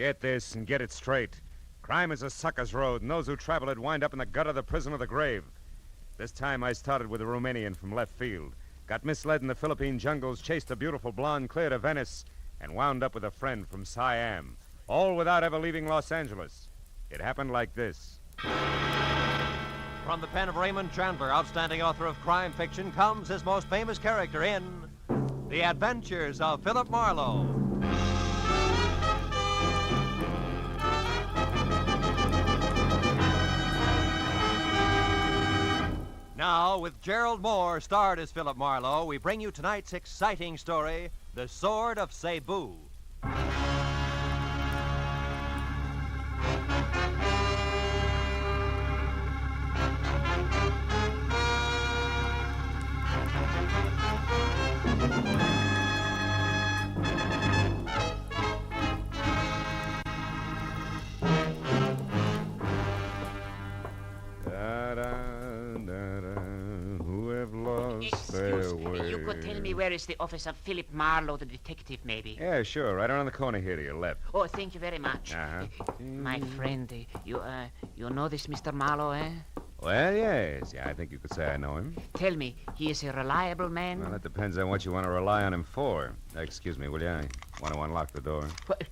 Get this and get it straight. Crime is a sucker's road, and those who travel it wind up in the gut of the prison of the grave. This time I started with a Romanian from left field, got misled in the Philippine jungles, chased a beautiful blonde clear to Venice, and wound up with a friend from Siam, all without ever leaving Los Angeles. It happened like this. From the pen of Raymond Chandler, outstanding author of crime fiction, comes his most famous character in The Adventures of Philip Marlowe. Now, with Gerald Moore starred as Philip Marlowe, we bring you tonight's exciting story, The Sword of Cebu. You could tell me where is the office of Philip Marlowe, the detective, maybe? Yeah, sure. Right around the corner here to your left. Oh, thank you very much. My friend, you know this Mr. Marlowe, eh? Well, yes. Yeah, I think you could say I know him. Tell me, he is a reliable man? Well, it depends on what you want to rely on him for. Excuse me, will you? I want to unlock the door. What?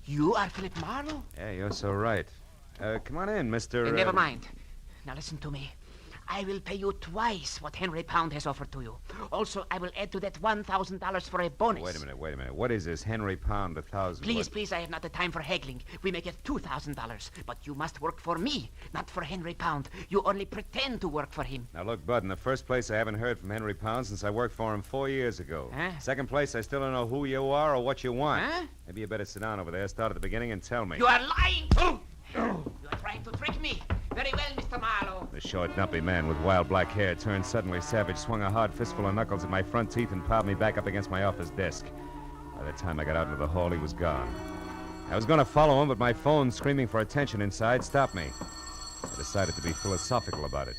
You are Philip Marlowe? Yeah, you're so right. Come on in, Mr. Never mind. Now listen to me. I will pay you twice what Henry Pound has offered to you. Also, I will add to that $1,000 for a bonus. Wait a minute. What is this Henry Pound, 1,000? Please, I have not the time for haggling. We make it $2,000. But you must work for me, not for Henry Pound. You only pretend to work for him. Now, look, Bud, in the first place, I haven't heard from Henry Pound since I worked for him 4 years ago. Huh? Second place, I still don't know who you are or what you want. Huh? Maybe you better sit down over there, start at the beginning, and tell me. You are lying! You are trying to trick me. Very well, Mr. Marlowe. The short, dumpy man with wild black hair turned suddenly savage, swung a hard fistful of knuckles at my front teeth, and piled me back up against my office desk. By the time I got out into the hall, he was gone. I was going to follow him, but my phone, screaming for attention inside, stopped me. I decided to be philosophical about it.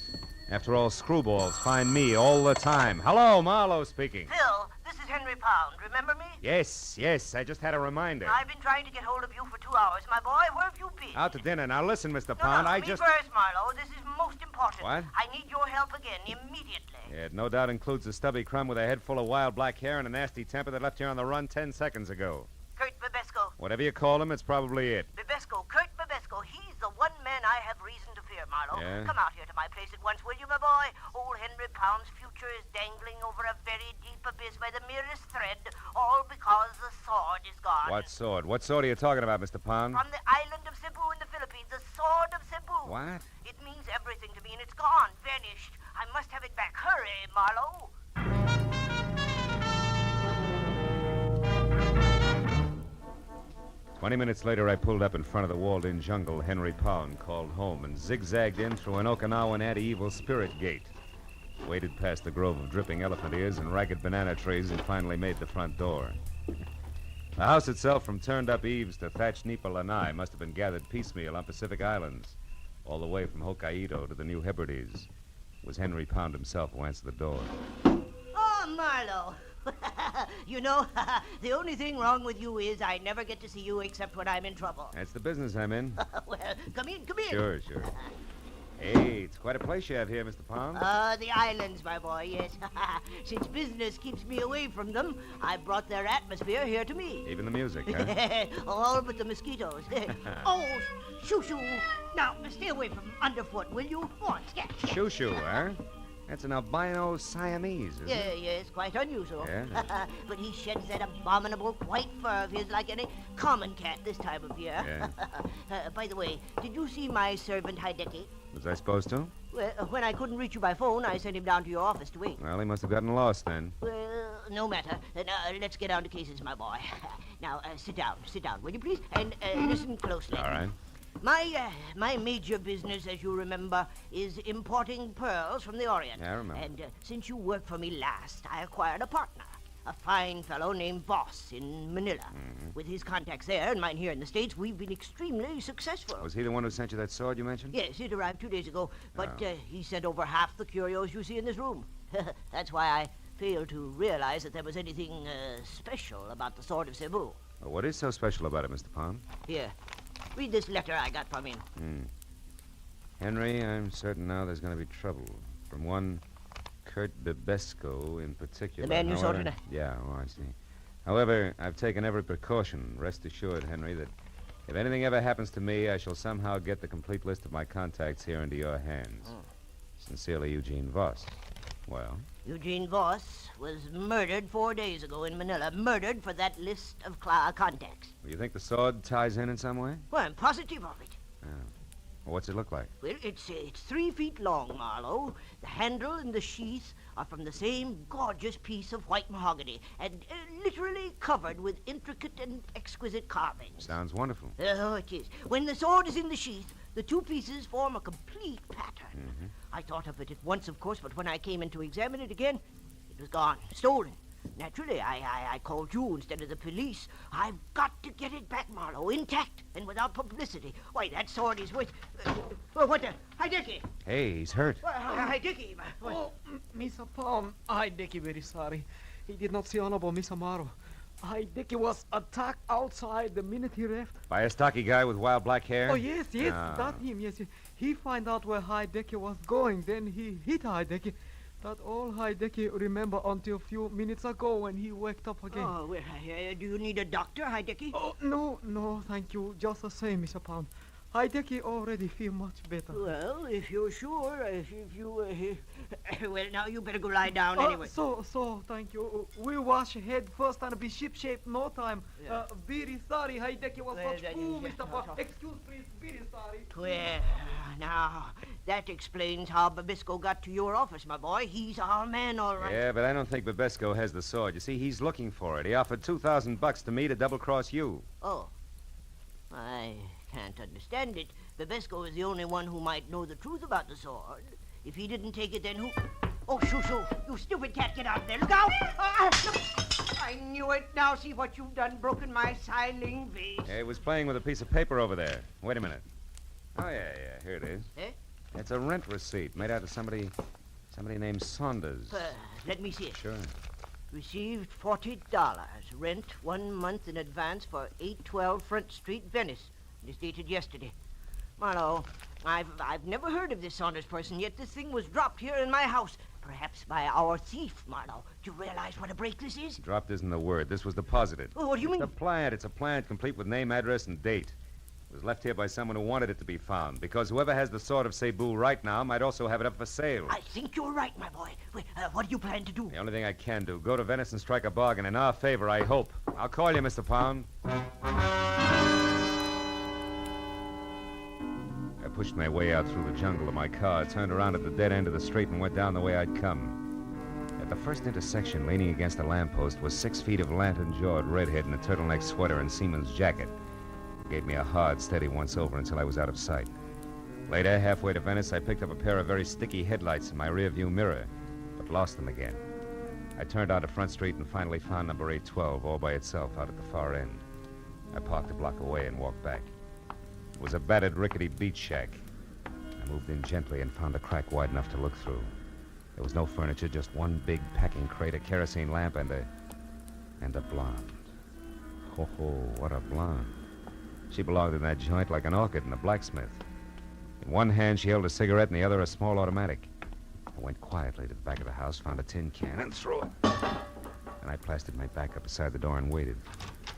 After all, screwballs find me all the time. Hello, Marlowe speaking. Phil, this is Henry Pound. Remember me? Yes. I just had a reminder. I've been trying to get hold of you for 2 hours. My boy, where have you been? Out to dinner. Now listen, Mr. No, Pound, me just... first, Marlowe. This is most important. What? I need your help again, immediately. Yeah, it no doubt includes a stubby crumb with a head full of wild black hair and a nasty temper that left you on the run 10 seconds ago. Kurt Babesco. Whatever you call him, it's probably it. Babesco, Kurt Babesco. He's the one man I have reason to fear, Marlowe. Yeah? Come out here to my place at once, will you, my boy? Old Henry Pound's future is dangling over a very deep abyss by the merest thread, all because the sword is gone. What sword? What sword are you talking about, Mr. Pound? From the island of Cebu in the Philippines, the Sword of Cebu. What? It means everything to me, and it's gone, vanished. I must have it back. Hurry, Marlowe. 20 minutes later, I pulled up in front of the walled-in jungle Henry Pound called home and zigzagged in through an Okinawan anti-evil spirit gate. Waded past the grove of dripping elephant ears and ragged banana trees and finally made the front door. The house itself, from turned-up eaves to thatched nipa lanai, must have been gathered piecemeal on Pacific Islands, all the way from Hokkaido to the New Hebrides. It was Henry Pound himself who answered the door. Oh, Marlowe. You know, the only thing wrong with you is I never get to see you except when I'm in trouble. That's the business I'm in. Well, come in. Sure. Hey, it's quite a place you have here, Mr. Pound. The islands, my boy, yes. Since business keeps me away from them, I brought their atmosphere here to me. Even the music, huh? All but the mosquitoes. Oh, shoo-shoo. Now, stay away from underfoot, will you? On, scat. Shoo-shoo, huh? That's an albino Siamese, isn't it? Yes, quite unusual. Yeah? But he sheds that abominable white fur of his like any common cat this time of year. Yeah. By the way, did you see my servant Hideki? Was I supposed to? Well, when I couldn't reach you by phone, I sent him down to your office to wait. Well, he must have gotten lost then. Well, no matter. Now, let's get down to cases, my boy. Now, sit down, will you please? And listen closely. All right. My major business, as you remember, is importing pearls from the Orient. Yeah, I remember. And since you worked for me last, I acquired a partner, a fine fellow named Voss in Manila. Mm-hmm. With his contacts there and mine here in the States, we've been extremely successful. Was he the one who sent you that sword you mentioned? Yes, it arrived 2 days ago, but he sent over half the curios you see in this room. That's why I fail to realize that there was anything special about the Sword of Cebu. Well, what is so special about it, Mr. Pound? Here, read this letter I got from him. Henry, I'm certain now there's going to be trouble. From one Kurt Bebesco in particular. The man you saw today? Yeah, I see. However, I've taken every precaution. Rest assured, Henry, that if anything ever happens to me, I shall somehow get the complete list of my contacts here into your hands. Sincerely, Eugene Voss. Well? Eugene Voss was murdered 4 days ago in Manila. Murdered for that list of contacts. You think the sword ties in some way? Well, I'm positive of it. Well, what's it look like? Well, it's 3 feet long, Marlowe. The handle and the sheath are from the same gorgeous piece of white mahogany and literally covered with intricate and exquisite carvings. Sounds wonderful. Oh, it is. When the sword is in the sheath, the two pieces form a complete pattern. I thought of it at once, of course, but when I came in to examine it again, it was gone, stolen. Naturally, I called you instead of the police. I've got to get it back, Marlowe, intact and without publicity. Why, that sword is worth... what the... Hi, Dickie. Hey, he's hurt. Hi, Dickie. Mr. Pound, I Dickie very sorry. He did not see Honorable Miss Amaro. I Dickie was attacked outside the minute he left. By a stocky guy with wild black hair? Oh, yes, that him, yes. He find out where Hideki was going, then he hit Hideki. That all Hideki remember until a few minutes ago when he waked up again. Oh, well, do you need a doctor, Hideki? Oh, no, thank you. Just the same, Mr. Pound. Hideki already feel much better. Well, if you're sure, if you... well, now you better go lie down anyway. So, thank you. We'll wash head first and be ship-shape no time. Yeah. Very sorry, Hideki was Well, such that fool, is- Mr. Pound. Excuse, please, very sorry. Well, now, that explains how Babisco got to your office, my boy. He's our man, all right. Yeah, but I don't think Bebesco has the sword. You see, he's looking for it. He offered $2,000 to me to double-cross you. Oh. I can't understand it. Babisco is the only one who might know the truth about the sword. If he didn't take it, then who... Oh, shoo! You stupid cat, get out there. Look out! I knew it. Now see what you've done. Broken my siling vase. He was playing with a piece of paper over there. Wait a minute. Oh, yeah, here it is. Eh? It's a rent receipt made out of somebody named Saunders. Let me see it. Sure. Received $40. Rent 1 month in advance for 812 Front Street, Venice. It is dated yesterday. Marlowe, I've never heard of this Saunders person, yet this thing was dropped here in my house. Perhaps by our thief, Marlowe. Do you realize what a break this is? Dropped isn't the word. This was deposited. Oh, what do you mean? It's a plant complete with name, address, and date. It was left here by someone who wanted it to be found, because whoever has the Sword of Cebu right now might also have it up for sale. I think you're right, my boy. Wait, what do you plan to do? The only thing I can do, go to Venice and strike a bargain in our favor, I hope. I'll call you, Mr. Pound. I pushed my way out through the jungle to my car, turned around at the dead end of the street, and went down the way I'd come. At the first intersection, leaning against a lamppost, was 6 feet of lantern-jawed redhead in a turtleneck sweater and seaman's jacket. Gave me a hard, steady once-over until I was out of sight. Later, halfway to Venice, I picked up a pair of very sticky headlights in my rearview mirror, but lost them again. I turned onto Front Street and finally found number 812 all by itself out at the far end. I parked a block away and walked back. It was a battered, rickety beach shack. I moved in gently and found a crack wide enough to look through. There was no furniture, just one big packing crate, a kerosene lamp, and a blonde. Ho, what a blonde. She belonged in that joint like an orchid in a blacksmith. In one hand, she held a cigarette, in the other, a small automatic. I went quietly to the back of the house, found a tin can, and threw it. And I plastered my back up beside the door and waited.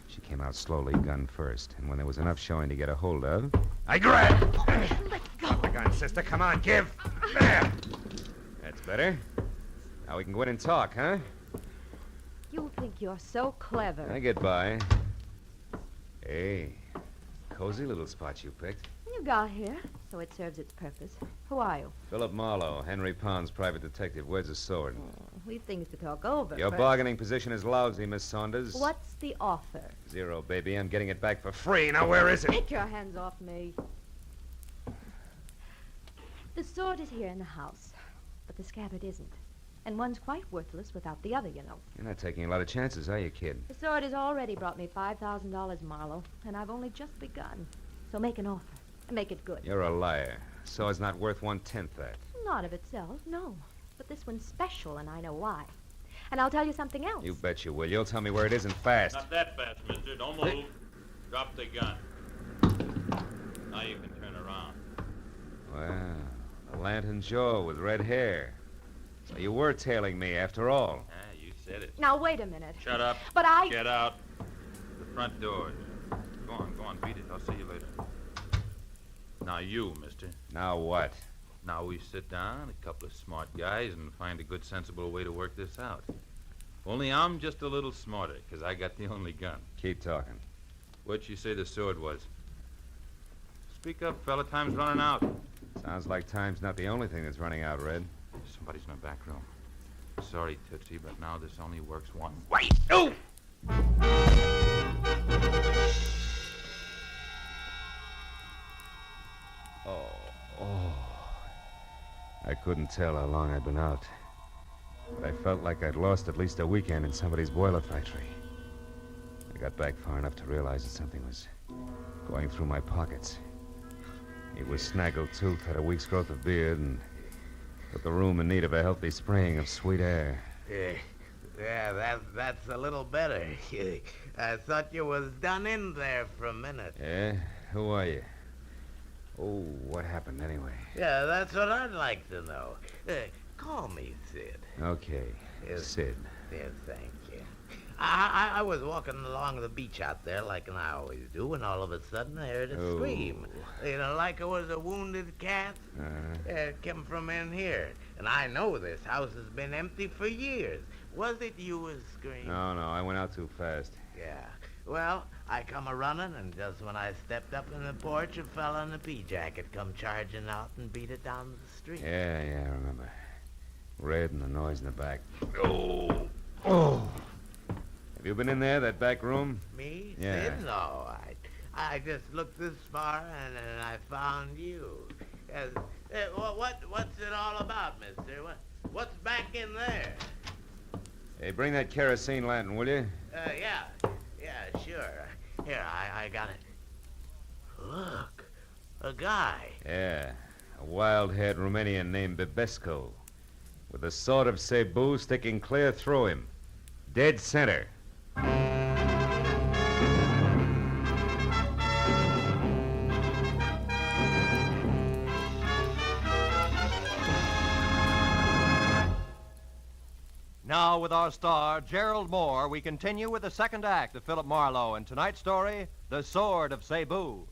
She came out slowly, gun first, and when there was enough showing to get a hold of, I grabbed. Let go. The gun, sister. Come on, give. There. That's better. Now we can go in and talk, huh? You think you're so clever. I get by. Hey, cozy little spot you picked. You got here, so it serves its purpose. Who are you? Philip Marlowe, Henry Pound's private detective. Where's the sword? We've things to talk over. Your first. bargaining position is lousy, Miss Saunders. What's the offer? 0, baby. I'm getting it back for free. Now, where is it? Take your hands off me. The sword is here in the house, but the scabbard isn't. And one's quite worthless without the other, you know. You're not taking a lot of chances, are you, kid? The sword has already brought me $5,000, Marlowe, and I've only just begun. So make an offer, and make it good. You're a liar. Sword's not worth 1/10 that. Not of itself, no. But this one's special, and I know why. And I'll tell you something else. You bet you will. You'll tell me where it is and fast. Not that fast, mister. Don't move. Drop the gun. Now you can turn around. Well, a lantern Joe with red hair. So you were tailing me after all. Ah, you said it. Now, wait a minute. Shut up. But I... Get out. The front doors. Go on, beat it. I'll see you later. Now you, mister. Now what? Now we sit down, a couple of smart guys, and find a good, sensible way to work this out. Only I'm just a little smarter, because I got the only gun. Keep talking. What'd you say the sword was? Speak up, fella. Time's running out. Sounds like time's not the only thing that's running out, Red. Somebody's in the back room. Sorry, Tootsie, but now this only works one. Wait! No! Oh. I couldn't tell how long I'd been out. But I felt like I'd lost at least a weekend in somebody's boiler factory. I got back far enough to realize that something was going through my pockets. He was snaggle-toothed, had a week's growth of beard, and put the room in need of a healthy spraying of sweet air. Yeah, that's a little better. I thought you was done in there for a minute. Yeah? Who are you? Oh, what happened anyway? Yeah, that's what I'd like to know. Call me Sid. Okay, Yes. Sid. Yes, thank you. I was walking along the beach out there like I always do, when all of a sudden I heard a scream. You know, like it was a wounded cat. It came from in here. And I know this house has been empty for years. Was it you was screaming? No, I went out too fast. Yeah. Well, I come a-running, and just when I stepped up in the porch, a fella in a pea-jacket come charging out and beat it down the street. Yeah, I remember. Red and the noise in the back. Oh! Have you been in there, that back room? Me? Yeah. Sid? No, I just looked this far, and then I found you. Yes. What's it all about, mister? What's back in there? Hey, bring that kerosene lantern, will you? Yeah, sure. Here, I got it. Look, a guy. Yeah, a wild-haired Romanian named Bibesco, with the Sword of Cebu sticking clear through him. Dead center. Now, with our star, Gerald Moore, we continue with the second act of Philip Marlowe and tonight's story, The Sword of Cebu.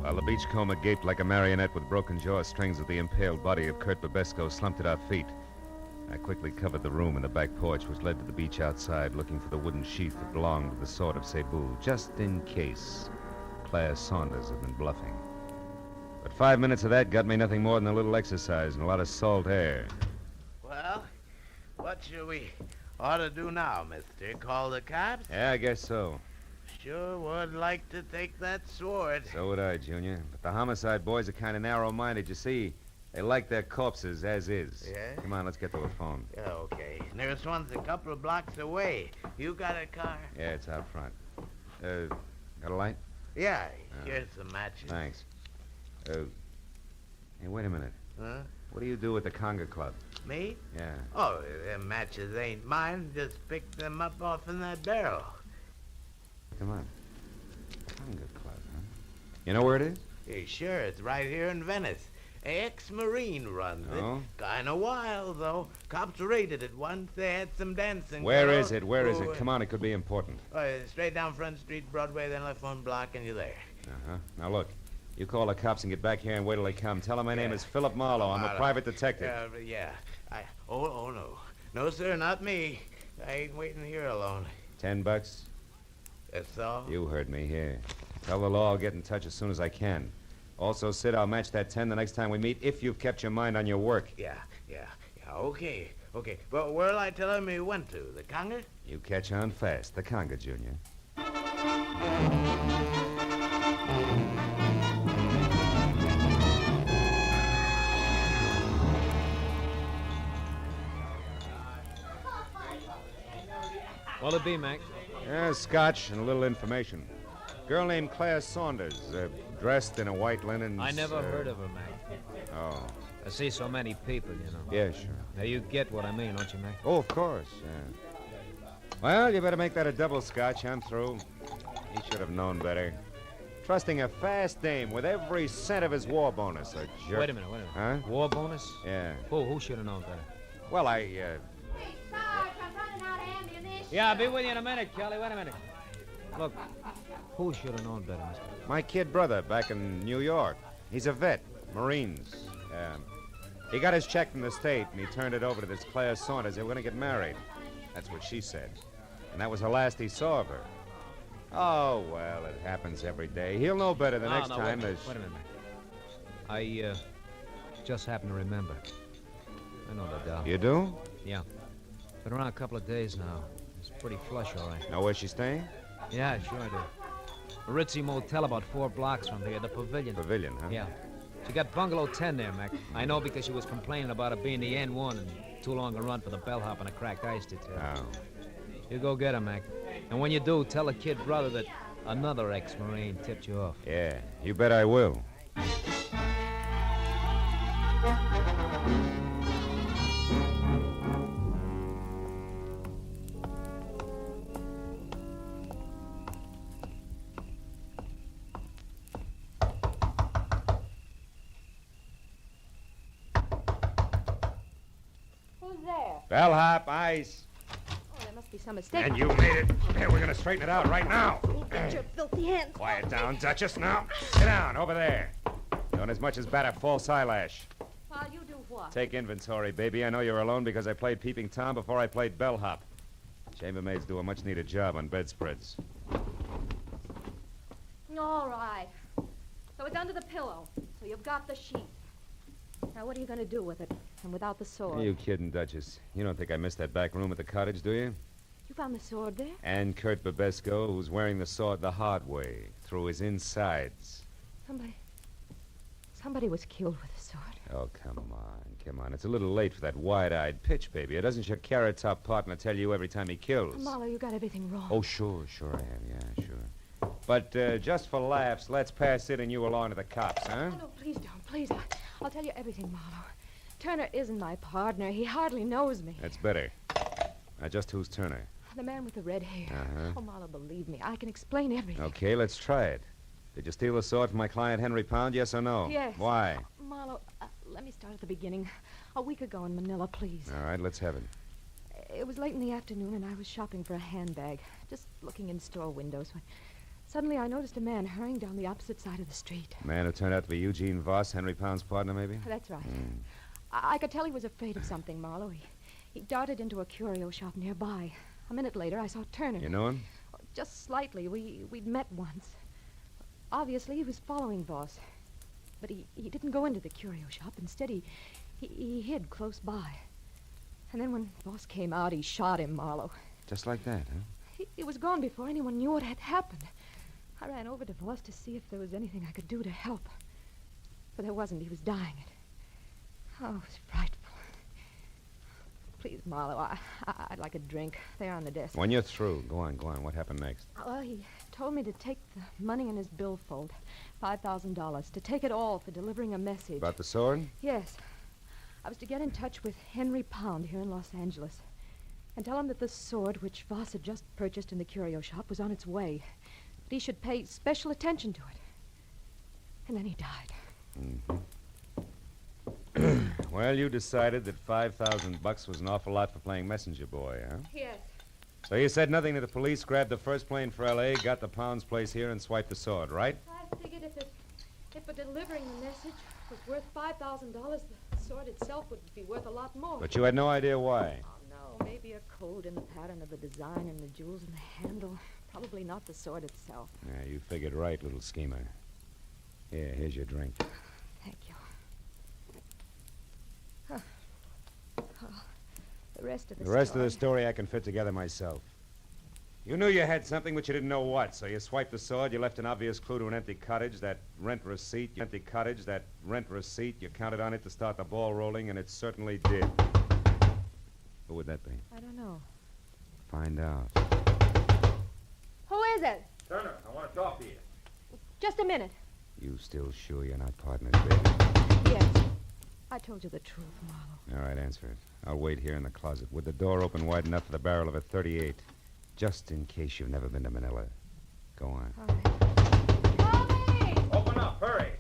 While the beachcomber gaped like a marionette with broken jaw strings at the impaled body of Kurt Bibesco slumped at our feet, I quickly covered the room and the back porch which led to the beach outside, looking for the wooden sheath that belonged to the Sword of Cebu, just in case Claire Saunders had been bluffing. But 5 minutes of that got me nothing more than a little exercise and a lot of salt air. Well, what should we ought to do now, mister? Call the cops? Yeah, I guess so. Sure would like to take that sword. So would I, Junior. But the homicide boys are kind of narrow-minded. You see, they like their corpses as is. Yeah? Come on, let's get to a phone. Yeah, okay. Nearest one's a couple of blocks away. You got a car? Yeah, it's out front. Got a light? Yeah, here's some matches. Thanks. Hey, wait a minute. Huh? What do you do at the Conga Club? Me? Yeah. Oh, them matches ain't mine. Just picked them up off in that barrel. Come on. Conga Club, huh? You know where it is? Hey, sure, it's right here in Venice. Ex-Marine runs Oh? it. Kinda wild, though. Cops raided it once. They had some dancing. Where fellows. is it? Where is it? Come on, it could be important. Straight down Front Street, Broadway, then left one block, and you're there. Uh-huh. Now, look. You call the cops and get back here and wait till they come. Tell them my name Yeah. is Philip Marlowe. I'm a private detective. Yeah. Oh, no. No, sir, not me. I ain't waiting here alone. $10? That's all? You heard me. Here. Tell the law I'll get in touch as soon as I can. Also, Sid, I'll match that 10 the next time we meet if you've kept your mind on your work. Yeah. Okay. Well, where'll I tell him he went to? The Conga? You catch on fast. The Conga, Junior. What'll it be, Mac? Scotch and a little information. Girl named Claire Saunders, dressed in a white linen. I never heard of her, Mac. Oh. I see so many people, you know. Yeah, sure. Now, you get what I mean, don't you, Mac? Oh, of course, yeah. Well, you better make that a double scotch. I'm through. He should have known better. Trusting a fast dame with every cent of his war bonus, a jerk. Wait a minute. Huh? War bonus? Yeah. Who should have known better? Well, Hey, Sarge, I'm running out of ammunition. Yeah, I'll be with you in a minute, Kelly. Wait a minute. Look, who should have known better, mister? My kid brother back in New York. He's a vet, Marines. He got his check from the state, and he turned it over to this Claire Saunders. They were going to get married. That's what she said. And that was the last he saw of her. Oh, well, it happens every day. He'll know better the next time. Wait a minute, man. I just happen to remember. I know that doll. You do? Yeah. Been around a couple of days now. It's pretty flush, all right. Know where she's staying? Yeah, sure I do. A ritzy motel about 4 blocks from here, the Pavilion. Pavilion, huh? Yeah. She got bungalow 10 there, Mac. I know because she was complaining about it being the N1 and too long a run for the bellhop and a cracked ice detail. Oh. You go get her, Mac. And when you do, tell the kid brother that another ex-Marine tipped you off. Yeah, you bet I will. Who's there? Bellhop, ice. Oh, there must be some mistake. And you made it. Here, we're going to straighten it out right now. Get your filthy hands. Quiet down, Duchess, now. Sit down, over there. Don't as much as bat a false eyelash. While you do what? Take inventory, baby. I know you're alone because I played Peeping Tom before I played bellhop. Chambermaids do a much-needed job on bedspreads. All right. So it's under the pillow. So you've got the sheet. Now, what are you going to do with it? And without the sword? Are you kidding, Duchess? You don't think I missed that back room at the cottage, do you? You found the sword there? And Kurt Babesco, who's wearing the sword the hard way, through his insides. Somebody was killed with a sword. Oh, come on. It's a little late for that wide-eyed pitch, baby. Doesn't your carrot-top partner tell you every time he kills? Marlowe, you got everything wrong. Oh, sure I have, yeah, sure. But just for laughs, let's pass it and you along to the cops, huh? Oh, no, please don't. Please. I'll tell you everything, Marlowe. Turner isn't my partner. He hardly knows me. That's better. Now, just who's Turner? The man with the red hair. Uh-huh. Oh, Marlowe, believe me. I can explain everything. Okay, let's try it. Did you steal the sword from my client, Henry Pound, yes or no? Yes. Why? Marlowe, let me start at the beginning. A week ago in Manila, please. All right, let's have it. It was late in the afternoon, and I was shopping for a handbag, just looking in store windows, when suddenly I noticed a man hurrying down the opposite side of the street. A man who turned out to be Eugene Voss, Henry Pound's partner, maybe? That's right. I could tell he was afraid of something, Marlowe. He darted into a curio shop nearby. A minute later, I saw Turner. You know him? Just slightly. We'd met once. Obviously, he was following Voss. But he didn't go into the curio shop. Instead, he hid close by. And then when Voss came out, he shot him, Marlowe. Just like that, huh? He was gone before anyone knew what had happened. I ran over to Voss to see if there was anything I could do to help. But there wasn't. He was dying. Oh, it was frightful. Please, Marlowe, I'd like a drink. They're on the desk. When you're through, go on. What happened next? Well, he told me to take the money in his billfold, $5,000, to take it all for delivering a message. About the sword? Yes. I was to get in touch with Henry Pound here in Los Angeles and tell him that the sword which Voss had just purchased in the curio shop was on its way. That he should pay special attention to it. And then he died. Mm-hmm. Well, you decided that $5,000 was an awful lot for playing messenger boy, huh? Yes. So you said nothing to the police, grabbed the first plane for L.A., got the Pound's place here, and swiped the sword, right? I figured if delivering the message was worth $5,000, the sword itself would be worth a lot more. But you had no idea why. Oh, no. Maybe a code in the pattern of the design and the jewels in the handle. Probably not the sword itself. Yeah, you figured right, little schemer. Here's your drink. Thank you. The rest of the story I can fit together myself. You knew you had something, but you didn't know what, so you swiped the sword, you left an obvious clue to an empty cottage, that rent receipt, you counted on it to start the ball rolling, and it certainly did. Who would that be? I don't know. Find out. Who is it? Turner, I want to talk to you. Just a minute. You still sure you're not partners, baby? Yes. I told you the truth, Marlowe. All right, answer it. I'll wait here in the closet with the door open wide enough for the barrel of a .38, just in case you've never been to Manila. Go on. All right. Mommy! Open up, hurry.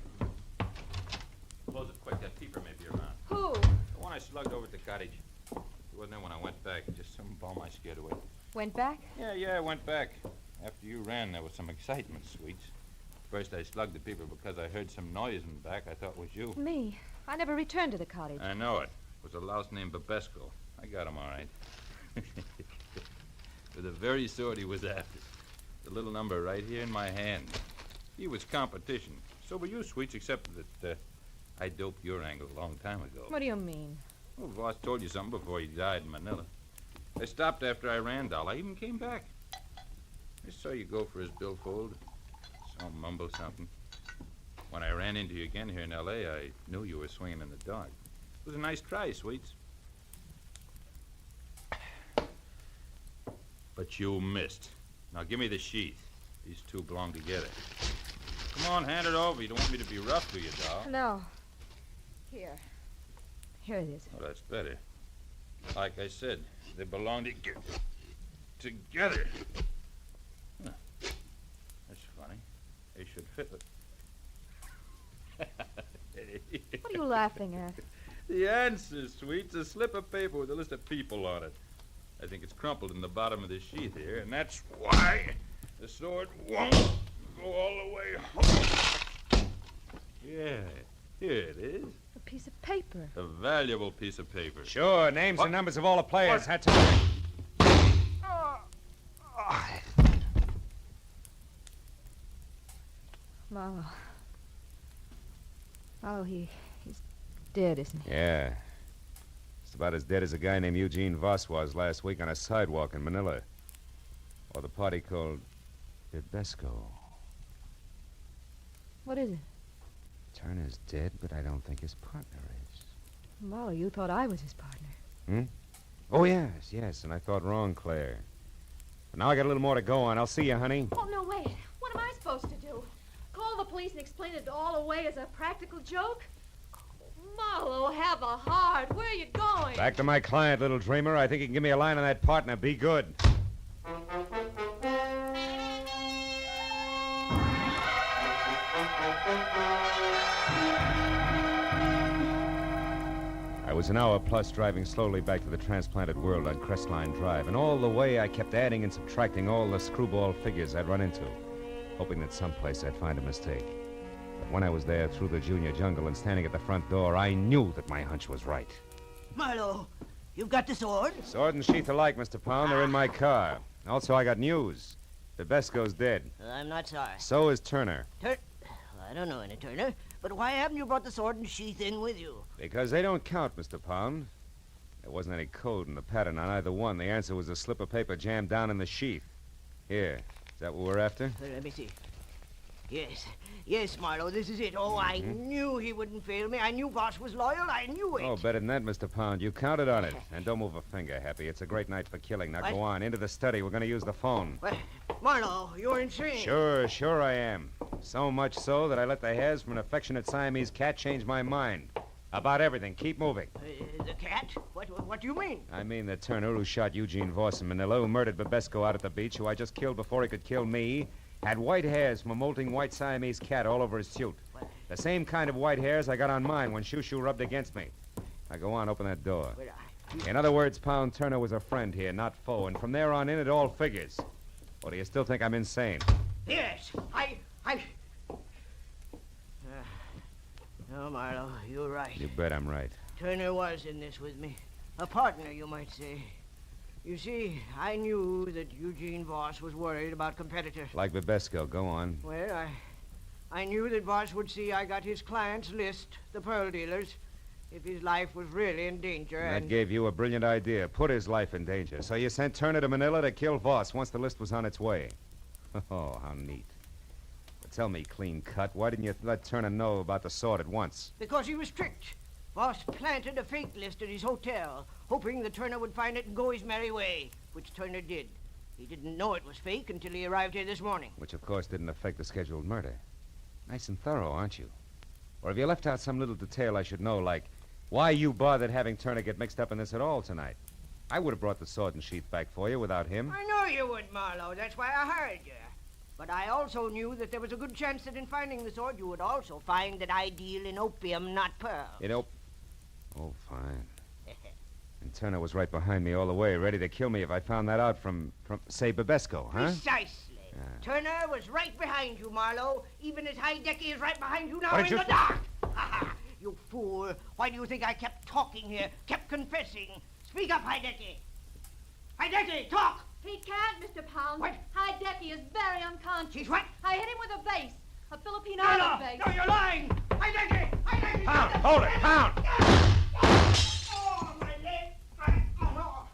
Close it quick, that peeper may be around. Who? The one I slugged over at the cottage. He wasn't there when I went back. Just some bum I scared away. Went back? Yeah, I went back. After you ran, there was some excitement, Sweets. First, I slugged the peeper because I heard some noise in the back. I thought it was you. Me? I never returned to the cottage. I know it. It was a louse named Babesco. I got him all right. With the very sword he was after. The little number right here in my hand. He was competition. So were you, Sweets, except that I doped your angle a long time ago. What do you mean? Well, Voss told you something before he died in Manila. I stopped after I ran, doll. I even came back. I saw you go for his billfold. Saw him mumble something. When I ran into you again here in L.A., I knew you were swinging in the dark. It was a nice try, Sweets. But you missed. Now give me the sheath. These two belong together. Come on, hand it over. You don't want me to be rough, do you, doll? No. Here. Here it is. Oh, that's better. Like I said, they belong together. Huh. That's funny. They should fit it. What are you laughing at? The answer, Sweets, a slip of paper with a list of people on it. I think it's crumpled in the bottom of the sheath here, and that's why the sword won't go all the way home. Yeah, here it is. A piece of paper. A valuable piece of paper. Sure, names and numbers of all the players. What? That's all. Marlowe. Marlowe, he's dead, isn't he? Yeah. Just about as dead as a guy named Eugene Voss was last week on a sidewalk in Manila. Or the party called Babesco. What is it? Turner's dead, but I don't think his partner is. Marlowe, you thought I was his partner. Oh, yes, and I thought wrong, Claire. But now I got a little more to go on. I'll see you, honey. Oh, no, wait. What am I supposed to do? Call the police and explain it all away as a practical joke? Marlowe, have a heart. Where are you going? Back to my client, little dreamer. I think you can give me a line on that partner. Be good. I was an hour plus driving slowly back to the transplanted world on Crestline Drive, and all the way I kept adding and subtracting all the screwball figures I'd run into, hoping that someplace I'd find a mistake. But when I was there through the junior jungle and standing at the front door, I knew that my hunch was right. Marlowe, you've got the sword? Sword and sheath alike, Mr. Pound. They're in my car. Also, I got news. Babesco's dead. I'm not sorry. So is Turner. I don't know any Turner, but why haven't you brought the sword and sheath in with you? Because they don't count, Mr. Pound. There wasn't any code in the pattern on either one. The answer was a slip of paper jammed down in the sheath. Here. Is that what we're after? Let me see. Yes, Marlowe, this is it. Oh, I knew he wouldn't fail me. I knew Voss was loyal. I knew it. Oh, better than that, Mr. Pound. You counted on it. And don't move a finger, Happy. It's a great night for killing. Now What? go on. Into the study. We're going to use the phone. Well, Marlowe, you're insane. Sure I am. So much so that I let the hairs from an affectionate Siamese cat change my mind. About everything. Keep moving. The cat? What do you mean? I mean the Turner who shot Eugene Voss in Manila, who murdered Babesco out at the beach, who I just killed before he could kill me, had white hairs from a molting white Siamese cat all over his suit. What? The same kind of white hairs I got on mine when Shoo rubbed against me. Now go on, open that door. Well, In other words, Pound, Turner was a friend here, not foe, and from there on in, it all figures. Or do you still think I'm insane? Yes, I... No, Marlowe, you're right. You bet I'm right. Turner was in this with me. A partner, you might say. You see, I knew that Eugene Voss was worried about competitors. Like Babesco, go on. Well, I knew that Voss would see I got his client's list, the pearl dealers, if his life was really in danger, That gave you a brilliant idea. Put his life in danger. So you sent Turner to Manila to kill Voss once the list was on its way. Oh, how neat. But tell me, clean cut, why didn't you let Turner know about the sword at once? Because he was tricked. Voss planted a fake list at his hotel, hoping that Turner would find it and go his merry way, which Turner did. He didn't know it was fake until he arrived here this morning. Which, of course, didn't affect the scheduled murder. Nice and thorough, aren't you? Or have you left out some little detail I should know, like why you bothered having Turner get mixed up in this at all tonight? I would have brought the sword and sheath back for you without him. I know you would, Marlowe. That's why I hired you. But I also knew that there was a good chance that in finding the sword, you would also find that I deal in opium, not pearls. Oh, fine. And Turner was right behind me all the way, ready to kill me if I found that out from say, Babesco, huh? Precisely. Turner was right behind you, Marlowe, even as Heidecky is right behind you now What in did the you- dark. You fool. Why do you think I kept talking here, kept confessing? Speak up, Heidecky. Heidecky, talk! He can't, Mr. Pound. What? Heidecky is very unconscious. She's what? I hit him with a vase, a Filipino No, vase. no, you're lying! Heidecky! Heidecky! Pound, hold it, Pound! Oh, my leg! Oh, no.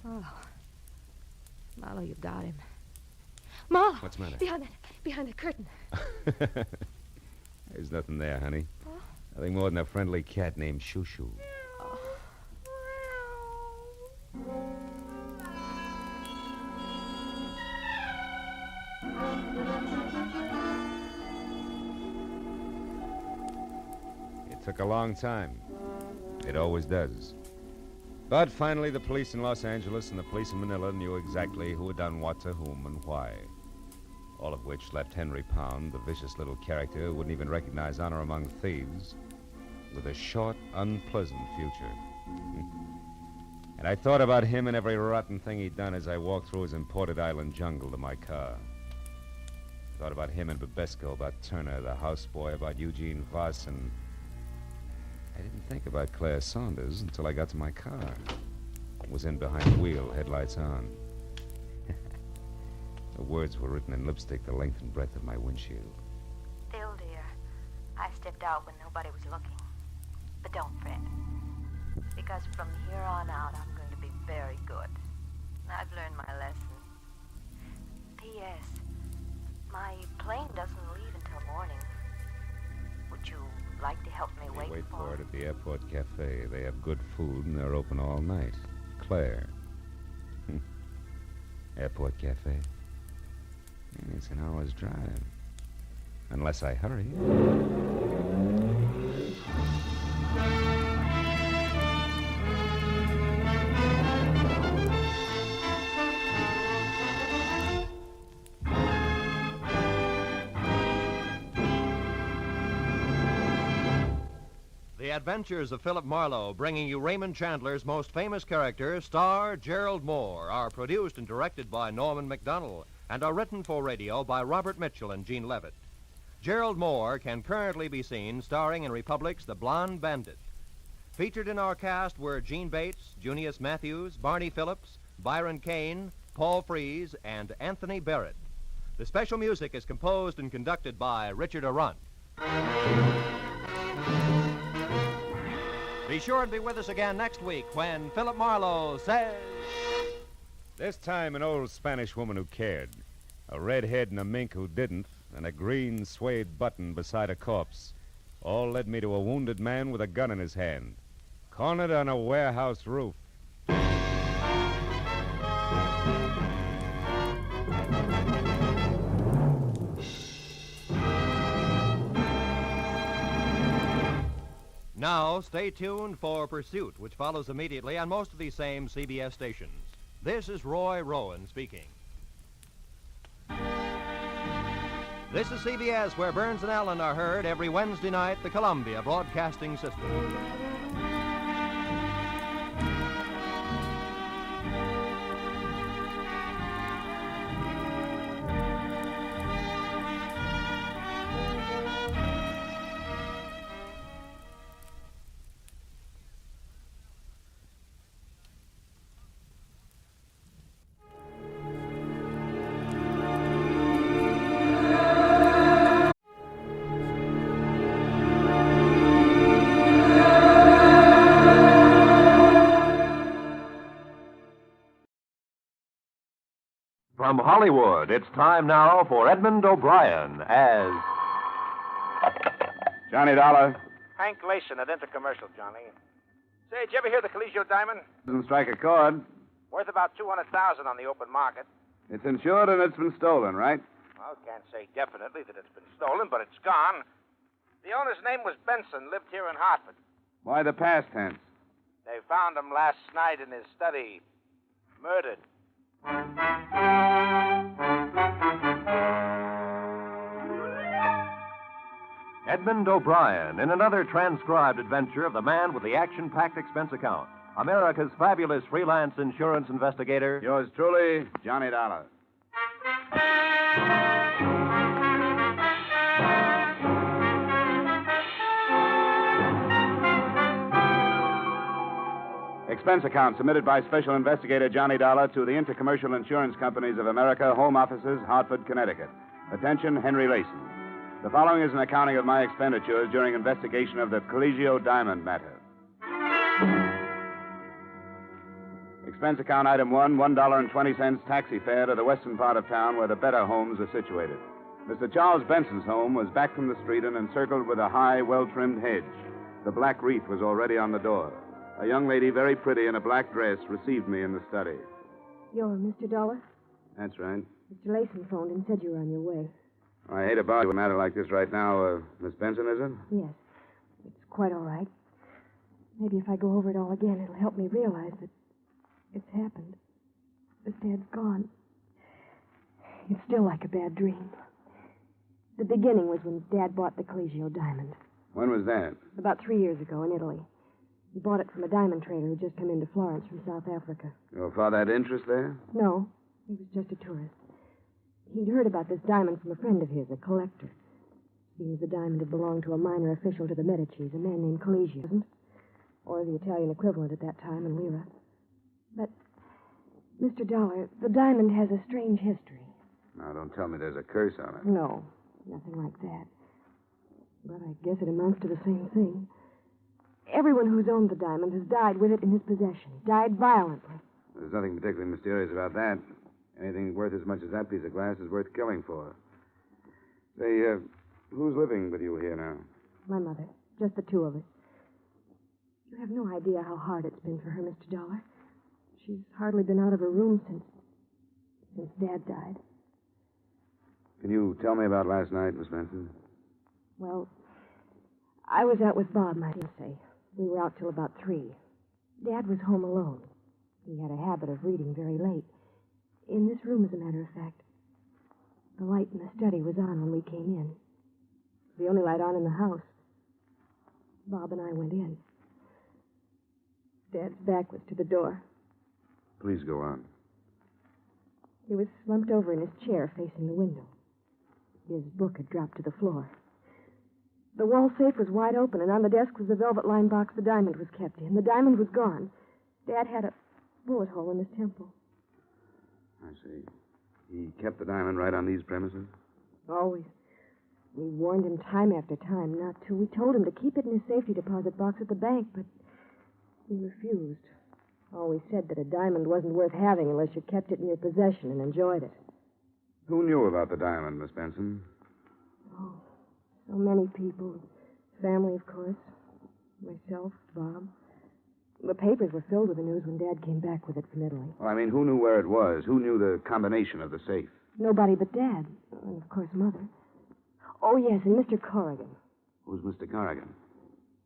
Oh. Marlowe, you got him. Marlowe! What's the matter? Behind the curtain. There's nothing there, honey. Huh? Nothing more than a friendly cat named Shoo Shoo. It took a long time. It always does. But finally, the police in Los Angeles and the police in Manila knew exactly who had done what to whom and why. All of which left Henry Pound, the vicious little character who wouldn't even recognize honor among thieves, with a short, unpleasant future. And I thought about him and every rotten thing he'd done as I walked through his imported island jungle to my car. Thought about him and Babesco, about Turner, the houseboy, about Eugene Voss, and I didn't think about Claire Saunders until I got to my car. Was in behind the wheel, headlights on. The words were written in lipstick the length and breadth of my windshield. Phil, dear, I stepped out when nobody was looking. But don't fret, because from here on out, I'm going to be very good. I've learned my lesson. P.S. My plane doesn't leave until morning. Would you like to help me wait for it at the airport cafe. They have good food and they're open all night. Claire. Airport cafe. It's an hour's drive. Unless I hurry. The Adventures of Philip Marlowe, bringing you Raymond Chandler's most famous character, star Gerald Moore, are produced and directed by Norman MacDonald and are written for radio by Robert Mitchell and Gene Levitt. Gerald Moore can currently be seen starring in Republic's The Blonde Bandit. Featured in our cast were Gene Bates, Junius Matthews, Barney Phillips, Byron Kane, Paul Frees, and Anthony Barrett. The special music is composed and conducted by Richard Arant. Be sure to be with us again next week when Philip Marlowe says... This time, an old Spanish woman who cared, a redhead and a mink who didn't, and a green suede button beside a corpse, all led me to a wounded man with a gun in his hand, cornered on a warehouse roof. Now, stay tuned for Pursuit, which follows immediately on most of these same CBS stations. This is Roy Rowan speaking. This is CBS, where Burns and Allen are heard every Wednesday night, the Columbia Broadcasting System. From Hollywood, it's time now for Edmund O'Brien as... Johnny Dollar. Hank Gleason at Intercommercial, Johnny. Say, did you ever hear the Caligio diamond? Doesn't strike a chord. Worth about $200,000 on the open market. It's insured and it's been stolen, right? Well, can't say definitely that it's been stolen, but it's gone. The owner's name was Benson, lived here in Hartford. Why the past tense? They found him last night in his study, murdered. Edmund O'Brien in another transcribed adventure of the man with the action-packed expense account. America's fabulous freelance insurance investigator. Yours truly, Johnny Dollar. Expense account submitted by Special Investigator Johnny Dollar to the Intercommercial Insurance Companies of America, Home Offices, Hartford, Connecticut. Attention, Henry Layson. The following is an accounting of my expenditures during investigation of the Caligio diamond matter. Expense account item 1, $1.20 taxi fare to the western part of town where the better homes are situated. Mr. Charles Benson's home was back from the street and encircled with a high, well-trimmed hedge. The black wreath was already on the door. A young lady, very pretty, in a black dress, received me in the study. You're Mr. Dollar? That's right. Mr. Layson phoned and said you were on your way. I hate about a matter like this right now. Miss Benson, is it? Yes. It's quite all right. Maybe if I go over it all again, it'll help me realize that it's happened. That Dad's gone. It's still like a bad dream. The beginning was when Dad bought the Caligio diamond. When was that? About 3 years ago in Italy. He bought it from a diamond trader who'd just come into Florence from South Africa. Your father had interest there? No, he was just a tourist. He'd heard about this diamond from a friend of his, a collector. Seems the diamond had belonged to a minor official to the Medicis, a man named Caligio, or the Italian equivalent at that time in lira. But, Mr. Dollar, the diamond has a strange history. Now, don't tell me there's a curse on it. No, nothing like that. But I guess it amounts to the same thing. Everyone who's owned the diamond has died with it in his possession, died violently. There's nothing particularly mysterious about that. Anything worth as much as that piece of glass is worth killing for. Say, who's living with you here now? My mother. Just the two of us. You have no idea how hard it's been for her, Mr. Dollar. She's hardly been out of her room since Dad died. Can you tell me about last night, Miss Benson? Well, I was out with Bob, my fiancé. We were out till about 3. Dad was home alone. He had a habit of reading very late. In this room, as a matter of fact. The light in the study was on when we came in. The only light on in the house. Bob and I went in. Dad's back was to the door. Please go on. He was slumped over in his chair facing the window. His book had dropped to the floor. The wall safe was wide open, and on the desk was the velvet-lined box the diamond was kept in. The diamond was gone. Dad had a bullet hole in his temple. I see. He kept the diamond right on these premises? Always. We warned him time after time not to. We told him to keep it in his safety deposit box at the bank, but he refused. Always said that a diamond wasn't worth having unless you kept it in your possession and enjoyed it. Who knew about the diamond, Miss Benson? Oh, so many people. Family, of course. Myself, Bob. The papers were filled with the news when Dad came back with it from Italy. Well, I mean, who knew where it was? Who knew the combination of the safe? Nobody but Dad. And, of course, Mother. Oh, yes, and Mr. Corrigan. Who's Mr. Corrigan?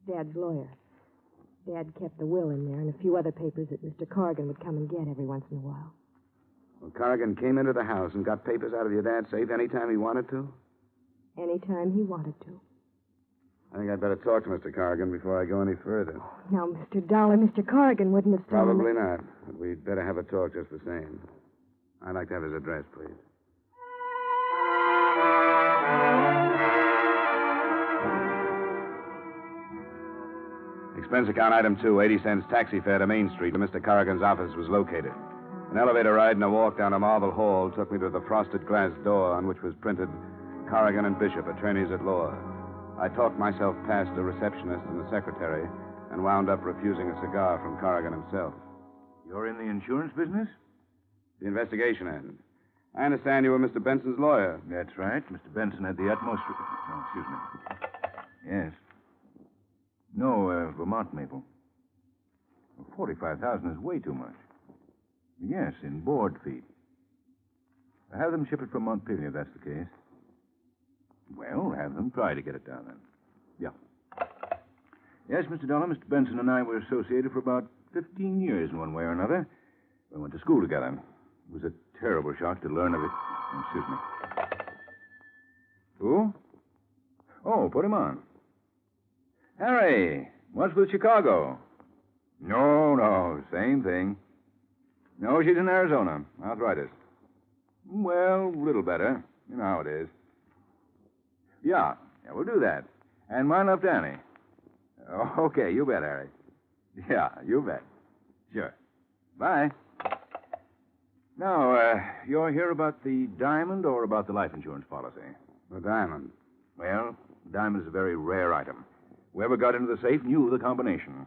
Dad's lawyer. Dad kept the will in there and a few other papers that Mr. Corrigan would come and get every once in a while. Well, Corrigan came into the house and got papers out of your dad's safe any time he wanted to? Any time he wanted to. I think I'd better talk to Mr. Corrigan before I go any further. Now, Mr. Dollar, Mr. Corrigan wouldn't have stolen Probably not. But we'd better have a talk just the same. I'd like to have his address, please. Expense account item 2, 80 cents taxi fare to Main Street where Mr. Corrigan's office was located. An elevator ride and a walk down a marble hall took me to the frosted glass door on which was printed Corrigan and Bishop, attorneys at law. I talked myself past a receptionist and the secretary and wound up refusing a cigar from Corrigan himself. You're in the insurance business? The investigation end. I understand you were Mr. Benson's lawyer. That's right. Mr. Benson had the utmost... Oh, excuse me. Yes. No, Vermont maple. $45,000 is way too much. Yes, in board feet. Have them ship it from Montpelier, if that's the case. Well, have them try to get it down then. Yeah. Yes, Mr. Dollar, Mr. Benson and I were associated for about 15 years in one way or another. We went to school together. It was a terrible shock to learn of it. Oh, excuse me. Who? Oh, put him on. Harry, what's with Chicago? No, same thing. No, she's in Arizona. Arthritis. Well, a little better. You know how it is. Yeah, we'll do that. And my love to Annie. Okay, you bet, Harry. Yeah, you bet. Sure. Bye. Now, you're here about the diamond or about the life insurance policy? The diamond. Well, the diamond is a very rare item. Whoever got into the safe knew the combination.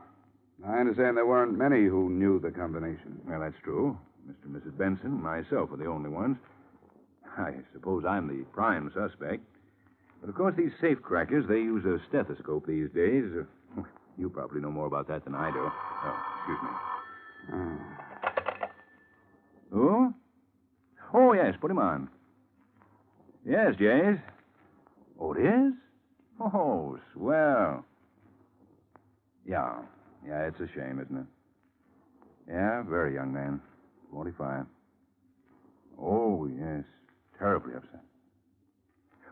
I understand there weren't many who knew the combination. Well, that's true. Mr. and Mrs. Benson and myself are the only ones. I suppose I'm the prime suspect. But, of course, these safe crackers, they use a stethoscope these days. You probably know more about that than I do. Oh, excuse me. Who? Oh, yes, put him on. Yes, Jays. Oh, it is? Oh, swell. Yeah, it's a shame, isn't it? Yeah, very young man. 45. Oh, yes. Terribly upset.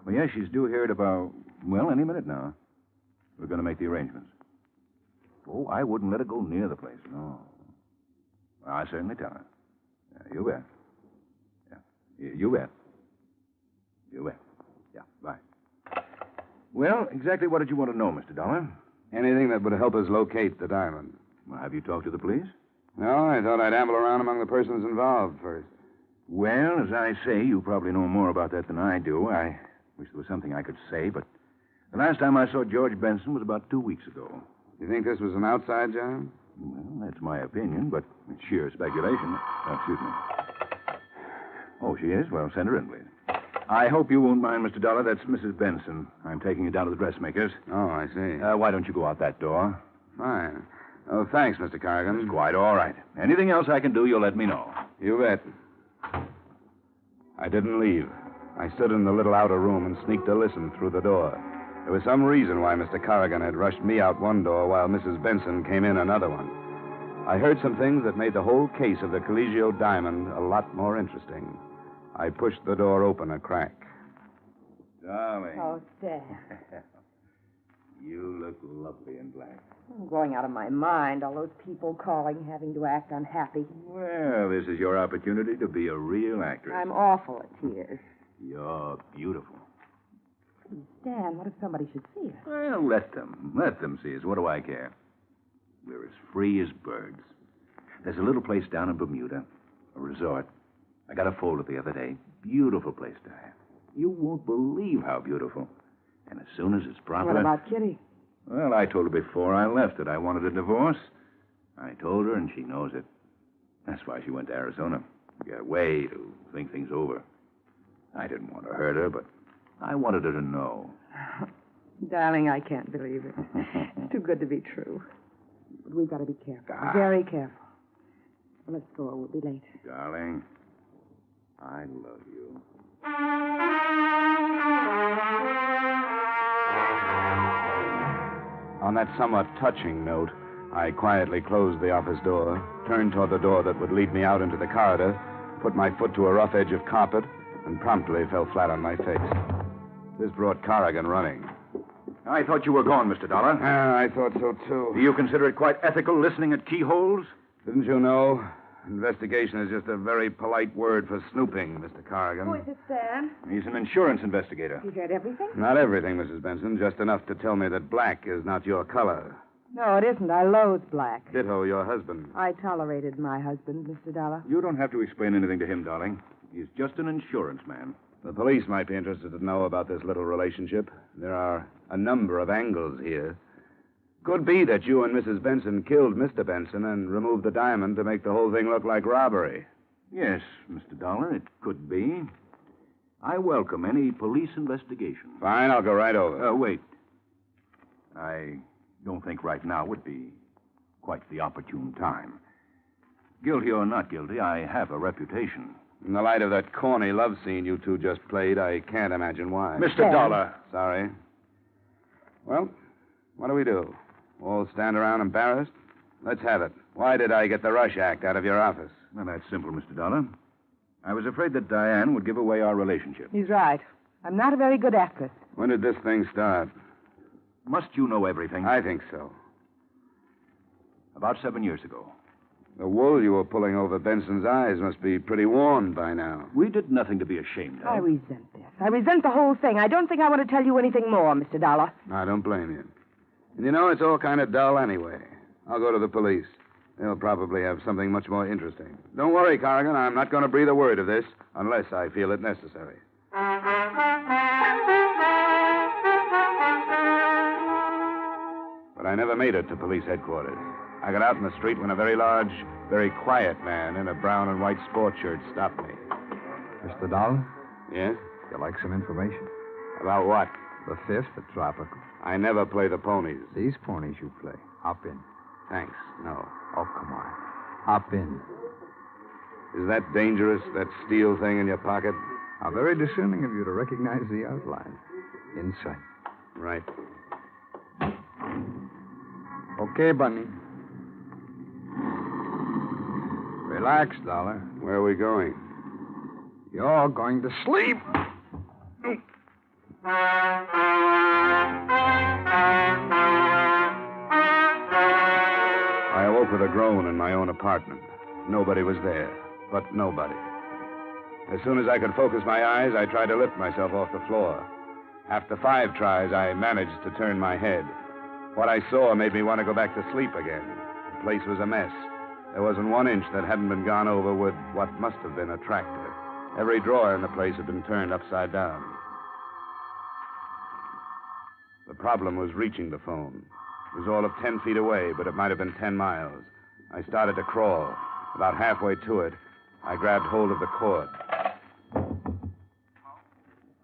Well, yes, she's due here at about, any minute now. We're going to make the arrangements. Oh, I wouldn't let her go near the place, no. Well, I certainly tell her. Yeah, you bet. Yeah, you bet. You bet. Yeah, bye. Well, exactly what did you want to know, Mr. Dollar? Anything that would help us locate the diamond. Well, have you talked to the police? No, I thought I'd amble around among the persons involved first. Well, as I say, you probably know more about that than I do. I wish there was something I could say, but the last time I saw George Benson was about 2 weeks ago. You think this was an outside job? Well, that's my opinion, but it's sheer speculation. Excuse me. Oh, she is? Well, send her in, please. I hope you won't mind, Mr. Dollar. That's Mrs. Benson. I'm taking her down to the dressmaker's. Oh, I see. Why don't you go out that door? Fine. Oh, thanks, Mr. Corrigan. It's quite all right. Anything else I can do, you'll let me know. You bet. I didn't leave. I stood in the little outer room and sneaked to listen through the door. There was some reason why Mr. Corrigan had rushed me out one door while Mrs. Benson came in another one. I heard some things that made the whole case of the Caligio diamond a lot more interesting. I pushed the door open a crack. Darling. Oh, Dad. You look lovely in black. I'm going out of my mind. All those people calling, having to act unhappy. Well, this is your opportunity to be a real actress. I'm awful at tears. You're beautiful. Stan, what if somebody should see us? Well, let them see us. What do I care? We're as free as birds. There's a little place down in Bermuda, a resort. I got a folder the other day. Beautiful place to have. You won't believe how beautiful. And as soon as it's proper... What about Kitty? Well, I told her before I left that I wanted a divorce. I told her, and she knows it. That's why she went to Arizona. To get away, to think things over. I didn't want to hurt her, but I wanted her to know. Darling, I can't believe it. It's too good to be true. But we've got to be careful. Very careful. Well, let's go. We'll be late. Darling, I love you. On that somewhat touching note, I quietly closed the office door, turned toward the door that would lead me out into the corridor, put my foot to a rough edge of carpet, and promptly fell flat on my face. This brought Corrigan running. I thought you were gone, Mr. Dollar. I thought so, too. Do you consider it quite ethical listening at keyholes? Didn't you know? Investigation is just a very polite word for snooping, Mr. Corrigan. Who is it, Stan? He's an insurance investigator. You heard everything? Not everything, Mrs. Benson. Just enough to tell me that black is not your color. No, it isn't. I loathe black. Ditto your husband. I tolerated my husband, Mr. Dollar. You don't have to explain anything to him, darling. He's just an insurance man. The police might be interested to know about this little relationship. There are a number of angles here. Could be that you and Mrs. Benson killed Mr. Benson and removed the diamond to make the whole thing look like robbery. Yes, Mr. Dollar, it could be. I welcome any police investigation. Fine, I'll go right over. Wait. I don't think right now would be quite the opportune time. Guilty or not guilty, I have a reputation. In the light of that corny love scene you two just played, I can't imagine why. Mr. Dolar. Sorry. Well, what do we do? All stand around embarrassed? Let's have it. Why did I get the Rush Act out of your office? Well, that's simple, Mr. Dolar. I was afraid that Diane would give away our relationship. He's right. I'm not a very good actress. When did this thing start? Must you know everything? I think so. About 7 years ago. The wool you were pulling over Benson's eyes must be pretty worn by now. We did nothing to be ashamed of. I resent this. I resent the whole thing. I don't think I want to tell you anything more, Mr. Dollar. I don't blame you. And you know, it's all kind of dull anyway. I'll go to the police. They'll probably have something much more interesting. Don't worry, Corrigan. I'm not going to breathe a word of this unless I feel it necessary. But I never made it to police headquarters. I got out in the street when a very large, very quiet man in a brown and white sport shirt stopped me. Mr. Dollar? Yes? You like some information? About what? The fifth, the tropical. I never play the ponies. These ponies you play. Hop in. Thanks. No. Oh, come on. Hop in. Is that dangerous, that steel thing in your pocket? How very discerning of you to recognize the outline. Inside. Right. Okay, Bunny. Relax, Dollar. Where are we going? You're going to sleep. I awoke with a groan in my own apartment. Nobody was there, but nobody. As soon as I could focus my eyes, I tried to lift myself off the floor. After 5 tries, I managed to turn my head. What I saw made me want to go back to sleep again. The place was a mess. There wasn't 1 inch that hadn't been gone over with what must have been a tractor. Every drawer in the place had been turned upside down. The problem was reaching the phone. It was all of 10 feet away, but it might have been 10 miles. I started to crawl. About halfway to it, I grabbed hold of the cord.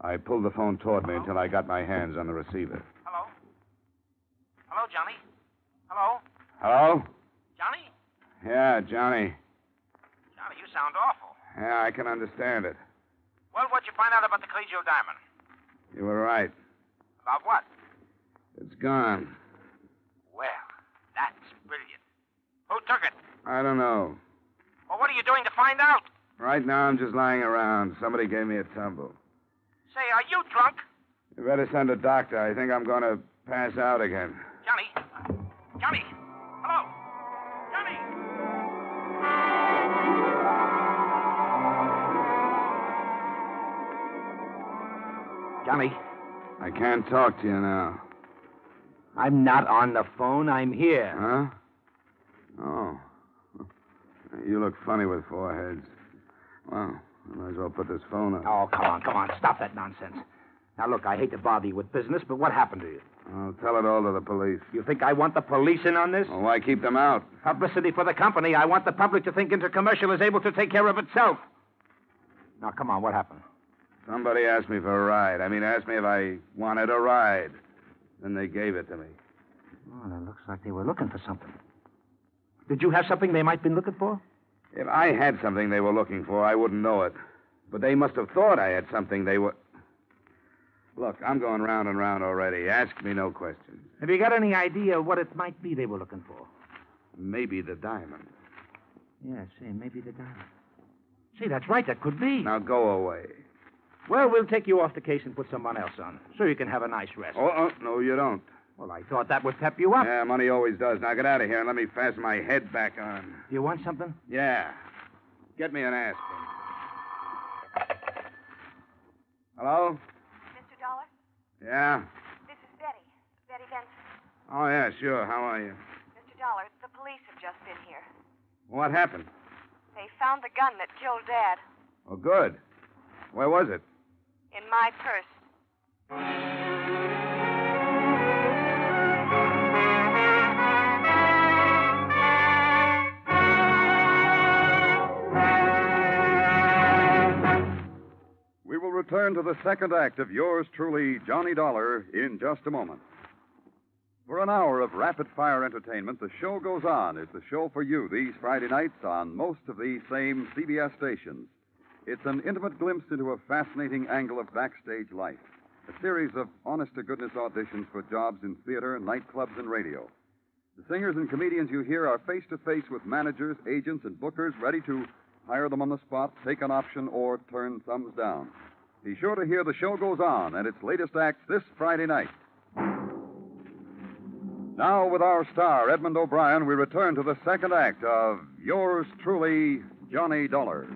I pulled the phone toward me until I got my hands on the receiver. Hello? Hello, Johnny? Hello? Hello? Johnny? Yeah, Johnny. Johnny, you sound awful. Yeah, I can understand it. Well, what'd you find out about the Caligio diamond? You were right. About what? It's gone. Well, that's brilliant. Who took it? I don't know. Well, what are you doing to find out? Right now, I'm just lying around. Somebody gave me a tumble. Say, are you drunk? You better send a doctor. I think I'm going to pass out again. Johnny? Johnny? Hello? Johnny? Johnny? I can't talk to you now. I'm not on the phone. I'm here. Huh? Oh. You look funny with 4 heads. Well, I might as well put this phone up. Oh, come on. Stop that nonsense. Now, look, I hate to bother you with business, but what happened to you? I'll tell it all to the police. You think I want the police in on this? Well, why keep them out? Publicity for the company. I want the public to think Intercommercial is able to take care of itself. Now, come on, what happened? Somebody asked me for a ride. Asked me if I wanted a ride. Then they gave it to me. Oh, it looks like they were looking for something. Did you have something they might have been looking for? If I had something they were looking for, I wouldn't know it. But they must have thought I had something they were... Look, I'm going round and round already. Ask me no questions. Have you got any idea what it might be they were looking for? Maybe the diamond. Yeah, say, maybe the diamond. Say, that's right, that could be. Now go away. Well, we'll take you off the case and put someone else on, so you can have a nice rest. Oh, no, you don't. Well, I thought that would pep you up. Yeah, money always does. Now get out of here and let me fasten my head back on. You want something? Yeah. Get me an aspirin. Hello? Mr. Dollar? Yeah? This is Betty. Betty Benson. Oh, yeah, sure. How are you? Mr. Dollar, the police have just been here. What happened? They found the gun that killed Dad. Oh, good. Where was it? In my purse. We will return to the second act of yours truly, Johnny Dollar, in just a moment. For an hour of rapid-fire entertainment, the show goes on. It's the show for you these Friday nights on most of the same CBS stations. It's an intimate glimpse into a fascinating angle of backstage life. A series of honest-to-goodness auditions for jobs in theater, nightclubs, and radio. The singers and comedians you hear are face-to-face with managers, agents, and bookers ready to hire them on the spot, take an option, or turn thumbs down. Be sure to hear The Show Goes On and its latest acts this Friday night. Now, with our star, Edmund O'Brien, we return to the second act of Yours Truly, Johnny Dolar.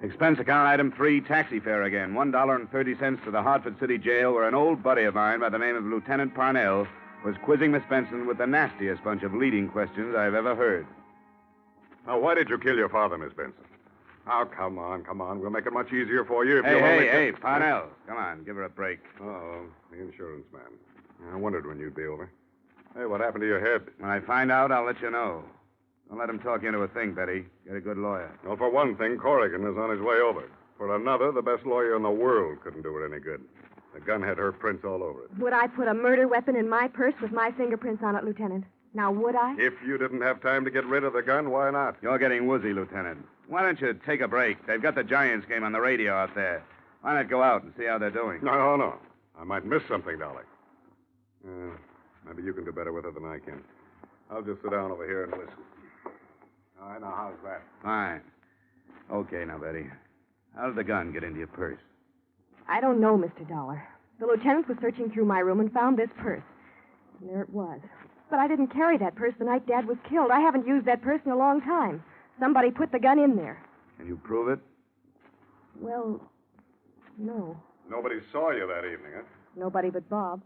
Expense account item 3, taxi fare again. $1.30 to the Hartford City Jail, where an old buddy of mine by the name of Lieutenant Parnell was quizzing Miss Benson with the nastiest bunch of leading questions I've ever heard. Now, why did you kill your father, Miss Benson? Oh, come on. We'll make it much easier for you if Hey, Parnell. Come on, give her a break. Oh, the insurance man. I wondered when you'd be over. Hey, what happened to your head? When I find out, I'll let you know. Don't let him talk you into a thing, Betty. Get a good lawyer. Well, for one thing, Corrigan is on his way over. For another, the best lawyer in the world couldn't do it any good. The gun had her prints all over it. Would I put a murder weapon in my purse with my fingerprints on it, Lieutenant? Now, would I? If you didn't have time to get rid of the gun, why not? You're getting woozy, Lieutenant. Why don't you take a break? They've got the Giants game on the radio out there. Why not go out and see how they're doing? No. I might miss something, Alec. Maybe you can do better with it than I can. I'll just sit down over here and listen. All right, now, how's that? Fine. Okay, now, Betty. How did the gun get into your purse? I don't know, Mr. Dollar. The lieutenant was searching through my room and found this purse. And there it was. But I didn't carry that purse the night Dad was killed. I haven't used that purse in a long time. Somebody put the gun in there. Can you prove it? Well, no. Nobody saw you that evening, huh? Nobody but Bob.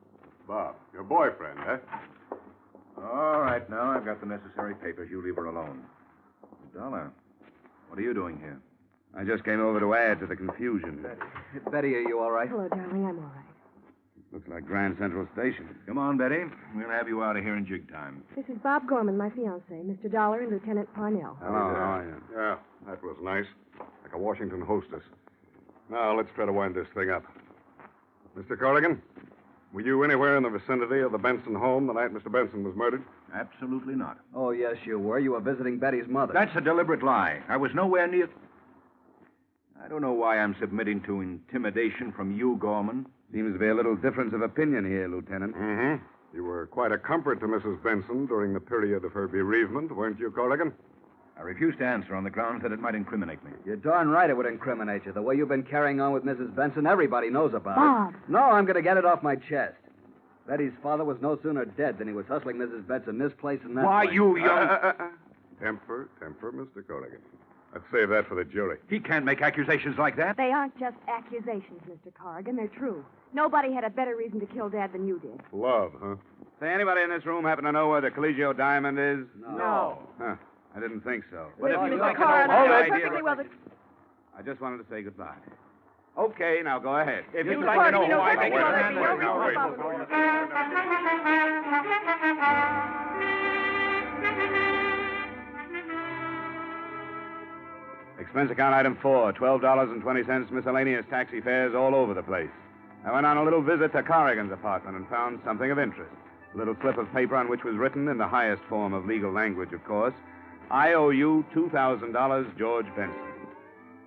Bob, your boyfriend, huh? All right, now I've got the necessary papers. You leave her alone. Dollar, what are you doing here? I just came over to add to the confusion. Betty, are you all right? Hello, darling. I'm all right. Looks like Grand Central Station. Come on, Betty. We'll have you out of here in jig time. This is Bob Gorman, my fiancé, Mr. Dollar and Lieutenant Parnell. Hello, how are you? Yeah, that was nice. Like a Washington hostess. Now, let's try to wind this thing up. Mr. Corrigan, were you anywhere in the vicinity of the Benson home the night Mr. Benson was murdered? Absolutely not. Oh, yes, you were. You were visiting Betty's mother. That's a deliberate lie. I was nowhere near... I don't know why I'm submitting to intimidation from you, Gorman. Seems to be a little difference of opinion here, Lieutenant. Mm-hmm. You were quite a comfort to Mrs. Benson during the period of her bereavement, weren't you, Corrigan? I refuse to answer on the grounds that it might incriminate me. You're darn right it would incriminate you. The way you've been carrying on with Mrs. Benson, everybody knows about Bob. it. No, I'm going to get it off my chest. Betty's father was no sooner dead than he was hustling Mrs. Benson this place and that Why, place. you young... Temper, Mr. Corrigan. Let's save that for the jury. He can't make accusations like that. They aren't just accusations, Mr. Corrigan. They're true. Nobody had a better reason to kill Dad than you did. Love, huh? Say, anybody in this room happen to know where the Caligio diamond is? No. Huh. I didn't think so. But if you Mr. like to Corrigan, know Hold my it. idea... I just wanted to say goodbye. Okay, now go ahead. If Mr. you'd like to know Corrigan, who I you think... know Expense account item 4, $12.20 miscellaneous taxi fares all over the place. I went on a little visit to Corrigan's apartment and found something of interest. A little slip of paper on which was written in the highest form of legal language, of course, I owe you $2,000, George Benson.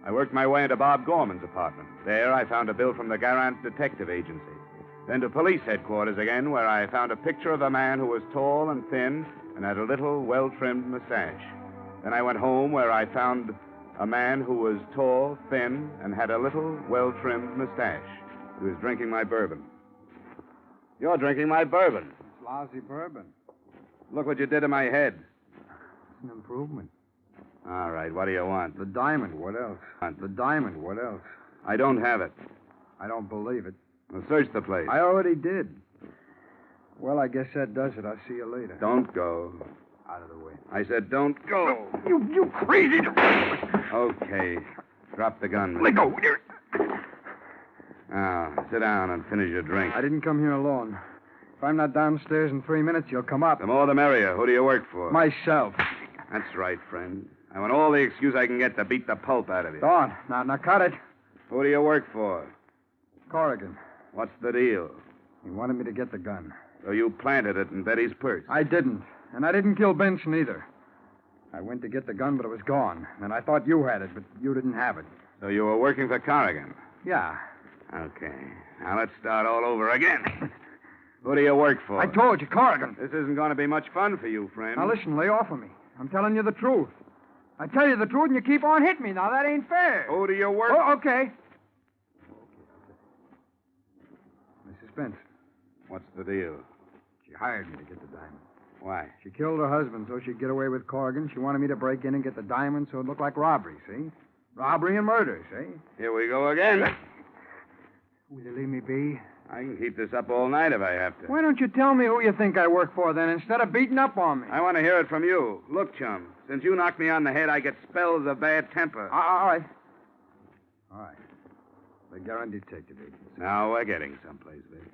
I worked my way into Bob Gorman's apartment. There I found a bill from the Garant Detective Agency. Then to police headquarters again, where I found a picture of a man who was tall and thin and had a little, well-trimmed mustache. Then I went home, where I found a man who was tall, thin, and had a little, well-trimmed mustache. He was drinking my bourbon. You're drinking my bourbon. It's lousy bourbon. Look what you did to my head. It's an improvement. All right, what do you want? The diamond, what else? The diamond, what else? I don't have it. I don't believe it. Well, search the place. I already did. Well, I guess that does it. I'll see you later. Don't go. Out of the way. I said don't go. You crazy... Okay. Drop the gun. Let go. Now, sit down and finish your drink. I didn't come here alone. If I'm not downstairs in 3 minutes, you'll come up. The more the merrier. Who do you work for? Myself. That's right, friend. I want all the excuse I can get to beat the pulp out of you. Go on. Now cut it. Who do you work for? Corrigan. What's the deal? He wanted me to get the gun. So you planted it in Betty's purse. I didn't. And I didn't kill Benson either. I went to get the gun, but it was gone. And I thought you had it, but you didn't have it. So you were working for Corrigan? Yeah. Okay. Now let's start all over again. Who do you work for? I told you, Corrigan. This isn't going to be much fun for you, friend. Now listen, lay off of me. I'm telling you the truth. I tell you the truth, and you keep on hitting me. Now, that ain't fair. Who do you work Oh, okay. Mrs. Benson. What's the deal? She hired me to get the diamond. Why? She killed her husband so she'd get away with Corrigan. She wanted me to break in and get the diamond so it looked like robbery, see? Robbery and murder, see? Here we go again. Will you leave me be? I can keep this up all night if I have to. Why don't you tell me who you think I work for, then, instead of beating up on me? I want to hear it from you. Look, chum, since you knocked me on the head, I get spells of bad temper. All right. All right. The Garand Detective Agency. Now we're getting someplace, Vic.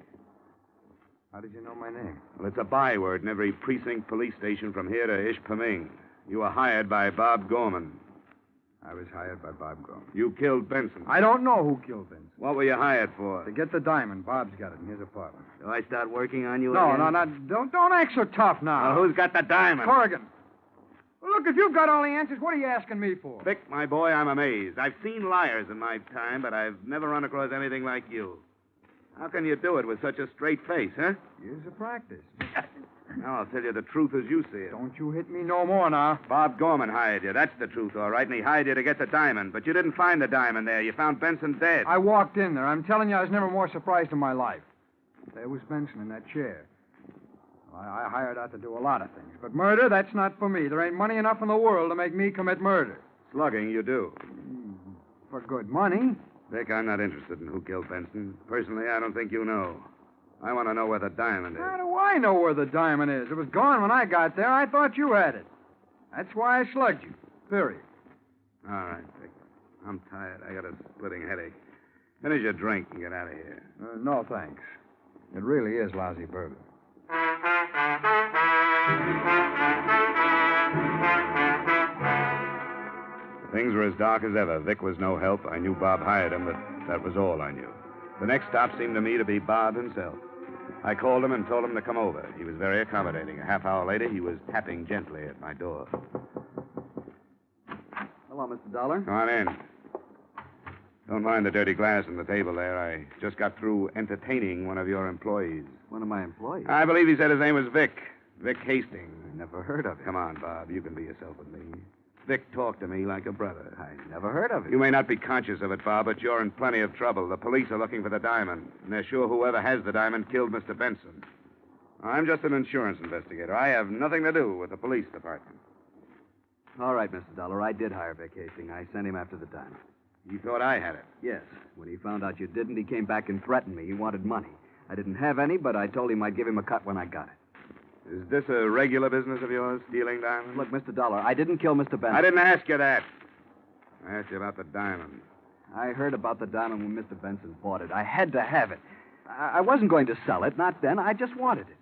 How did you know my name? Well, it's a byword in every precinct police station from here to Ishpeming. You were hired by Bob Gorman. I was hired by Bob Gorman. You killed Benson. I don't know who killed Benson. What were you hired for? To get the diamond. Bob's got it in his apartment. Do I start working on you No, again? don't act so tough now. Well, who's got the diamond? Corrigan. Well, look, if you've got all the answers, what are you asking me for? Vic, my boy, I'm amazed. I've seen liars in my time, but I've never run across anything like you. How can you do it with such a straight face, huh? Years of practice. Now, I'll tell you the truth as you see it. Don't you hit me no more now. Bob Gorman hired you. That's the truth, all right, and he hired you to get the diamond. But you didn't find the diamond there. You found Benson dead. I walked in there. I'm telling you, I was never more surprised in my life. There was Benson in that chair. I hired out to do a lot of things. But murder, that's not for me. There ain't money enough in the world to make me commit murder. Slugging, you do. For good money. Vic, I'm not interested in who killed Benson. Personally, I don't think you know. I want to know where the diamond is. How do I know where the diamond is? It was gone when I got there. I thought you had it. That's why I slugged you. Period. All right, Vic. I'm tired. I got a splitting headache. Finish your drink and get out of here. No, thanks. It really is lousy bourbon. Things were as dark as ever. Vic was no help. I knew Bob hired him, but that was all I knew. The next stop seemed to me to be Bob himself. I called him and told him to come over. He was very accommodating. A half hour later, he was tapping gently at my door. Hello, Mr. Dollar. Come on in. Don't mind the dirty glass on the table there. I just got through entertaining one of your employees. One of my employees? I believe he said his name was Vic. Vic Hastings. Never heard of him. Come on, Bob. You can be yourself with me. Vic talked to me like a brother. I never heard of him. You may not be conscious of it, Bob, but you're in plenty of trouble. The police are looking for the diamond, and they're sure whoever has the diamond killed Mr. Benson. I'm just an insurance investigator. I have nothing to do with the police department. All right, Mr. Dollar. I did hire Vic Hastings. I sent him after the diamond. You thought I had it? Yes. When he found out you didn't, he came back and threatened me. He wanted money. I didn't have any, but I told him I'd give him a cut when I got it. Is this a regular business of yours, stealing diamonds? Look, Mr. Dollar, I didn't kill Mr. Benson. I didn't ask you that. I asked you about the diamond. I heard about the diamond when Mr. Benson bought it. I had to have it. I wasn't going to sell it, not then. I just wanted it.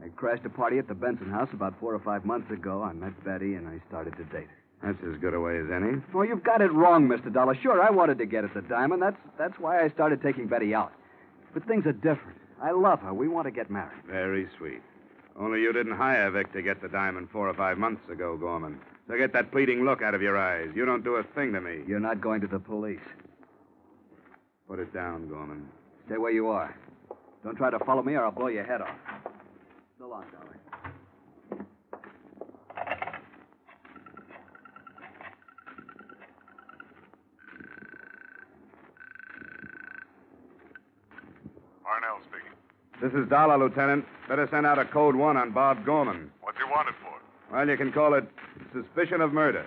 I crashed a party at the Benson house about 4 or 5 months ago. I met Betty, and I started to date her. That's as good a way as any. Oh, you've got it wrong, Mr. Dollar. Sure, I wanted to get at the diamond. That's why I started taking Betty out. But things are different. I love her. We want to get married. Very sweet. Only you didn't hire Vic to get the diamond 4 or 5 months ago, Gorman. So get that pleading look out of your eyes. You don't do a thing to me. You're not going to the police. Put it down, Gorman. Stay where you are. Don't try to follow me or I'll blow your head off. So long, Dollar. Arnell speaking. This is Dollar, Lieutenant. Better send out a code 1 on Bob Gorman. What's he wanted for? Well, you can call it suspicion of murder.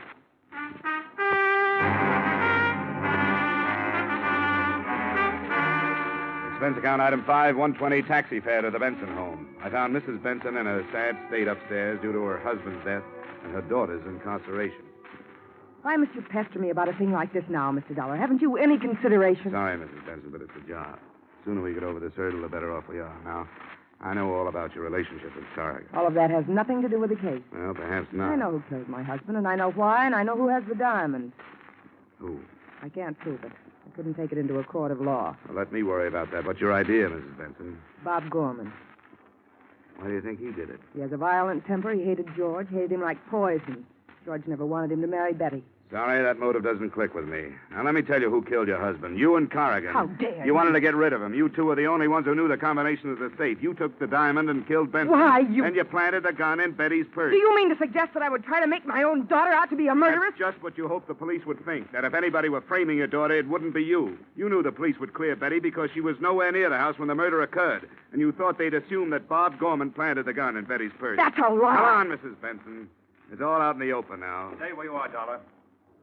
Expense account item 5, 120 taxi fare to the Benson home. I found Mrs. Benson in a sad state upstairs due to her husband's death and her daughter's incarceration. Why must you pester me about a thing like this now, Mr. Dollar? Haven't you any consideration? Sorry, Mrs. Benson, but it's a job. The sooner we get over this hurdle, the better off we are. Now I know all about your relationship with Carrigan. All of that has nothing to do with the case. Well, perhaps not. I know who killed my husband, and I know why, and I know who has the diamond. Who? I can't prove it. I couldn't take it into a court of law. Well, let me worry about that. What's your idea, Mrs. Benson? Bob Gorman. Why do you think he did it? He has a violent temper. He hated George, hated him like poison. George never wanted him to marry Betty. Sorry, that motive doesn't click with me. Now, let me tell you who killed your husband. You and Corrigan. How dare you? You wanted to get rid of him. You two are the only ones who knew the combination of the safe. You took the diamond and killed Benson. Why, you... And you planted the gun in Betty's purse. Do you mean to suggest that I would try to make my own daughter out to be a murderess? That's just what you hoped the police would think. That if anybody were framing your daughter, it wouldn't be you. You knew the police would clear Betty because she was nowhere near the house when the murder occurred. And you thought they'd assume that Bob Gorman planted the gun in Betty's purse. That's a lie. Come on, Mrs. Benson. It's all out in the open now. Stay where you are, Dollar.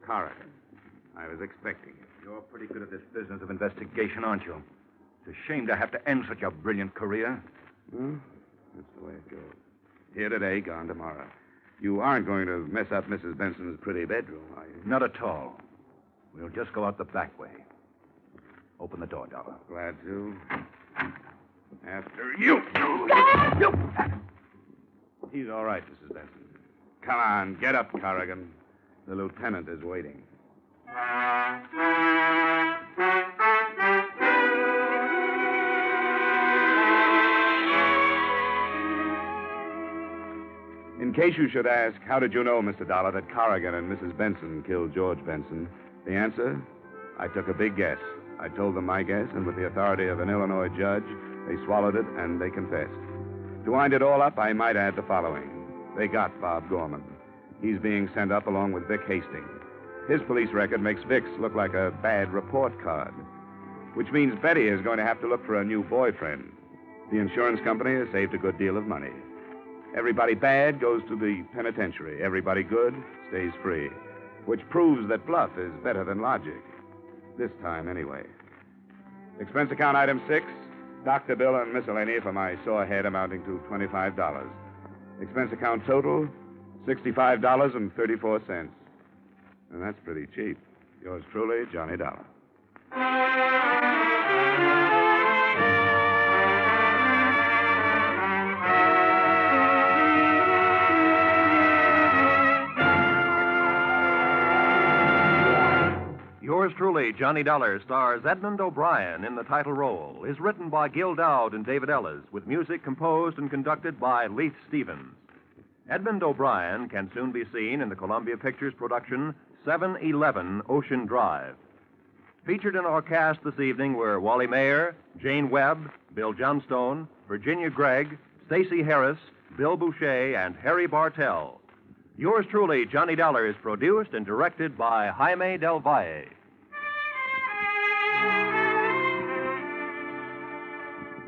Corrigan. I was expecting it. You're pretty good at this business of investigation, aren't you? It's a shame to have to end such a brilliant career. Well, that's the way it goes. Here today, gone tomorrow. You aren't going to mess up Mrs. Benson's pretty bedroom, are you? Not at all. We'll just go out the back way. Open the door, Dollar. Glad to. After you. He's all right, Mrs. Benson. Come on, get up, Corrigan. The lieutenant is waiting. In case you should ask, how did you know, Mr. Dollar, that Corrigan and Mrs. Benson killed George Benson? The answer? I took a big guess. I told them my guess, and with the authority of an Illinois judge, they swallowed it and they confessed. To wind it all up, I might add the following. They got Bob Gorman. He's being sent up along with Vic Hastings. His police record makes Vic's look like a bad report card, which means Betty is going to have to look for a new boyfriend. The insurance company has saved a good deal of money. Everybody bad goes to the penitentiary. Everybody good stays free, which proves that bluff is better than logic. This time, anyway. Expense account item 6, doctor bill and miscellany for my sore head amounting to $25. Expense account total, $65.34. And that's pretty cheap. Yours truly, Johnny Dollar. Yours truly, Johnny Dollar, stars Edmund O'Brien in the title role, is written by Gil Dowd and David Ellis, with music composed and conducted by Leith Stevens. Edmund O'Brien can soon be seen in the Columbia Pictures production 711 Ocean Drive. Featured in our cast this evening were Wally Mayer, Jane Webb, Bill Johnstone, Virginia Gregg, Stacey Harris, Bill Boucher, and Harry Bartell. Yours truly, Johnny Dollar, is produced and directed by Jaime Del Valle.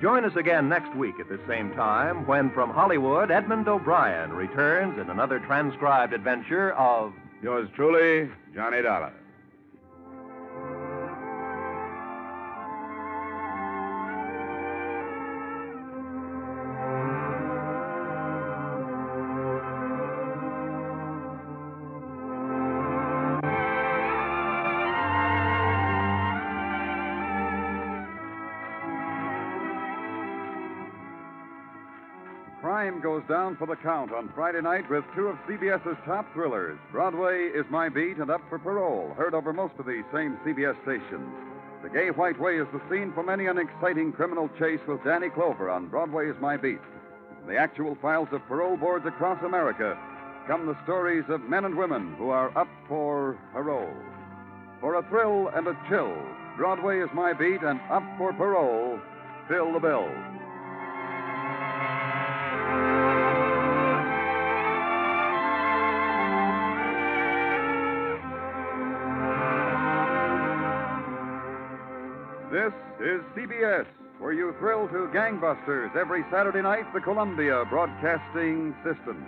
Join us again next week at the same time when, from Hollywood, Edmund O'Brien returns in another transcribed adventure of Yours truly, Johnny Dollar. Crime goes down for the count on Friday night with two of CBS's top thrillers, Broadway is My Beat and Up for Parole, heard over most of these same CBS stations. The Gay White Way is the scene for many an exciting criminal chase with Danny Clover on Broadway is My Beat. In the actual files of parole boards across America come the stories of men and women who are up for parole. For a thrill and a chill, Broadway is My Beat and Up for Parole, fill the bill. This is CBS, where you thrill to gangbusters every Saturday night, the Columbia Broadcasting System.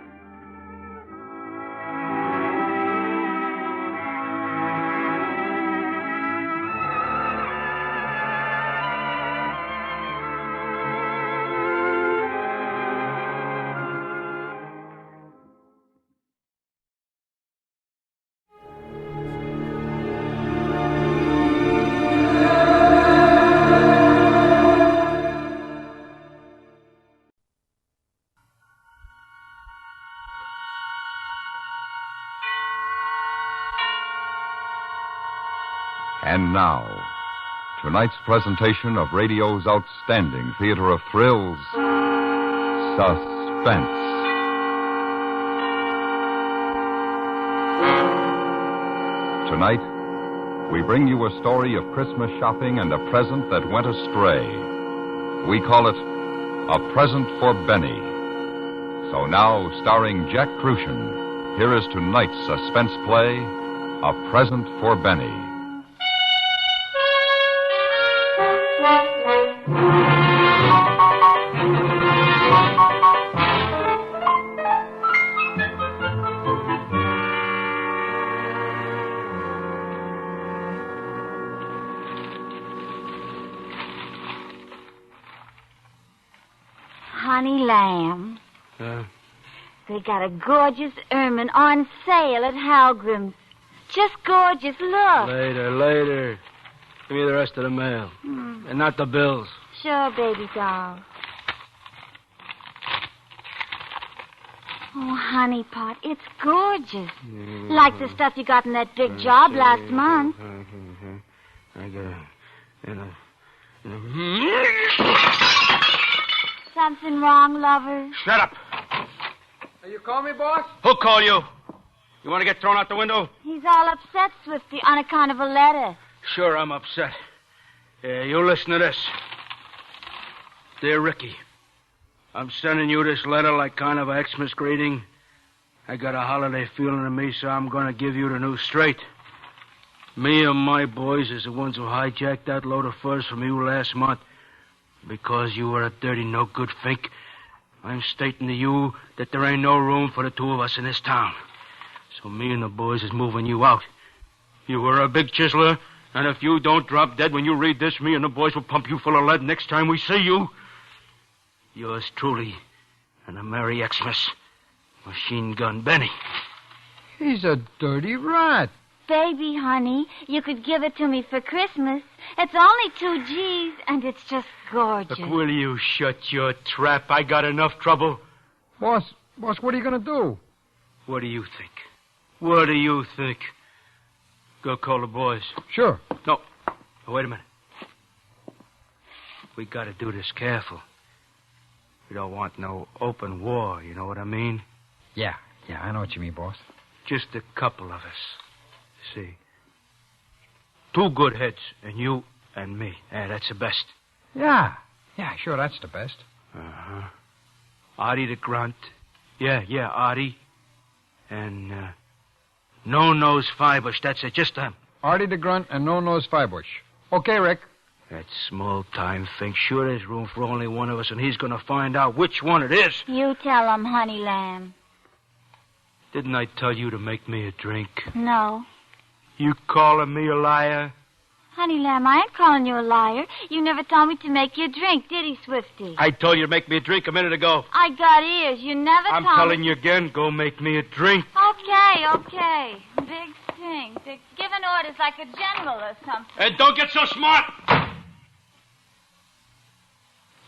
And now, tonight's presentation of radio's outstanding theater of thrills, Suspense. Tonight, we bring you a story of Christmas shopping and a present that went astray. We call it A Present for Benny. So now, starring Jack Crucian, here is tonight's suspense play, A Present for Benny. Honey lamb. They got a gorgeous ermine on sale at Halgrim's. Just gorgeous. Look. Later. Give me the rest of the mail. And not the bills. Sure, baby doll. Oh, honey pot, it's gorgeous. Like the stuff you got in that big job last month. I got Something wrong, lover? Shut up. You call me, boss? Who called you? You want to get thrown out the window? He's all upset, Swifty, on account of a letter. Sure, I'm upset. You listen to this. Dear Ricky, I'm sending you this letter like kind of a Xmas greeting. I got a holiday feeling in me, so I'm going to give you the news straight. Me and my boys is the ones who hijacked that load of furs from you last month. Because you were a dirty, no-good fink, I'm stating to you that there ain't no room for the two of us in this town. So me and the boys is moving you out. You were a big chiseler, and if you don't drop dead when you read this, me and the boys will pump you full of lead next time we see you. Yours truly, and a Merry Xmas, Machine Gun Benny. He's a dirty rat. Baby, honey, you could give it to me for Christmas. It's only 2 G's, and it's just gorgeous. Look, will you shut your trap? I got enough trouble. Boss, what are you going to do? What do you think? What do you think? Go call the boys. Sure. No, wait a minute. We got to do this careful. We don't want no open war, you know what I mean? Yeah, I know what you mean, boss. Just a couple of us. See. 2 good heads, and you and me. That's the best. Yeah, sure, that's the best. Uh-huh. Artie the Grunt. Yeah, Artie. And, No-Nose Firebush. That's it, just them. Artie the Grunt and No-Nose Firebush. Okay, Rick. That small-time thing. Sure, there's room for only one of us, and he's going to find out which one it is. You tell him, honey lamb. Didn't I tell you to make me a drink? No. You calling me a liar? Honey lamb, I ain't calling you a liar. You never told me to make you a drink, did he, Swifty? I told you to make me a drink a minute ago. I got ears. You never I'm told telling me... you again, go make me a drink. Okay. Big thing. Giving orders like a general or something. And don't get so smart!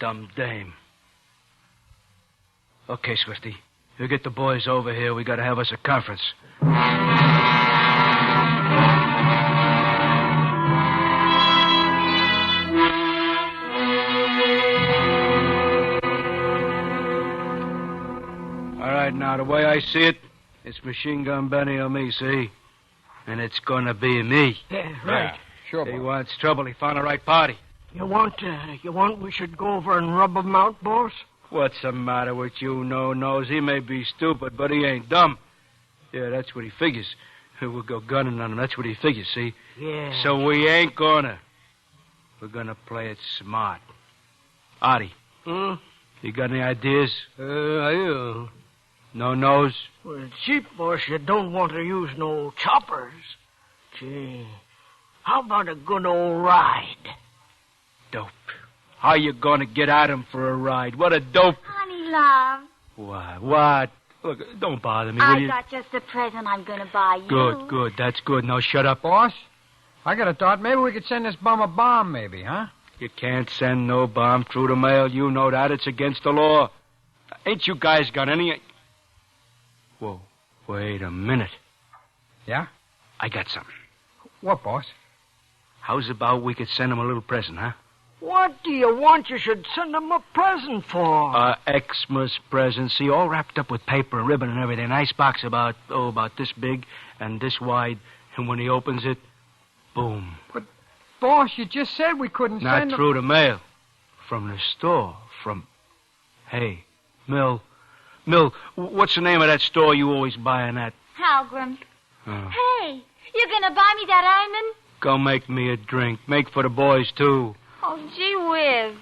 Dumb dame. Okay, Swifty. You get the boys over here. We got to have us a conference. All right, now, the way I see it, it's Machine Gun Benny or me, see? And it's gonna be me. Yeah, right. Yeah. Sure, he wants trouble. He found the right party. You want we should go over and rub him out, boss? What's the matter with you, no-nose? He may be stupid, but he ain't dumb. Yeah, that's what he figures. We'll go gunning on him. That's what he figures, see? Yeah. So we ain't gonna. We're gonna play it smart. Artie. You got any ideas? No-nose? Well, cheap, boss, you don't want to use no choppers. Gee, how about a good old ride? Dope. How you gonna get at him for a ride? What a dope. Honey, love. What? Look, don't bother me, will I you? got just the present I'm going to buy you. Good. That's good. Now shut up. Boss, I got a thought. Maybe we could send this bum a bomb, maybe, huh? You can't send no bomb through the mail. You know that. It's against the law. Ain't you guys got any... Whoa, wait a minute. Yeah? I got something. What, boss? How's about we could send him a little present, huh? What do you want you should send him a present for? Xmas present. See, all wrapped up with paper and ribbon and everything. Nice box about this big and this wide. And when he opens it, boom. But, boss, you just said we couldn't send Not through the mail. From the store. Hey, Mill, what's the name of that store you always buying at? Halgrim. Oh. Hey, you gonna buy me that almond? Go make me a drink. Make for the boys, too. Oh, gee whiz.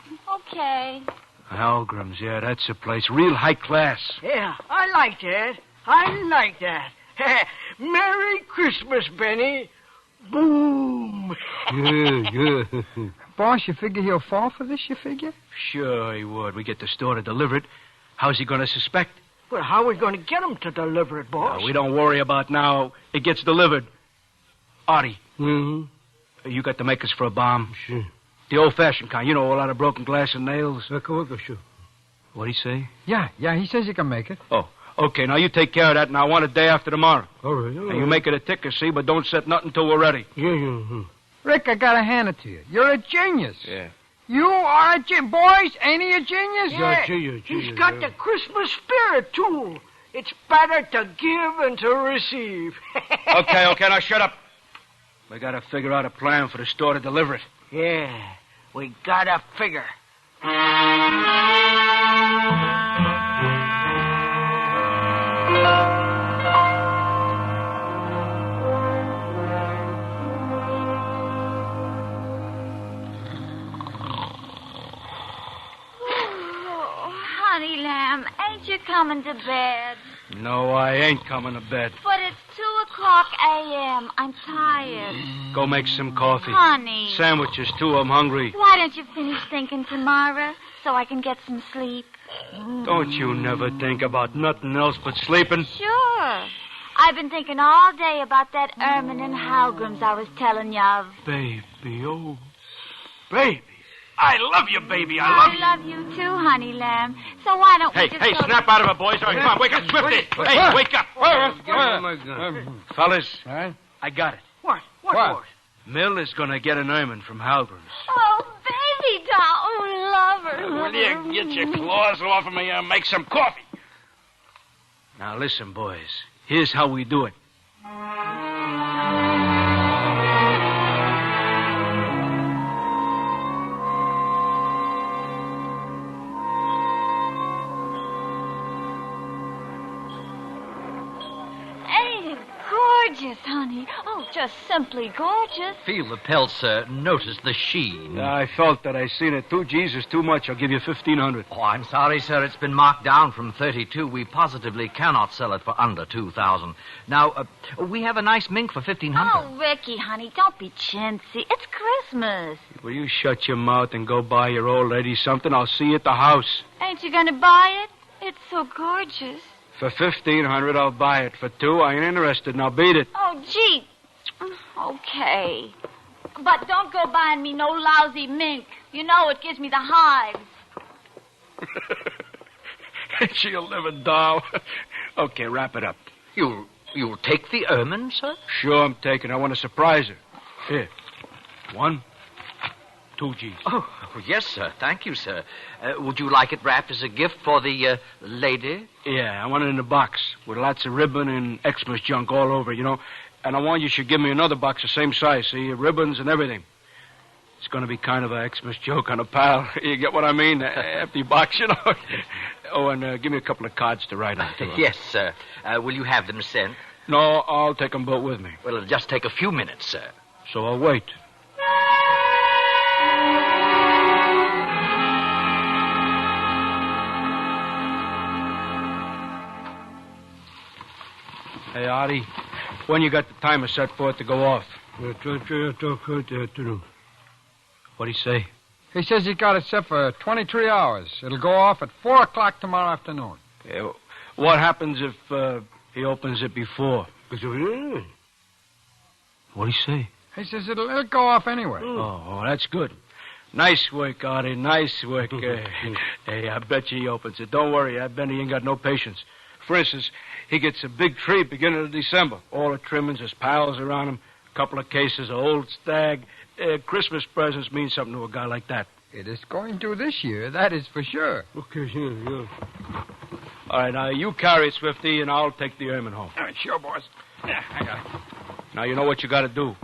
Okay. Halgrim's, yeah, that's the place. Real high class. Yeah, I like that. Merry Christmas, Benny. Boom. Yeah. Boss, you figure he'll fall for this, you figure? Sure he would. We get the store to deliver it. How's he going to suspect? Well, how are we going to get him to deliver it, boss? We don't worry about now. It gets delivered. Artie. Mm-hmm. You got the makers for a bomb? Sure. The old-fashioned kind. You know, a lot of broken glass and nails. Sure. What'd he say? Yeah, he says he can make it. Oh, okay. Now, you take care of that, and I want it day after tomorrow. All right. And you make it a ticker, see, but don't set nothing till we're ready. Yeah. Rick, I gotta hand it to you. You're a genius. Yeah. You are a genius. Boys, ain't he a genius? Yeah, he's got the Christmas spirit, too. It's better to give than to receive. Okay, now shut up. We gotta figure out a plan for the store to deliver it. Yeah, we gotta figure. Honey lamb, ain't you coming to bed? No, I ain't coming to bed. But it's 2:00 a.m. I'm tired. Go make some coffee. Honey. Sandwiches, too. I'm hungry. Why don't you finish thinking tomorrow so I can get some sleep? Don't you never think about nothing else but sleeping? Sure. I've been thinking all day about that ermine and Halgrim's I was telling you of. Baby, oh, baby. I love you, baby. I love you too, honey lamb. So why don't we just Hey, go snap out of it, boys. All right, come on, wake up swiftly. Hey, wake up. Fellas, I got it. What? Boss? Mill is going to get an ermine from Halgrim's. Oh, baby doll, lover. Will you get your claws off of me and make some coffee? Now, listen, boys. Here's how we do it. Gorgeous, honey. Oh, just simply gorgeous. Feel the pelt, sir. Notice the sheen. I felt that. I seen it. 2 G's is too much. I'll give you 1,500. Oh, I'm sorry, sir. It's been marked down from 32. We positively cannot sell it for under 2,000. Now, we have a nice mink for 1,500. Oh, Ricky, honey, don't be chintzy. It's Christmas. Will you shut your mouth and go buy your old lady something? I'll see you at the house. Ain't you gonna buy it? It's so gorgeous. For 1,500, I'll buy it. For 2, I ain't interested. Now beat it. Oh, gee. Okay. But don't go buying me no lousy mink. You know it gives me the hives. She'll never doll. Okay, wrap it up. You'll take the ermine, sir? Sure, I'm taking. I want to surprise her. Here. 1, 2 G's. Oh, yes, sir. Thank you, sir. Would you like it wrapped as a gift for the lady? Yeah, I want it in a box with lots of ribbon and Xmas junk all over, you know. And I want you should give me another box the same size, see? Ribbons and everything. It's going to be kind of a Xmas joke on a pal. You get what I mean? Empty box, you know. Oh, and give me a couple of cards to write on, too. Yes, sir. Will you have them sent? No, I'll take them both with me. Well, it'll just take a few minutes, sir. So I'll wait. Hey, Artie, when you got the timer set for it to go off? What'd he say? He says he got it set for 23 hours. It'll go off at 4 o'clock tomorrow afternoon. Yeah, what happens if he opens it before? What'd he say? He says it'll go off anyway. Oh, that's good. Nice work, Artie. Nice work. Hey, I bet you he opens it. Don't worry. I bet he ain't got no patience. For instance, he gets a big tree beginning of December. All the trimmings, his pals around him, a couple of cases of old stag, Christmas presents mean something to a guy like that. It is going to this year, that is for sure. Okay, yeah. All right, now you carry it, Swifty, and I'll take the ermine home. All right, sure, boss. Yeah, I got it. Now you know what you got to do.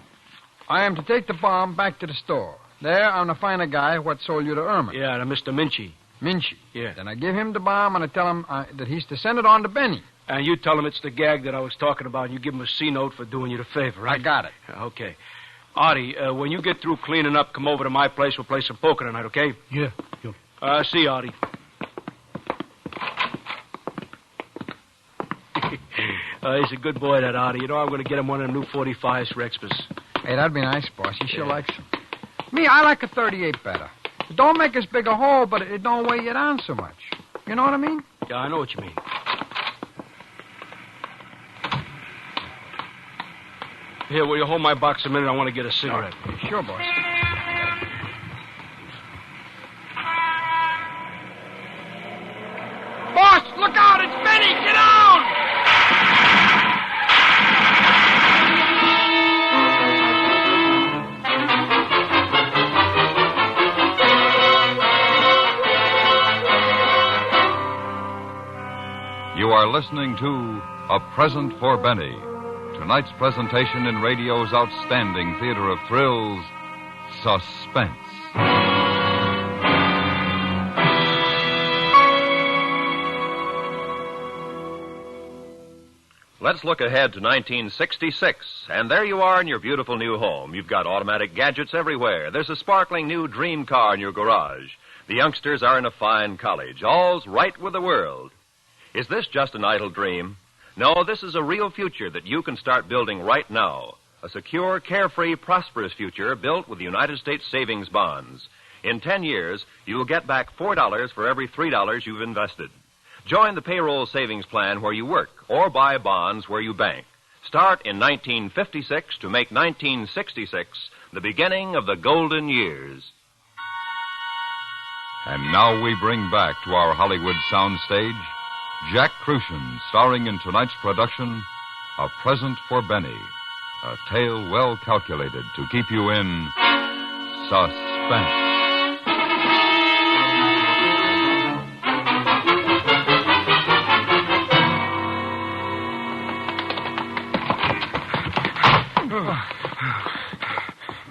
I am to take the bomb back to the store. There, I'm to find a guy what sold you the ermine. Yeah, the Mr. Minchie. Minchie? Yeah. Then I give him the bomb, and I tell him that he's to send it on to Benny. And you tell him it's the gag that I was talking about, and you give him a C-note for doing you the favor, right? I got it. Okay. Artie, when you get through cleaning up, come over to my place. We'll play some poker tonight, okay? Yeah. See you, Artie. He's a good boy, that Artie. You know, I'm going to get him one of the new 45s for Xmas. Hey, that'd be nice, boss. He sure likes them. Me, I like a 38 better. It don't make as big a hole, but it don't weigh you down so much. You know what I mean? Yeah, I know what you mean. Here, will you hold my box a minute? I want to get a cigarette. Sure, boss. Boss, look out! It's Benny! Get down! You are listening to A Present for Benny. Tonight's presentation in radio's outstanding theater of thrills, Suspense. Let's look ahead to 1966, and there you are in your beautiful new home. You've got automatic gadgets everywhere. There's a sparkling new dream car in your garage. The youngsters are in a fine college. All's right with the world. Is this just an idle dream? No, this is a real future that you can start building right now. A secure, carefree, prosperous future built with United States savings bonds. In 10 years, you'll get back $4 for every $3 you've invested. Join the payroll savings plan where you work or buy bonds where you bank. Start in 1956 to make 1966 the beginning of the golden years. And now we bring back to our Hollywood soundstage Jack Crucian, starring in tonight's production, A Present for Benny, a tale well calculated to keep you in suspense.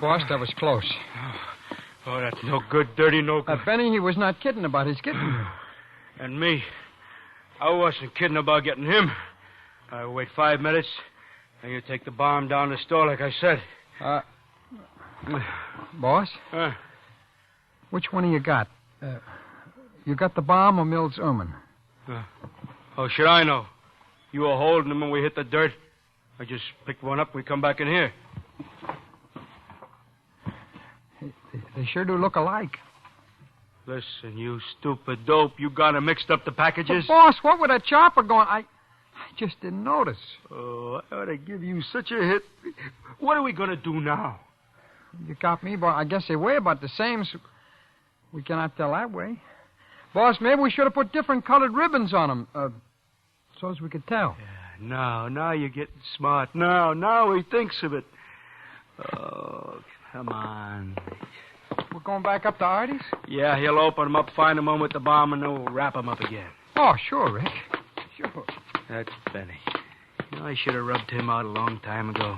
Boss, that was close. Oh, that's no good, dirty, no good. Benny, he was not kidding about his kitten. And me, I wasn't kidding about getting him. I wait 5 minutes, and you take the bomb down the store like I said. Boss? Which one of you got? You got the bomb or Mills' ermine? How should I know? You were holding them when we hit the dirt. I just picked one up. We come back in here. They sure do look alike. Listen, you stupid dope. You got 'em mixed up the packages? But boss, what with a chopper going? I just didn't notice. Oh, I ought to give you such a hit. What are we going to do now? You got me, boss. I guess they weigh about the same, so we cannot tell that way. Boss, maybe we should have put different colored ribbons on them, so as we could tell. Yeah, now you're getting smart. Now he thinks of it. Oh, come on. We're going back up to Artie's? Yeah, he'll open them up, find them with the bomb, and then we'll wrap them up again. Oh, sure, Rick. Sure. That's Benny. You know, I should have rubbed him out a long time ago.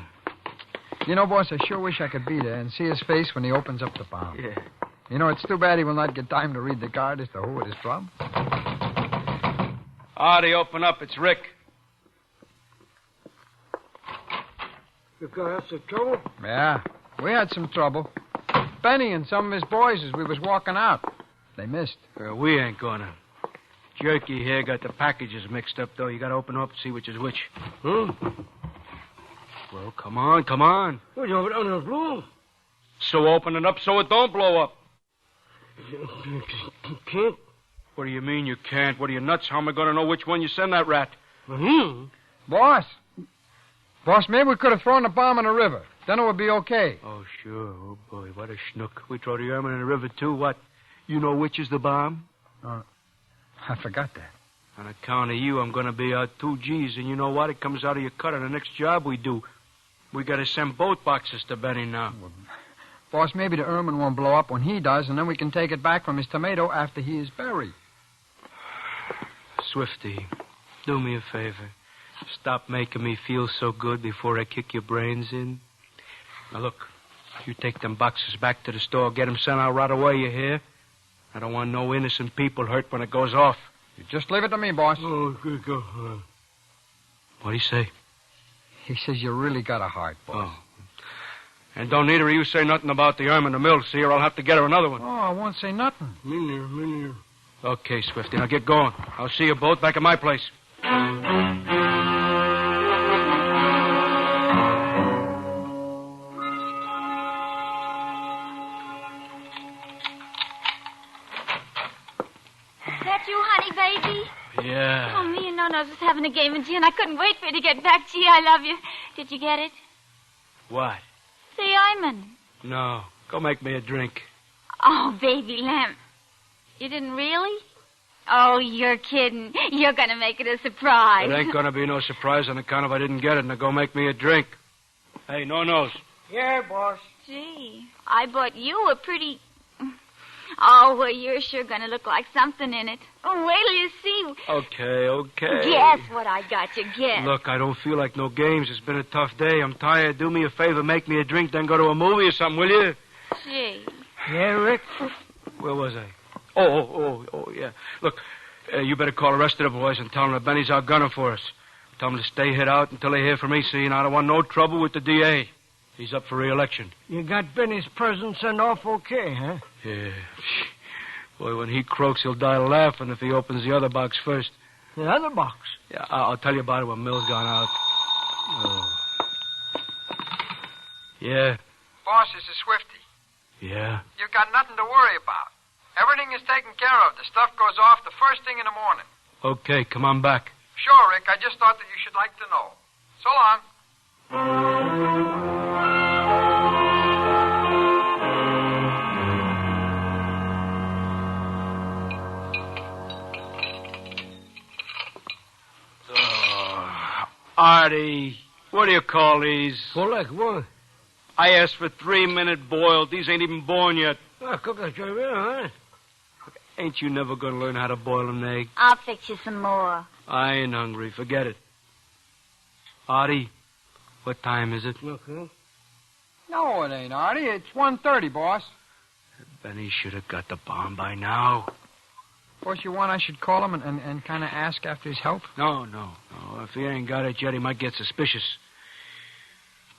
You know, boss, I sure wish I could be there and see his face when he opens up the bomb. Yeah. You know, it's too bad he will not get time to read the card as to who it is from. Artie, open up. It's Rick. You got us some trouble? Yeah, we had some trouble. Benny and some of his boys as we was walking out. They missed. We ain't gonna. Jerky here got the packages mixed up, though. You gotta open them up and see which is which. Huh? Well, come on. Well, you don't know blow. So open it up so it don't blow up. You can't. What do you mean you can't? What are you, nuts? How am I gonna know which one you send that rat? Boss, maybe we could have thrown the bomb in the river. Then it would be okay. Oh, sure. Oh, boy, what a schnook. We throw the ermine in the river, too. What? You know which is the bomb? I forgot that. On account of you, I'm going to be out 2 G's, and you know what? It comes out of your cut on the next job we do. We got to send both boxes to Benny now. Boss, maybe the ermine won't blow up when he does, and then we can take it back from his tomato after he is buried. Swifty, do me a favor. Stop making me feel so good before I kick your brains in. Now, look, you take them boxes back to the store. Get them sent out right away, you hear? I don't want no innocent people hurt when it goes off. You just leave it to me, boss. Oh, good. What'd he say? He says you really got a heart, boss. Oh. And don't neither of you say nothing about the arm in the mill, see, or I'll have to get her another one. Oh, I won't say nothing. Millionaire. Okay, Swifty, now get going. I'll see you both back at my place. That you, honey, baby? Yeah. Oh, me and Nonos was having a game of gin. I couldn't wait for you to get back. Gee, I love you. Did you get it? What? The Iman. No. Go make me a drink. Oh, baby lamb. You didn't really? Oh, you're kidding. You're going to make it a surprise. It ain't going to be no surprise on account of I didn't get it. Now go make me a drink. Hey, no-nos. Yeah, boss. Gee, I bought you a pretty... Oh, well, you're sure going to look like something in it. Oh, wait till you see. Okay. Guess what I got you. Guess. Look, I don't feel like no games. It's been a tough day. I'm tired. Do me a favor. Make me a drink, then go to a movie or something, will you? Gee. Yeah, Rick? Where was I? Oh, yeah. Look, you better call the rest of the boys and tell them that Benny's out gunning for us. Tell them to stay hid out until they hear from me, see? And I don't want no trouble with the DA. He's up for re-election. You got Benny's present sent off okay, huh? Yeah. Boy, when he croaks, he'll die laughing if he opens the other box first. The other box? Yeah, I'll tell you about it when Mill's gone out. Oh. Yeah. Boss, this is Swifty. Yeah? You've got nothing to worry about. Everything is taken care of. The stuff goes off the first thing in the morning. Okay, come on back. Sure, Rick. I just thought that you should like to know. So long. Artie, what do you call these? Well, like what? I asked for 3-minute boiled. These ain't even born yet. Cook it, huh? Ain't you never going to learn how to boil an egg? I'll fix you some more. I ain't hungry. Forget it. Artie, what time is it? Okay. No, it ain't, Artie. It's 1:30, boss. Benny should have got the bomb by now. Boss, you want I should call him and kind of ask after his health? No. If he ain't got it yet, he might get suspicious.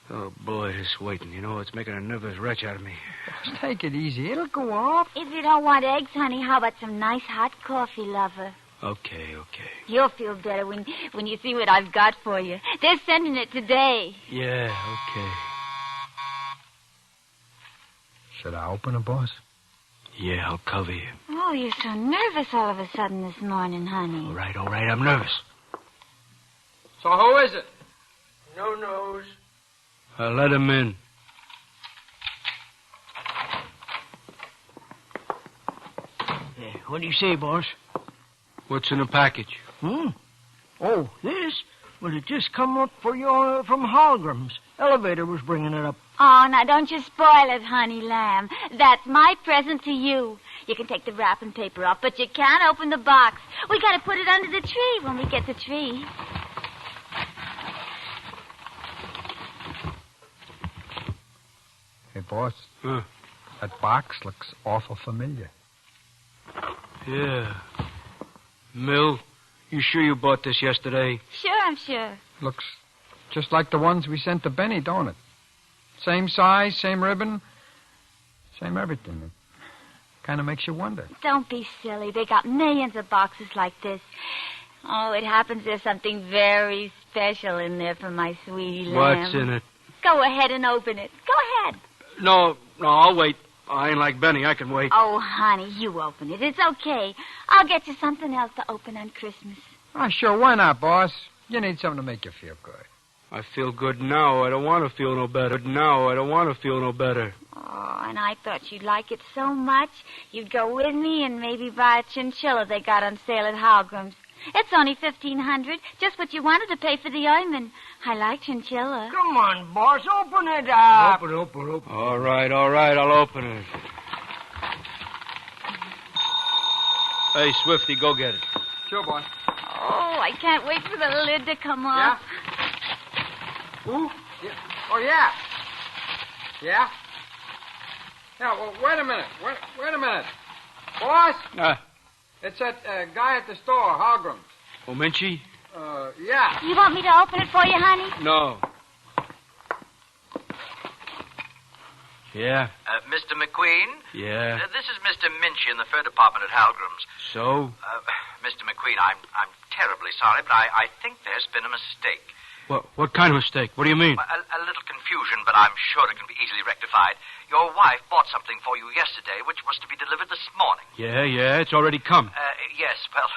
Oh, boy, this waiting. You know, it's making a nervous wretch out of me. Boss, take it easy. It'll go off. If you don't want eggs, honey, how about some nice hot coffee, lover? Okay. You'll feel better when you see what I've got for you. They're sending it today. Yeah, okay. Should I open it, boss? Yeah, I'll cover you. Oh, you're so nervous all of a sudden this morning, honey. All right, I'm nervous. So who is it? No nose. Let him in. What do you say, boss? What's in the package? Oh, this? Well, it just come up for you from Holgram's. Elevator was bringing it up. Oh, now don't you spoil it, honey lamb. That's my present to you. You can take the wrapping paper off, but you can't open the box. We gotta put it under the tree when we get the tree. Hey, boss. That box looks awful familiar. Yeah. Mill, you sure you bought this yesterday? Sure, I'm sure. Looks just like the ones we sent to Benny, don't it? Same size, same ribbon, same everything. It kind of makes you wonder. Don't be silly. They got millions of boxes like this. Oh, it happens there's something very special in there for my sweetie lamb. What's in it? Go ahead and open it. Go ahead. No, I'll wait. I ain't like Benny. I can wait. Oh, honey, you open it. It's okay. I'll get you something else to open on Christmas. Oh, sure. Why not, boss? You need something to make you feel good. I feel good now. I don't want to feel no better. Oh, and I thought you'd like it so much, you'd go with me and maybe buy a chinchilla they got on sale at Holgram's. It's only $1,500, just what you wanted to pay for the ointment. I like chinchilla. Come on, boss, open it up. Open. All right, I'll open it. Hey, Swifty, go get it. Sure, boy. Oh, I can't wait for the lid to come off. Ooh. Yeah. Oh, yeah. Yeah? Yeah, well, wait a minute. Wait a minute. Boss? It's that guy at the store, Hogram's. Omenchi? Yeah. You want me to open it for you, honey? No. Yeah? Mr. McQueen? Yeah. This is Mr. Minchy in the fur department at Halgram's. So? Mr. McQueen, I'm terribly sorry, but I think there's been a mistake. What kind of mistake? What do you mean? A little confusion, but I'm sure it can be easily rectified. Your wife bought something for you yesterday, which was to be delivered this morning. Yeah, it's already come. Yes, well,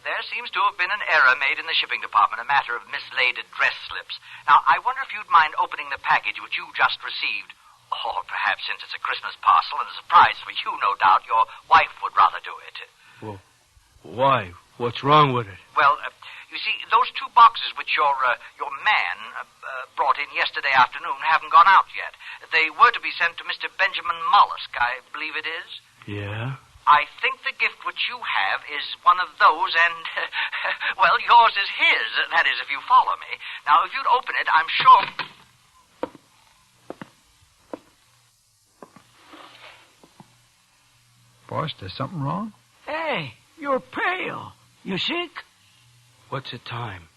there seems to have been an error made in the shipping department, a matter of mislaid address slips. Now, I wonder if you'd mind opening the package which you just received. Or perhaps since it's a Christmas parcel and a surprise for you, no doubt, your wife would rather do it. Well, why? What's wrong with it? Well, you see, those 2 boxes which your man brought in yesterday afternoon haven't gone out yet. They were to be sent to Mr. Benjamin Mollusk, I believe it is. Yeah? I think the gift which you have is one of those, and, well, yours is his. That is, if you follow me. Now, if you'd open it, I'm sure... Boss, there's something wrong? Hey, you're pale. You sick? What's the time?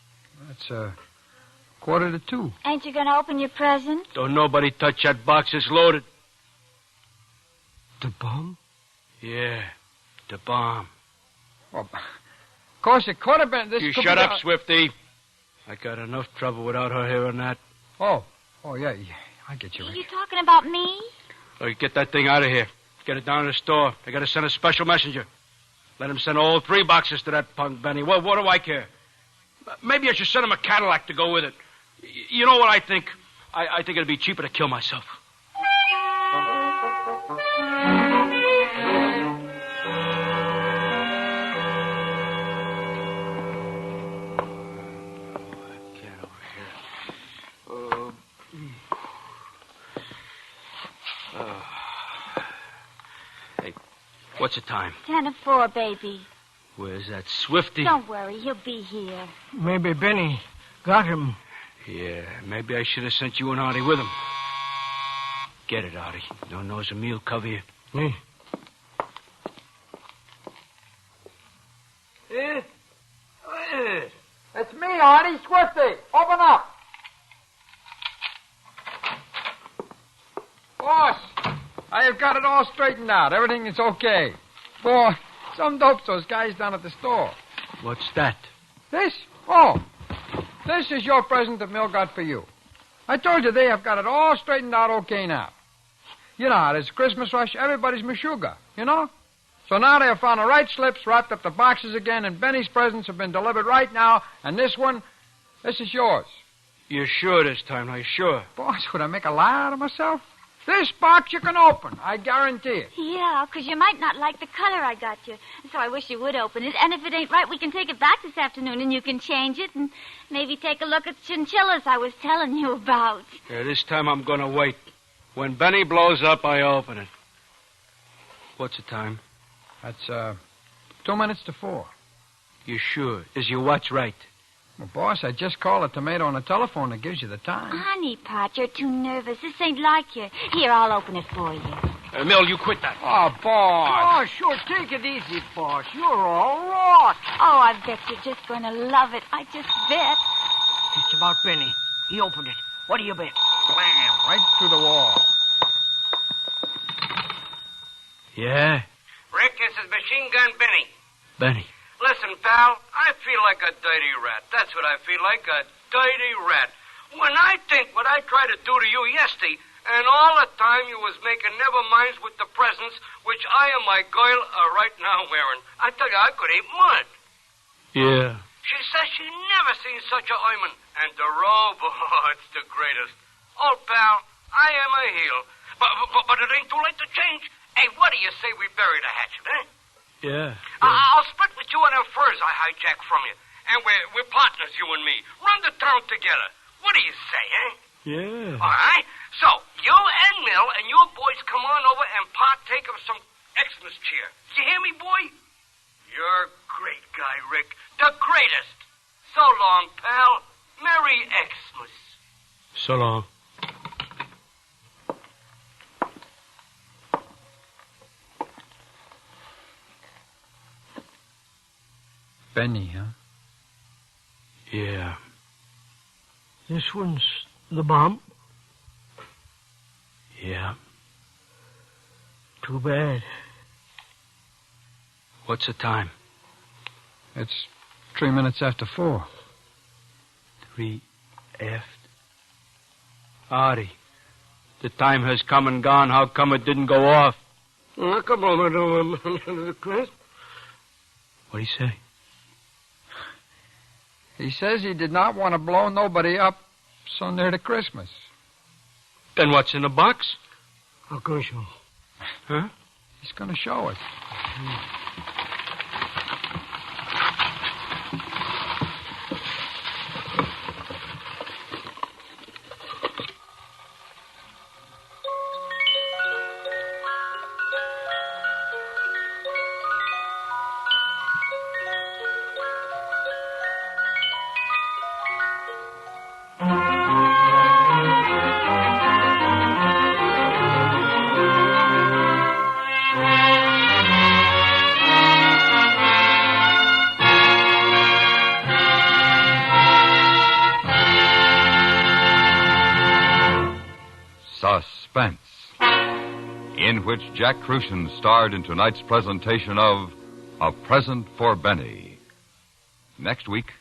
It's 1:45. Ain't you going to open your present? Don't nobody touch that box. It's loaded. The bomb? Yeah, the bomb. Well, of course, it could have been... You shut up, Swifty. I got enough trouble without her hearing that. Oh, yeah, I get you. Are you talking about me? Oh, you get that thing out of here. Get it down to the store. They got to send a special messenger. Let him send all 3 boxes to that punk Benny. What do I care? Maybe I should send him a Cadillac to go with it. You know what I think? I think it'd be cheaper to kill myself. Get over here. Hey, what's the time? 10:04, baby. Where's that Swifty? Don't worry, he'll be here. Maybe Benny got him. Yeah, maybe I should have sent you and Artie with him. Get it, Artie. Don't know as a meal cover you. Hey. It's me, Artie, Swifty. Open up. Boss, I have got it all straightened out. Everything is okay. Boy, some dopes those guys down at the store. What's that? This? Oh, this is your present that Mill got for you. I told you they have got it all straightened out okay now. You know how it is, Christmas rush, everybody's meshuggah, you know? So now they have found the right slips, wrapped up the boxes again, and Benny's presents have been delivered right now, and this is yours. You're sure this time, are you sure? Boss, would I make a lie out of myself? This box you can open, I guarantee it. Yeah, 'cause you might not like the color I got you. So I wish you would open it. And if it ain't right, we can take it back this afternoon and you can change it and maybe take a look at the chinchillas I was telling you about. Yeah, this time I'm going to wait. When Benny blows up, I open it. What's the time? That's, 4:02. You sure? Is your watch right? Well, boss, I just called a tomato on the telephone that gives you the time. Honey Pot, you're too nervous. This ain't like you. Here, I'll open it for you. Mill, you quit that. Oh, boss. Oh, sure, take it easy, boss. You're all right. Oh, I bet you're just going to love it. I just bet. It's about Benny. He opened it. What do you bet? Blam! Right through the wall. Yeah? Rick, this is Machine Gun Benny. Benny. Listen, pal, I feel like a dirty rat. That's what I feel like, a dirty rat. When I think what I tried to do to you yesterday, and all the time you was making never minds with the presents, which I and my girl are right now wearing. I tell you, I could eat mud. Yeah. She says she never seen such a ointment. And the robe, oh, it's the greatest. Old pal, I am a heel. But it ain't too late to change. Hey, what do you say we bury the hatchet, eh? Yeah. I'll split with you on them furs I hijacked from you. And we're partners, you and me. Run the town together. What do you say, eh? Yeah. All right. So, you and Mill and your boys come on over and partake of some Xmas cheer. You hear me, boy? You're a great guy, Rick. The greatest. So long, pal. Merry Xmas. So long. Benny, huh? Yeah. This one's the bomb. Yeah. Too bad. What's the time? It's 3 minutes after 4. 3 after. Artie, the time has come and gone. How come it didn't go off? How come over the crisp? What'd he say? He says he did not want to blow nobody up so near to Christmas. Then what's in the box? I'll go show. Huh? He's going to show us. Suspense, in which Jack Crucian starred in tonight's presentation of A Present for Benny. Next week,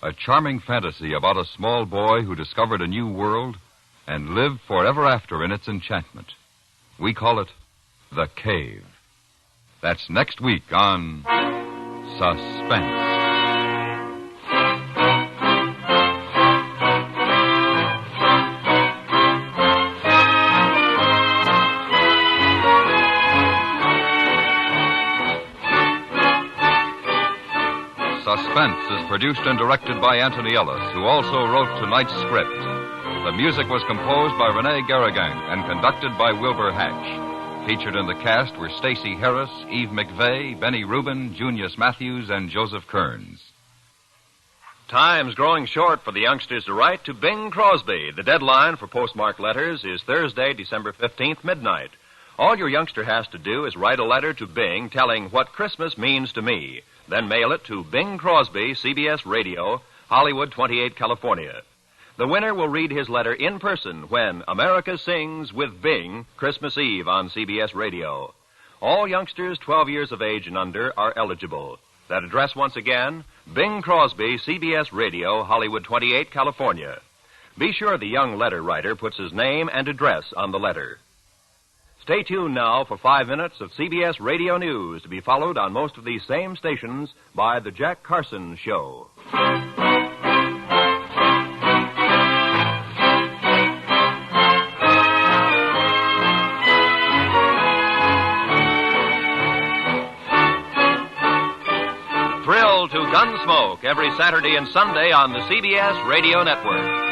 a charming fantasy about a small boy who discovered a new world and lived forever after in its enchantment. We call it The Cave. That's next week on Suspense. Suspense is produced and directed by Anthony Ellis, who also wrote tonight's script. The music was composed by Rene Garrigan and conducted by Wilbur Hatch. Featured in the cast were Stacey Harris, Eve McVeigh, Benny Rubin, Junius Matthews, and Joseph Kearns. Time's growing short for the youngsters to write to Bing Crosby. The deadline for postmarked letters is Thursday, December 15th, midnight. All your youngster has to do is write a letter to Bing telling what Christmas means to me. Then mail it to Bing Crosby, CBS Radio, Hollywood 28, California. The winner will read his letter in person when America Sings with Bing, Christmas Eve on CBS Radio. All youngsters 12 years of age and under are eligible. That address once again, Bing Crosby, CBS Radio, Hollywood 28, California. Be sure the young letter writer puts his name and address on the letter. Stay tuned now for 5 minutes of CBS Radio News, to be followed on most of these same stations by The Jack Carson Show. Thrill to Gunsmoke every Saturday and Sunday on the CBS Radio Network.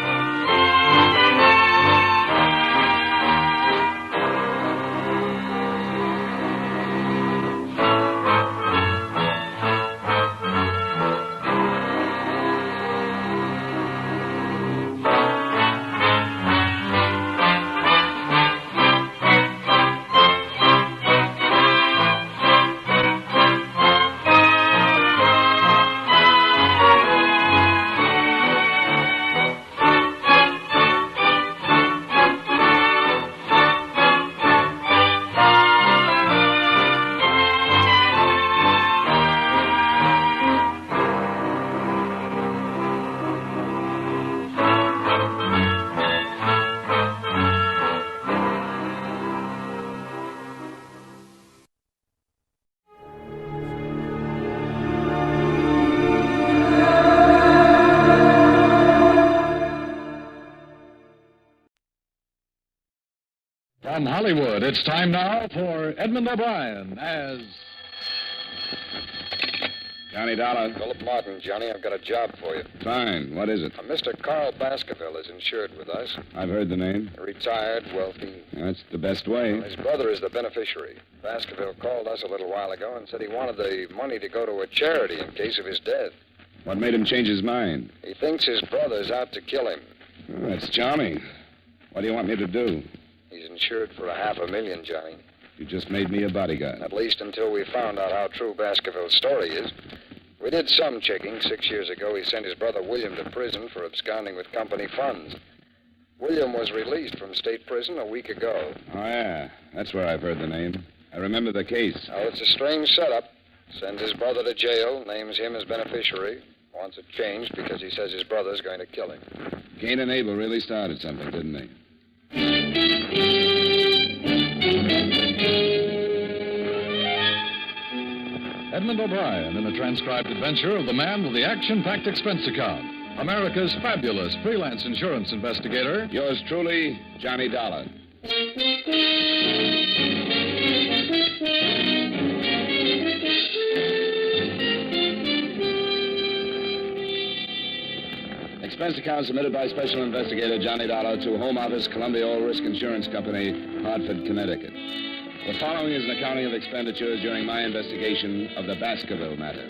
From Hollywood, it's time now for Edmund O'Brien as Johnny Dollar. Philip Martin, Johnny. I've got a job for you. Fine. What is it? Mr. Carl Baskerville is insured with us. I've heard the name. Retired, wealthy. That's the best way. His brother is the beneficiary. Baskerville called us a little while ago and said he wanted the money to go to a charity in case of his death. What made him change his mind? He thinks his brother's out to kill him. Oh, that's charming. What do you want me to do? He's insured for $500,000, Johnny. You just made me a bodyguard. At least until we found out how true Baskerville's story is. We did some checking. 6 years ago, he sent his brother William to prison for absconding with company funds. William was released from state prison a week ago. Oh, yeah. That's where I've heard the name. I remember the case. Now, it's a strange setup. Sends his brother to jail, names him as beneficiary, wants it changed because he says his brother's going to kill him. Cain and Abel really started something, didn't they? Edmund O'Brien in a transcribed adventure of the man with the action-packed expense account. America's fabulous freelance insurance investigator. Yours truly, Johnny Dollar. Expense account submitted by Special Investigator Johnny Dollar to Home Office, Columbia All Risk Insurance Company, Hartford, Connecticut. The following is an accounting of expenditures during my investigation of the Baskerville matter.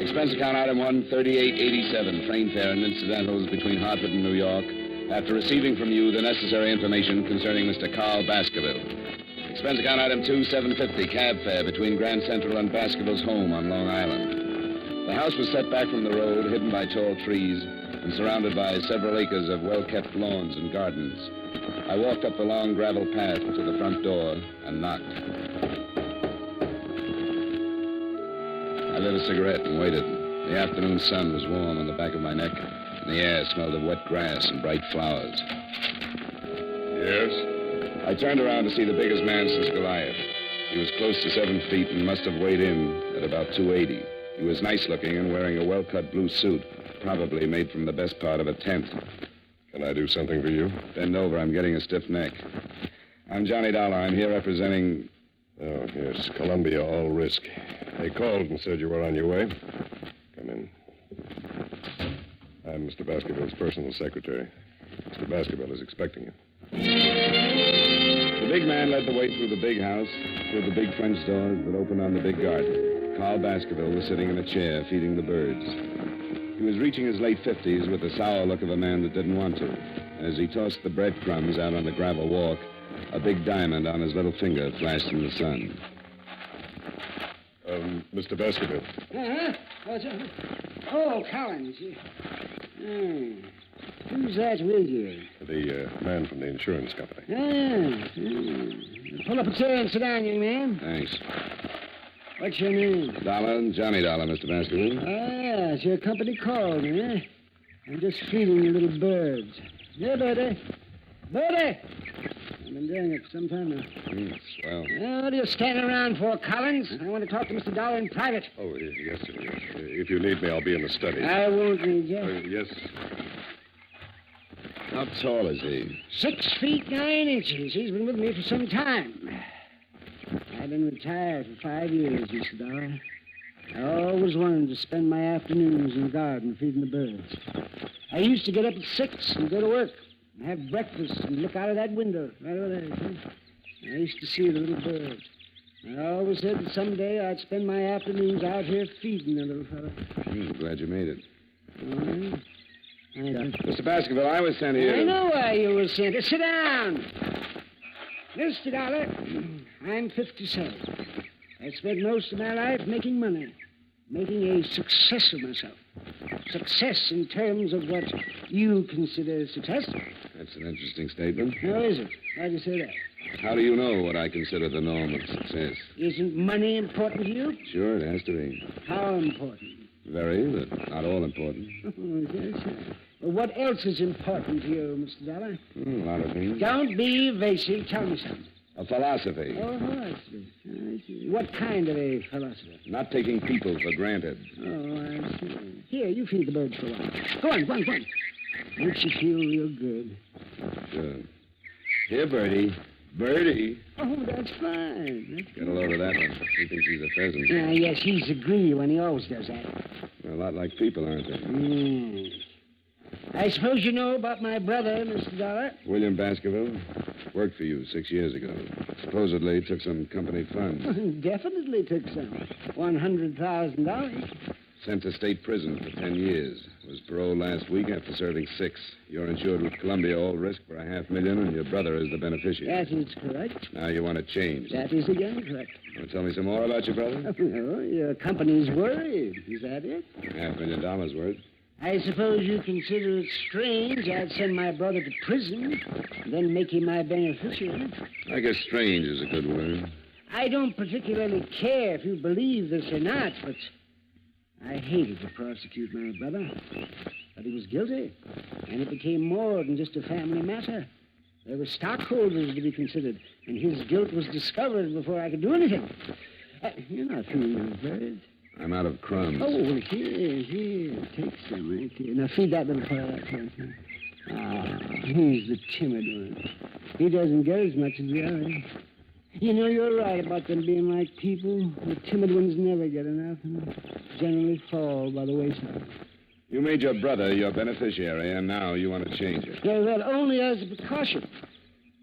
Expense account item 1, 3887, train fare and incidentals between Hartford and New York, after receiving from you the necessary information concerning Mr. Carl Baskerville. Expense account item 2, 750, cab fare between Grand Central and Baskerville's home on Long Island. The house was set back from the road, hidden by tall trees, and surrounded by several acres of well-kept lawns and gardens. I walked up the long gravel path to the front door and knocked. I lit a cigarette and waited. The afternoon sun was warm on the back of my neck, and the air smelled of wet grass and bright flowers. Yes? I turned around to see the biggest man since Goliath. He was close to 7 feet and must have weighed in at about 280. He was nice-looking and wearing a well-cut blue suit, probably made from the best part of a tent. Can I do something for you? Bend over. I'm getting a stiff neck. I'm Johnny Dollar. I'm here representing... Oh, yes, Columbia All Risk. They called and said you were on your way. Come in. I'm Mr. Baskerville's personal secretary. Mr. Baskerville is expecting you. The big man led the way through the big house, through the big French doors that opened on the big garden. Carl Baskerville was sitting in a chair, feeding the birds. He was reaching his late 50s with the sour look of a man that didn't want to. As he tossed the breadcrumbs out on the gravel walk, a big diamond on his little finger flashed in the sun. Mr. Baskerville. Oh, Collins. Who's that with you? The man from the insurance company. Pull up a chair and sit down, young man. Thanks. What's your name? Dollar, Johnny Dollar, Mr. Baskerville. It's your company called me, eh? I'm just feeding the little birds. Yeah, Birdie. Birdie! I've been doing it for some time now. Swell. What are you standing around for, Collins? I want to talk to Mr. Dollar in private. Oh, yes, sir. Yes. If you need me, I'll be in the study. I won't need you. Yes. How tall is he? 6 feet 9 inches. He's been with me for some time. I've been retired for 5 years, Mr. Dollar. I always wanted to spend my afternoons in the garden feeding the birds. I used to get up at 6 and go to work and have breakfast and look out of that window right over there. See? I used to see the little birds. I always said that someday I'd spend my afternoons out here feeding the little fellow. Glad you made it. All right. Mr. Baskerville, I was sent here. I know why you were sent. Sit down. Mr. Dollar, I'm 57. I spent most of my life making money, making a success of myself. Success in terms of what you consider success. That's an interesting statement. How is it? Why do you say that? How do you know what I consider the norm of success? Isn't money important to you? Sure, it has to be. How important? Very, but not all important. Oh, yes. Well, what else is important to you, Mr. Dollar? A lot of things. Don't be evasive. Tell me something. A philosophy. Oh, philosophy. I see. What kind of a philosophy? Not taking people for granted. Oh, I see. Here, you feed the birds for a while. Go on. Makes you feel real good. Good. Here, Birdie. Birdy. Oh, that's fine. Get a load of that one. He thinks he's a pheasant. Yes, he's a greedy one. He always does that. A lot like people, aren't they? I suppose you know about my brother, Mr. Dolar? William Baskerville worked for you 6 years ago. Supposedly took some company funds. Definitely took some. $100,000. Sent to state prison for 10 years. Was paroled last week after serving 6. You're insured with Columbia all risk for $500,000, and your brother is the beneficiary. That is correct. Now you want to change. That is again correct. Want to tell me some more about your brother? Oh, your company's worried. Is that it? $500,000 worth. I suppose you consider it strange I'd send my brother to prison, then make him my beneficiary. I guess strange is a good word. I don't particularly care if you believe this or not, but I hated to prosecute my brother. But he was guilty, and it became more than just a family matter. There were stockholders to be considered, and his guilt was discovered before I could do anything. You're not feeling those birds. I'm out of crumbs. Oh, well, here. Take some right here. Now, feed that little fellow out here. He's the timid one. He doesn't get as much as the others. You know, you're right about them being like people. The timid ones never get enough and generally fall by the wayside. You made your brother your beneficiary, and now you want to change it. Yeah, well, only as a precaution.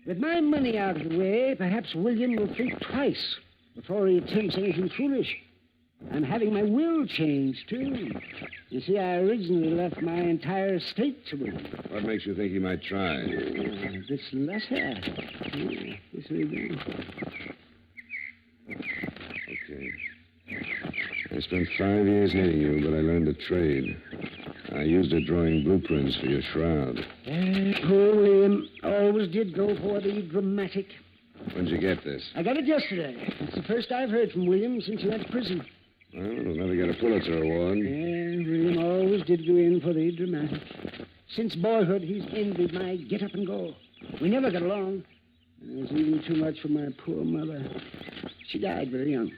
With my money out of the way, perhaps William will think twice before he attempts anything foolish. I'm having my will changed, too. You see, I originally left my entire estate to him. What makes you think he might try? This letter. This will do. Okay. I spent 5 years hating you, but I learned a trade. I used it drawing blueprints for your shroud. Poor William always did go for the dramatic. When'd you get this? I got it yesterday. It's the first I've heard from William since he went to prison. Well, we'll never get a Pulitzer Award. Yeah, William always did go in for the dramatic. Since boyhood, he's envied my get up and go. We never got along. And it was even too much for my poor mother. She died very young.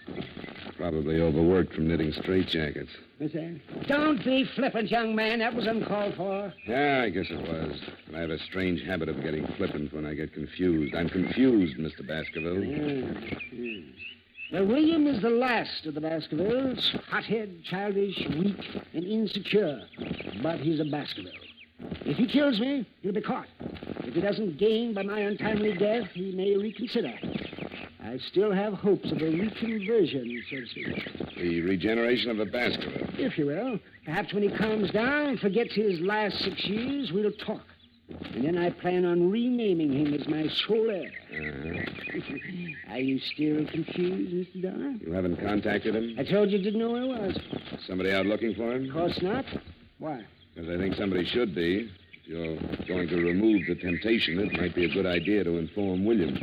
Probably overworked from knitting straitjackets. What's that? Don't be flippant, young man. That was uncalled for. Yeah, I guess it was. And I have a strange habit of getting flippant when I get confused. I'm confused, Mr. Baskerville. Yeah. Well, William is the last of the Baskervilles. Hothead, childish, weak, and insecure. But he's a Baskerville. If he kills me, he'll be caught. If he doesn't gain by my untimely death, he may reconsider. I still have hopes of a reconversion, so to speak. The regeneration of the Baskerville. If you will. Perhaps when he calms down and forgets his last 6 years, we'll talk. And then I plan on renaming him as my sole heir. Are you still confused, Mr. Dolar? You haven't contacted him? I told you didn't know where I was. Somebody out looking for him? Of course not. Why? Because I think somebody should be. If you're going to remove the temptation, it might be a good idea to inform William.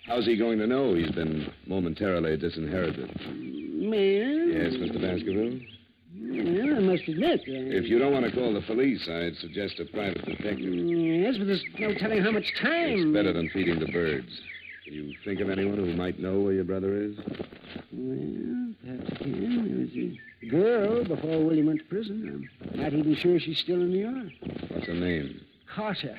How's he going to know he's been momentarily disinherited? Man? Yes, Mr. Baskerville? Well, I must admit... If you don't want to call the police, I'd suggest a private detective. Yes, but there's no telling how much time... It's better than feeding the birds. Can you think of anyone who might know where your brother is? Well, perhaps I can. There was a girl before William went to prison. I'm not even sure she's still in New York. What's her name? Carter.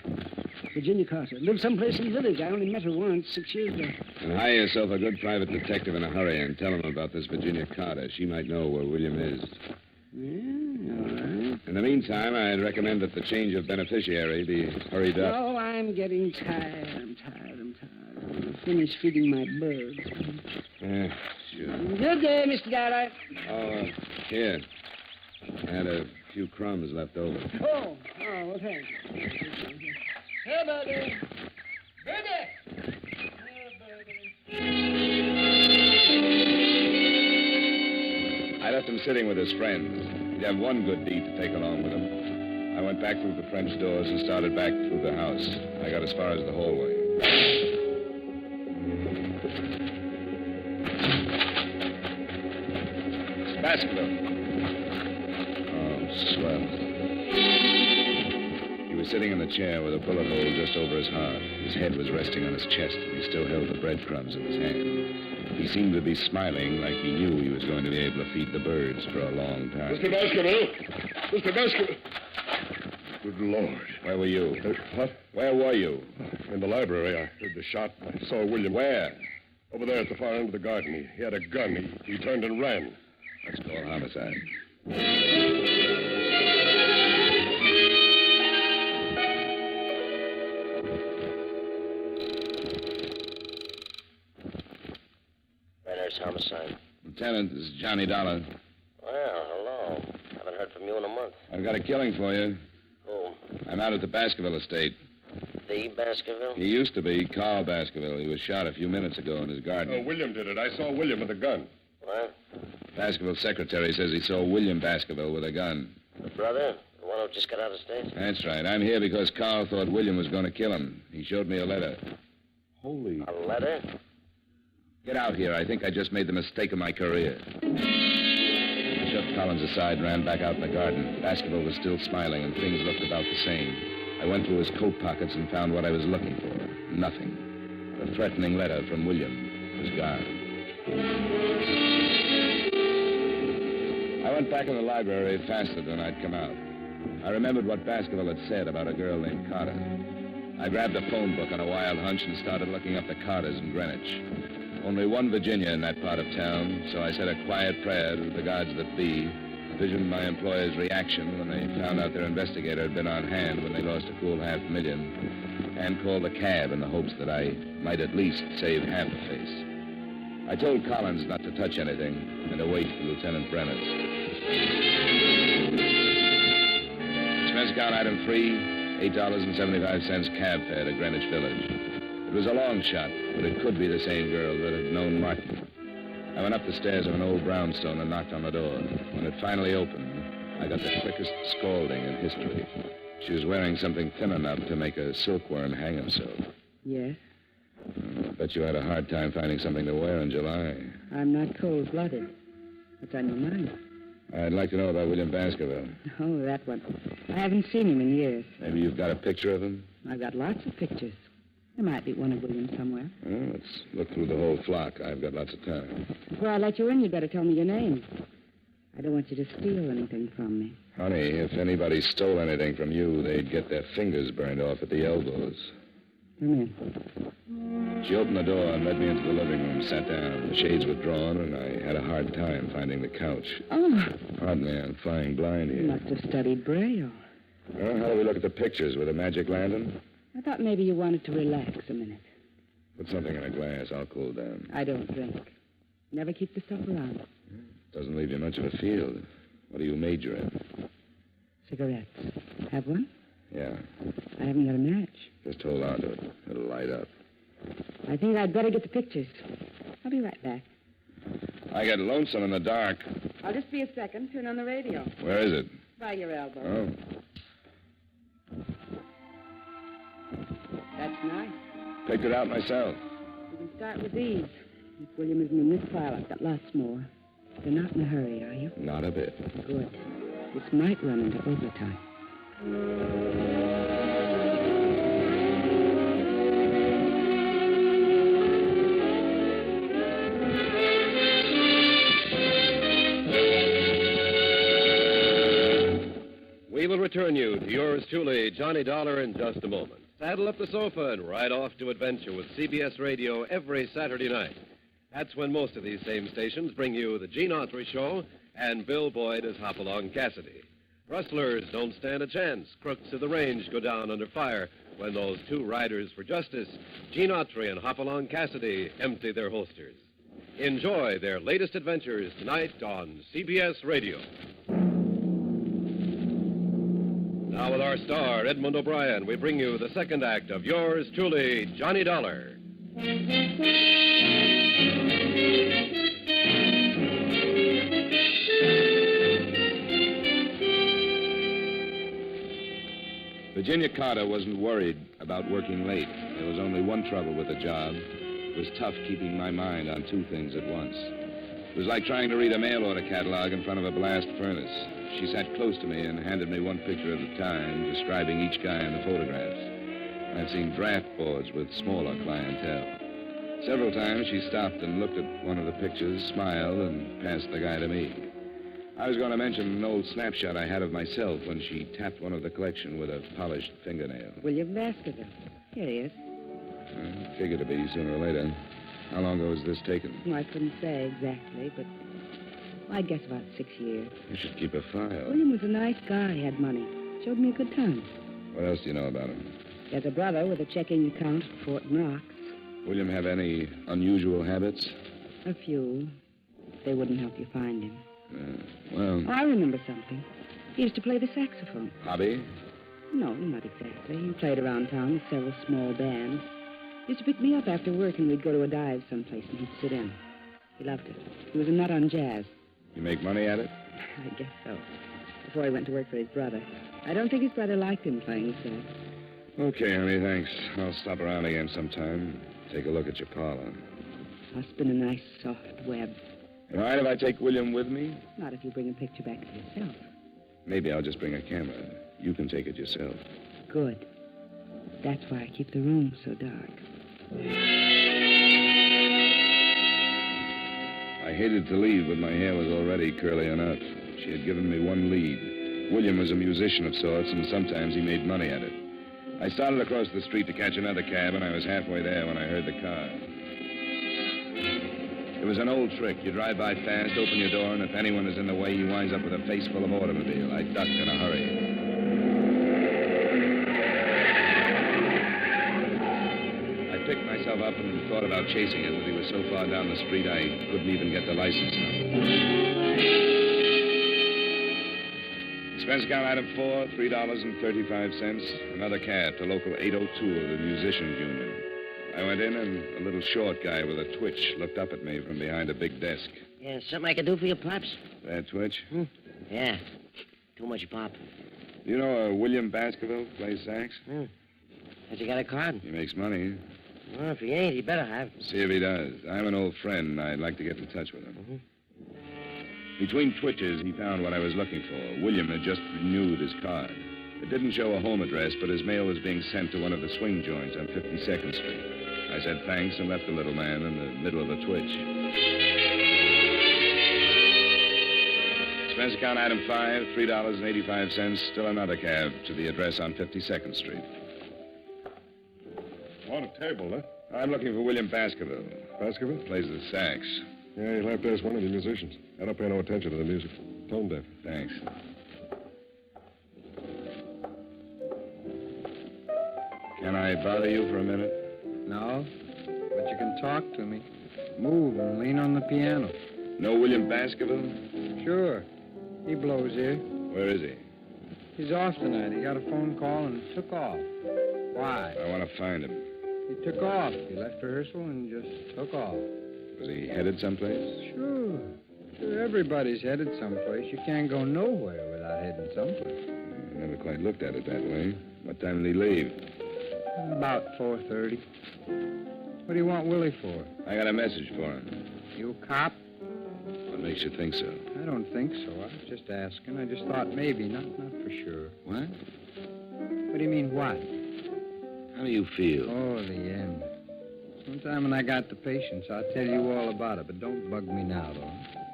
Virginia Carter. Lived someplace in the village. I only met her once 6 years ago. And hire yourself a good private detective in a hurry and tell him about this Virginia Carter. She might know where William is. Yeah, all right. In the meantime, I'd recommend that the change of beneficiary be hurried up. Oh, I'm getting tired. I'm tired. I'll finish feeding my birds. Yeah, sure. Good day, Mr. Dolar. Oh, here. I had a few crumbs left over. Oh, well, thanks. Hey, Birdy. Birdy! I left him sitting with his friends. He'd have one good deed to take along with him. I went back through the French doors and started back through the house. I got as far as the hallway. It's Baskerville. Oh, swell. He was sitting in the chair with a bullet hole just over his heart. His head was resting on his chest, and he still held the breadcrumbs in his hand. He seemed to be smiling like he knew he was going to be able to feed the birds for a long time. Mr. Baskerville! Mr. Baskerville! Good Lord. Where were you? What? Where were you? In the library. I heard the shot. I saw William. Where? Over there at the far end of the garden. He had a gun. He turned and ran. Let's call homicide. Renner's homicide. Lieutenant, this is Johnny Dollar. Well, hello. Haven't heard from you in a month. I've got a killing for you. Who? I'm out at the Baskerville estate. The Baskerville? He used to be Carl Baskerville. He was shot a few minutes ago in his garden. Oh, William did it. I saw William with a gun. What? Baskerville's secretary says he saw William Baskerville with a gun. The brother? The one who just got out of state? That's right. I'm here because Carl thought William was going to kill him. He showed me a letter. Holy... A letter? Get out here. I think I just made the mistake of my career. I shoved Collins aside and ran back out in the garden. Baskerville was still smiling, and things looked about the same. I went through his coat pockets and found what I was looking for. Nothing. The threatening letter from William was gone. I went back in the library faster than I'd come out. I remembered what Baskerville had said about a girl named Carter. I grabbed a phone book on a wild hunch and started looking up the Carters in Greenwich. Only one Virginia in that part of town, so I said a quiet prayer to the gods that be, visioned my employer's reaction when they found out their investigator had been on hand when they lost a cool $500,000, and called a cab in the hopes that I might at least save half a face. I told Collins not to touch anything and to wait for Lieutenant Brenner's. Expense account item 3, $8.75 cab fare to Greenwich Village. It was a long shot, but it could be the same girl that had known Martin. I went up the stairs of an old brownstone and knocked on the door. When it finally opened, I got the quickest scalding in history. She was wearing something thin enough to make a silkworm hang himself. Yes? I bet you had a hard time finding something to wear in July. I'm not cold-blooded. What's on your mind? I'd like to know about William Baskerville. Oh, that one. I haven't seen him in years. Maybe you've got a picture of him? I've got lots of pictures. There might be one of William somewhere. Well, let's look through the whole flock. I've got lots of time. Before I let you in, you'd better tell me your name. I don't want you to steal anything from me. Honey, if anybody stole anything from you, they'd get their fingers burned off at the elbows. Come in. She opened the door and led me into the living room, sat down. The shades were drawn, and I had a hard time finding the couch. Oh. Pardon me, I'm flying blind here. You must have studied Braille. Well, how do we look at the pictures? With a magic lantern? I thought maybe you wanted to relax a minute. Put something in a glass. I'll cool down. I don't drink. Never keep the stuff around. Doesn't leave you much of a field. What do you major in? Cigarettes. Have one? Yeah. I haven't got a match. Just hold on to it. It'll light up. I think I'd better get the pictures. I'll be right back. I get lonesome in the dark. I'll just be a second. Turn on the radio. Where is it? By your elbow. Oh. That's nice. Picked it out myself. We can start with these. If William isn't in this file, I've got lots more. You're not in a hurry, are you? Not a bit. Good. This might run into overtime. We will return you to yours truly, Johnny Dollar, in just a moment. Saddle up the sofa and ride off to adventure with CBS Radio every Saturday night. That's when most of these same stations bring you the Gene Autry Show and Bill Boyd as Hopalong Cassidy. Rustlers don't stand a chance. Crooks of the range go down under fire when those two riders for justice, Gene Autry and Hopalong Cassidy, empty their holsters. Enjoy their latest adventures tonight on CBS Radio. Now with our star, Edmund O'Brien, we bring you the second act of yours truly, Johnny Dollar. Virginia Carter wasn't worried about working late. There was only one trouble with the job. It was tough keeping my mind on two things at once. It was like trying to read a mail order catalog in front of a blast furnace. She sat close to me and handed me one picture at a time, describing each guy in the photographs. I've seen draft boards with smaller clientele. Several times she stopped and looked at one of the pictures, smiled, and passed the guy to me. I was going to mention an old snapshot I had of myself when she tapped one of the collection with a polished fingernail. William Baskerville. Here he is. Figured to be sooner or later. How long ago was this taken? Well, I couldn't say exactly, but I'd guess about 6 years. You should keep a file. William was a nice guy. He had money. Showed me a good time. What else do you know about him? He has a brother with a checking account at Fort Knox. William have any unusual habits? A few. They wouldn't help you find him. Well... Oh, I remember something. He used to play the saxophone. Hobby? No, not exactly. He played around town with several small bands. He used to pick me up after work, and we'd go to a dive someplace, and he'd sit in. He loved it. He was a nut on jazz. You make money at it? I guess so. Before he went to work for his brother. I don't think his brother liked him playing sax. Okay, honey, thanks. I'll stop around again sometime. Take a look at your parlor. I'll spin a nice, soft web. All right if I take William with me? Not if you bring a picture back to yourself. Maybe I'll just bring a camera. You can take it yourself. Good. That's why I keep the room so dark. I hated to leave, but my hair was already curly enough. She had given me one lead. William was a musician of sorts, and sometimes he made money at it. I started across the street to catch another cab, and I was halfway there when I heard the car. It was an old trick. You drive by fast, open your door, and if anyone is in the way, he winds up with a face full of automobile. I ducked in a hurry. I picked myself up and thought about chasing him, but he was so far down the street I couldn't even get the license number. Expense account item 4, $3.35. Another cab to local 802 of the Musicians Union. I went in, and a little short guy with a twitch looked up at me from behind a big desk. Yeah, something I can do for you, Pops? That twitch? Yeah. Too much, Pop. You know William Baskerville plays sax? Has he got a card? He makes money. Well, if he ain't, he better have. See if he does. I'm an old friend, and I'd like to get in touch with him. Between twitches, he found what I was looking for. William had just renewed his card. It didn't show a home address, but his mail was being sent to one of the swing joints on 52nd Street. I said thanks and left the little man in the middle of a twitch. Expense account item 5, $3.85. Still another cab to the address on 52nd Street. On a table, huh? I'm looking for William Baskerville. Baskerville? Plays the sax. Yeah, you'll have to ask one of the musicians. I don't pay no attention to the music. Tone deaf. Thanks. Can I bother you for a minute? No, but you can talk to me. Move and lean on the piano. Know William Baskerville? Sure. He blows here. Where is he? He's off tonight. He got a phone call and took off. Why? I want to find him. He took off. He left rehearsal and just took off. Was he headed someplace? Sure. Everybody's headed someplace. You can't go nowhere without heading someplace. I never quite looked at it that way. What time did he leave? About 4:30. What do you want Willie for? I got a message for him. You a cop? What makes you think so? I don't think so. I was just asking. I just thought maybe, not for sure. What? What do you mean, what? How do you feel? Oh, the end. Sometime when I got the patience, I'll tell you all about it, but don't bug me now, though.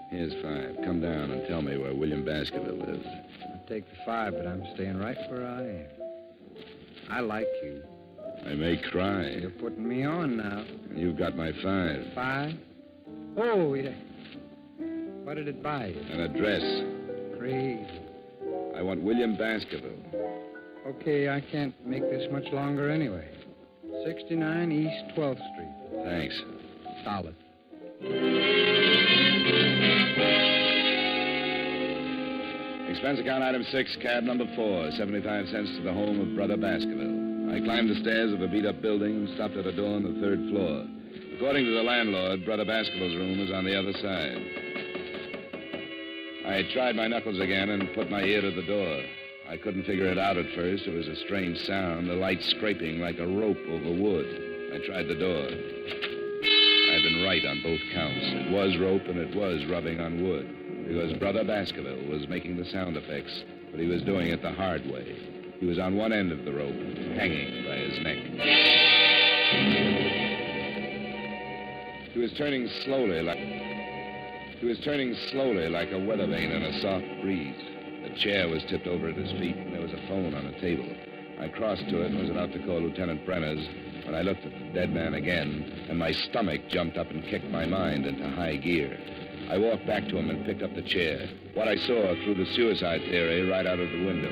Here's 5. Come down and tell me where William Baskerville lives. I'll take the 5, but I'm staying right where I am. I like you. I may cry. You're putting me on now. You've got my 5. 5? Oh, yeah. What did it buy you? An address. Crazy. I want William Baskerville. Okay, I can't make this much longer anyway. 69 East 12th Street. Thanks. Solid. Expense account item 6, cab number 4, 75 cents to the home of Brother Baskerville. I climbed the stairs of a beat-up building and stopped at a door on the 3rd floor. According to the landlord, Brother Baskerville's room was on the other side. I tried my knuckles again and put my ear to the door. I couldn't figure it out at first. It was a strange sound, the light scraping like a rope over wood. I tried the door. I'd been right on both counts. It was rope and it was rubbing on wood. Because Brother Baskerville was making the sound effects, but he was doing it the hard way. He was on one end of the rope, hanging by his neck. He was turning slowly He was turning slowly like a weather vane in a soft breeze. The chair was tipped over at his feet, and there was a phone on the table. I crossed to it and was about to call Lieutenant Brenner's when I looked at the dead man again, and my stomach jumped up and kicked my mind into high gear. I walked back to him and picked up the chair. What I saw threw the suicide theory right out of the window.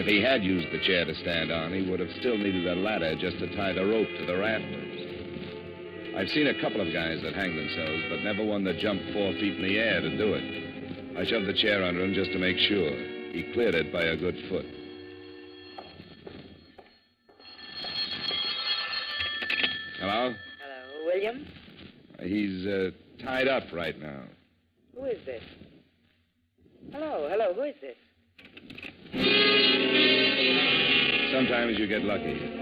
If he had used the chair to stand on, he would have still needed a ladder just to tie the rope to the rafters. I've seen a couple of guys that hang themselves, but never one that jumped 4 feet in the air to do it. I shoved the chair under him just to make sure. He cleared it by a good foot. Hello? Hello, William? He's tied up right now. Who is this? Hello, who is this? Sometimes you get lucky.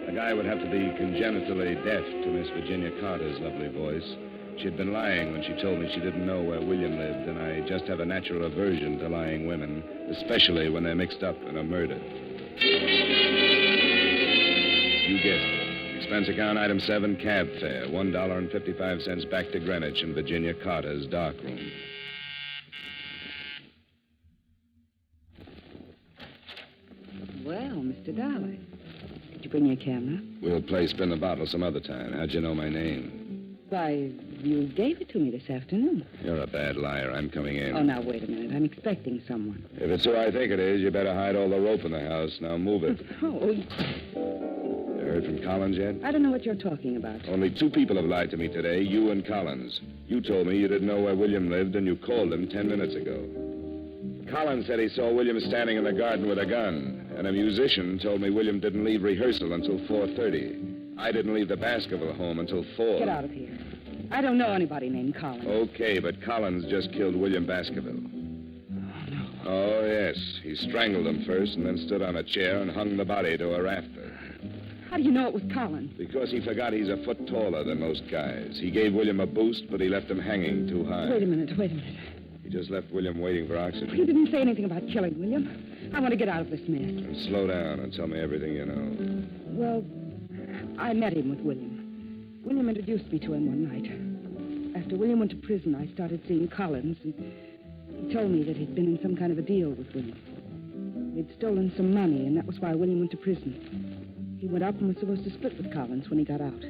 A guy would have to be congenitally deaf to Miss Virginia Carter's lovely voice. She'd been lying when she told me she didn't know where William lived, and I just have a natural aversion to lying women, especially when they're mixed up in a murder. You guessed it. Expense account item 7, cab fare, $1.55 back to Greenwich in Virginia Carter's darkroom. Well, Mr. Dolar, did you bring your camera? We'll play spin the bottle some other time. How'd you know my name? Why, you gave it to me this afternoon. You're a bad liar. I'm coming in. Oh, now, wait a minute. I'm expecting someone. If it's who I think it is, you better hide all the rope in the house. Now move it. Oh, You heard from Collins yet? I don't know what you're talking about. Only 2 people have lied to me today, you and Collins. You told me you didn't know where William lived, and you called him 10 minutes ago. Collins said he saw William standing in the garden with a gun, and a musician told me William didn't leave rehearsal until 4:30. I didn't leave the Baskerville home until 4. Get out of here. I don't know anybody named Collins. Okay, but Collins just killed William Baskerville. Oh, no. Oh, yes. He strangled him first and then stood on a chair and hung the body to a rafter. How do you know it was Collins? Because he forgot he's a foot taller than most guys. He gave William a boost, but he left him hanging too high. Wait a minute. He just left William waiting for oxygen. You didn't say anything about killing William. I want to get out of this mess. And slow down and tell me everything you know. Well, I met him with William. William introduced me to him one night. After William went to prison, I started seeing Collins, and he told me that he'd been in some kind of a deal with William. They'd stolen some money, and that was why William went to prison. He went up and was supposed to split with Collins when he got out.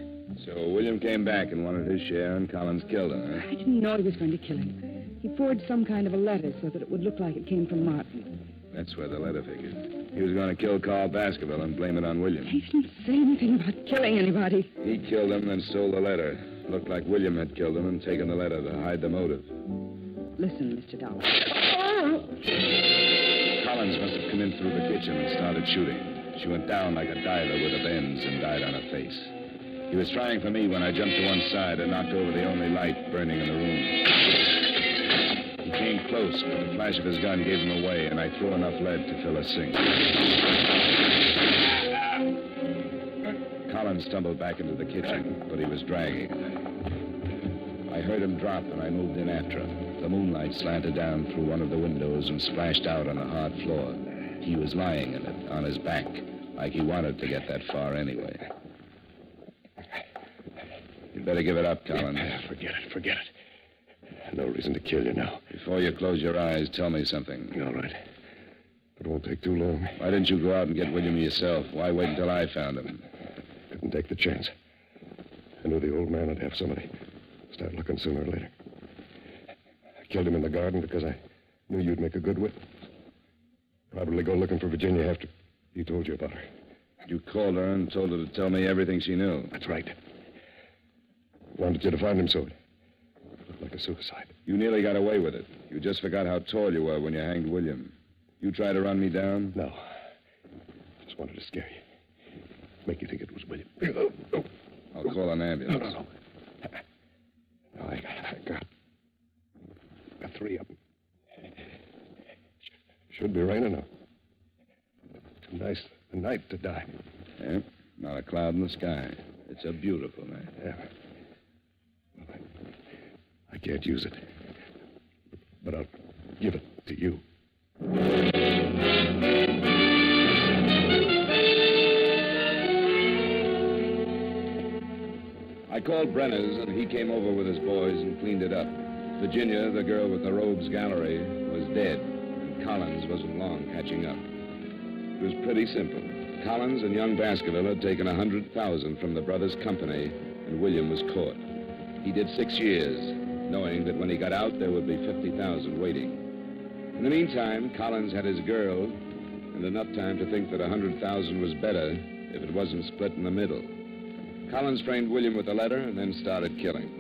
So William came back and wanted his share, and Collins killed him, huh? I didn't know he was going to kill him. He forged some kind of a letter so that it would look like it came from Martin. That's where the letter figured. He was going to kill Carl Baskerville and blame it on William. He didn't say anything about killing anybody. He killed him, then stole the letter. Looked like William had killed him and taken the letter to hide the motive. Listen, Mr. Dollar. Collins must have come in through the kitchen and started shooting. She went down like a diver with a bends and died on her face. He was trying for me when I jumped to one side and knocked over the only light burning in the room. He came close, but the flash of his gun gave him away, and I threw enough lead to fill a sink. Collins stumbled back into the kitchen, but he was dragging. I heard him drop, and I moved in after him. The moonlight slanted down through one of the windows and splashed out on the hard floor. He was lying in it, on his back, like he wanted to get that far anyway. You'd better give it up, Collins. Forget it. No reason to kill you now. Before you close your eyes, tell me something. All right. It won't take too long. Why didn't you go out and get William yourself? Why wait until I found him? Couldn't take the chance. I knew the old man would have somebody start looking sooner or later. I killed him in the garden because I knew you'd make a good witness. Probably go looking for Virginia after he told you about her. You called her and told her to tell me everything she knew. That's right. Wanted you to find him so it looked like a suicide. You nearly got away with it. You just forgot how tall you were when you hanged William. You tried to run me down? No. Just wanted to scare you. Make you think it was William. I'll call an ambulance. No. No, I got 3 of them. Should be raining now. Too nice a night to die. Yeah, not a cloud in the sky. It's a beautiful night. Yeah. Well, I can't use it. But I'll give it to you. I called Brenner's, and he came over with his boys and cleaned it up. Virginia, the girl with the rogues gallery, was dead, and Collins wasn't long catching up. It was pretty simple. Collins and young Baskerville had taken $100,000 from the brothers' company, and William was caught. He did 6 years, knowing that when he got out, there would be $50,000 waiting. In the meantime, Collins had his girl, and enough time to think that $100,000 was better if it wasn't split in the middle. Collins framed William with a letter and then started killing.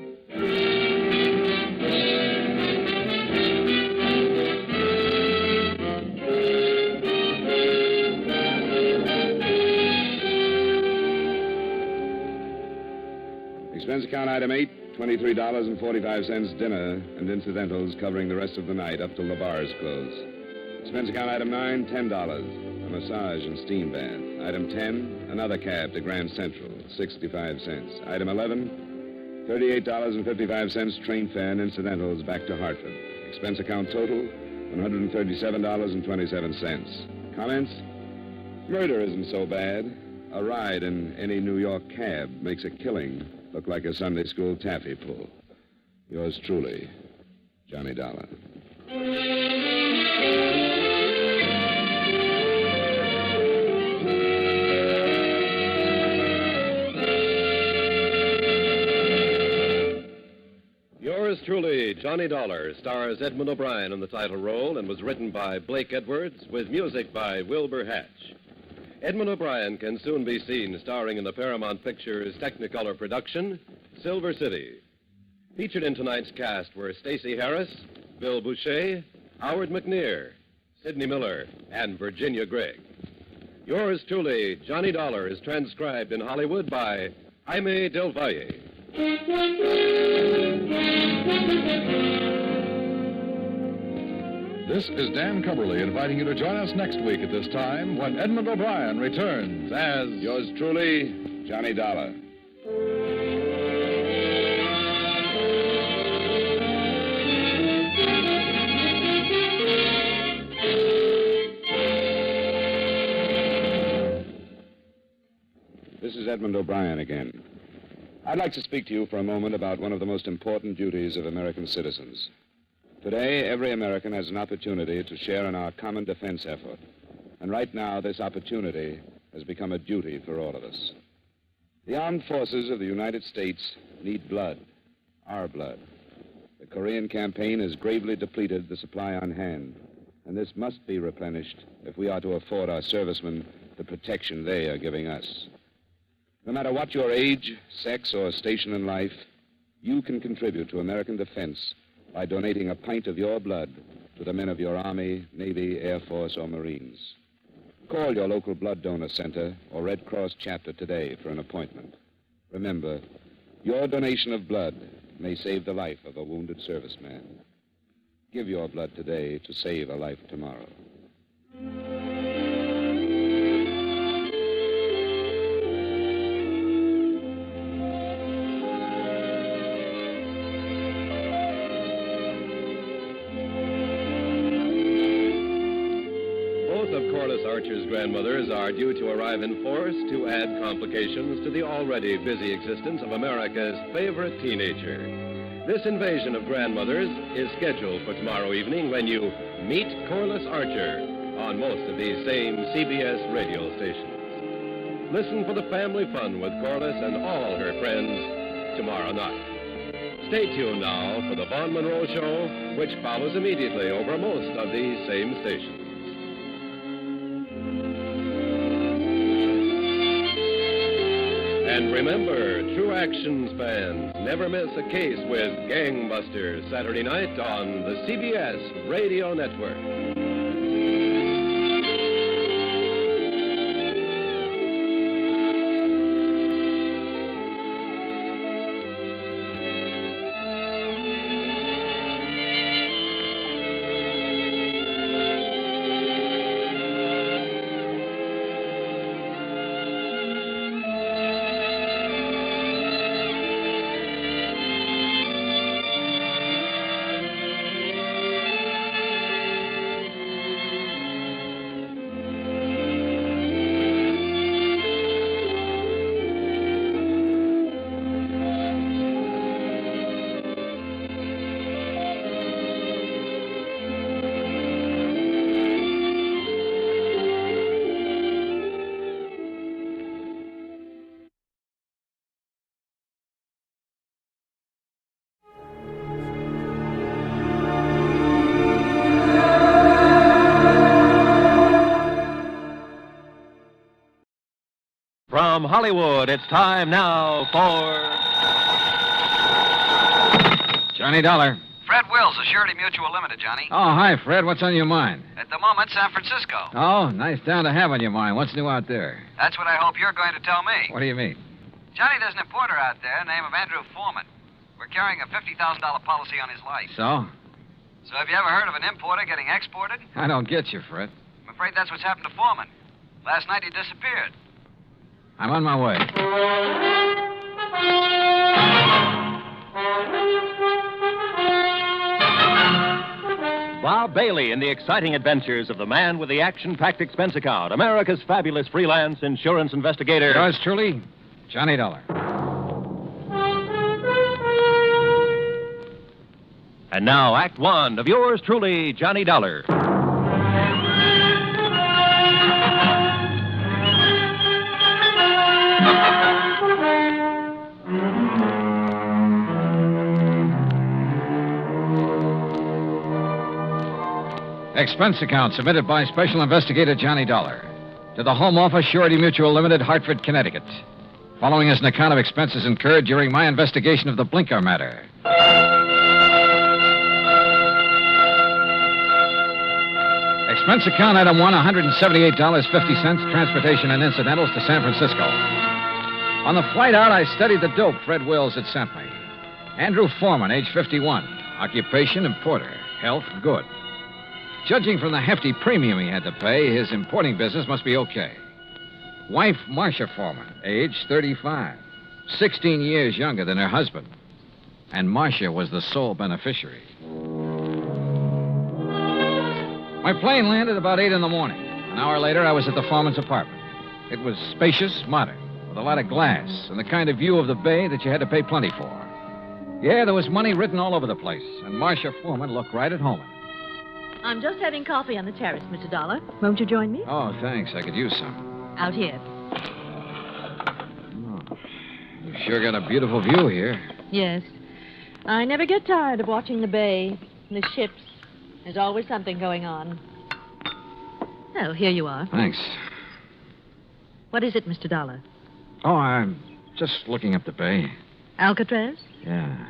Expense account item 8, $23.45 dinner and incidentals covering the rest of the night up till the bars close. Expense account item 9, $10, a massage and steam bath. Item 10, another cab to Grand Central, 65 cents. Item 11, $38.55 train fare and incidentals back to Hartford. Expense account total, $137.27. Comments? Murder isn't so bad. A ride in any New York cab makes a killing look like a Sunday school taffy pull. Yours truly, Johnny Dollar. Yours truly, Johnny Dollar, stars Edmund O'Brien in the title role and was written by Blake Edwards with music by Wilbur Hatch. Edmund O'Brien can soon be seen starring in the Paramount Pictures Technicolor production, Silver City. Featured in tonight's cast were Stacey Harris, Bill Boucher, Howard McNear, Sidney Miller, and Virginia Gregg. Yours truly, Johnny Dollar, is transcribed in Hollywood by Jaime Del Valle. This is Dan Cumberly inviting you to join us next week at this time when Edmund O'Brien returns as... Yours truly, Johnny Dollar. This is Edmund O'Brien again. I'd like to speak to you for a moment about one of the most important duties of American citizens. Today, every American has an opportunity to share in our common defense effort. And right now, this opportunity has become a duty for all of us. The armed forces of the United States need blood, our blood. The Korean campaign has gravely depleted the supply on hand, and this must be replenished if we are to afford our servicemen the protection they are giving us. No matter what your age, sex, or station in life, you can contribute to American defense by donating a pint of your blood to the men of your Army, Navy, Air Force, or Marines. Call your local blood donor center or Red Cross chapter today for an appointment. Remember, your donation of blood may save the life of a wounded serviceman. Give your blood today to save a life tomorrow. Archer's grandmothers are due to arrive in force to add complications to the already busy existence of America's favorite teenager. This invasion of grandmothers is scheduled for tomorrow evening when you meet Corliss Archer on most of these same CBS radio stations. Listen for the family fun with Corliss and all her friends tomorrow night. Stay tuned now for the Vaughn Monroe Show, which follows immediately over most of these same stations. And remember, True Actions fans, never miss a case with Gangbusters Saturday night on the CBS Radio Network. From Hollywood, it's time now for Johnny Dollar. Fred Wills of Surety Mutual Limited, Johnny. Oh, hi, Fred. What's on your mind? At the moment, San Francisco. Oh, nice town to have on your mind. What's new out there? That's what I hope you're going to tell me. What do you mean? Johnny, there's an importer out there named Andrew Foreman. We're carrying a $50,000 policy on his life. So? So have you ever heard of an importer getting exported? I don't get you, Fred. I'm afraid that's what's happened to Foreman. Last night he disappeared. I'm on my way. Bob Bailey in the exciting adventures of the man with the action-packed expense account, America's fabulous freelance insurance investigator. Yours truly, Johnny Dollar. And now, Act One of yours truly, Johnny Dollar. Expense account submitted by Special Investigator Johnny Dollar to the Home Office, Surety Mutual Limited, Hartford, Connecticut. Following is an account of expenses incurred during my investigation of the Blinker matter. Expense account item 1, $178.50, transportation and incidentals to San Francisco. On the flight out, I studied the dope Fred Wills had sent me. Andrew Foreman, age 51. Occupation, importer. Health, good. Judging from the hefty premium he had to pay, his importing business must be okay. Wife, Marcia Foreman, age 35. 16 years younger than her husband. And Marcia was the sole beneficiary. My plane landed about 8 in the morning. An hour later, I was at the Foreman's apartment. It was spacious, modern, with a lot of glass and the kind of view of the bay that you had to pay plenty for. Yeah, there was money written all over the place, and Marcia Foreman looked right at home. I'm just having coffee on the terrace, Mr. Dollar. Won't you join me? Oh, thanks. I could use some. Out here. Oh, you sure got a beautiful view here. Yes. I never get tired of watching the bay, the ships. There's always something going on. Oh, here you are. Thanks. What is it, Mr. Dollar? Oh, I'm just looking up the bay. Alcatraz? Yeah.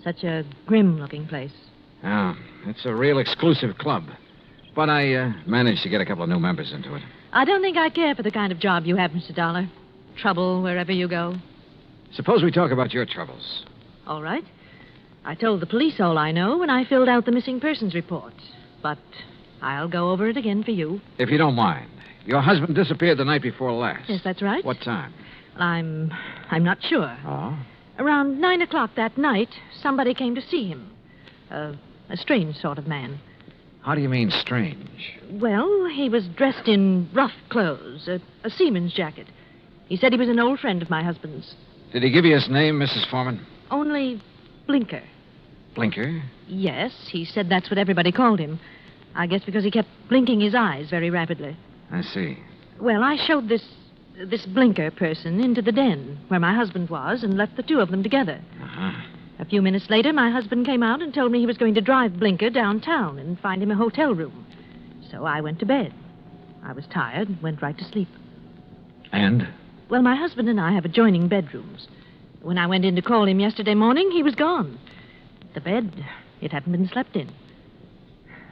Such a grim-looking place. Yeah, it's a real exclusive club. But I managed to get a couple of new members into it. I don't think I care for the kind of job you have, Mr. Dollar. Trouble wherever you go. Suppose we talk about your troubles. All right. I told the police all I know when I filled out the missing persons report. But I'll go over it again for you. If you don't mind. Your husband disappeared the night before last. Yes, that's right. What time? I'm not sure. Oh? Around 9 o'clock that night, somebody came to see him. A strange sort of man. How do you mean strange? Well, he was dressed in rough clothes, a seaman's jacket. He said he was an old friend of my husband's. Did he give you his name, Mrs. Foreman? Only Blinker. Blinker? Yes, he said that's what everybody called him. I guess because he kept blinking his eyes very rapidly. I see. Well, I showed this Blinker person into the den where my husband was and left the two of them together. Uh-huh. A few minutes later, my husband came out and told me he was going to drive Blinker downtown and find him a hotel room. So I went to bed. I was tired and went right to sleep. And? Well, my husband and I have adjoining bedrooms. When I went in to call him yesterday morning, he was gone. The bed, it hadn't been slept in.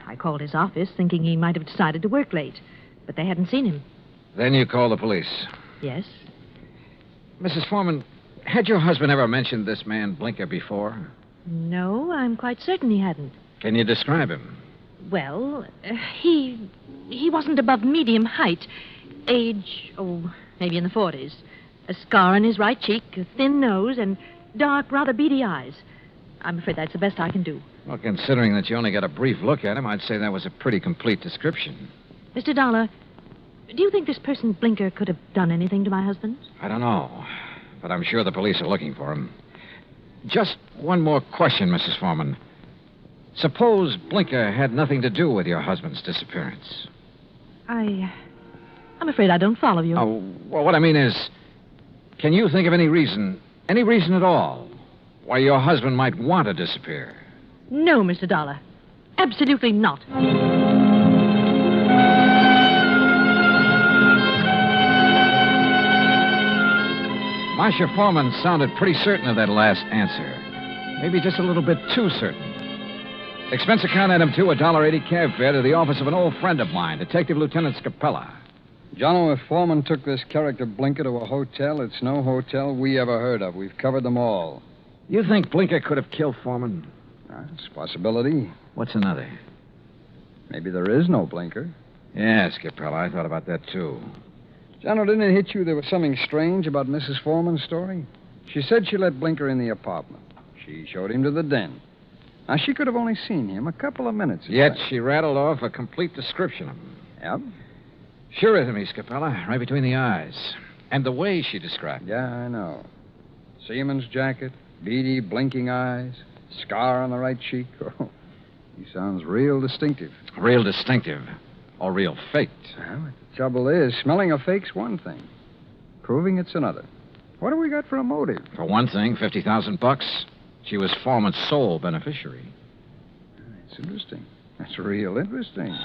I called his office thinking he might have decided to work late, but they hadn't seen him. Then you called the police? Yes. Mrs. Foreman, had your husband ever mentioned this man Blinker before? No, I'm quite certain he hadn't. Can you describe him? Well, he wasn't above medium height. Age, maybe in the 40s. A scar on his right cheek, a thin nose, and dark, rather beady eyes. I'm afraid that's the best I can do. Well, considering that you only got a brief look at him, I'd say that was a pretty complete description. Mr. Dollar, do you think this person Blinker could have done anything to my husband? I don't know, but I'm sure the police are looking for him. Just one more question, Mrs. Foreman. Suppose Blinker had nothing to do with your husband's disappearance. I'm afraid I don't follow you. Oh, well, what I mean is, can you think of any reason at all, why your husband might want to disappear? No, Mr. Dollar. Absolutely not. Marcia Foreman sounded pretty certain of that last answer. Maybe just a little bit too certain. Expense account item 2, $1.80 cab fare to the office of an old friend of mine, Detective Lieutenant Scapella. Jono, if Foreman took this character Blinker to a hotel, it's no hotel we ever heard of. We've covered them all. You think Blinker could have killed Foreman? It's a possibility. What's another? Maybe there is no Blinker. Yeah, Scapella, I thought about that, too. Jono, didn't it hit you there was something strange about Mrs. Foreman's story? She said she let Blinker in the apartment. She showed him to the den. Now, she could have only seen him a couple of minutes. Yet she rattled off a complete description of him. Yep. Sure is to me, Scapella, right between the eyes. And the way she described it. Yeah, I know. Seaman's jacket, beady, blinking eyes, scar on the right cheek. Oh, he sounds real distinctive. Real distinctive. Or real faked. Well, the trouble is, smelling a fake's one thing. Proving it's another. What have we got for a motive? For one thing, $50,000. She was Foreman's sole beneficiary. That's interesting. That's real interesting.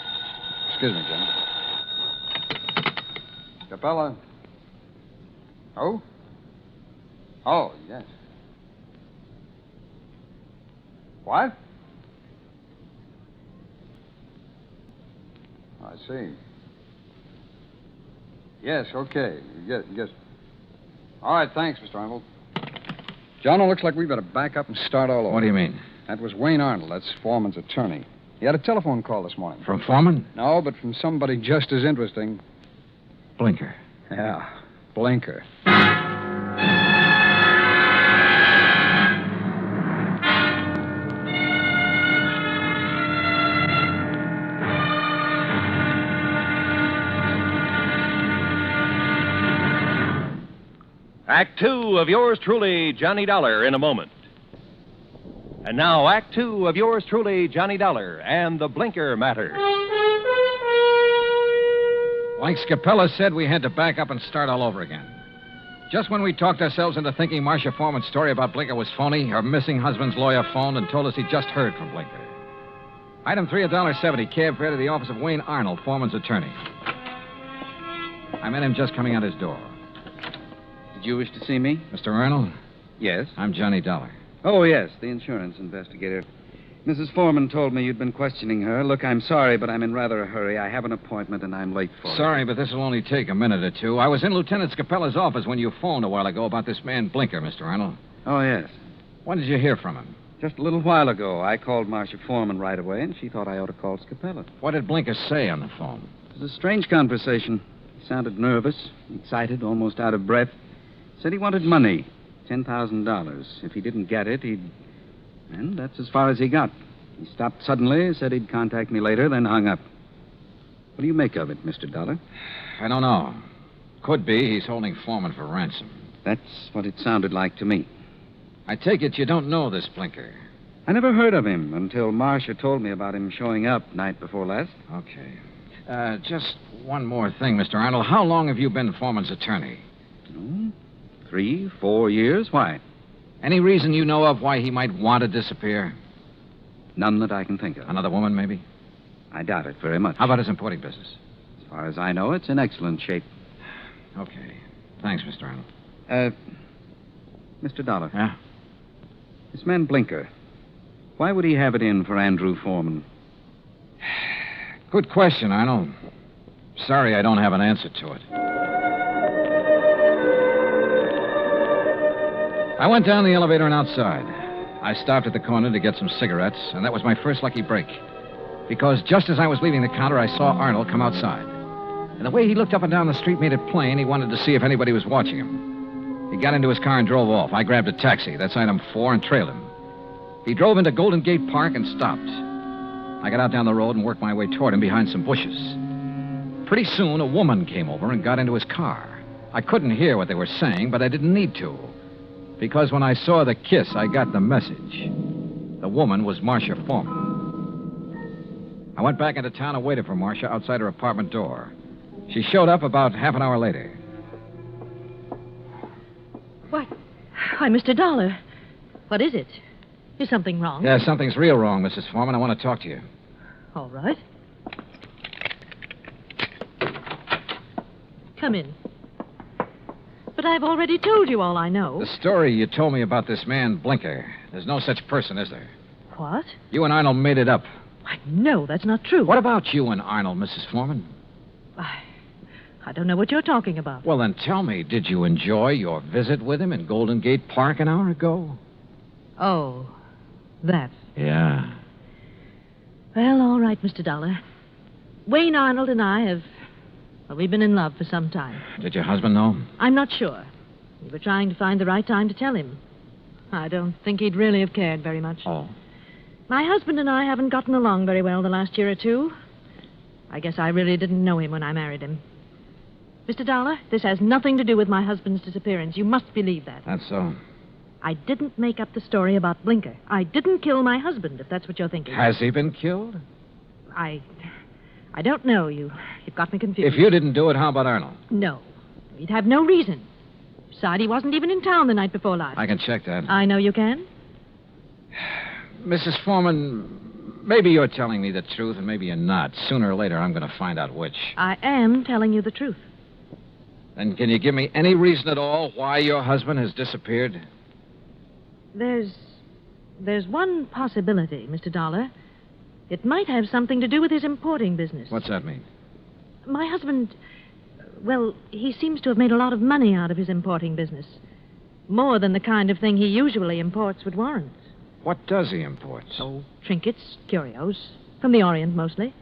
Excuse me, Jim. Capella. Oh? Oh, yes. What? I see. Yes, okay. Yes. All right, thanks, Mr. Arnold. John, it looks like we better back up and start all over. What do you mean? That was Wayne Arnold. That's Foreman's attorney. He had a telephone call this morning. From Foreman? No, but from somebody just as interesting. Blinker. Yeah, Blinker. Act 2 of yours truly, Johnny Dollar, in a moment. And now, Act 2 of yours truly, Johnny Dollar, and the Blinker matter. Like Scapella said, we had to back up and start all over again. Just when we talked ourselves into thinking Marcia Foreman's story about Blinker was phony, her missing husband's lawyer phoned and told us he'd just heard from Blinker. Item 3, $1.70, cab fare to the office of Wayne Arnold, Foreman's attorney. I met him just coming out his door. Did you wish to see me? Mr. Arnold? Yes. I'm Johnny Dollar. Oh, yes, the insurance investigator. Mrs. Foreman told me you'd been questioning her. Look, I'm sorry, but I'm in rather a hurry. I have an appointment, and I'm late for it. Sorry, but this will only take a minute or two. I was in Lieutenant Scapella's office when you phoned a while ago about this man Blinker, Mr. Arnold. Oh, yes. When did you hear from him? Just a little while ago. I called Marcia Foreman right away, and she thought I ought to call Scapella. What did Blinker say on the phone? It was a strange conversation. He sounded nervous, excited, almost out of breath. Said he wanted money, $10,000. If he didn't get it, he'd... And that's as far as he got. He stopped suddenly, said he'd contact me later, then hung up. What do you make of it, Mr. Dollar? I don't know. Could be he's holding Foreman for ransom. That's what it sounded like to me. I take it you don't know this Blinker. I never heard of him until Marcia told me about him showing up night before last. Okay. Just one more thing, Mr. Arnold. How long have you been Foreman's attorney? 3, 4 years. Why? Any reason you know of why he might want to disappear? None that I can think of. Another woman, maybe? I doubt it very much. How about his importing business? As far as I know, it's in excellent shape. Okay. Thanks, Mr. Arnold. Mr. Dollar. Yeah? This man Blinker, why would he have it in for Andrew Foreman? Good question, Arnold. Sorry I don't have an answer to it. I went down the elevator and outside. I stopped at the corner to get some cigarettes, and that was my first lucky break. Because just as I was leaving the counter, I saw Arnold come outside. And the way he looked up and down the street made it plain he wanted to see if anybody was watching him. He got into his car and drove off. I grabbed a taxi, that's item 4, and trailed him. He drove into Golden Gate Park and stopped. I got out down the road and worked my way toward him behind some bushes. Pretty soon, a woman came over and got into his car. I couldn't hear what they were saying, but I didn't need to. Because when I saw the kiss, I got the message. The woman was Marcia Foreman. I went back into town and waited for Marcia outside her apartment door. She showed up about half an hour later. What? Why, Mr. Dollar. What is it? Is something wrong? Yeah, something's real wrong, Mrs. Foreman. I want to talk to you. All right. Come in. But But I've already told you all I know. The story you told me about this man, Blinker, there's no such person, is there? What? You and Arnold made it up. No, that's not true. What about you and Arnold, Mrs. Foreman? I don't know what you're talking about. Well, then tell me, did you enjoy your visit with him in Golden Gate Park an hour ago? Oh, that. Yeah. Well, all right, Mr. Dollar. Wayne Arnold and I have... Well, we've been in love for some time. Did your husband know? I'm not sure. We were trying to find the right time to tell him. I don't think he'd really have cared very much. Oh. My husband and I haven't gotten along very well the last year or two. I guess I really didn't know him when I married him. Mr. Dollar, this has nothing to do with my husband's disappearance. You must believe that. That's so. I didn't make up the story about Blinker. I didn't kill my husband, if that's what you're thinking. Has he been killed? I don't know. You've got me confused. If you didn't do it, how about Arnold? No. He'd have no reason. Besides, he wasn't even in town the night before last. I can check that. I know you can. Mrs. Foreman, maybe you're telling me the truth and maybe you're not. Sooner or later, I'm going to find out which. I am telling you the truth. Then can you give me any reason at all why your husband has disappeared? There's one possibility, Mr. Dollar. It might have something to do with his importing business. What's that mean? My husband, well, he seems to have made a lot of money out of his importing business. More than the kind of thing he usually imports would warrant. What does he import? Oh, trinkets, curios. From the Orient, mostly.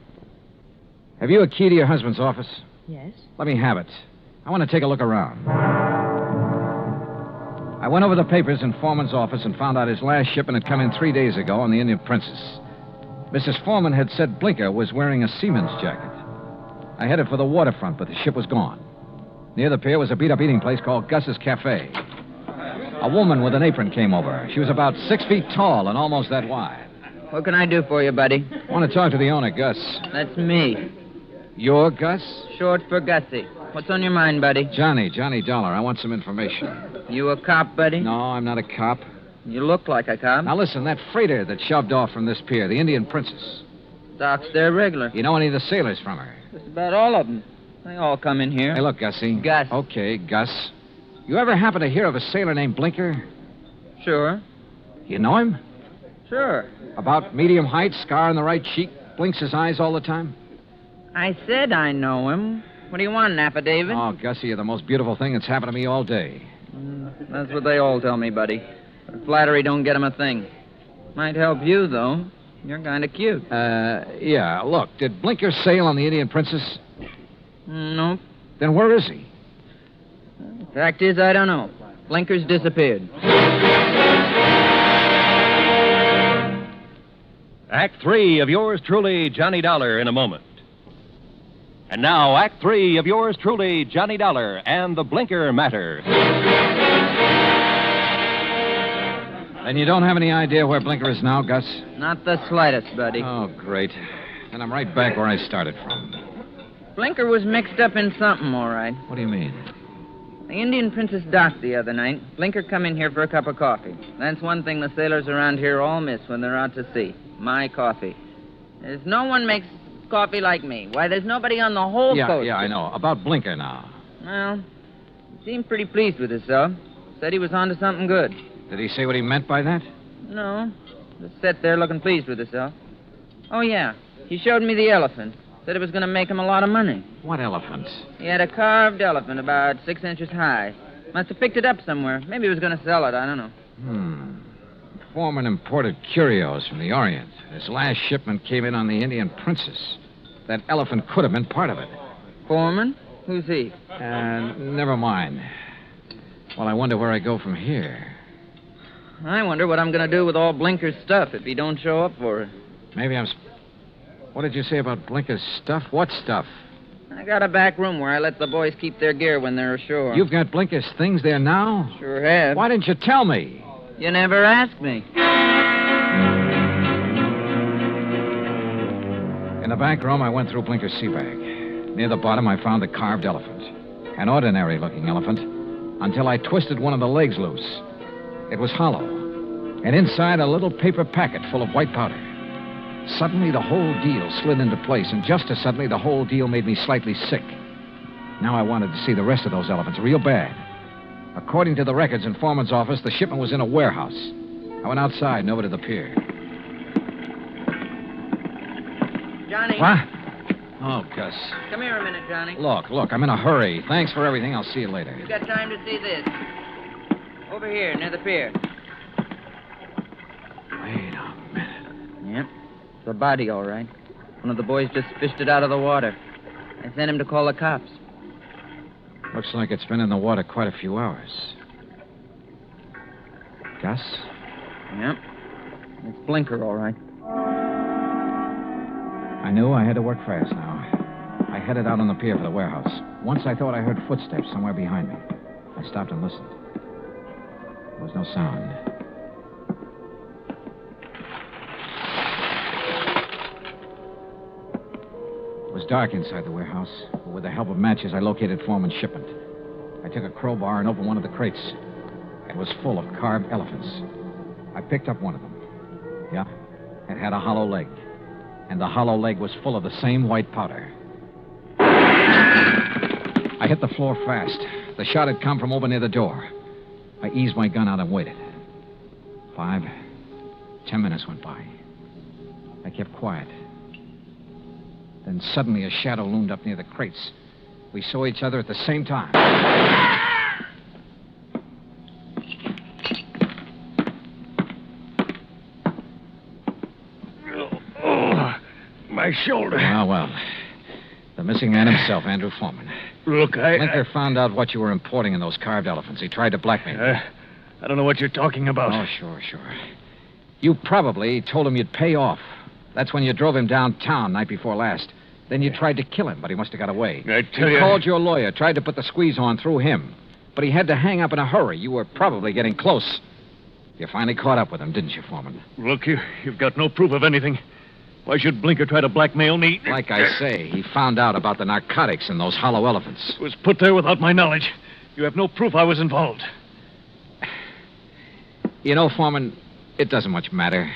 Have you a key to your husband's office? Yes. Let me have it. I want to take a look around. I went over the papers in Foreman's office and found out his last shipment had come in 3 days ago on the Indian Princess. Mrs. Foreman had said Blinker was wearing a seaman's jacket. I headed for the waterfront, but the ship was gone. Near the pier was a beat-up eating place called Gus's Cafe. A woman with an apron came over. She was about 6 feet tall and almost that wide. What can I do for you, buddy? I want to talk to the owner, Gus. That's me. You're Gus? Short for Gussie. What's on your mind, buddy? Johnny Dollar. I want some information. You a cop, buddy? No, I'm not a cop. You look like a cop. Now listen, that freighter that shoved off from this pier, the Indian Princess. Docks there regular. You know any of the sailors from her? Just about all of them. They all come in here. Hey, look, Gussie. Gus. Okay, Gus. You ever happen to hear of a sailor named Blinker? Sure. You know him? Sure. About medium height, scar on the right cheek, blinks his eyes all the time? I said I know him. What do you want, an affidavit? Oh, Gussie, you're the most beautiful thing that's happened to me all day. That's what they all tell me, buddy. But flattery don't get 'em a thing. Might help you, though. You're kind of cute. Yeah. Look, did Blinker sail on the Indian Princess? Nope. Then where is he? Fact is, I don't know. Blinker's disappeared. Act 3 of yours truly, Johnny Dollar, in a moment. And now, Act 3 of yours truly, Johnny Dollar, and the Blinker matter. Then you don't have any idea where Blinker is now, Gus? Not the slightest, buddy. Oh, great. Then I'm right back where I started from. Blinker was mixed up in something, all right. What do you mean? The Indian Princess docked the other night. Blinker come in here for a cup of coffee. That's one thing the sailors around here all miss when they're out to sea. My coffee. There's no one makes coffee like me. Why, there's nobody on the whole coast. Yeah, I know. About Blinker now. Well, he seemed pretty pleased with himself. Said he was onto something good. Did he say what he meant by that? No. Just sat there looking pleased with himself. Oh, yeah. He showed me the elephant. Said it was going to make him a lot of money. What elephant? He had a carved elephant about 6 inches high. Must have picked it up somewhere. Maybe he was going to sell it. I don't know. Foreman imported curios from the Orient. His last shipment came in on the Indian Princess. That elephant could have been part of it. Foreman? Who's he? Never mind. Well, I wonder where I go from here. I wonder what I'm going to do with all Blinker's stuff if he don't show up for it. Maybe I'm... What did you say about Blinker's stuff? What stuff? I got a back room where I let the boys keep their gear when they're ashore. You've got Blinker's things there now? Sure have. Why didn't you tell me? You never asked me. In the back room, I went through Blinker's sea bag. Near the bottom, I found a carved elephant. An ordinary-looking elephant, until I twisted one of the legs loose. It was hollow, and inside a little paper packet full of white powder. Suddenly, the whole deal slid into place, and just as suddenly, the whole deal made me slightly sick. Now I wanted to see the rest of those elephants real bad. According to the records in Foreman's office, the shipment was in a warehouse. I went outside and over to the pier. Johnny. What? Oh, Gus. Come here a minute, Johnny. Look, I'm in a hurry. Thanks for everything. I'll see you later. You got time to see this? Over here, near the pier. Wait a minute. Yep. It's a body, all right. One of the boys just fished it out of the water. I sent him to call the cops. Looks like it's been in the water quite a few hours. Gus? Yep. It's Blinker, all right. I knew I had to work fast now. I headed out on the pier for the warehouse. Once I thought I heard footsteps somewhere behind me. I stopped and listened. There was no sound. It was dark inside the warehouse, but with the help of matches, I located Foreman's shipment. I took a crowbar and opened one of the crates. It was full of carved elephants. I picked up one of them. Yeah, it had a hollow leg. And the hollow leg was full of the same white powder. I hit the floor fast. The shot had come from over near the door. I eased my gun out and waited. 5, 10 minutes went by. I kept quiet. Then suddenly a shadow loomed up near the crates. We saw each other at the same time. My shoulder. Well. The missing man himself, Andrew Foreman. Look, Blinker found out what you were importing in those carved elephants. He tried to blackmail you. I don't know what you're talking about. Oh, sure. You probably told him you'd pay off. That's when you drove him downtown night before last. Then you tried to kill him, but he must have got away. I tell you. You called your lawyer, tried to put the squeeze on through him. But he had to hang up in a hurry. You were probably getting close. You finally caught up with him, didn't you, Foreman? Look, you've got no proof of anything. Why should Blinker try to blackmail me? Like I say, he found out about the narcotics in those hollow elephants. It was put there without my knowledge. You have no proof I was involved. You know, Foreman, it doesn't much matter.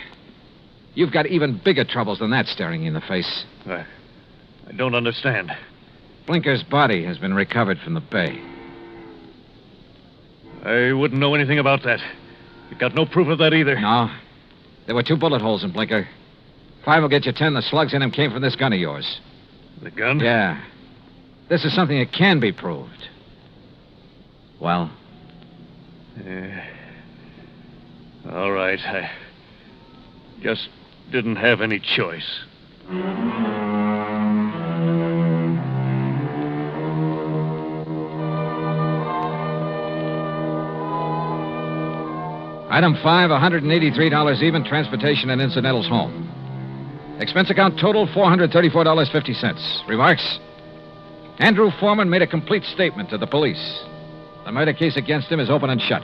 You've got even bigger troubles than that staring you in the face. I don't understand. Blinker's body has been recovered from the bay. I wouldn't know anything about that. You've got no proof of that either. No. There were 2 bullet holes in Blinker. 5 will get you 10. The slugs in him came from this gun of yours. The gun? Yeah. This is something that can be proved. Well? All right. I just didn't have any choice. Item 5, $183 even, transportation and incidentals home. Expense account total, $434.50. Remarks? Andrew Foreman made a complete statement to the police. The murder case against him is open and shut.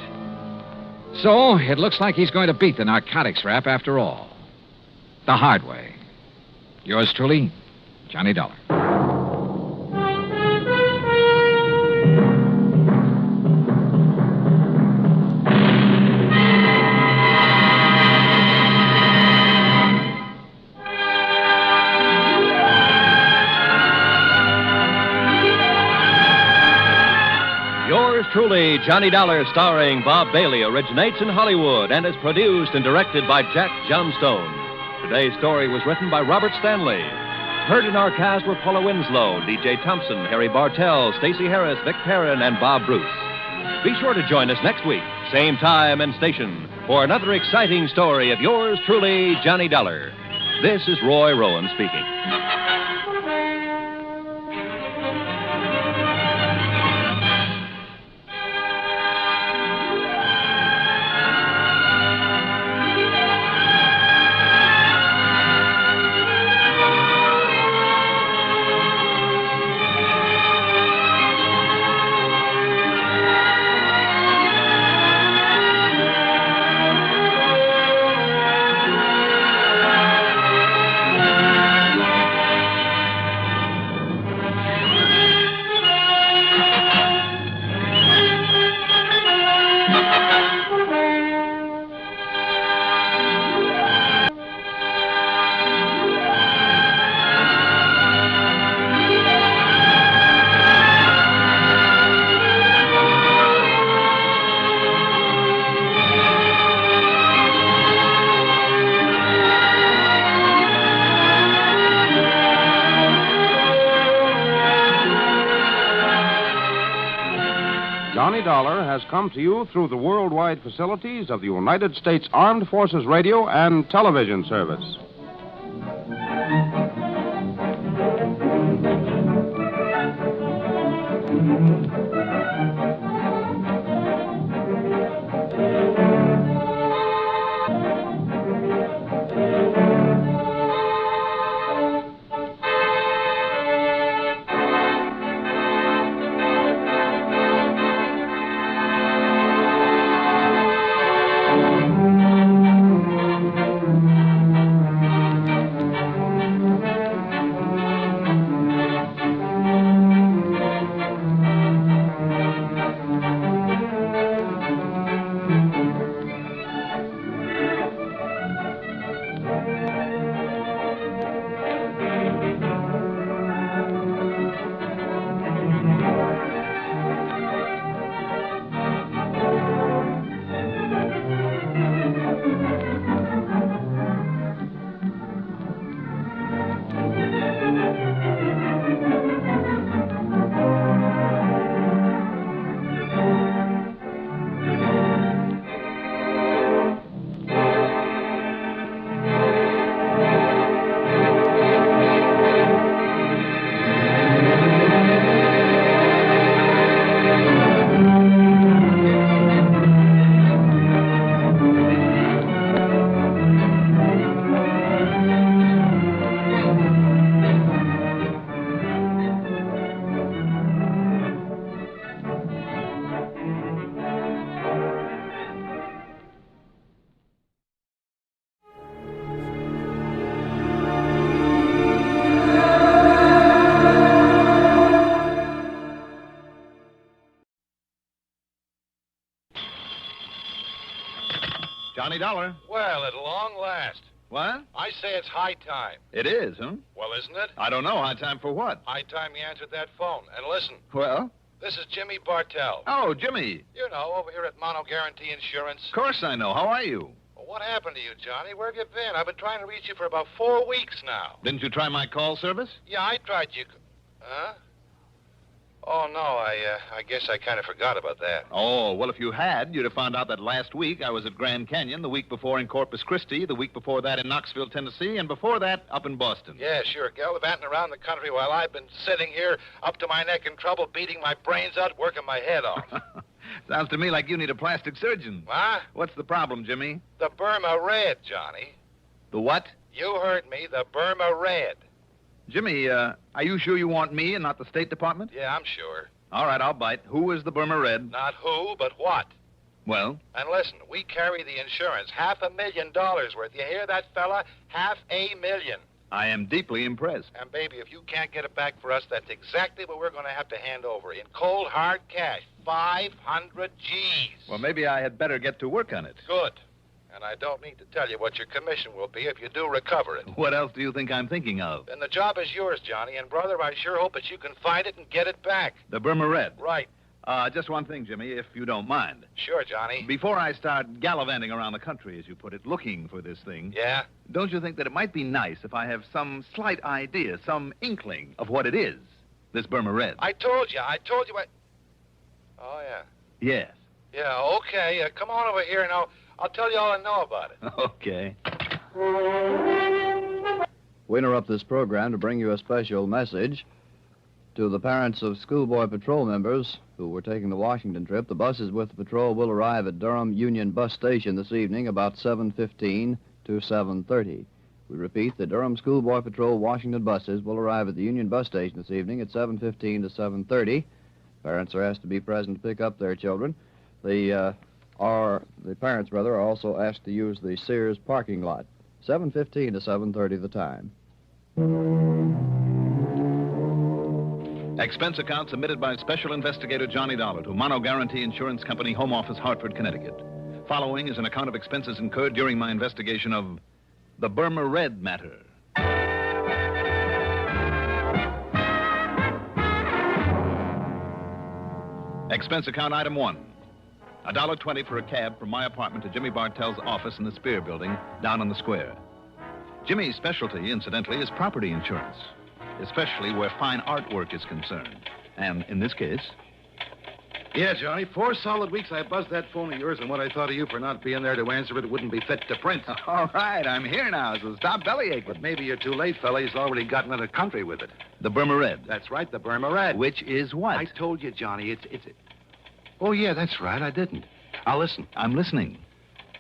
So, it looks like he's going to beat the narcotics rap after all. The hard way. Yours truly, Johnny Dollar. Truly, Johnny Dollar, starring Bob Bailey, originates in Hollywood and is produced and directed by Jack Johnstone. Today's story was written by Robert Stanley. Heard in our cast were Paula Winslow, D.J. Thompson, Harry Bartell, Stacey Harris, Vic Perrin, and Bob Bruce. Be sure to join us next week, same time and station, for another exciting story of yours truly, Johnny Dollar. This is Roy Rowan speaking. Johnny Dollar has come to you through the worldwide facilities of the United States Armed Forces Radio and Television Service. Johnny Dollar. Well, at long last. What? I say it's high time. It is, huh? Well, isn't it? I don't know. High time for what? High time you answered that phone. And listen. Well? This is Jimmy Bartell. Oh, Jimmy. You know, over here at Mono Guarantee Insurance. Of course I know. How are you? Well, what happened to you, Johnny? Where have you been? I've been trying to reach you for about 4 weeks now. Didn't you try my call service? Yeah, I tried you. Huh? Oh, no, I guess I kind of forgot about that. Oh, well, if you had, you'd have found out that last week I was at Grand Canyon, the week before in Corpus Christi, the week before that in Knoxville, Tennessee, and before that up in Boston. Yeah, sure, gallivanting around the country while I've been sitting here up to my neck in trouble, beating my brains out, working my head off. Sounds to me like you need a plastic surgeon. Huh? What's the problem, Jimmy? The Burma Red, Johnny. The what? You heard me, the Burma Red. Jimmy, are you sure you want me and not the State Department? Yeah, I'm sure. All right, I'll bite. Who is the Burma Red? Not who, but what. Well? And listen, we carry the insurance, $500,000 worth. You hear that, fella? $500,000. I am deeply impressed. And, baby, if you can't get it back for us, that's exactly what we're going to have to hand over in cold, hard cash. 500 G's. Well, maybe I had better get to work on it. Good. And I don't need to tell you what your commission will be if you do recover it. What else do you think I'm thinking of? Then the job is yours, Johnny. And, brother, I sure hope that you can find it and get it back. The Burma Red? Right. Just one thing, Jimmy, if you don't mind. Sure, Johnny. Before I start gallivanting around the country, as you put it, looking for this thing... Yeah? Don't you think that it might be nice if I have some slight idea, some inkling of what it is, this Burma Red? I told you. Oh, yeah. Yes. Yeah, okay. Come on over here and I'll tell you all I know about it. Okay. We interrupt this program to bring you a special message. To the parents of schoolboy patrol members who were taking the Washington trip, the buses with the patrol will arrive at Durham Union Bus Station this evening about 7:15 to 7:30. We repeat, the Durham Schoolboy Patrol Washington buses will arrive at the Union Bus Station this evening at 7:15 to 7:30. Parents are asked to be present to pick up their children. The parents, are also asked to use the Sears parking lot. 7:15 to 7:30 the time. Expense account submitted by Special Investigator Johnny Dollar to Mono Guarantee Insurance Company, Home Office, Hartford, Connecticut. Following is an account of expenses incurred during my investigation of the Burma Red matter. Expense account item 1. $1.20 for a cab from my apartment to Jimmy Bartell's office in the Spear Building down on the square. Jimmy's specialty, incidentally, is property insurance, especially where fine artwork is concerned. And in this case... Yeah, Johnny. 4 solid weeks I buzzed that phone of yours, and what I thought of you for not being there to answer it wouldn't be fit to print. All right, I'm here now, so stop bellyaching. But maybe you're too late, fella. He's already gotten into the country with it. The Burma Red. That's right, the Burma Red. Which is what? I told you, Johnny. It's. Oh, yeah, that's right. I didn't. Now, listen. I'm listening.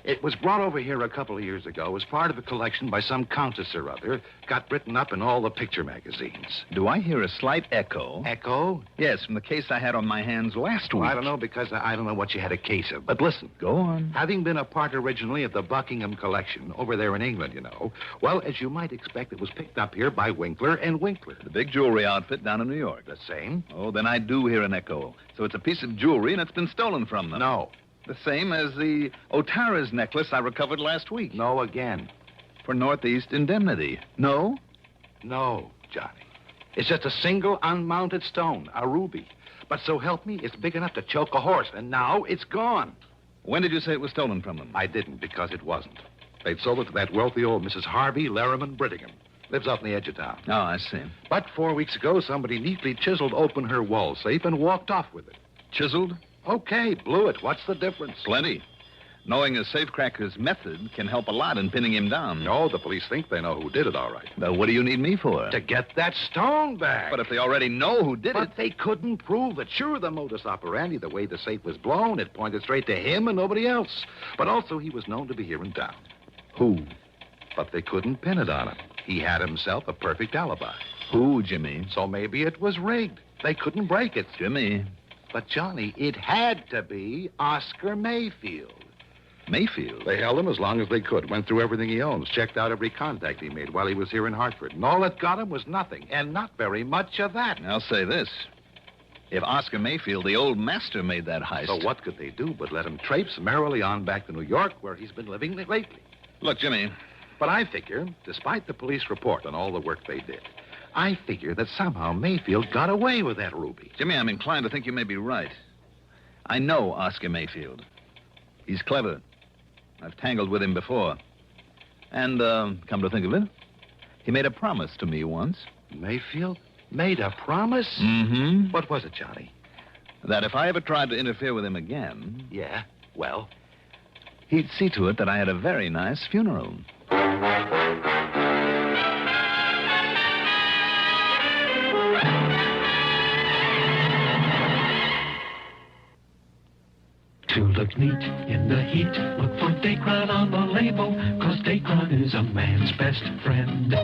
It was brought over here a couple of years ago as part of a collection by some countess or other. Got written up in all the picture magazines. Do I hear a slight echo? Echo? Yes, from the case I had on my hands last week. Well, I don't know, because I don't know what you had a case of. But listen. Go on. Having been a part originally of the Buckingham collection, over there in England, you know, well, as you might expect, it was picked up here by Winkler and Winkler. The big jewelry outfit down in New York. The same? Oh, then I do hear an echo. So it's a piece of jewelry and it's been stolen from them. No. The same as the Otara's necklace I recovered last week. No again. For Northeast indemnity. No? No, Johnny. It's just a single unmounted stone, a ruby. But so help me, it's big enough to choke a horse, and now it's gone. When did you say it was stolen from them? I didn't, because it wasn't. They'd sold it to that wealthy old Mrs. Harvey Larriman Brittingham. Lives out in the edge of town. Oh, I see. But 4 weeks ago, somebody neatly chiseled open her wall safe and walked off with it. Chiseled? Okay, blew it. What's the difference? Plenty. Knowing a safecracker's method can help a lot in pinning him down. No, the police think they know who did it, all right. Well, what do you need me for? To get that stone back. But if they already know who did it... But they couldn't prove it. Sure, the modus operandi, the way the safe was blown, it pointed straight to him and nobody else. But also he was known to be here in town. Who? But they couldn't pin it on him. He had himself a perfect alibi. Who, Jimmy? So maybe it was rigged. They couldn't break it. Jimmy... But, Johnny, it had to be Oscar Mayfield. Mayfield? They held him as long as they could, went through everything he owns, checked out every contact he made while he was here in Hartford. And all that got him was nothing, and not very much of that. I'll say this. If Oscar Mayfield, the old master, made that heist... So what could they do but let him traipse merrily on back to New York, where he's been living lately? Look, Jimmy... But I figure, despite the police report on all the work they did, I figure that somehow Mayfield got away with that ruby. Jimmy, I'm inclined to think you may be right. I know Oscar Mayfield. He's clever. I've tangled with him before. And, come to think of it, he made a promise to me once. Mayfield? Made a promise? Mm-hmm. What was it, Johnny? That if I ever tried to interfere with him again... Yeah? Well? He'd see to it that I had a very nice funeral. To look neat in the heat, look for Dacron on the label, 'cause Dacron is a man's best friend.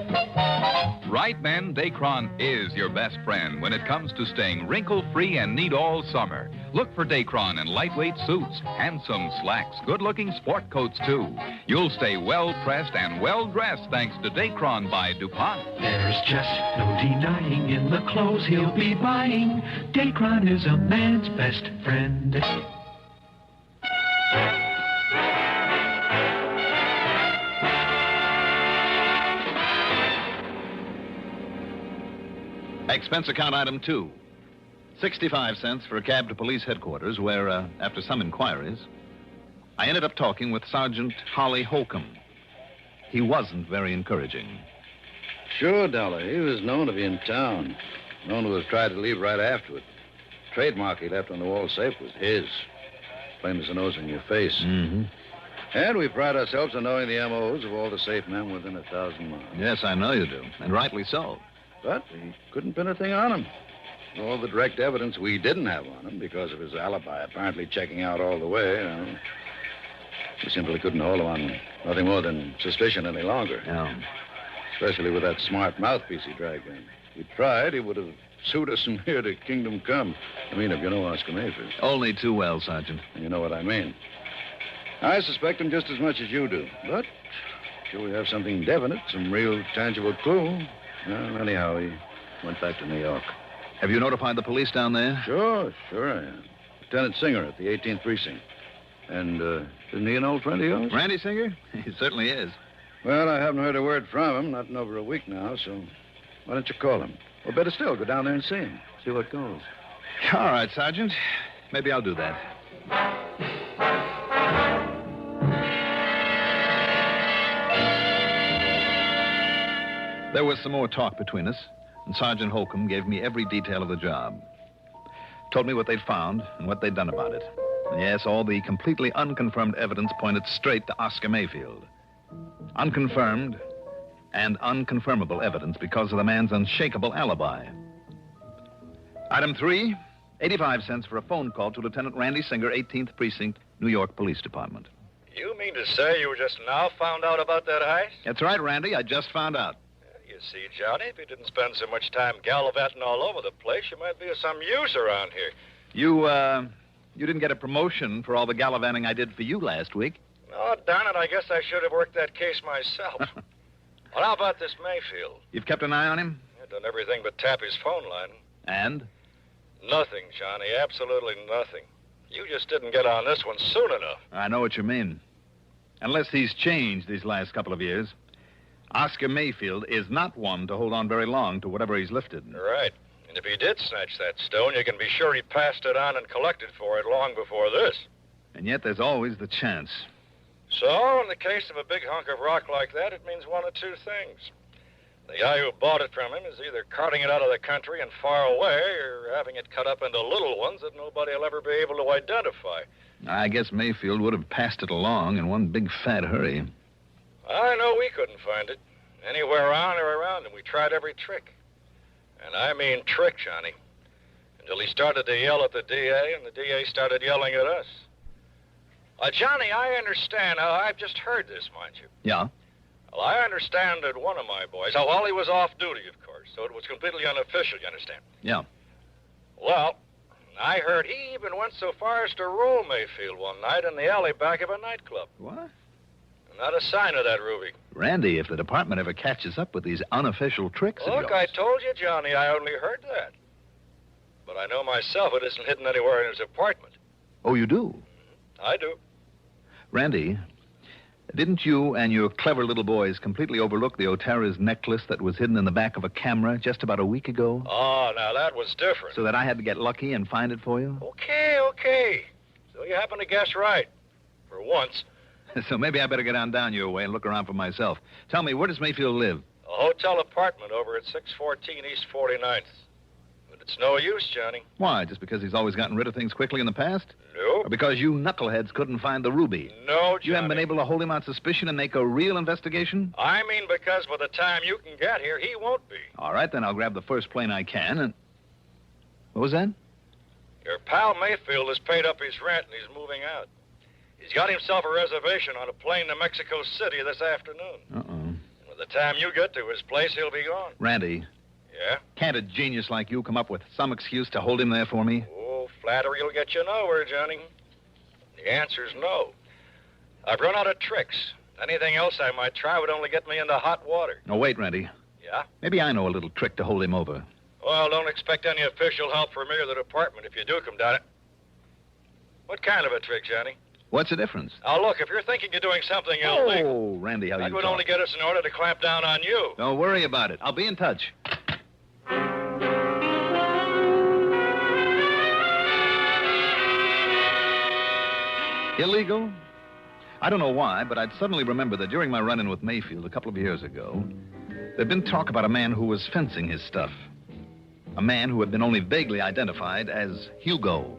Right, men, Dacron is your best friend when it comes to staying wrinkle-free and neat all summer. Look for Dacron in lightweight suits, handsome slacks, good-looking sport coats, too. You'll stay well-pressed and well-dressed thanks to Dacron by DuPont. There's just no denying in the clothes he'll be buying, Dacron is a man's best friend. Expense account item 2. 65 cents for a cab to police headquarters where, after some inquiries, I ended up talking with Sergeant Holly Holcomb. He wasn't very encouraging. Sure, Dollar. He was known to be in town. Known to have tried to leave right after it. Trademark he left on the wall safe was his. Plain as the nose on your face. Mm-hmm. And we pride ourselves on knowing the M.O.s of all the safe men within 1,000 miles. Yes, I know you do, and rightly so. But we couldn't pin a thing on him. All the direct evidence we didn't have on him because of his alibi apparently checking out all the way. We simply couldn't hold him on nothing more than suspicion any longer. Yeah. Especially with that smart mouthpiece he dragged in. If he tried, he would have sued us from here to Kingdom Come. I mean, if you know Oscar Mayfield. Only too well, Sergeant. And you know what I mean. I suspect him just as much as you do. But sure we have something definite, some real tangible clue. Well, anyhow, he went back to New York. Have you notified the police down there? Sure I am. Lieutenant Singer at the 18th Precinct. And, isn't he an old friend of yours? Randy Singer? He certainly is. Well, I haven't heard a word from him, not in over a week now, so why don't you call him? Or better still, go down there and see him. See what goes. All right, Sergeant. Maybe I'll do that. There was some more talk between us, and Sergeant Holcomb gave me every detail of the job. Told me what they'd found and what they'd done about it. And yes, all the completely unconfirmed evidence pointed straight to Oscar Mayfield. Unconfirmed and unconfirmable evidence because of the man's unshakable alibi. Item 3, 85 cents for a phone call to Lieutenant Randy Singer, 18th Precinct, New York Police Department. You mean to say you just now found out about that heist? That's right, Randy. I just found out. You see, Johnny, if you didn't spend so much time gallivanting all over the place, you might be of some use around here. You didn't get a promotion for all the gallivanting I did for you last week. Oh, darn it, I guess I should have worked that case myself. Well, how about this Mayfield? You've kept an eye on him? I've done everything but tap his phone line. And? Nothing, Johnny, absolutely nothing. You just didn't get on this one soon enough. I know what you mean. Unless he's changed these last couple of years. Oscar Mayfield is not one to hold on very long to whatever he's lifted. Right. And if he did snatch that stone, you can be sure he passed it on and collected for it long before this. And yet there's always the chance. So, in the case of a big hunk of rock like that, it means one of two things. The guy who bought it from him is either carting it out of the country and far away, or having it cut up into little ones that nobody will ever be able to identify. I guess Mayfield would have passed it along in one big fat hurry. I know we couldn't find it. Anywhere on or around him. We tried every trick. And I mean trick, Johnny. Until he started to yell at the DA, and the DA started yelling at us. Johnny, I understand. I've just heard this, mind you. Yeah? Well, I understand that one of my boys... Oh, well, he was off duty, of course, so it was completely unofficial, you understand? Yeah. Well, I heard he even went so far as to roll Mayfield one night in the alley back of a nightclub. What? Not a sign of that, Ruby. Randy, if the department ever catches up with these unofficial tricks of Look, yours... I told you, Johnny, I only heard that. But I know myself it isn't hidden anywhere in his apartment. Oh, you do? I do. Randy, didn't you and your clever little boys completely overlook the Otara's necklace that was hidden in the back of a camera just about a week ago? Oh, now that was different. So that I had to get lucky and find it for you? Okay. So you happen to guess right. For once. So maybe I better get on down your way and look around for myself. Tell me, where does Mayfield live? A hotel apartment over at 614 East 49th. But it's no use, Johnny. Why, just because he's always gotten rid of things quickly in the past? No. Or because you knuckleheads couldn't find the ruby? No, Johnny. You haven't been able to hold him on suspicion and make a real investigation? I mean because by the time you can get here, he won't be. All right, then I'll grab the first plane I can and... What was that? Your pal Mayfield has paid up his rent and he's moving out. He's got himself a reservation on a plane to Mexico City this afternoon. Uh-oh. And by the time you get to his place, he'll be gone. Randy. Yeah? Can't a genius like you come up with some excuse to hold him there for me? Oh, flattery will get you nowhere, Johnny. The answer's no. I've run out of tricks. Anything else I might try would only get me into hot water. No, wait, Randy. Yeah? Maybe I know a little trick to hold him over. Well, don't expect any official help from me or the department if you do come down it. What kind of a trick, Johnny? What's the difference? Now, look, if you're thinking you're doing something illegal... Oh, Randy, how that you would talk. only get us in order to clamp down on you. Don't worry about it. I'll be in touch. Illegal? I don't know why, but I'd suddenly remember that during my run-in with Mayfield a couple of years ago, there'd been talk about a man who was fencing his stuff. A man who had been only vaguely identified as Hugo.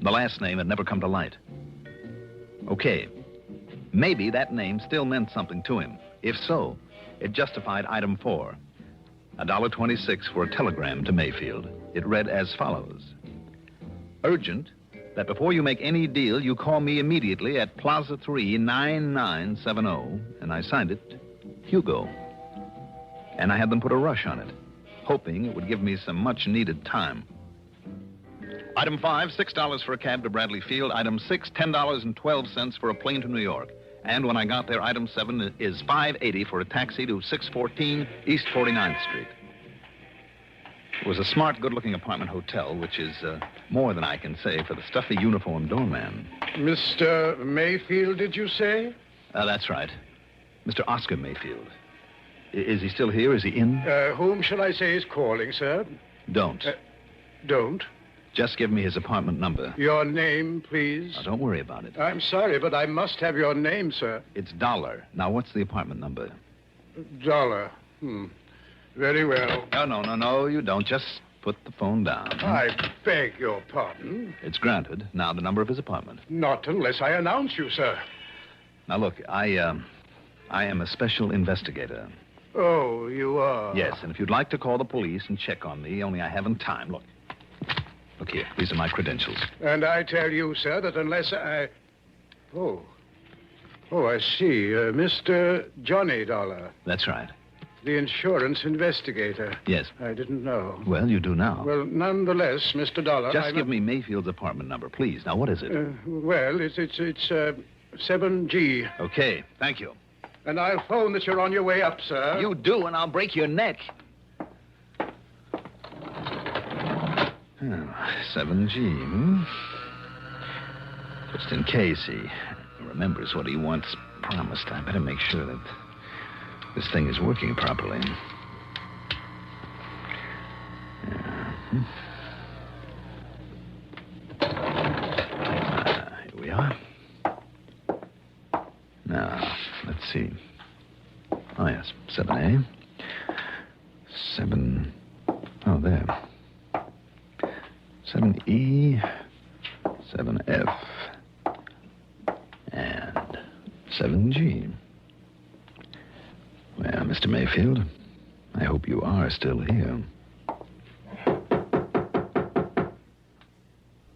The last name had never come to light. Okay, maybe that name still meant something to him. If so, it justified item 4. $1.26 for a telegram to Mayfield. It read as follows. Urgent, that before you make any deal, you call me immediately at Plaza 3, 9970, and I signed it, Hugo. And I had them put a rush on it, hoping it would give me some much-needed time. Item 5, $6 for a cab to Bradley Field. Item 6, $10.12 for a plane to New York. And when I got there, item 7 is $5.80 for a taxi to 614 East 49th Street. It was a smart, good-looking apartment hotel, which is more than I can say for the stuffy uniformed doorman. Mr. Mayfield, did you say? That's right. Mr. Oscar Mayfield. Is he still here? Is he in? Whom shall I say is calling, sir? Don't. Don't? Just give me his apartment number. Your name, please? Now, don't worry about it. I'm sorry, but I must have your name, sir. It's Dolar. Now, what's the apartment number? Dolar. Very well. No, you don't. Just put the phone down. I beg your pardon. It's granted. Now the number of his apartment. Not unless I announce you, sir. Now, look, I am a special investigator. Oh, you are? Yes, and if you'd like to call the police and check on me, only I haven't time. Look here. These are my credentials. And I tell you, sir, that unless I... Oh, I see. Mr. Johnny Dolar. That's right. The insurance investigator. Yes. I didn't know. Well, you do now. Well, nonetheless, Mr. Dolar... Just give me Mayfield's apartment number, please. Now, what is it? Well, it's 7G. Okay, thank you. And I'll phone that you're on your way up, sir. You do, and I'll break your neck. 7G, hmm? Just in case he remembers what he once promised, I better make sure that this thing is working properly. Here we are. Now, let's see. Oh, yes, 7A. 7... Oh, there. 7E, 7F, and 7G. Well, Mr. Mayfield, I hope you are still here.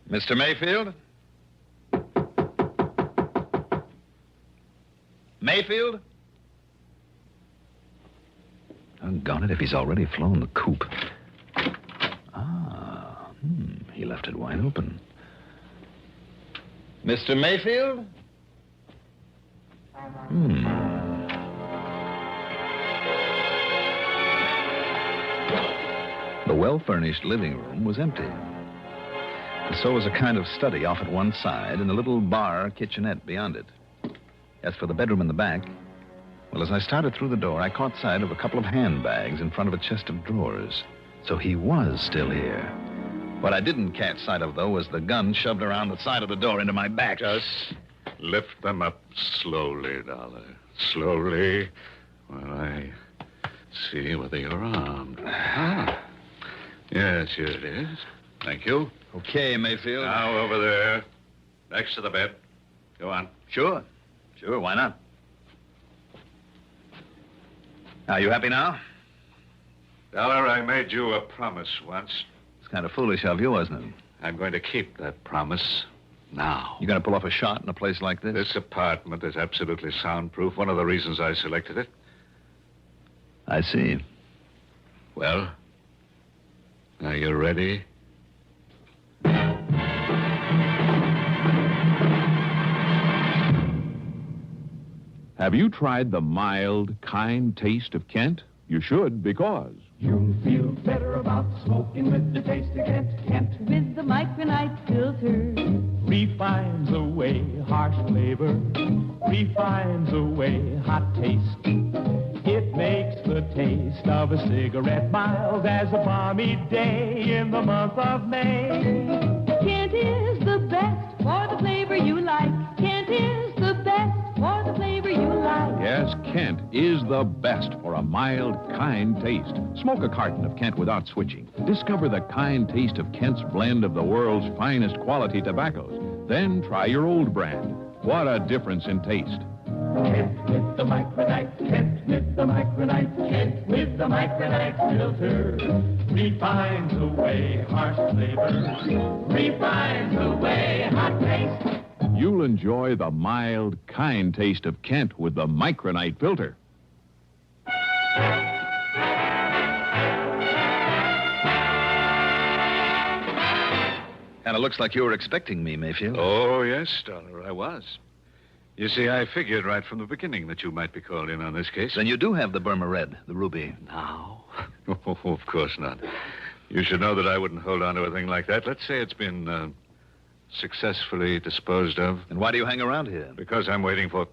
Mr. Mayfield? Mayfield? Doggone it, if he's already flown the coop. He left it wide open. Mr. Mayfield? The well-furnished living room was empty. And so was a kind of study off at one side and a little bar kitchenette beyond it. As for the bedroom in the back, well, as I started through the door, I caught sight of a couple of handbags in front of a chest of drawers. So he was still here. What I didn't catch sight of, though, was the gun shoved around the side of the door into my back. Just lift them up slowly, Dollar. Slowly, while I see whether you're armed. Yes, here it is. Thank you. Okay, Mayfield. Now, over there, next to the bed. Go on. Sure, why not? Are you happy now? Dollar, I made you a promise once. Kind of foolish of you, wasn't it? I'm going to keep that promise now. You going to pull off a shot in a place like this? This apartment is absolutely soundproof. One of the reasons I selected it. I see. Well, are you ready? Have you tried the mild, kind taste of Kent? You should, because... You'll feel better about smoking with the taste of Kent. With the micronite filter. Refines away harsh flavor. Refines away hot taste. It makes the taste of a cigarette mild as a balmy day in the month of May. Kent is the best for the flavor you like. Kent is the best for the flavor you like. Yes, Kent is the best for a mild, kind taste. Smoke a carton of Kent without switching. Discover the kind taste of Kent's blend of the world's finest quality tobaccos. Then try your old brand. What a difference in taste. Kent with the micronite, Kent with the micronite, Kent with the micronite filter. Refines away harsh flavor. Refines away hot taste. You'll enjoy the mild, kind taste of Kent with the micronite filter. Kind of looks like you were expecting me, Mayfield. Oh, yes, Dollar, I was. You see, I figured right from the beginning that you might be called in on this case. Then you do have the Burma Red, the ruby. Now? Oh, of course not. You should know that I wouldn't hold on to a thing like that. Let's say it's been successfully disposed of. And why do you hang around here? Because I'm waiting for...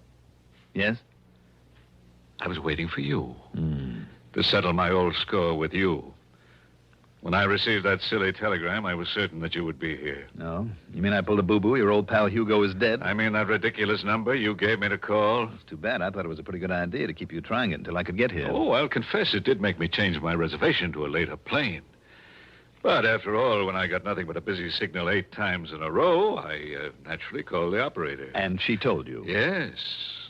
Yes? I was waiting for you. To settle my old score with you. When I received that silly telegram, I was certain that you would be here. No? You mean I pulled a boo-boo? Your old pal Hugo is dead? I mean that ridiculous number you gave me to call. It's too bad. I thought it was a pretty good idea to keep you trying it until I could get here. Oh, I'll confess it did make me change my reservation to a later plane. But after all, when I got nothing but a busy signal 8 times in a row, I naturally called the operator. And she told you? Yes,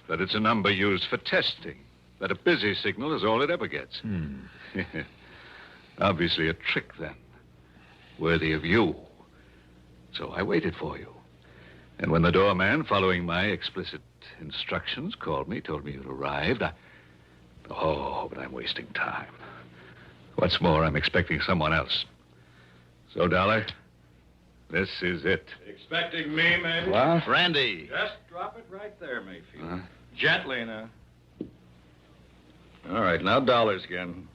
that it's a number used for testing. That a busy signal is all it ever gets. Obviously a trick, then. Worthy of you. So I waited for you. And when the doorman, following my explicit instructions, called me, told me you'd arrived, Oh, but I'm wasting time. What's more, I'm expecting someone else. So, Dollar, this is it. Expecting me, maybe? What? Randy. Just drop it right there, Mayfield. Gently now. All right, now dollars again.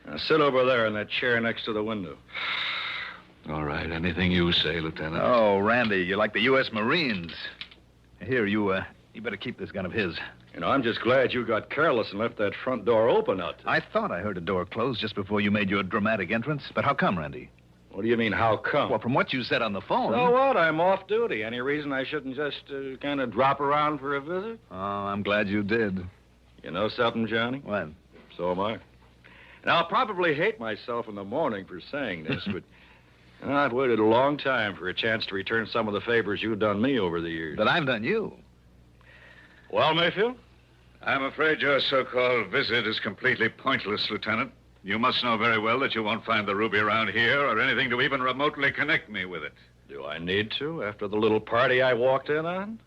Now sit over there in that chair next to the window. All right, anything you say, Lieutenant. Oh, Randy, you're like the U.S. Marines. Here, you better keep this gun of his. You know, I'm just glad you got careless and left that front door open out there. I thought I heard a door close just before you made your dramatic entrance. But how come, Randy? What do you mean, how come? Well, from what you said on the phone... So what? I'm off duty. Any reason I shouldn't just kind of drop around for a visit? Oh, I'm glad you did. You know something, Johnny? What? So am I. And I'll probably hate myself in the morning for saying this, but I've waited a long time for a chance to return some of the favors you've done me over the years. But I've done you. Well, Mayfield? I'm afraid your so-called visit is completely pointless, Lieutenant. You must know very well that you won't find the ruby around here or anything to even remotely connect me with it. Do I need to after the little party I walked in on?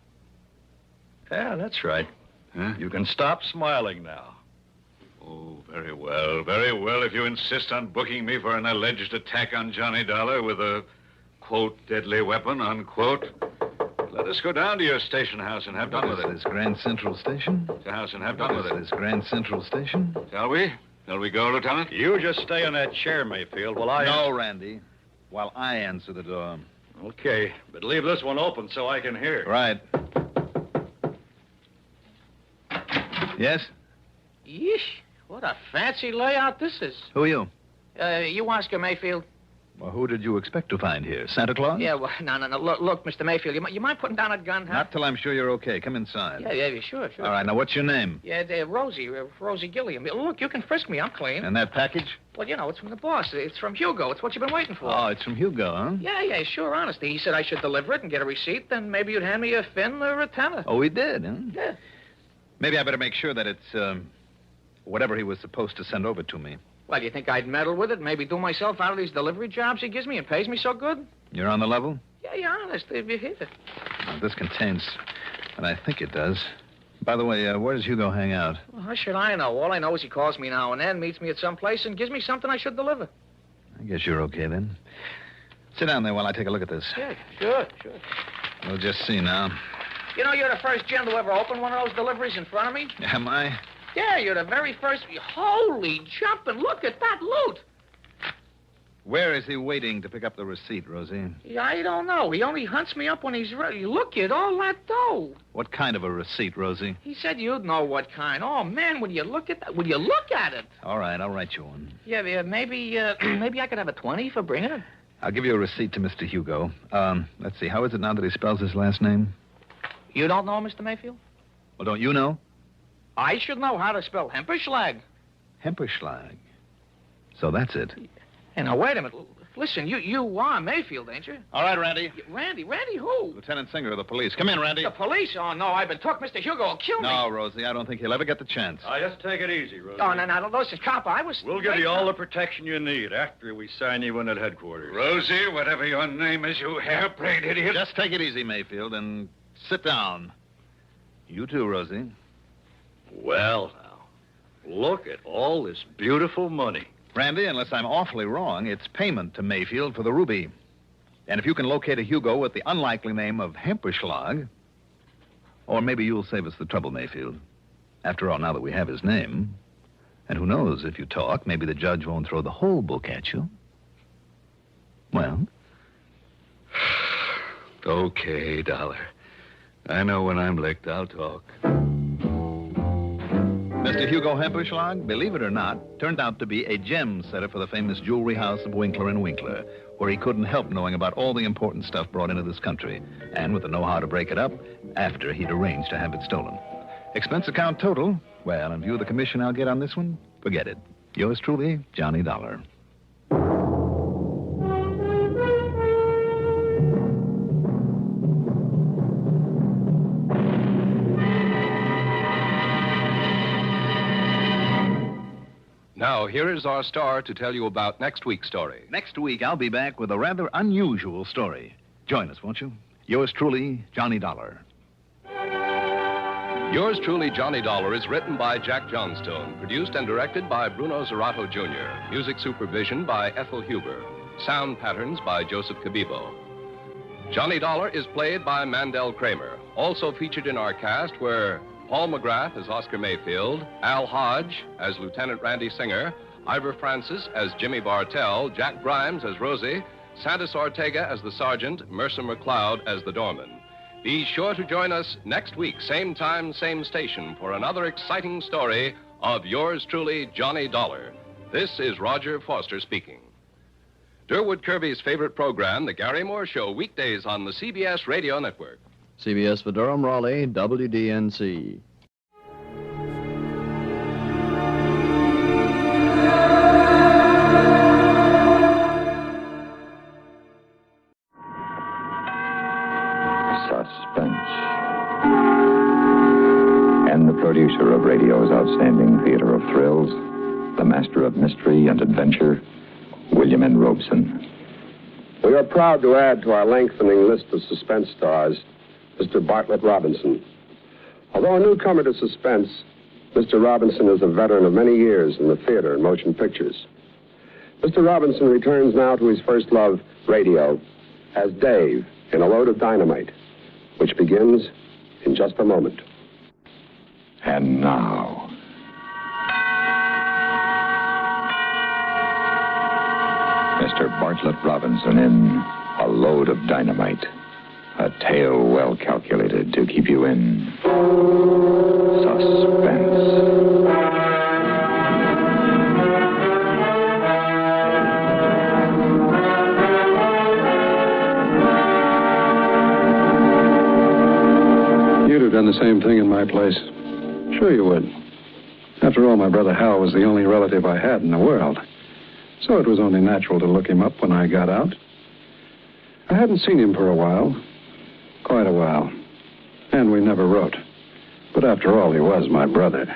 Yeah, that's right. Huh? You can stop smiling now. Oh, very well. Very well, if you insist on booking me for an alleged attack on Johnny Dollar with a, quote, deadly weapon, unquote. Let us go down to your station house and have done with it. This Grand Central Station? The house and have done with it. This Grand Central Station? Shall we? Shall we go, Lieutenant? You just stay in that chair, Mayfield, while I... No, Randy. While I answer the door. Okay, but leave this one open so I can hear. Right. Yes? Yeesh, what a fancy layout this is. Who are you? You Oscar Mayfield. Well, who did you expect to find here? Santa Claus? Yeah, well, no. Look, Mr. Mayfield, you mind putting down a gun, huh? Not till I'm sure you're okay. Come inside. Yeah, sure. All right, now what's your name? Yeah, Rosie Gilliam. Look, you can frisk me. I'm clean. And that package? Well, you know, it's from the boss. It's from Hugo. It's what you've been waiting for. Oh, it's from Hugo, huh? Yeah, sure, honestly. He said I should deliver it and get a receipt, then maybe you'd hand me a fin or a tenner. Oh, he did, huh? Yeah. Maybe I better make sure that it's, whatever he was supposed to send over to me. Well, you think I'd meddle with it, maybe do myself out of these delivery jobs he gives me and pays me so good? You're on the level? Yeah, honest, if you hit it. Well, this contains, and I think it does. By the way, where does Hugo hang out? Well, how should I know? All I know is he calls me now and then, meets me at some place, and gives me something I should deliver. I guess you're okay, then. Sit down there while I take a look at this. Yeah, sure. We'll just see now. You know, you're the first gent to ever open one of those deliveries in front of me. Am I? Yeah, you're the very first. Holy jumping, look at that loot. Where is he waiting to pick up the receipt, Rosie? Yeah, I don't know. He only hunts me up when he's ready. Look at all that dough. What kind of a receipt, Rosie? He said you'd know what kind. Oh, man, would you look at that? Would you look at it? All right, I'll write you one. Yeah, maybe I could have a 20 for bringing it. I'll give you a receipt to Mr. Hugo. Let's see, how is it now that he spells his last name? You don't know, Mr. Mayfield? Well, don't you know? I should know how to spell Hemperschlag. Hemperschlag. So that's it. Hey, now, wait a minute. Listen, you are Mayfield, ain't you? All right, Randy. Randy who? Lieutenant Singer of the police. Come in, Randy. The police? Oh, no, I've been took. Mr. Hugo will kill me. No, Rosie, I don't think he'll ever get the chance. Just take it easy, Rosie. Oh, no, listen, cop, I was... We'll give you all the protection you need after we sign you in at headquarters. Rosie, whatever your name is, you hairbrained idiot. Just take it easy, Mayfield, and sit down. You too, Rosie. Well, now, look at all this beautiful money. Randy, unless I'm awfully wrong, it's payment to Mayfield for the ruby. And if you can locate a Hugo with the unlikely name of Hemperschlag, or maybe you'll save us the trouble, Mayfield. After all, now that we have his name, and who knows, if you talk, maybe the judge won't throw the whole book at you. Well? Okay, Dollar. I know when I'm licked, I'll talk. Mr. Hugo Hemperschlag, believe it or not, turned out to be a gem setter for the famous jewelry house of Winkler & Winkler, where he couldn't help knowing about all the important stuff brought into this country, and with the know-how to break it up after he'd arranged to have it stolen. Expense account total, well, in view of the commission I'll get on this one, forget it. Yours truly, Johnny Dollar. Now, here is our star to tell you about next week's story. Next week, I'll be back with a rather unusual story. Join us, won't you? Yours truly, Johnny Dollar. Yours truly, Johnny Dollar, is written by Jack Johnstone, produced and directed by Bruno Zerato Jr., music supervision by Ethel Huber, sound patterns by Joseph Cabibo. Johnny Dollar is played by Mandel Kramer. Also featured in our cast were Paul McGrath as Oscar Mayfield, Al Hodge as Lieutenant Randy Singer, Ivor Francis as Jimmy Bartell, Jack Grimes as Rosie, Santos Ortega as the sergeant, Mercer McLeod as the doorman. Be sure to join us next week, same time, same station, for another exciting story of yours truly, Johnny Dollar. This is Roger Foster speaking. Durwood Kirby's favorite program, The Gary Moore Show, weekdays on the CBS Radio Network. CBS for Durham, Raleigh, WDNC. Suspense. And the producer of radio's outstanding theater of thrills, the master of mystery and adventure, William N. Robeson. We are proud to add to our lengthening list of suspense stars Mr. Bartlett Robinson. Although a newcomer to suspense, Mr. Robinson is a veteran of many years in the theater and motion pictures. Mr. Robinson returns now to his first love, radio, as Dave in A Load of Dynamite, which begins in just a moment. And now, Mr. Bartlett Robinson in A Load of Dynamite. A tale well calculated to keep you in suspense. You'd have done the same thing in my place. Sure you would. After all, my brother Hal was the only relative I had in the world. So it was only natural to look him up when I got out. I hadn't seen him for a while. Quite a while. And we never wrote. But after all, he was my brother.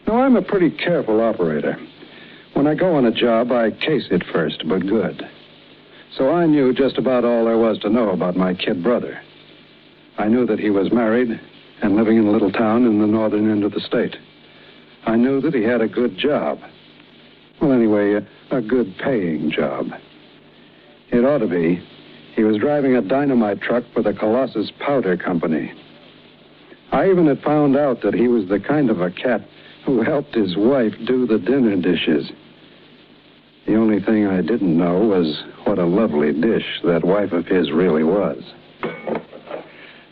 Now, I'm a pretty careful operator. When I go on a job, I case it first, but good. So I knew just about all there was to know about my kid brother. I knew that he was married and living in a little town in the northern end of the state. I knew that he had a good job. Well, anyway, a good paying job. It ought to be. He was driving a dynamite truck for the Colossus Powder Company. I even had found out that he was the kind of a cat who helped his wife do the dinner dishes. The only thing I didn't know was what a lovely dish that wife of his really was.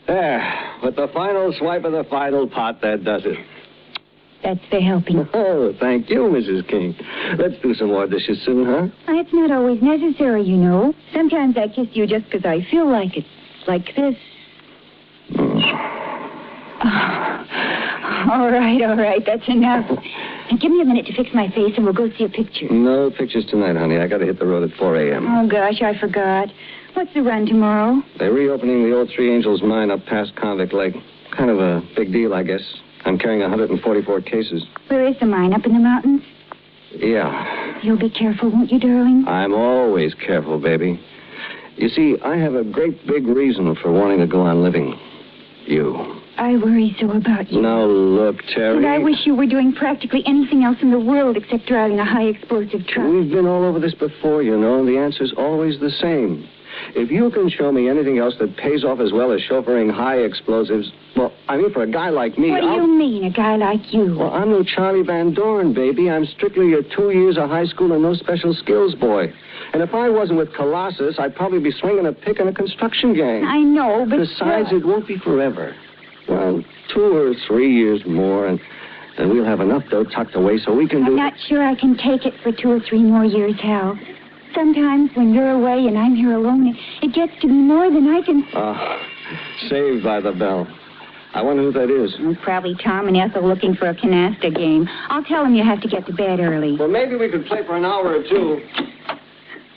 There, with the final swipe of the final pot, that does it. That's the helping. Oh, thank you, Mrs. King. Let's do some more dishes soon, huh? It's not always necessary, you know. Sometimes I kiss you just because I feel like it. Like this. All right. That's enough. And give me a minute to fix my face and we'll go see a picture. No pictures tonight, honey. I got to hit the road at 4 a.m. Oh, gosh, I forgot. What's the run tomorrow? They're reopening the old Three Angels mine up past Convict Lake. Kind of a big deal, I guess. I'm carrying 144 cases. Where is the mine? Up in the mountains? Yeah. You'll be careful, won't you, darling? I'm always careful, baby. You see, I have a great big reason for wanting to go on living. You. I worry so about you. Now, look, Terry. And I wish you were doing practically anything else in the world except driving a high-explosive truck. We've been all over this before, you know, and the answer's always the same. If you can show me anything else that pays off as well as chauffeuring high explosives, well, I mean, for a guy like me... What do you mean, a guy like you? Well, I'm no Charlie Van Doren, baby. I'm strictly a 2 years of high school and no special skills boy. And if I wasn't with Colossus, I'd probably be swinging a pick in a construction gang. I know, but... Besides, it won't be forever. Well, 2 or 3 years more, and then we'll have enough dough tucked away so we can do... I'm not sure I can take it for 2 or 3 more years, Hal. Sometimes when you're away and I'm here alone, it gets to be more than I can... Saved by the Bell. I wonder who that is. Probably Tom and Ethel looking for a canasta game. I'll tell them you have to get to bed early. Well, maybe we could play for an hour or two.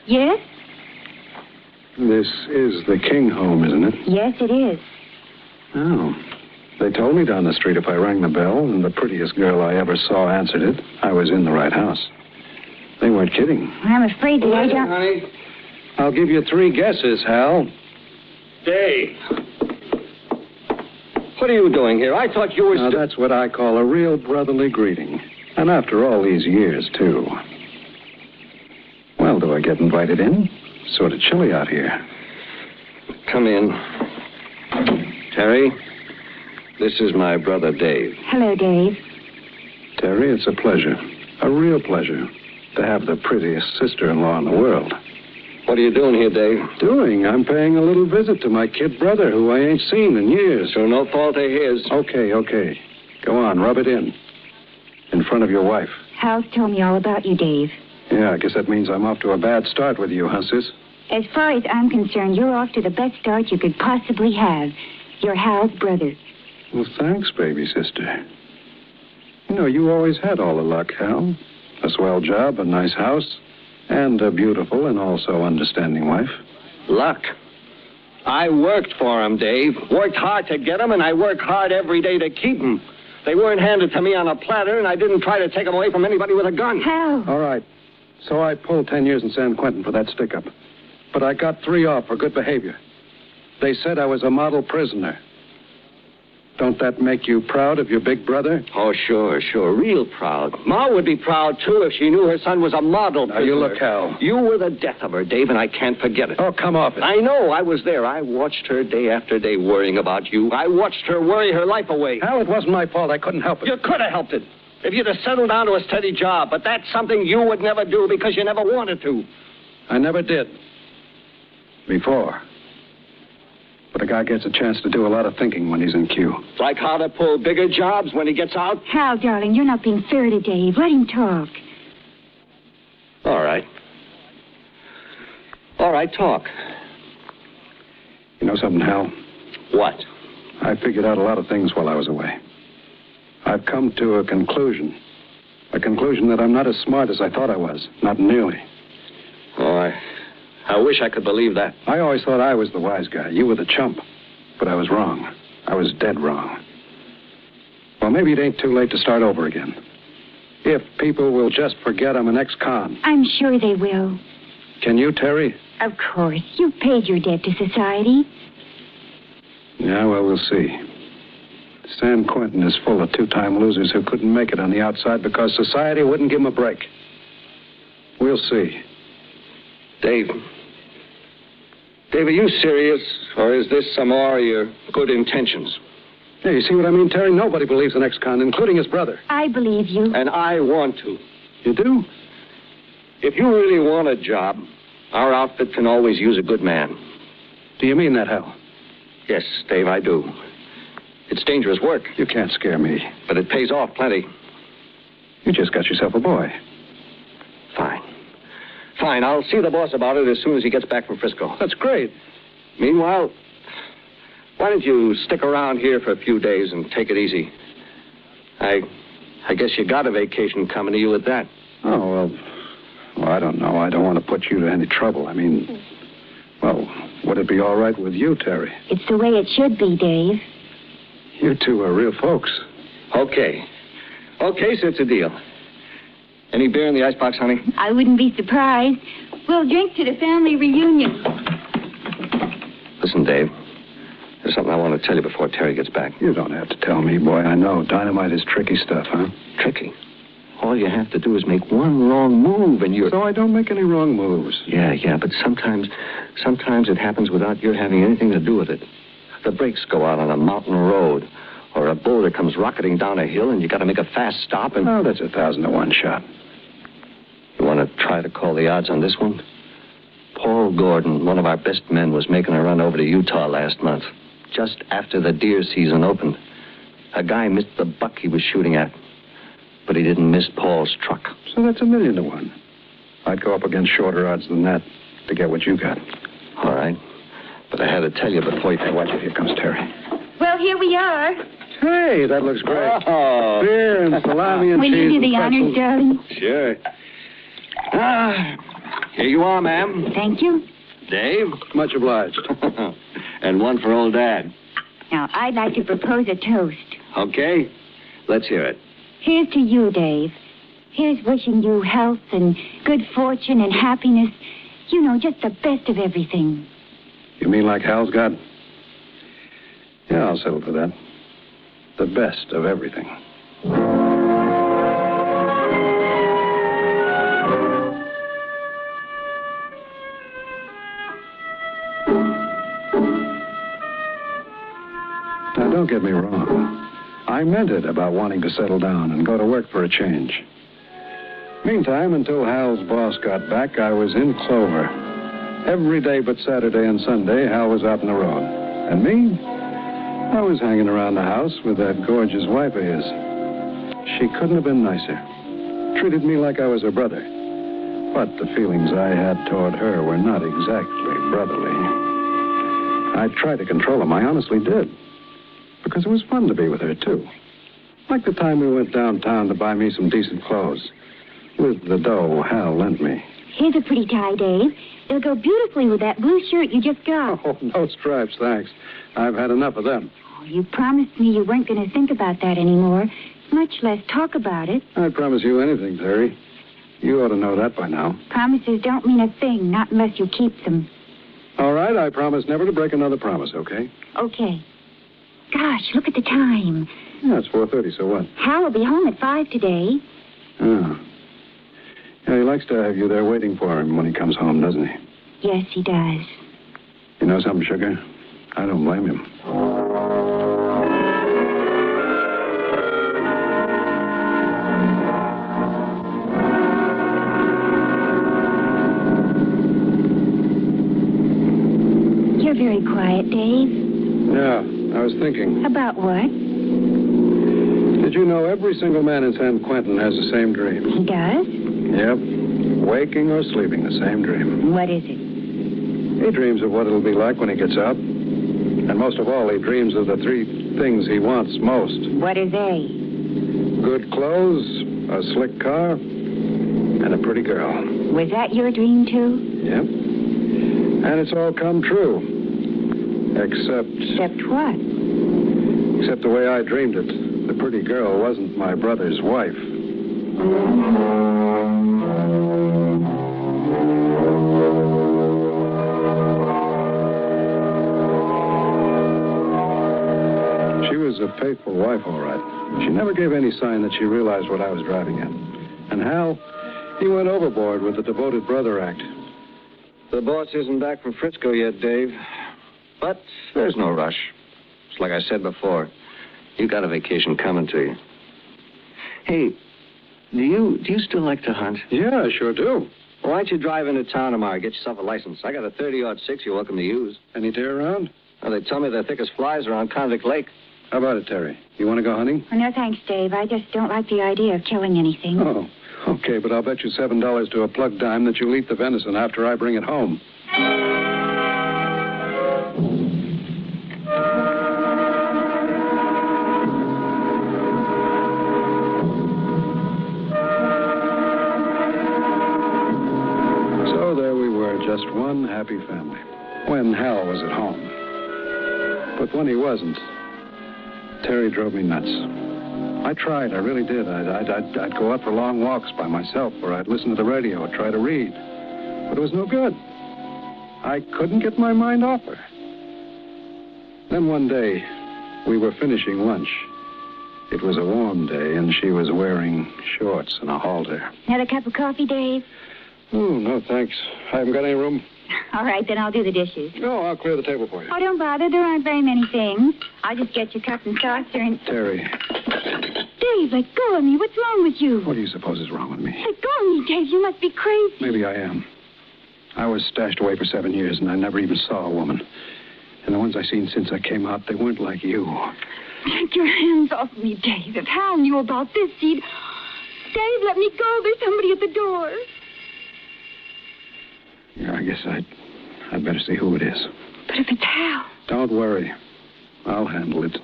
Yes? This is the King home, isn't it? Yes, it is. Oh. They told me down the street if I rang the bell and the prettiest girl I ever saw answered it, I was in the right house. They weren't kidding. I'm afraid that I don't... Honey, I'll give you 3 guesses, Hal. Dave. What are you doing here? I thought you were... Now, that's what I call a real brotherly greeting. And after all these years, too. Well, do I get invited in? Sort of chilly out here. Come in. Terry, this is my brother, Dave. Hello, Dave. Terry, it's a pleasure. A real pleasure to have the prettiest sister-in-law in the world. What are you doing here, Dave? I'm paying a little visit to my kid brother, who I ain't seen in years. So no fault of his. Okay. Go on, rub it in front of your wife. Hal's told me all about you, Dave. Yeah, I guess that means I'm off to a bad start with you, huh, sis? As far as I'm concerned, you're off to the best start you could possibly have. You're Hal's brother. Well, thanks, baby sister. You know, you always had all the luck, Hal. A swell job, a nice house, and a beautiful and also understanding wife. Luck? I worked for him, Dave. Worked hard to get him, and I work hard every day to keep him. They weren't handed to me on a platter, and I didn't try to take them away from anybody with a gun. Hal. All right. So I pulled 10 years in San Quentin for that stick-up. But I got 3 off for good behavior. They said I was a model prisoner. Don't that make you proud of your big brother? Oh, sure. Real proud. Ma would be proud, too, if she knew her son was a model prisoner. Now, you look, Hal. You were the death of her, Dave, and I can't forget it. Oh, come off it. I know. I was there. I watched her day after day worrying about you. I watched her worry her life away. Hal, it wasn't my fault. I couldn't help it. You could have helped it if you'd have settled down to a steady job, but that's something you would never do because you never wanted to. I never did. Before. But a guy gets a chance to do a lot of thinking when he's in queue. Like how to pull bigger jobs when he gets out? Hal, darling, you're not being fair to Dave. Let him talk. All right, talk. You know something, Hal? What? I figured out a lot of things while I was away. I've come to a conclusion. A conclusion that I'm not as smart as I thought I was. Not nearly. Oh, I wish I could believe that. I always thought I was the wise guy. You were the chump. But I was wrong. I was dead wrong. Well, maybe it ain't too late to start over again. If people will just forget I'm an ex-con. I'm sure they will. Can you, Terry? Of course. You've paid your debt to society. Yeah, well, we'll see. San Quentin is full of 2-time losers who couldn't make it on the outside because society wouldn't give them a break. We'll see. Dave, are you serious, or is this some more of your good intentions? Yeah, you see what I mean, Terry? Nobody believes an ex-con, including his brother. I believe you. And I want to. You do? If you really want a job, our outfit can always use a good man. Do you mean that, Hal? Yes, Dave, I do. It's dangerous work. You can't scare me. But it pays off plenty. You just got yourself a boy. Fine, I'll see the boss about it as soon as he gets back from Frisco. That's great. Meanwhile, why don't you stick around here for a few days and take it easy? I guess you got a vacation coming to you at that. Oh, well, I don't know. I don't want to put you to any trouble. I mean, well, would it be all right with you, Terry? It's the way it should be, Dave. You two are real folks. Okay, so it's a deal. Any beer in the icebox, honey? I wouldn't be surprised. We'll drink to the family reunion. Listen, Dave. There's something I want to tell you before Terry gets back. You don't have to tell me, boy. I know. Dynamite is tricky stuff, huh? Tricky? All you have to do is make one wrong move and you're... So I don't make any wrong moves. Yeah, but sometimes it happens without your having anything to do with it. The brakes go out on a mountain road, or a boulder comes rocketing down a hill and you got to make a fast stop and... Oh, that's 1,000 to 1 shot. You want to try to call the odds on this one? Paul Gordon, one of our best men, was making a run over to Utah last month, just after the deer season opened. A guy missed the buck he was shooting at, but he didn't miss Paul's truck. So that's 1,000,000 to 1. I'd go up against shorter odds than that to get what you got. All right. But I had to tell you before you... Watch it. Here comes Terry. Well, here we are. Hey, that looks great. Oh. Beer and salami and Will cheese. Will you do the honors, darling? Sure. Here you are, ma'am. Thank you. Dave. Much obliged. And one for old Dad. Now, I'd like to propose a toast. Okay, let's hear it. Here's to you, Dave. Here's wishing you health and good fortune and happiness. You know, just the best of everything. You mean like Hal's got? Yeah, I'll settle for that. The best of everything. Now, don't get me wrong. I meant it about wanting to settle down and go to work for a change. Meantime, until Hal's boss got back, I was in clover. Every day but Saturday and Sunday, Hal was out on the road. And me? I was hanging around the house with that gorgeous wife of his. She couldn't have been nicer. Treated me like I was her brother. But the feelings I had toward her were not exactly brotherly. I tried to control them. I honestly did. Because it was fun to be with her, too. Like the time we went downtown to buy me some decent clothes. With the dough Hal lent me. Here's a pretty tie, Dave. It'll go beautifully with that blue shirt you just got. Oh, no stripes, thanks. I've had enough of them. Oh, you promised me you weren't going to think about that anymore, much less talk about it. I'd promise you anything, Terry. You ought to know that by now. Promises don't mean a thing, not unless you keep them. All right, I promise never to break another promise, okay? Okay. Gosh, look at the time. Yeah, it's 4:30, so what? Hal will be home at 5 today. Oh. Yeah, he likes to have you there waiting for him when he comes home, doesn't he? Yes, he does. You know something, sugar? I don't blame him. You're very quiet, Dave. Yeah, I was thinking. About what? Did you know every single man in San Quentin has the same dream? He does? Yep. Waking or sleeping, the same dream. What is it? He dreams of what it'll be like when he gets up. And most of all, he dreams of the 3 things he wants most. What are they? Good clothes, a slick car, and a pretty girl. Was that your dream, too? Yep. And it's all come true. Except... Except what? Except the way I dreamed it. The pretty girl wasn't my brother's wife. She was a faithful wife, all right. She never gave any sign that she realized what I was driving at. And Hal, he went overboard with the devoted brother act. The boss isn't back from Frisco yet, Dave. But there's no rush. It's like I said before. You got a vacation coming to you. Hey, do you still like to hunt? Yeah, I sure do. Well, why don't you drive into town tomorrow, get yourself a license? I got a 30-06 you're welcome to use. Any deer around? Well, they tell me they're thick as flies around Convict Lake. How about it, Terry? You want to go hunting? Oh, no, thanks, Dave. I just don't like the idea of killing anything. Oh, okay, but I'll bet you $7 to a plug dime that you'll eat the venison after I bring it home. So there we were, just one happy family, when Hal was at home. But when he wasn't, Terry drove me nuts. I tried, I really did. I'd go out for long walks by myself, or I'd listen to the radio or try to read. But it was no good. I couldn't get my mind off her. Then one day, we were finishing lunch. It was a warm day, and she was wearing shorts and a halter. Another cup of coffee, Dave? Oh, no, thanks. I haven't got any room. All right, then I'll do the dishes. No, I'll clear the table for you. Oh, don't bother. There aren't very many things. I'll just get your cup and saucer and... Terry. Dave, let go of me. What's wrong with you? What do you suppose is wrong with me? Let go of me, Dave. You must be crazy. Maybe I am. I was stashed away for 7 years, and I never even saw a woman. And the ones I've seen since I came out, they weren't like you. Take your hands off me, Dave. If Hal knew about this, he'd... Dave, let me go. There's somebody at the door. Yeah, I guess I'd better see who it is. But if it's Hal... Don't worry. I'll handle it.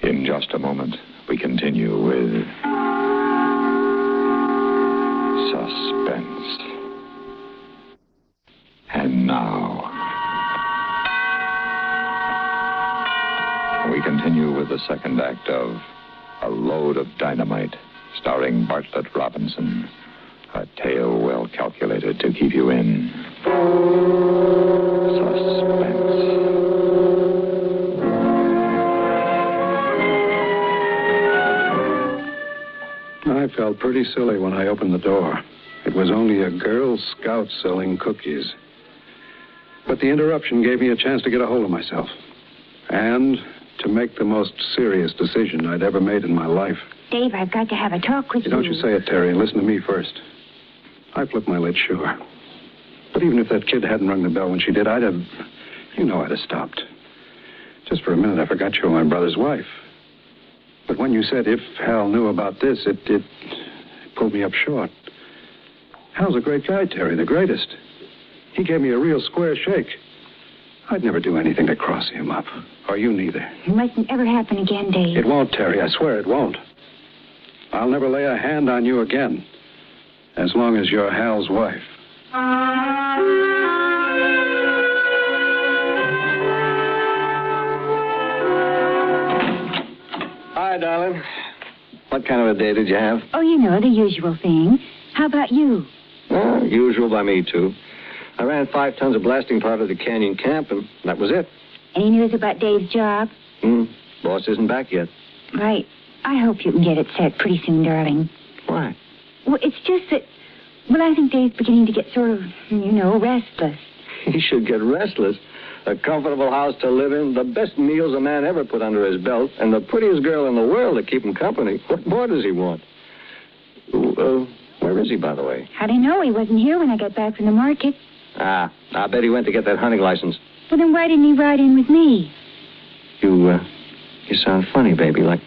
In just a moment, we continue with Suspense. And And now, we continue with the second act of A Load of Dynamite, starring Bartlett Robinson. A tale well calculated to keep you in suspense. I felt pretty silly when I opened the door. It was only a Girl Scout selling cookies. But the interruption gave me a chance to get a hold of myself. And to make the most serious decision I'd ever made in my life. Dave, I've got to have a talk with you. Don't you say it, Terry, and listen to me first. I flipped my lid, sure. But even if that kid hadn't rung the bell when she did, I'd have stopped. Just for a minute, I forgot you were my brother's wife. But when you said if Hal knew about this, it pulled me up short. Hal's a great guy, Terry, the greatest. He gave me a real square shake. I'd never do anything to cross him up. Or you neither. It mustn't ever happen again, Dave. It won't, Terry. I swear it won't. I'll never lay a hand on you again. As long as you're Hal's wife. Hi, darling. What kind of a day did you have? Oh, you know, the usual thing. How about you? Usual by me, too. I ran 5 tons of blasting powder to Canyon Camp, and that was it. Any news about Dave's job? Boss isn't back yet. Right. I hope you can get it set pretty soon, darling. Why? Well, it's just that... Well, I think Dave's beginning to get sort of, restless. He should get restless. A comfortable house to live in, the best meals a man ever put under his belt, and the prettiest girl in the world to keep him company. What more does he want? Where is he, by the way? How do you know? He wasn't here when I got back from the market. I bet he went to get that hunting license. Well, then why didn't he ride in with me? You sound funny, baby, like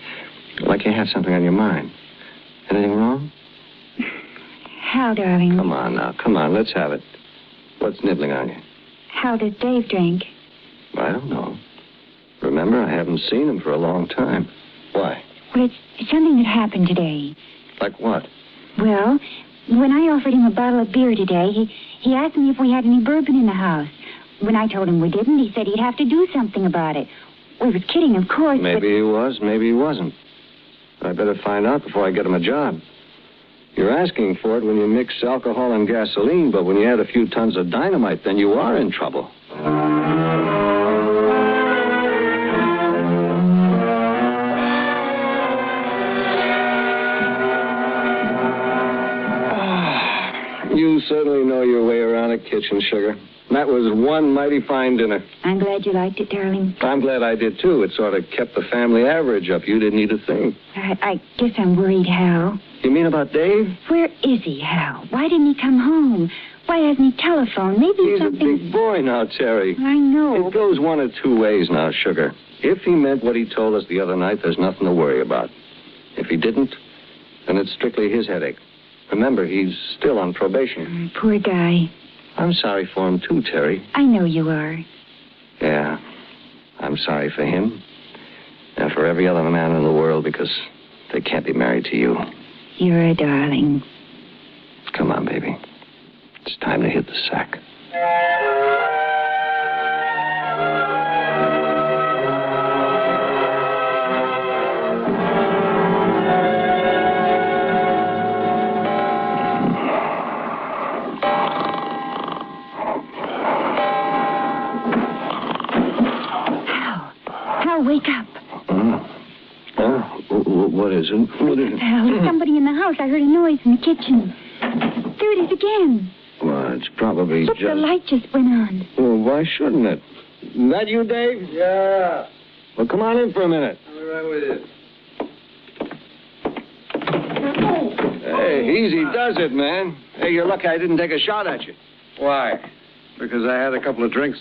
you had something on your mind. Anything wrong? Hal, darling. Come on now, let's have it. What's nibbling on you? How does Dave drink? I don't know. Remember, I haven't seen him for a long time. Why? Well, it's something that happened today. Like what? Well, when I offered him a bottle of beer today, he asked me if we had any bourbon in the house. When I told him we didn't, he said he'd have to do something about it. We was kidding, of course, Maybe he was, maybe he wasn't. I better find out before I get him a job. You're asking for it when you mix alcohol and gasoline, but when you add a few tons of dynamite, then you are in trouble. You certainly know your way around a kitchen, sugar. That was one mighty fine dinner. I'm glad you liked it, darling. I'm glad I did, too. It sort of kept the family average up. You didn't eat a thing. I guess I'm worried, Hal. You mean about Dave? Where is he, Hal? Why didn't he come home? Why hasn't he telephoned? Maybe He's something... a big boy now, Terry. I know. It goes one of two ways now, sugar. If he meant what he told us the other night, there's nothing to worry about. If he didn't, then it's strictly his headache. Remember, he's still on probation. Poor guy. I'm sorry for him, too, Terry. I know you are. Yeah, I'm sorry for him. And for every other man in the world, because they can't be married to you. You're a darling. Come on, baby. It's time to hit the sack. Wake up. What is it? What is it? Hal, there's somebody in the house. I heard a noise in the kitchen. There it is again. Well, it's probably Look, the light just went on. Well, why shouldn't it? That you, Dave? Yeah. Well, come on in for a minute. I'll be right with you. Hey, easy does it, man. Hey, you're lucky I didn't take a shot at you. Why? Because I had a couple of drinks.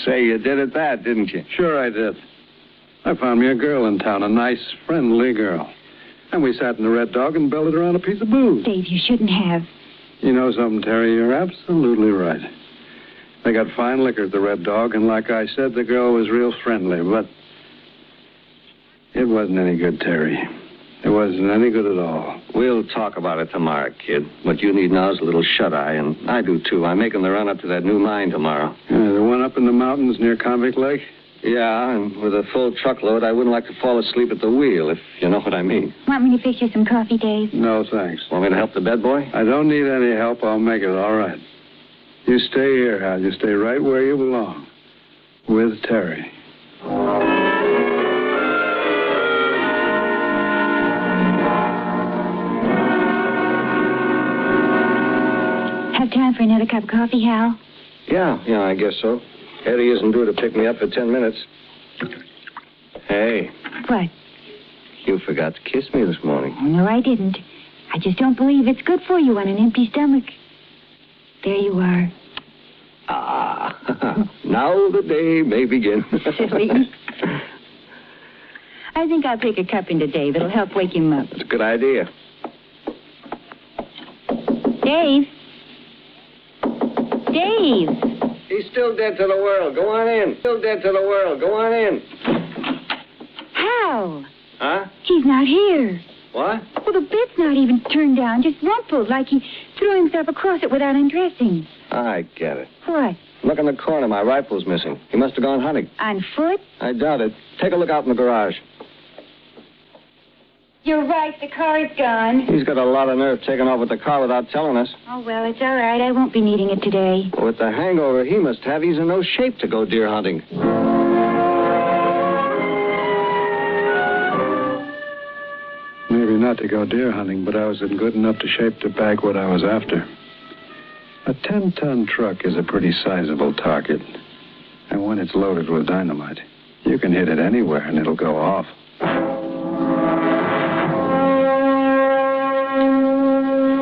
Say, you did at that, didn't you? Sure I did. I found me a girl in town, a nice, friendly girl. And we sat in the Red Dog and belted her on a piece of booze. Dave, you shouldn't have. You know something, Terry? You're absolutely right. They got fine liquor at the Red Dog, and like I said, the girl was real friendly, but it wasn't any good, Terry. It wasn't any good at all. We'll talk about it tomorrow, kid. What you need now is a little shut-eye, and I do, too. I'm making the run up to that new mine tomorrow. The one up in the mountains near Convict Lake? Yeah, and with a full truckload, I wouldn't like to fall asleep at the wheel, if you know what I mean. Want me to fix you some coffee, Dave? No, thanks. Want me to help the bed boy? I don't need any help. I'll make it all right. You stay here, Hal. You stay right where you belong. With Terry. Have time for another cup of coffee, Hal? Yeah, I guess so. Eddie isn't due to pick me up for 10 minutes. Hey. What? You forgot to kiss me this morning. Oh, no, I didn't. I just don't believe it's good for you on an empty stomach. There you are. Ah, now the day may begin. Silly. I think I'll take a cup into Dave. It'll help wake him up. That's a good idea. Dave? Dave! He's still dead to the world. Go on in. Still dead to the world. Go on in. Hal! Huh? He's not here. What? Well, the bed's not even turned down, just rumpled, like he threw himself across it without undressing. I get it. What? Look in the corner. My rifle's missing. He must have gone hunting. On foot? I doubt it. Take a look out in the garage. You're right, the car's gone. He's got a lot of nerve taking off with the car without telling us. Oh, well, it's all right. I won't be needing it today. With the hangover he must have, he's in no shape to go deer hunting. Maybe not to go deer hunting, but I was in good enough to shape to bag what I was after. A 10-ton truck is a pretty sizable target. And when it's loaded with dynamite, you can hit it anywhere and it'll go off.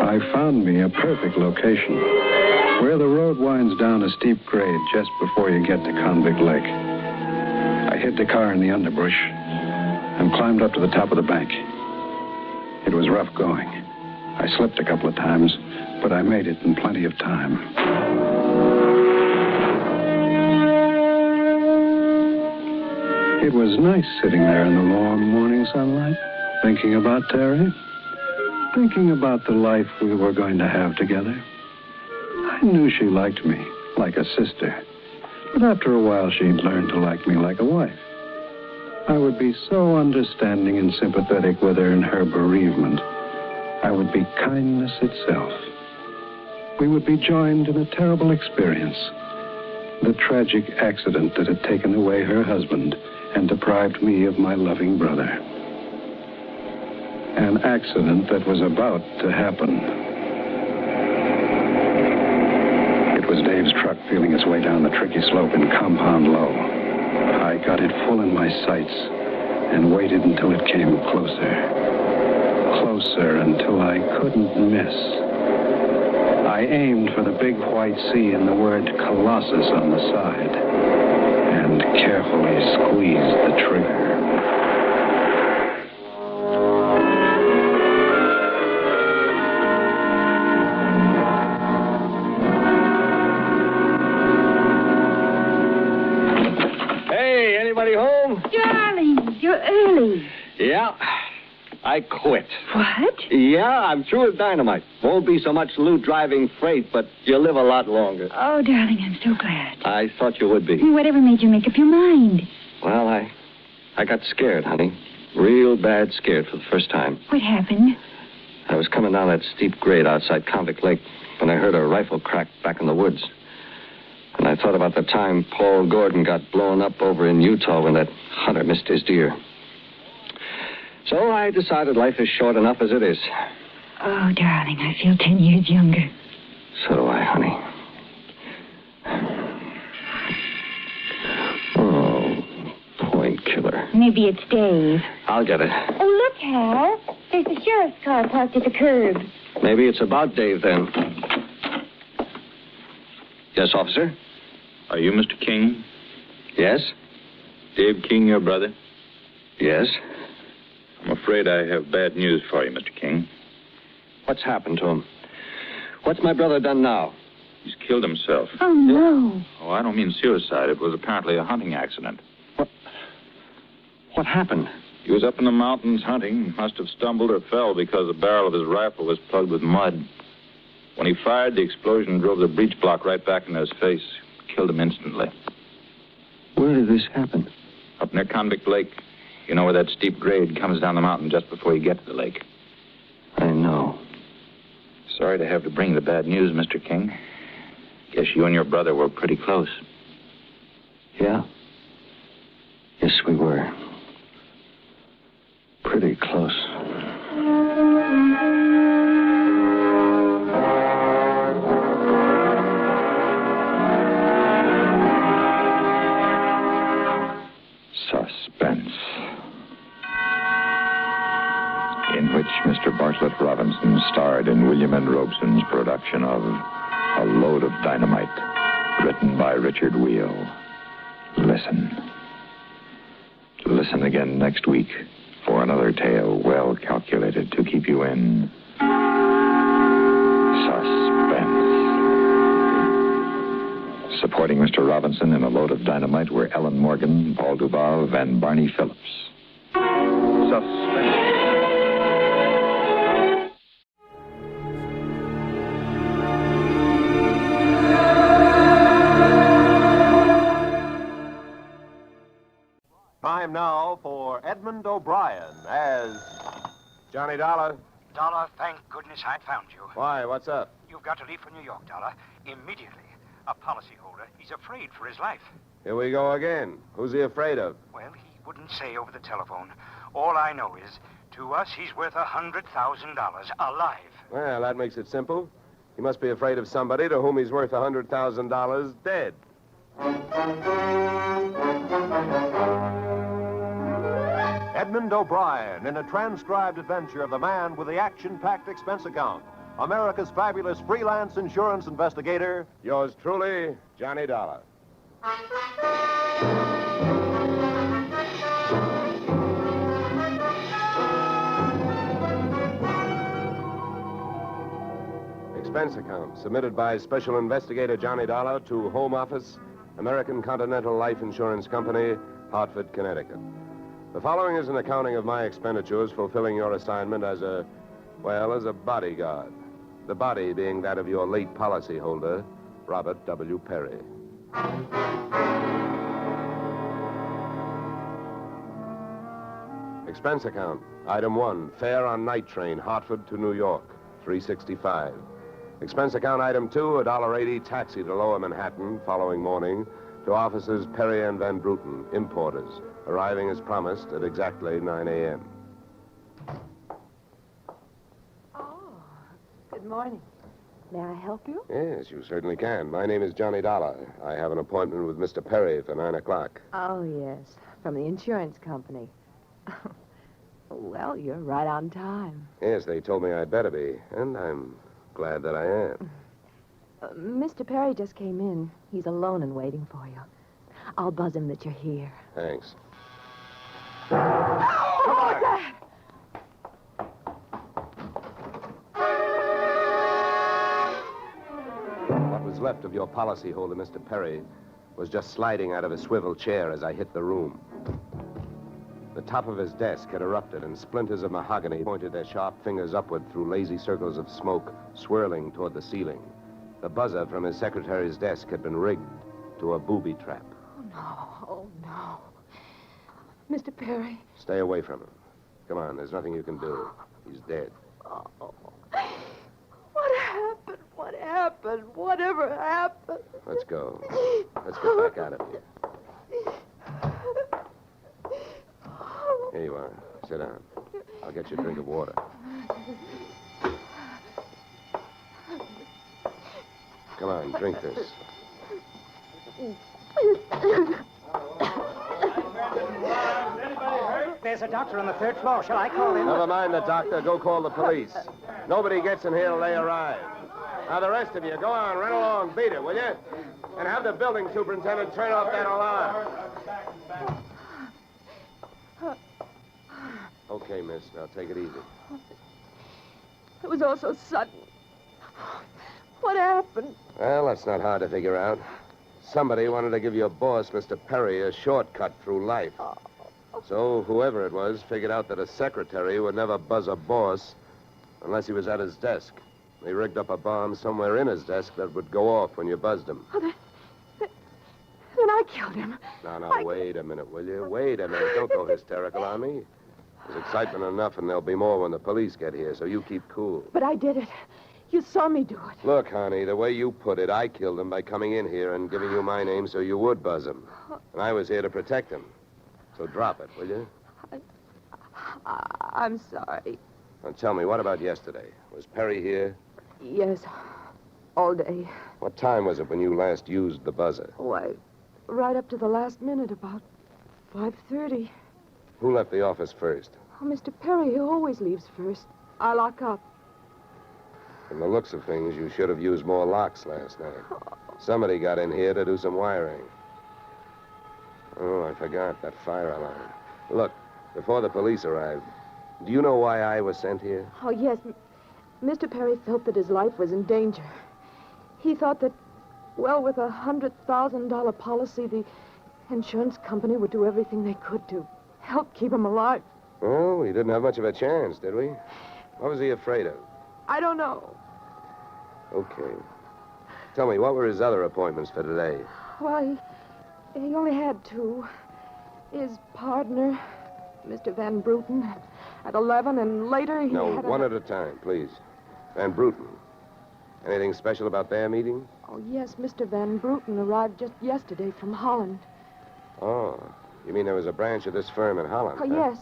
I found me a perfect location, where the road winds down a steep grade just before you get to Convict Lake. I hid the car in the underbrush and climbed up to the top of the bank. It was rough going. I slipped a couple of times, but I made it in plenty of time. It was nice sitting there in the warm morning sunlight, thinking about Terry. Thinking about the life we were going to have together. I knew she liked me, like a sister. But after a while, she'd learn to like me like a wife. I would be so understanding and sympathetic with her in her bereavement. I would be kindness itself. We would be joined in a terrible experience. The tragic accident that had taken away her husband and deprived me of my loving brother. An accident that was about to happen. It was Dave's truck feeling its way down the tricky slope in Compound Low. I got it full in my sights and waited until it came closer. Closer until I couldn't miss. I aimed for the big white C and the word Colossus on the side and carefully squeezed the trigger. Anybody home? Darling, you're early. Yeah, I quit. What? Yeah, I'm through with dynamite. Won't be so much loot driving freight, but you'll live a lot longer. Oh, darling, I'm so glad. I thought you would be. Whatever made you make up your mind? Well, I got scared, honey. Real bad scared for the first time. What happened? I was coming down that steep grade outside Convict Lake when I heard a rifle crack back in the woods. And I thought about the time Paul Gordon got blown up over in Utah when that hunter missed his deer. So I decided life is short enough as it is. Oh, darling, I feel 10 years younger. So do I, honey. Oh, point killer. Maybe it's Dave. I'll get it. Oh, look, Hal. There's the sheriff's car parked at the curb. Maybe it's about Dave, then. Yes, officer? Are you Mr. King? Yes. Dave King, your brother? Yes. I'm afraid I have bad news for you, Mr. King. What's happened to him? What's my brother done now? He's killed himself. Oh, no. Oh, I don't mean suicide. It was apparently a hunting accident. What happened? He was up in the mountains hunting. Must have stumbled or fell because the barrel of his rifle was plugged with mud. When he fired, the explosion drove the breech block right back into his face. Killed him instantly. Where did this happen? Up near Convict Lake. You know where that steep grade comes down the mountain just before you get to the lake? I know. Sorry to have to bring the bad news, Mr. King. Guess you and your brother were pretty close. Yeah? Yes, we were. Pretty close. Suspense. In which Mr. Bartlett Robinson starred in William N. Robeson's production of A Load of Dynamite, written by Richard Wheel. Listen. Listen again next week for another tale well calculated to keep you in suspense. Supporting Mr. Robinson in A Load of Dynamite were Ellen Morgan, Paul Dubov, and Barney Phillips. Suspense. Time now for Edmund O'Brien as Johnny Dollar. Dollar, thank goodness I found you. Why, what's up? You've got to leave for New York, Dollar, immediately. A policyholder, he's afraid for his life. Here we go again. Who's he afraid of? Well, he wouldn't say over the telephone. All I know is, to us, he's worth $100,000 alive. Well, that makes it simple. He must be afraid of somebody to whom he's worth $100,000 dead. Edmund O'Brien in a transcribed adventure of the man with the action-packed expense account. America's fabulous freelance insurance investigator, yours truly, Johnny Dollar. Expense account submitted by Special Investigator Johnny Dollar to Home Office, American Continental Life Insurance Company, Hartford, Connecticut. The following is an accounting of my expenditures fulfilling your assignment as a bodyguard. The body being that of your late policyholder, Robert W. Perry. Expense account. Item 1, fare on night train, Hartford to New York, $3.65. Expense account item 2, $1.80 taxi to Lower Manhattan following morning to offices Perry and Van Bruten, importers, arriving as promised at exactly 9 a.m. Good morning. May I help you? Yes, you certainly can. My name is Johnny Dollar. I have an appointment with Mr. Perry for 9 o'clock. Oh, yes. From the insurance company. Well, you're right on time. Yes, they told me I'd better be, and I'm glad that I am. Mr. Perry just came in. He's alone and waiting for you. I'll buzz him that you're here. Thanks. Come on! What was left of your policyholder, Mr. Perry, was just sliding out of a swivel chair as I hit the room. The top of his desk had erupted, and splinters of mahogany pointed their sharp fingers upward through lazy circles of smoke, swirling toward the ceiling. The buzzer from his secretary's desk had been rigged to a booby trap. Oh, no. Mr. Perry. Stay away from him. Come on, there's nothing you can do. He's dead. Oh. What happened? What happened? Whatever happened? Let's go. Let's get back out of here. Here you are. Sit down. I'll get you a drink of water. Come on, drink this. There's a doctor on the third floor. Shall I call him? Never mind the doctor. Go call the police. Nobody gets in here till they arrive. Now, the rest of you, go on, run along, beat it, will you? And have the building superintendent turn off that alarm. Okay, miss. Now, take it easy. It was all so sudden. What happened? Well, that's not hard to figure out. Somebody wanted to give your boss, Mr. Perry, a shortcut through life. So whoever it was figured out that a secretary would never buzz a boss unless he was at his desk. They rigged up a bomb somewhere in his desk that would go off when you buzzed him. Oh, then I killed him. Now, wait a minute, will you? Wait a minute. Don't go hysterical on me. There's excitement enough, and there'll be more when the police get here, so you keep cool. But I did it. You saw me do it. Look, honey, the way you put it, I killed him by coming in here and giving you my name so you would buzz him. And I was here to protect him. So drop it, will you? I'm sorry. Now tell me, what about yesterday? Was Perry here? Yes, all day. What time was it when you last used the buzzer? Right up to the last minute, about 5:30. Who left the office first? Oh, Mr. Perry, he always leaves first. I lock up. From the looks of things, you should have used more locks last night. Somebody got in here to do some wiring. Oh, I forgot that fire alarm. Look, before the police arrived, do you know why I was sent here? Oh, yes. Mr. Perry felt that his life was in danger. He thought that, well, with a $100,000 policy, the insurance company would do everything they could to help keep him alive. Oh, we didn't have much of a chance, did we? What was he afraid of? I don't know. Okay. Tell me, what were his other appointments for today? Well, he only had two. His partner, Mr. Van Bruten, at 11, and later he No, had one at a time, please. Van Bruten. Anything special about their meeting? Oh, yes, Mr. Van Bruten arrived just yesterday from Holland. Oh, you mean there was a branch of this firm in Holland? Oh, huh? yes.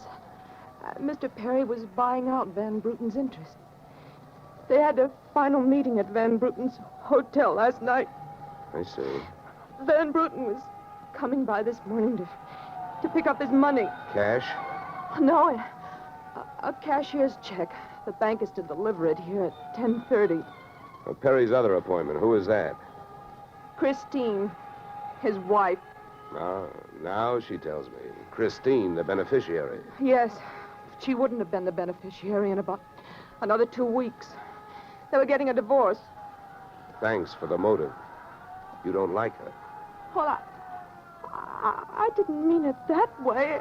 Mr. Perry was buying out Van Bruten's interest. They had a final meeting at Van Bruten's hotel last night. I see. Van Bruten was coming by this morning to pick up his money. Cash? No, a cashier's check. The bank is to deliver it here at 10:30. Well, Perry's other appointment, who is that? Christine, his wife. Now she tells me. Christine, the beneficiary. Yes, she wouldn't have been the beneficiary in about another 2 weeks. They were getting a divorce. Thanks for the motive. You don't like her. Well, I didn't mean it that way.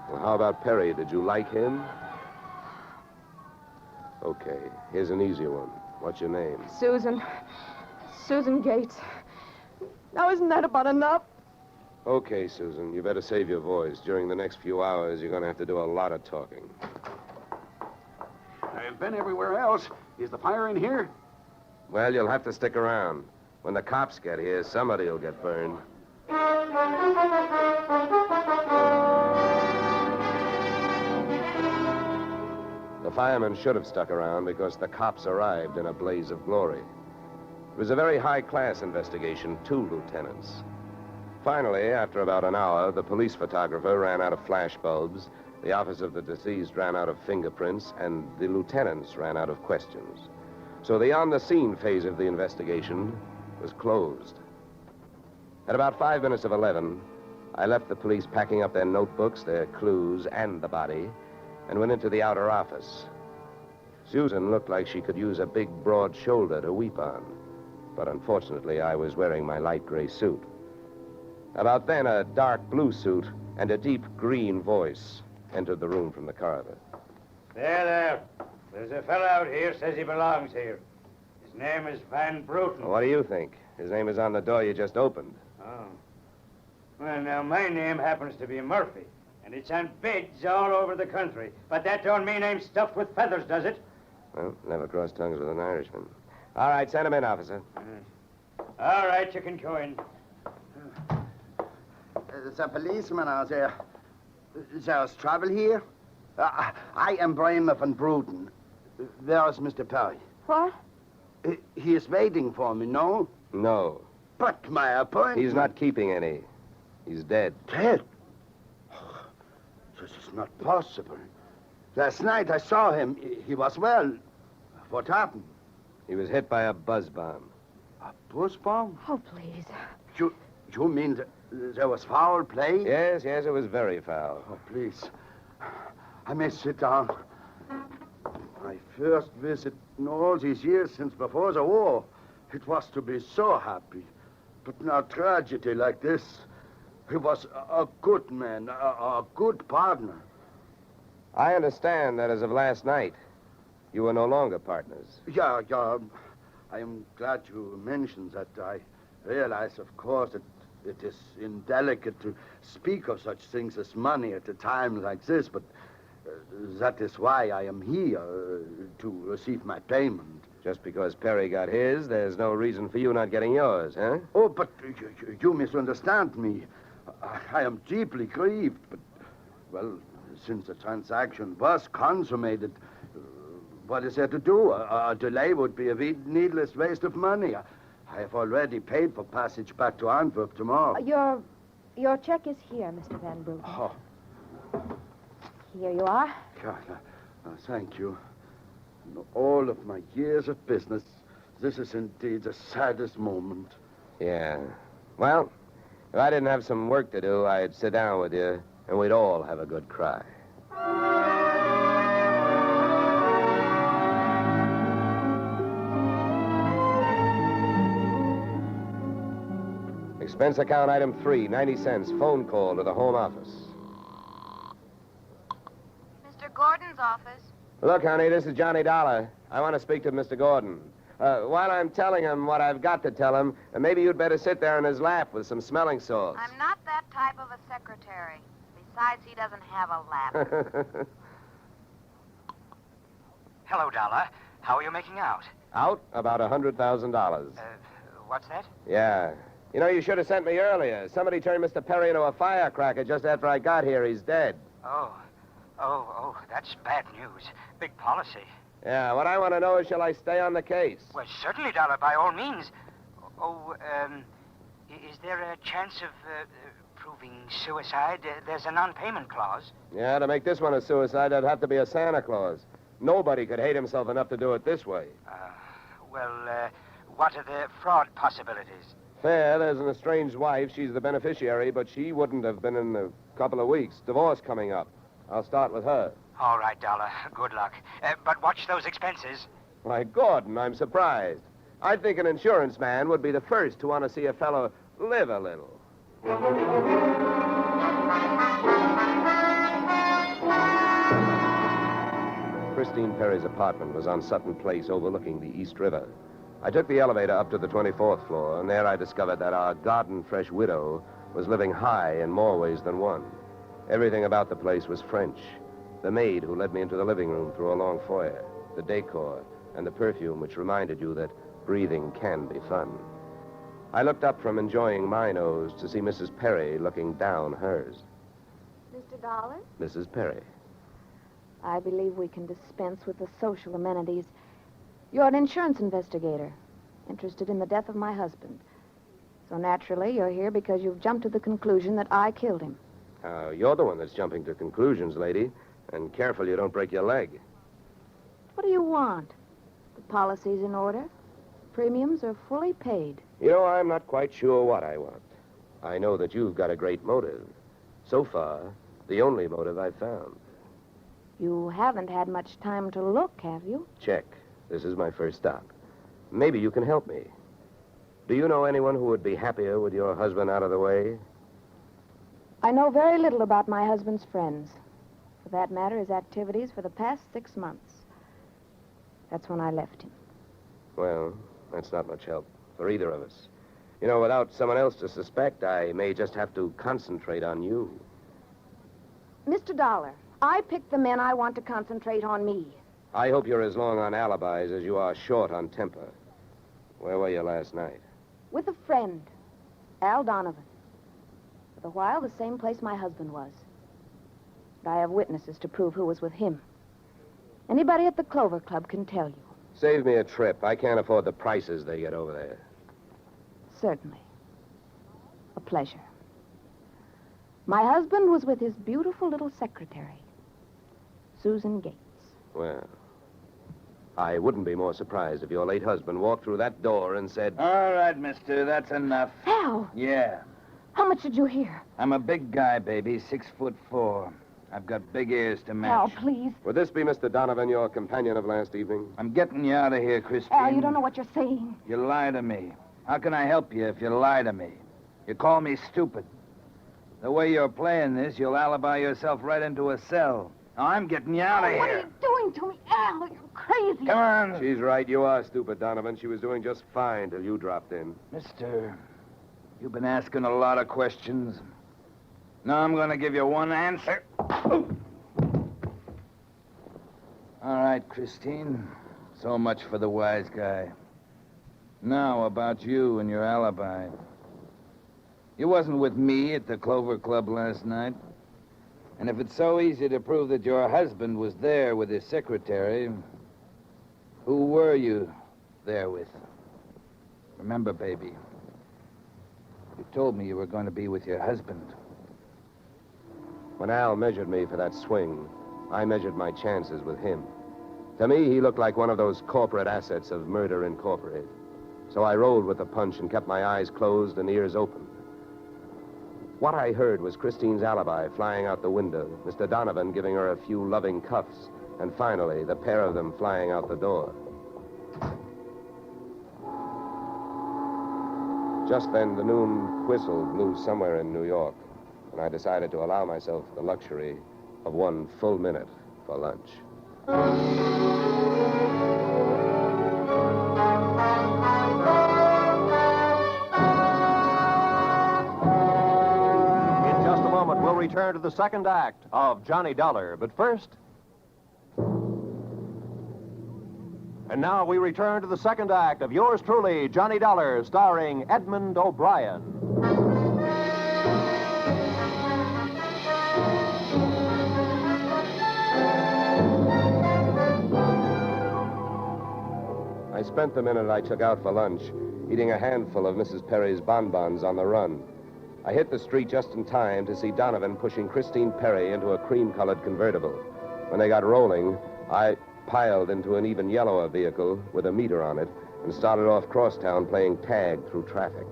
Well, how about Perry? Did you like him? Okay, here's an easy one. What's your name? Susan Gates. Now, isn't that about enough? Okay, Susan, you better save your voice. During the next few hours, you're going to have to do a lot of talking. I've been everywhere else. Is the fire in here? Well, you'll have to stick around. When the cops get here, somebody will get burned. The firemen should have stuck around because the cops arrived in a blaze of glory. It was a very high-class investigation, 2 lieutenants. Finally, after about an hour, the police photographer ran out of flash bulbs, the office of the deceased ran out of fingerprints, and the lieutenants ran out of questions. So the on-the-scene phase of the investigation was closed. At about 5 minutes of 11, I left the police packing up their notebooks, their clues, and the body, and went into the outer office. Susan looked like she could use a big, broad shoulder to weep on, but unfortunately, I was wearing my light gray suit. About then, a dark blue suit and a deep green voice entered the room from the corridor. There. There's a fellow out here says he belongs here. His name is Van Bruten. What do you think? His name is on the door you just opened. Oh. Well, now, my name happens to be Murphy, and it's on bids all over the country. But that don't mean I'm stuffed with feathers, does it? Well, never cross tongues with an Irishman. All right, send him in, officer. All right, you can go in. The policeman out there. There's trouble here? I am Brian Van Bruten. Where is Mr. Perry? What? He is waiting for me, no? No. But my appointment... He's not keeping any. He's dead. Dead? This is not possible. Last night I saw him. He was well. What happened? He was hit by a buzz bomb. A buzz bomb? Oh, please. You mean there was foul play? Yes, it was very foul. Oh, please. I may sit down. My first visit in all these years since before the war. It was to be so happy. But now tragedy like this. He was a good man, a good partner. I understand that as of last night, you were no longer partners. Yeah. I am glad you mentioned that. I realize, of course, that it is indelicate to speak of such things as money at a time like this, but that is why I am here, to receive my payment. Just because Perry got his, there's no reason for you not getting yours, huh? Oh, but you misunderstand me. I am deeply grieved, but, well, since the transaction was consummated, what is there to do? A delay would be a needless waste of money. I have already paid for passage back to Antwerp tomorrow. Your check is here, Mr. Van Bruten. Oh. Here you are. God, thank you. In all of my years of business, this is indeed the saddest moment. Yeah. Well, if I didn't have some work to do, I'd sit down with you, and we'd all have a good cry. Expense account item 3, 90 cents. Phone call to the home office. Mr. Gordon's office. Look, honey, this is Johnny Dollar. I want to speak to Mr. Gordon. While I'm telling him what I've got to tell him, maybe you'd better sit there in his lap with some smelling salts. I'm not that type of a secretary. Besides, he doesn't have a lap. Hello, Dollar. How are you making out? Out? About $100,000. What's that? Yeah. You know, you should have sent me earlier. Somebody turned Mr. Perry into a firecracker just after I got here. He's dead. Oh, that's bad news. Big policy. Yeah, what I want to know is, shall I stay on the case? Well, certainly, Dollar, by all means. Is there a chance of proving suicide? There's a non-payment clause. Yeah, to make this one a suicide, there'd have to be a Santa Claus. Nobody could hate himself enough to do it this way. What are the fraud possibilities? Fair, there's an estranged wife. She's the beneficiary, but she wouldn't have been in a couple of weeks. Divorce coming up. I'll start with her. All right, Dollar. Good luck. But watch those expenses. Why, Gordon, I'm surprised. I'd think an insurance man would be the first to want to see a fellow live a little. Christine Perry's apartment was on Sutton Place overlooking the East River. I took the elevator up to the 24th floor, and there I discovered that our garden-fresh widow was living high in more ways than one. Everything about the place was French. The maid who led me into the living room through a long foyer, the decor, and the perfume which reminded you that breathing can be fun. I looked up from enjoying my nose to see Mrs. Perry looking down hers. Mr. Dollar, Mrs. Perry. I believe we can dispense with the social amenities. You're an insurance investigator, interested in the death of my husband. So naturally, you're here because you've jumped to the conclusion that I killed him. You're the one that's jumping to conclusions, lady. And careful you don't break your leg. What do you want? The policy's in order. Premiums are fully paid. You know, I'm not quite sure what I want. I know that you've got a great motive. So far, the only motive I've found. You haven't had much time to look, have you? Check. This is my first stop. Maybe you can help me. Do you know anyone who would be happier with your husband out of the way? I know very little about my husband's friends. For that matter, his activities for the past 6 months. That's when I left him. Well, that's not much help for either of us. You know, without someone else to suspect, I may just have to concentrate on you. Mr. Dollar, I picked the men I want to concentrate on me. I hope you're as long on alibis as you are short on temper. Where were you last night? With a friend, Al Donovan. For a while, the same place my husband was. But I have witnesses to prove who was with him. Anybody at the Clover Club can tell you. Save me a trip. I can't afford the prices they get over there. Certainly. A pleasure. My husband was with his beautiful little secretary, Susan Gates. Well, I wouldn't be more surprised if your late husband walked through that door and said... All right, mister, that's enough. Al! Yeah. How much did you hear? I'm a big guy, baby, 6'4". I've got big ears to match. Al, please. Would this be Mr. Donovan, your companion of last evening? I'm getting you out of here, Christine. Al, you don't know what you're saying. You lie to me. How can I help you if you lie to me? You call me stupid. The way you're playing this, you'll alibi yourself right into a cell. Now, I'm getting you out of What are here. you doing to me, Al? You're crazy. Come on. She's right. You are stupid, Donovan. She was doing just fine till you dropped in. Mister, you've been asking a lot of questions. Now I'm going to give you one answer. All right, Christine. So much for the wise guy. Now, about you and your alibi. You wasn't with me at the Clover Club last night. And if it's so easy to prove that your husband was there with his secretary, who were you there with? Remember, baby, you told me you were going to be with your husband. When Al measured me for that swing, I measured my chances with him. To me, he looked like one of those corporate assets of Murder Incorporated. So I rolled with the punch and kept my eyes closed and ears open. What I heard was Christine's alibi flying out the window, Mr. Donovan giving her a few loving cuffs, and finally, the pair of them flying out the door. Just then, the noon whistle blew somewhere in New York, and I decided to allow myself the luxury of 1 full minute for lunch. We'll return to the second act of Johnny Dollar. But first... And now we return to the second act of yours truly, Johnny Dollar, starring Edmund O'Brien. I spent the minute I took out for lunch eating a handful of Mrs. Perry's bonbons on the run. I hit the street just in time to see Donovan pushing Christine Perry into a cream-colored convertible. When they got rolling, I piled into an even yellower vehicle with a meter on it and started off crosstown playing tag through traffic.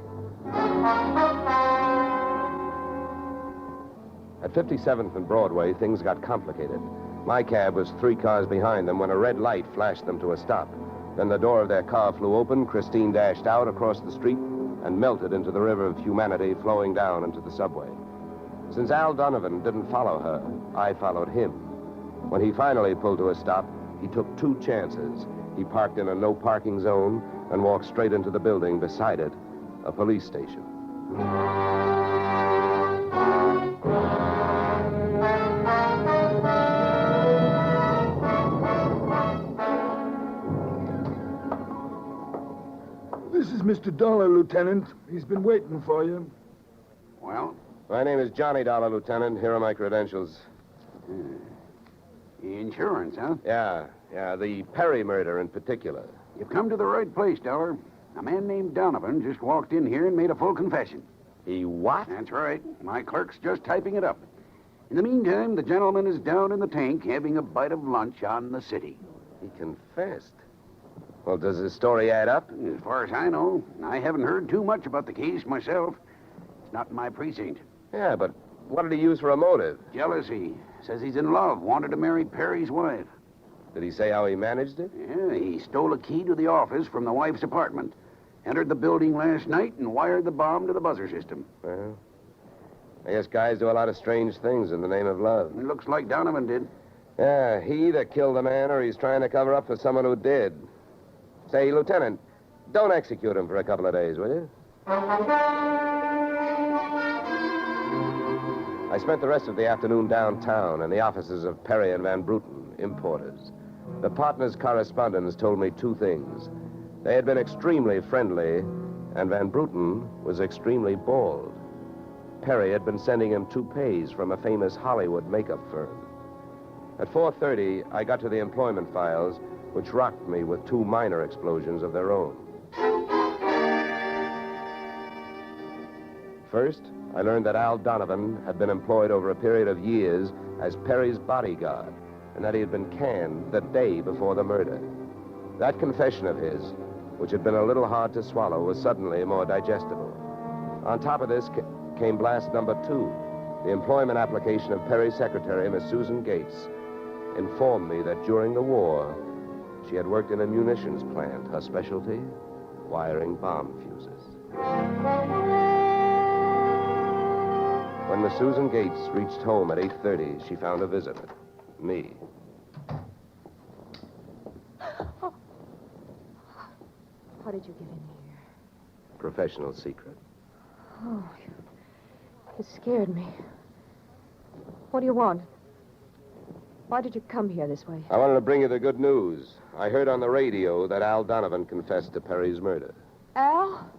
At 57th and Broadway, things got complicated. My cab was 3 cars behind them when a red light flashed them to a stop. Then the door of their car flew open, Christine dashed out across the street, and melted into the river of humanity flowing down into the subway. Since Al Donovan didn't follow her, I followed him. When he finally pulled to a stop, he took 2 chances. He parked in a no-parking zone and walked straight into the building beside it, a police station. This is Mr. Dollar, Lieutenant. He's been waiting for you. Well? My name is Johnny Dollar, Lieutenant. Here are my credentials. Insurance, huh? Yeah, the Perry murder in particular. You've come to the right place, Dollar. A man named Donovan just walked in here and made a full confession. He what? That's right. My clerk's just typing it up. In the meantime, the gentleman is down in the tank having a bite of lunch on the city. He confessed. Well, does his story add up? As far as I know, I haven't heard too much about the case myself. It's not in my precinct. Yeah, but what did he use for a motive? Jealousy. Says he's in love, wanted to marry Perry's wife. Did he say how he managed it? Yeah, he stole a key to the office from the wife's apartment, entered the building last night, and wired the bomb to the buzzer system. Well, I guess guys do a lot of strange things in the name of love. It looks like Donovan did. Yeah, he either killed the man or he's trying to cover up for someone who did. Say, Lieutenant, don't execute him for a couple of days, will you? I spent the rest of the afternoon downtown in the offices of Perry and Van Bruten, importers. The partners' correspondents told me 2 things. They had been extremely friendly, and Van Bruten was extremely bald. Perry had been sending him toupees from a famous Hollywood makeup firm. At 4:30, I got to the employment files, which rocked me with 2 minor explosions of their own. First, I learned that Al Donovan had been employed over a period of years as Perry's bodyguard, and that he had been canned the day before the murder. That confession of his, which had been a little hard to swallow, was suddenly more digestible. On top of this came blast number 2. The employment application of Perry's secretary, Miss Susan Gates, informed me that during the war, she had worked in a munitions plant, her specialty, wiring bomb fuses. When the Susan Gates reached home at 8:30, she found a visitor. Me. How did you get in here? Professional secret. Oh, you scared me. What do you want? Why did you come here this way? I wanted to bring you the good news. I heard on the radio that Al Donovan confessed to Perry's murder. Al?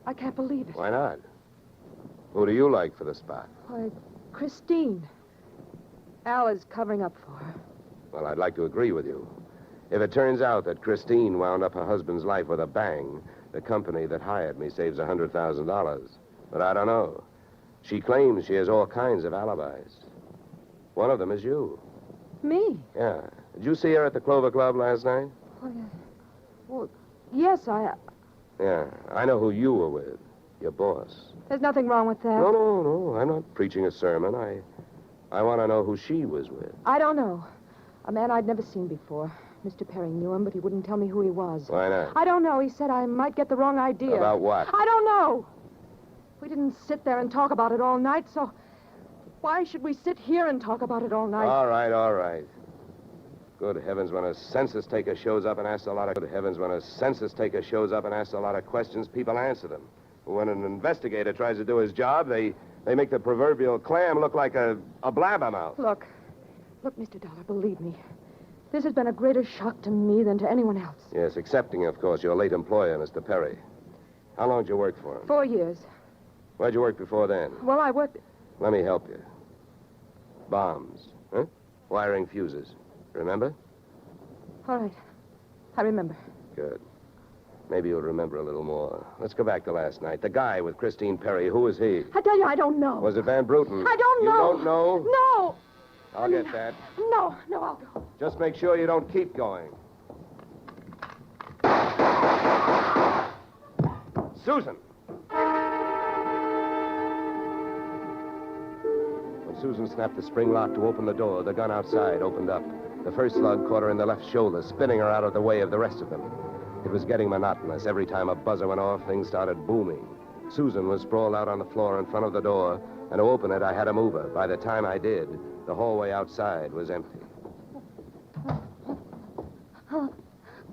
I can't believe it. Why not? Who do you like for the spot? Why, Christine. Al is covering up for her. Well, I'd like to agree with you. If it turns out that Christine wound up her husband's life with a bang, the company that hired me saves $100,000. But I don't know. She claims she has all kinds of alibis. One of them is you. Me? Yeah. Did you see her at the Clover Club last night? Well, yes, Yeah. I know who you were with. Your boss. There's nothing wrong with that. No. I'm not preaching a sermon. I want to know who she was with. I don't know. A man I'd never seen before. Mr. Perry knew him, but he wouldn't tell me who he was. Why not? I don't know. He said I might get the wrong idea. About what? I don't know. We didn't sit there and talk about it all night, so why should we sit here and talk about it all night? All right. Good heavens, when a census taker shows up and asks a lot of questions, people answer them. When an investigator tries to do his job, they make the proverbial clam look like a blabbermouth. Look, Mr. Dollar, believe me. This has been a greater shock to me than to anyone else. Yes, excepting, of course, your late employer, Mr. Perry. How long did you work for him? 4 years. Where'd you work before then? Well, I worked... Let me help you. Bombs, huh? Wiring fuses. Remember? All right. I remember. Good. Maybe you'll remember a little more. Let's go back to last night. The guy with Christine Perry, who was he? I tell you, I don't know. Was it Van Bruten? I don't know. You don't know? No. I'll get that. No, I'll go. Just make sure you don't keep going. Susan! When Susan snapped the spring lock to open the door, the gun outside opened up. The first slug caught her in the left shoulder, spinning her out of the way of the rest of them. It was getting monotonous. Every time a buzzer went off, things started booming. Susan was sprawled out on the floor in front of the door, and to open it, I had to move her. By the time I did, the hallway outside was empty.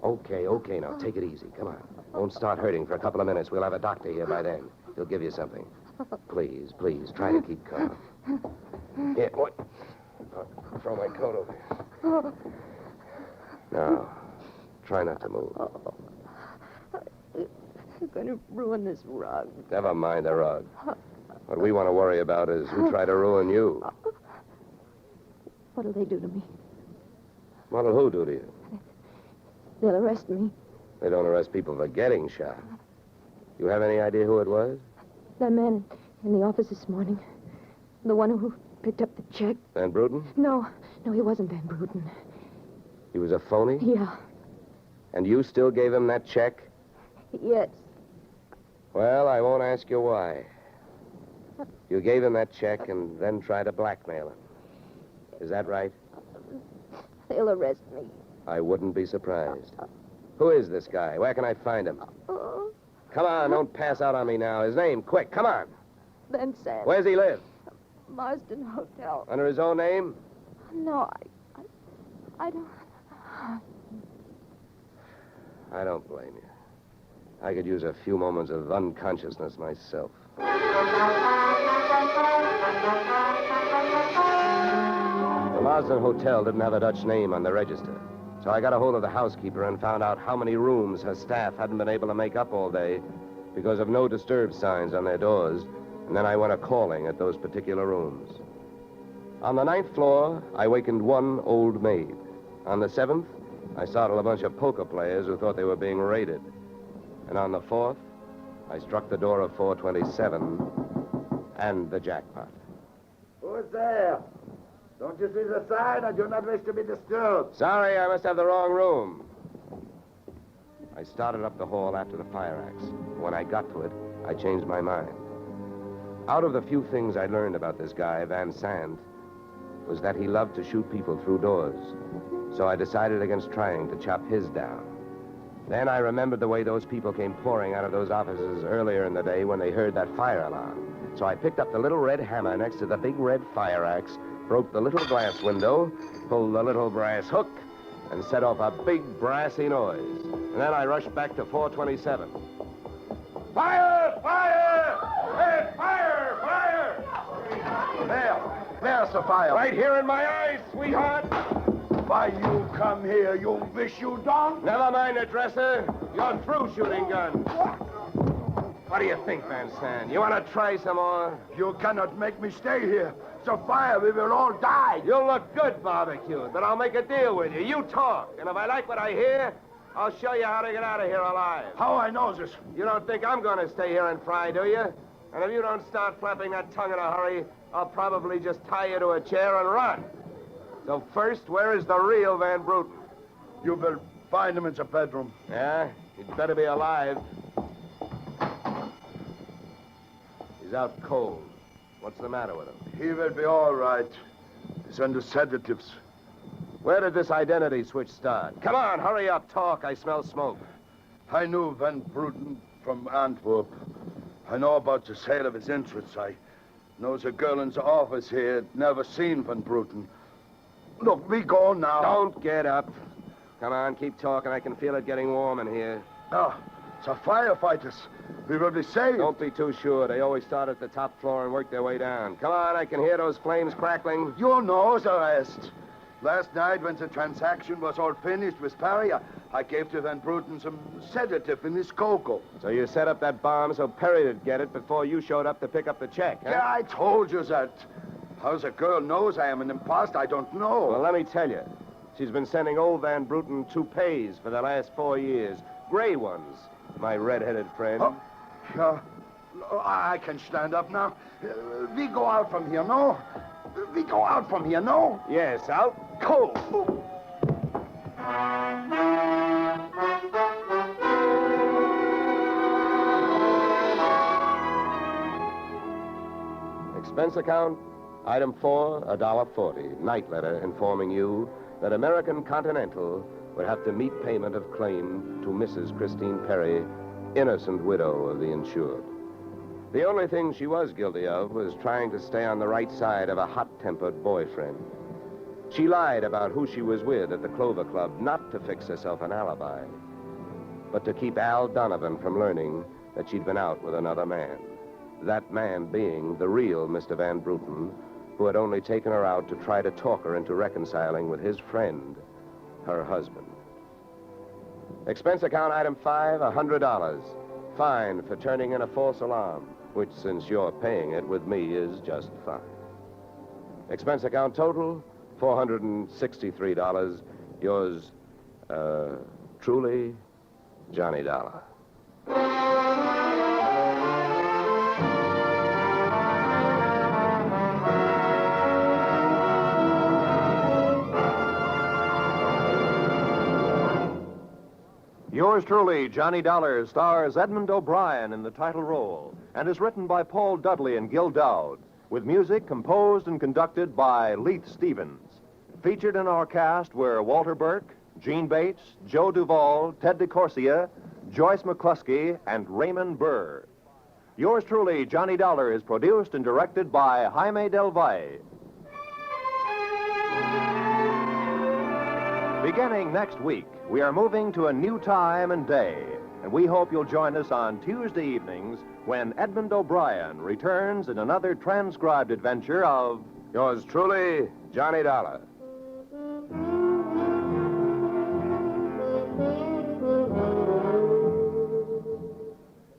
Okay, now, take it easy. Come on. Won't start hurting for a couple of minutes. We'll have a doctor here by then. He'll give you something. Please, try to keep calm. Yeah, what? I'll throw my coat over here. Now, try not to move. You're going to ruin this rug. Never mind the rug. What we want to worry about is who tried to ruin you. What'll they do to me? What'll who do to you? They'll arrest me. They don't arrest people for getting shot. You have any idea who it was? That man in the office this morning. The one who picked up the check. Van Bruten? No, he wasn't Van Bruten. He was a phony? Yeah. And you still gave him that check? Yes. Well, I won't ask you why. You gave him that check and then tried to blackmail him. Is that right? They'll arrest me. I wouldn't be surprised. Who is this guy? Where can I find him? Come on, don't pass out on me now. His name, quick, come on. Ben Sand. Where's he live? Marsden Hotel. Under his own name? No, I don't... I don't blame you. I could use a few moments of unconsciousness myself. The Marsden Hotel didn't have a Dutch name on the register. So I got a hold of the housekeeper and found out how many rooms her staff hadn't been able to make up all day because of no disturb signs on their doors. And then I went a-calling at those particular rooms. On the 9th floor, I wakened one old maid. On the 7th, I startled a bunch of poker players who thought they were being raided. And on the 4th, I struck the door of 427 and the jackpot. Who's there? Don't you see the sign? I do not wish to be disturbed. Sorry, I must have the wrong room. I started up the hall after the fire axe. When I got to it, I changed my mind. Out of the few things I learned about this guy, Van Sant, was that he loved to shoot people through doors. So I decided against trying to chop his down. Then I remembered the way those people came pouring out of those offices earlier in the day when they heard that fire alarm. So I picked up the little red hammer next to the big red fire axe, broke the little glass window, pulled the little brass hook, and set off a big brassy noise. And then I rushed back to 427. Fire! Fire! Hey, fire! Fire! There's the fire. Right here in my eyes, sweetheart. Why you come here, you wish you don't? Never mind the dresser. You're through shooting guns. What do you think, Van Sand? You want to try some more? You cannot make me stay here. So fire, we will all die. You'll look good barbecued, but I'll make a deal with you. You talk, and if I like what I hear, I'll show you how to get out of here alive. How I know this? You don't think I'm going to stay here and fry, do you? And if you don't start flapping that tongue in a hurry, I'll probably just tie you to a chair and run. So first, where is the real Van Bruten? You will find him in the bedroom. Yeah? He'd better be alive. He's out cold. What's the matter with him? He will be all right. He's under sedatives. Where did this identity switch start? Come on, hurry up, talk. I smell smoke. I knew Van Bruten from Antwerp. I know about the sale of his interests. I know the girl in the office here had never seen Van Bruten. Look, we go now. Don't get up. Come on, keep talking. I can feel it getting warm in here. Oh, the firefighters. We will be saved. Don't be too sure. They always start at the top floor and work their way down. Come on, I can hear those flames crackling. You know the rest. Last night, when the transaction was all finished with Perry, I gave to Van Bruten some sedative in his cocoa. So you set up that bomb so Perry would get it before you showed up to pick up the check, huh? Yeah, I told you that. How the girl knows I am an imposter, I don't know. Well, let me tell you. She's been sending old Van Bruten toupees for the last 4 years. Gray ones, my red-headed friend. Oh, I can stand up now. We go out from here, no? We go out from here, no? Yes, out cold. Expense account, item 4, $1.40. Night letter informing you that American Continental would have to meet payment of claim to Mrs. Christine Perry, innocent widow of the insured. The only thing she was guilty of was trying to stay on the right side of a hot-tempered boyfriend. She lied about who she was with at the Clover Club, not to fix herself an alibi, but to keep Al Donovan from learning that she'd been out with another man. That man being the real Mr. Van Bruten, who had only taken her out to try to talk her into reconciling with his friend, her husband. Expense account item 5, $100. Fine for turning in a false alarm, which, since you're paying it with me, is just fine. Expense account total, $463. Yours, truly, Johnny Dollar. Yours truly, Johnny Dollar, stars Edmund O'Brien in the title role and is written by Paul Dudley and Gil Dowd, with music composed and conducted by Leith Stevens. Featured in our cast were Walter Burke, Gene Bates, Joe Duvall, Ted DeCorsia, Joyce McCluskey, and Raymond Burr. Yours truly, Johnny Dollar, is produced and directed by Jaime Del Valle. Beginning next week, we are moving to a new time and day, and we hope you'll join us on Tuesday evenings when Edmund O'Brien returns in another transcribed adventure of Yours truly, Johnny Dollar.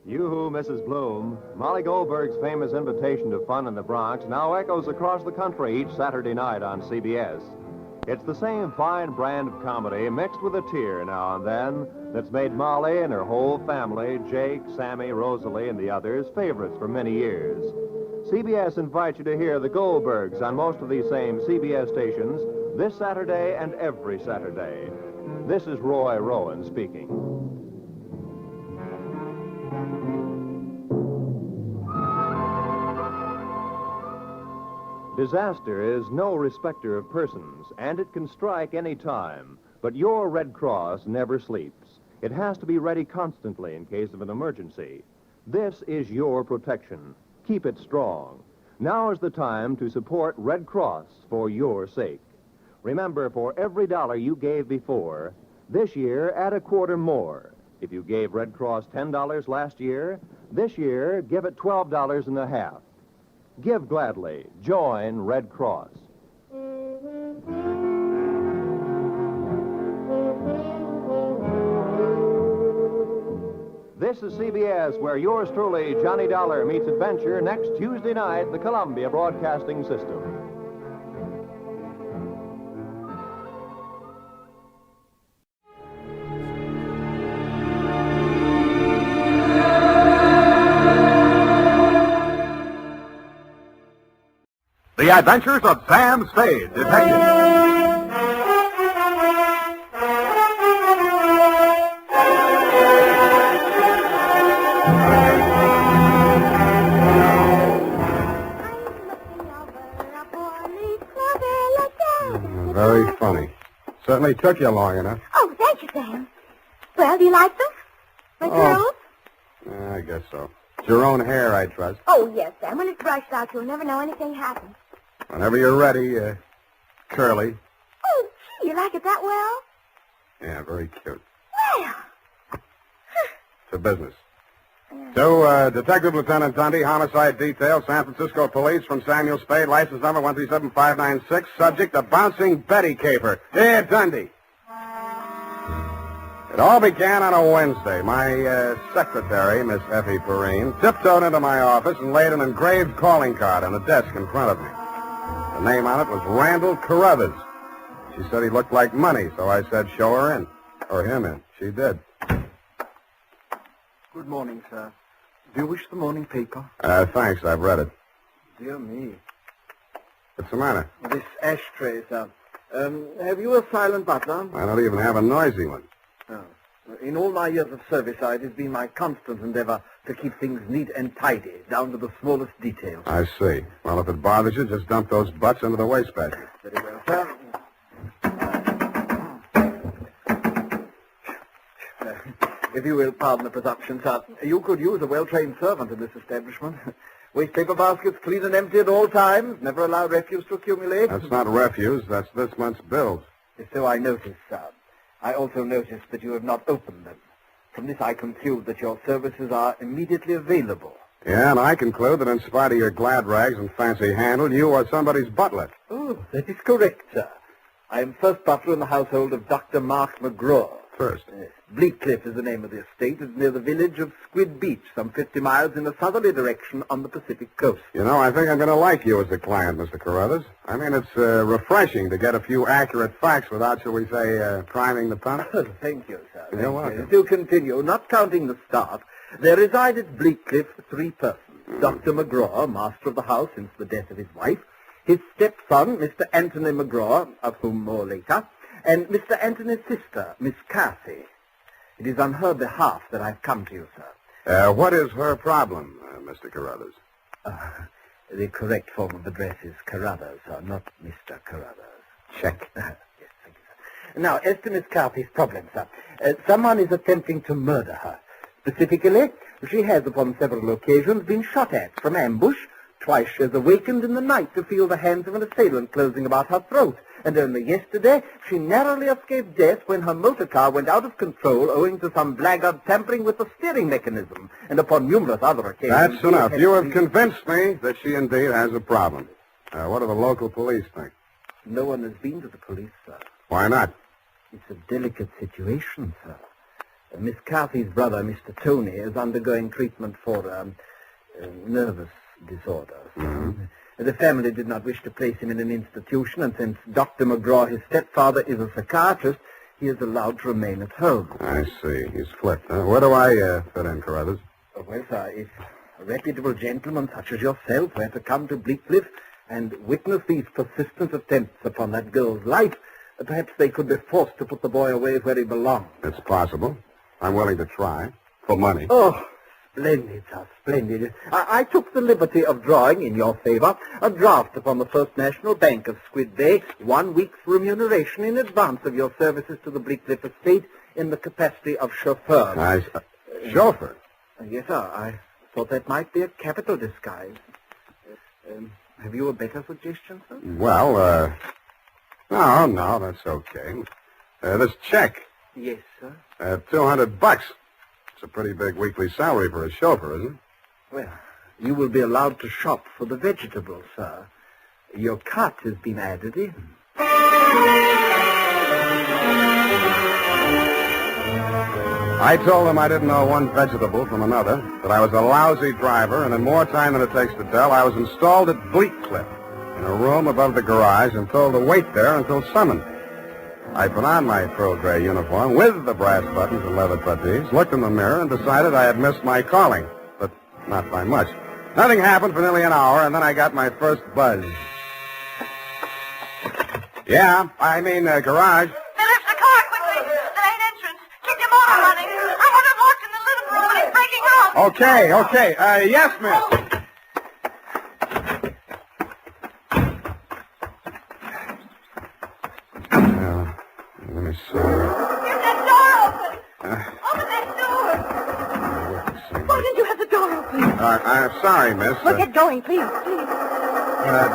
Yoo-hoo, Mrs. Bloom. Molly Goldberg's famous invitation to fun in the Bronx now echoes across the country each Saturday night on CBS. It's the same fine brand of comedy mixed with a tear now and then that's made Molly and her whole family, Jake, Sammy, Rosalie, and the others, favorites for many years. CBS invites you to hear the Goldbergs on most of these same CBS stations this Saturday and every Saturday. This is Roy Rowan speaking. Disaster is no respecter of persons, and it can strike any time. But your Red Cross never sleeps. It has to be ready constantly in case of an emergency. This is your protection. Keep it strong. Now is the time to support Red Cross for your sake. Remember, for every $1 you gave before, this year add a quarter more. If you gave Red Cross $10 last year, this year give it $12.50. Give gladly. Join Red Cross. This is CBS, where yours truly, Johnny Dollar, meets adventure next Tuesday night, the Columbia Broadcasting System. The Adventures of Sam Spade, Detective. Very funny. Certainly took you long enough. Oh, thank you, Sam. Well, do you like them? My girls? I guess so. It's your own hair, I trust. Oh, yes, Sam. When it's brushed out, you'll never know anything happened. Whenever you're ready, curly. Oh, gee, you like it that well? Yeah, very cute. Well. It's a business. To Detective Lieutenant Dundee, Homicide Detail, San Francisco Police, from Samuel Spade, license number 137596, subject, a bouncing Betty caper. Here, Dundee. It all began on a Wednesday. My secretary, Miss Effie Perrine, tiptoed into my office and laid an engraved calling card on the desk in front of me. The name on it was Randall Carruthers. She said he looked like money, so I said, show her in. Or him in. She did. Good morning, sir. Do you wish the morning paper? Thanks, I've read it. Dear me. What's the matter? This ashtray, sir. Have you a silent butler? I don't even have a noisy one. Oh. In all my years of service, it has been my constant endeavor to keep things neat and tidy, down to the smallest details. I see. Well, if it bothers you, just dump those butts into the wastebasket. Very well, sir. If you will pardon the presumption, sir, you could use a well-trained servant in this establishment. Waste paper baskets clean and empty at all times, never allow refuse to accumulate. That's not refuse, that's this month's bills. So I noticed, sir. I also noticed that you have not opened them. From this I conclude that your services are immediately available. Yeah, and I conclude that in spite of your glad rags and fancy handle, you are somebody's butler. Oh, that is correct, sir. I am first butler in the household of Dr. Mark McGraw. First? Bleakcliff is the name of the estate. It's near the village of Squid Beach, some 50 miles in a southerly direction on the Pacific coast. You know, I think I'm going to like you as a client, Mr. Carruthers. I mean, it's refreshing to get a few accurate facts without, shall we say, priming the pump. Thank you, sir. You're welcome. To continue, not counting the staff, there reside at Bleakcliff 3 persons. Dr. McGraw, master of the house since the death of his wife, his stepson, Mr. Anthony McGraw, of whom more later, and Mr. Anthony's sister, Miss Cassie. It is on her behalf that I've come to you, sir. What is her problem, Mr. Carruthers? The correct form of address is Carruthers, sir, not Mr. Carruthers. Check. Yes, thank you, sir. Now, as to Miss Cassie's problem, sir, someone is attempting to murder her. Specifically, she has upon several occasions been shot at from ambush. Twice she has awakened in the night to feel the hands of an assailant closing about her throat. And only yesterday, she narrowly escaped death when her motor car went out of control owing to some blackguard tampering with the steering mechanism. And upon numerous other occasions... That's enough. You have convinced me that she indeed has a problem. What do the local police think? No one has been to the police, sir. Why not? It's a delicate situation, sir. Miss Cassie's brother, Mr. Tony, is undergoing treatment for nervous disorders. Mm-hmm. The family did not wish to place him in an institution, and since Dr. McGraw, his stepfather, is a psychiatrist, he is allowed to remain at home. I see. He's flipped. Where do I fit in, Carruthers? Well, sir, if a reputable gentleman such as yourself were to come to Bleakcliff and witness these persistent attempts upon that girl's life, perhaps they could be forced to put the boy away where he belongs. It's possible. I'm willing to try. For money. Oh, splendid, sir, splendid. I took the liberty of drawing, in your favor, a draft upon the First National Bank of Squid Bay, 1 week's remuneration in advance of your services to the Bleakcliff estate in the capacity of chauffeur. Chauffeur? Yes, sir. I thought that might be a capital disguise. Have you a better suggestion, sir? Well, no, that's okay. This check, Yes, sir. $200. It's a pretty big weekly salary for a chauffeur, isn't it? Well, you will be allowed to shop for the vegetables, sir. Your cut has been added in. I told them I didn't know one vegetable from another, that I was a lousy driver, and in more time than it takes to tell, I was installed at Bleak Cliff, in a room above the garage, and told to wait there until summoned. I put on my pearl gray uniform with the brass buttons and leather puttees, looked in the mirror, and decided I had missed my calling, but not by much. Nothing happened for nearly an hour, and then I got my first buzz. Yeah, I mean, garage. Lift the car quickly. The main entrance. Keep your motor running. I want to walk in the living room, but it's breaking out. Okay. Yes, miss. Let me see. Get that door open. Open that door. Why did you have the door open? I'm sorry, miss. Well, get going, please.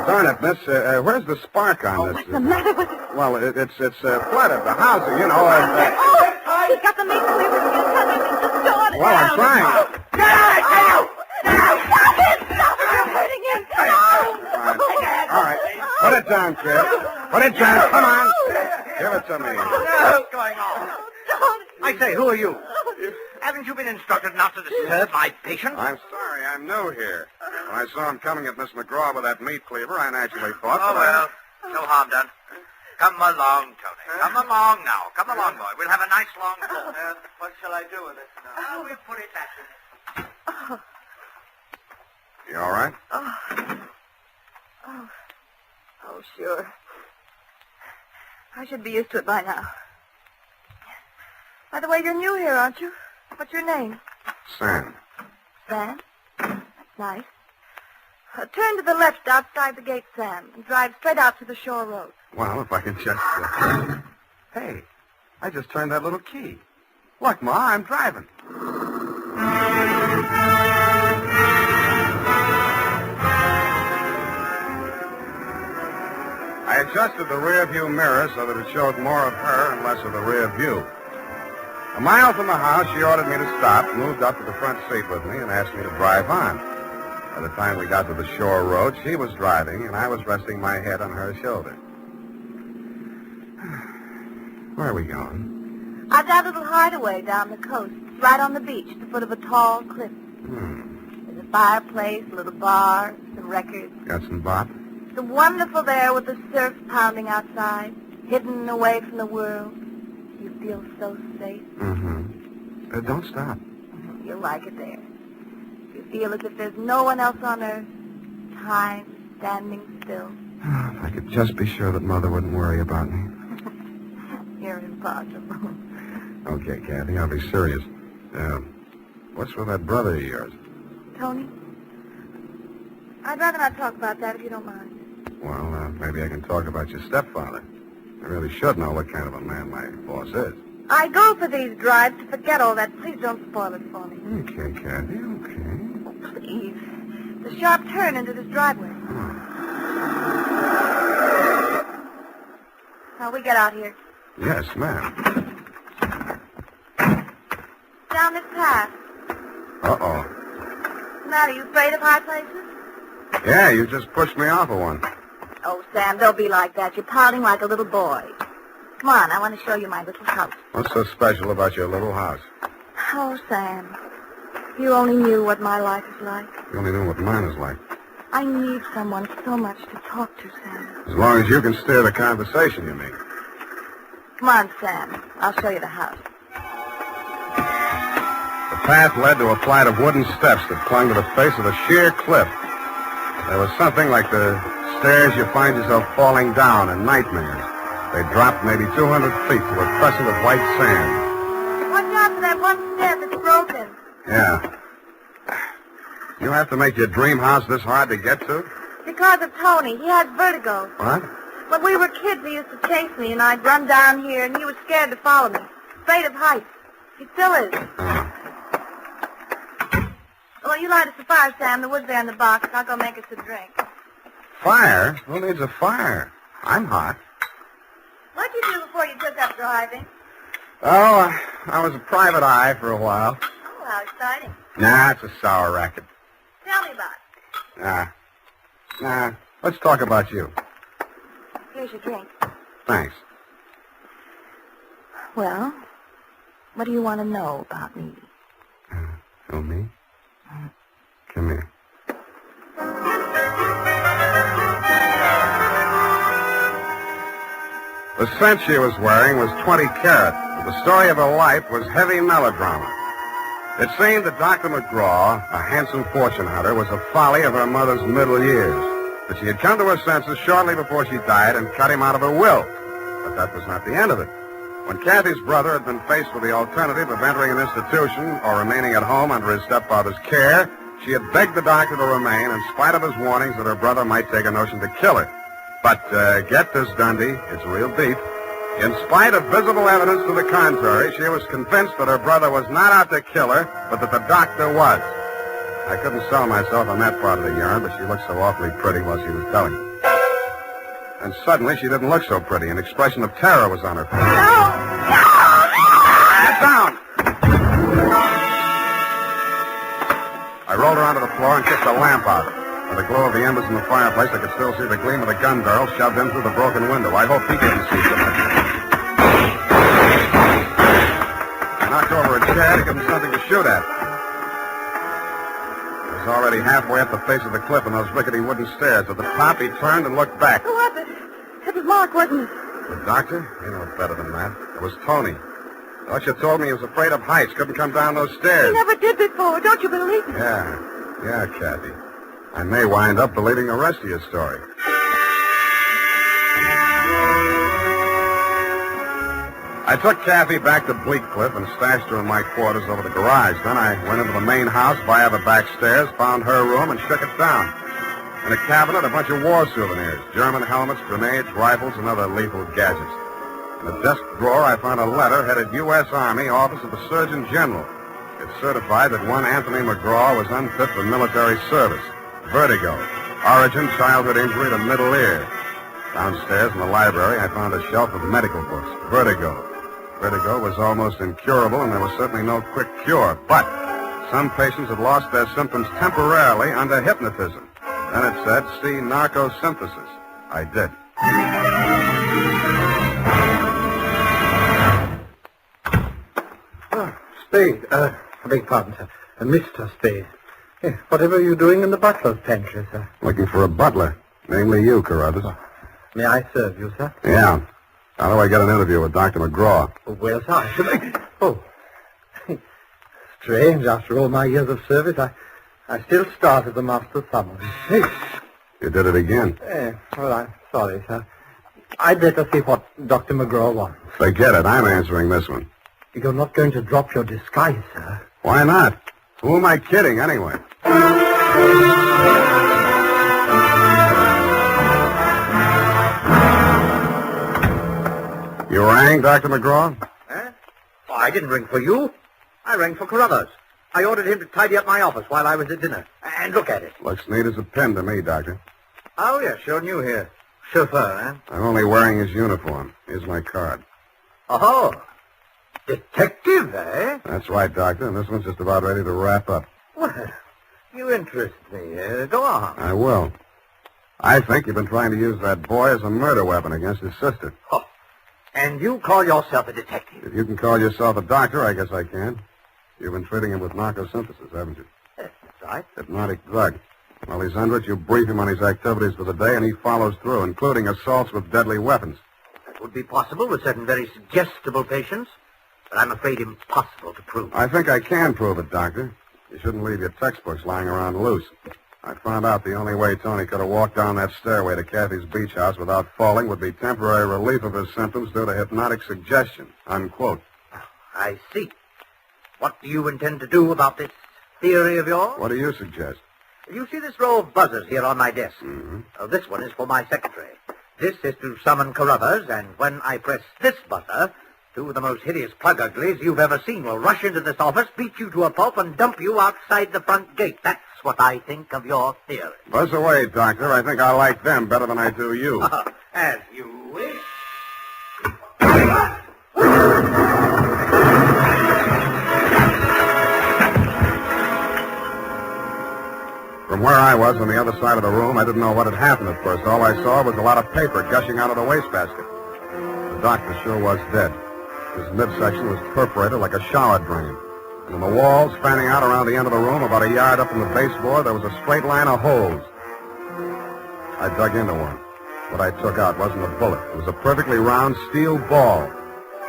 Darn it, miss. Where's the spark on this? What's the matter with it? Well, it's flooded. The house, you know. He's got the meat cleaver. Just start it. Well, I'm trying. Get out! Stop it! You're hurting him. All right. Put it down, Chris. Put it down. Come on. Give it to me. What's going on? I say, who are you? Haven't you been instructed not to disturb my patient? I'm sorry. I'm new here. When I saw him coming at Miss McGraw with that meat cleaver, I naturally thought... Oh, well, no harm done. Come along, Tony. Come along now. Come along, boy. We'll have a nice long talk. What shall I do with it now? We'll put it back in. You all right? Oh, sure. I should be used to it by now. By the way, you're new here, aren't you? What's your name? Sam. Sam? That's nice. Turn to the left outside the gate, Sam, and drive straight out to the shore road. Well, if I can just... Hey, I just turned that little key. Look, Ma, I'm driving. I adjusted the rear view mirror so that it showed more of her and less of the rear view. A mile from the house, she ordered me to stop, moved up to the front seat with me, and asked me to drive on. By the time we got to the shore road, she was driving, and I was resting my head on her shoulder. Where are we going? I've got a little hideaway down the coast, right on the beach, at the foot of a tall cliff. There's a fireplace, a little bar, some records. Got some bop? It's wonderful there with the surf pounding outside, hidden away from the world. You feel so safe. Don't stop. You'll like it there. You feel as if there's no one else on earth. Time standing still. If I could just be sure that Mother wouldn't worry about me. You're impossible. Okay, Kathy, I'll be serious. What's with that brother of yours? Tony? I'd rather not talk about that if you don't mind. Well, maybe I can talk about your stepfather. I really should know what kind of a man my boss is. I go for these drives to forget all that. Please don't spoil it for me. Okay, Kathy, okay. Oh, please. The sharp turn into this driveway. Now, we get out here. Yes, ma'am. Down this path. Uh-oh. What's the matter? You afraid of high places? Yeah, you just pushed me off of one. Oh, Sam, don't be like that. You're pouting like a little boy. Come on, I want to show you my little house. What's so special about your little house? Oh, Sam, if you only knew what my life is like. You only know what mine is like. I need someone so much to talk to, Sam. As long as you can steer the conversation, you mean. Come on, Sam. I'll show you the house. The path led to a flight of wooden steps that clung to the face of a sheer cliff. There was something like the stairs you find yourself falling down in nightmares. They dropped maybe 200 feet to a crescent of white sand. Watch out for that one step that's broken. Yeah. You have to make your dream house this hard to get to? Because of Tony. He has vertigo. What? When we were kids, he used to chase me, and I'd run down here, and he was scared to follow me. Afraid of heights. He still is. Oh. Well, you light us a fire, Sam. The wood's there in the box. I'll go make us a drink. Fire? Who needs a fire? I'm hot. What'd you do before you took up driving? Oh, I was a private eye for a while. Oh, how exciting. Nah, it's a sour racket. Tell me about it. Nah. Let's talk about you. Here's your drink. Thanks. Well, what do you want to know about me? Oh, me? Come here. The scent she was wearing was 20 carat, but the story of her life was heavy melodrama. It seemed that Dr. McGraw, a handsome fortune hunter, was a folly of her mother's middle years, that she had come to her senses shortly before she died and cut him out of her will. But that was not the end of it. When Kathy's brother had been faced with the alternative of entering an institution or remaining at home under his stepfather's care, she had begged the doctor to remain in spite of his warnings that her brother might take a notion to kill her. But get this, Dundee, it's real deep. In spite of visible evidence to the contrary, she was convinced that her brother was not out to kill her, but that the doctor was. I couldn't sell myself on that part of the yarn, but she looked so awfully pretty while she was telling me. And suddenly, she didn't look so pretty. An expression of terror was on her face. Get down! I rolled her onto the floor and kicked the lamp out. By the glow of the embers in the fireplace, I could still see the gleam of the gun barrel shoved in through the broken window. I hoped he couldn't see so much. I knocked over a chair to give him something to shoot at. He was already halfway up the face of the cliff in those rickety wooden stairs. At the top, he turned and looked back. Who was it? It was Mark, wasn't it? The doctor? You know better than that. It was Tony. Archer told me he was afraid of heights, couldn't come down those stairs. He never did before. Don't you believe me? Yeah, Kathy. I may wind up believing the rest of your story. I took Kathy back to Bleak Cliff and stashed her in my quarters over the garage. Then I went into the main house via the back stairs, found her room, and shook it down. In a cabinet, a bunch of war souvenirs, German helmets, grenades, rifles, and other lethal gadgets. In a desk drawer, I found a letter headed U.S. Army, Office of the Surgeon General. It certified that one Anthony McGraw was unfit for military service. Vertigo. Origin, childhood injury to middle ear. Downstairs in the library, I found a shelf of medical books. Vertigo. Vertigo was almost incurable, and there was certainly no quick cure. But some patients had lost their symptoms temporarily under hypnotism. Then it said, see narcosynthesis. I did. Spade. I beg pardon, sir. Mr. Spade. Whatever are you doing in the butler's pantry, sir? Looking for a butler. Namely you, Carruthers. May I serve you, sir? Yeah. How do I get an interview with Dr. McGraw? Well, sir, I should... Oh. Strange, after all my years of service, I still start as a master summary. Hey. You did it again. Well, I'm sorry, sir. I'd better see what Dr. McGraw wants. Forget it. I'm answering this one. You're not going to drop your disguise, sir. Why not? Who am I kidding, anyway? You rang, Dr. McGraw? Oh, I didn't ring for you. I rang for Carruthers. I ordered him to tidy up my office while I was at dinner. And look at it. Looks neat as a pin to me, Doctor. Oh, yeah, sure new here. Chauffeur, eh? I'm only wearing his uniform. Here's my card. Oh, detective, eh? That's right, Doctor, and this one's just about ready to wrap up. Well, you interest me. Go on. I will. I think you've been trying to use that boy as a murder weapon against his sister. Oh, and you call yourself a detective? If you can call yourself a doctor, I guess I can. You've been treating him with narcosynthesis, haven't you? That's right. Hypnotic drug. While he's under it, you brief him on his activities for the day, and he follows through, including assaults with deadly weapons. That would be possible with certain very suggestible patients, but I'm afraid impossible to prove. I think I can prove it, Doctor. You shouldn't leave your textbooks lying around loose. I found out the only way Tony could have walked down that stairway to Kathy's beach house without falling would be temporary relief of his symptoms due to hypnotic suggestion. Unquote. I see. What do you intend to do about this theory of yours? What do you suggest? You see this row of buzzers here on my desk? Mm-hmm. This one is for my secretary. This is to summon Carruthers, and when I press this buzzer, to Two of the most hideous plug uglies you've ever seen will rush into this office, beat you to a pulp, and dump you outside the front gate. That's what I think of your theory. Buzz away, Doctor. I think I like them better than I do you. As you wish. From where I was on the other side of the room, I didn't know what had happened at first. All I saw was a lot of paper gushing out of the wastebasket. The doctor sure was dead. His midsection was perforated like a shower drain. And in the walls, fanning out around the end of the room, about a yard up from the baseboard, there was a straight line of holes. I dug into one. What I took out wasn't a bullet. It was a perfectly round steel ball.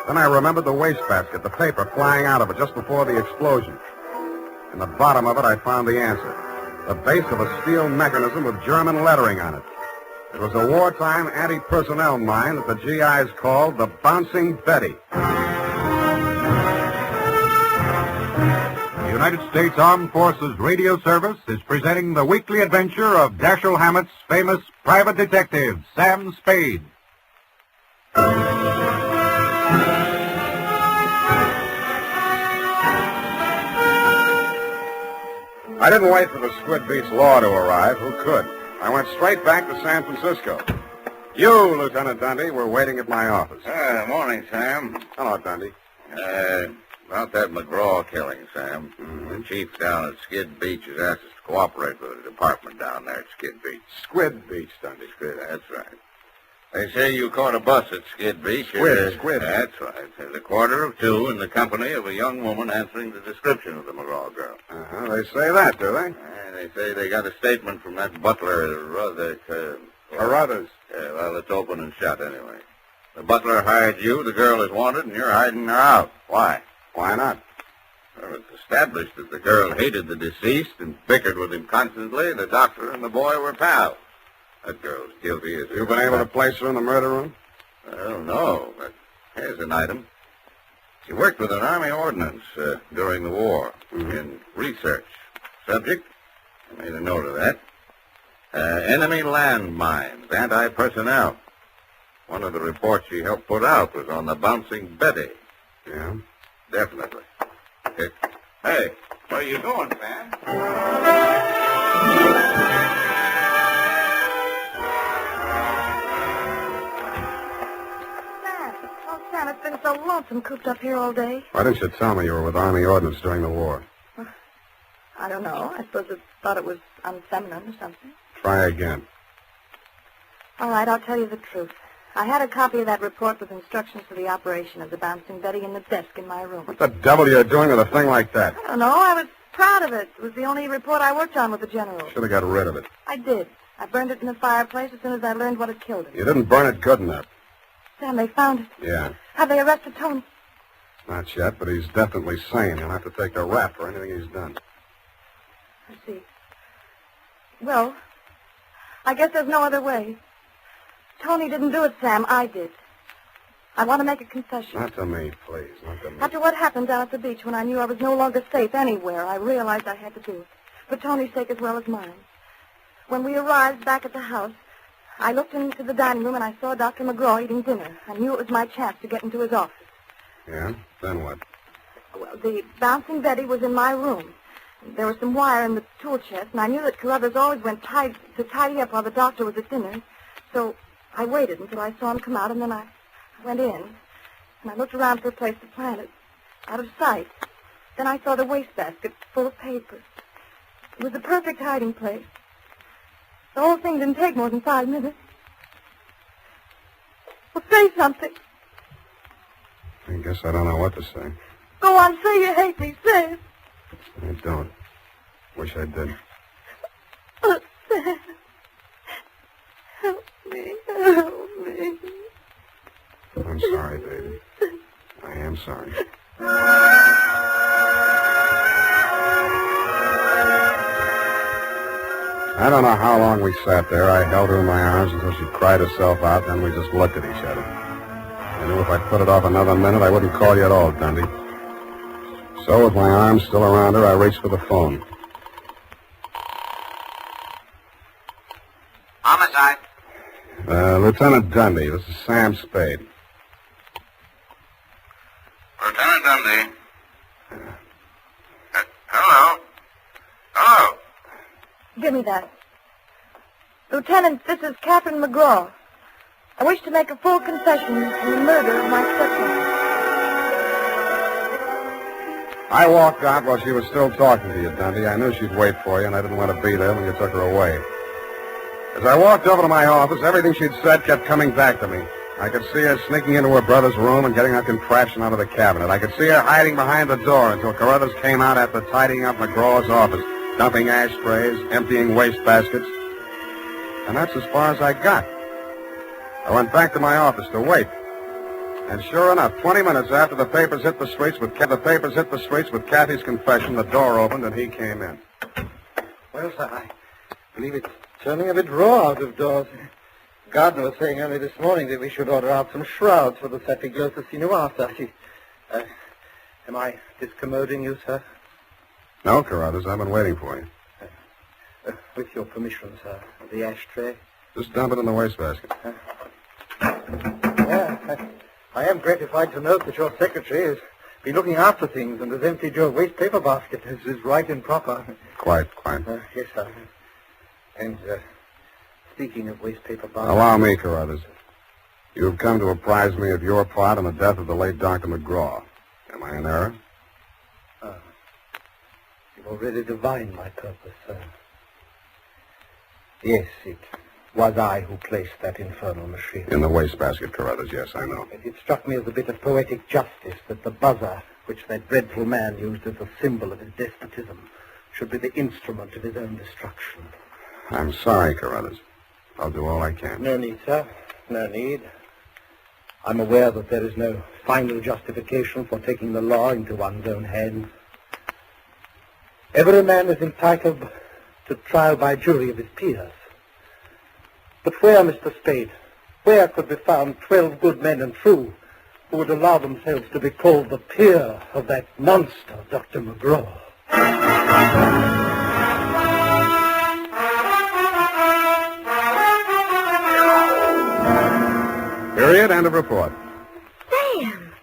Then I remembered the wastebasket, the paper flying out of it just before the explosion. In the bottom of it, I found the answer. The base of a steel mechanism with German lettering on it. It was a wartime anti-personnel mine that the GIs called the Bouncing Betty. The United States Armed Forces Radio Service is presenting the weekly adventure of Dashiell Hammett's famous private detective, Sam Spade. I didn't wait for the Squid Beach law to arrive. Who could? I went straight back to San Francisco. You, Lieutenant Dundee, were waiting at my office. Morning, Sam. Hello, Dundee. About that McGraw killing, Sam. The chief down at Skid Beach has asked us to cooperate with the department down there at Skid Beach. Squid Beach, Dundee. That's right. They say you caught a bus at Skid Beach. Squid. That's right. There's a quarter of two in the company of a young woman answering the description of the McGraw girl. They say that, do they? They say they got a statement from that butler, Carruthers. Well, it's open and shut anyway. The butler hired you, the girl is wanted, and you're hiding her out. Why? Why not? Well, it's established that the girl hated the deceased and bickered with him constantly. The doctor and the boy were pals. That girl's guilty as... You've been able to place her in the murder room? Well, no, but here's an item. She worked with an Army ordnance during the war in research. Subject? I made a note of that. Enemy landmines, anti-personnel. One of the reports she helped put out was on the Bouncing Betty. Yeah? Definitely. Hey, where are you going, Sam? Sam, it's been so lonesome cooped up here all day. Why didn't you tell me you were with Army Ordnance during the war? I don't know. I suppose I thought it was unfeminine or something. Try again. All right, I'll tell you the truth. I had a copy of that report with instructions for the operation of the Bouncing Betty in the desk in my room. What the devil are you doing with a thing like that? I don't know. I was proud of it. It was the only report I worked on with the general. Should have got rid of it. I did. I burned it in the fireplace as soon as I learned what had killed him. You didn't burn it good enough. Sam, they found it. Yeah. Have they arrested Tony? Not yet, but he's definitely sane. He'll have to take a rap for anything he's done. I see. Well, I guess there's no other way. Tony didn't do it, Sam. I did. I want to make a confession. Not to me, please. Not to me. After what happened down at the beach when I knew I was no longer safe anywhere, I realized I had to do it. For Tony's sake as well as mine. When we arrived back at the house, I looked into the dining room and I saw Dr. McGraw eating dinner. I knew it was my chance to get into his office. Yeah? Then what? Well, the Bouncing Betty was in my room. There was some wire in the tool chest, and I knew that Carruthers always went to tidy up while the doctor was at dinner. So I waited until I saw him come out, and then I went in. And I looked around for a place to plant it, out of sight. Then I saw the wastebasket full of papers. It was the perfect hiding place. The whole thing didn't take more than 5 minutes. Well, say something. I guess I don't know what to say. Go on, say you hate me. Say it. I don't. Wish I did. Oh, Sam. Help me. Help me. I'm sorry, baby. I am sorry. I don't know how long we sat there. I held her in my arms until she cried herself out, then we just looked at each other. I knew if I put it off another minute, I wouldn't call you at all, Dundee. So, with my arms still around her, I reached for the phone. Homicide. Lieutenant Dundee, this is Sam Spade. me that. Lieutenant, this is Catherine McGraw. I wish to make a full confession in the murder of my stepmother. I walked out while she was still talking to you, Dundee. I knew she'd wait for you, and I didn't want to be there when you took her away. As I walked over to my office, everything she'd said kept coming back to me. I could see her sneaking into her brother's room and getting her contraption out of the cabinet. I could see her hiding behind the door until Carruthers came out after tidying up McGraw's office, dumping ashtrays, emptying wastebaskets. And that's as far as I got. I went back to my office to wait. And sure enough, 20 minutes after the papers hit the streets with Kathy's confession, the door opened and he came in. Well, sir, I believe it's turning a bit raw out of doors. Gardner was saying only this morning that we should order out some shrouds for the set we go to see Noir, sir. Am I discommoding you, sir? No, Carruthers, I've been waiting for you. With your permission, sir. The ashtray? Just dump it in the wastebasket. I am gratified to note that your secretary has been looking after things and has emptied your waste paper basket. This is right and proper. Quite. Yes, sir. And, speaking of waste paper baskets... Allow me, Carruthers. You have come to apprise me of your part in the death of the late Dr. McGraw. Am I in error? You've already divined my purpose, sir. Yes, it was I who placed that infernal machine. In the wastebasket, Carruthers, yes, I know. It struck me as a bit of poetic justice that the buzzer, which that dreadful man used as a symbol of his despotism, should be the instrument of his own destruction. I'm sorry, Carruthers. I'll do all I can. No need, sir. No need. I'm aware that there is no final justification for taking the law into one's own hands. Every man is entitled to trial by jury of his peers. But where, Mr. Spade, where could be found 12 good men and true who would allow themselves to be called the peer of that monster, Dr. McGraw? Period. End of report. Sam!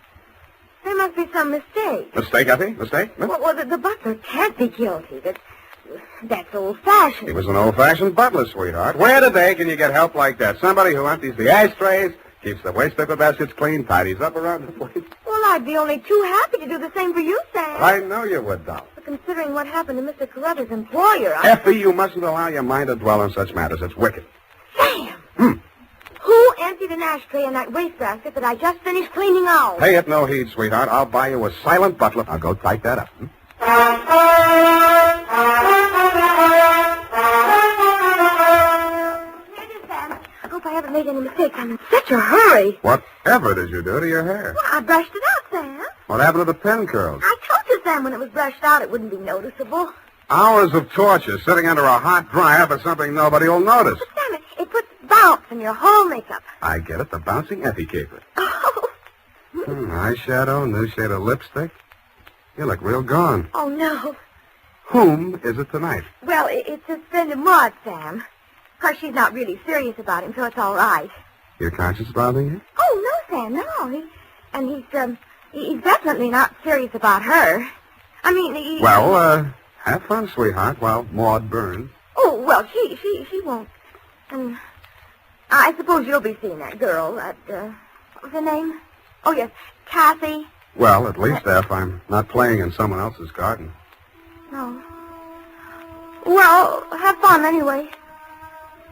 There must be some mistake. Mistake, Effie? Mistake? Huh? Well, the butler can't be guilty. That's old-fashioned. He was an old-fashioned butler, sweetheart. Where today can you get help like that? Somebody who empties the ashtrays, keeps the waste paper baskets clean, tidies up around the place. Well, I'd be only too happy to do the same for you, Sam. I know you would, doll. But considering what happened to Mr. Carruthers' employer, Effie, you mustn't allow your mind to dwell on such matters. It's wicked. Sam! Who emptied an ashtray in that wastebasket that I just finished cleaning out? Pay it no heed, sweetheart. I'll buy you a silent butler. I'll go type that up. Sam, I hope I haven't made any mistakes. I'm in such a hurry. Whatever did you do to your hair? Well, I brushed it out, Sam. What happened to the pen curls? I told you, Sam, when it was brushed out, it wouldn't be noticeable. Hours of torture sitting under a hot dryer for something nobody will notice. But, Sam, it puts bounce in your whole makeup. I get it, the bouncing Effie caper. Oh. Eyeshadow, new shade of lipstick. You look real gone. Oh, no. Whom is it tonight? Well, it's his friend Maud, Sam. Of course, she's not really serious about him, so it's all right. Your conscience bothering you? Oh, no, Sam, no. He's definitely not serious about her. I mean, Well, have fun, sweetheart, while Maud burns. Oh, well, she won't. I suppose you'll be seeing that girl, what was her name? Oh, yes, Kathy. Well, at least if I'm not playing in someone else's garden. No. Well, have fun anyway.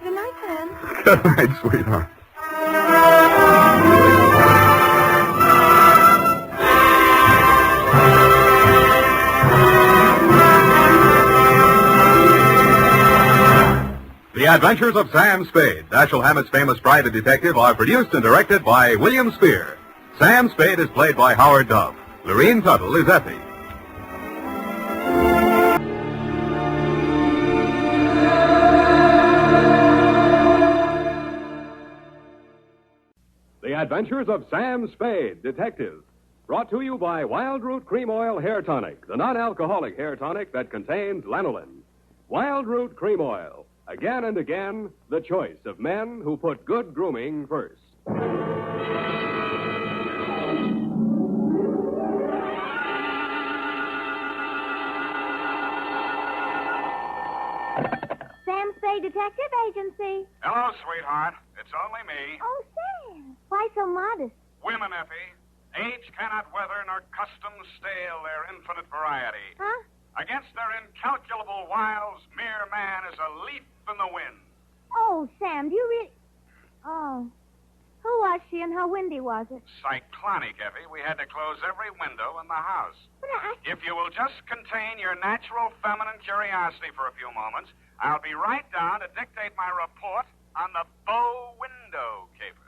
Good night, Sam. Good night, sweetheart. The Adventures of Sam Spade, Dashiell Hammett's famous private detective, are produced and directed by William Spear. Sam Spade is played by Howard Duff. Lorene Tuttle is Effie. The Adventures of Sam Spade, Detective. Brought to you by Wild Root Cream Oil Hair Tonic, the non-alcoholic hair tonic that contains lanolin. Wild Root Cream Oil. Again and again, the choice of men who put good grooming first. Sam Spade Detective Agency. Hello, sweetheart. It's only me. Oh, Sam. Why so modest? Women, Effie. Age cannot weather nor custom stale their infinite variety. Huh? Against their incalculable wiles, mere man is a leaf in the wind. Oh, Sam, do you really... Oh. Who was she and how windy was it? Cyclonic, Effie. We had to close every window in the house. But If you will just contain your natural feminine curiosity for a few moments, I'll be right down to dictate my report on the bow window caper.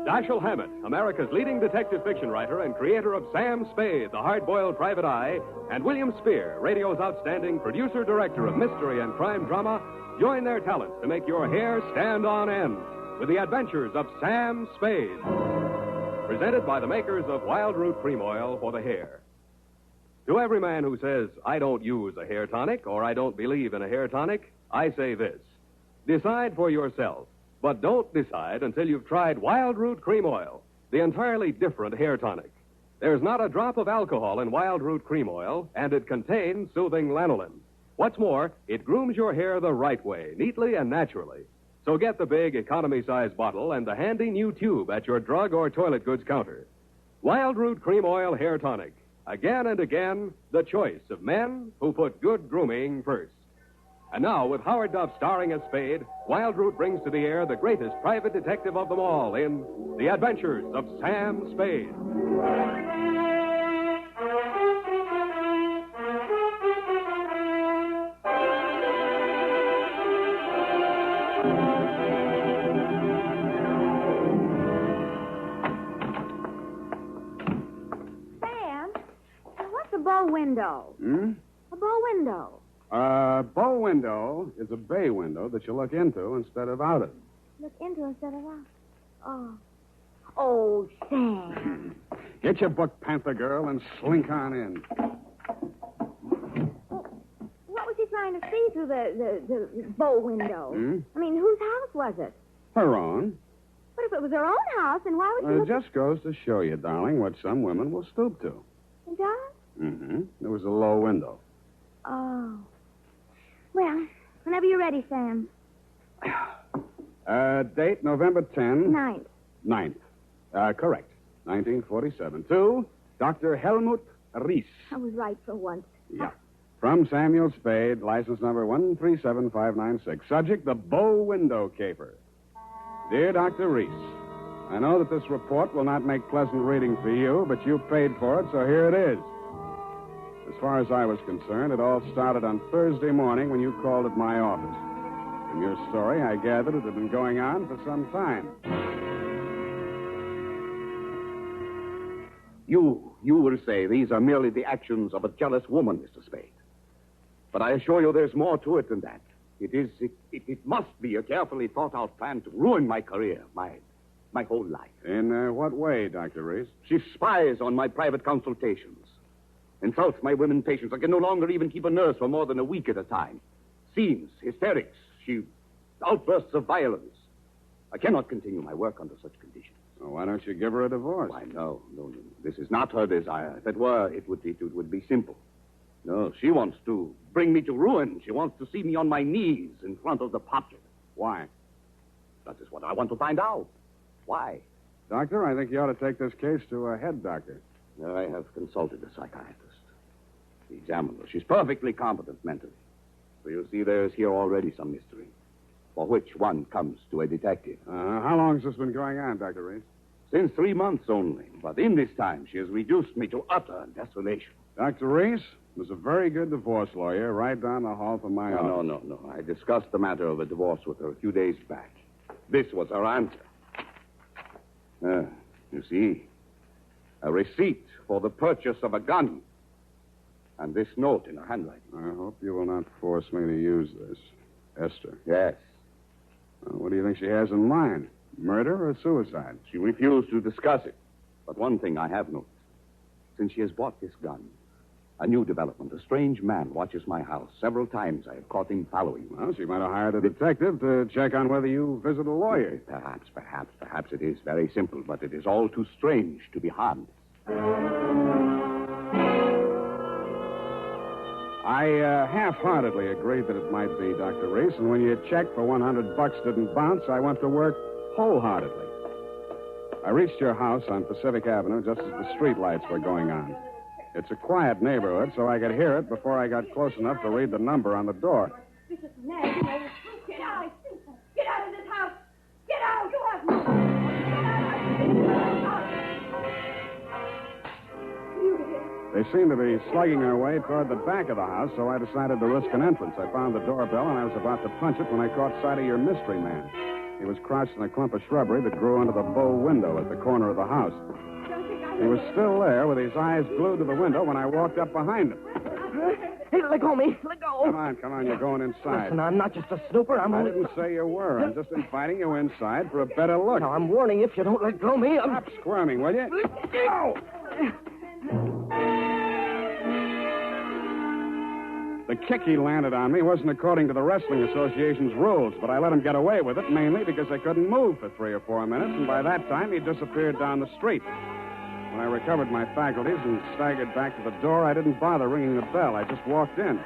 Dashiell Hammett, America's leading detective fiction writer and creator of Sam Spade, the hard-boiled private eye, and William Spear, radio's outstanding producer-director of mystery and crime drama, join their talents to make your hair stand on end with the adventures of Sam Spade. Presented by the makers of Wild Root Cream Oil for the hair. To every man who says, I don't use a hair tonic or I don't believe in a hair tonic, I say this. Decide for yourself. But don't decide until you've tried Wild Root Cream Oil, the entirely different hair tonic. There's not a drop of alcohol in Wild Root Cream Oil, and it contains soothing lanolin. What's more, it grooms your hair the right way, neatly and naturally. So get the big economy-size bottle and the handy new tube at your drug or toilet goods counter. Wild Root Cream Oil Hair Tonic. Again and again, the choice of men who put good grooming first. And now, with Howard Duff starring as Spade, Wild Root brings to the air the greatest private detective of them all in The Adventures of Sam Spade. Sam, what's a bow window? A bow window. Bow window is a bay window that you look into instead of out of. Look into instead of out. Oh. Oh, Sam. Get your book, Panther Girl, and slink on in. What was he trying to see through the bow window? I mean, whose house was it? Her own. But if it was her own house, then why would she It just goes to show you, darling, what some women will stoop to. It does? Mm-hmm. There was a low window. Oh. Well, whenever you're ready, Sam. Date November 10. 9th. 9th. Correct. 1947. To Dr. Helmut Ries. I was right for once. Yeah. From Samuel Spade, license number 137596. Subject, the bow window caper. Dear Dr. Ries, I know that this report will not make pleasant reading for you, but you paid for it, so here it is. As far as I was concerned, it all started on Thursday morning when you called at my office. From your story, I gathered it had been going on for some time. You will say these are merely the actions of a jealous woman, Mr. Spade. But I assure you there's more to it than that. It must be a carefully thought-out plan to ruin my career, my whole life. In what way, Dr. Reese? She spies on my private consultations. Insults my women patients. I can no longer even keep a nurse for more than a week at a time. Scenes, hysterics, outbursts of violence. I cannot continue my work under such conditions. Well, why don't you give her a divorce? Why, no. This is not her desire. If it were, it would be simple. No, she wants to bring me to ruin. She wants to see me on my knees in front of the portrait. Why? That is what I want to find out. Why? Doctor, I think you ought to take this case to a head doctor. I have consulted a psychiatrist. He examined her. She's perfectly competent mentally. So you see there's here already some mystery, for which one comes to a detective. How long has this been going on, Dr. Reese? Since 3 months only. But in this time, she has reduced me to utter desolation. Dr. Reese was a very good divorce lawyer right down the hall from my office. No. I discussed the matter of a divorce with her a few days back. This was her answer. You see, a receipt for the purchase of a gun. And this note in her handwriting. I hope you will not force me to use this. Esther. Yes. What do you think she has in mind? Murder or suicide? She refused to discuss it. But one thing I have noticed. Since she has bought this gun, a new development. A strange man watches my house. Several times I have caught him following me. Well, she might have hired a detective to check on whether you visit a lawyer. Perhaps it is very simple, but it is all too strange to be harmless. I half-heartedly agreed that it might be, Dr. Reese, and when your check for $100 didn't bounce, I went to work wholeheartedly. I reached your house on Pacific Avenue just as the street lights were going on. It's a quiet neighborhood, so I could hear it before I got close enough to read the number on the door. This is nasty. Get out! Get out of this house! Get out! You have no... They seemed to be slugging their way toward the back of the house, so I decided to risk an entrance. I found the doorbell, and I was about to punch it when I caught sight of your mystery man. He was crouched in a clump of shrubbery that grew under the bow window at the corner of the house. He was still there with his eyes glued to the window when I walked up behind him. Hey, let go of me. Let go. Come on, you're going inside. Listen, I'm not just a snooper. I didn't say you were. I'm just inviting you inside for a better look. Now, I'm warning you, if you don't let go of me, I'm... Stop squirming, will you? Go! The kick he landed on me wasn't according to the Wrestling Association's rules, but I let him get away with it mainly because I couldn't move for 3 or 4 minutes, and by that time he disappeared down the street. When I recovered my faculties and staggered back to the door, I didn't bother ringing the bell. I just walked in.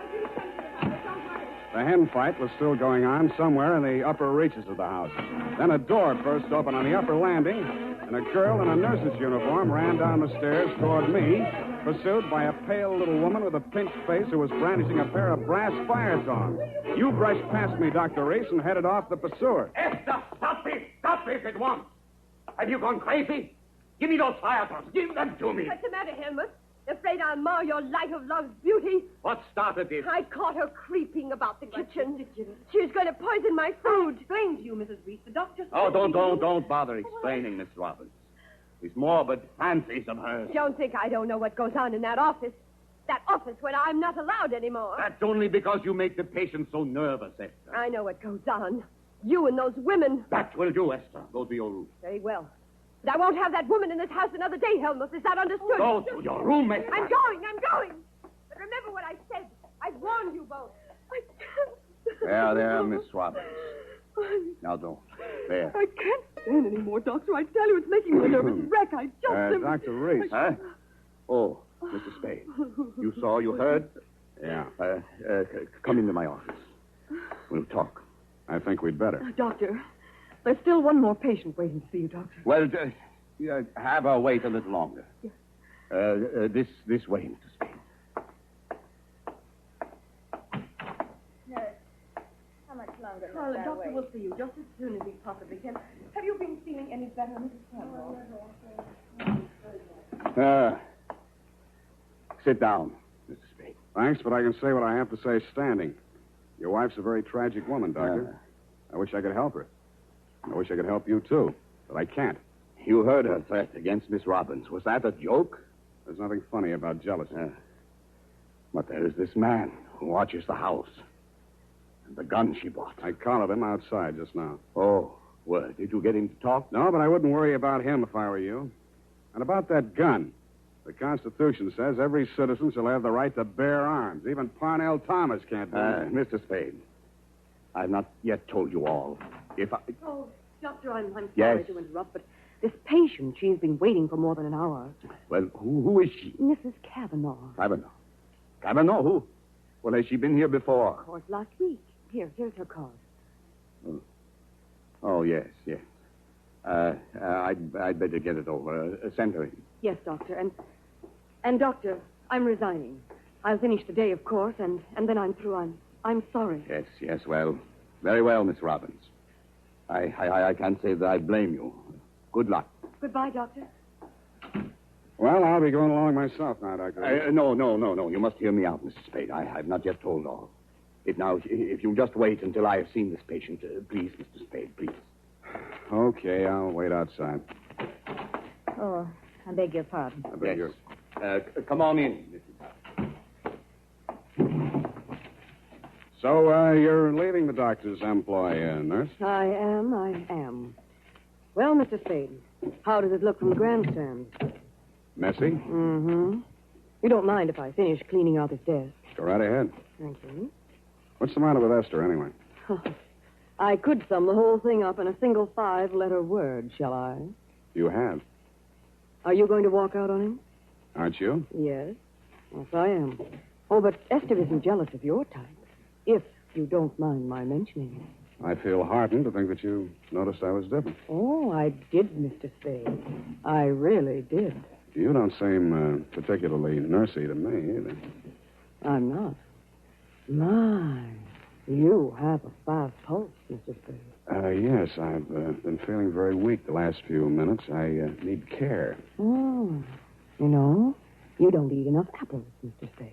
The hen fight was still going on somewhere in the upper reaches of the house. Then a door burst open on the upper landing, and a girl in a nurse's uniform ran down the stairs toward me, pursued by a pale little woman with a pinched face who was brandishing a pair of brass fire tongs. You brushed past me, Dr. Reese, and headed off the pursuer. Esther, stop this! Stop this at once! Have you gone crazy? Give me those fire tongs. Give them to me. What's the matter, Helmut? Afraid I'll mar your light of love's beauty? What started this? I caught her creeping about the kitchen. She was going to poison my food. Explain to you, Mrs. Reese. The doctor... Oh, don't bother explaining, Miss Robbins. These morbid fancies of hers. Don't think I don't know what goes on in that office. That office where I'm not allowed anymore. That's only because you make the patient so nervous, Esther. I know what goes on. You and those women. That will do, Esther. Go to your room. Very well. But I won't have that woman in this house another day, Helmut. Is that understood? Go to your room, Esther. I'm going. But remember what I said. I've warned you both. I can't. There, Miss Robbins. Now don't. There. I can't stand anymore, Doctor. I tell you, it's making me a nervous wreck. I just... Dr. Reese. Huh? Oh, Mr. Spade. You saw, you heard? Yeah. Come into my office. We'll talk. I think we'd better. Doctor, there's still one more patient waiting to see you, Doctor. Well, have her wait a little longer. Yes. This way, Mr. Spade. How much longer? Well, the doctor will see you just as soon as he possibly can. Have you been feeling any better, Mrs. Campbell? Sit down, Mr. Spade. Thanks, but I can say what I have to say standing. Your wife's a very tragic woman, Doctor. I wish I could help her. I wish I could help you, too, but I can't. You heard her threat against Miss Robbins. Was that a joke? There's nothing funny about jealousy. But there is this man who watches the house. And the gun she bought. I collared him outside just now. Oh, well, did you get him to talk? No, but I wouldn't worry about him if I were you. And about that gun. The Constitution says every citizen shall have the right to bear arms. Even Parnell Thomas can't do that. Mr. Spade, I've not yet told you all. If I... Oh, Doctor, I'm sorry Yes? to interrupt, but this patient, she's been waiting for more than an hour. Well, who is she? Mrs. Kavanaugh. Kavanaugh? Who? Well, has she been here before? Of course, last week. Here's her card. Oh, yes. I'd better get it over. Send her in. Yes, Doctor, and Doctor, I'm resigning. I'll finish today, of course, and then I'm through. I'm sorry. Yes, well, very well, Miss Robbins. I can't say that I blame you. Good luck. Goodbye, Doctor. Well, I'll be going along myself now, Doctor. No. You must hear me out, Mr. Spade. I've not yet told all. If you'll just wait until I have seen this patient, please, Mr. Spade, please. Okay, I'll wait outside. Oh, I beg your pardon. I beg your... Come on in, So, you're leaving the doctor's employ, nurse? I am. Well, Mr. Spade, how does it look from the grandstand? Messy? Mm-hmm. You don't mind if I finish cleaning out his desk? Go right ahead. Thank you. What's the matter with Esther, anyway? I could sum the whole thing up in a single 5-letter word, shall I? You have. Are you going to walk out on him? Aren't you? Yes, I am. Oh, but Esther isn't jealous of your type, if you don't mind my mentioning it. I feel heartened to think that you noticed I was different. Oh, I did, Mr. Spade. I really did. You don't seem particularly nursey to me, either. I'm not. My, you have a fast pulse, Mr. Spade. Yes, I've been feeling very weak the last few minutes. I need care. Oh, you know, you don't eat enough apples, Mr. Spade.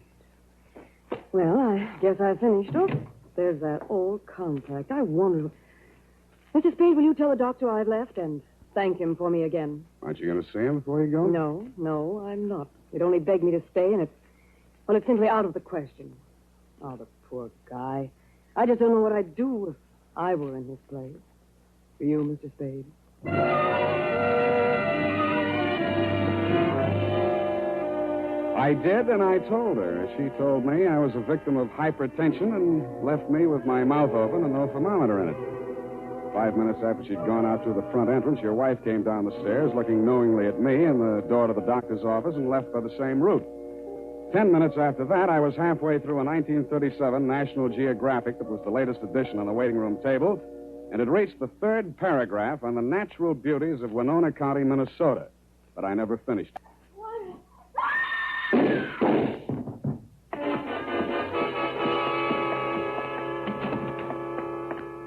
Well, I guess I finished. Oh, there's that old contract. I wonder... Mr. Spade, will you tell the doctor I've left and thank him for me again? Aren't you going to see him before you go? No, I'm not. He'd only begged me to stay, and it's simply out of the question. Oh, the poor guy. I just don't know what I'd do if I were in his place. For you, Mr. Spade. I did, and I told her. She told me I was a victim of hypertension and left me with my mouth open and no thermometer in it. 5 minutes after she'd gone out through the front entrance, your wife came down the stairs, looking knowingly at me and the door to the doctor's office, and left by the same route. 10 minutes after that, I was halfway through a 1937 National Geographic that was the latest edition on the waiting room table, and had reached the third paragraph on the natural beauties of Winona County, Minnesota. But I never finished.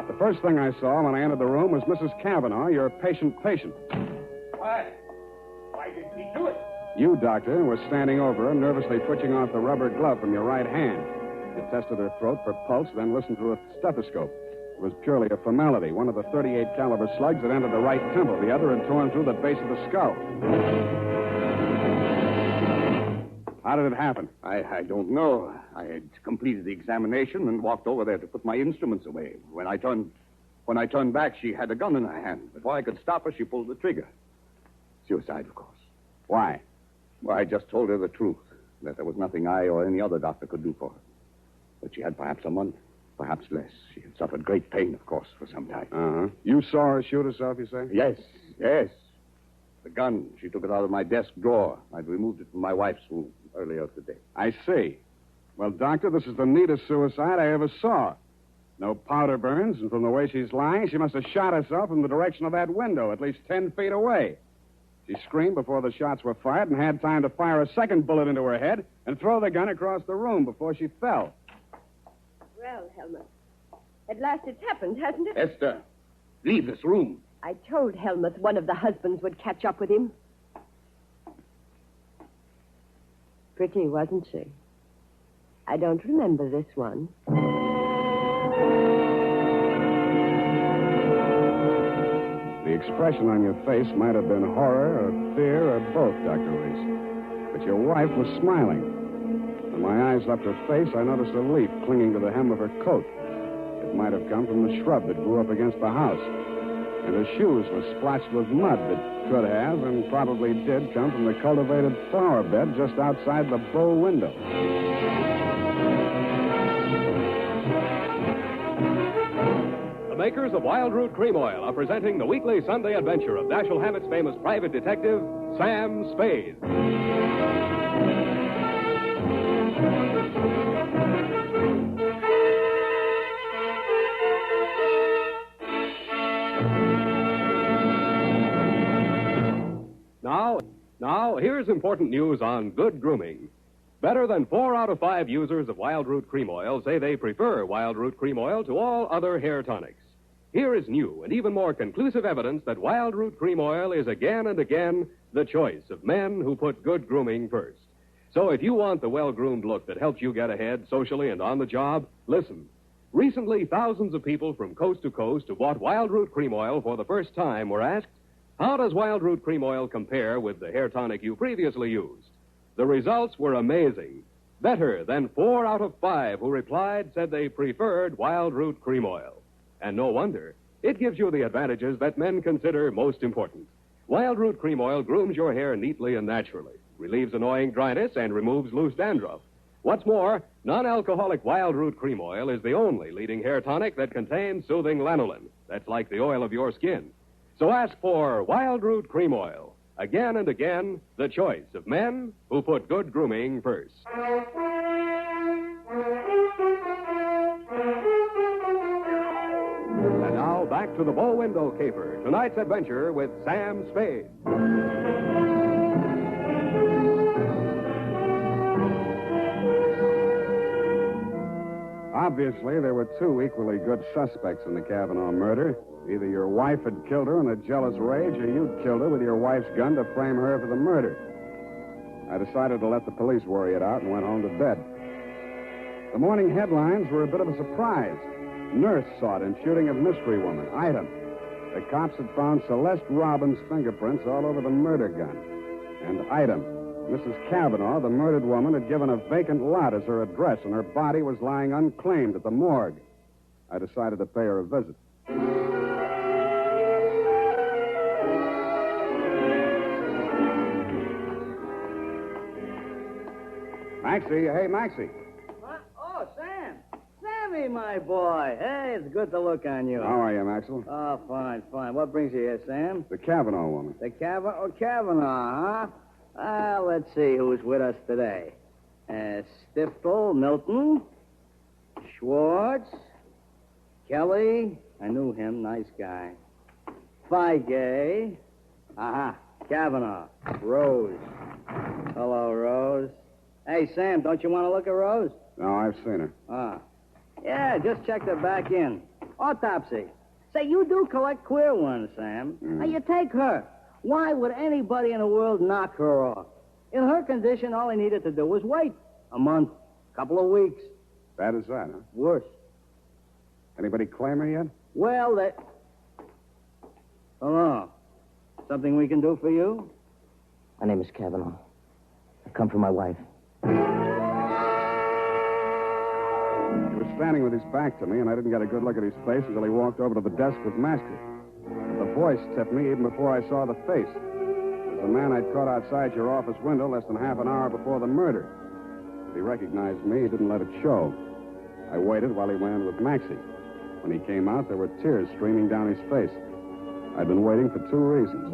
The first thing I saw when I entered the room was Mrs. Cavanaugh, your patient. Why didn't he do it? You, Doctor, were standing over her, nervously twitching off the rubber glove from your right hand. You tested her throat for pulse, then listened through a stethoscope. It was purely a formality. One of the .38 caliber slugs had entered the right temple. The other had torn through the base of the skull. How did it happen? I don't know. I had completed the examination and walked over there to put my instruments away. When I turned back, she had a gun in her hand. Before I could stop her, she pulled the trigger. Suicide, of course. Why? Well, I just told her the truth, that there was nothing I or any other doctor could do for her. That she had perhaps a month, perhaps less. She had suffered great pain, of course, for some time. Uh-huh. You saw her shoot herself, you say? Yes. The gun, she took it out of my desk drawer. I'd removed it from my wife's room earlier today. I see. Well, Doctor, this is the neatest suicide I ever saw. No powder burns, and from the way she's lying, she must have shot herself from the direction of that window, at least 10 feet away. She screamed before the shots were fired and had time to fire a second bullet into her head and throw the gun across the room before she fell. Well, Helmut, at last it's happened, hasn't it? Esther, leave this room. I told Helmut one of the husbands would catch up with him. Pretty, wasn't she? I don't remember this one. The expression on your face might have been horror or fear or both, Dr. Reese. But your wife was smiling. When my eyes left her face, I noticed a leaf clinging to the hem of her coat. It might have come from the shrub that grew up against the house. And her shoes were splotched with mud that could have and probably did come from the cultivated flower bed just outside the bow window. The makers of Wild Root Cream Oil are presenting the weekly Sunday adventure of Dashiell Hammett's famous private detective, Sam Spade. Now, here's important news on good grooming. Better than 4 out of 5 users of Wild Root Cream Oil say they prefer Wild Root Cream Oil to all other hair tonics. Here is new and even more conclusive evidence that Wild Root Cream Oil is again and again the choice of men who put good grooming first. So if you want the well-groomed look that helps you get ahead socially and on the job, listen. Recently, thousands of people from coast to coast who bought Wild Root Cream Oil for the first time were asked, how does Wild Root Cream Oil compare with the hair tonic you previously used? The results were amazing. Better than 4 out of 5 who replied said they preferred Wild Root Cream Oil. And no wonder. It gives you the advantages that men consider most important. Wild Root Cream Oil grooms your hair neatly and naturally, relieves annoying dryness, and removes loose dandruff. What's more, non-alcoholic Wild Root Cream Oil is the only leading hair tonic that contains soothing lanolin. That's like the oil of your skin. So ask for Wild Root Cream Oil. Again and again, the choice of men who put good grooming first. back to the bow window caper, tonight's adventure with Sam Spade. Obviously, there were two equally good suspects in the Kavanaugh murder. Either your wife had killed her in a jealous rage, or you'd killed her with your wife's gun to frame her for the murder. I decided to let the police worry it out and went home to bed. The morning headlines were a bit of a surprise. Nurse sought in shooting of mystery woman. Item. The cops had found Celeste Robbins' fingerprints all over the murder gun. And item. Mrs. Kavanaugh, the murdered woman, had given a vacant lot as her address, and her body was lying unclaimed at the morgue. I decided to pay her a visit. Maxie, hey, Maxie. What? Oh, Sam. Sammy, my boy. Hey, it's good to look on you. How are you, Maxwell? Oh, fine, fine. What brings you here, Sam? The Kavanaugh woman. The Kavanaugh, huh? Let's see who's with us today. Stiftel, Milton, Schwartz, Kelly. I knew him. Nice guy. Feige. Aha. Kavanaugh. Rose. Hello, Rose. Hey, Sam, don't you want to look at Rose? No, I've seen her. Ah. Yeah, just checked her back in. Autopsy. Say, you do collect queer ones, Sam. Now, you take her. Why would anybody in the world knock her off? In her condition, all he needed to do was wait. A month, couple of weeks. Bad as that, huh? Worse. Anybody claim her yet? Well, they... Hello. Something we can do for you? My name is Kavanaugh. I come for my wife. He was standing with his back to me, and I didn't get a good look at his face until he walked over to the desk with Master. The voice tipped me even before I saw the face. It was the man I'd caught outside your office window less than half an hour before the murder. If he recognized me, he didn't let it show. I waited while he went in with Maxie. When he came out, there were tears streaming down his face. I'd been waiting for two reasons.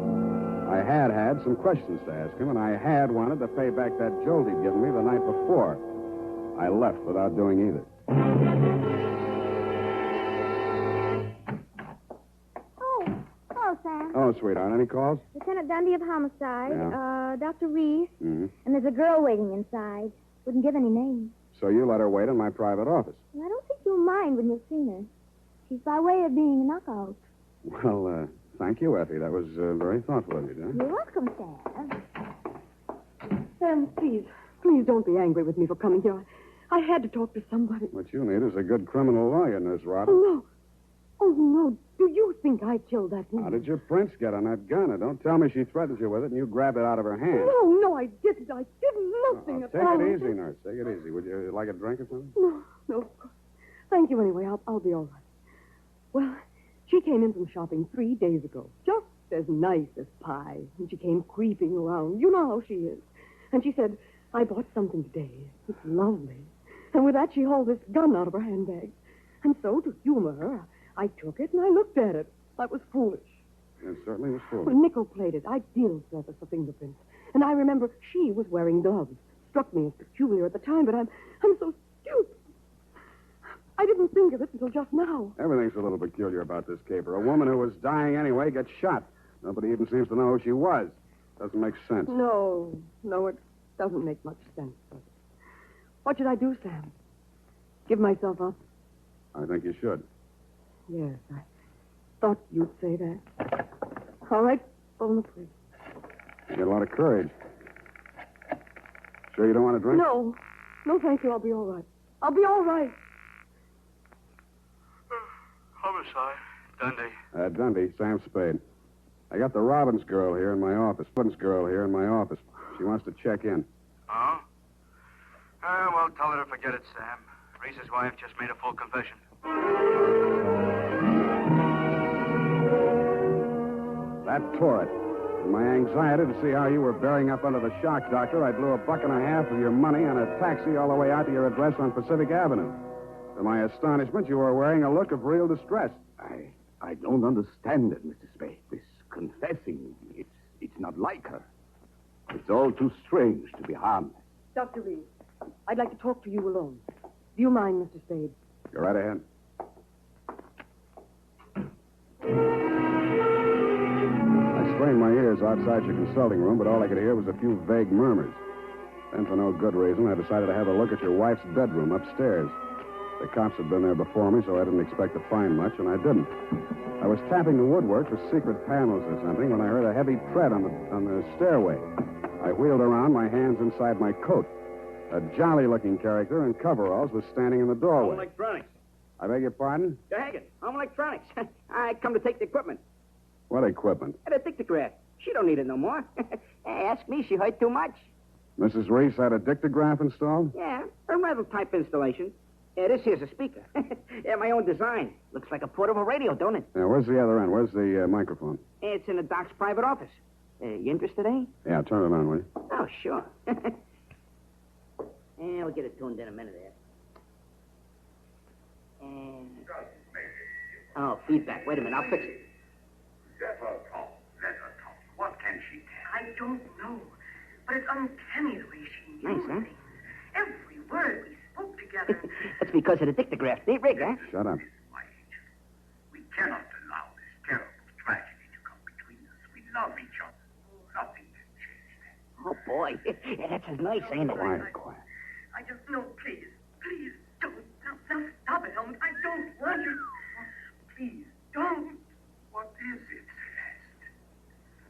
I had some questions to ask him, and I had wanted to pay back that jolt he'd given me the night before. I left without doing either. Hello, Sam. Oh, sweetheart, any calls? Lieutenant Dundee of Homicide, Yeah. Dr. Reese, Mm-hmm. and there's a girl waiting inside. Wouldn't give any names. So you let her wait in my private office. And I don't think you'll mind when you've seen her. She's by way of being a knockout. Well, thank you, Effie. That was very thoughtful of you, John. You're welcome, Sam. Sam, please don't be angry with me for coming here. I had to talk to somebody. What you need is a good criminal lawyer, Nurse Robin. Oh, no. Do you think I killed that woman? How did your prints get on that gun? Now, don't tell me she threatened you with it and you grabbed it out of her hand. No, I didn't. I did nothing at all. Take it easy, Nurse. Take it easy. Would you like a drink or something? No, of course. Thank you anyway. I'll be all right. Well, she came in from shopping 3 days ago. Just as nice as pie. And she came creeping around. You know how she is. And she said, I bought something today. It's lovely. And with that, she hauled this gun out of her handbag. And so, to humor her, I took it and I looked at it. That was foolish. It certainly was foolish. Well, nickel-plated, ideal surface for fingerprints. And I remember she was wearing gloves. Struck me as peculiar at the time, but I'm so stupid. I didn't think of it until just now. Everything's a little peculiar about this caper. A woman who was dying anyway gets shot. Nobody even seems to know who she was. Doesn't make sense. No, it doesn't make much sense, does it? What should I do, Sam? Give myself up? I think you should. Yes, I thought you'd say that. All right, phone the police. You got a lot of courage. Sure you don't want a drink? No, thank you. I'll be all right. I'll be all right. Homicide, Dundee. Dundee, Sam Spade. I got the Robbins girl here in my office. She wants to check in. Oh? Well, tell her to forget it, Sam. Reese's wife just made a full confession. That tore it. In my anxiety to see how you were bearing up under the shock, Doctor, I blew $1.50 of your money on a taxi all the way out to your address on Pacific Avenue. To my astonishment, you were wearing a look of real distress. I don't understand it, Mr. Spade. This confessing, it's not like her. It's all too strange to be harmless. Dr. Reed, I'd like to talk to you alone. Do you mind, Mr. Spade? Go right ahead. stairs outside your consulting room, but all I could hear was a few vague murmurs. Then, for no good reason, I decided to have a look at your wife's bedroom upstairs. The cops had been there before me, so I didn't expect to find much, and I didn't. I was tapping the woodwork for secret panels or something when I heard a heavy tread on the stairway. I wheeled around, my hands inside my coat. A jolly-looking character in coveralls was standing in the doorway. Home Electronics. I beg your pardon? Hagen, Home Electronics. I come to take the equipment. What equipment? The dictograph. She don't need it no more. Ask me, she heard too much. Mrs. Reese had a dictograph installed? Yeah, a Riddle type installation. This here's a speaker. My own design. Looks like a portable radio, don't it? Yeah, where's the other end? Where's the microphone? It's in the doc's private office. You interested, eh? Yeah, turn it on, will you? Oh, sure. We'll get it tuned in a minute there. Oh, feedback. Wait a minute, I'll fix it. Let her talk. What can she tell? I don't know. But it's uncanny the way she knew Nice, huh? things. Every word we spoke together. That's because of the dictograph. Neat rig, huh? Shut up. We cannot allow this terrible tragedy to come between us. We love each other. Nothing can change that. Oh, boy. That's as nice, ain't it? Quiet. I just know, please, don't. Now stop it, Helmut. I don't want you. Please, don't. What is it, Celeste?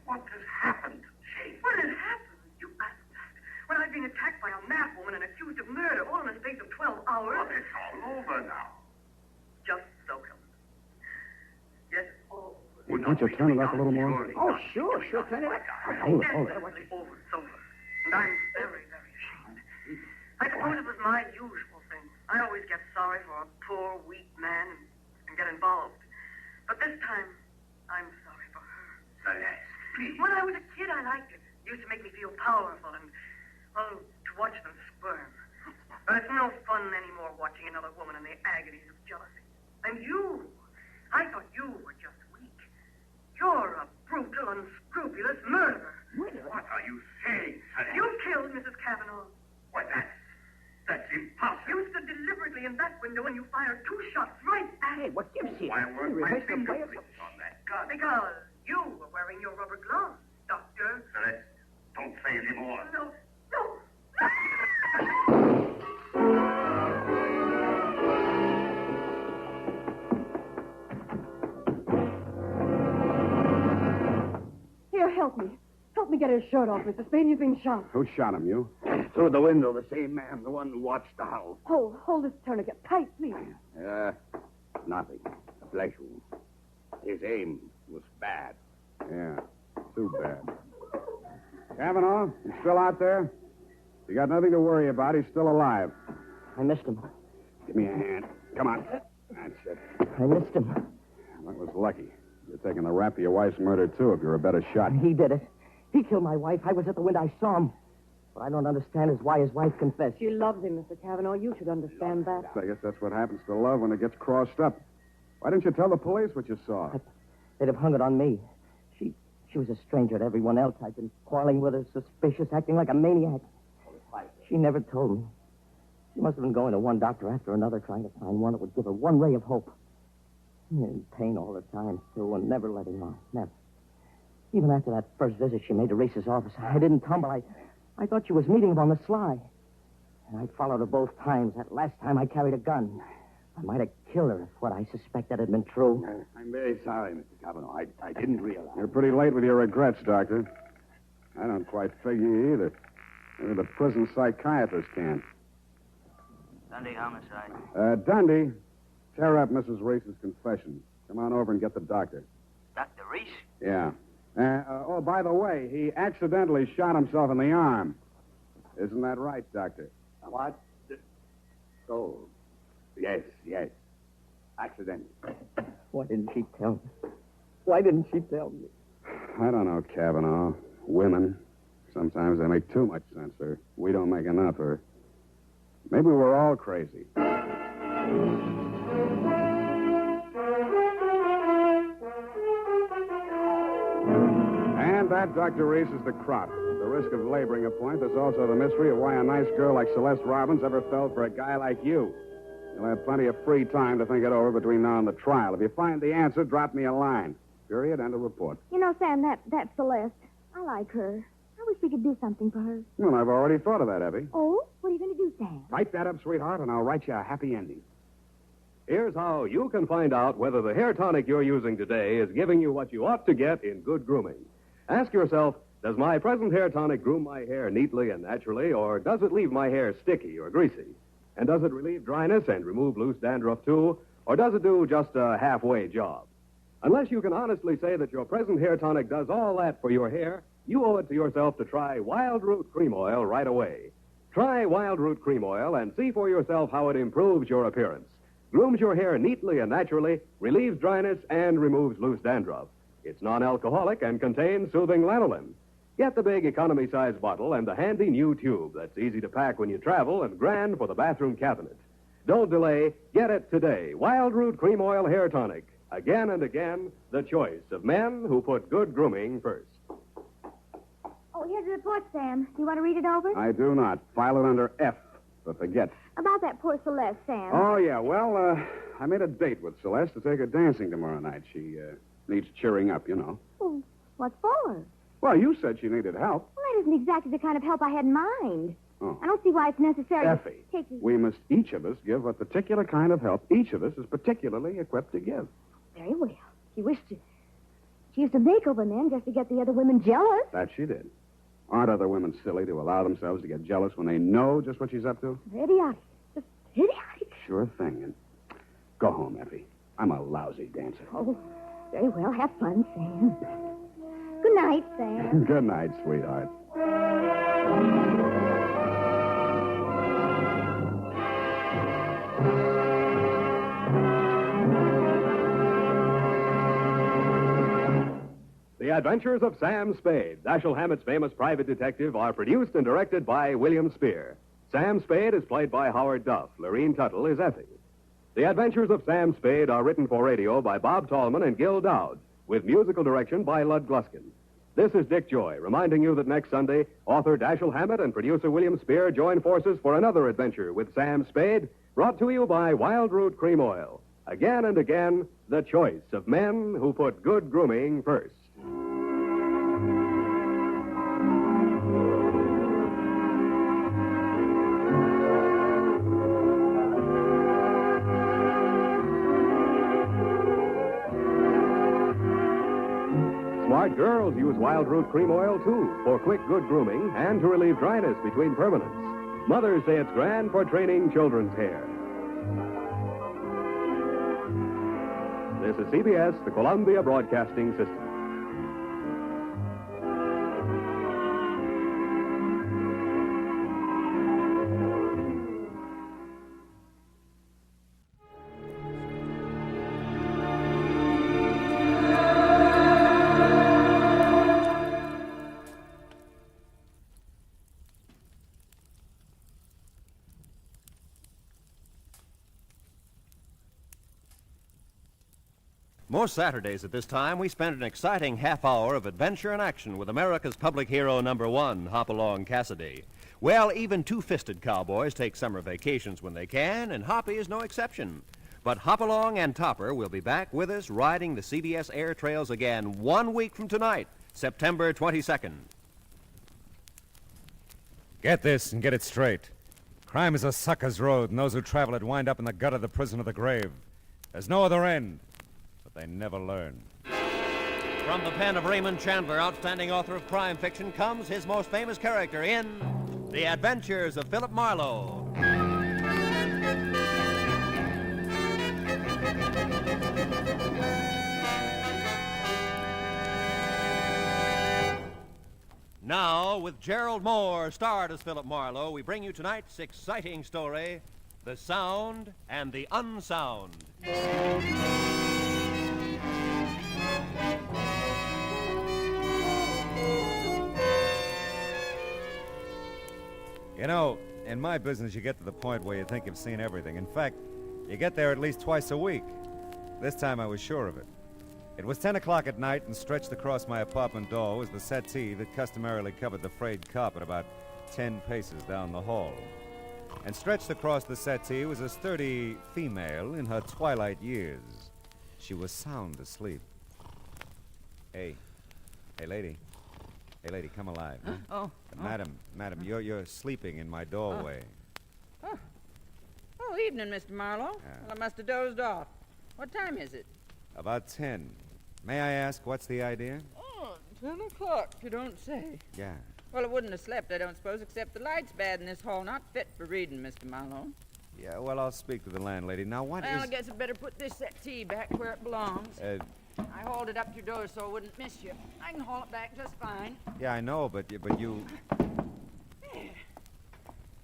What has happened to Jane? What has happened? You asked that. When I've been attacked by a mad woman and accused of murder all in the space of 12 hours. Well, it's all over now. Just so, Helmut. Yes, it's all over. Well, can't you turn it up a little more? Oh, sure, turn it up. Hold it. Definitely over, it's over. And I'm very, very ashamed. I suppose it was my usual thing. I always get sorry for a poor, weak man and get involved. But this time, I'm sorry for her. Celeste, please. When I was a kid, I liked it. It used to make me feel powerful and, well, to watch them squirm. But it's no fun anymore watching another woman in the agonies of jealousy. And you, I thought you were just weak. You're a brutal, unscrupulous murderer. What are you saying, Celeste? You killed Mrs. Cavanaugh. What, that's impossible. You stood deliberately in that window and you fired 2 shots right at Hey, what gives you? Why weren't my fingerprints on that gun? Because you were wearing your rubber gloves, Doctor. Celeste, don't say any more. No. Here, help me. Help me get his shirt off, Mr. Spade. He's been shot. Who shot him, you? Through the window, the same man, the one who watched the house. Hold this tourniquet tight, please. Nothing. A flesh wound. His aim was bad. Yeah, too bad. Cavanaugh, you still out there? You got nothing to worry about. He's still alive. I missed him. Give me a hand. Come on. That's it. I missed him. That was lucky. You're taking the rap for your wife's murder, too, if you're a better shot. He did it. He killed my wife. I was at the window. I saw him. What I don't understand is why his wife confessed. She loves him, Mr. Cavanaugh. You should understand that. I guess that's what happens to love when it gets crossed up. Why didn't you tell the police what you saw? They'd have hung it on me. She was a stranger to everyone else. I'd been quarreling with her, suspicious, acting like a maniac. She never told me. She must have been going to one doctor after another, trying to find one that would give her one ray of hope. In pain all the time, too, and never letting on. Never. Even after that first visit she made to Reese's office, I didn't tumble. I thought she was meeting him on the sly. And I followed her both times. That last time I carried a gun. I might have killed her if what I suspected had been true. I'm very sorry, Mr. Cavanaugh. I didn't realize. You're pretty late with your regrets, Doctor. I don't quite figure either. Maybe the prison psychiatrist can. Dundee homicide. Dundee, tear up Mrs. Reese's confession. Come on over and get the doctor. Dr. Reese? Yeah. By the way, he accidentally shot himself in the arm. Isn't that right, Doctor? What? Oh, yes. Accident. Why didn't she tell me? Why didn't she tell me? I don't know, Cavanaugh. Women. Sometimes they make too much sense, or we don't make enough, or maybe we're all crazy. And that, Dr. Reese, is the crop. The risk of laboring a point. There's also the mystery of why a nice girl like Celeste Robbins ever fell for a guy like you. You'll have plenty of free time to think it over between now and the trial. If you find the answer, drop me a line. Period. End of report. You know, Sam, that's Celeste. I like her. I wish we could do something for her. Well, I've already thought of that, Effie. Oh? What are you going to do, Sam? Type that up, sweetheart, and I'll write you a happy ending. Here's how you can find out whether the hair tonic you're using today is giving you what you ought to get in good grooming. Ask yourself, does my present hair tonic groom my hair neatly and naturally, or does it leave my hair sticky or greasy? And does it relieve dryness and remove loose dandruff, too, or does it do just a halfway job? Unless you can honestly say that your present hair tonic does all that for your hair, you owe it to yourself to try Wild Root Cream Oil right away. Try Wild Root Cream Oil and see for yourself how it improves your appearance, grooms your hair neatly and naturally, relieves dryness, and removes loose dandruff. It's non-alcoholic and contains soothing lanolin. Get the big economy-size bottle and the handy new tube that's easy to pack when you travel and grand for the bathroom cabinet. Don't delay. Get it today. Wild Root Cream Oil Hair Tonic. Again and again, the choice of men who put good grooming first. Oh, here's the report, Sam. Do you want to read it over? I do not. File it under F, for forget. About that poor Celeste, Sam. Oh, yeah. Well, I made a date with Celeste to take her dancing tomorrow night. She needs cheering up, you know. Oh, what for? Well, you said she needed help. Well, that isn't exactly the kind of help I had in mind. Oh. I don't see why it's necessary Effie, to take... we must each of us give a particular kind of help each of us is particularly equipped to give. Very well. She used to make over men just to get the other women jealous. That she did. Aren't other women silly to allow themselves to get jealous when they know just what she's up to? Idiotic. Just idiotic. Sure thing. And go home, Effie. I'm a lousy dancer. Oh, very well. Have fun, Sam. Good night, Sam. Good night, sweetheart. The Adventures of Sam Spade, Dashiell Hammett's famous private detective, are produced and directed by William Spear. Sam Spade is played by Howard Duff. Lorene Tuttle is Effie. The Adventures of Sam Spade are written for radio by Bob Tallman and Gil Dowd, with musical direction by Lud Gluskin. This is Dick Joy, reminding you that next Sunday, author Dashiell Hammett and producer William Spear join forces for another adventure with Sam Spade, brought to you by Wild Root Cream Oil. Again and again, the choice of men who put good grooming first. Smart girls use Wild Root Cream Oil, too, for quick, good grooming and to relieve dryness between permanents. Mothers say it's grand for training children's hair. This is CBS, the Columbia Broadcasting System. Most Saturdays at this time, we spend an exciting half hour of adventure and action with America's public hero #1, Hopalong Cassidy. Well, even two-fisted cowboys take summer vacations when they can, and Hoppy is no exception. But Hopalong and Topper will be back with us riding the CBS air trails again 1 week from tonight, September 22nd. Get this and get it straight. Crime is a sucker's road, and those who travel it wind up in the gut of the prison of the grave. There's no other end. They never learn. From the pen of Raymond Chandler, outstanding author of crime fiction, comes his most famous character in The Adventures of Philip Marlowe. Now, with Gerald Moore starred as Philip Marlowe, we bring you tonight's exciting story, The Sound and the Unsound. You know, in my business, you get to the point where you think you've seen everything. In fact, you get there at least twice a week. This time I was sure of it. It was 10 o'clock at night, and stretched across my apartment door was the settee that customarily covered the frayed carpet about 10 paces down the hall. And stretched across the settee was a sturdy female in her twilight years. She was sound asleep. Hey, lady. Hey, lady, come alive. Huh? Oh. Madam, you're sleeping in my doorway. Oh, evening, Mr. Marlowe. Well, I must have dozed off. What time is it? About 10. May I ask, what's the idea? Oh, 10 o'clock, you don't say. Yeah. Well, I wouldn't have slept, I don't suppose, except the light's bad in this hall. Not fit for reading, Mr. Marlowe. Yeah, well, I'll speak to the landlady. Now, what Well, is... I guess I'd better put this settee back where it belongs. I hauled it up to your door so I wouldn't miss you. I can haul it back just fine. Yeah, I know, but you... There.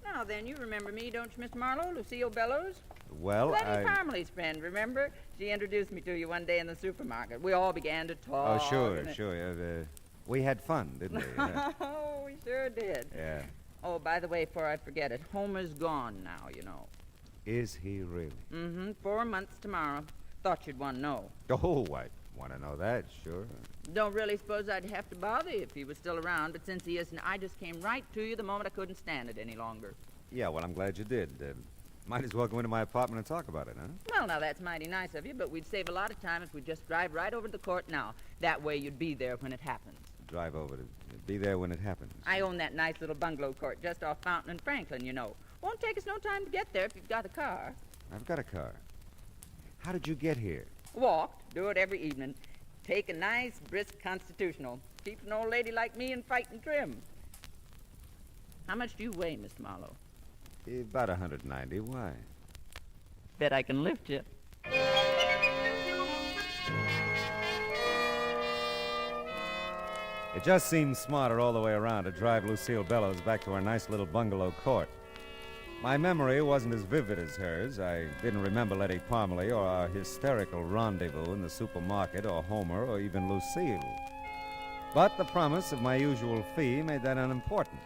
Now then, you remember me, don't you, Mr. Marlowe? Lucille Bellows? Well, Letty Parmley's friend, remember? She introduced me to you one day in the supermarket. We all began to talk. Oh, sure. We had fun, didn't we? Oh, we sure did. Yeah. Oh, by the way, before I forget it, Homer's gone now, you know. Is he really? Mm-hmm. 4 months tomorrow. Thought you'd want to know. Oh, I want to know that, sure. Don't really suppose I'd have to bother you if he was still around, but since he isn't, I just came right to you the moment I couldn't stand it any longer. Yeah, well, I'm glad you did. Might as well go into my apartment and talk about it, huh? Well, now, that's mighty nice of you, but we'd save a lot of time if we'd just drive right over to the court now. That way you'd be there when it happens. Drive over to be there when it happens. I own that nice little bungalow court just off Fountain and Franklin, you know. Won't take us no time to get there if you've got a car. I've got a car. How did you get here? Walked. Do it every evening. Take a nice, brisk constitutional. Keeps an old lady like me in fighting trim. How much do you weigh, Mr. Marlowe? About 190. Why? Bet I can lift you. It just seemed smarter all the way around to drive Lucille Bellows back to our nice little bungalow court. My memory wasn't as vivid as hers. I didn't remember Letty Parmley or our hysterical rendezvous in the supermarket or Homer or even Lucille. But the promise of my usual fee made that unimportant.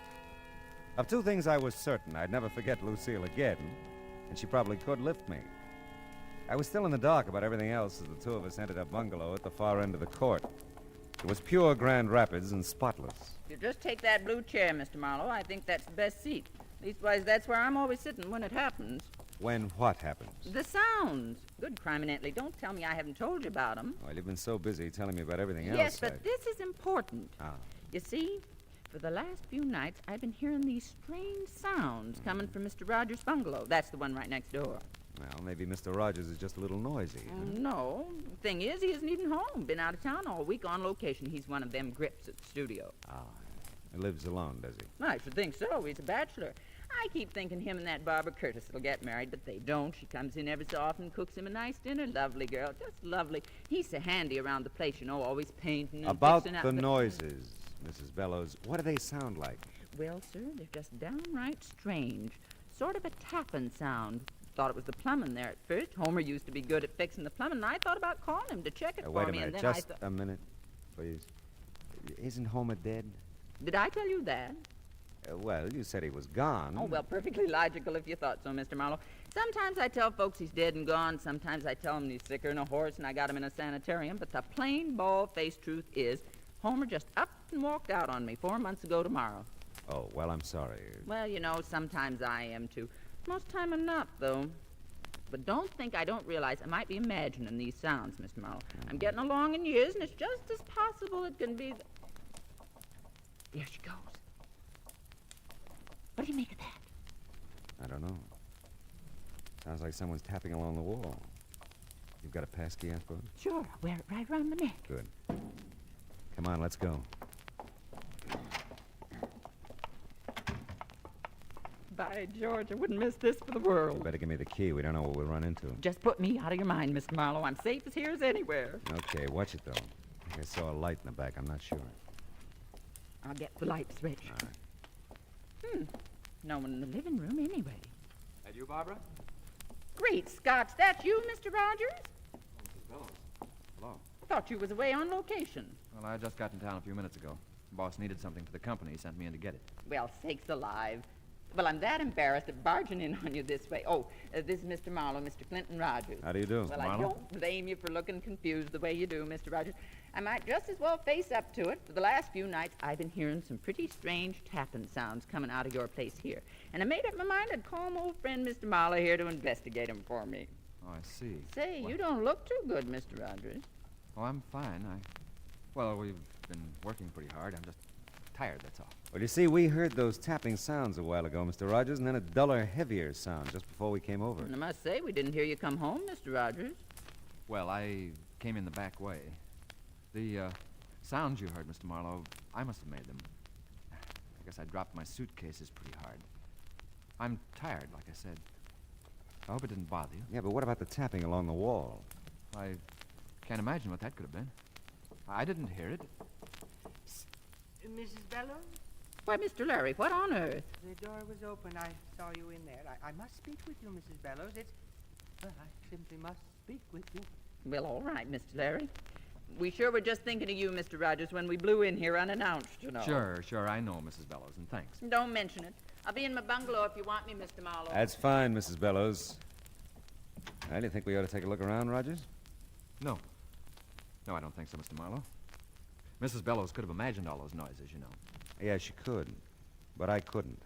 Of two things I was certain: I'd never forget Lucille again, and she probably could lift me. I was still in the dark about everything else as the two of us entered a bungalow at the far end of the court. It was pure Grand Rapids and spotless. You just take that blue chair, Mr. Marlowe. I think that's the best seat. Leastwise, that's where I'm always sitting when it happens. When what happens? The sounds. Good criminally. Don't tell me I haven't told you about them. Well, you've been so busy telling me about everything else. Yes, but this is important. Ah. You see, for the last few nights, I've been hearing these strange sounds coming from Mr. Rogers' bungalow. That's the one right next door. Well, maybe Mr. Rogers is just a little noisy. Huh? No. Thing is, he isn't even home. Been out of town all week on location. He's one of them grips at the studio. Ah. He lives alone, does he? I should think so. He's a bachelor. I keep thinking him and that Barbara Curtis will get married, but they don't. She comes in every so often and cooks him a nice dinner. Lovely girl. Just lovely. He's so handy around the place, you know, always painting and About fixing up the noises, Mrs. Bellows, what do they sound like? Well, sir, they're just downright strange. Sort of a tapping sound. Thought it was the plumbing there at first. Homer used to be good at fixing the plumbing, and I thought about calling him to check it for wait a me. minute, And then just a minute, please. Isn't Homer dead? Did I tell you that? Well, you said he was gone. Oh, well, perfectly logical if you thought so, Mr. Marlowe. Sometimes I tell folks he's dead and gone. Sometimes I tell them he's sicker than a horse and I got him in a sanitarium. But the plain, bald-faced truth is, Homer just up and walked out on me 4 months ago tomorrow. Oh, well, I'm sorry. Well, you know, sometimes I am, too. Most time I'm not, though. But don't think I don't realize I might be imagining these sounds, Mr. Marlowe. I'm getting along in years, and it's just as possible it can be... There she goes. What do you make of that? I don't know. Sounds like someone's tapping along the wall. You've got a passkey, I suppose? Sure, I'll wear it right around my neck. Good. Come on, let's go. By George, I wouldn't miss this for the world. You better give me the key. We don't know what we'll run into. Just put me out of your mind, Mr. Marlowe. I'm safe as here as anywhere. Okay, watch it, though. I think I saw a light in the back. I'm not sure. I'll get the lights ready. All right. No one in the living room anyway. That you, Barbara? Great Scots, that's you, Mr. Rogers? Mrs. Bellows. Hello. Thought you was away on location. Well, I just got in town a few minutes ago. The boss needed something for the company. He sent me in to get it. Well, sakes alive. Well, I'm that embarrassed at barging in on you this way. Oh, this is Mr. Marlowe, Mr. Clinton Rogers. How do you do, Well, Marlowe? I don't blame you for looking confused the way you do, Mr. Rogers. I might just as well face up to it. For the last few nights, I've been hearing some pretty strange tapping sounds coming out of your place here. And I made up my mind I'd call my old friend Mr. Marlowe here to investigate them for me. Oh, I see. Say, you don't look too good, Mr. Rogers. Oh, I'm fine. Well, we've been working pretty hard. I'm just tired, that's all. Well, you see, we heard those tapping sounds a while ago, Mr. Rogers, and then a duller, heavier sound just before we came over. And I must say, we didn't hear you come home, Mr. Rogers. Well, I came in the back way. The sounds you heard, Mr. Marlowe, I must have made them. I guess I dropped my suitcases pretty hard. I'm tired, like I said. I hope it didn't bother you. Yeah, but what about the tapping along the wall? I can't imagine what that could have been. I didn't hear it. Mrs. Bellows? Why, Mr. Larry, what on earth? The door was open. I saw you in there. I must speak with you, Mrs. Bellows. Well, I simply must speak with you. Well, all right, Mr. Larry. We sure were just thinking of you, Mr. Rogers, when we blew in here unannounced, you know. Sure, I know, Mrs. Bellows, and thanks. Don't mention it. I'll be in my bungalow if you want me, Mr. Marlowe. That's fine, Mrs. Bellows. Well, do you think we ought to take a look around, Rogers? No, I don't think so, Mr. Marlowe. Mrs. Bellows could have imagined all those noises, you know. Yeah, she could, but I couldn't.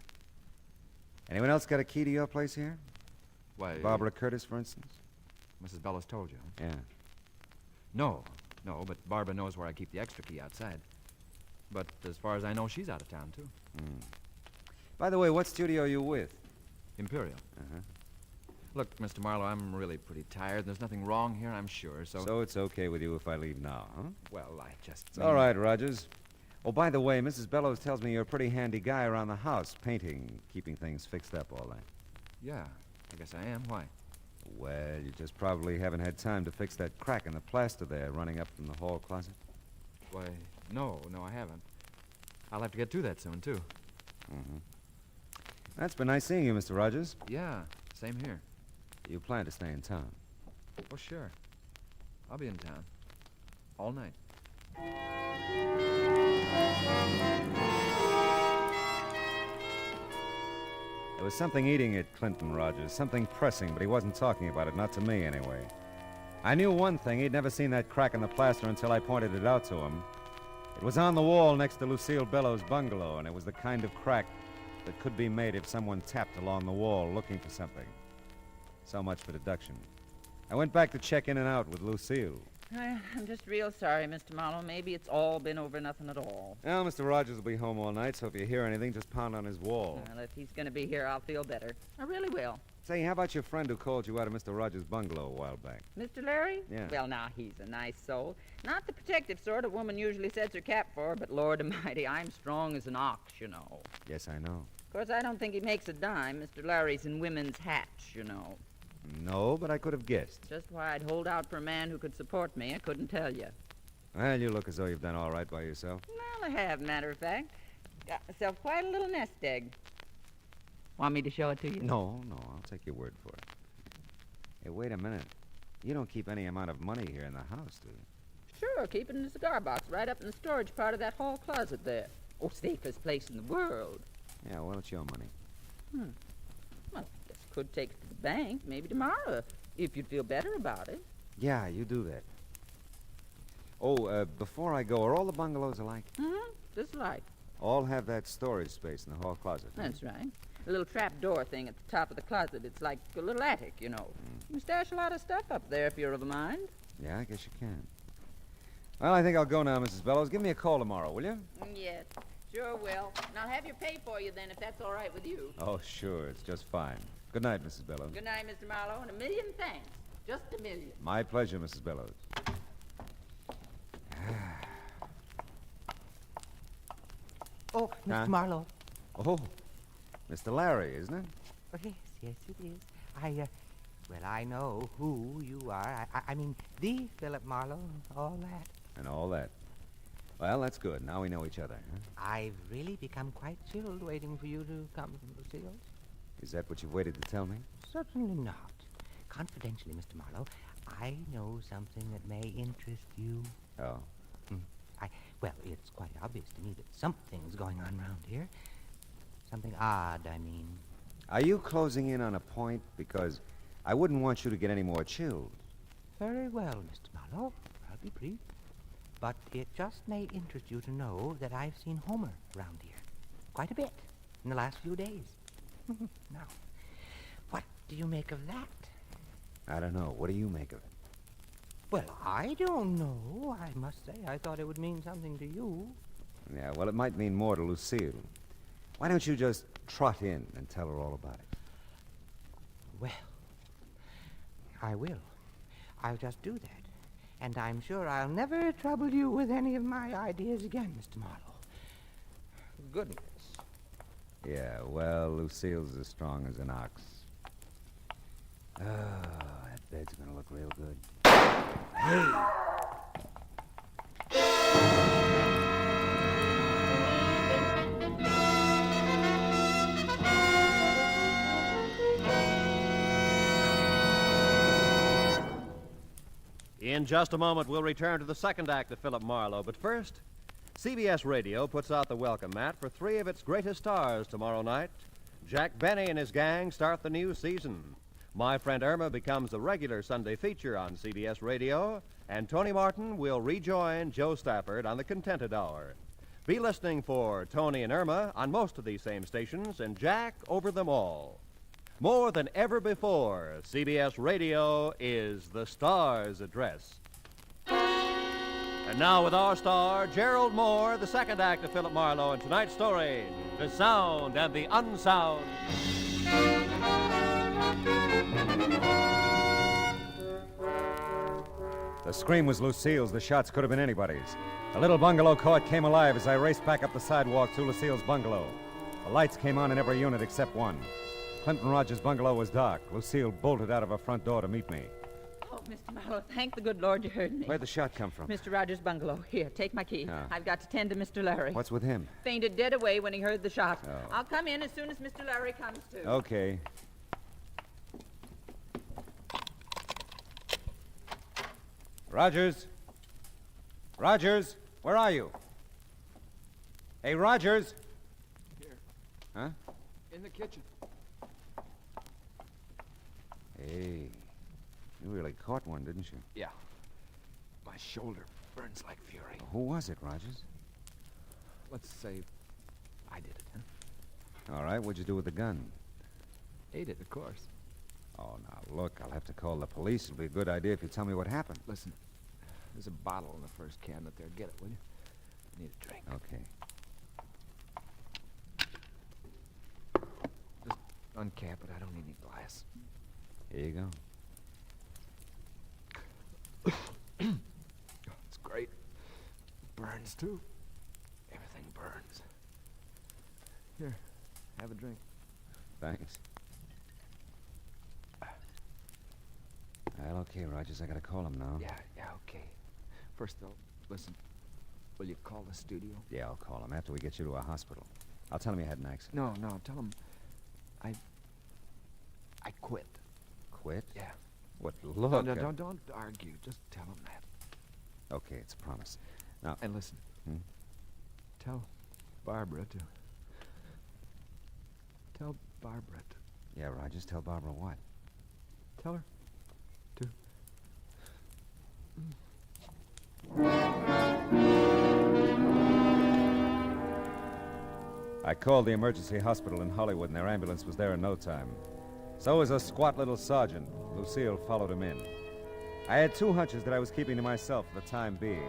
Anyone else got a key to your place here? Why? Barbara Curtis, for instance? Mrs. Bellows told you? Yeah. No, but Barbara knows where I keep the extra key outside. But as far as I know, she's out of town, too. By the way, what studio are you with? Imperial. Uh-huh. Look, Mr. Marlowe, I'm really pretty tired. There's nothing wrong here, I'm sure, so... So it's okay with you if I leave now, huh? Well, I just... It's all right, Rogers. Oh, by the way, Mrs. Bellows tells me you're a pretty handy guy around the house, painting, keeping things fixed up, all that. Yeah, I guess I am. Why? Well, you just probably haven't had time to fix that crack in the plaster there running up from the hall closet. Why, no, I haven't. I'll have to get to that soon, too. Mm-hmm. That's been nice seeing you, Mr. Rogers. Yeah, same here. You plan to stay in town? Oh, sure. I'll be in town. All night. There was something eating at Clinton, Rogers. Something pressing, but he wasn't talking about it, not to me anyway. I knew one thing. He'd never seen that crack in the plaster until I pointed it out to him. It was on the wall next to Lucille Bellows' bungalow, and it was the kind of crack that could be made if someone tapped along the wall looking for something. So much for deduction. I went back to check in and out with Lucille. I'm just real sorry, Mr. Marlowe. Maybe it's all been over nothing at all. Well, Mr. Rogers will be home all night, so if you hear anything, just pound on his wall. Well, if he's going to be here, I'll feel better. I really will. Say, how about your friend who called you out of Mr. Rogers' bungalow a while back? Mr. Larry? Yeah. Well, now, he's a nice soul. Not the protective sort a woman usually sets her cap for, but Lord Almighty, I'm strong as an ox, you know. Yes, I know. Of course, I don't think he makes a dime. Mr. Larry's in women's hats, you know. No, but I could have guessed. Just why I'd hold out for a man who could support me, I couldn't tell you. Well, you look as though you've done all right by yourself. Well, I have, matter of fact. Got myself quite a little nest egg. Want me to show it to you? No, I'll take your word for it. Hey, wait a minute. You don't keep any amount of money here in the house, do you? Sure, keep it in the cigar box right up in the storage part of that hall closet there. Oh, safest place in the world. Yeah, well, it's your money. Well, I guess I could take it to the bank, maybe tomorrow, if you'd feel better about it. Yeah, you do that. Oh, before I go, are all the bungalows alike? Mm-hmm, just like. All have that storage space in the hall closet. That's right. A little trap door thing at the top of the closet. It's like a little attic, you know. You can stash a lot of stuff up there if you're of a mind. Yeah, I guess you can. Well, I think I'll go now, Mrs. Bellows. Give me a call tomorrow, will you? Yes, sure will. And I'll have your pay for you then, if that's all right with you. Oh, sure. It's just fine. Good night, Mrs. Bellows. Good night, Mr. Marlowe, and a million thanks. Just a million. My pleasure, Mrs. Bellows. Oh, Mr. Marlowe. Oh, Mr. Larry, isn't it? Oh, yes, it is. I know who you are. I mean, the Philip Marlowe and all that. And all that. Well, that's good. Now we know each other, huh? I've really become quite chilled waiting for you to come from Lucille's. Is that what you've waited to tell me? Certainly not. Confidentially, Mr. Marlowe, I know something that may interest you. Oh. Well, it's quite obvious to me that something's going on around here. Something odd, I mean. Are you closing in on a point? Because I wouldn't want you to get any more chilled. Very well, Mr. Marlowe. I'll be brief. But it just may interest you to know that I've seen Homer around here. Quite a bit in the last few days. Now, what do you make of that? I don't know. What do you make of it? Well, I don't know. I must say, I thought it would mean something to you. Yeah, well, it might mean more to Lucille. Why don't you just trot in and tell her all about it? Well, I will. I'll just do that. And I'm sure I'll never trouble you with any of my ideas again, Mr. Marlowe. Goodness. Yeah, well, Lucille's as strong as an ox. Oh, that bed's gonna look real good. Hey! In just a moment, we'll return to the second act of Philip Marlowe. But first, CBS Radio puts out the welcome mat for 3 of its greatest stars tomorrow night. Jack Benny and his gang start the new season. My Friend Irma becomes the regular Sunday feature on CBS Radio, and Tony Martin will rejoin Joe Stafford on the Contented Hour. Be listening for Tony and Irma on most of these same stations, and Jack over them all. More than ever before, CBS Radio is the star's address. And now with our star, Gerald Moore, the second act of Philip Marlowe, and tonight's story, The Sound and the Unsound. The scream was Lucille's. The shots could have been anybody's. The little bungalow court came alive as I raced back up the sidewalk to Lucille's bungalow. The lights came on in every unit except one. Clinton Rogers' bungalow was dark. Lucille bolted out of her front door to meet me. Oh, Mr. Marlowe, thank the good Lord you heard me. Where'd the shot come from? Mr. Rogers' bungalow. Here, take my key. Oh. I've got to tend to Mr. Larry. What's with him? Fainted dead away when he heard the shot. Oh. I'll come in as soon as Mr. Larry comes to. Okay. Rogers? Rogers, where are you? Hey, Rogers! Here. Huh? In the kitchen. Hey, you really caught one, didn't you? Yeah. My shoulder burns like fury. Who was it, Rogers? Let's say I did it, huh? All right, what'd you do with the gun? Ate it, of course. Oh, now, look, I'll have to call the police. It'll be a good idea if you tell me what happened. Listen, there's a bottle in the first cabinet there. Get it, will you? I need a drink. Okay. Just uncap it. I don't need any glass. Here you go. It's great. Burns, too. Everything burns. Here, have a drink. Thanks. Well, okay, Rogers, I gotta call him now. Yeah, okay. First, though, listen. Will you call the studio? Yeah, I'll call him after we get you to a hospital. I'll tell him you had an accident. No, tell him I quit. Quit? Yeah. What, look... No, don't argue. Just tell him that. Okay, it's a promise. Now... And listen. Tell Barbara to... Tell Barbara to... Yeah, Rogers, tell Barbara what? Tell her to... I called the emergency hospital in Hollywood, and their ambulance was there in no time. So was a squat little sergeant. Lucille followed him in. I had 2 hunches that I was keeping to myself for the time being.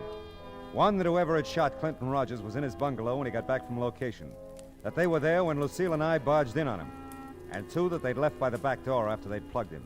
One, that whoever had shot Clinton Rogers was in his bungalow when he got back from location. That they were there when Lucille and I barged in on him. And 2, that they'd left by the back door after they'd plugged him.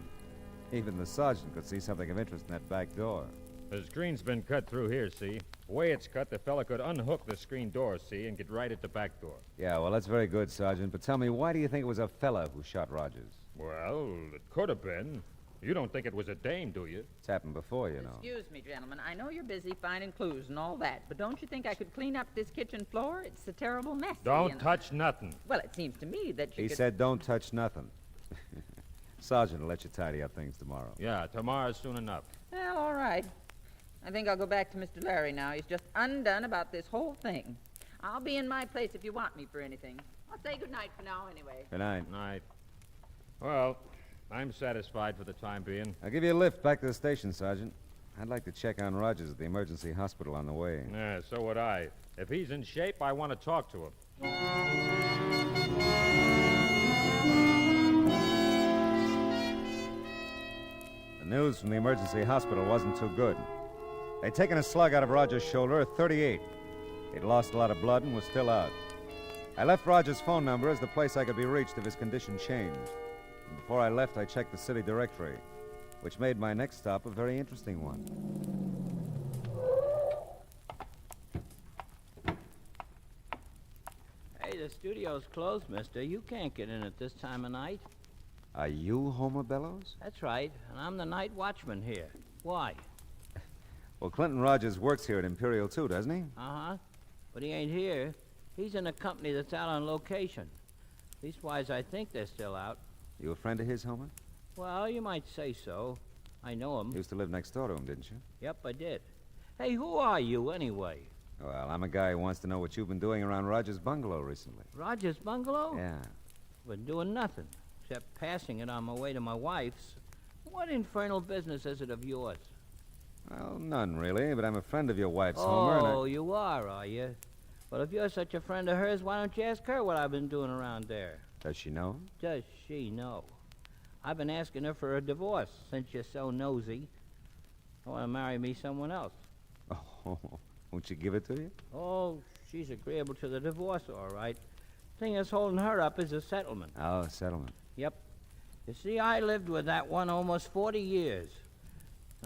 Even the sergeant could see something of interest in that back door. The screen's been cut through here, see? The way it's cut, the fella could unhook the screen door, see, and get right at the back door. Yeah, well, that's very good, Sergeant. But tell me, why do you think it was a fella who shot Rogers? Well, it could have been. You don't think it was a dame, do you? It's happened before, you know. Excuse me, gentlemen. I know you're busy finding clues and all that, but don't you think I could clean up this kitchen floor? It's a terrible mess. Don't touch nothing. Well, it seems to me that you He could... said don't touch nothing. Sergeant will let you tidy up things tomorrow. Yeah, tomorrow's soon enough. Well, all right. I think I'll go back to Mr. Larry now. He's just undone about this whole thing. I'll be in my place if you want me for anything. I'll say good night for now anyway. Good night. Night. Well, I'm satisfied for the time being. I'll give you a lift back to the station, Sergeant. I'd like to check on Rogers at the emergency hospital on the way. Yeah, so would I. If he's in shape, I want to talk to him. The news from the emergency hospital wasn't too good. They'd taken a slug out of Rogers' shoulder at 38. He'd lost a lot of blood and was still out. I left Rogers' phone number as the place I could be reached if his condition changed. And before I left, I checked the city directory, which made my next stop a very interesting one. Hey, the studio's closed, mister. You can't get in at this time of night. Are you Homer Bellows? That's right, and I'm the night watchman here. Why? Well, Clinton Rogers works here at Imperial, too, doesn't he? Uh-huh. But he ain't here. He's in a company that's out on location. Leastwise, I think they're still out. You a friend of his, Homer? Well, you might say so. I know him. You used to live next door to him, didn't you? Yep, I did. Hey, who are you, anyway? Well, I'm a guy who wants to know what you've been doing around Rogers' bungalow recently. Rogers' bungalow? Yeah. Been doing nothing, except passing it on my way to my wife's. What infernal business is it of yours? Well, none, really, but I'm a friend of your wife's, Homer, and Oh, you are you? Well, if you're such a friend of hers, why don't you ask her what I've been doing around there? Does she know? Does she know? I've been asking her for a divorce since you're so nosy. I want to marry me someone else. Oh, won't she give it to you? Oh, she's agreeable to the divorce, all right. Thing that's holding her up is a settlement. Oh, a settlement. Yep. You see, I lived with that one almost 40 years.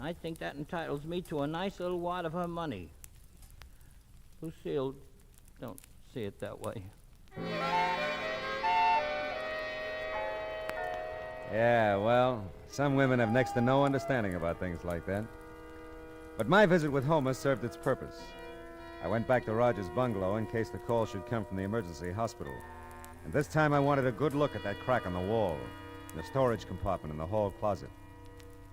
I think that entitles me to a nice little wad of her money. Lucille, don't see it that way. Yeah, well, some women have next to no understanding about things like that. But my visit with Homer served its purpose. I went back to Rogers' bungalow in case the call should come from the emergency hospital. And this time I wanted a good look at that crack on the wall, in the storage compartment in the hall closet.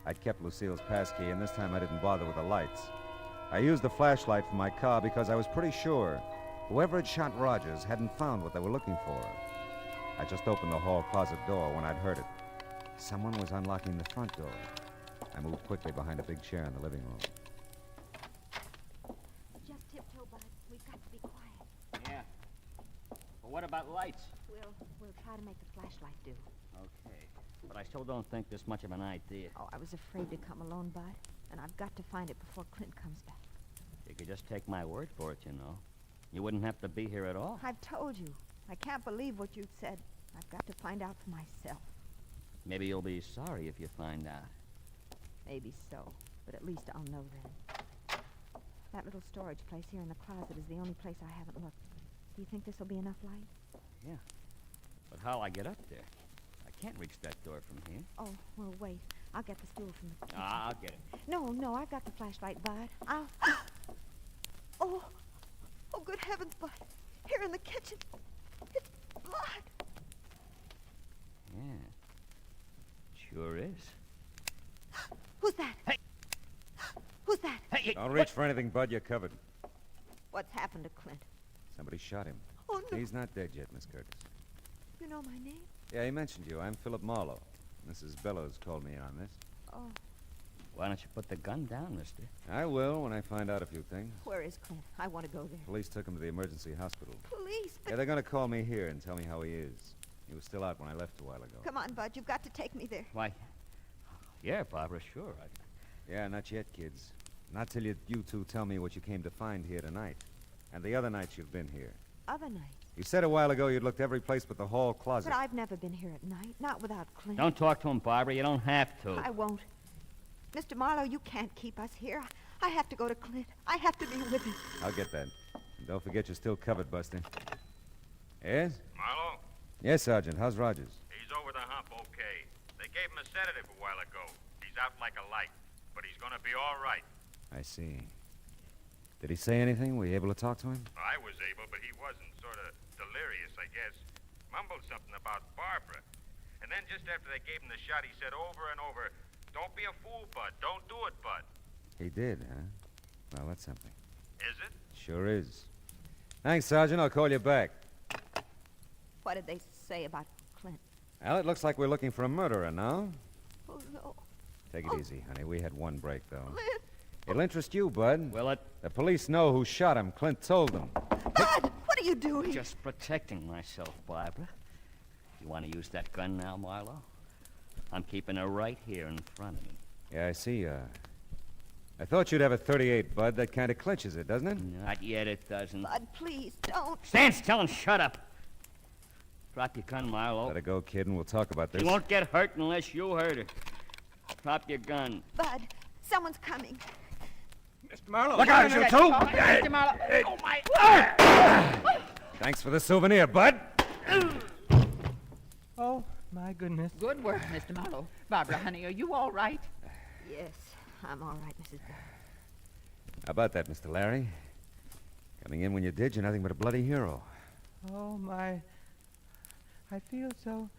I'd kept Lucille's passkey, and this time I didn't bother with the lights. I used the flashlight from my car because I was pretty sure whoever had shot Rogers hadn't found what they were looking for. I just opened the hall closet door when I'd heard it. Someone was unlocking the front door. I moved quickly behind a big chair in the living room. Just tiptoe, Bud. We've got to be quiet. Yeah. But what about lights? We'll try to make the flashlight do. Okay. But I still don't think there's much of an idea. Oh, I was afraid to come alone, Bud. And I've got to find it before Clint comes back. You could just take my word for it, you know. You wouldn't have to be here at all. I've told you. I can't believe what you said. I've got to find out for myself. Maybe you'll be sorry if you find out. Maybe so. But at least I'll know then. That little storage place here in the closet is the only place I haven't looked. Do you think this will be enough light? Yeah. But how'll I get up there? I can't reach that door from here. Oh, well, wait. I'll get the stool from the kitchen. I'll get it. No, I've got the flashlight, Bud. Oh, good heavens, Bud. Here in the kitchen. It's blood. Yeah. Sure is. Who's that? Hey! Who's that? Hey! Don't reach for anything, Bud. You're covered. What's happened to Clint? Somebody shot him. Oh, no. He's not dead yet, Miss Curtis. You know my name? Yeah, he mentioned you. I'm Philip Marlowe. Mrs. Bellows called me in on this. Oh. Why don't you put the gun down, mister? I will when I find out a few things. Where is Clint? I want to go there. Police took him to the emergency hospital. Police? But... Yeah, they're going to call me here and tell me how he is. He was still out when I left a while ago. Come on, Bud. You've got to take me there. Why, yeah, Barbara, sure. Yeah, not yet, kids. Not till you two tell me what you came to find here tonight. And the other nights you've been here. Other nights? You said a while ago you'd looked every place but the hall closet. But I've never been here at night. Not without Clint. Don't talk to him, Barbara. You don't have to. I won't. Mr. Marlowe, you can't keep us here. I have to go to Clint. I have to be with him. I'll get that. And don't forget you're still covered, Buster. Yes? Marlowe? Yes, Sergeant. How's Rogers? He's over the hump okay. They gave him a sedative a while ago. He's out like a light, but he's gonna be all right. I see. Did he say anything? Were you able to talk to him? I was able, but he wasn't. Sort of delirious, I guess. Mumbled something about Barbara. And then just after they gave him the shot, he said over and over, "Don't be a fool, Bud. Don't do it, Bud." He did, huh? Well, that's something. Is it? Sure is. Thanks, Sergeant. I'll call you back. What did they say about Clint? Well, it looks like we're looking for a murderer now. Oh, no. Take it easy, honey. We had one break, though. Clint! It'll interest you, Bud. Will it? The police know who shot him. Clint told them. Bud! What are you doing? Just protecting myself, Barbara. You want to use that gun now, Marlowe? I'm keeping her right here in front of me. Yeah, I see. I thought you'd have a 38, Bud. That kind of clinches it, doesn't it? Not yet, it doesn't. Bud, please, don't. Stand still and shut up. Drop your gun, Marlowe. Let her go, kid, and we'll talk about this. She won't get hurt unless you hurt her. Drop your gun. Bud, someone's coming. Mr. Marlowe. Look out, you two! Mr. Marlowe. Oh, my... Thanks for the souvenir, Bud. Oh, my goodness. Good work, Mr. Marlowe. Barbara, honey, are you all right? Yes, I'm all right, Mrs. Bird. How about that, Mr. Larry? Coming in when you did, you're nothing but a bloody hero. Oh, my. I feel so.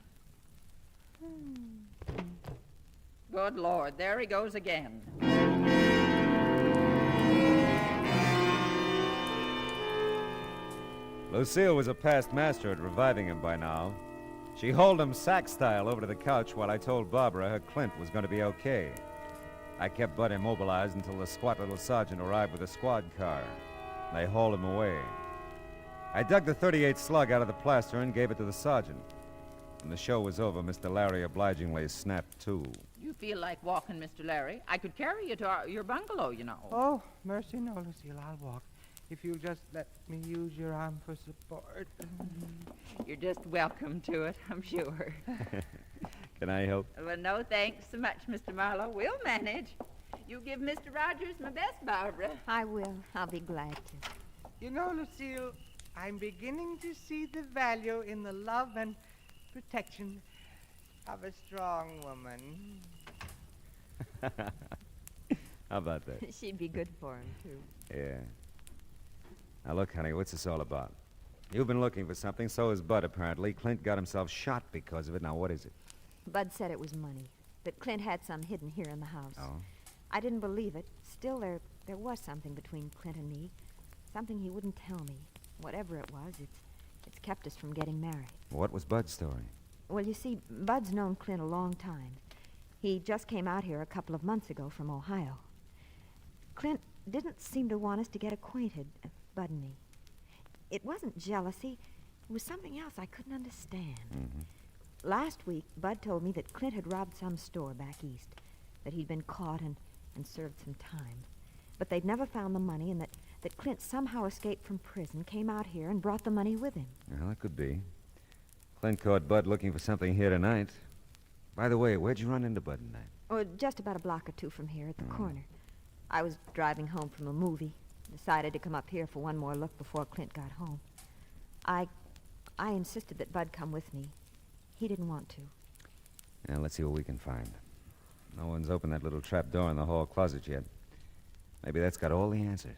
Good Lord, there he goes again. Lucille was a past master at reviving him by now. She hauled him sack-style over to the couch while I told Barbara her Clint was going to be okay. I kept Bud immobilized until the squat little sergeant arrived with a squad car. They hauled him away. I dug the 38 slug out of the plaster and gave it to the sergeant. When the show was over, Mr. Larry obligingly snapped to. You feel like walking, Mr. Larry? I could carry you to your bungalow, you know. Oh, mercy, no, Lucille. I'll walk. If you'll just let me use your arm for support. You're just welcome to it, I'm sure. Can I help? Well, no thanks so much, Mr. Marlowe. We'll manage. You give Mr. Rogers my best, Barbara. I will. I'll be glad to. You know, Lucille, I'm beginning to see the value in the love and protection of a strong woman. How about that? She'd be good for him, too. Yeah. Now, look, honey, what's this all about? You've been looking for something, so has Bud, apparently. Clint got himself shot because of it. Now, what is it? Bud said it was money, that Clint had some hidden here in the house. Oh? I didn't believe it. Still, there was something between Clint and me. Something he wouldn't tell me. Whatever it was, it's kept us from getting married. What was Bud's story? Well, you see, Bud's known Clint a long time. He just came out here a couple of months ago from Ohio. Clint didn't seem to want us to get acquainted, Bud and me. It wasn't jealousy. It was something else I couldn't understand. Mm-hmm. Last week, Bud told me that Clint had robbed some store back east, that he'd been caught and served some time. But they'd never found the money, and that Clint somehow escaped from prison, came out here, and brought the money with him. Well, that could be. Clint caught Bud looking for something here tonight. By the way, where'd you run into Bud tonight? Oh, just about a block or two from here at the corner. I was driving home from a movie. Decided to come up here for one more look before Clint got home. I insisted that Bud come with me. He didn't want to. Now, let's see what we can find. No one's opened that little trap door in the hall closet yet. Maybe that's got all the answers.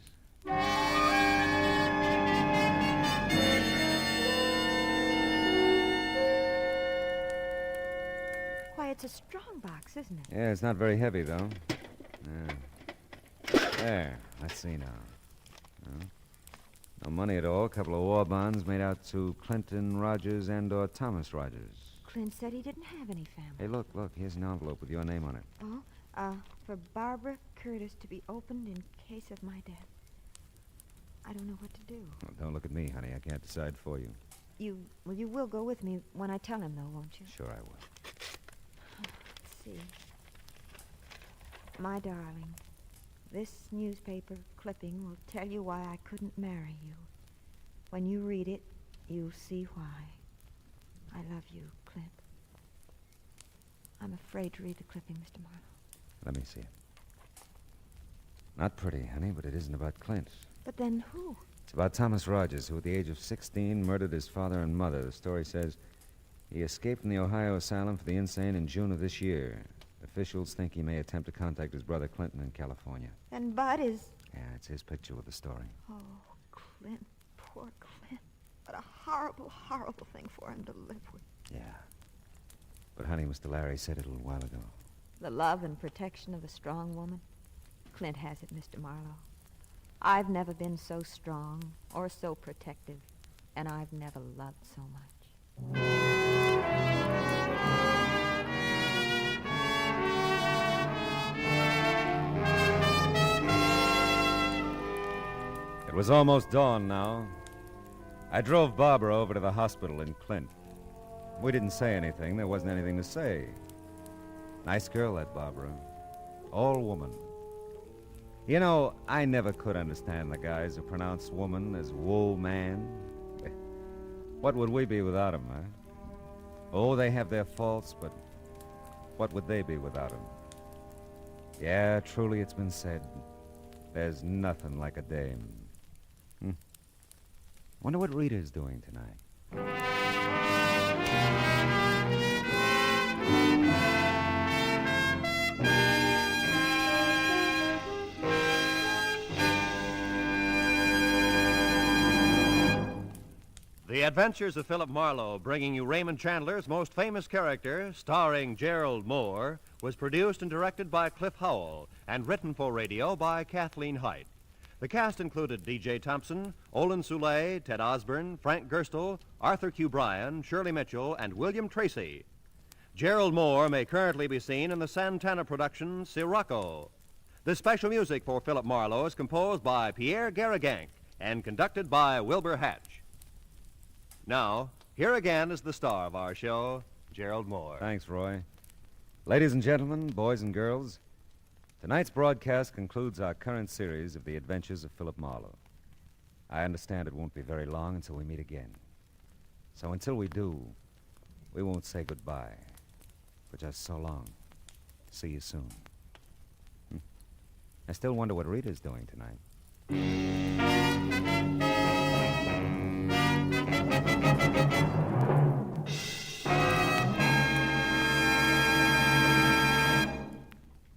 Why, it's a strong box, isn't it? Yeah, it's not very heavy, though. There. Let's see now. No money at all. A couple of war bonds made out to Clinton Rogers and or Thomas Rogers. Clint said he didn't have any family. Hey, look. Here's an envelope with your name on it. Oh? For Barbara Curtis to be opened in case of my death. I don't know what to do. Well, don't look at me, honey. I can't decide for you. You will go with me when I tell him, though, won't you? Sure I will. Let's see. My darling, this newspaper clipping will tell you why I couldn't marry you. When you read it, you'll see why. I love you, Clint. I'm afraid to read the clipping, Mr. Marlowe. Let me see it. Not pretty, honey, but it isn't about Clint. But then who? It's about Thomas Rogers, who at the age of 16 murdered his father and mother. The story says he escaped from the Ohio asylum for the insane in June of this year. Officials think he may attempt to contact his brother Clinton in California. And Bud is... Yeah, it's his picture with the story. Oh, Clint, poor Clint. What a horrible, horrible thing for him to live with. Yeah. But, honey, Mr. Larry said it a little while ago. The love and protection of a strong woman? Clint has it, Mr. Marlowe. I've never been so strong or so protective, and I've never loved so much. It was almost dawn now. I drove Barbara over to the hospital in Clint. We didn't say anything. There wasn't anything to say. Nice girl, that Barbara. All woman. You know, I never could understand the guys who pronounce woman as wool man. What would we be without 'em, huh? Oh, they have their faults, but what would they be without 'em? Yeah, truly it's been said, there's nothing like a dame. Wonder what Rita's doing tonight. The Adventures of Philip Marlowe, bringing you Raymond Chandler's most famous character, starring Gerald Moore, was produced and directed by Cliff Howell and written for radio by Kathleen Height. The cast included D.J. Thompson, Olin Soule, Ted Osborne, Frank Gerstle, Arthur Q. Bryan, Shirley Mitchell, and William Tracy. Gerald Moore may currently be seen in the Santana production Sirocco. The special music for Philip Marlowe is composed by Pierre Garrigank and conducted by Wilbur Hatch. Now, here again is the star of our show, Gerald Moore. Thanks, Roy. Ladies and gentlemen, boys and girls, tonight's broadcast concludes our current series of the adventures of Philip Marlowe. I understand it won't be very long until we meet again. So until we do, we won't say goodbye. For just so long. See you soon. I still wonder what Rita's doing tonight.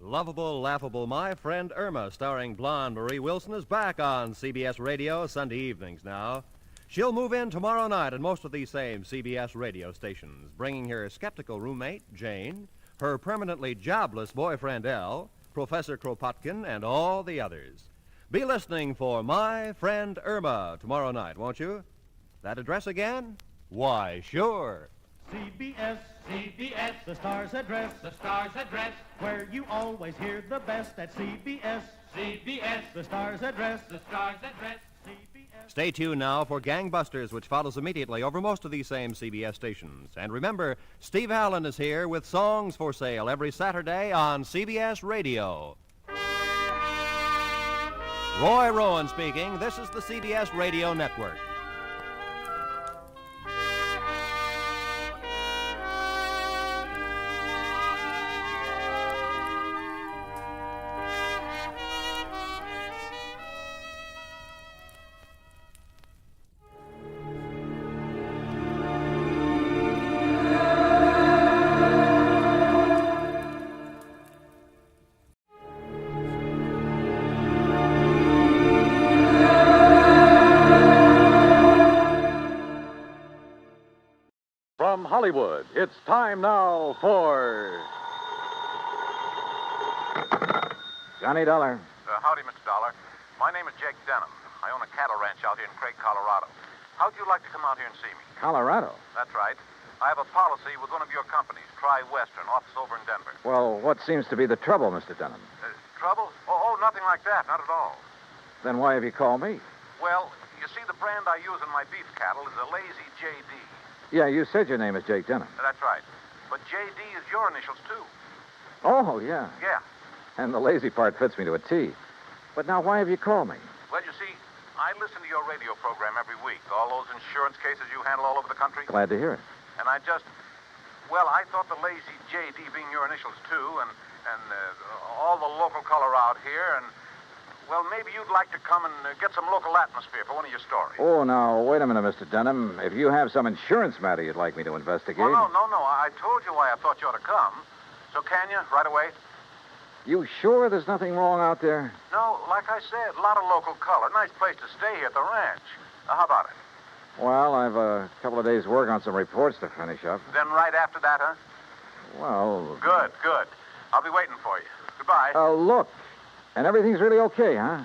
Lovable, Laughable My Friend Irma, starring blonde Marie Wilson, is back on CBS Radio Sunday evenings now. She'll move in tomorrow night at most of these same CBS radio stations, bringing her skeptical roommate, Jane, her permanently jobless boyfriend, Al, Professor Kropotkin, and all the others. Be listening for My Friend Irma tomorrow night, won't you? That address again? Why, sure. CBS, CBS, the star's address, where you always hear the best at CBS, CBS, the star's address, CBS. Stay tuned now for Gangbusters, which follows immediately over most of these same CBS stations. And remember, Steve Allen is here with songs for sale every Saturday on CBS Radio. Roy Rowan speaking. This is the CBS Radio Network. From Hollywood, it's time now for... Johnny Dollar. Howdy, Mr. Dolar. My name is Jake Denham. I own a cattle ranch out here in Craig, Colorado. How'd you like to come out here and see me? Colorado? That's right. I have a policy with one of your companies, Tri-Western, office over in Denver. Well, what seems to be the trouble, Mr. Denham? Trouble? Oh, nothing like that. Not at all. Then why have you called me? Well, you see, the brand I use in my beef cattle is a Lazy J.D. Yeah, you said your name is Jake Denham. That's right. But J.D. is your initials, too. Oh, yeah. Yeah. And the lazy part fits me to a T. But now why have you called me? Well, you see, I listen to your radio program every week. All those insurance cases you handle all over the country. Glad to hear it. And I thought the Lazy J.D. being your initials, too, and all the local color out here, and, well, maybe you'd like to come and get some local atmosphere for one of your stories. Oh, now, wait a minute, Mr. Denham. If you have some insurance matter you'd like me to investigate... Well, no. I told you why I thought you ought to come. So can you, right away? You sure there's nothing wrong out there? No, like I said, a lot of local color. Nice place to stay here at the ranch. How about it? Well, I've a couple of days' work on some reports to finish up. Then right after that, huh? Well... Good. I'll be waiting for you. Goodbye. Look. And everything's really okay, huh?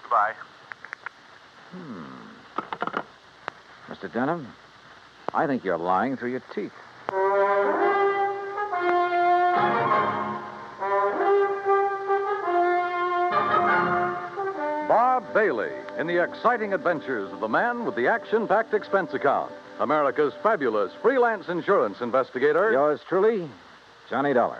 Goodbye. Mr. Denham, I think you're lying through your teeth. Bob Bailey in the exciting adventures of the man with the action-packed expense account. America's fabulous freelance insurance investigator. Yours truly, Johnny Dollar.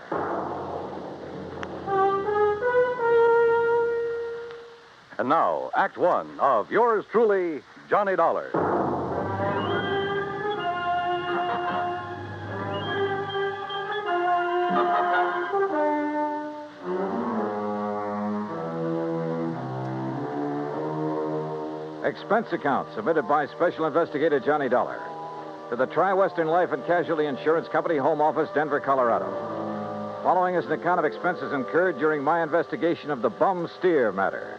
And now, Act One of yours truly, Johnny Dollar. Expense account submitted by Special Investigator Johnny Dollar to the Tri-Western Life and Casualty Insurance Company, Home Office, Denver, Colorado. Following is an account of expenses incurred during my investigation of the bum steer matter.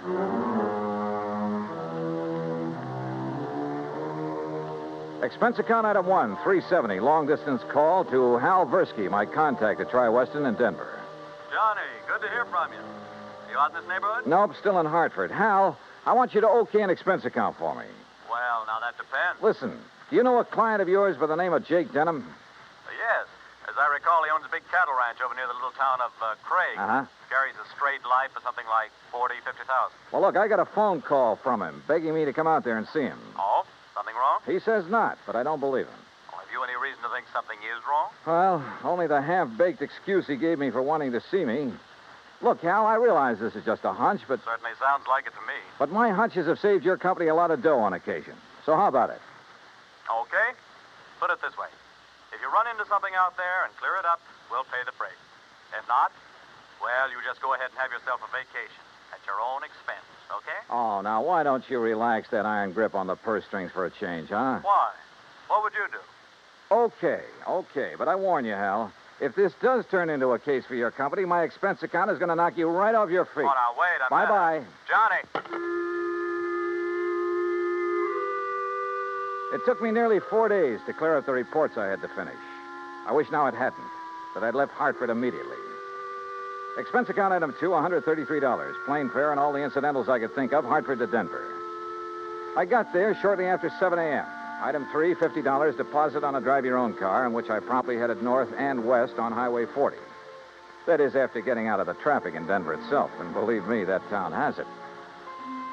Expense account item 1, 370, long-distance call to Hal Versky, my contact at Tri-Western in Denver. Johnny, good to hear from you. You out in this neighborhood? Nope, still in Hartford. Hal, I want you to okay an expense account for me. Well, now that depends. Listen, do you know a client of yours by the name of Jake Denham? Yes. As I recall, he owns a big cattle ranch over near the little town of Craig. Uh-huh. Carries a straight life for something like 40, 50,000. Well, look, I got a phone call from him begging me to come out there and see him. Oh? Something wrong? He says not, but I don't believe him. Well, have you any reason to think something is wrong? Well, only the half-baked excuse he gave me for wanting to see me. Look, Hal, I realize this is just a hunch, but... Certainly sounds like it to me. But my hunches have saved your company a lot of dough on occasion. So how about it? Okay. Put it this way. If you run into something out there and clear it up, we'll pay the freight. If not, well, you just go ahead and have yourself a vacation at your own expense, okay? Oh, now, why don't you relax that iron grip on the purse strings for a change, huh? Why? What would you do? Okay. But I warn you, Hal, if this does turn into a case for your company, my expense account is going to knock you right off your feet. Oh, now, wait a minute. Bye-bye. Johnny! It took me nearly 4 days to clear up the reports I had to finish. I wish now it hadn't, that I'd left Hartford immediately. Expense account item 2, $133. Plane fare and all the incidentals I could think of, Hartford to Denver. I got there shortly after 7 a.m. Item 3, $50 deposit on a drive-your-own car, in which I promptly headed north and west on Highway 40. That is, after getting out of the traffic in Denver itself, and believe me, that town has it.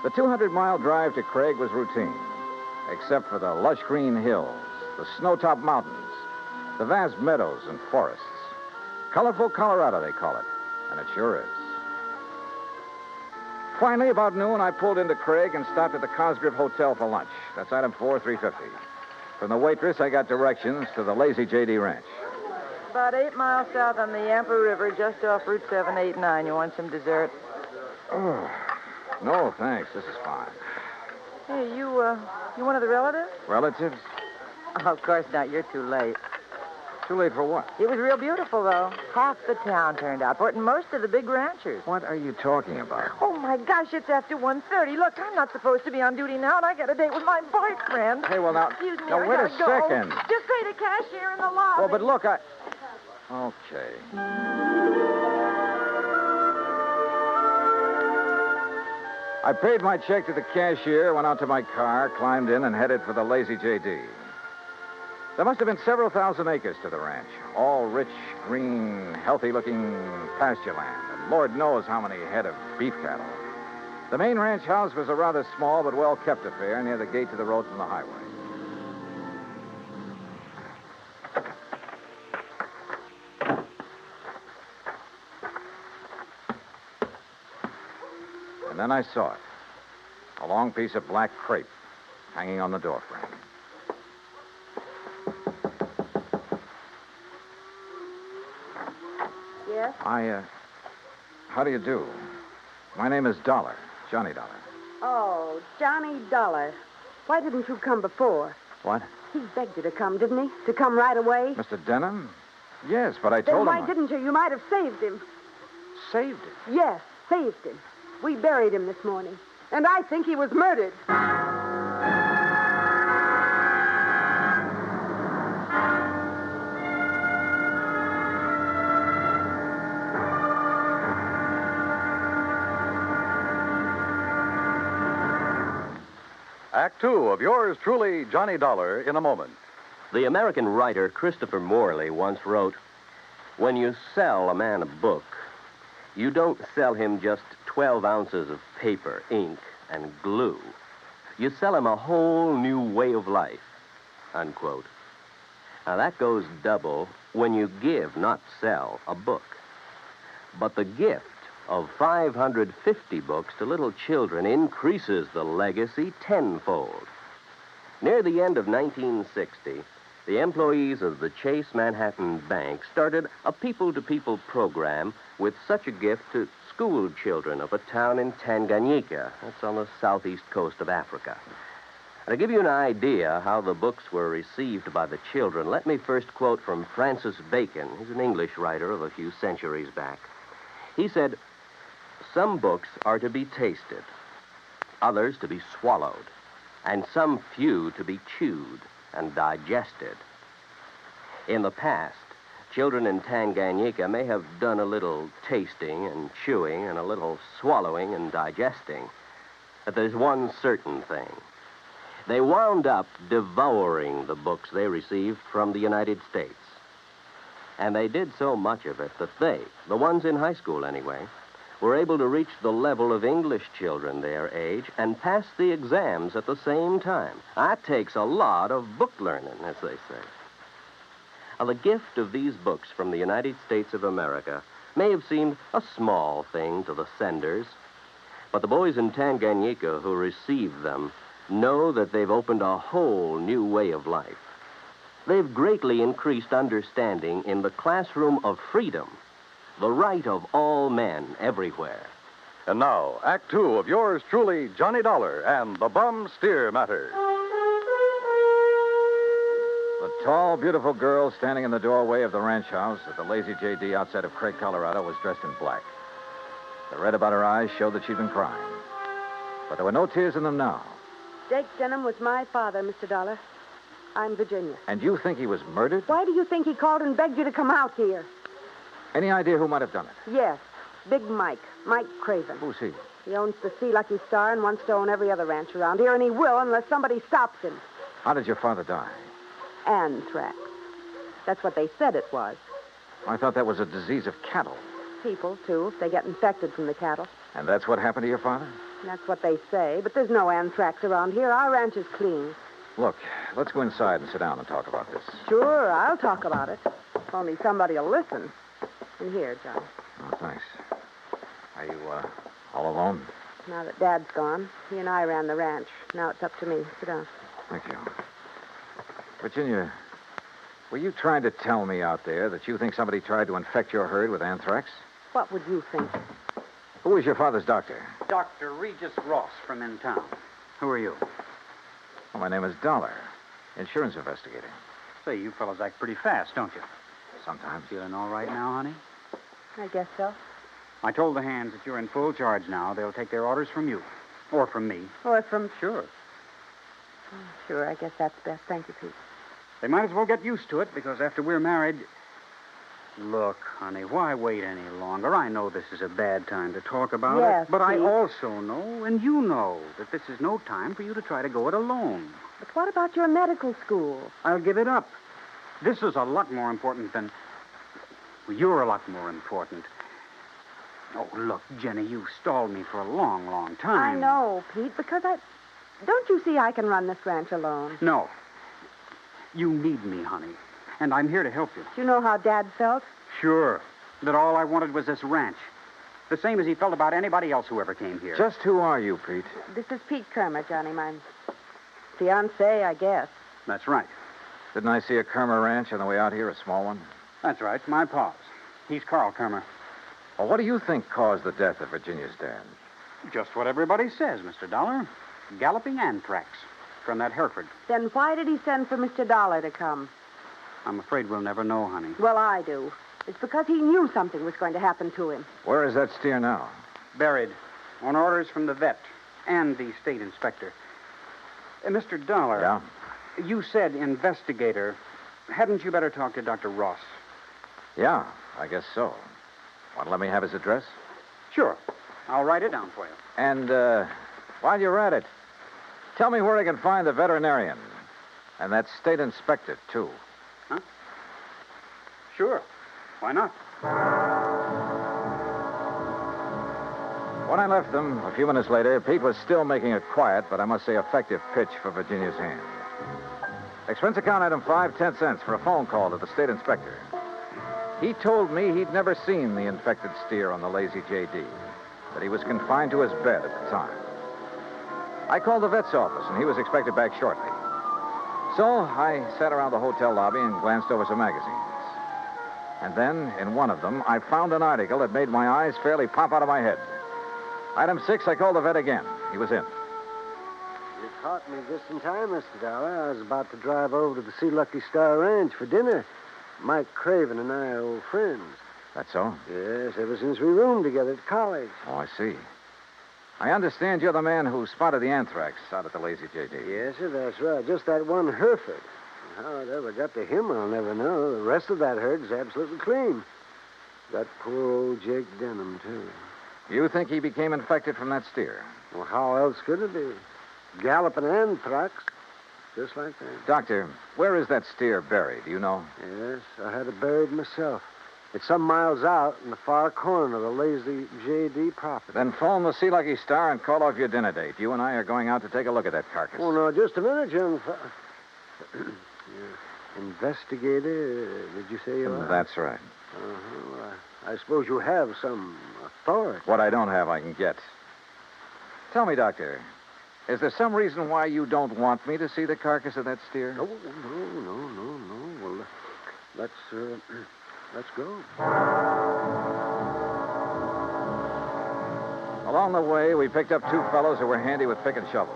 The 200-mile drive to Craig was routine, except for the lush green hills, the snow-topped mountains, the vast meadows and forests. Colorful Colorado, they call it, and it sure is. Finally, about noon, I pulled into Craig and stopped at the Cosgrove Hotel for lunch. That's item 4, $350. From the waitress, I got directions to the Lazy J.D. Ranch. About 8 miles south on the Yampa River, just off Route 789. You want some dessert? Oh, no, thanks. This is fine. Hey, you one of the relatives? Relatives? Oh, of course not. You're too late. Too late for what? It was real beautiful, though. Half the town turned out for it, and most of the big ranchers. What are you talking about? Oh, my gosh, it's after 1:30. Look, I'm not supposed to be on duty now, and I got a date with my boyfriend. Hey, well, now... Excuse me, now, I wait a gotta go. second. Just pay the cashier in the lobby. Well, but look, Okay. I paid my check to the cashier, went out to my car, climbed in, and headed for the Lazy J.D. There must have been several thousand acres to the ranch, all rich, green, healthy-looking pasture land, and Lord knows how many head of beef cattle. The main ranch house was a rather small but well-kept affair near the gate to the road from the highway. And then I saw it. A long piece of black crepe hanging on the doorframe. Yes? How do you do? My name is Dollar, Johnny Dollar. Oh, Johnny Dollar. Why didn't you come before? What? He begged you to come, didn't he? To come right away? Mr. Denham? Yes, but I Then told why him... didn't you? You might have saved him. Saved him? Yes, saved him. We buried him this morning. And I think he was murdered. Act 2 of yours truly, Johnny Dollar, in a moment. The American writer Christopher Morley once wrote, "When you sell a man a book, you don't sell him just 12 ounces of paper, ink, and glue. You sell him a whole new way of life," unquote. Now, that goes double when you give, not sell, a book. But the gift of 550 books to little children increases the legacy tenfold. Near the end of 1960, the employees of the Chase Manhattan Bank started a people-to-people program with such a gift to school children of a town in Tanganyika. That's on the southeast coast of Africa. To give you an idea how the books were received by the children, let me first quote from Francis Bacon. He's an English writer of a few centuries back. He said, "Some books are to be tasted, others to be swallowed, and some few to be chewed and digested." In the past, children in Tanganyika may have done a little tasting and chewing and a little swallowing and digesting. But there's one certain thing. They wound up devouring the books they received from the United States. And they did so much of it that they, the ones in high school anyway, were able to reach the level of English children their age and pass the exams at the same time. That takes a lot of book learning, as they say. Now, the gift of these books from the United States of America may have seemed a small thing to the senders, but the boys in Tanganyika who received them know that they've opened a whole new way of life. They've greatly increased understanding in the classroom of freedom, the right of all men everywhere. And now, Act Two of yours truly, Johnny Dollar and the Bum Steer Matter. The tall, beautiful girl standing in the doorway of the ranch house at the Lazy J.D. outside of Craig, Colorado, was dressed in black. The red about her eyes showed that she'd been crying. But there were no tears in them now. Jake Denham was my father, Mr. Dollar. I'm Virginia. And you think he was murdered? Why do you think he called and begged you to come out here? Any idea who might have done it? Yes, Big Mike Craven. Who's he? He owns the Sea Lucky Star and wants to own every other ranch around here, and he will unless somebody stops him. How did your father die? Anthrax. That's what they said it was. I thought that was a disease of cattle. People, too, if they get infected from the cattle. And that's what happened to your father? That's what they say, but there's no anthrax around here. Our ranch is clean. Look, let's go inside and sit down and talk about this. Sure, I'll talk about it. Only somebody will listen. And here, Johnny. Oh, thanks. Are you, all alone? Now that Dad's gone, he and I ran the ranch. Now it's up to me. Sit down. Thank you. Virginia, were you trying to tell me out there that you think somebody tried to infect your herd with anthrax? What would you think? Who was your father's doctor? Dr. Regis Ross from in town. Who are you? Well, my name is Dollar, insurance investigator. Say, you fellows act pretty fast, don't you? Sometimes. Feeling all right now, honey? I guess so. I told the hands that you're in full charge now. They'll take their orders from you. Or from me. Or from... Sure. Sure, I guess that's best. Thank you, Pete. They might as well get used to it, because after we're married... Look, honey, why wait any longer? I know this is a bad time to talk about Yes, it, but I Pete. also know, and you know, that this is no time for you to try to go it alone. But what about your medical school? I'll give it up. This is a lot more important than... Well, you're a lot more important. Oh, look, Jenny, you've stalled me for a long, long time. I know, Pete, because I... Don't you see I can run this ranch alone? No. You need me, honey. And I'm here to help you. Do you know how Dad felt? Sure. That all I wanted was this ranch. The same as he felt about anybody else who ever came here. Just who are you, Pete? This is Pete Kermer, Johnny, my fiancé, I guess. That's right. Didn't I see a Kermer ranch on the way out here, a small one? That's right. My pa's. He's Carl Kermer. Well, what do you think caused the death of Virginia's dad? Just what everybody says, Mr. Dollar. Galloping anthrax from that Hereford. Then why did he send for Mr. Dollar to come? I'm afraid we'll never know, honey. Well, I do. It's because he knew something was going to happen to him. Where is that steer now? Buried. On orders from the vet and the state inspector. Mr. Dollar. Yeah? You said investigator. Hadn't you better talk to Dr. Ross? Yeah, I guess so. Want to let me have his address? Sure. I'll write it down for you. And, while you're at it, tell me where I can find the veterinarian. And that state inspector, too. Huh? Sure. Why not? When I left them, a few minutes later, Pete was still making a quiet, but I must say effective pitch for Virginia's hand. Expense account item 5, 10 cents for a phone call to the state inspector. He told me he'd never seen the infected steer on the Lazy J.D., that he was confined to his bed at the time. I called the vet's office, and he was expected back shortly. So I sat around the hotel lobby and glanced over some magazines. And then, in one of them, I found an article that made my eyes fairly pop out of my head. Item 6, I called the vet again. He was in. You caught me just in time, Mr. Dollar. I was about to drive over to the Sea Lucky Star Ranch for dinner. Mike Craven and I are old friends. That's so? Yes, ever since we roomed together at college. Oh, I see. I understand you're the man who spotted the anthrax out at the Lazy J.D. Yes, sir, that's right. Just that one Hereford. How it ever got to him, I'll never know. The rest of that herd's absolutely clean. That poor old Jake Denham, too. You think he became infected from that steer? Well, how else could it be? Galloping anthrax. Just like that. Doctor, where is that steer buried? Do you know? Yes, I had it buried myself. It's some miles out in the far corner of the Lazy J.D. property. Then phone the Sea Lucky Star and call off your dinner date. You and I are going out to take a look at that carcass. Oh, no, just a minute, young Investigator, did you say you are? That's right. Uh-huh. I suppose you have some authority. What I don't have, I can get. Tell me, Doctor, is there some reason why you don't want me to see the carcass of that steer? No. Well, let's go. Along the way, we picked up two fellows who were handy with pick and shovel.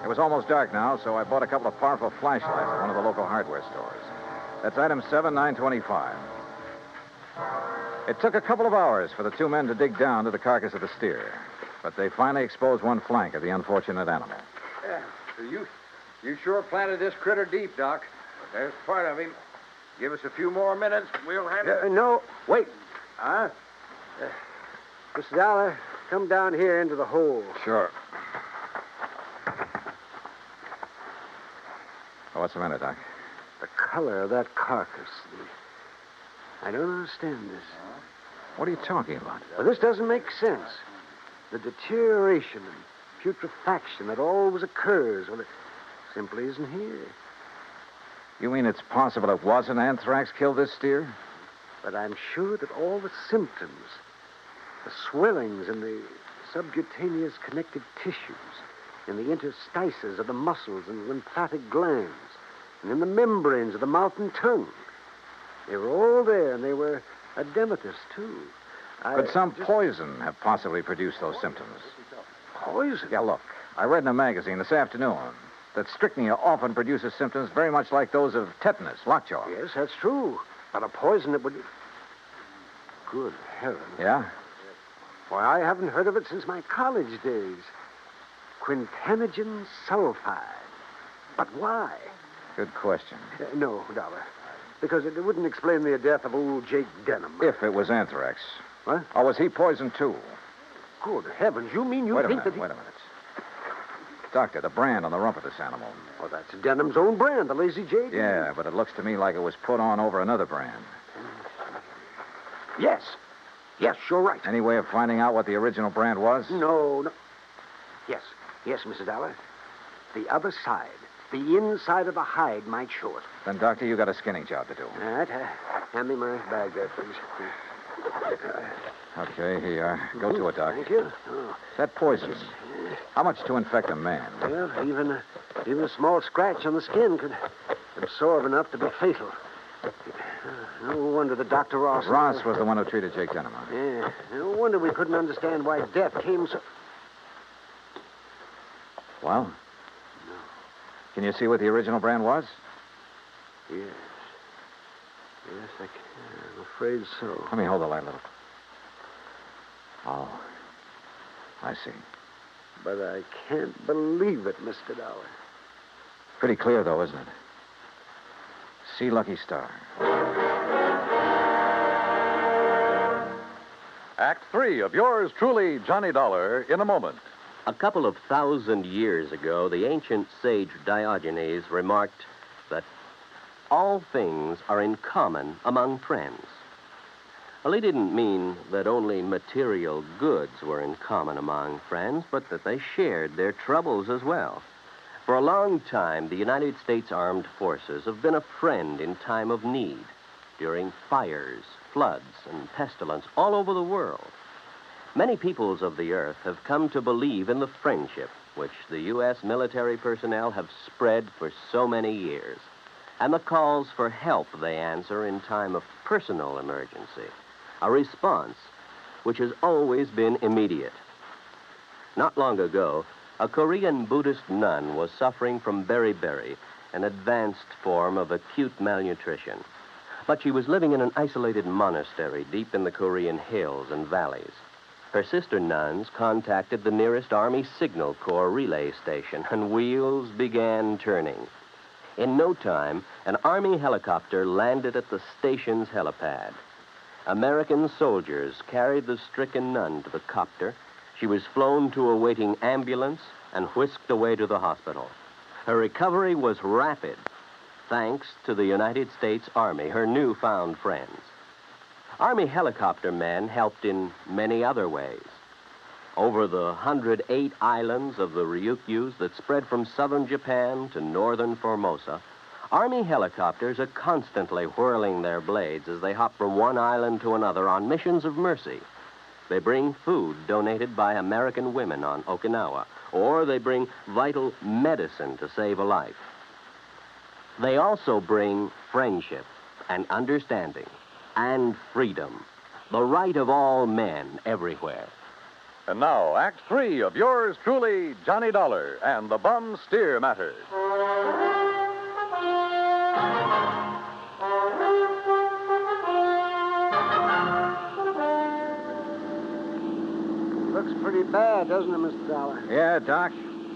It was almost dark now, so I bought a couple of powerful flashlights at one of the local hardware stores. That's item 7925. It took a couple of hours for the two men to dig down to the carcass of the steer, but they finally exposed one flank of the unfortunate animal. Yeah, so you sure planted this critter deep, Doc. There's part of him. Give us a few more minutes, we'll handle it. No, wait. Huh? Mr. Dollar, come down here into the hole. Sure. What's the matter, Doc? The color of that carcass. I don't understand this. What are you talking about? Well, this doesn't make sense. The deterioration and putrefaction that always occurs, well, it simply isn't here. You mean it's possible it wasn't anthrax killed this steer? But I'm sure that all the symptoms, the swellings in the subcutaneous connective tissues, in the interstices of the muscles and lymphatic glands, and in the membranes of the mouth and tongue. They were all there, and they were edematous, too. Could some poison have possibly produced those symptoms? Poison? Yeah, look. I read in a magazine this afternoon that strychnia often produces symptoms very much like those of tetanus, lockjaw. Yes, that's true. But a poison that would... Good heavens. Yeah? Why, I haven't heard of it since my college days. Quintanogen sulfide. But why? Good question. No, Dollar. Because it wouldn't explain the death of old Jake Denham. If it was anthrax. What? Or was he poisoned, too? Good heavens, you mean you think that he... Wait a minute. Doctor, the brand on the rump of this animal. Oh, that's Denham's own brand, the Lazy J.D. Yeah, but it looks to me like it was put on over another brand. Yes. Yes, you're right. Any way of finding out what the original brand was? No. Yes, Mr. Dollar. The other side, the inside of the hide might show it. Then, Doctor, you got a skinning job to do. All right. Hand me my bag there, please. Okay, here you are. Go to it, Doc. Thank you. Oh. That poison. How much to infect a man? Well, even a small scratch on the skin could absorb enough to be fatal. No wonder that Dr. Ross... Ross was the one who treated Jake Denham. Yeah. No wonder we couldn't understand why death came so... Well? No. Can you see what the original brand was? Yes. Yes, I can. I'm afraid so. Let me hold the light a little. Oh. I see. But I can't believe it, Mr. Dollar. Pretty clear, though, isn't it? Sea Lucky Star. Act 3 of yours truly, Johnny Dollar, in a moment. A couple of 1,000 years ago, the ancient sage Diogenes remarked that all things are in common among friends. Well, he didn't mean that only material goods were in common among friends, but that they shared their troubles as well. For a long time, the United States Armed Forces have been a friend in time of need. during fires, floods, and pestilence all over the world. Many peoples of the earth have come to believe in the friendship which the U.S. military personnel have spread for so many years, and the calls for help they answer in time of personal emergency, a response which has always been immediate. Not long ago, a Korean Buddhist nun was suffering from beriberi, an advanced form of acute malnutrition. But she was living in an isolated monastery deep in the Korean hills and valleys. Her sister nuns contacted the nearest Army Signal Corps relay station, and wheels began turning. In no time, an Army helicopter landed at the station's helipad. American soldiers carried the stricken nun to the copter. She was flown to a waiting ambulance and whisked away to the hospital. Her recovery was rapid, thanks to the United States Army, her newfound friends. Army helicopter men helped in many other ways. Over the 108 islands of the Ryukyus that spread from southern Japan to northern Formosa, Army helicopters are constantly whirling their blades as they hop from one island to another on missions of mercy. They bring food donated by American women on Okinawa, or they bring vital medicine to save a life. They also bring friendship and understanding and freedom, the right of all men everywhere. And now, Act 3 of yours truly, Johnny Dollar and the Bum Steer Matter. Looks pretty bad, doesn't it, Mr. Dollar? Yeah, Doc.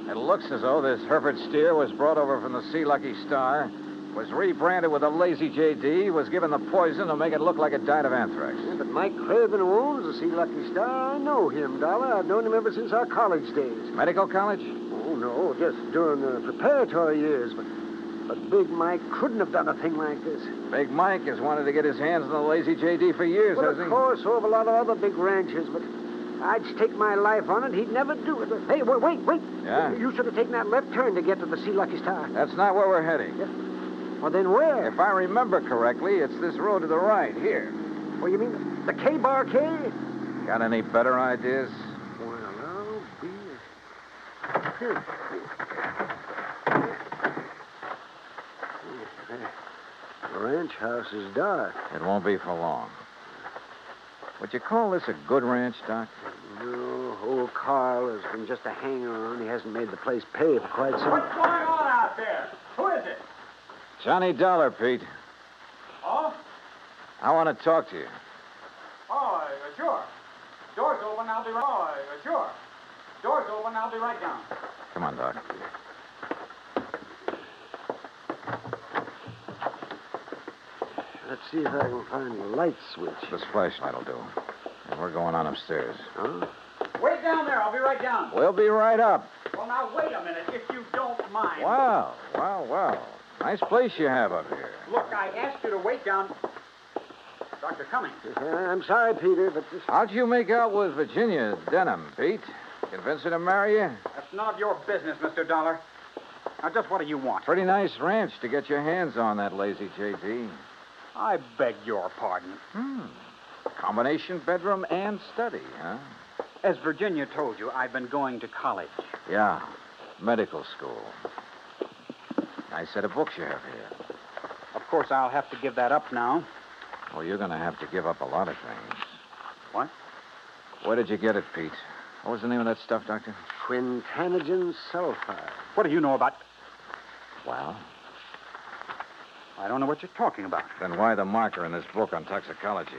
It looks as though this Hereford steer was brought over from the Sea Lucky Star, was rebranded with a Lazy J.D., was given the poison to make it look like it died of anthrax. Yeah, but Mike Craven, who owns the Sea Lucky Star, I know him, Dollar. I've known him ever since our college days. Medical college? Oh, no, just during the preparatory years. But Big Mike couldn't have done a thing like this. Big Mike has wanted to get his hands on the Lazy J.D. for years, Well, hasn't he? of course, so have a lot of other big ranchers, but I'd stake my life on it. He'd never do it. Hey, wait. Yeah? You should have taken that left turn to get to the Sea Lucky Star. That's not where we're heading. Yeah. Well, then where? If I remember correctly, it's this road to the right, here. Well, you mean the K-Bar K? Got any better ideas? Well, I'll be... The ranch house is dark. It won't be for long. Would you call this a good ranch, Doc? No, old Carl has been just a hanger-on. He hasn't made the place pay for quite some... What's going on out there? Who is it? Johnny Dollar, Pete. Oh? I want to talk to you. Oh, sure. Door's open, I'll be right... Oh, sure. Door's open, I'll be right down. Come on, Doc. Let's see if I can find the light switch. This flashlight will do. And we're going on upstairs. Huh? Wait down there, I'll be right down. We'll be right up. Well, now, wait a minute, if you don't mind. Wow. Nice place you have up here. Look, I asked you to wait down... Dr. Cummings. I'm sorry, Peter, but this... How'd you make out with Virginia Denham, Pete? Convince her to marry you? That's none of your business, Mr. Dollar. Now, just what do you want? Pretty nice ranch to get your hands on, that Lazy J.D. I beg your pardon. Combination bedroom and study, huh? As Virginia told you, I've been going to college. Yeah, medical school. Nice set of books you have here. Of course, I'll have to give that up now. Well, you're going to have to give up a lot of things. What? Where did you get it, Pete? What was the name of that stuff, Doctor? Quintanogen sulfide. What do you know about... Well? I don't know what you're talking about. Then why the marker in this book on toxicology?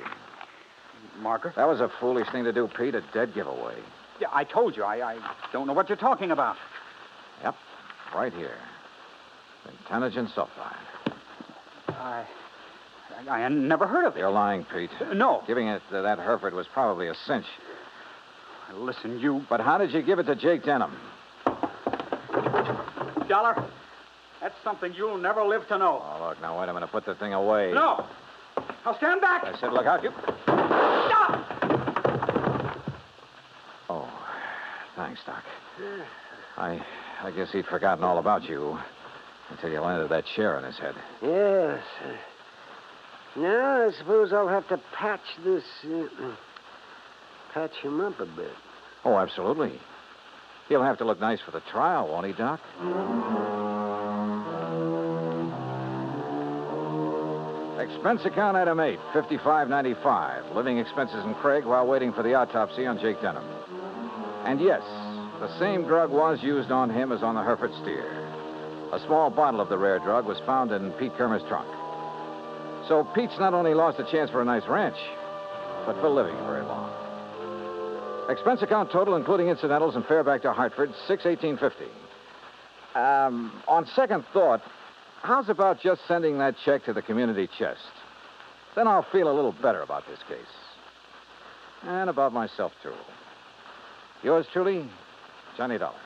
Marker? That was a foolish thing to do, Pete. A dead giveaway. Yeah, I told you. I don't know what you're talking about. Yep. Right here. Quintanogen sulfide. I never heard of it. You're lying, Pete. No. Giving it to that Hereford was probably a cinch. Listen, you... But how did you give it to Jake Denham? Dollar, that's something you'll never live to know. Oh, look, now wait a minute. Put the thing away. No. Now stand back. I said, look out. You... Stop! Oh, thanks, Doc. I guess he'd forgotten all about you until you landed that chair on his head. Yes. Now, I suppose I'll have to patch him up a bit. Oh, absolutely. He'll have to look nice for the trial, won't he, Doc? Expense account item 8, $55.95. Living expenses in Craig while waiting for the autopsy on Jake Denham. And yes, the same drug was used on him as on the Hereford steer. A small bottle of the rare drug was found in Pete Kermer's trunk. So Pete's not only lost a chance for a nice ranch, but for living very long. Expense account total, including incidentals and fare back to Hartford, $618.50. On second thought, how's about just sending that check to the community chest? Then I'll feel a little better about this case. And about myself, too. Yours truly, Johnny Dollar.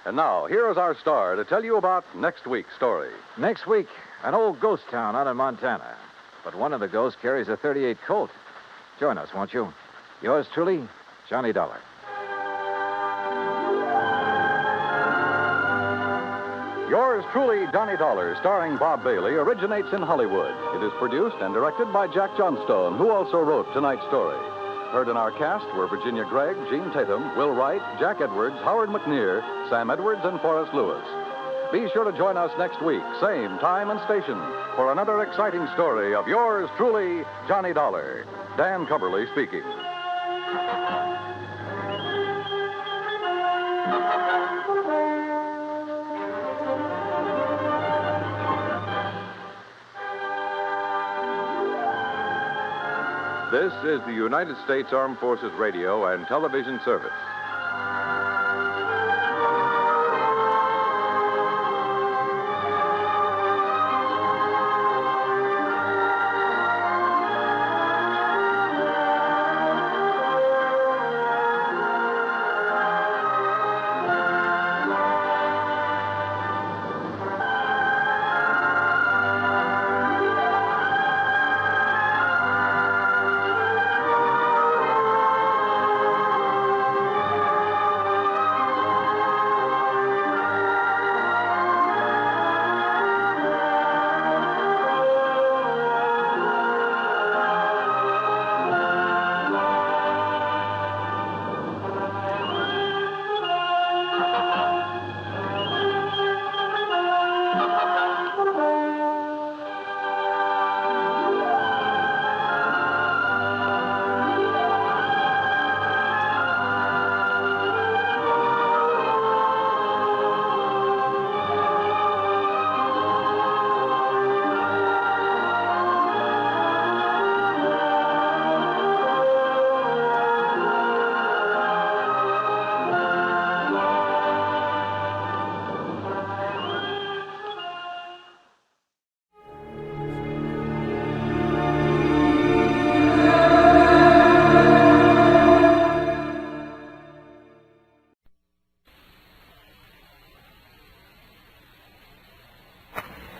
And now, here is our star to tell you about next week's story. Next week, an old ghost town out in Montana. But one of the ghosts carries a .38 Colt. Join us, won't you? Yours truly, Johnny Dollar. Yours truly, Johnny Dollar, starring Bob Bailey, originates in Hollywood. It is produced and directed by Jack Johnstone, who also wrote tonight's story. Heard in our cast were Virginia Gregg, Gene Tatum, Will Wright, Jack Edwards, Howard McNear, Sam Edwards, and Forrest Lewis. Be sure to join us next week, same time and station, for another exciting story of yours truly, Johnny Dollar. Dan Cumberly speaking. This is the United States Armed Forces Radio and Television Service.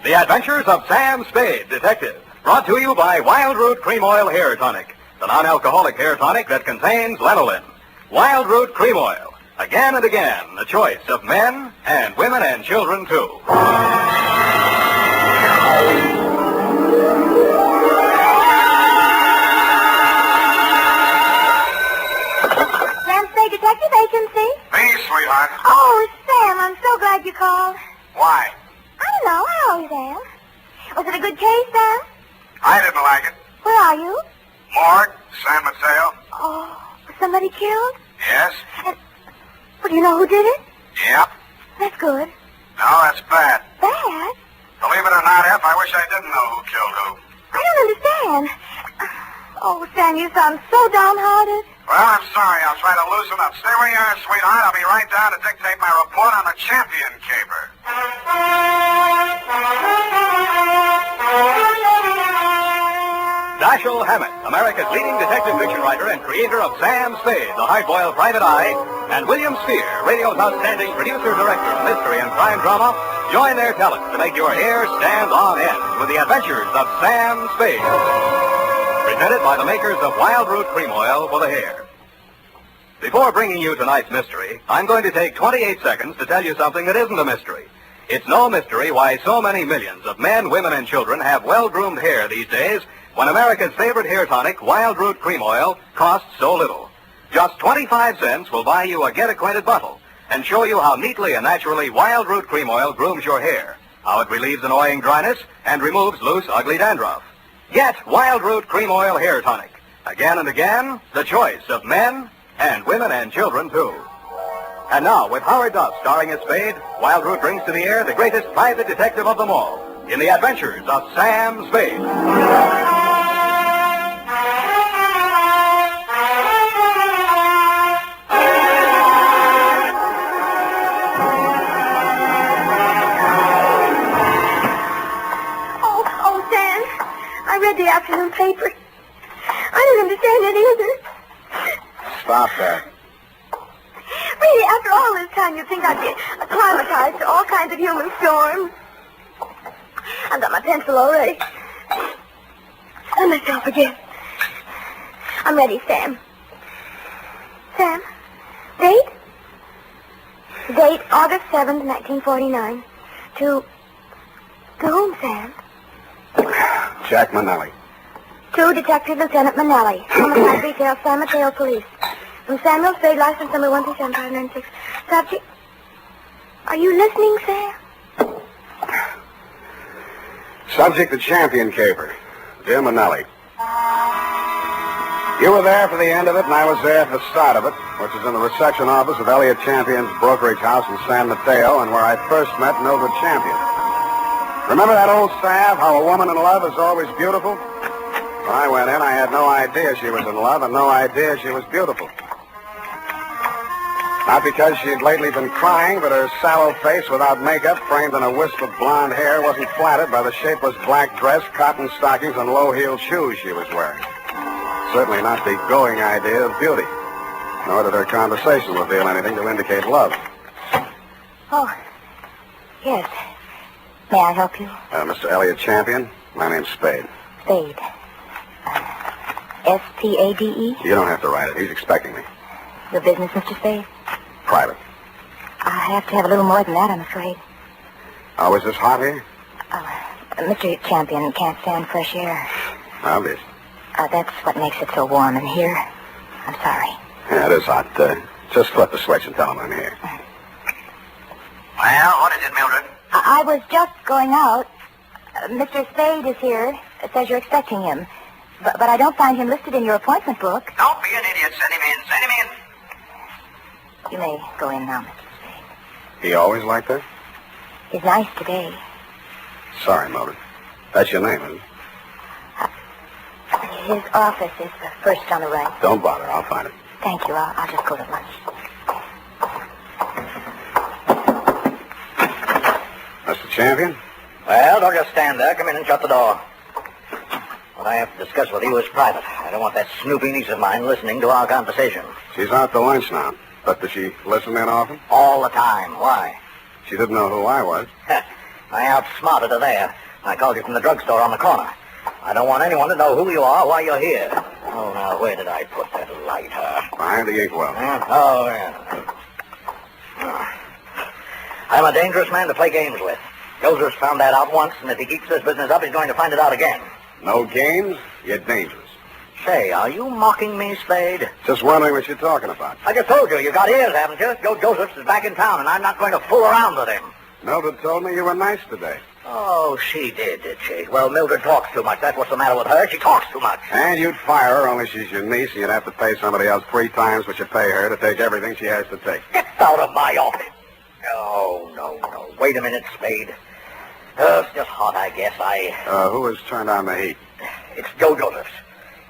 The Adventures of Sam Spade, Detective. Brought to you by Wild Root Cream Oil Hair Tonic, the non-alcoholic hair tonic that contains lanolin. Wild Root Cream Oil. Again and again, the choice of men and women and children, too. Sam Spade, Detective Agency? Me, sweetheart. Oh, Sam, I'm so glad you called. Why? I don't know. How are you, Sam? Was it a good case, Sam? I didn't like it. Where are you? Morgue, San Mateo. Oh, was somebody killed? Yes? Well, do you know who did it? Yep. That's good. No, that's bad. Bad? Believe it or not, F, I wish I didn't know who killed who. I don't understand. Oh, Sam, you sound so downhearted. Well, I'm sorry. I'll try to loosen up. Stay where you are, sweetheart. I'll be right down to dictate my report on the champion caper. Dashiell Hammett, America's leading detective fiction writer and creator of Sam Spade, the hard-boiled private eye, and William Spear, radio's outstanding producer-director of mystery and crime drama, join their talents to make your hair stand on end with the adventures of Sam Spade. presented by the makers of Wild Root Cream Oil for the hair. Before bringing you tonight's mystery, I'm going to take 28 seconds to tell you something that isn't a mystery. It's no mystery why so many millions of men, women, and children have well-groomed hair these days when America's favorite hair tonic, Wild Root Cream Oil, costs so little. Just 25 cents will buy you a get-acquainted bottle and show you how neatly and naturally Wild Root Cream Oil grooms your hair, how it relieves annoying dryness and removes loose, ugly dandruff. Get Wild Root Cream Oil Hair Tonic. Again and again, the choice of men and women and children, too. And now, with Howard Duff starring as Spade, Wild Root brings to the air the greatest private detective of them all in the adventures of Sam Spade. Oh, Sam, I read the afternoon paper. I don't understand it either. Stop that. Really, after all this time, you'd think I'd be acclimatized to all kinds of human storms. I've got my pencil already. And myself again. I'm ready, Sam. Sam, date? Date August 7th, 1949. To whom, Sam? Jack Manelli. To Detective Lieutenant Manelli, Homicide Detail, San Mateo Police. From Samuel Spade, license number 137-596. Subject... Are you listening, Sam? Subject, the champion caper, Jim Manelli. You were there for the end of it, and I was there for the start of it, which is in the reception office of Elliot Champion's brokerage house in San Mateo, and where I first met Mildred Champion. Remember that old salve, how a woman in love is always beautiful? When I went in, I had no idea she was in love and no idea she was beautiful. Not because she'd lately been crying, but her sallow face without makeup, framed in a wisp of blonde hair, wasn't flattered by the shapeless black dress, cotton stockings, and low-heeled shoes she was wearing. Certainly not the going idea of beauty. Nor did her conversation reveal anything to indicate love. Oh, yes. May I help you? Mr. Elliot Champion, my name's Spade. Spade. S-P-A-D-E? You don't have to write it. He's expecting me. Your business, Mr. Spade? Private. I have to have a little more than that, I'm afraid. Oh, is this hot here? Mr. Champion can't stand fresh air. Obvious. That's what makes it so warm in here. I'm sorry. Yeah, it is hot. Just flip the switch and tell him I'm here. Well, what is it, Mildred? I was just going out. Mr. Spade is here. It says you're expecting him. But I don't find him listed in your appointment book. Don't be an idiot. Send him in. Send him in. You may go in now, Mr. Spade. He always like that? He's nice today. Sorry, Mildred. That's your name, isn't it? His office is the first on the right. Don't bother. I'll find it. Thank you. I'll just go to lunch. Mr. Champion? Well, don't just stand there. Come in and shut the door. What I have to discuss with you is private. I don't want that snoopy niece of mine listening to our conversation. She's out to lunch now. But does she listen in often? All the time. Why? She didn't know who I was. I outsmarted her there. I called you from the drugstore on the corner. I don't want anyone to know who you are while you're here. Oh, now, where did I put that lighter? Behind the inkwell. Oh, yeah. I'm a dangerous man to play games with. Joseph's found that out once, and if he keeps this business up, he's going to find it out again. No games? You're dangerous. Say, are you mocking me, Spade? Just wondering what you're talking about. I just told you got ears, haven't you? Joe Josephs is back in town, and I'm not going to fool around with him. Mildred told me you were nice today. Oh, she did she? Well, Mildred talks too much. That's what's the matter with her. She talks too much. And you'd fire her, only she's your niece, and you'd have to pay somebody else 3 times what you pay her to take everything she has to take. Get out of my office. Oh, no. Wait a minute, Spade. It's just hot, I guess. Who has turned on the heat? It's Joe Josephs.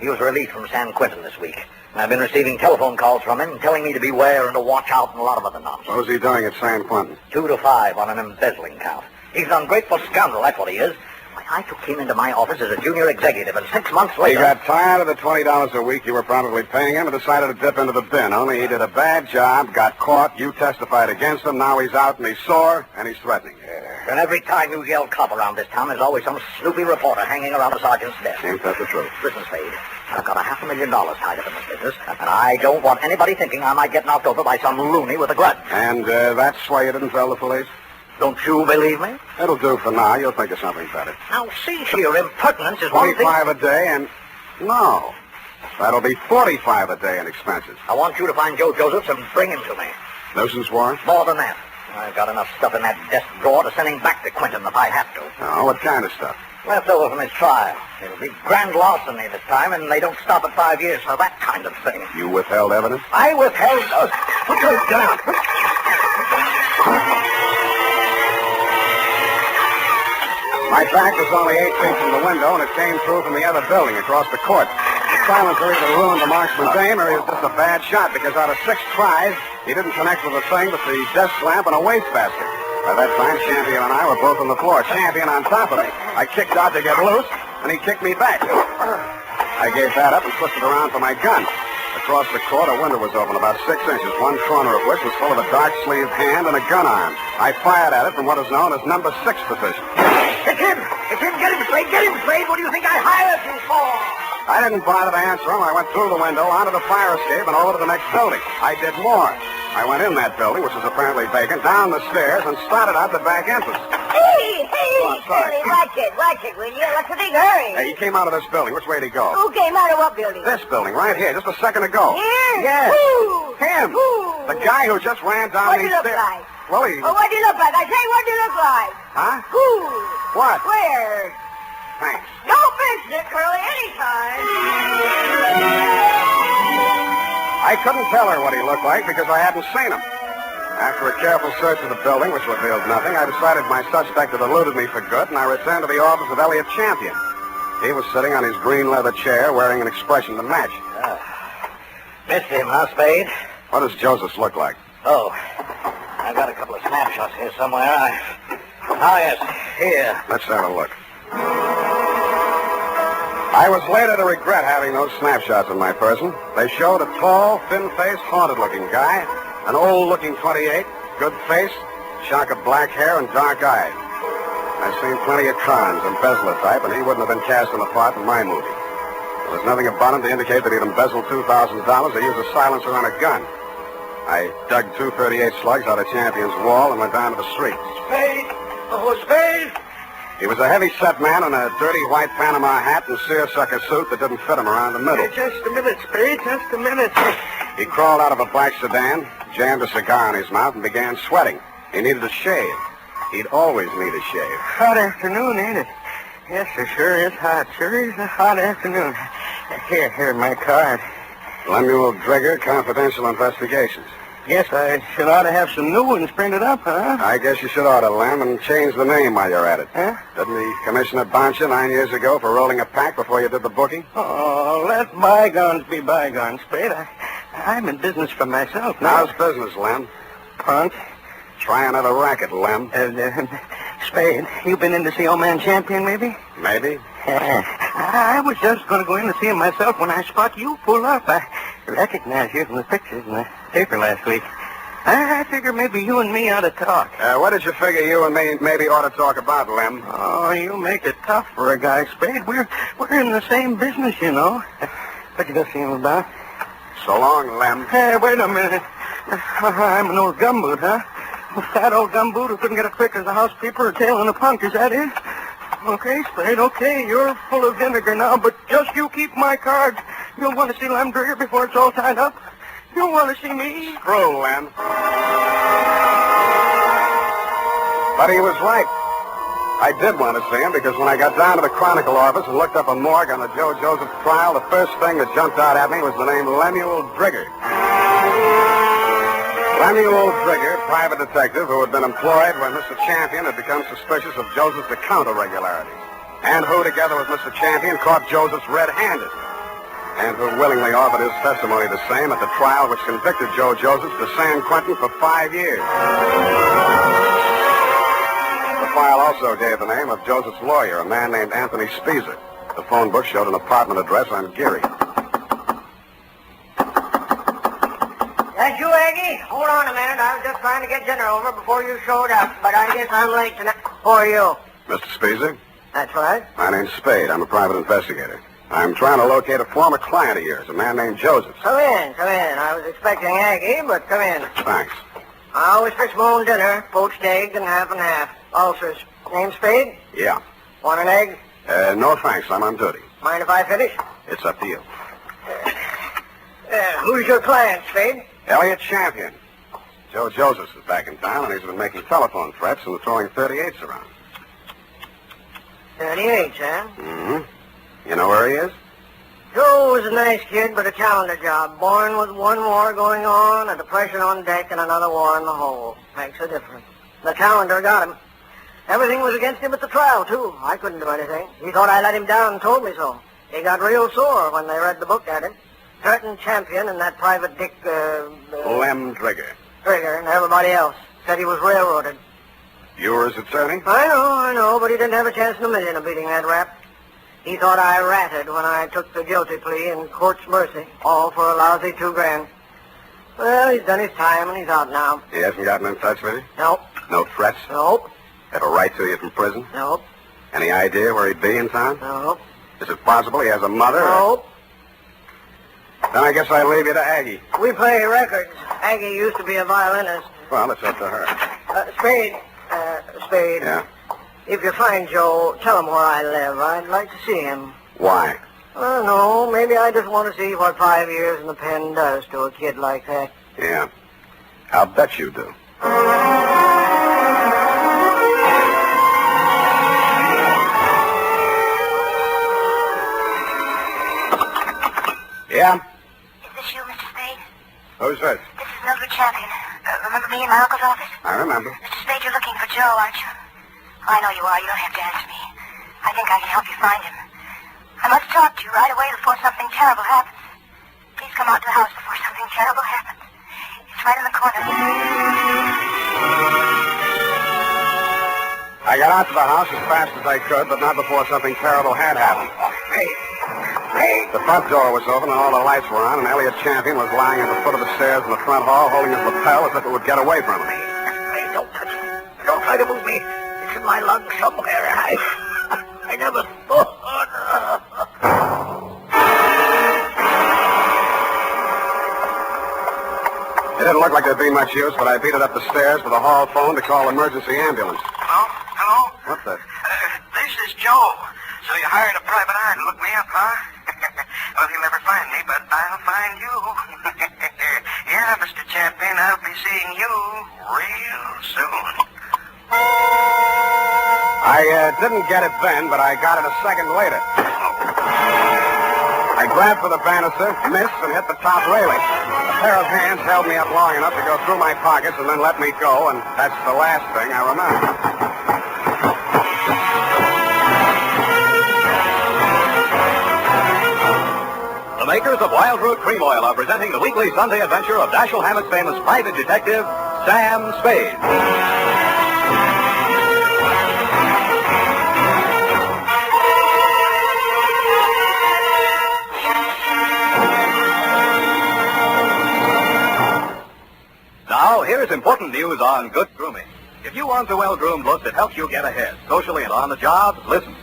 He was released from San Quentin this week. And I've been receiving telephone calls from him telling me to beware and to watch out and a lot of other nonsense. What was he doing at San Quentin? 2 to 5 on an embezzling count. He's an ungrateful scoundrel, that's what he is. Why, I took him into my office as a junior executive, and 6 months later... He got tired of the $20 a week you were probably paying him and decided to dip into the bin. Only he did a bad job, got caught, you testified against him, now he's out and he's sore, and he's threatening you. And every time you yell cop around this town, there's always some snoopy reporter hanging around the sergeant's desk. Ain't that the truth? Listen, Spade, I've got $500,000 tied up in this business, and I don't want anybody thinking I might get knocked over by some loony with a grudge. And that's why you didn't tell the police? Don't you believe me? It'll do for now. You'll think of something better. Now, see here, impertinence is one thing... 25 a day and... No. That'll be 45 a day in expenses. I want you to find Joe Josephs and bring him to me. Nuisance warrant? More than that. I've got enough stuff in that desk drawer to send him back to Quinton if I have to. Oh, what kind of stuff? Left over from his trial. It'll be grand larceny this time, and they don't stop at 5 years for that kind of thing. You withheld evidence? I withheld... Get out. My track was only 8 feet from the window, and it came through from the other building across the court. The silencer either ruined the marksman's aim, or he was just a bad shot, because out of 6 tries, he didn't connect with a thing but the desk lamp and a wastebasket. By that time, Champion and I were both on the floor, Champion on top of me. I kicked out to get loose, and he kicked me back. I gave that up and twisted around for my gun. Across the court, a window was open about 6 inches, one corner of which was full of a dark-sleeved hand and a gun arm. I fired at it from what is known as number 6 position. It's him! It's him! Get him, Spade! Get him, Spade! What do you think I hired you for? I didn't bother to answer him. I went through the window, onto the fire escape, and over to the next building. I did more. I went in that building, which was apparently vacant, down the stairs, and started out the back entrance. Hey, sorry. watch it, will you? What's the big hurry? Hey, he came out of this building. Which way did he go? Who came out of what building? This building, right here, just a second ago. Here? Yes. Who? Him. Who? The guy who just ran down What'd these he look stairs. like? Well, he... Oh, what'd he look like? I say, what'd he look like? Huh? Who? What? Where? Thanks. Don't mention it, Curly, anytime. I couldn't tell her what he looked like because I hadn't seen him. After a careful search of the building, which revealed nothing, I decided my suspect had eluded me for good, and I returned to the office of Elliot Champion. He was sitting on his green leather chair, wearing an expression to match. Missed him, huh, Spade? What does Joseph look like? Oh, I've got a couple of snapshots here somewhere. Oh, yes, here. Let's have a look. I was later to regret having those snapshots of my person. They showed a tall, thin-faced, haunted-looking guy, an old-looking 28, good face, shock of black hair, and dark eyes. I've seen plenty of Trons, embezzler type, and he wouldn't have been cast in a part in my movie. There was nothing about him to indicate that he'd embezzled $2,000 or used a silencer on a gun. I dug 238 slugs out of Champion's wall and went down to the street. Spade! Oh, Spade! He was a heavy-set man in a dirty white Panama hat and seersucker suit that didn't fit him around the middle. Hey, just a minute, Spade, just a minute. He crawled out of a black sedan, jammed a cigar in his mouth, and began sweating. He needed a shave. He'd always need a shave. Hot afternoon, ain't it? Yes, sir, sure is hot. Sure is a hot afternoon. Here, my card. Lemuel Drigger, Confidential Investigations. Guess I should ought to have some new ones printed up, huh? I guess you should order, Lem, and change the name while you're at it. Huh? Didn't the commissioner bounce you 9 years ago for rolling a pack before you did the booking? Oh, let bygones be bygones, Spade. I'm in business for myself now. How's business, Lem? Punk. Try another racket, Lem. Spade, you been in to see old man Champion, maybe? Maybe. I was just going to go in to see him myself when I spot you pull up. I recognize you from the pictures in the paper last week. I figure maybe you and me ought to talk. What did you figure you and me maybe ought to talk about, Lem? Oh, you make it tough for a guy, Spade. We're in the same business, you know. What you go see him about? So long, Lem. Hey, wait a minute. I'm an old gumboot, huh? A fat old gumboot who couldn't get a trick as a housekeeper or tail in a punk, is that it? Okay, Spade, okay. You're full of vinegar now, but just you keep my card. You'll want to see Lem Drigger before it's all tied up. You'll want to see me. Screw, Lem. But he was right. I did want to see him because when I got down to the Chronicle office and looked up a morgue on the Joe Joseph trial, the first thing that jumped out at me was the name Lemuel Drigger. Lemuel Drigger, private detective who had been employed when Mr. Champion had become suspicious of Joseph's account irregularities, and who, together with Mr. Champion, caught Joseph's red-handed, and who willingly offered his testimony the same at the trial which convicted Joe Joseph to San Quentin for 5 years. The file also gave the name of Joseph's lawyer, a man named Anthony Speezer. The phone book showed an apartment address on Geary. That you, Aggie? Hold on a minute. I was just trying to get dinner over before you showed up, but I guess I'm late tonight. Who are you? Mr. Speezer? That's right. My name's Spade. I'm a private investigator. I'm trying to locate a former client of yours, a man named Joseph. Come in, come in. I was expecting Aggie, but come in. Thanks. I always fix my own dinner, poached egg and half. Ulcers. Name Spade? Yeah. Want an egg? No thanks. I'm on duty. Mind if I finish? It's up to you. Who's your client, Spade? Elliot Champion. Joe Josephs is back in town, and he's been making telephone threats and throwing 38s around. 38, huh? Mm-hmm. You know where he is? Joe was a nice kid, but a calendar job. Born with one war going on, a depression on deck, and another war in the hold. Makes a difference. The calendar got him. Everything was against him at the trial, too. I couldn't do anything. He thought I let him down and told me so. He got real sore when they read the book at him. Threatened Champion and that private Dick, Lem Trigger. Trigger and everybody else. Said he was railroaded. You were his attorney? I know, but he didn't have a chance in a million of beating that rap. He thought I ratted when I took the guilty plea in court's mercy, all for a lousy $2,000. Well, he's done his time and he's out now. He hasn't gotten in touch with you? Nope. No threats? Nope. Have a right to you from prison? Nope. Any idea where he'd be in town? Nope. Is it possible he has a mother? Nope. Then I guess I'll leave you to Aggie. We play records. Aggie used to be a violinist. Well, it's up to her. Spade. Spade. Yeah? If you find Joe, tell him where I live. I'd like to see him. Why? I don't know. Maybe I just want to see what 5 years in the pen does to a kid like that. Yeah. I'll bet you do. Yeah? Is this you, Mr. Spade? Who's this? This is Mildred Champion. Remember me in my uncle's office? I remember. Mr. Spade, you're looking for Joe, aren't you? I know you are. You don't have to answer me. I think I can help you find him. I must talk to you right away before something terrible happens. Please come out to the house before something terrible happens. It's right in the corner. I got out to the house as fast as I could, but not before something terrible had happened. Hey! The front door was open and all the lights were on, and Elliot Champion was lying at the foot of the stairs in the front hall, holding his lapel as if it would get away from him. Hey, don't touch me. Don't try to move me. It's in my lungs somewhere. I never thought. It didn't look like there'd be much use, but I beat it up the stairs to the hall phone to call emergency ambulance. Hello? What the? This is Joe. So you hired a private eye to look me up, huh? Well, you'll never find me, but I'll find you. Yeah, Mr. Champion, I'll be seeing you real soon. I didn't get it then, but I got it a second later. I grabbed for the banister, missed, and hit the top railing. A pair of hands held me up long enough to go through my pockets and then let me go, and that's the last thing I remember. The makers of Wild Root Cream Oil are presenting the weekly Sunday adventure of Dashiell Hammett's famous private detective, Sam Spade. Now, here's important news on good grooming. If you want a well-groomed look that helps you get ahead, socially and on the job, listen.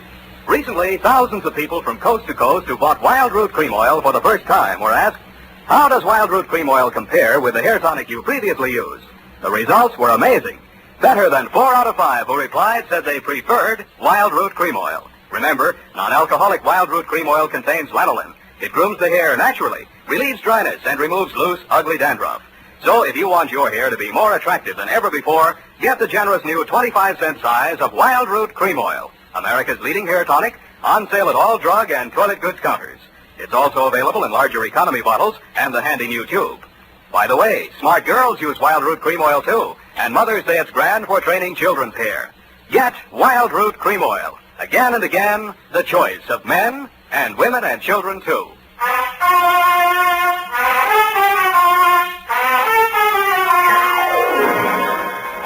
Recently, thousands of people from coast to coast who bought Wild Root Cream Oil for the first time were asked, how does Wild Root Cream Oil compare with the hair tonic you previously used? The results were amazing. Better than 4 out of 5 who replied said they preferred Wild Root Cream Oil. Remember, non-alcoholic Wild Root Cream Oil contains lanolin. It grooms the hair naturally, relieves dryness, and removes loose, ugly dandruff. So if you want your hair to be more attractive than ever before, get the generous new 25-cent size of Wild Root Cream Oil, America's leading hair tonic, on sale at all drug and toilet goods counters. It's also available in larger economy bottles and the handy new tube. By the way, smart girls use Wild Root Cream Oil too, and mothers say it's grand for training children's hair. Get Wild Root Cream Oil. Again and again, the choice of men and women and children too.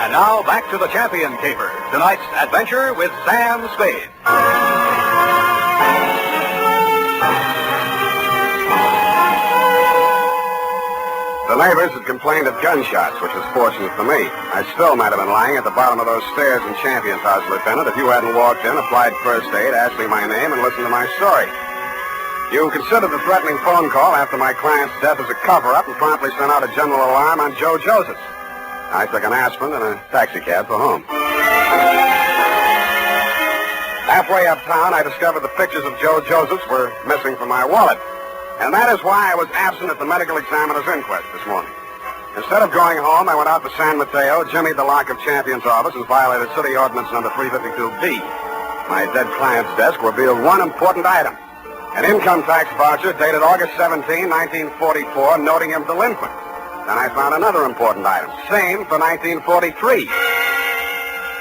And now, back to the Champion Caper. Tonight's adventure with Sam Spade. The neighbors had complained of gunshots, which was fortunate for me. I still might have been lying at the bottom of those stairs in Champion's house, Lieutenant, if you hadn't walked in, applied first aid, asked me my name, and listened to my story. You considered the threatening phone call after my client's death as a cover-up and promptly sent out a general alarm on Joe Josephs. I took an aspirin and a taxicab for home. Halfway uptown, I discovered the pictures of Joe Josephs were missing from my wallet. And that is why I was absent at the medical examiner's inquest this morning. Instead of going home, I went out to San Mateo, jimmied the lock of Champion's office, and violated City Ordinance number 352B. My dead client's desk revealed one important item. An income tax voucher dated August 17, 1944, noting him delinquent. Then I found another important item, same for 1943.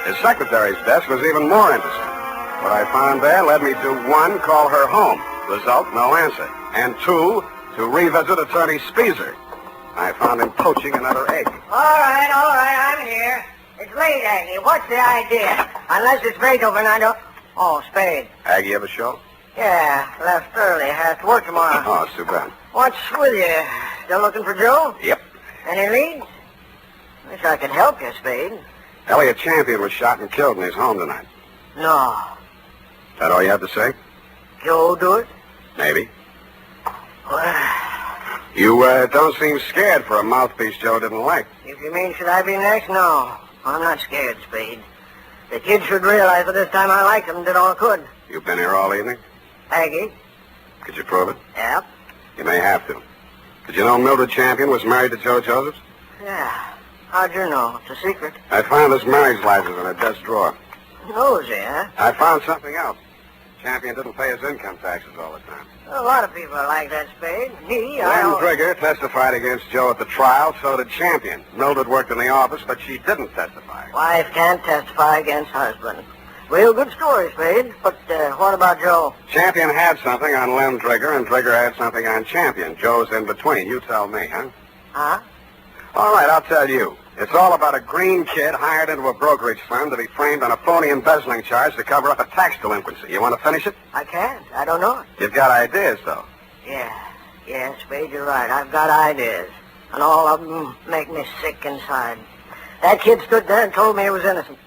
His secretary's desk was even more interesting. What I found there led me to, 1, call her home. Result, no answer. And 2, to revisit Attorney Speezer. I found him poaching another egg. All right, I'm here. It's late, Aggie. What's the idea? Unless it's Beethoven, I don't... Oh, Spade. Aggie have a show? Yeah, left early. Has to work tomorrow. Oh, it's too bad. What's with you? Still looking for Joe? Yep. Any leads? Wish I could help you, Spade. Elliot Champion was shot and killed in his home tonight. No. That all you have to say? Joe do it? Maybe. Well, You don't seem scared for a mouthpiece Joe didn't like. if you mean should I be next, no. I'm not scared, Spade. The kid should realize that this time I liked him and did all I could. You've been here all evening? Aggie? Could you prove it? Yep. You may have to. Did you know Mildred Champion was married to Joe Josephs? Yeah. How'd you know? It's a secret. I found his marriage license in her desk drawer. Nosy, huh? I found something else. Champion didn't pay his income taxes all the time. A lot of people are like that, Spade. Me, Lem Trigger testified against Joe at the trial, so did Champion. Mildred worked in the office, but she didn't testify. Wife can't testify against husband. Real good story, Spade. But what about Joe? Champion had something on Lem Trigger, and Trigger had something on Champion. Joe's in between. You tell me, huh? Huh? All right, I'll tell you. It's all about a green kid hired into a brokerage firm to be framed on a phony embezzling charge to cover up a tax delinquency. You want to finish it? I can't. I don't know it. You've got ideas, though. Yeah, Spade, you're right. I've got ideas. And all of them make me sick inside. That kid stood there and told me he was innocent.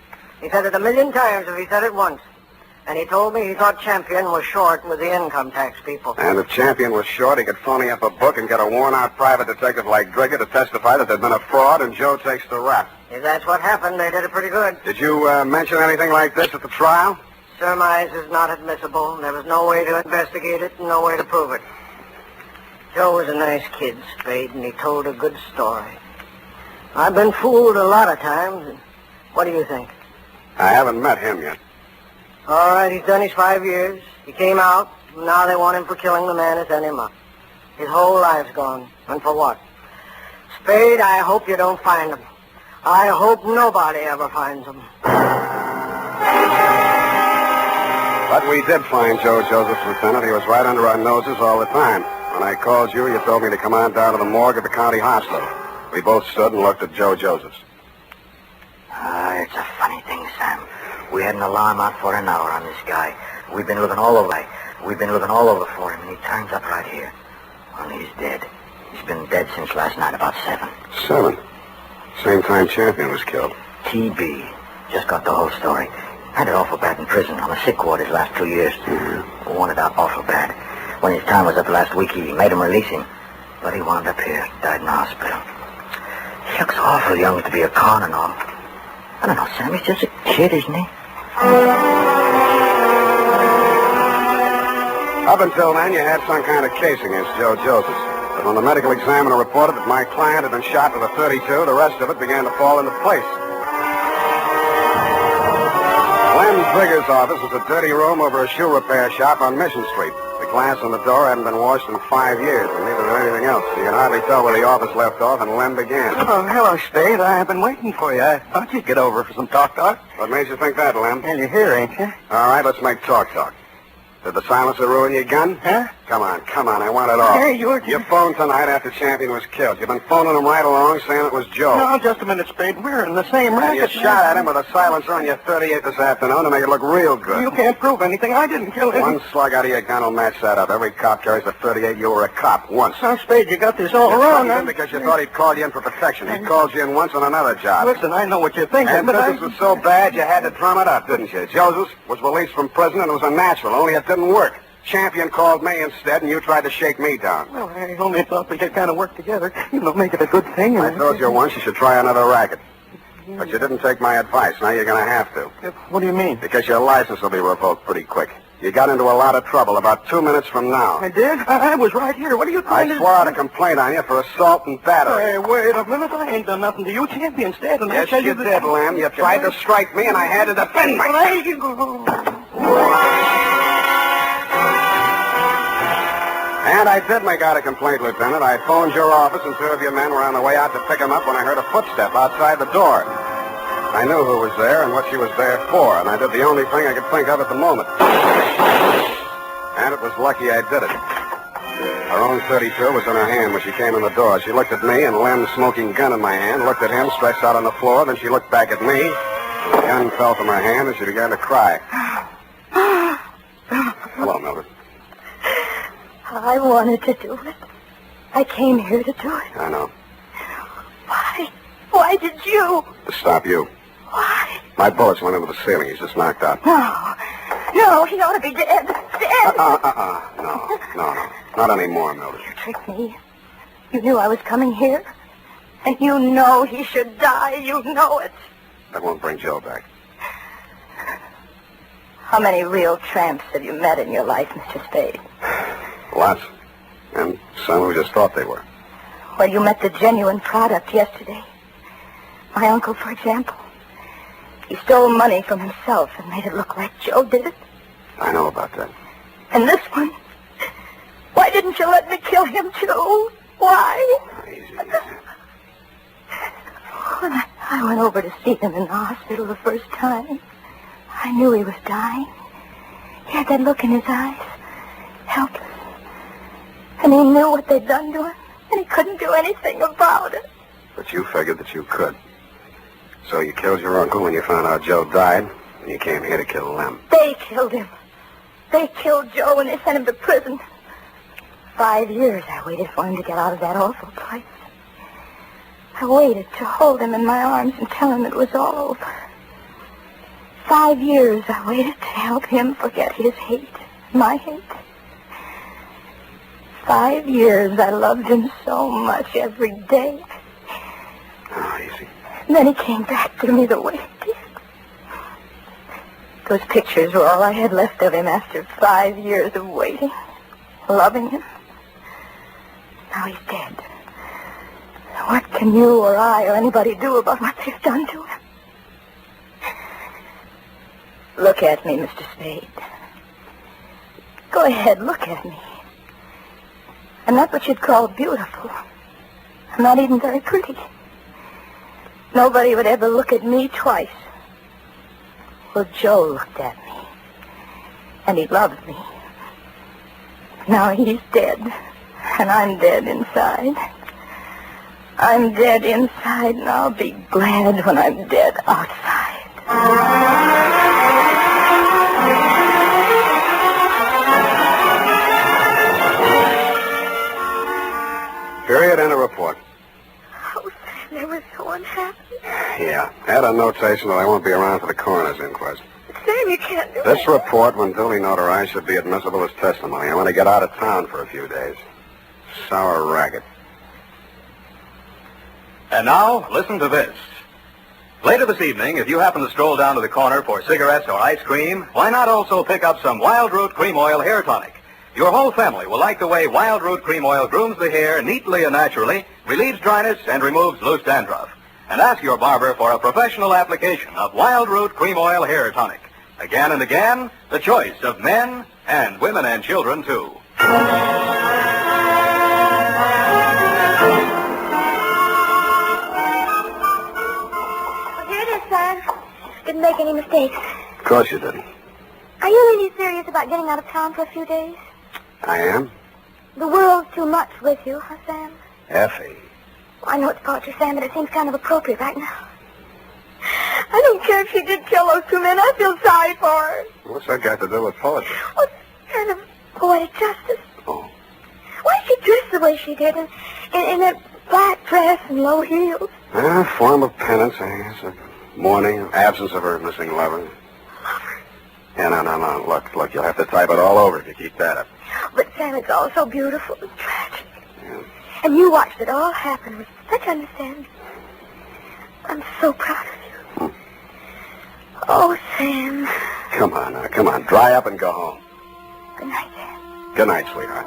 He said it 1,000,000 times if he said it once. And he told me he thought Champion was short with the income tax people. And if Champion was short, he could phony up a book and get a worn-out private detective like Drigger to testify that there'd been a fraud, and Joe takes the rap. If that's what happened, they did it pretty good. Did you mention anything like this at the trial? Surmise is not admissible. There was no way to investigate it and no way to prove it. Joe was a nice kid, Spade, and he told a good story. I've been fooled a lot of times. And what do you think? I haven't met him yet. All right, he's done his 5 years. He came out, and now they want him for killing the man who sent him up. His whole life's gone. And for what? Spade, I hope you don't find him. I hope nobody ever finds him. But we did find Joe Josephs, Lieutenant. He was right under our noses all the time. When I called you, you told me to come on down to the morgue at the county hospital. We both stood and looked at Joe Josephs. It's a funny thing, Sam. We had an alarm out for an hour on this guy. We've been looking all over. We've been looking all over for him, and he turns up right here. Only he's dead. He's been dead since last night, about 7. 7? Same time Champion was killed. TB. Just got the whole story. Had it awful bad in prison on the sick ward his last 2 years. Wanted out awful bad. When his time was up last week, he made him release him. But he wound up here, died in the hospital. He looks awful young to be a con and all. I don't know, Sam, he's just a kid, isn't he? Up until then, you had some kind of case against Joe Josephs. But when the medical examiner reported that my client had been shot with a .32, the rest of it began to fall into place. Lem Trigger's office was a dirty room over a shoe repair shop on Mission Street. The glass on the door hadn't been washed in 5 years, and neither did anything else. You can hardly tell where the office left off and Lem began. Oh, hello, Spade. I've been waiting for you. I thought you'd get over for some talk. What made you think that, Lem? Well, you're here, ain't you? All right, let's make talk. Did the silencer ruin your gun? Huh? Come on, I want it all. Hey, you phoned tonight after Champion was killed. You've been phoning him right along saying it was Joe. No, just a minute, Spade. We're in the same racket. You shot at him with a silencer on your .38 this afternoon to make it look real good. You can't prove anything. I didn't kill him. One slug out of your gun will match that up. Every cop carries a .38. You were a cop once. Now, Spade, you got this all wrong. You because you thought he'd called you in for protection. He called you in once on another job. Listen, I know what you're thinking, and but business was so bad you had to drum it up, didn't you? Josephs was released from prison and it was a natural, only it didn't work. Champion called me instead, and you tried to shake me down. Well, I only thought we could kind of work together. You know, make it a good thing. I told you once you should try another racket. But you didn't take my advice. Now you're going to have to. What do you mean? Because your license will be revoked pretty quick. You got into a lot of trouble about 2 minutes from now. I did? I was right here. What are you trying to do? I swore out a complaint on you for assault and battery. Hey, wait a minute. I ain't done nothing to you, Champion. Instead, and yes, you did, Lamb. You tried to strike me, and I had to defend myself. And I did make out a complaint, Lieutenant. I phoned your office, and 2 of your men were on the way out to pick him up when I heard a footstep outside the door. I knew who was there and what she was there for, and I did the only thing I could think of at the moment. And it was lucky I did it. Her own 32 was in her hand when she came in the door. She looked at me, and Lem's smoking gun in my hand, looked at him stretched out on the floor, then she looked back at me, and the gun fell from her hand, and she began to cry. Hello, Mildred. I wanted to do it. I came here to do it. I know. Why? Why did you? To stop you. Why? My bullets went into the ceiling. He's just knocked out. No, he ought to be dead. Dead. No. Not anymore, Mildred. You tricked me. You knew I was coming here. And you know he should die. You know it. That won't bring Joe back. How many real tramps have you met in your life, Mr. Spade? Lots. And some who just thought they were. Well, you met the genuine product yesterday. My uncle, for example. He stole money from himself and made it look like Joe did it. I know about that. And this one? Why didn't you let me kill him, too? Why? Easy. When I went over to see him in the hospital the first time, I knew he was dying. He had that look in his eyes, helpless. And he knew what they'd done to him, and he couldn't do anything about it. But you figured that you could. So you killed your uncle when you found out Joe died, and you came here to kill Lem. They killed him. They killed Joe, and they sent him to prison. 5 years I waited for him to get out of that awful place. I waited to hold him in my arms and tell him it was all over. 5 years I waited to help him forget his hate, my hate. 5 years I loved him so much every day. Oh, easy. And then he came back to me the way he did. Those pictures were all I had left of him after 5 years of waiting, loving him. Now he's dead. What can you or I or anybody do about what they've done to him? Look at me, Mr. Spade. Go ahead, look at me. I'm not what you'd call beautiful. I'm not even very pretty. Nobody would ever look at me twice. Well, Joe looked at me. And he loved me. Now he's dead. And I'm dead inside. I'm dead inside, and I'll be glad when I'm dead outside. Period and a report. Oh, Sam, they were so unhappy. Yeah. Add a notation that I won't be around for the coroner's inquest. Sam, you can't do This that. report, when duly notarized, should be admissible as testimony. I want to get out of town for a few days. Sour racket. And now, listen to this. Later this evening, if you happen to stroll down to the corner for cigarettes or ice cream, why not also pick up some Wild Root Cream Oil Hair Tonic? Your whole family will like the way Wild Root Cream Oil grooms the hair neatly and naturally, relieves dryness, and removes loose dandruff. And ask your barber for a professional application of Wild Root Cream Oil Hair Tonic. Again and again, the choice of men and women and children, too. Here it is, Sam. Didn't make any mistakes. Of course you didn't. Are you really serious about getting out of town for a few days? I am? The world's too much with you, huh, Sam? Effie. I know it's poetry, Sam, but it seems kind of appropriate right now. I don't care if she did kill those 2 men. I feel sorry for her. What's that got to do with poetry? Well, it's kind of poetic justice. Oh. Why did she dress the way she did in that black dress and low heels? A form of penance, I guess. A mourning, absence of her missing lover. Lover? Yeah, no. Look, you'll have to type it all over if you keep that up. But, Sam, it's all so beautiful and tragic. Yeah. And you watched it all happen with such understanding. I'm so proud of you. Oh, Sam. Come on. Dry up and go home. Good night, Sam. Good night, sweetheart.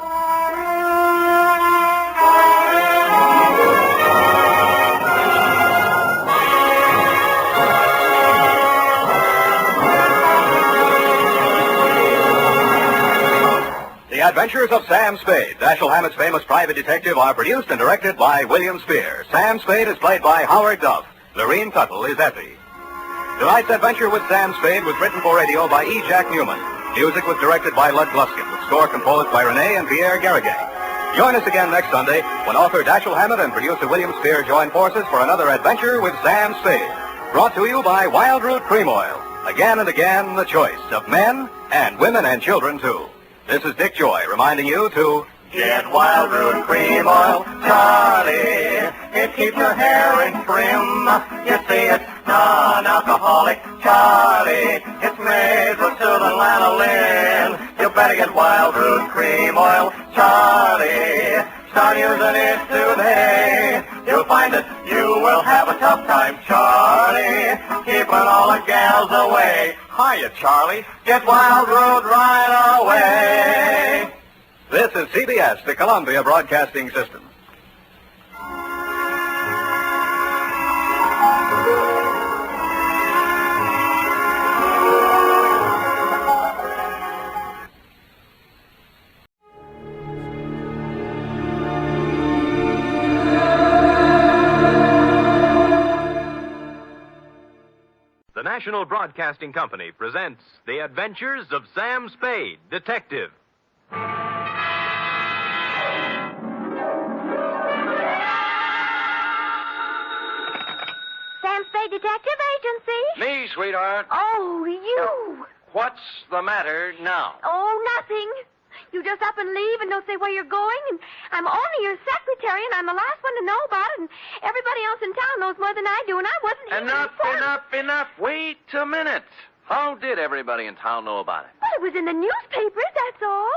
The Adventures of Sam Spade, Dashiell Hammett's famous private detective, are produced and directed by William Spear. Sam Spade is played by Howard Duff. Lorene Tuttle is Effie. Tonight's adventure with Sam Spade was written for radio by E. Jack Newman. Music was directed by Lud Gluskin, with score composed by Renee and Pierre Garrigay. Join us again next Sunday when author Dashiell Hammett and producer William Spear join forces for another adventure with Sam Spade. Brought to you by Wild Root Cream Oil. Again and again, the choice of men and women and children, too. This is Dick Joy reminding you to get Wild Root Cream Oil, Charlie. It keeps your hair in trim. You see, it's non-alcoholic, Charlie. It's made with soothing lanolin. You better get Wild Root Cream Oil, Charlie. Start using it today. You'll find that you will have a tough time, Charlie, keeping all the gals away. Hiya, Charlie. Get Wild Root right away. This is CBS, the Columbia Broadcasting System. The National Broadcasting Company presents The Adventures of Sam Spade, Detective. Sam Spade Detective Agency. Me, sweetheart. Oh, you. What's the matter now? Oh, nothing. You just up and leave and don't say where you're going, and I'm only your secretary, and I'm the last one to know about it, and everybody else in town knows more than I do, and I wasn't Enough. Wait a minute. How did everybody in town know about it? Well, it was in the newspapers, that's all.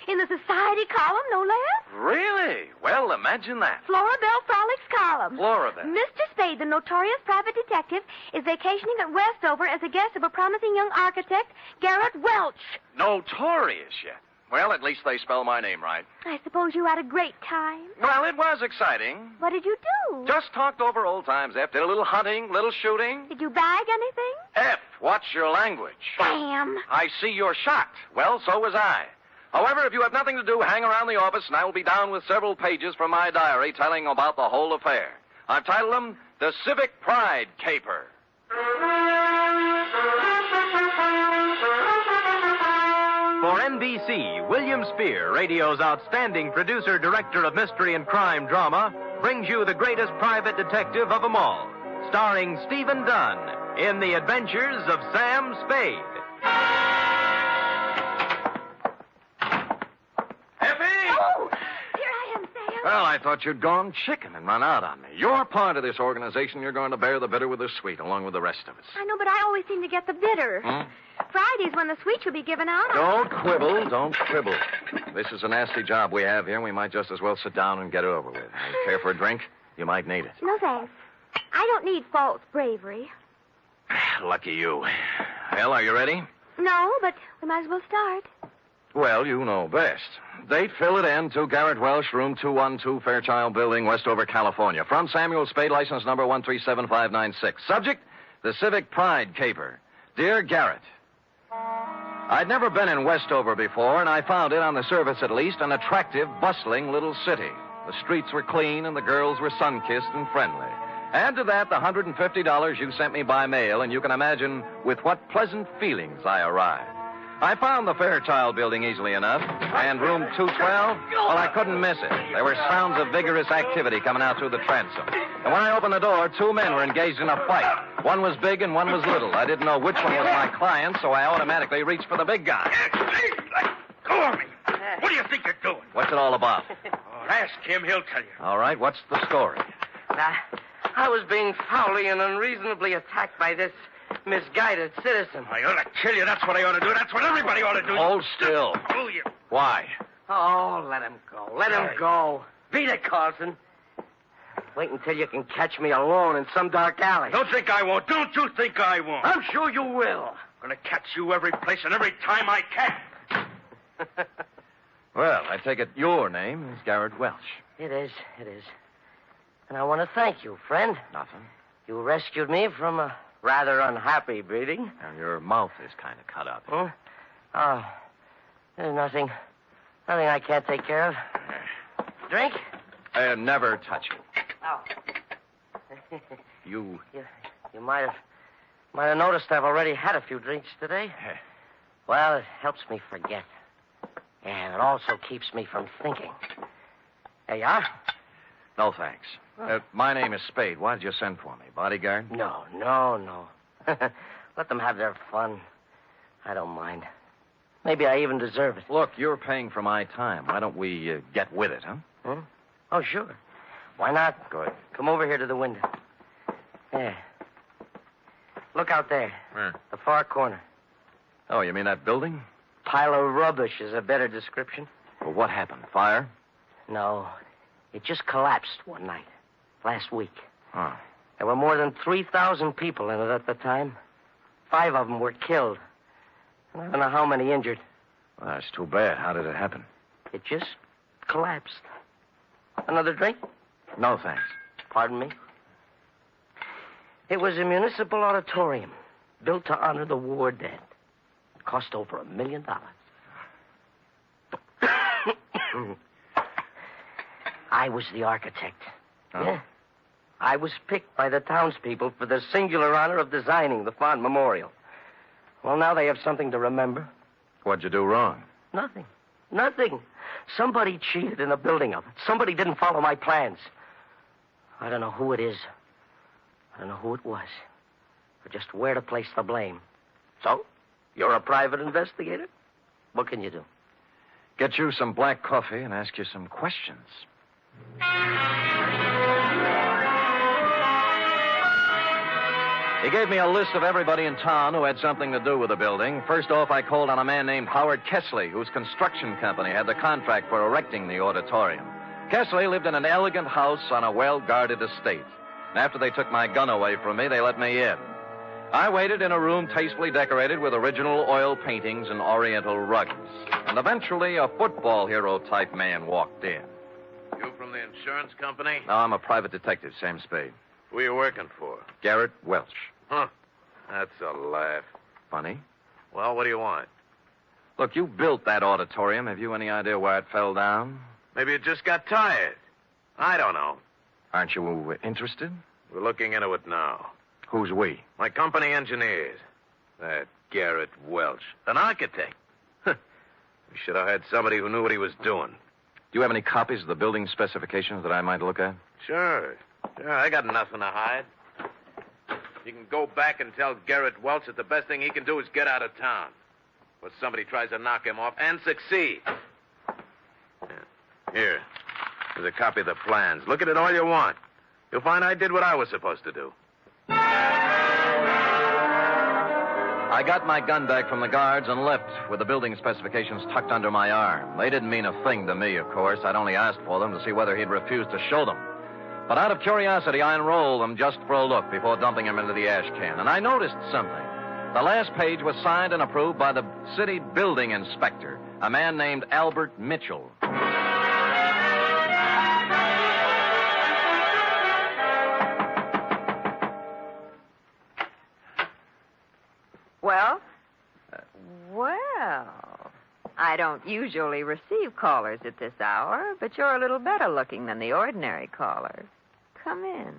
In the society column, no less. Really? Well, imagine that. Florabelle Frolics column. Florabelle. Mr. Spade, the notorious private detective, is vacationing at Westover as a guest of a promising young architect, Garrett Welch. Notorious yet. Well, at least they spell my name right. I suppose you had a great time. Well, it was exciting. What did you do? Just talked over old times, F. Did a little hunting, little shooting. Did you bag anything? F, what's your language? Damn. I see you're shocked. Well, so was I. However, if you have nothing to do, hang around the office, and I will be down with several pages from my diary telling about the whole affair. I've titled them The Civic Pride Caper. For NBC, William Spear, radio's outstanding producer, director of mystery and crime drama, brings you the greatest private detective of them all, starring Stephen Dunn in The Adventures of Sam Spade. Well, I thought you'd gone chicken and run out on me. You're part of this organization. You're going to bear the bitter with the sweet, along with the rest of us. I know, but I always seem to get the bitter. Friday's when the sweet should be given out. Don't quibble. This is a nasty job we have here, and we might just as well sit down and get it over with. You care for a drink? You might need it. No, thanks. I don't need false bravery. Lucky you. Well, are you ready? No, but we might as well start. Well, you know best. Date, fill it in to Garrett Welsh, room 212, Fairchild Building, Westover, California. From Samuel Spade, license number 1375596. Subject, the Civic Pride Caper. Dear Garrett, I'd never been in Westover before, and I found it, on the surface at least, an attractive, bustling little city. The streets were clean, and the girls were sun-kissed and friendly. Add to that the $150 you sent me by mail, and you can imagine with what pleasant feelings I arrived. I found the Fairchild Building easily enough, and room 212, well, I couldn't miss it. There were sounds of vigorous activity coming out through the transom. And when I opened the door, two men were engaged in a fight. One was big and one was little. I didn't know which one was my client, so I automatically reached for the big guy. Go on me. What do you think you're doing? What's it all about? Ask him, he'll tell you. All right, what's the story? I was being foully and unreasonably attacked by this misguided citizen. I ought to kill you. That's what I ought to do. That's what everybody ought to do. Hold still. Oh, you. Why? Oh, let him go. Let him go. Beat it, Carlson. Wait until you can catch me alone in some dark alley. Don't think I won't. Don't you think I won't. I'm sure you will. I'm going to catch you every place and every time I can. Well, I take it your name is Garrett Welch. It is. And I want to thank you, friend. Nothing. You rescued me from a rather unhappy breeding. And your mouth is kind of cut up. Huh? Oh, there's nothing I can't take care of. Drink? Never touch it. Oh. You... You might have noticed I've already had a few drinks today. Well, it helps me forget. And it also keeps me from thinking. There you are. No, thanks. My name is Spade. Why did you send for me? Bodyguard? No. Let them have their fun. I don't mind. Maybe I even deserve it. Look, you're paying for my time. Why don't we get with it, huh? Oh, sure. Why not? Good. Come over here to the window. There. Look out there. Where? The far corner. Oh, you mean that building? Pile of rubbish is a better description. Well, what happened? Fire? No. It just collapsed one night. Last week. Oh. There were more than 3,000 people in it at the time. 5 of them were killed. And I don't know how many injured. Well, that's too bad. How did it happen? It just collapsed. Another drink? No, thanks. Pardon me? It was a municipal auditorium built to honor the war dead. It cost over $1 million. I was the architect. Oh. Yeah. I was picked by the townspeople for the singular honor of designing the fond memorial. Well, now they have something to remember. What'd you do wrong? Nothing. Somebody cheated in the building of it. Somebody didn't follow my plans. I don't know who it is. I don't know who it was. Or just where to place the blame. So, you're a private investigator? What can you do? Get you some black coffee and ask you some questions. He gave me a list of everybody in town who had something to do with the building. First off, I called on a man named Howard Kessley, whose construction company had the contract for erecting the auditorium. Kessley lived in an elegant house on a well-guarded estate. And after they took my gun away from me, they let me in. I waited in a room tastefully decorated with original oil paintings and oriental rugs. And eventually, a football hero-type man walked in. You from the insurance company? No, I'm a private detective, Sam Spade. Who are you working for? Garrett Welch. Huh. That's a laugh. Funny? Well, what do you want? Look, you built that auditorium. Have you any idea why it fell down? Maybe it just got tired. I don't know. Aren't you interested? We're looking into it now. Who's we? My company engineers. That Garrett Welch. An architect. We should have had somebody who knew what he was doing. Do you have any copies of the building specifications that I might look at? Sure, I got nothing to hide. You can go back and tell Garrett Welch that the best thing he can do is get out of town. Or somebody tries to knock him off and succeed. Here. There's a copy of the plans. Look at it all you want. You'll find I did what I was supposed to do. I got my gun back from the guards and left with the building specifications tucked under my arm. They didn't mean a thing to me, of course. I'd only asked for them to see whether he'd refuse to show them. But out of curiosity, I unrolled them just for a look before dumping them into the ash can. And I noticed something. The last page was signed and approved by the city building inspector, a man named Albert Mitchell. Well? Well, I don't usually receive callers at this hour, but you're a little better looking than the ordinary caller. Come in.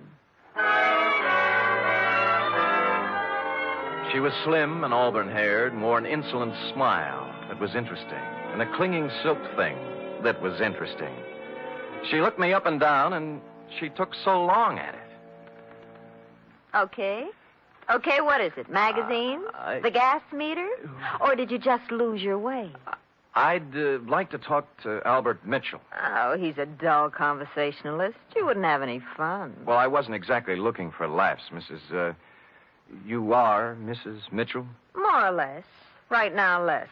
She was slim and auburn-haired and wore an insolent smile that was interesting, and a clinging silk thing that was interesting. She looked me up and down, and she took so long at it. Okay, what is it? Magazines? The gas meter? Or did you just lose your way? I'd like to talk to Albert Mitchell. Oh, he's a dull conversationalist. You wouldn't have any fun. Well, I wasn't exactly looking for laughs, Mrs. You are Mrs. Mitchell? More or less. Right now, less.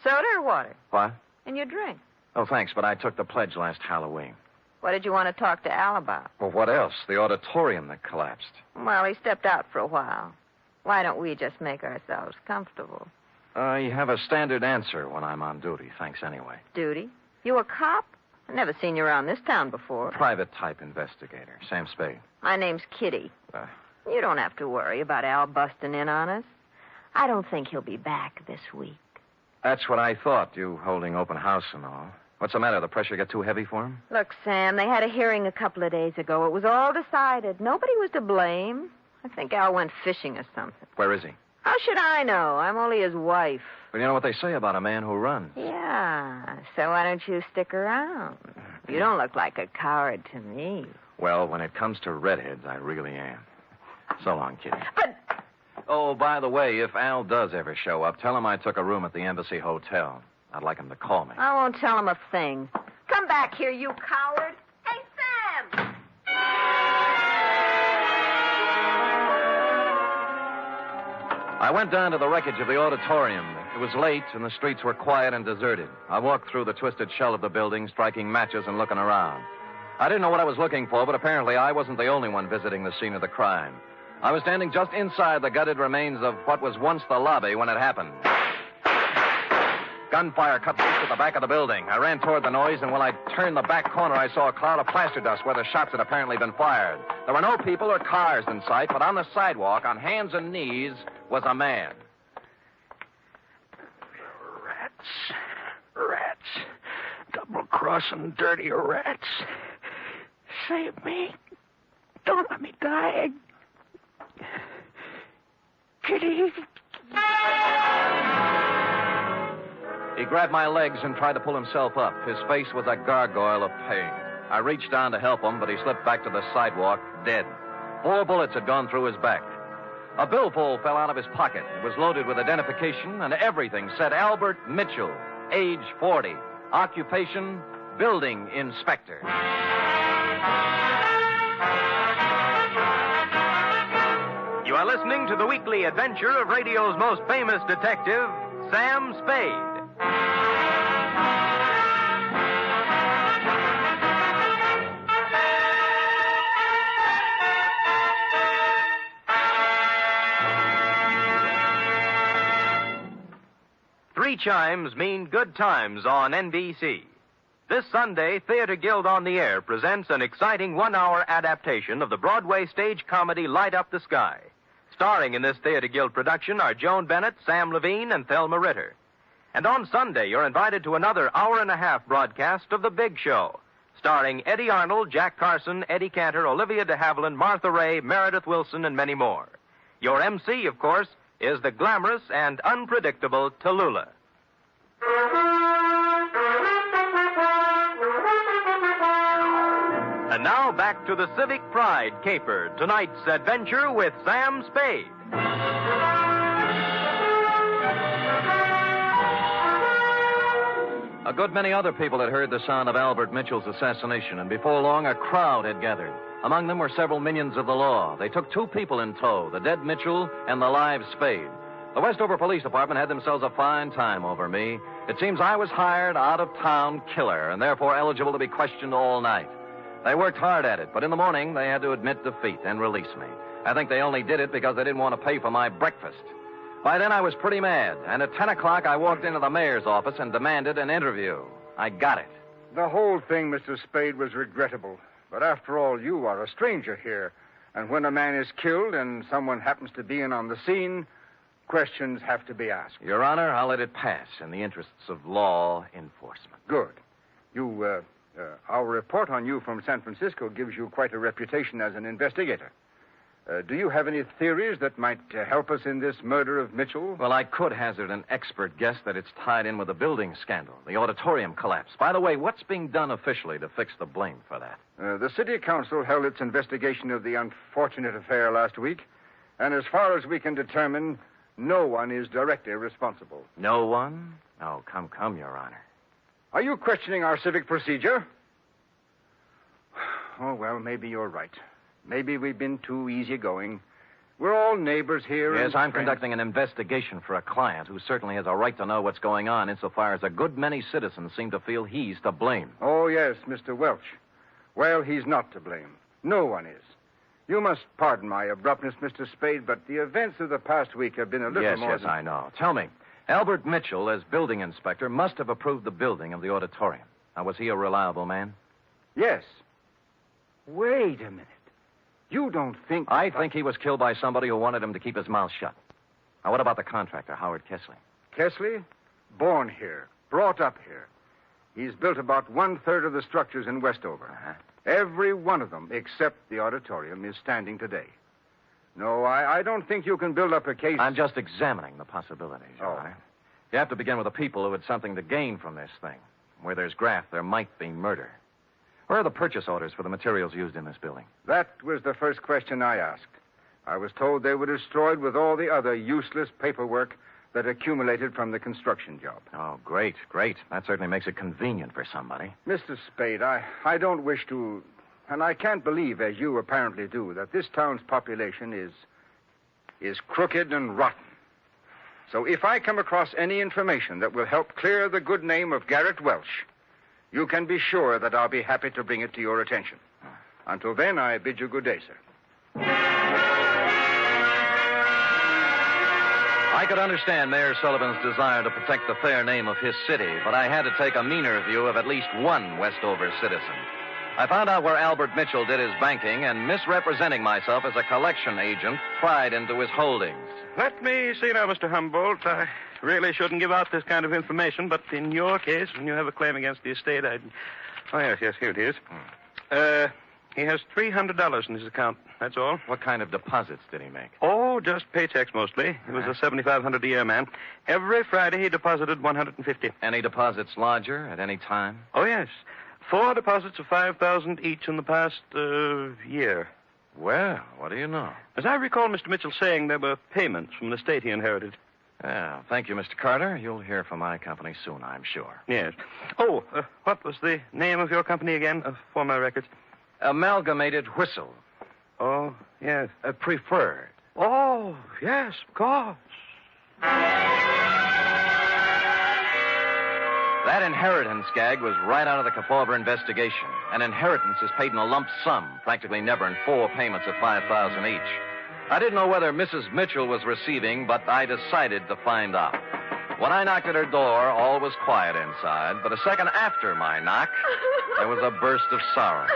Soda or water? What? And your drink. Oh, thanks, but I took the pledge last Halloween. What did you want to talk to Al about? Well, what else? The auditorium that collapsed. Well, he stepped out for a while. Why don't we just make ourselves comfortable? I have a standard answer when I'm on duty. Thanks anyway. Duty? You a cop? I've never seen you around this town before. Private type investigator. Sam Spade. My name's Kitty. You don't have to worry about Al busting in on us. I don't think he'll be back this week. That's what I thought, you holding open house and all. What's the matter? The pressure get too heavy for him? Look, Sam, they had a hearing a couple of days ago. It was all decided. Nobody was to blame. I think Al went fishing or something. Where is he? How should I know? I'm only his wife. Well, you know what they say about a man who runs. Yeah, so why don't you stick around? You don't look like a coward to me. Well, when it comes to redheads, I really am. So long, Kitty. But... Oh, by the way, if Al does ever show up, tell him I took a room at the Embassy Hotel. I'd like him to call me. I won't tell him a thing. Come back here, you coward. Hey, Sam! I went down to the wreckage of the auditorium. It was late, and the streets were quiet and deserted. I walked through the twisted shell of the building, striking matches and looking around. I didn't know what I was looking for, but apparently I wasn't the only one visiting the scene of the crime. I was standing just inside the gutted remains of what was once the lobby when it happened. Gunfire cut loose at the back of the building. I ran toward the noise, and when I turned the back corner, I saw a cloud of plaster dust where the shots had apparently been fired. There were no people or cars in sight, but on the sidewalk, on hands and knees, was a man. Rats. Double-crossing dirty rats. Save me. Don't let me die. Kitty. He grabbed my legs and tried to pull himself up. His face was a gargoyle of pain. I reached down to help him, but he slipped back to the sidewalk, dead. 4 bullets had gone through his back. A billfold fell out of his pocket. It was loaded with identification, and everything said Albert Mitchell, age 40, occupation, building inspector. You are listening to the weekly adventure of radio's most famous detective, Sam Spade. Three chimes mean good times on NBC. This Sunday, Theater Guild on the Air presents an exciting 1-hour adaptation of the Broadway stage comedy Light Up the Sky. Starring in this Theater Guild production are Joan Bennett, Sam Levine, and Thelma Ritter. And on Sunday, you're invited to another hour-and-a-half broadcast of The Big Show, starring Eddie Arnold, Jack Carson, Eddie Cantor, Olivia de Havilland, Martha Ray, Meredith Wilson, and many more. Your MC, of course, is the glamorous and unpredictable Tallulah. And now back to the Civic Pride caper, tonight's adventure with Sam Spade. A good many other people had heard the sound of Albert Mitchell's assassination, and before long a crowd had gathered. Among them were several minions of the law. They took 2 people in tow, the dead Mitchell and the live Spade. The Westover Police Department had themselves a fine time over me. It seems I was hired out-of-town killer and therefore eligible to be questioned all night. They worked hard at it, but in the morning they had to admit defeat and release me. I think they only did it because they didn't want to pay for my breakfast. By then I was pretty mad, and at 10 o'clock I walked into the mayor's office and demanded an interview. I got it. The whole thing, Mr. Spade, was regrettable. But after all, you are a stranger here. And when a man is killed and someone happens to be in on the scene, questions have to be asked. Your Honor, I'll let it pass in the interests of law enforcement. Good. Our report on you from San Francisco gives you quite a reputation as an investigator. Do you have any theories that might help us in this murder of Mitchell? Well, I could hazard an expert guess that it's tied in with the building scandal, the auditorium collapse. By the way, what's being done officially to fix the blame for that? The city council held its investigation of the unfortunate affair last week, and as far as we can determine, no one is directly responsible. No one? Oh, come, Your Honor. Are you questioning our civic procedure? Oh, well, maybe you're right. Maybe we've been too easygoing. We're all neighbors here. Yes, and I'm friends. conducting an investigation for a client who certainly has a right to know what's going on insofar as a good many citizens seem to feel he's to blame. Oh, yes, Mr. Welch. Well, he's not to blame. No one is. You must pardon my abruptness, Mr. Spade, but the events of the past week have been a little more Yes, than... I know. Tell me, Albert Mitchell, as building inspector, must have approved the building of the auditorium. Now, was he a reliable man? Yes. Wait a minute. You don't think... I think he was killed by somebody who wanted him to keep his mouth shut. Now, what about the contractor, Howard Kessley? Kessley? Born here. Brought up here. He's built about 1/3 of the structures in Westover. Every one of them, except the auditorium, is standing today. No, I don't think you can build up a case... I'm just examining the possibilities, all right? You have to begin with the people who had something to gain from this thing. Where there's graft, there might be murder. Where are the purchase orders for the materials used in this building? That was the first question I asked. I was told they were destroyed with all the other useless paperwork that accumulated from the construction job. Oh, great, great. That certainly makes it convenient for somebody. Mr. Spade, I don't wish to... And I can't believe, as you apparently do, that this town's population is crooked and rotten. So if I come across any information that will help clear the good name of Garrett Welch, you can be sure that I'll be happy to bring it to your attention. Until then, I bid you good day, sir. I could understand Mayor Sullivan's desire to protect the fair name of his city, but I had to take a meaner view of at least one Westover citizen. I found out where Albert Mitchell did his banking, and misrepresenting myself as a collection agent, pried into his holdings. Let me see now, Mr. Humboldt. I really shouldn't give out this kind of information, but in your case, when you have a claim against the estate, I'd... Oh, yes, here it is. He has $300 in his account, that's all. What kind of deposits did he make? Oh, just paychecks mostly. He was a $7,500 a year man. Every Friday he deposited $150. Any deposits larger at any time? Oh, yes. 4 deposits of $5,000 each in the past year. Well, what do you know? As I recall Mr. Mitchell saying, there were payments from the estate he inherited. Yeah, thank you, Mr. Carter. You'll hear from my company soon, I'm sure. Yes. Oh, what was the name of your company again, for my records? Amalgamated Whistle. Oh, yes. Preferred. Oh, yes, of course. That inheritance gag was right out of the Kefauver investigation. An inheritance is paid in a lump sum, practically never in 4 payments of $5,000 each. I didn't know whether Mrs. Mitchell was receiving, but I decided to find out. When I knocked at her door, all was quiet inside, but a second after my knock, there was a burst of sorrow.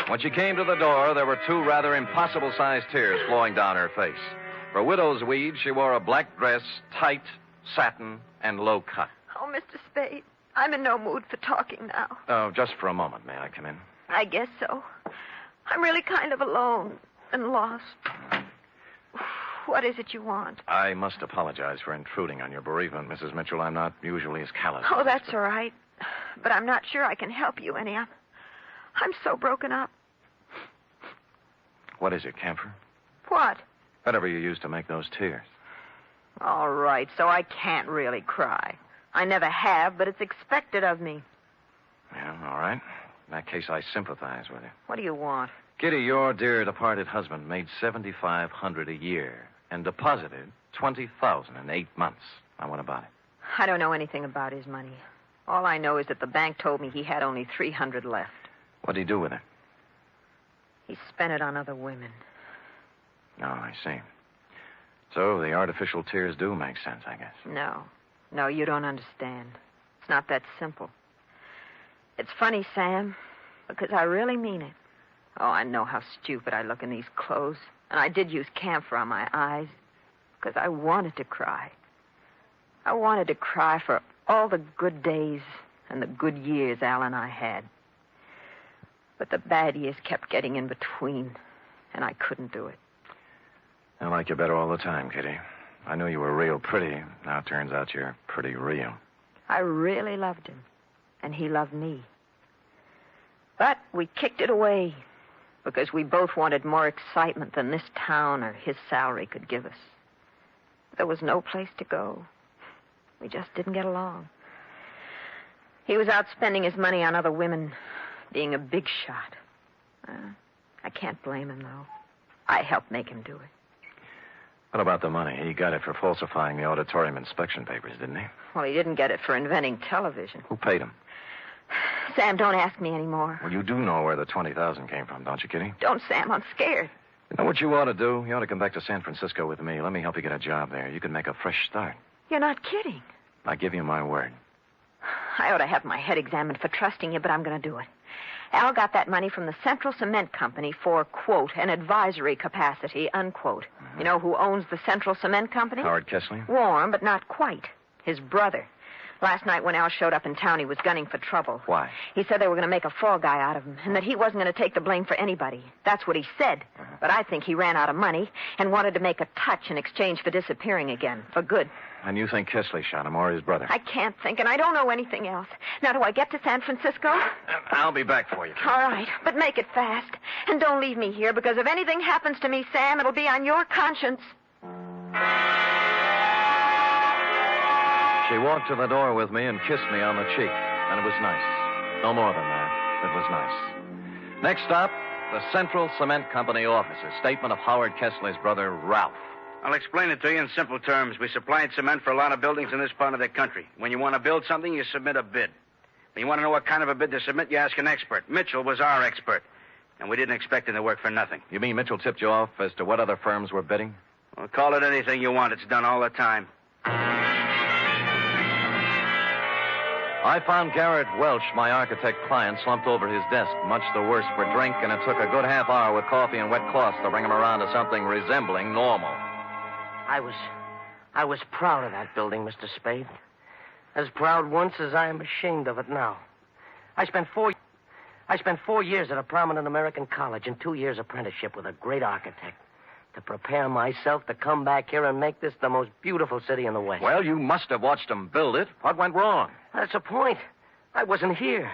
When she came to the door, there were 2 rather impossible-sized tears flowing down her face. For widow's weed, she wore a black dress, tight, satin, and low cut. Oh, Mr. Spade, I'm in no mood for talking now. Oh, just for a moment. May I come in? I guess so. I'm really kind of alone and lost. What is it you want? I must apologize for intruding on your bereavement, Mrs. Mitchell. I'm not usually as callous. Oh, that's all right. But I'm not sure I can help you any. I'm so broken up. What is it, camphor? What? Whatever you used to make those tears. All right, so I can't really cry. I never have, but it's expected of me. Yeah, all right. In that case, I sympathize with you. What do you want? Kitty, your dear departed husband made $7,500 a year and deposited $20,000 in 8 months. Now, what about it? I don't know anything about his money. All I know is that the bank told me he had only $300 left. What'd he do with it? He spent it on other women. Oh, I see. So the artificial tears do make sense, I guess. No, you don't understand. It's not that simple. It's funny, Sam, because I really mean it. Oh, I know how stupid I look in these clothes, and I did use camphor on my eyes because I wanted to cry. I wanted to cry for all the good days and the good years Al and I had. But the bad years kept getting in between, and I couldn't do it. I like you better all the time, Kitty. I knew you were real pretty. Now it turns out you're pretty real. I really loved him, and he loved me. But we kicked it away because we both wanted more excitement than this town or his salary could give us. There was no place to go. We just didn't get along. He was out spending his money on other women, being a big shot. I can't blame him, though. I helped make him do it. What about the money? He got it for falsifying the auditorium inspection papers, didn't he? Well, he didn't get it for inventing television. Who paid him? Sam, don't ask me anymore. Well, you do know where the $20,000 came from, don't you, Kitty? Don't, Sam. I'm scared. You know what you ought to do? You ought to come back to San Francisco with me. Let me help you get a job there. You can make a fresh start. You're not kidding. I give you my word. I ought to have my head examined for trusting you, but I'm going to do it. Al got that money from the Central Cement Company for, quote, an advisory capacity, unquote. Mm-hmm. You know who owns the Central Cement Company? Howard Kessler? Warm, but not quite. His brother. Last night when Al showed up in town, he was gunning for trouble. Why? He said they were going to make a fall guy out of him, and that he wasn't going to take the blame for anybody. That's what he said. Uh-huh. But I think he ran out of money and wanted to make a touch in exchange for disappearing again, for good. And you think Kessler shot him or his brother? I can't think, and I don't know anything else. Now, do I get to San Francisco? I'll be back for you. All right, but make it fast. And don't leave me here, because if anything happens to me, Sam, it'll be on your conscience. She walked to the door with me and kissed me on the cheek, and it was nice. No more than that. It was nice. Next stop, the Central Cement Company offices. Statement of Howard Kessler's brother, Ralph. I'll explain it to you in simple terms. We supplied cement for a lot of buildings in this part of the country. When you want to build something, you submit a bid. When you want to know what kind of a bid to submit, you ask an expert. Mitchell was our expert, and we didn't expect him to work for nothing. You mean Mitchell tipped you off as to what other firms were bidding? Well, call it anything you want. It's done all the time. I found Garrett Welch, my architect client, slumped over his desk, much the worse for drink, and it took a good half hour with coffee and wet cloths to bring him around to something resembling normal. I was proud of that building, Mr. Spade. As proud once as I am ashamed of it now. I spent 4 years at a prominent American college and 2 years apprenticeship with a great architect to prepare myself to come back here and make this the most beautiful city in the West. Well, you must have watched them build it. What went wrong? That's the point. I wasn't here.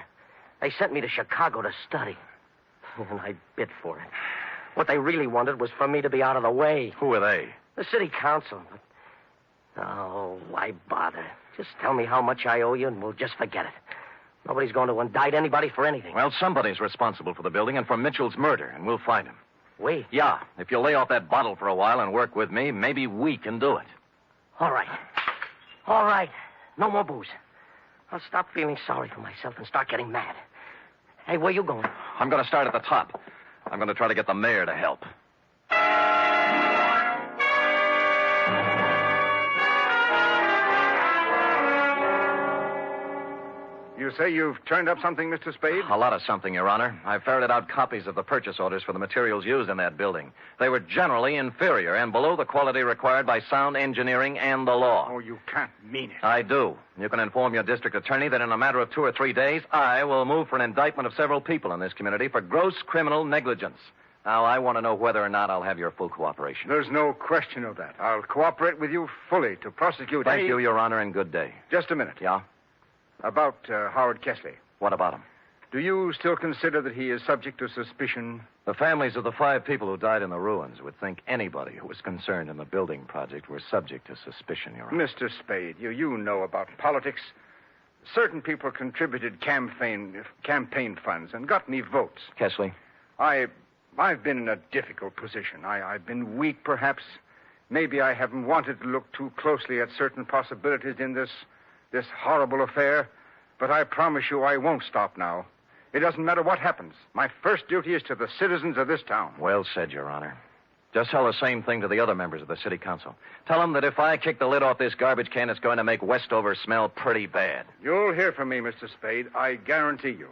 They sent me to Chicago to study. And I bid for it. What they really wanted was for me to be out of the way. Who are they? The city council. Oh, why bother? Just tell me how much I owe you and we'll just forget it. Nobody's going to indict anybody for anything. Well, somebody's responsible for the building and for Mitchell's murder, and we'll find him. We? Yeah. If you'll lay off that bottle for a while and work with me, maybe we can do it. All right. All right. No more booze. I'll stop feeling sorry for myself and start getting mad. Hey, where you going? I'm going to start at the top. I'm going to try to get the mayor to help. You say you've turned up something, Mr. Spade? A lot of something, Your Honor. I ferreted out copies of the purchase orders for the materials used in that building. They were generally inferior and below the quality required by sound engineering and the law. Oh, you can't mean it. I do. You can inform your district attorney that in a matter of 2 or 3 days, I will move for an indictment of several people in this community for gross criminal negligence. Now, I want to know whether or not I'll have your full cooperation. There's no question of that. I'll cooperate with you fully to prosecute Thank you, Your Honor, and good day. Just a minute. Yeah? About Howard Kessler. What about him? Do you still consider that he is subject to suspicion? The families of the 5 people who died in the ruins would think anybody who was concerned in the building project were subject to suspicion, Your Honor. Mr. Spade, you know about politics. Certain people contributed campaign funds and got me votes. Kessler? I've been in a difficult position. I've been weak, perhaps. Maybe I haven't wanted to look too closely at certain possibilities in this horrible affair, but I promise you I won't stop now. It doesn't matter what happens. My first duty is to the citizens of this town. Well said, Your Honor. Just tell the same thing to the other members of the city council. Tell them that if I kick the lid off this garbage can, it's going to make Westover smell pretty bad. You'll hear from me, Mr. Spade. I guarantee you.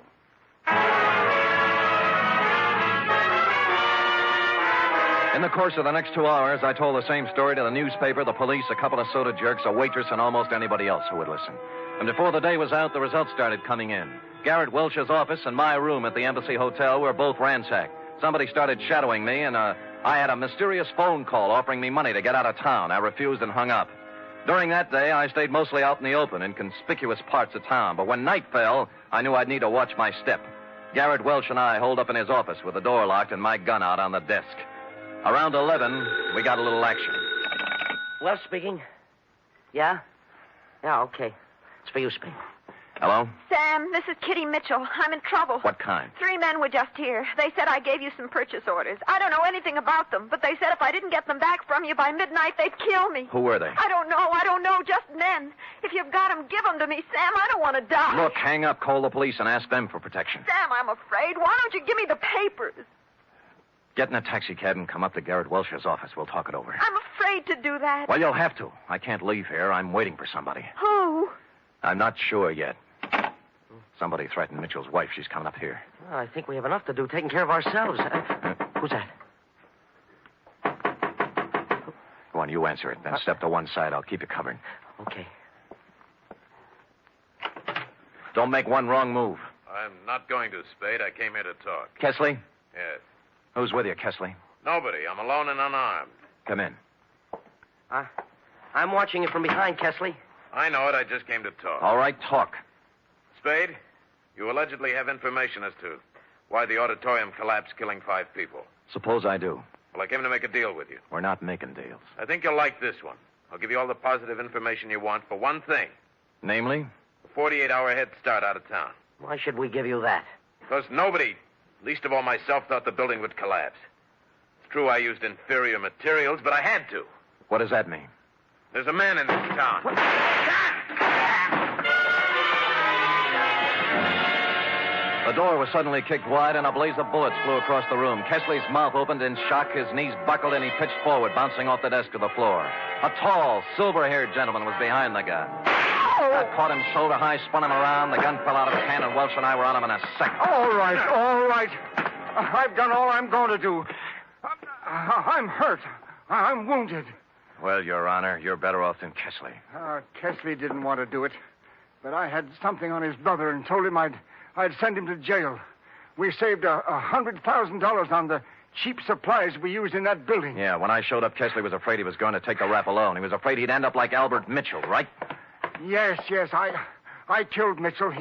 In the course of the next 2 hours, I told the same story to the newspaper, the police, a couple of soda jerks, a waitress, and almost anybody else who would listen. And before the day was out, the results started coming in. Garrett Welch's office and my room at the Embassy Hotel were both ransacked. Somebody started shadowing me, and I had a mysterious phone call offering me money to get out of town. I refused and hung up. During that day, I stayed mostly out in the open, in conspicuous parts of town. But when night fell, I knew I'd need to watch my step. Garrett Welch and I holed up in his office with the door locked and my gun out on the desk. Around 11, we got a little action. Well, speaking. Yeah? Yeah, okay. It's for you, Spade. Hello? Sam, this is Kitty Mitchell. I'm in trouble. What kind? 3 men were just here. They said I gave you some purchase orders. I don't know anything about them, but they said if I didn't get them back from you by midnight, they'd kill me. Who were they? I don't know. Just men. If you've got them, give them to me, Sam. I don't want to die. Look, hang up, call the police, and ask them for protection. Sam, I'm afraid. Why don't you give me the papers? Get in a taxi cab and come up to Garrett Welsh's office. We'll talk it over. I'm afraid to do that. Well, you'll have to. I can't leave here. I'm waiting for somebody. Who? I'm not sure yet. Somebody threatened Mitchell's wife. She's coming up here. Well, I think we have enough to do taking care of ourselves. Who's that? Go on, you answer it. Then step to one side. I'll keep you covered. Okay. Don't make one wrong move. I'm not going to, Spade. I came here to talk. Kesley? Yes. Who's with you, Kesley? Nobody. I'm alone and unarmed. Come in. I'm watching you from behind, Kesley. I know it. I just came to talk. All right, talk. Spade, you allegedly have information as to why the auditorium collapsed, killing 5 people. Suppose I do. Well, I came to make a deal with you. We're not making deals. I think you'll like this one. I'll give you all the positive information you want for one thing. Namely? A 48-hour head start out of town. Why should we give you that? Because nobody, least of all myself, thought the building would collapse. It's true I used inferior materials, but I had to. What does that mean? There's a man in this town. The door was suddenly kicked wide, and a blaze of bullets flew across the room. Kesley's mouth opened in shock, his knees buckled, and he pitched forward, bouncing off the desk to the floor. A tall, silver-haired gentleman was behind the gun. I caught him shoulder high, spun him around. The gun fell out of his hand, and Welsh and I were on him in a second. All right. I've done all I'm going to do. I'm hurt. I'm wounded. Well, Your Honor, you're better off than Kesley. Kesley didn't want to do it, but I had something on his brother and told him I'd send him to jail. We saved $100,000 on the cheap supplies we used in that building. Yeah, when I showed up, Kesley was afraid he was going to take the rap alone. He was afraid he'd end up like Albert Mitchell, right? Yes. I killed Mitchell.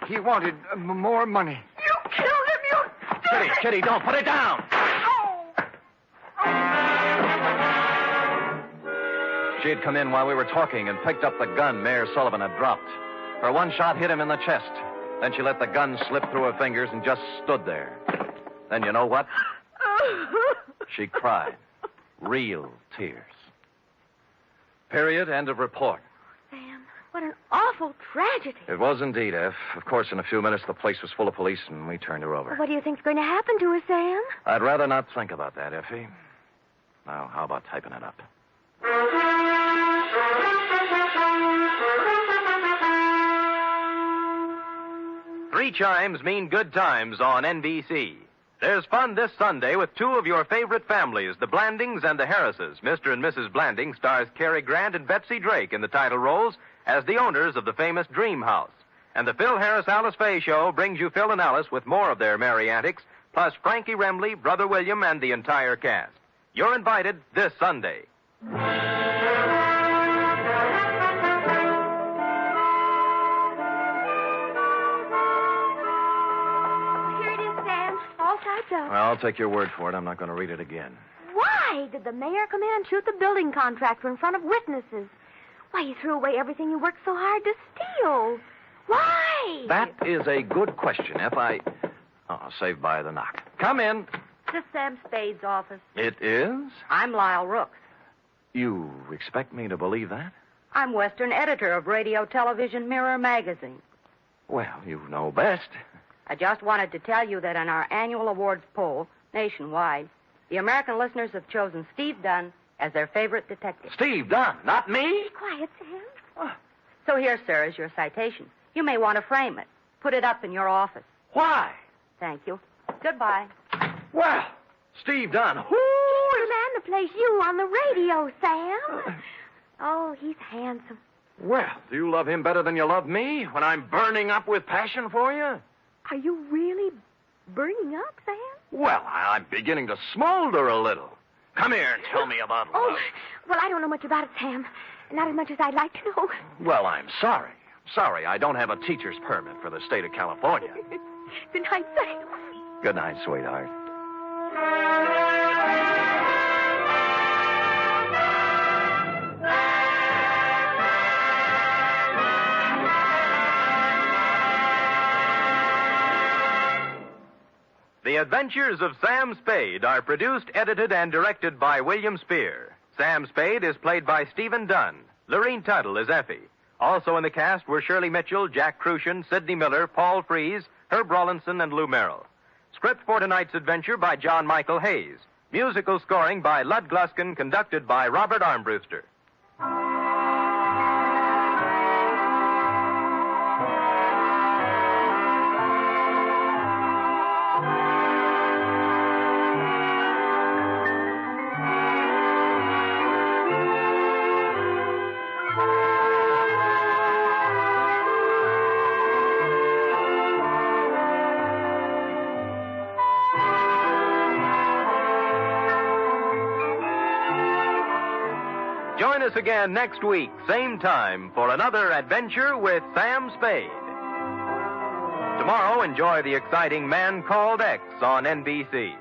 He wanted more money. You killed him, you... Kitty, don't put it down! She had come in while we were talking and picked up the gun Mayor Sullivan had dropped. Her one shot hit him in the chest. Then she let the gun slip through her fingers and just stood there. Then you know what? She cried. Real tears. Period. End of report. Sam, what an awful tragedy. It was indeed, F. Of course, in a few minutes, the place was full of police, and we turned her over. What do you think's going to happen to her, Sam? I'd rather not think about that, Effie. Now, how about typing it up? Three chimes mean good times on NBC. There's fun this Sunday with 2 of your favorite families, the Blandings and the Harrises. Mr. and Mrs. Blanding stars Cary Grant and Betsy Drake in the title roles as the owners of the famous Dream House. And the Phil Harris-Alice Faye Show brings you Phil and Alice with more of their merry antics, plus Frankie Remley, Brother William, and the entire cast. You're invited this Sunday. Well, I'll take your word for it. I'm not going to read it again. why did the mayor come in and shoot the building contractor in front of witnesses? Why, he threw away everything you worked so hard to steal. Why? That is a good question. Saved by the knock. Come in. This is Sam Spade's office. It is? I'm Lyle Rooks. You expect me to believe that? I'm Western editor of Radio Television Mirror magazine. Well, you know best. I just wanted to tell you that in our annual awards poll, nationwide, the American listeners have chosen Steve Dunn as their favorite detective. Steve Dunn, not me? Be quiet, Sam. So here, sir, is your citation. You may want to frame it. Put it up in your office. Why? Thank you. Goodbye. Well, Steve Dunn. He's the man that plays you on the radio, Sam. Oh, he's handsome. Well, do you love him better than you love me when I'm burning up with passion for you? Are you really burning up, Sam? Well, I'm beginning to smolder a little. Come here and tell me about love. Oh, well, I don't know much about it, Sam. Not as much as I'd like to know. Well, I'm sorry. Sorry, I don't have a teacher's permit for the state of California. Good night, Sam. Good night, sweetheart. The Adventures of Sam Spade are produced, edited, and directed by William Spear. Sam Spade is played by Stephen Dunn. Lorene Tuttle is Effie. Also in the cast were Shirley Mitchell, Jack Crucian, Sidney Miller, Paul Freese, Herb Rawlinson, and Lou Merrill. Script for tonight's adventure by John Michael Hayes. Musical scoring by Lud Gluskin, conducted by Robert Armbruster. Join us again next week, same time, for another adventure with Sam Spade. Tomorrow, enjoy the exciting Man Called X on NBC.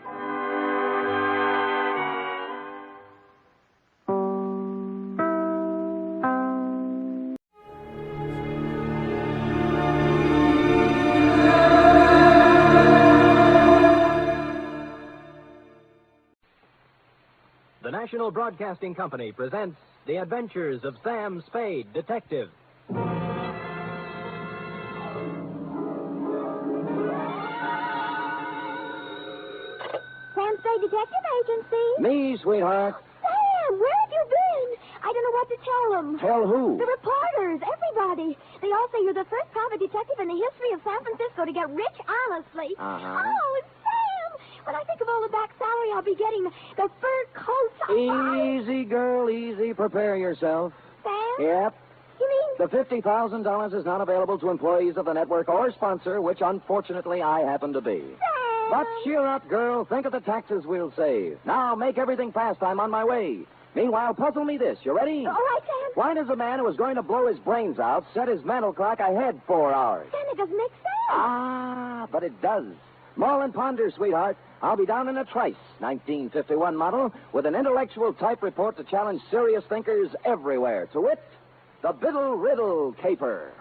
The National Broadcasting Company presents The Adventures of Sam Spade, Detective. Sam Spade Detective Agency. Me, sweetheart. Sam, where have you been? I don't know what to tell them. Tell who? The reporters, everybody. They all say you're the first private detective in the history of San Francisco to get rich honestly. Uh-huh. Oh, Sam! When I think of all the back salary I'll be getting, the fur coats... Easy, girl, easy. Prepare yourself. Sam? Yep. You mean... The $50,000 is not available to employees of the network or sponsor, which unfortunately I happen to be. Sam! But cheer up, girl. Think of the taxes we'll save. Now, make everything fast. I'm on my way. Meanwhile, puzzle me this. You ready? All right, Sam. Why does a man who is going to blow his brains out set his mental clock ahead 4 hours? Sam, it doesn't make sense. Ah, but it does. Mull and ponder, sweetheart. I'll be down in a trice, 1951 model, with an intellectual type report to challenge serious thinkers everywhere. To wit, the Biddle Riddle Caper.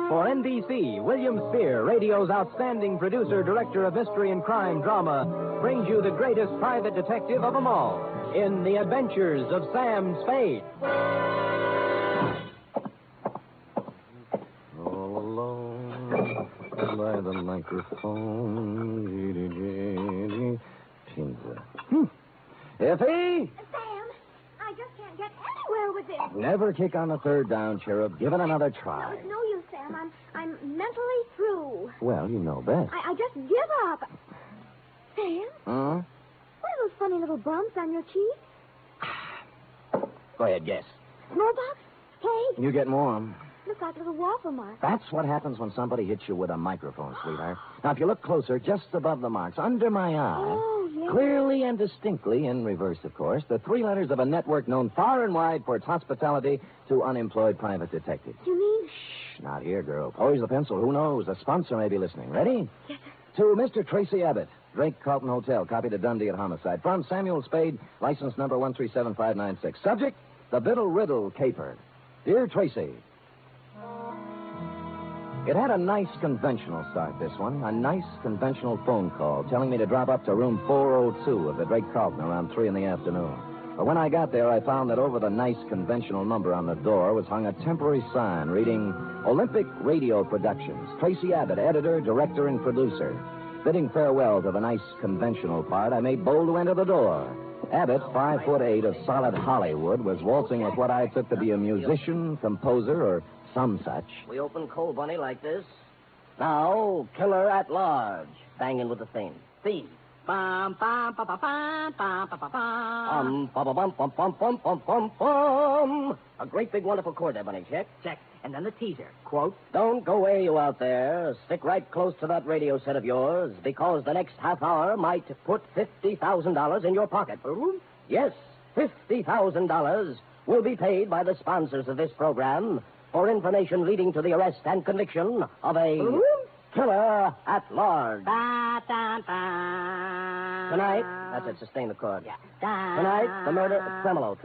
For NBC, William Spear, radio's outstanding producer, director of mystery and crime drama, brings you the greatest private detective of them all in The Adventures of Sam Spade. All alone by the microphone. Pizza. Effie? Sam, I just can't get anywhere with this. Never kick on the third down, cherub. Give it another try. It's no use, Sam. I'm mentally through. Well, you know best. I just give up. Sam? Huh? What are those funny little bumps on your cheek? Go ahead, guess. Smallpox? Hey? You get warm. Look like little waffle marks. That's what happens when somebody hits you with a microphone, sweetheart. Now, if you look closer, just above the marks, under my eye, Oh, yes. clearly and distinctly, in reverse, of course, the 3 letters of a network known far and wide for its hospitality to unemployed private detectives. You mean? Shh, not here, girl. Poise the pencil. Who knows? A sponsor may be listening. Ready? Yes, sir. To Mr. Tracy Abbott, Drake Carlton Hotel, copy to Dundee at homicide. From Samuel Spade, license number 1375596. Subject, the Biddle Riddle Caper. Dear Tracy, it had a nice conventional start, this one. A nice conventional phone call telling me to drop up to room 402 of the Drake Carlton around 3 in the afternoon. But when I got there, I found that over the nice conventional number on the door was hung a temporary sign reading Olympic Radio Productions. Tracy Abbott, editor, director, and producer. Bidding farewell to the nice conventional part, I made bold to enter the door. Abbott, 5'8" of solid Hollywood, was waltzing with what I took to be a musician, composer, or some such. We open Coal Bunny like this. Now, Killer at Large. Banging with the theme. Theme. Bum, bum, bum, bum, bum, bum, bum, bum, bum, bum, bum, bum, bum, bum, bum, bum, bum. A great big wonderful chord there, Bunny. Check. Check. And then the teaser. Quote, don't go away, you out there. Stick right close to that radio set of yours, because the next half hour might put $50,000 in your pocket. Yes, $50,000 will be paid by the sponsors of this program for information leading to the arrest and conviction of a Killer at large. Tonight, That's it, sustain the chord. Yeah. Tonight, the murder... Tremolo.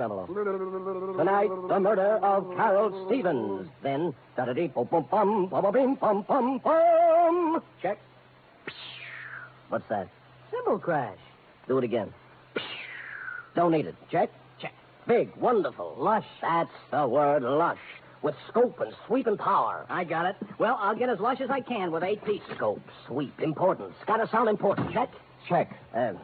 Tonight, the murder of Carol Stevens. Then, da-da-dee-bum-bum-bum-bum-bum-bum. Check. What's that? Cymbal crash. Do it again. Don't need it. Check. Big, wonderful, lush. That's the word, lush. With scope and sweep and power. I got it. Well, I'll get as lush as I can with 8 pieces. Scope, sweep, importance. Gotta sound important. Check. I'm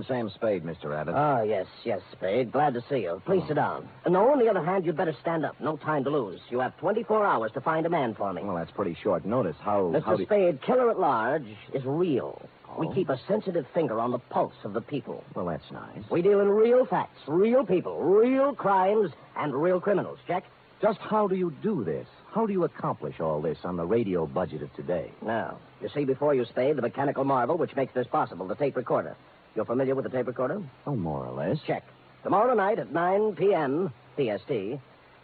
Sam Spade, Mr. Abbott. Oh, yes, Spade. Glad to see you. Please sit down. No, on the other hand, you'd better stand up. No time to lose. You have 24 hours to find a man for me. Well, that's pretty short notice. Mr. Spade, killer at large is real. We keep a sensitive finger on the pulse of the people. Well, that's nice. We deal in real facts, real people, real crimes, and real criminals. Check? Just how do you do this? How do you accomplish all this on the radio budget of today? Now, you see before you, Spade, the mechanical marvel which makes this possible, the tape recorder. You're familiar with the tape recorder? Oh, more or less. Check. Tomorrow night at 9 p.m. PST,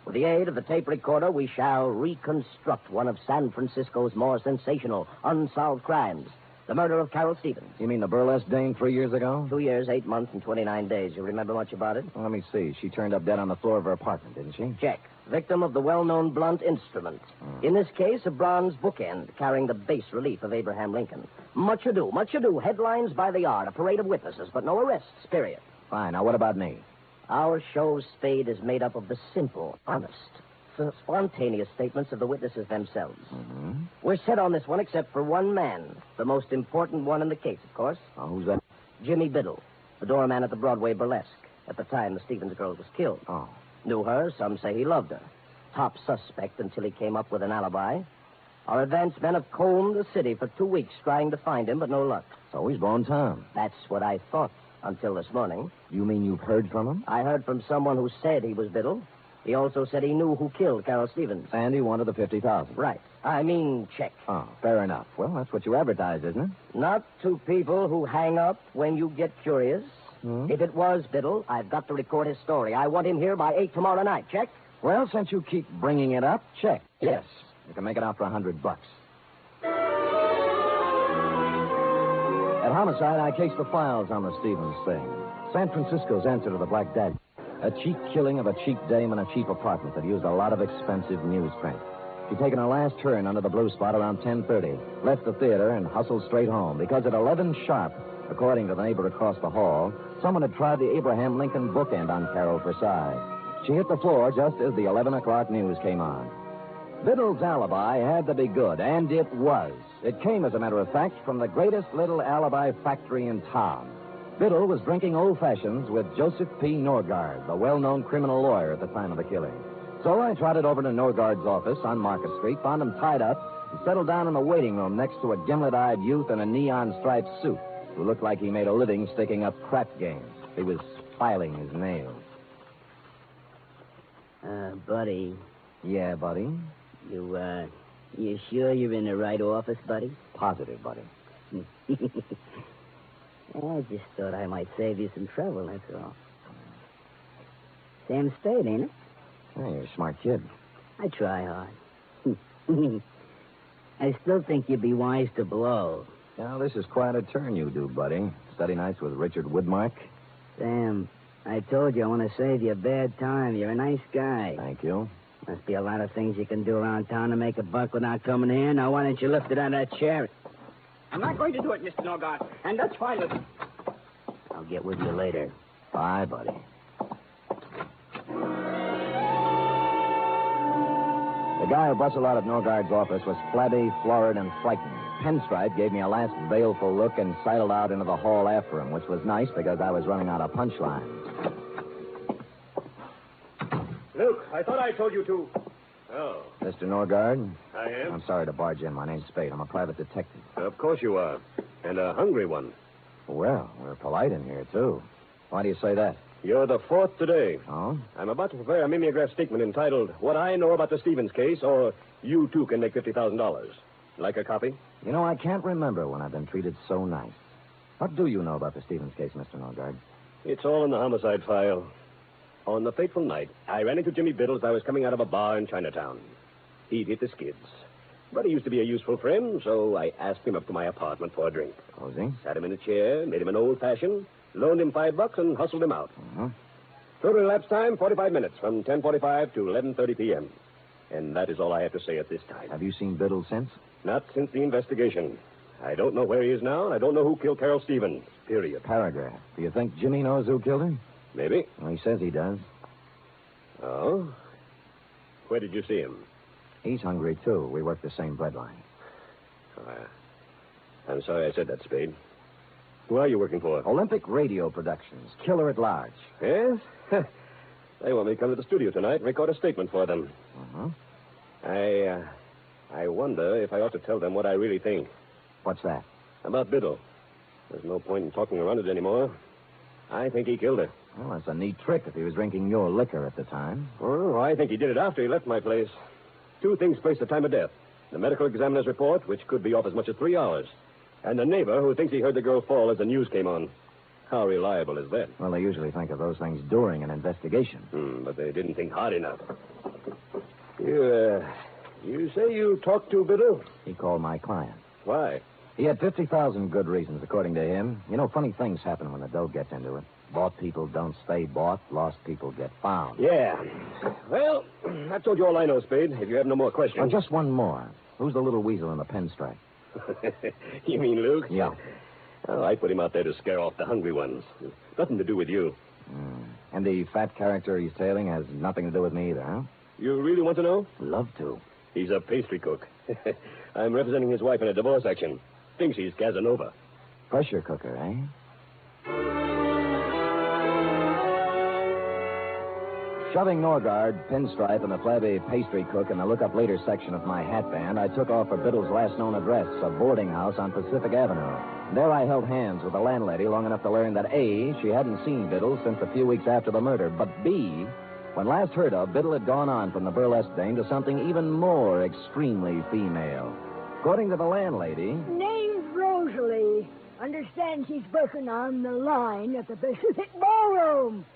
with the aid of the tape recorder, we shall reconstruct one of San Francisco's more sensational, unsolved crimes. The murder of Carol Stevens. You mean the burlesque dame 3 years ago? 2 years, 8 months, and 29 days. You remember much about it? Well, let me see. She turned up dead on the floor of her apartment, didn't she? Check. Victim of the well-known blunt instrument. In this case, a bronze bookend carrying the bas relief of Abraham Lincoln. Much ado. Headlines by the yard. A parade of witnesses, but no arrests, period. Fine. Now, what about me? Our show, Spade, is made up of the simple, honest, spontaneous statements of the witnesses themselves. Mm-hmm. We're set on this one except for one man. The most important one in the case, of course. Oh, who's that? Jimmy Biddle, the doorman at the Broadway Burlesque. At the time the Stevens girl was killed. Oh. Knew her, some say he loved her. Top suspect until he came up with an alibi. Our advance men have combed the city for 2 weeks trying to find him, but no luck. So he's blown town. That's what I thought until this morning. You mean you've heard from him? I heard from someone who said he was Biddle. He also said he knew who killed Carol Stevens. And he wanted the $50,000. Right. I mean, check. Oh, fair enough. Well, that's what you advertise, isn't it? Not to people who hang up when you get curious. If it was Biddle, I've got to record his story. I want him here by 8 tomorrow night. Check? Well, since you keep bringing it up, check. Yes. You can make it out for $100. At Homicide, I cased the files on the Stevens thing. San Francisco's answer to the Black Dad. A cheap killing of a cheap dame in a cheap apartment that used a lot of expensive newsprint. She'd taken her last turn under the blue spot around 10:30, left the theater, and hustled straight home because at 11 sharp, according to the neighbor across the hall, someone had tried the Abraham Lincoln bookend on Carol for size. She hit the floor just as the 11 o'clock news came on. Biddle's alibi had to be good, and it was. It came, as a matter of fact, from the greatest little alibi factory in town. Biddle was drinking old fashions with Joseph P. Norgard, the well-known criminal lawyer at the time of the killing. So I trotted over to Norgard's office on Market Street, found him tied up, and settled down in the waiting room next to a gimlet-eyed youth in a neon-striped suit who looked like he made a living sticking up crap games. He was filing his nails. Buddy. Yeah, buddy? You sure you're in the right office, buddy? Positive, buddy. I just thought I might save you some trouble, that's all. Sam Spade, ain't it? Hey, you're a smart kid. I try hard. I still think you'd be wise to blow. Now, this is quite a turn you do, buddy. Study nights with Richard Woodmark. Sam, I told you I want to save you a bad time. You're a nice guy. Thank you. Must be a lot of things you can do around town to make a buck without coming here. Now, why don't you lift it out of that chair? I'm not going to do it, Mr. Norgard, and that's fine with me. I'll get with you later. Bye, buddy. The guy who bustled out of Norgard's office was flabby, florid, and frightened. Pinstripe gave me a last baleful look and sidled out into the hall after him, which was nice because I was running out of punchlines. Luke, I thought I told you to. Oh. Mr. Norgard? I am? I'm sorry to barge in. My name's Spade. I'm a private detective. Of course you are. And a hungry one. Well, we're polite in here, too. Why do you say that? You're the fourth today. Oh? I'm about to prepare a mimeograph statement entitled, What I Know About the Stevens Case, or You Too Can Make $50,000. Like a copy? You know, I can't remember when I've been treated so nice. What do you know about the Stevens case, Mr. Norgard? It's all in the homicide file. On the fateful night, I ran into Jimmy Biddle as I was coming out of a bar in Chinatown. He'd hit the skids. But he used to be a useful friend, so I asked him up to my apartment for a drink. Was he? Sat him in a chair, made him an old-fashioned, loaned him $5 and hustled him out. Uh-huh. Total elapsed time, 45 minutes, from 10:45 to 11:30 p.m. And that is all I have to say at this time. Have you seen Biddle since? Not since the investigation. I don't know where he is now, and I don't know who killed Carol Stevens. Period. Paragraph. Do you think Jimmy knows who killed him? Maybe. Well, he says he does. Oh? Where did you see him? He's hungry, too. We work the same breadline. I'm sorry I said that, Spade. Who are you working for? Olympic Radio Productions. Killer at Large. Yes? They want me to come to the studio tonight and record a statement for them. Uh-huh. I wonder if I ought to tell them what I really think. What's that? About Biddle. There's no point in talking around it anymore. I think he killed her. Well, that's a neat trick if he was drinking your liquor at the time. Oh, I think he did it after he left my place. Two things place the time of death. The medical examiner's report, which could be off as much as 3 hours. And the neighbor who thinks he heard the girl fall as the news came on. How reliable is that? Well, they usually think of those things during an investigation. But they didn't think hard enough. You say you talked to Biddle? He called my client. Why? He had 50,000 good reasons, according to him. You know, funny things happen when the dough gets into it. Bought people don't stay bought. Lost people get found. Yeah. Well, I've told you all I know, Spade. If you have no more questions. Oh, just one more. Who's the little weasel in the pinstripe? You mean Luke? Yeah. Oh, I put him out there to scare off the hungry ones. Nothing to do with you. And the fat character he's tailing has nothing to do with me either, huh? You really want to know? Love to. He's a pastry cook. I'm representing his wife in a divorce action. Thinks he's Casanova. Pressure cooker, eh? Shoving Norgard, Pinstripe, and the flabby pastry cook in the look-up later section of my hat band, I took off for Biddle's last known address, a boarding house on Pacific Avenue. There I held hands with the landlady long enough to learn that, A, she hadn't seen Biddle since a few weeks after the murder, but B, when last heard of, Biddle had gone on from the burlesque dame to something even more extremely female. According to the landlady... Name's Rosalie. Understand she's working on the line at the Pacific Ballroom.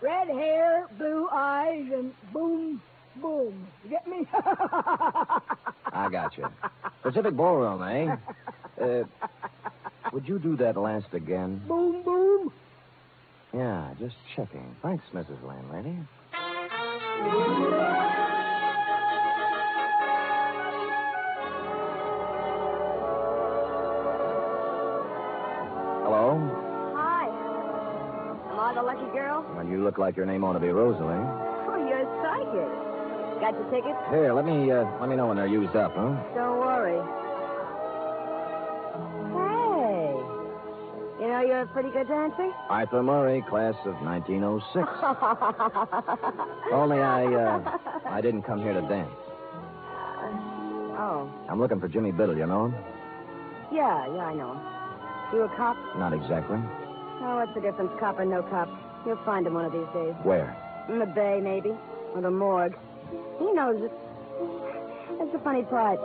Red hair, blue eyes, and boom, boom. You get me? I got you. Pacific Ballroom, eh? Would you do that last again? Boom, boom. Yeah, just checking. Thanks, Mrs. Landlady. Hello? Hi. Am I the lucky girl? Well, you look like your name ought to be Rosalie. Oh, you're psychic. Got your tickets? Here, let me know when they're used up, huh? Don't worry. Hey. You know you're a pretty good dancer? Arthur Murray, class of 1906. Only I didn't come here to dance. Oh. I'm looking for Jimmy Biddle, you know him? Yeah, I know him. You a cop? Not exactly. Oh, what's the difference, cop or no cop? You'll find him one of these days. Where? In the bay, maybe. Or the morgue. He knows it. That's the funny part.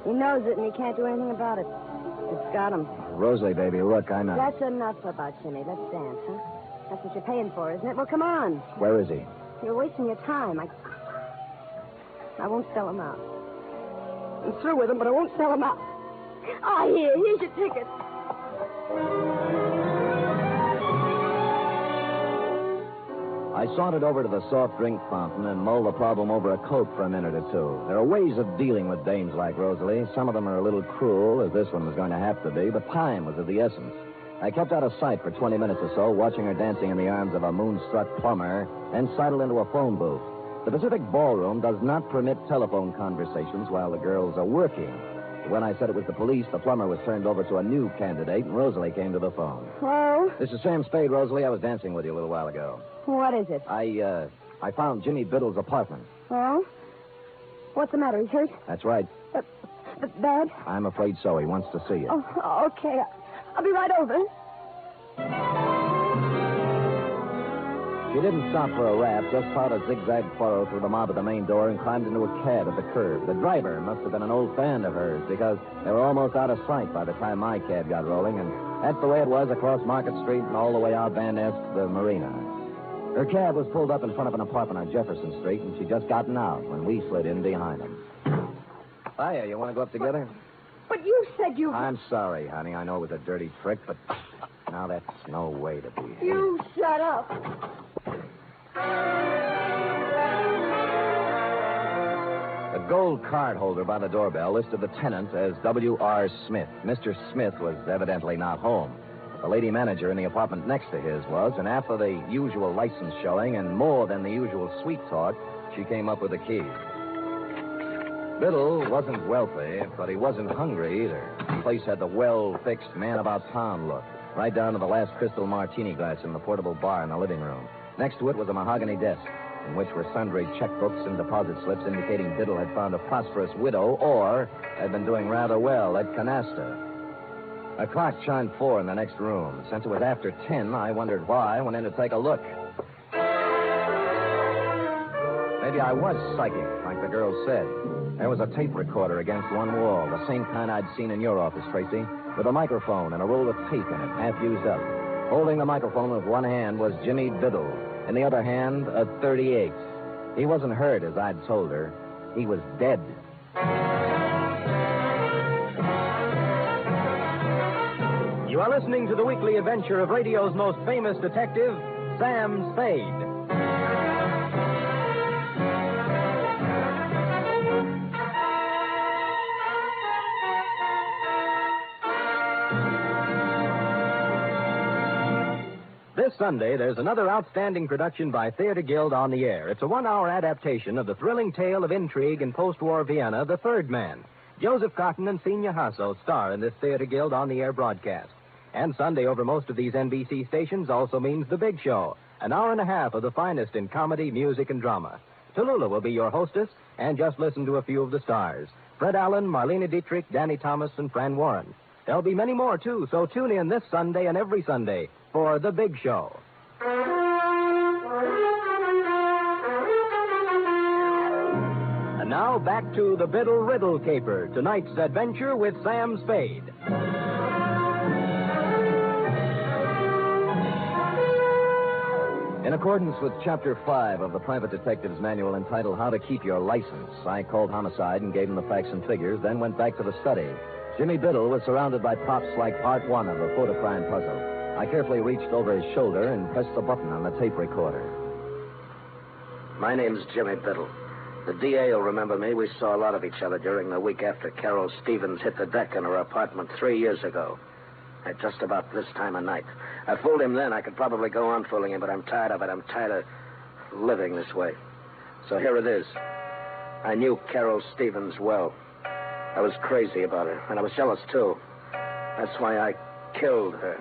He knows it, and he can't do anything about it. It's got him. Rosalie, baby, look, I know. That's enough about Jimmy. Let's dance, huh? That's what you're paying for, isn't it? Well, come on. Where is he? You're wasting your time. I won't sell him out. I'm through with him, but I won't sell him out. Oh, here's your ticket. I sauntered over to the soft drink fountain and mulled the problem over a Coke for a minute or two. There are ways of dealing with dames like Rosalie. Some of them are a little cruel, as this one was going to have to be, but time was of the essence. I kept out of sight for 20 minutes or so, watching her dancing in the arms of a moonstruck plumber, then sidled into a phone booth. The Pacific Ballroom does not permit telephone conversations while the girls are working. When I said it was the police, the plumber was turned over to a new candidate, and Rosalie came to the phone. Hello? This is Sam Spade, Rosalie. I was dancing with you a little while ago. What is it? I found Jimmy Biddle's apartment. Oh? What's the matter? He's hurt? That's right. Bad? I'm afraid so. He wants to see you. Oh, okay. I'll be right over. She didn't stop for a rap, just plowed a zigzag furrow through the mob at the main door and climbed into a cab at the curb. The driver must have been an old fan of hers because they were almost out of sight by the time my cab got rolling, and that's the way it was across Market Street and all the way out Van Ness to the marina. Her cab was pulled up in front of an apartment on Jefferson Street, and she'd just gotten out when we slid in behind them. Hiya, you want to go up together? But you said you... I'm sorry, honey. I know it was a dirty trick, but now that's no way to be. You shut up. The gold card holder by the doorbell listed the tenant as W.R. Smith. Mr. Smith was evidently not home. The lady manager in the apartment next to his was, and after the usual license showing and more than the usual sweet talk, she came up with the key. Biddle wasn't wealthy, but he wasn't hungry either. The place had the well-fixed, man-about-town look, right down to the last crystal martini glass in the portable bar in the living room. Next to it was a mahogany desk, in which were sundry checkbooks and deposit slips indicating Biddle had found a prosperous widow or had been doing rather well at canasta. A clock chimed 4 in the next room. Since it was after 10, I wondered why I went in to take a look. Maybe I was psychic, like the girl said. There was a tape recorder against one wall, the same kind I'd seen in your office, Tracy, with a microphone and a roll of tape in it, half used up. Holding the microphone with one hand was Jimmy Biddle. In the other hand, a .38. He wasn't hurt, as I'd told her. He was dead. You are listening to the weekly adventure of radio's most famous detective, Sam Spade. This Sunday, there's another outstanding production by Theater Guild on the Air. It's a 1-hour adaptation of the thrilling tale of intrigue in post-war Vienna, The Third Man. Joseph Cotton and Senior Hasso star in this Theater Guild on the Air broadcast. And Sunday over most of these NBC stations also means The Big Show, an hour and a half of the finest in comedy, music, and drama. Tallulah will be your hostess, and just listen to a few of the stars. Fred Allen, Marlena Dietrich, Danny Thomas, and Fran Warren. There'll be many more, too, so tune in this Sunday and every Sunday for The Big Show. And now back to the Biddle Riddle Caper, tonight's adventure with Sam Spade. In accordance with Chapter 5 of the Private Detective's Manual entitled How to Keep Your License, I called Homicide and gave him the facts and figures, then went back to the study. Jimmy Biddle was surrounded by props like Part 1 of the photo crime puzzle. I carefully reached over his shoulder and pressed the button on the tape recorder. My name's Jimmy Biddle. The DA will remember me. We saw a lot of each other during the week after Carol Stevens hit the deck in her apartment 3 years ago. At just about this time of night. I fooled him then. I could probably go on fooling him, but I'm tired of it. I'm tired of living this way. So here it is. I knew Carol Stevens well. I was crazy about her, and I was jealous, too. That's why I killed her.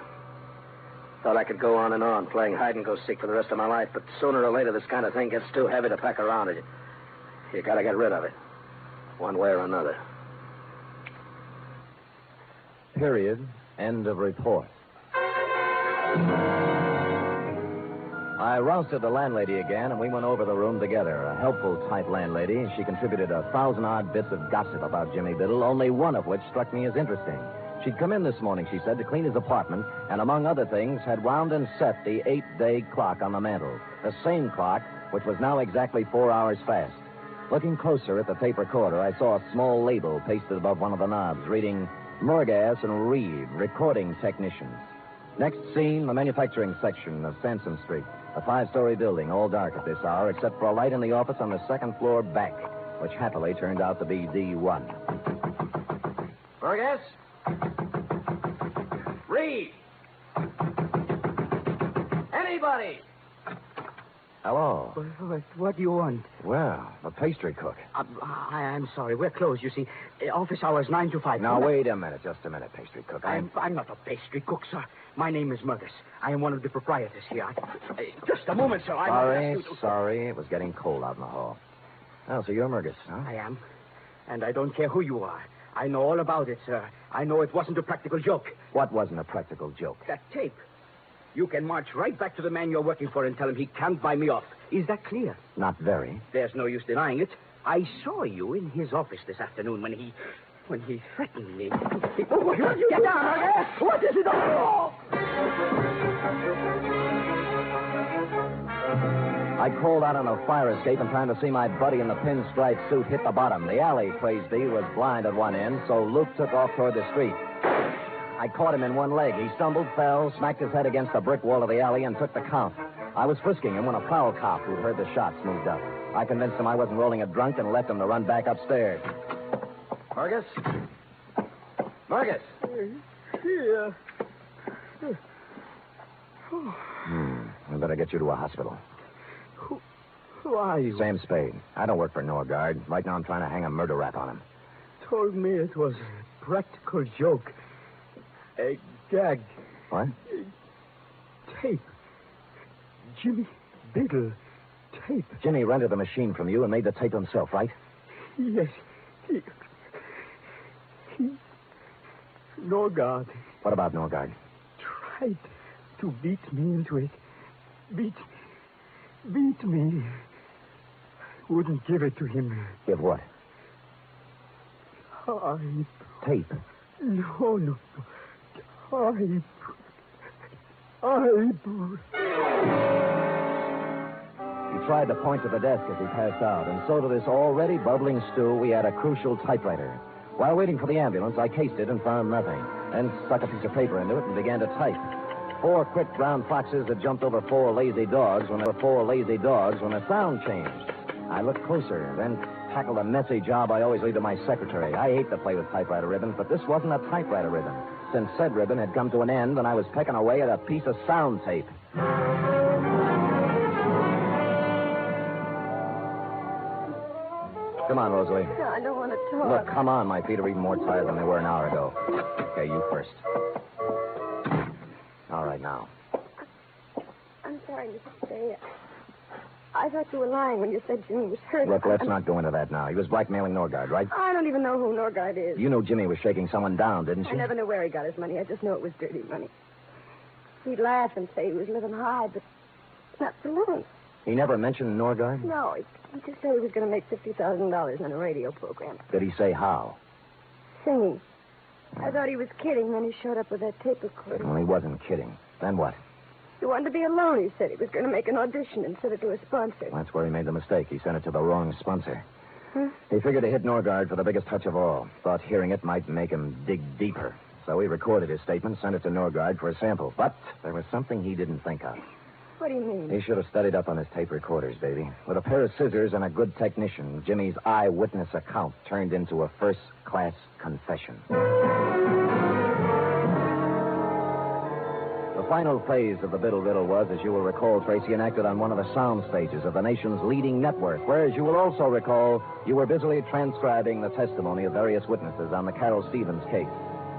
Thought I could go on and on, playing hide-and-go-seek for the rest of my life, but sooner or later this kind of thing gets too heavy to pack around. You gotta get rid of it, one way or another. Period. End of report. I rousted the landlady again, and we went over the room together. A helpful type landlady. She contributed 1,000-odd bits of gossip about Jimmy Biddle, only one of which struck me as interesting. She'd come in this morning, she said, to clean his apartment, and among other things, had wound and set the 8-day clock on the mantel. The same clock, which was now exactly 4 hours fast. Looking closer at the tape recorder, I saw a small label pasted above one of the knobs, reading Murgas and Reed, recording technicians. Next scene, the manufacturing section of Sansom Street. A 5-story building, all dark at this hour, except for a light in the office on the second floor back, which happily turned out to be D1. Burgess? Reed! Anybody? Hello. What do you want? Well, the pastry cook. I'm sorry. We're closed, you see. Office hours 9 to 5. Now, wait a minute. Just a minute, pastry cook. I'm not a pastry cook, sir. My name is Murgas. I am one of the proprietors here. Just a moment, sir. Sorry. It was getting cold out in the hall. Oh, so you're Murgas, huh? I am. And I don't care who you are. I know all about it, sir. I know it wasn't a practical joke. What wasn't a practical joke? That tape. You can march right back to the man you're working for and tell him he can't buy me off. Is that clear? Not very. There's no use denying it. I saw you in his office this afternoon when he threatened me. Get down, Murgas! What is it all? I crawled out on a fire escape in time to see my buddy in the pinstripe suit hit the bottom. The alley crazed B was blind at one end, so Luke took off toward the street. I caught him in one leg. He stumbled, fell, smacked his head against the brick wall of the alley, and took the count. I was frisking him when a prowl cop who'd heard the shots moved up. I convinced him I wasn't rolling a drunk and left him to run back upstairs. Marcus? Marcus! Here. We better get you to a hospital. Who are you? Sam Spade. I don't work for Norgard. Right now I'm trying to hang a murder rap on him. Told me it was a practical joke. A gag. What? Tape. Jimmy Biddle. Tape. Jimmy rented the machine from you and made the tape himself, right? Yes. He... Norgard. What about Norgard? Tried to beat me into it. Beat me. Wouldn't give it to him. Give what? Tape. Tape? No. Tape. He tried to point to the desk as he passed out, and so to this already bubbling stew, we had a crucial typewriter. While waiting for the ambulance, I cased it and found nothing, then stuck a piece of paper into it and began to type. 4 quick brown foxes had jumped over 4 lazy dogs when there were 4 lazy dogs when the sound changed. I looked closer, then tackled a messy job I always leave to my secretary. I hate to play with typewriter ribbons, but this wasn't a typewriter ribbon, since said ribbon had come to an end and I was pecking away at a piece of sound tape. Come on, Rosalie. No, I don't want to talk. Look, come on. My feet are even more tired than they were an hour ago. Okay, you first. All right, now. I'm sorry, Mr. Spade. I thought you were lying when you said Jimmy was hurt. Look, let's not go into that now. He was blackmailing Norgard, right? I don't even know who Norgard is. You knew Jimmy was shaking someone down, didn't you? I never knew where he got his money. I just knew it was dirty money. He'd laugh and say he was living high, but not for long. He never mentioned Norgard? No, he just said he was going to make $50,000 on a radio program. Did he say how? Singing. I thought he was kidding, then he showed up with that tape recorder. Well, he wasn't kidding. Then what? He wanted to be alone, he said. He was going to make an audition and send it to a sponsor. That's where he made the mistake. He sent it to the wrong sponsor. He figured to hit Norgard for the biggest touch of all. Thought hearing it might make him dig deeper. So he recorded his statement, sent it to Norgard for a sample. But there was something he didn't think of. What do you mean? He should have studied up on his tape recorders, baby. With a pair of scissors and a good technician, Jimmy's eyewitness account turned into a first-class confession. The final phase of the Biddle was, as you will recall, Tracy, enacted on one of the sound stages of the nation's leading network, where, as you will also recall, you were busily transcribing the testimony of various witnesses on the Carol Stevens case.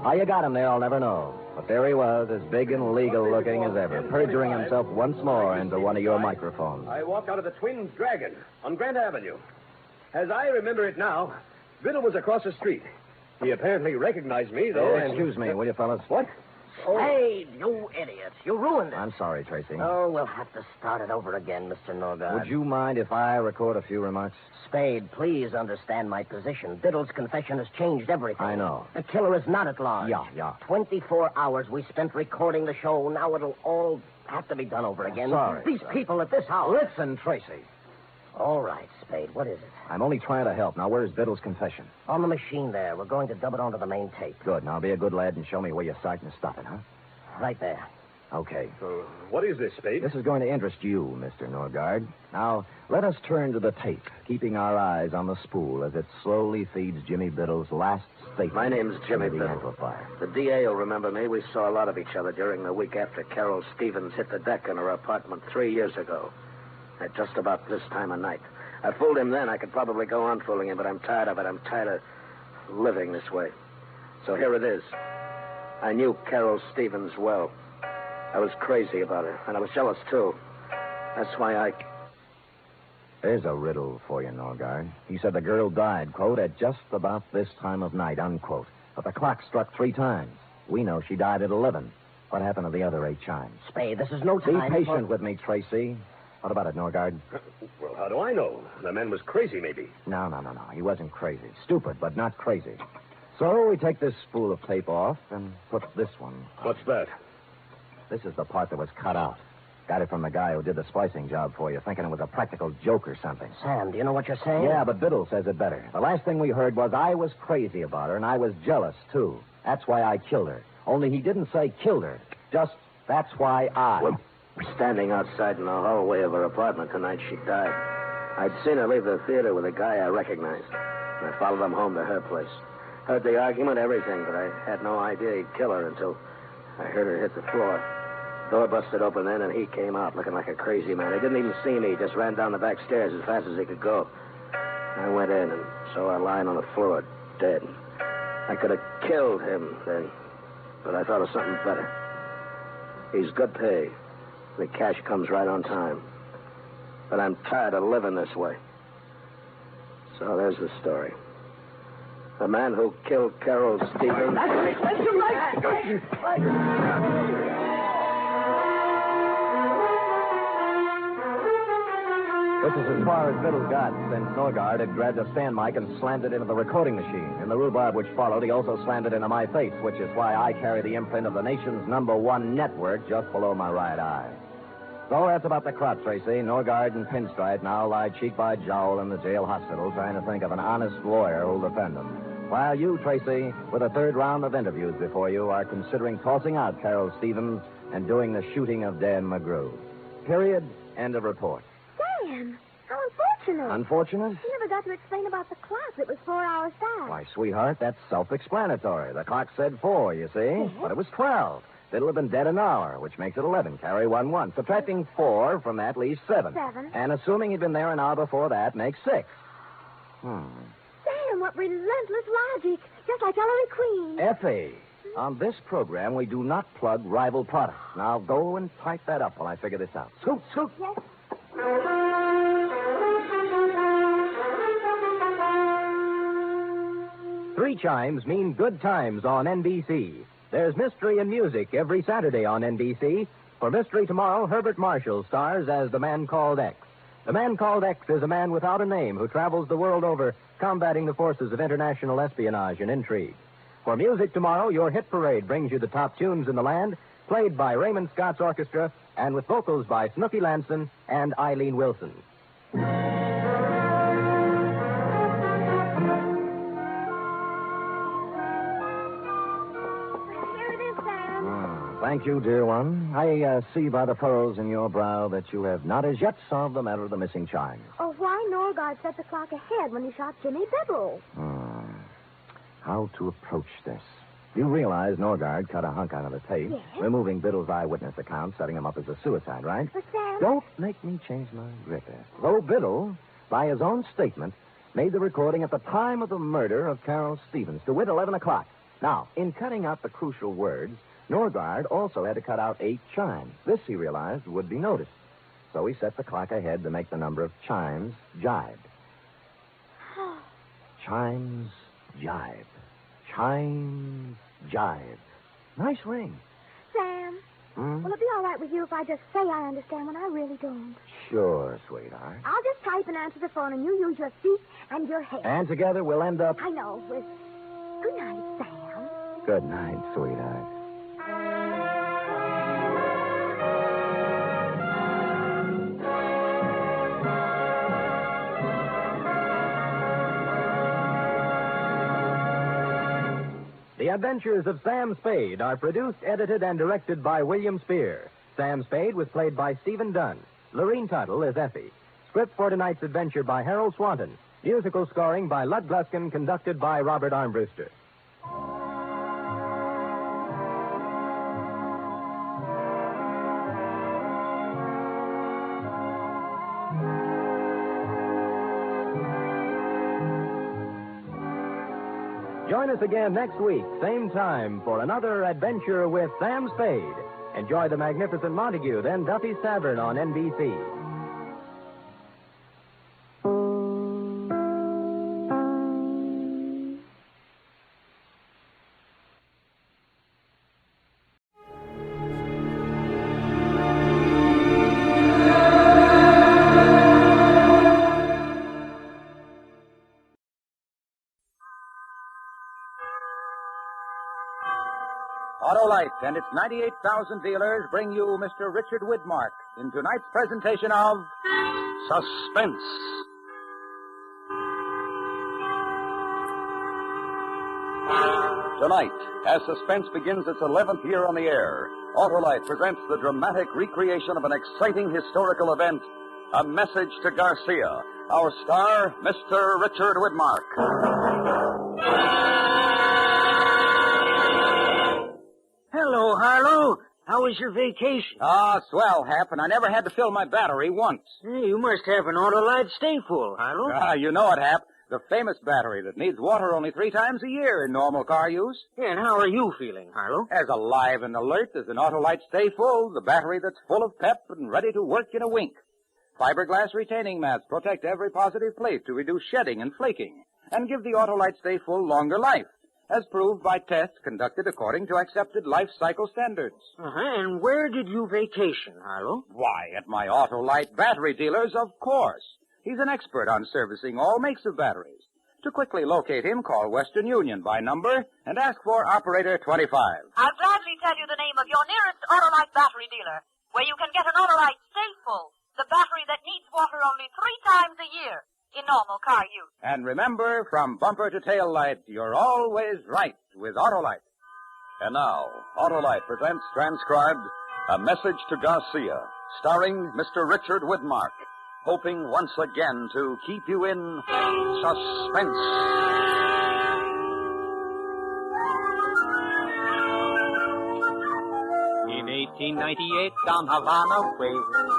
How you got him there, I'll never know. But there he was, as big and legal-looking as ever, perjuring himself once more into one of your microphones. I walked out of the Twin Dragon on Grant Avenue. As I remember it now, Biddle was across the street. He apparently recognized me, though. Excuse me, will you, fellas? What? Spade, you idiot. You ruined it. I'm sorry, Tracy. Oh, we'll have to start it over again, Mr. Norgard. Would you mind if I record a few remarks? Spade, please understand my position. Biddle's confession has changed everything. I know. The killer is not at large. Yeah. 24 hours we spent recording the show. Now it'll all have to be done over again. Sorry. These people at this house. Listen, Tracy. All right, Spade. What is it? I'm only trying to help. Now, where's Biddle's confession? On the machine there. We're going to dub it onto the main tape. Good. Now, be a good lad and show me where you start and stop it, huh? Right there. Okay. What is this, Spade? This is going to interest you, Mr. Norgard. Now, let us turn to the tape, keeping our eyes on the spool as it slowly feeds Jimmy Biddle's last statement. My name's Jimmy the Biddle. amplifier. The DA will remember me. We saw a lot of each other during the week after Carol Stevens hit the deck in her apartment 3 years ago. At just about this time of night. I fooled him then. I could probably go on fooling him, but I'm tired of it. I'm tired of living this way. So here it is. I knew Carol Stevens well. I was crazy about her, and I was jealous, too. That's why There's a riddle for you, Norgard. He said the girl died, quote, at just about this time of night, unquote. But the clock struck 3 times. We know she died at 11. What happened to the other 8 chimes? Spade, this is no time. Be patient with me, Tracy. What about it, Norgard? Well, how do I know? The man was crazy, maybe. No. He wasn't crazy. Stupid, but not crazy. So we take this spool of tape off and put this one. What's that? This is the part that was cut out. Got it from the guy who did the splicing job for you, thinking it was a practical joke or something. Sam, do you know what you're saying? Yeah, but Biddle says it better. The last thing we heard was I was crazy about her, and I was jealous, too. That's why I killed her. Only he didn't say killed her. Just, that's why I... We're standing outside in the hallway of her apartment tonight. She died. I'd seen her leave the theater with a guy I recognized. I followed him home to her place. Heard the argument, everything, but I had no idea he'd kill her until I heard her hit the floor. Door busted open then, and he came out looking like a crazy man. He didn't even see me. He just ran down the back stairs as fast as he could go. I went in and saw her lying on the floor, dead. I could have killed him then, but I thought of something better. He's good pay. The cash comes right on time. But I'm tired of living this way. So there's the story. The man who killed Carol Stevens... That's your This is as far as Biddle got, since Norgard had grabbed a stand mic and slammed it into the recording machine. In the rhubarb which followed, he also slammed it into my face, which is why I carry the imprint of the nation's #1 network just below my right eye. So that's about the crop, Tracy. Norgard and Pinstripe now lie cheek by jowl in the jail hospital trying to think of an honest lawyer who'll defend them. While you, Tracy, with a third round of interviews before you, are considering tossing out Carol Stevens and doing the shooting of Dan McGrew. Period. End of report. Sam, how unfortunate. Unfortunate? You never got to explain about the clock. It was 4 hours fast. Why, sweetheart, that's self-explanatory. The clock said 4, you see? Yes. But it was 12. Biddle have been dead an hour, which makes it 11. Carry 1. Subtracting 4 from that leaves 7. 7. And assuming he'd been there an hour before that makes 6. Sam, what relentless logic. Just like Ellery Queen. Effie, on this program, we do not plug rival products. Now go and type that up while I figure this out. Scoot, scoot. Yes. 3 chimes mean good times on NBC. There's mystery and music every Saturday on NBC. For Mystery tomorrow, Herbert Marshall stars as the Man Called X. The Man Called X is a man without a name who travels the world over combating the forces of international espionage and intrigue. For music tomorrow, your hit parade brings you the top tunes in the land, played by Raymond Scott's orchestra and with vocals by Snooky Lanson and Eileen Wilson. Thank you, dear one. I see by the furrows in your brow that you have not as yet solved the matter of the missing chimes. Oh, why Norgard set the clock ahead when he shot Jimmy Biddle? How to approach this? You realize Norgard cut a hunk out of the tape, Yes. removing Biddle's eyewitness account, setting him up as a suicide, right? But Sam... Don't make me change my grip. Though Biddle, by his own statement, made the recording at the time of the murder of Carol Stevens, to wit 11 o'clock. Now, in cutting out the crucial words, Norgard also had to cut out 8 chimes. This, he realized, would be noticed. So he set the clock ahead to make the number of chimes jibe. Chimes jibe. Chimes jibe. Nice ring. Sam, will it be all right with you if I just say I understand when I really don't? Sure, sweetheart. I'll just type and answer the phone, and you use your feet and your head. And together we'll end up... I know, with... Good night, Sam. Good night, sweetheart. The Adventures of Sam Spade are produced, edited, and directed by William Spear. Sam Spade was played by Stephen Dunn. Lorene Tuttle is Effie. Script for tonight's adventure by Harold Swanton. Musical scoring by Lud Gluskin, conducted by Robert Armbruster. Join us again next week, same time, for another adventure with Sam Spade. Enjoy the magnificent Montague, then Duffy's Tavern on NBC. Autolite and its 98,000 dealers bring you Mr. Richard Widmark in tonight's presentation of Suspense. Tonight, as Suspense begins its 11th year on the air, Autolite presents the dramatic recreation of an exciting historical event, A Message to Garcia. Our star, Mr. Richard Widmark. Hello, Harlow. How was your vacation? Swell, Hap, and I never had to fill my battery once. Hey, you must have an Autolite stay full, Harlow. You know it, Hap. The famous battery that needs water only 3 times a year in normal car use. Yeah, and how are you feeling, Harlow? As alive and alert as an Autolite stay full, the battery that's full of pep and ready to work in a wink. Fiberglass retaining mats protect every positive plate to reduce shedding and flaking, and give the Autolite stay full longer life, as proved by tests conducted according to accepted life cycle standards. And where did you vacation, Harlow? Why, at my Autolite battery dealers, of course. He's an expert on servicing all makes of batteries. To quickly locate him, call Western Union by number and ask for Operator 25. I'll gladly tell you the name of your nearest Autolite battery dealer, where you can get an Autolite stay full, the battery that needs water only 3 times a year in normal car use. And remember, from bumper to tail light, you're always right with Autolite. And now, Autolite presents transcribed A Message to Garcia, starring Mr. Richard Widmark, hoping once again to keep you in suspense. In 1898, down Havana way,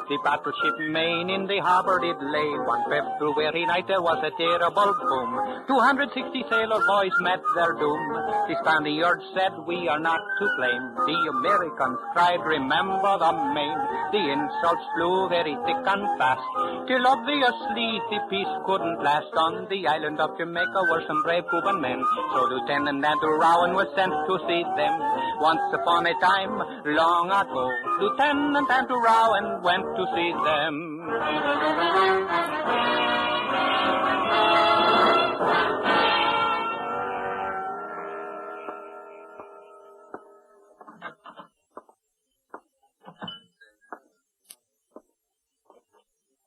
the battleship Maine in the harbor did lay. One February night there was a terrible boom. 260 sailor boys met their doom. The Spaniards said, we are not to blame. The Americans cried, remember the Maine. The insults flew very thick and fast, till obviously the peace couldn't last. On the island of Jamaica were some brave Cuban men, so Lieutenant Andrew Rowan was sent to see them. Once upon a time, long ago, Lieutenant Andrew Rowan went to see them.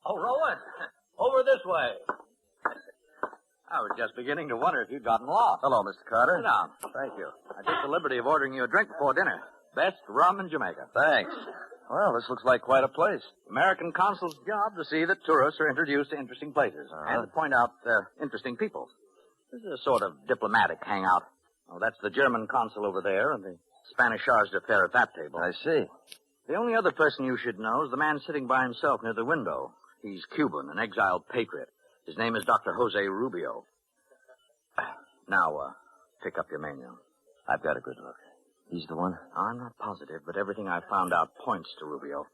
Oh, Rowan, over this way. I was just beginning to wonder if you'd gotten lost. Hello, Mr. Carter. Sit down. Thank you. I took the liberty of ordering you a drink before dinner. Best rum in Jamaica. Thanks. Well, this looks like quite a place. American consul's job to see that tourists are introduced to interesting places and to point out interesting people. This is a sort of diplomatic hangout. Oh, that's the German consul over there and the Spanish charge d'affaires at that table. I see. The only other person you should know is the man sitting by himself near the window. He's Cuban, an exiled patriot. His name is Dr. Jose Rubio. Now, pick up your menu. I've got a good look. He's the one? I'm not positive, but everything I've found out points to Rubio.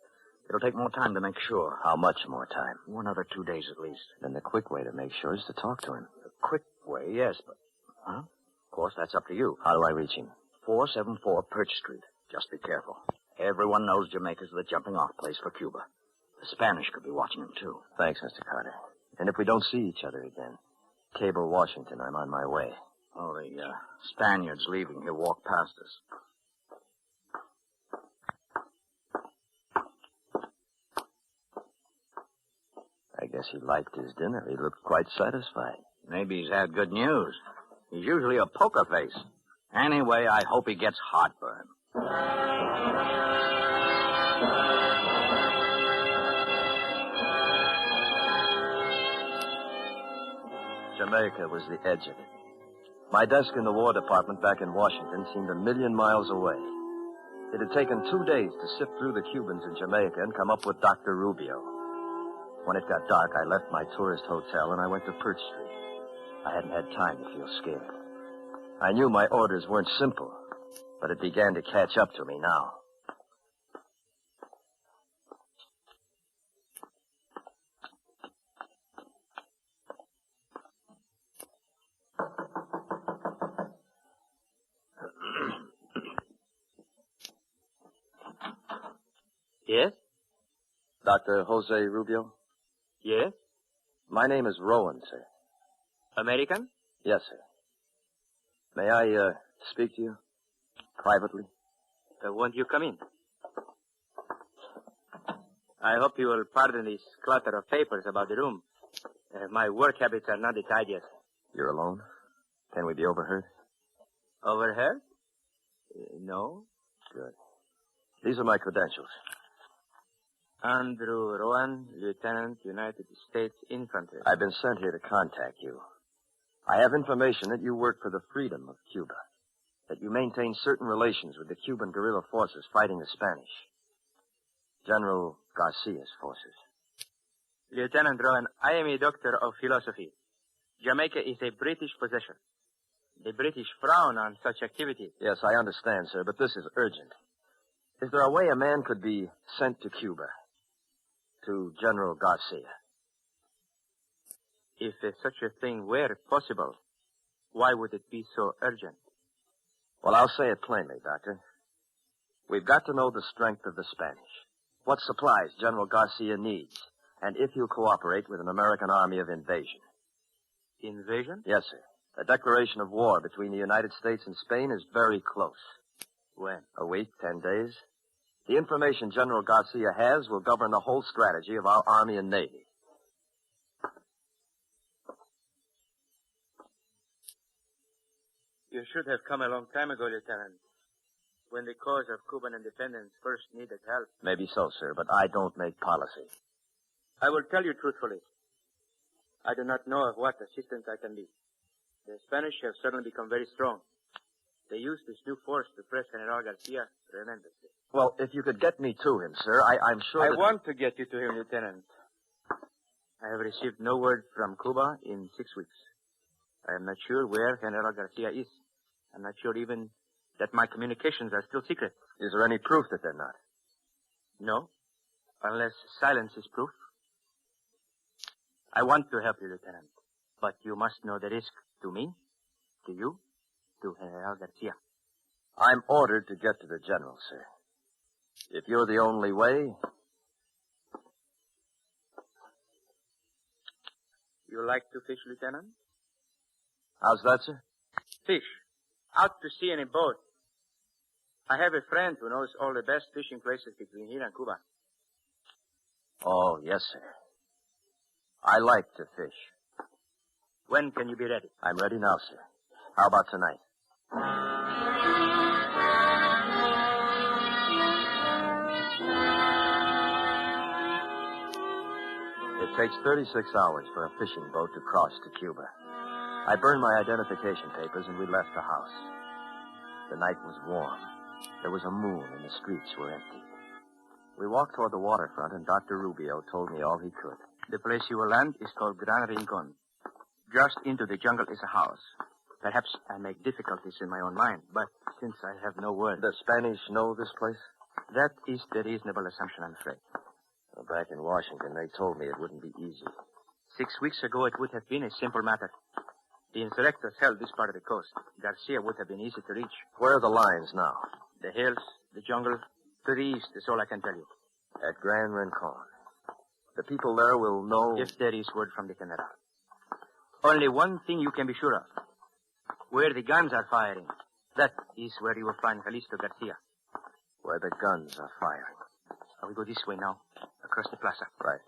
It'll take more time to make sure. How much more time? Another 2 days at least. Then the quick way to make sure is to talk to him. The quick way, yes, but... Huh? Of course, that's up to you. How do I reach him? 474 Perch Street. Just be careful. Everyone knows Jamaica's the jumping-off place for Cuba. The Spanish could be watching him, too. Thanks, Mr. Carter. And if we don't see each other again, cable Washington. I'm on my way. Oh, the Spaniard's leaving. He'll walk past us. I guess he liked his dinner. He looked quite satisfied. Maybe he's had good news. He's usually a poker face. Anyway, I hope he gets heartburn. Jamaica was the edge of it. My desk in the War Department back in Washington seemed 1,000,000 miles away. It had taken 2 days to sift through the Cubans in Jamaica and come up with Dr. Rubio. When it got dark, I left my tourist hotel and I went to Perch Street. I hadn't had time to feel scared. I knew my orders weren't simple, but it began to catch up to me now. Yes? Dr. Jose Rubio? Yes? My name is Rowan, sir. American? Yes, sir. May I speak to you privately? Won't you come in? I hope you will pardon this clutter of papers about the room. My work habits are not the tidiest. You're alone? Can we be overheard? Overheard? No. Good. These are my credentials. Andrew Rowan, Lieutenant, United States Infantry. I've been sent here to contact you. I have information that you work for the freedom of Cuba, that you maintain certain relations with the Cuban guerrilla forces fighting the Spanish. General Garcia's forces. Lieutenant Rowan, I am a doctor of philosophy. Jamaica is a British possession. The British frown on such activities. Yes, I understand, sir, but this is urgent. Is there a way a man could be sent to Cuba? To General Garcia? If such a thing were possible, why would it be so urgent? Well, I'll say it plainly, Doctor. We've got to know the strength of the Spanish, what supplies General Garcia needs, and if he'll cooperate with an American army of invasion. Invasion? Yes, sir. A declaration of war between the United States and Spain is very close. When? A week, 10 days. The information General Garcia has will govern the whole strategy of our Army and Navy. You should have come a long time ago, Lieutenant, when the cause of Cuban independence first needed help. Maybe so, sir, but I don't make policy. I will tell you truthfully. I do not know of what assistance I can be. The Spanish have suddenly become very strong. They use this new force to press General Garcia tremendously. Well, if you could get me to him, sir, I'm sure I that... want to get you to him, Lieutenant. I have received no word from Cuba in 6 weeks. I am not sure where General Garcia is. I'm not sure even that my communications are still secret. Is there any proof that they're not? No, unless silence is proof. I want to help you, Lieutenant, but you must know the risk to me, to you, to General Garcia. I'm ordered to get to the general, sir. If you're the only way... You like to fish, Lieutenant? How's that, sir? Fish. Out to sea in a boat. I have a friend who knows all the best fishing places between here and Cuba. Oh, yes, sir. I like to fish. When can you be ready? I'm ready now, sir. How about tonight? It takes 36 hours for a fishing boat to cross to Cuba. I burned my identification papers and we left the house. The night was warm. There was a moon and the streets were empty. We walked toward the waterfront and Dr. Rubio told me all he could. The place you will land is called Gran Rincon. Just into the jungle is a house. Perhaps I make difficulties in my own mind, but since I have no word... The Spanish know this place? That is the reasonable assumption, I'm afraid. Well, back in Washington, they told me it wouldn't be easy. 6 weeks ago, it would have been a simple matter. The insurrectors held this part of the coast. Garcia would have been easy to reach. Where are the lines now? The hills, the jungle, to the east is all I can tell you. At Gran Rincon. The people there will know... If there is word from the General. Only one thing you can be sure of. Where the guns are firing, that is where you will find Jalisco Garcia. Where the guns are firing. We go this way now, across the plaza. Right.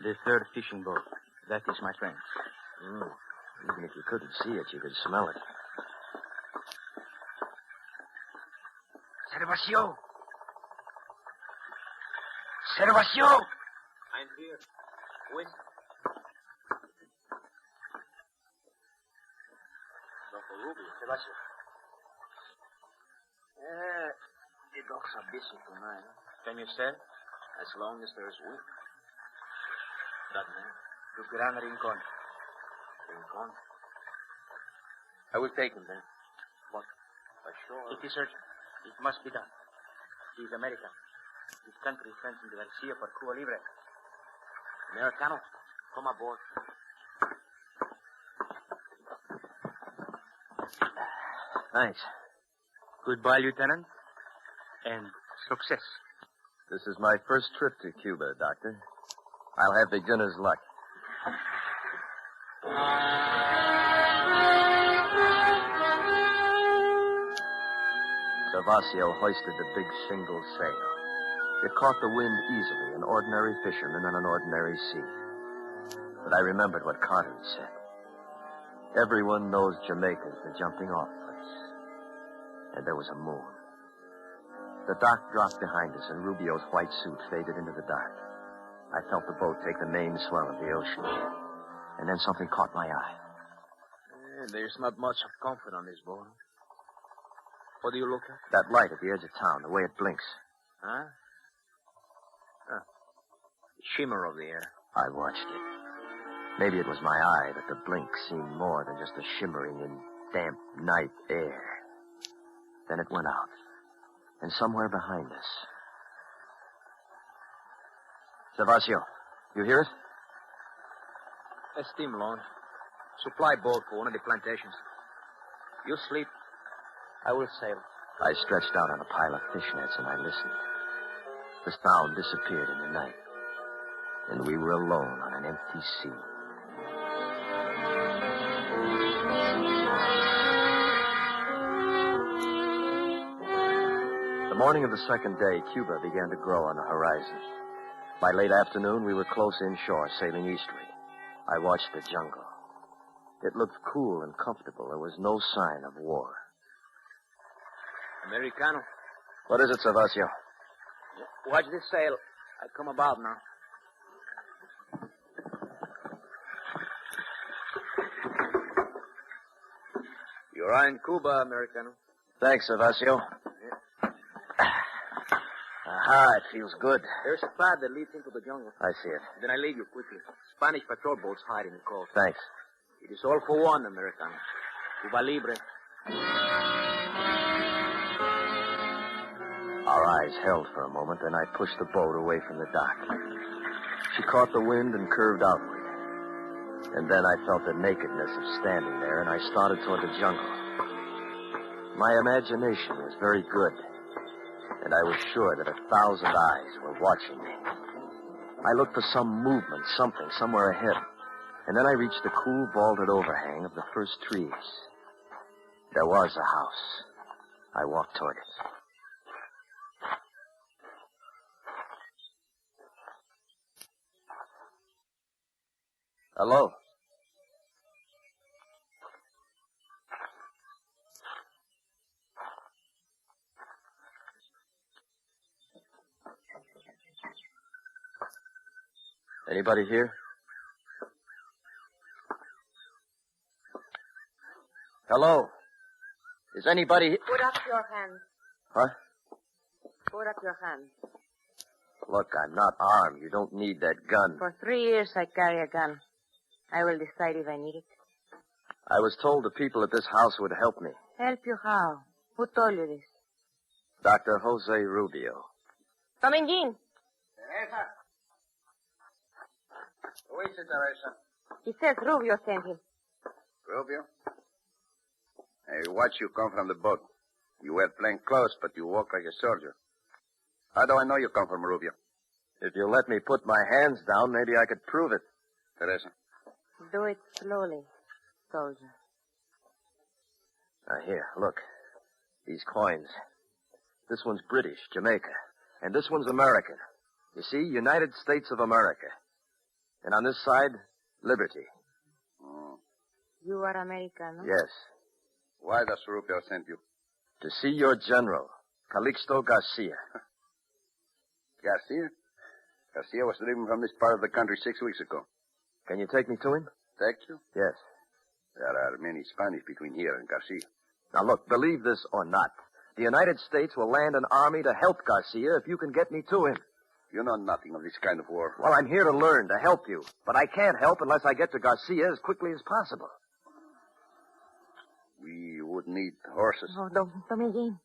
The third fishing boat. That is my friend. Even if you couldn't see it, you could smell it. Servacio! Servacio! I'm here. Who is Dr. Rubio, Servacio. The dogs are busy tonight. Can you stay? As long as there's wind. Dragnet. To Gran Rincon. Rincon? I will take him then. But, sure. It is urgent. It must be done. He is American. His country sends him to Garcia for Cuba Libre. Americano, come aboard. Thanks. Goodbye, Lieutenant. And success. This is my first trip to Cuba, Doctor. I'll have beginner's luck. Gervasio hoisted the big shingle sail. It caught the wind easily, an ordinary fisherman on an ordinary sea. But I remembered what Carter had said. Everyone knows Jamaica's the jumping-off place. And there was a moon. The dock dropped behind us, and Rubio's white suit faded into the dark. I felt the boat take the main swell of the ocean. And then something caught my eye. There's not much of comfort on this boat. What do you look at? That light at the edge of town, the way it blinks. Huh? The shimmer of the air. I watched it. Maybe it was my eye, but the blink seemed more than just a shimmering in damp night air. Then it went out. And somewhere behind us. Gervasio, you hear it? A steam launch. Supply boat for one of the plantations. You sleep. I will sail. I stretched out on a pile of fishnets and I listened. The sound disappeared in the night. And we were alone on an empty sea. The morning of the second day, Cuba began to grow on the horizon. By late afternoon, we were close inshore, sailing eastward. I watched the jungle. It looked cool and comfortable. There was no sign of war. Americano. What is it, Gervasio? Watch this sail. I come about now. You're in Cuba, Americano. Thanks, Gervasio. Aha, it feels good. There's a path that leads into the jungle. I see it. Then I leave you quickly. Spanish patrol boats hide in the coast. Thanks. It is all for one, Americano. Cuba Libre. Our eyes held for a moment, then I pushed the boat away from the dock. She caught the wind and curved outward. And then I felt the nakedness of standing there, and I started toward the jungle. My imagination was very good, and I was sure that 1,000 eyes were watching me. I looked for some movement, something, somewhere ahead. And then I reached the cool, vaulted overhang of the first trees. There was a house. I walked toward it. Hello? Anybody here? Hello? Is anybody... Put up your hands. Huh? Put up your hands. Look, I'm not armed. You don't need that gun. For 3 years I carry a gun. I will decide if I need it. I was told the people at this house would help me. Help you how? Who told you this? Dr. Jose Rubio. Come in, Jean. Teresa. Who is it, Teresa? He says Rubio sent him. Rubio? I watched you come from the boat. You wear plain clothes, but you walk like a soldier. How do I know you come from Rubio? If you let me put my hands down, maybe I could prove it. Teresa. Do it slowly, soldier. Now, here, look. These coins. This one's British, Jamaica. And this one's American. You see, United States of America. And on this side, liberty. Oh. You are American, no? Yes. Why does Rubio send you? To see your general, Calixto Garcia. Garcia? Garcia was driven from this part of the country 6 weeks ago. Can you take me to him? Take you? Yes. There are many Spanish between here and Garcia. Now, look, believe this or not, the United States will land an army to help Garcia if you can get me to him. You know nothing of this kind of war. Well, I'm here to learn, to help you. But I can't help unless I get to Garcia as quickly as possible. We would need horses. Oh, don't me, Jean.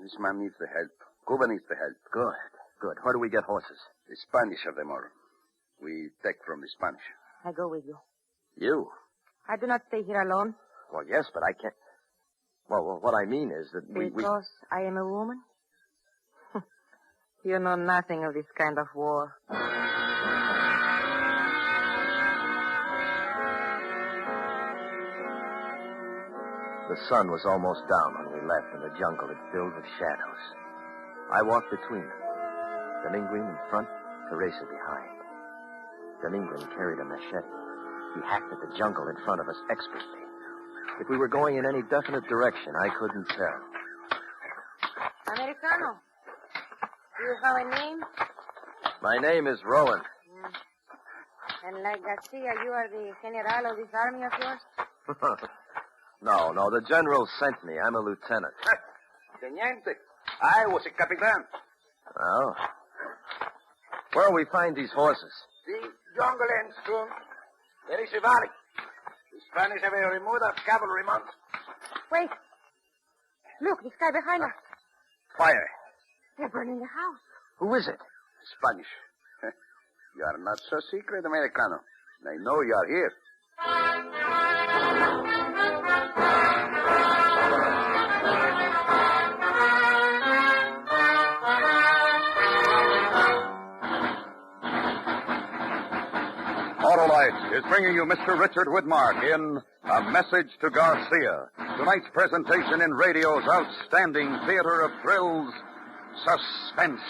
This man needs the help. Cuba needs the help. Good. Where do we get horses? The Spanish have them all. We take from the Spanish. I go with you. You? I do not stay here alone. Well, yes, but I can't. Well, what I mean is that Because I am a woman? You know nothing of this kind of war. The sun was almost down when we left, and the jungle had filled with shadows. I walked between them. Dominguez in front, Teresa behind. Dominguez carried a machete. He hacked at the jungle in front of us expertly. If we were going in any definite direction, I couldn't tell. Americano, do you have a name? My name is Rowan. And like Garcia, you are the general of this army of yours? No, the general sent me. I'm a lieutenant. Teniente, I was a capitan. Well, where'll we find these horses? The jungle ends soon. There is a valley. The Spanish have a remote of cavalry mounts. Wait. Look, this guy behind us. Fire. They're burning the house. Who is it? Spanish. You are not so secret, Americano. They know you are here. Autolite is bringing you Mr. Richard Widmark in A Message to Garcia. Tonight's presentation in radio's outstanding theater of thrills, Suspense.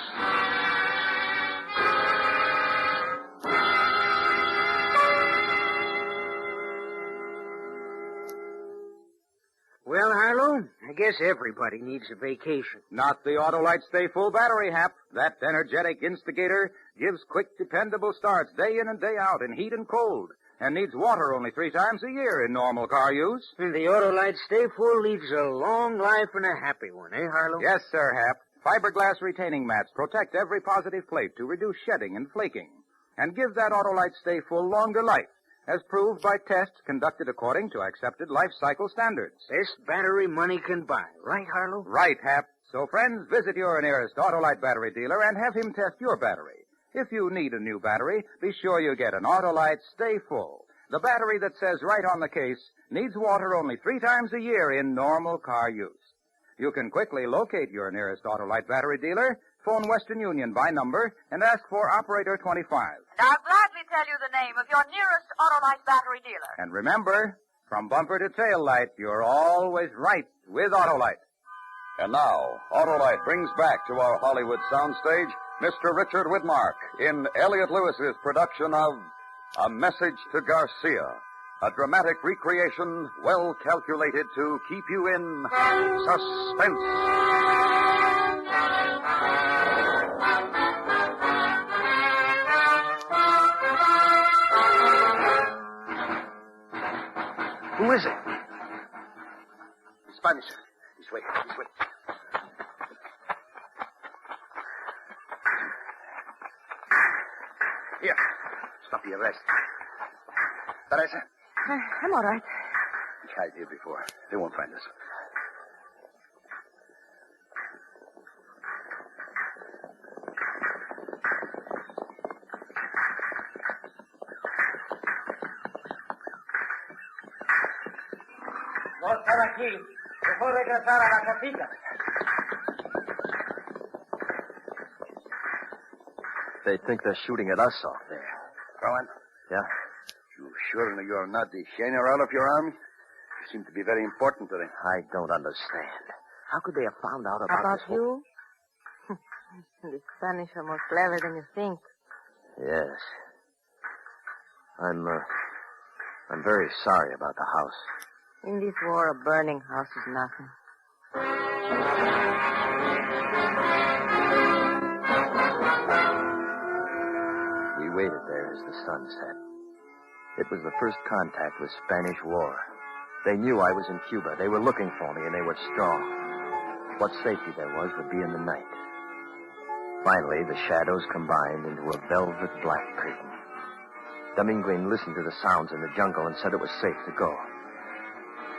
Well, Harlow, I guess everybody needs a vacation. Not the Autolite Stay Full Battery, Hap. That energetic instigator gives quick, dependable starts day in and day out in heat and cold, and needs water only 3 times a year in normal car use. And the Autolite Stay Full leads a long life and a happy one, eh, Harlow? Yes, sir, Hap. Fiberglass retaining mats protect every positive plate to reduce shedding and flaking, and give that Autolite Stay Full longer life, as proved by tests conducted according to accepted life cycle standards. Best battery money can buy, right, Harlow? Right, Hap. So, friends, visit your nearest Autolite battery dealer and have him test your battery. If you need a new battery, be sure you get an Autolite Stay Full. The battery that says right on the case, needs water only 3 times a year in normal car use. You can quickly locate your nearest Autolite battery dealer, phone Western Union by number, and ask for Operator 25. And I'll gladly tell you the name of your nearest Autolite battery dealer. And remember, from bumper to tail light, you're always right with Autolite. And now, Autolite brings back to our Hollywood soundstage Mr. Richard Widmark in Elliot Lewis's production of A Message to Garcia, a dramatic recreation well calculated to keep you in suspense. Who is it? Spanish. This way. Here. Stop the arrest. Teresa? I'm all right. We hide here before. They won't find us. No estar aquí. Mejor regresar a la casita. They think they're shooting at us off there. Rowan? Yeah? You sure you're not the general of your army? You seem to be very important to them. I don't understand. How could they have found out about About this whole... you? The Spanish are more clever than you think. Yes. I'm very sorry about the house. In this war, a burning house is nothing. We waited there as the sun set. It was the first contact with Spanish war. They knew I was in Cuba. They were looking for me, and they were strong. What safety there was would be in the night. Finally, the shadows combined into a velvet black curtain. Dominguez listened to the sounds in the jungle and said it was safe to go.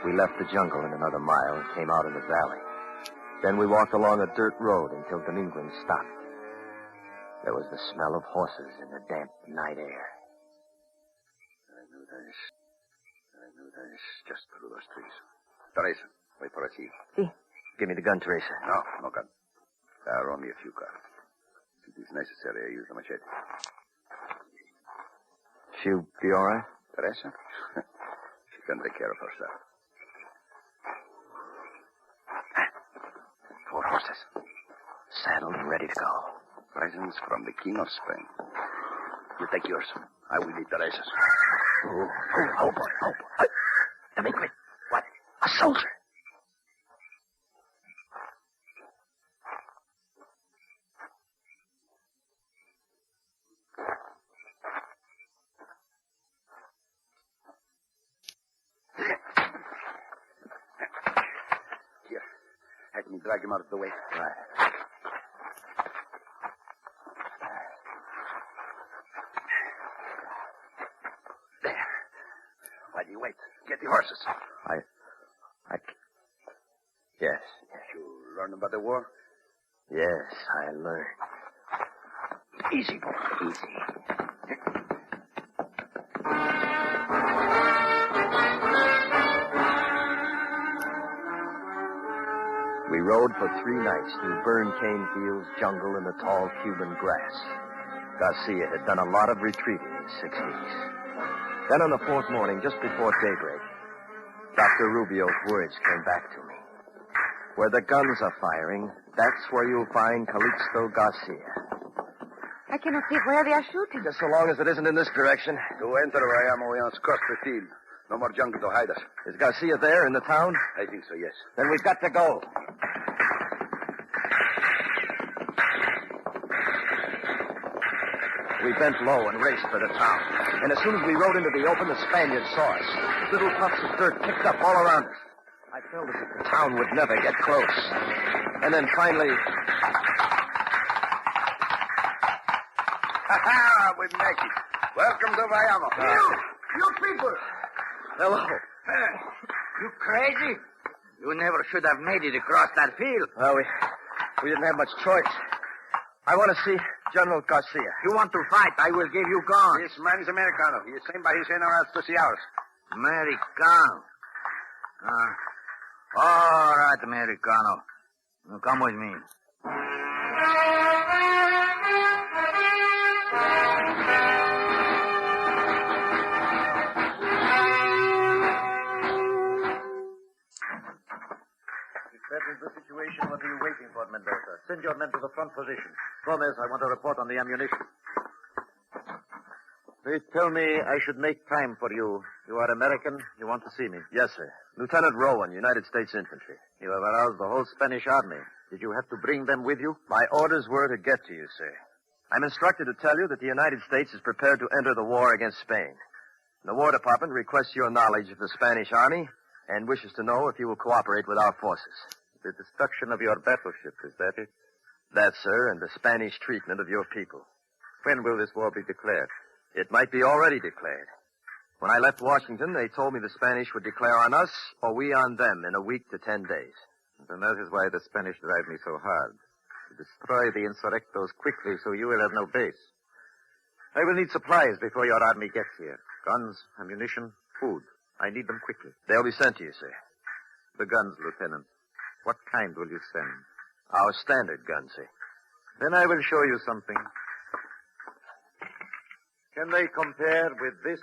We left the jungle in another mile and came out in the valley. Then we walked along a dirt road until Dominguez stopped. There was the smell of horses in the damp night air. I knew this just through those trees. Teresa, wait for us here. Sí. Give me the gun, Teresa. No gun. There are only a few cards. If it is necessary, I use the machete. She'll be all right? Teresa? She can take care of herself. saddled and ready to go. Presents from the King of Spain. You take yours. I will lead Teresa's. Oh, boy. Demetrius, what? A soldier. Here. Help me drag him out of the way. Right. While you wait, get the horses. Yes. You learn about the war? Yes, I learned. Easy, boy. Easy. We rode for 3 nights through burned cane fields, jungle, and the tall Cuban grass. Garcia had done a lot of retreating in 6 weeks. Then on the 4th morning, just before daybreak, Dr. Rubio's words came back to me. Where the guns are firing, that's where you'll find Calixto Garcia. I cannot see where they are shooting. Just so long as it isn't in this direction. To enter Bayamo, we must cross the field. No more jungle to hide us. Is Garcia there in the town? I think so, yes. Then we've got to go. We bent low and raced for the town. And as soon as we rode into the open, the Spaniards saw us. Little puffs of dirt kicked up all around us. I felt as if the town would never get close. And then finally... Ha-ha! We make it. Welcome to Bayamo. You people! Hello. You crazy? You never should have made it across that field. Well, we didn't have much choice. I want to see General Garcia. You want to fight, I will give you guns. This man is Americano. He is sent by his generals to see ours. Americano. All right, Americano. Now come with me. That is the situation. What are you waiting for, Mendoza? Send your men to the front position. Gomez, I want a report on the ammunition. They tell me I should make time for you. You are American. You want to see me. Yes, sir. Lieutenant Rowan, United States Infantry. You have aroused the whole Spanish army. Did you have to bring them with you? My orders were to get to you, sir. I'm instructed to tell you that the United States is prepared to enter the war against Spain. The War Department requests your knowledge of the Spanish army and wishes to know if you will cooperate with our forces. The destruction of your battleship, is that it? That, sir, and the Spanish treatment of your people. When will this war be declared? It might be already declared. When I left Washington, they told me the Spanish would declare on us or we on them in a week to 10 days. And that is why the Spanish drive me so hard. To destroy the insurrectos quickly so you will have no base. I will need supplies before your army gets here. Guns, ammunition, food. I need them quickly. They'll be sent to you, sir. The guns, Lieutenant. What kind will you send? Our standard guns, sir. Then I will show you something. Can they compare with this?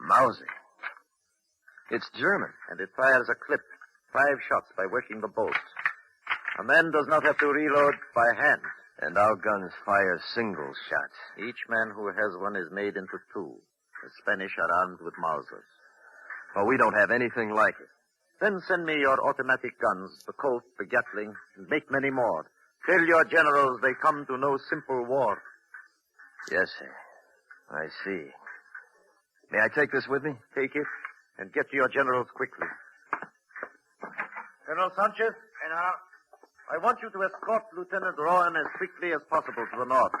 Mauser. It's German. And it fires a clip. 5 shots by working the bolts. A man does not have to reload by hand. And our guns fire single shots. Each man who has one is made into 2. The Spanish are armed with Mausers. Well, we don't have anything like it. Then send me your automatic guns, the Colt, the Gatling, and make many more. Tell your generals they come to no simple war. Yes, sir. I see. May I take this with me? Take it, and get to your generals quickly. General Sanchez? General? I want you to escort Lieutenant Rowan as quickly as possible to the north.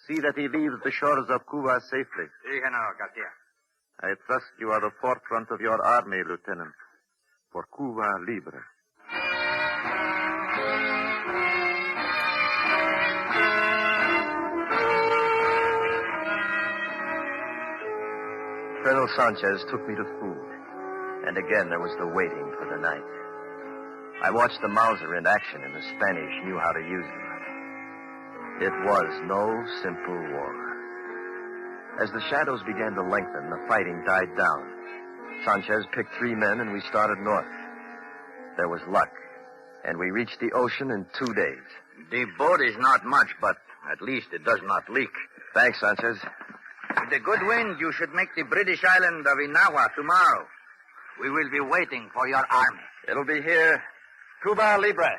See that he leaves the shores of Cuba safely. Si, General Garcia. I trust you are the forefront of your army, Lieutenant. For Cuba Libre. Colonel Sanchez took me to food. And again there was the waiting for the night. I watched the Mauser in action, and the Spanish knew how to use them. It was no simple war. As the shadows began to lengthen, the fighting died down. Sanchez picked 3 men, and we started north. There was luck, And we reached the ocean in 2 days. The boat is not much, but at least it does not leak. Thanks, Sanchez. With the good wind, you should make the British island of Inawa tomorrow. We will be waiting for your army. It'll be here. Cuba Libre.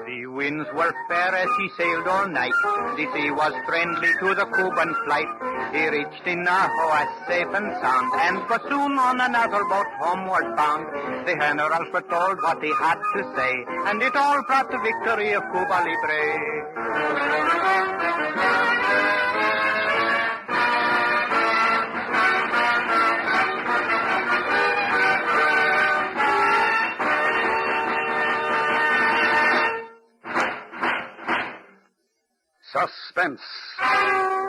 The winds were fair as he sailed all night. The sea was friendly to the Cuban flight. He reached Inahoa safe and sound, and was soon on another boat homeward bound. The generals were told what he had to say, and it all brought the victory of Cuba Libre. Suspense.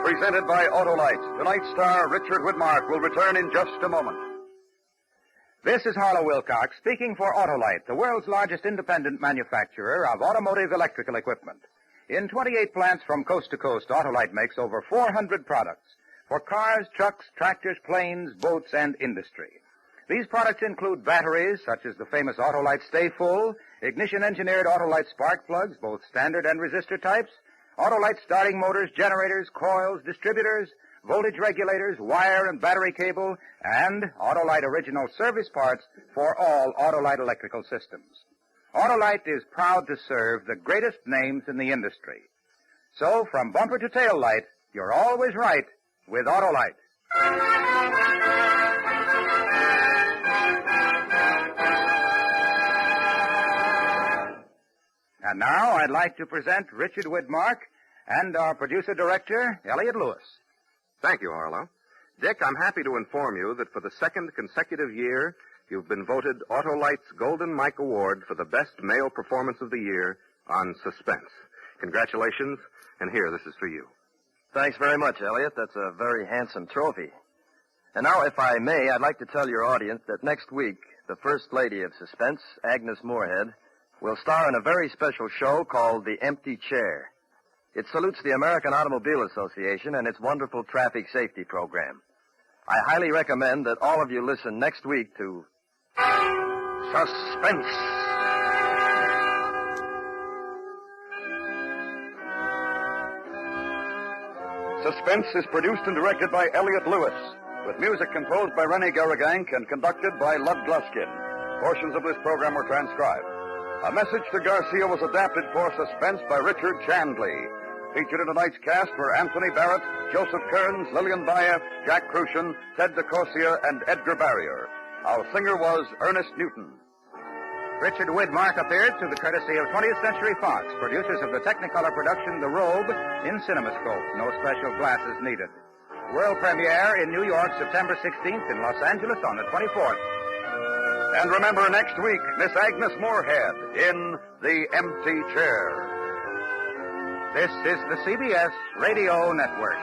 Presented by Autolite. Tonight's star, Richard Widmark, will return in just a moment. This is Harlow Wilcox speaking for Autolite, the world's largest independent manufacturer of automotive electrical equipment. In 28 plants from coast to coast, Autolite makes over 400 products for cars, trucks, tractors, planes, boats, and industry. These products include batteries, such as the famous Autolite Stay Full, ignition-engineered Autolite spark plugs, both standard and resistor types, Autolite starting motors, generators, coils, distributors, voltage regulators, wire and battery cable, and Autolite original service parts for all Autolite electrical systems. Autolite is proud to serve the greatest names in the industry. So, from bumper to tail light, you're always right with Autolite. And now I'd like to present Richard Widmark and our producer-director, Elliot Lewis. Thank you, Harlow. Dick, I'm happy to inform you that for the second consecutive year, you've been voted Autolite's Golden Mike Award for the best male performance of the year on Suspense. Congratulations, and here, this is for you. Thanks very much, Elliot. That's a very handsome trophy. And now, if I may, I'd like to tell your audience that next week, the First Lady of Suspense, Agnes Moorehead, will star in a very special show called The Empty Chair. It salutes the American Automobile Association and its wonderful traffic safety program. I highly recommend that all of you listen next week to Suspense. Suspense is produced and directed by Elliot Lewis, with music composed by Rennie Garrigank and conducted by Lud Gluskin. Portions of this program were transcribed. A Message to Garcia was adapted for Suspense by Richard Chandley. Featured in tonight's cast were Anthony Barrett, Joseph Kearns, Lillian Baeff, Jack Crucian, Ted DeCorsia, and Edgar Barrier. Our singer was Ernest Newton. Richard Widmark appeared through the courtesy of 20th Century Fox, producers of the Technicolor production The Robe in CinemaScope. No special glasses needed. World premiere in New York, September 16th, in Los Angeles on the 24th. And remember, next week, Miss Agnes Moorehead in The Empty Chair. This is the CBS Radio Network.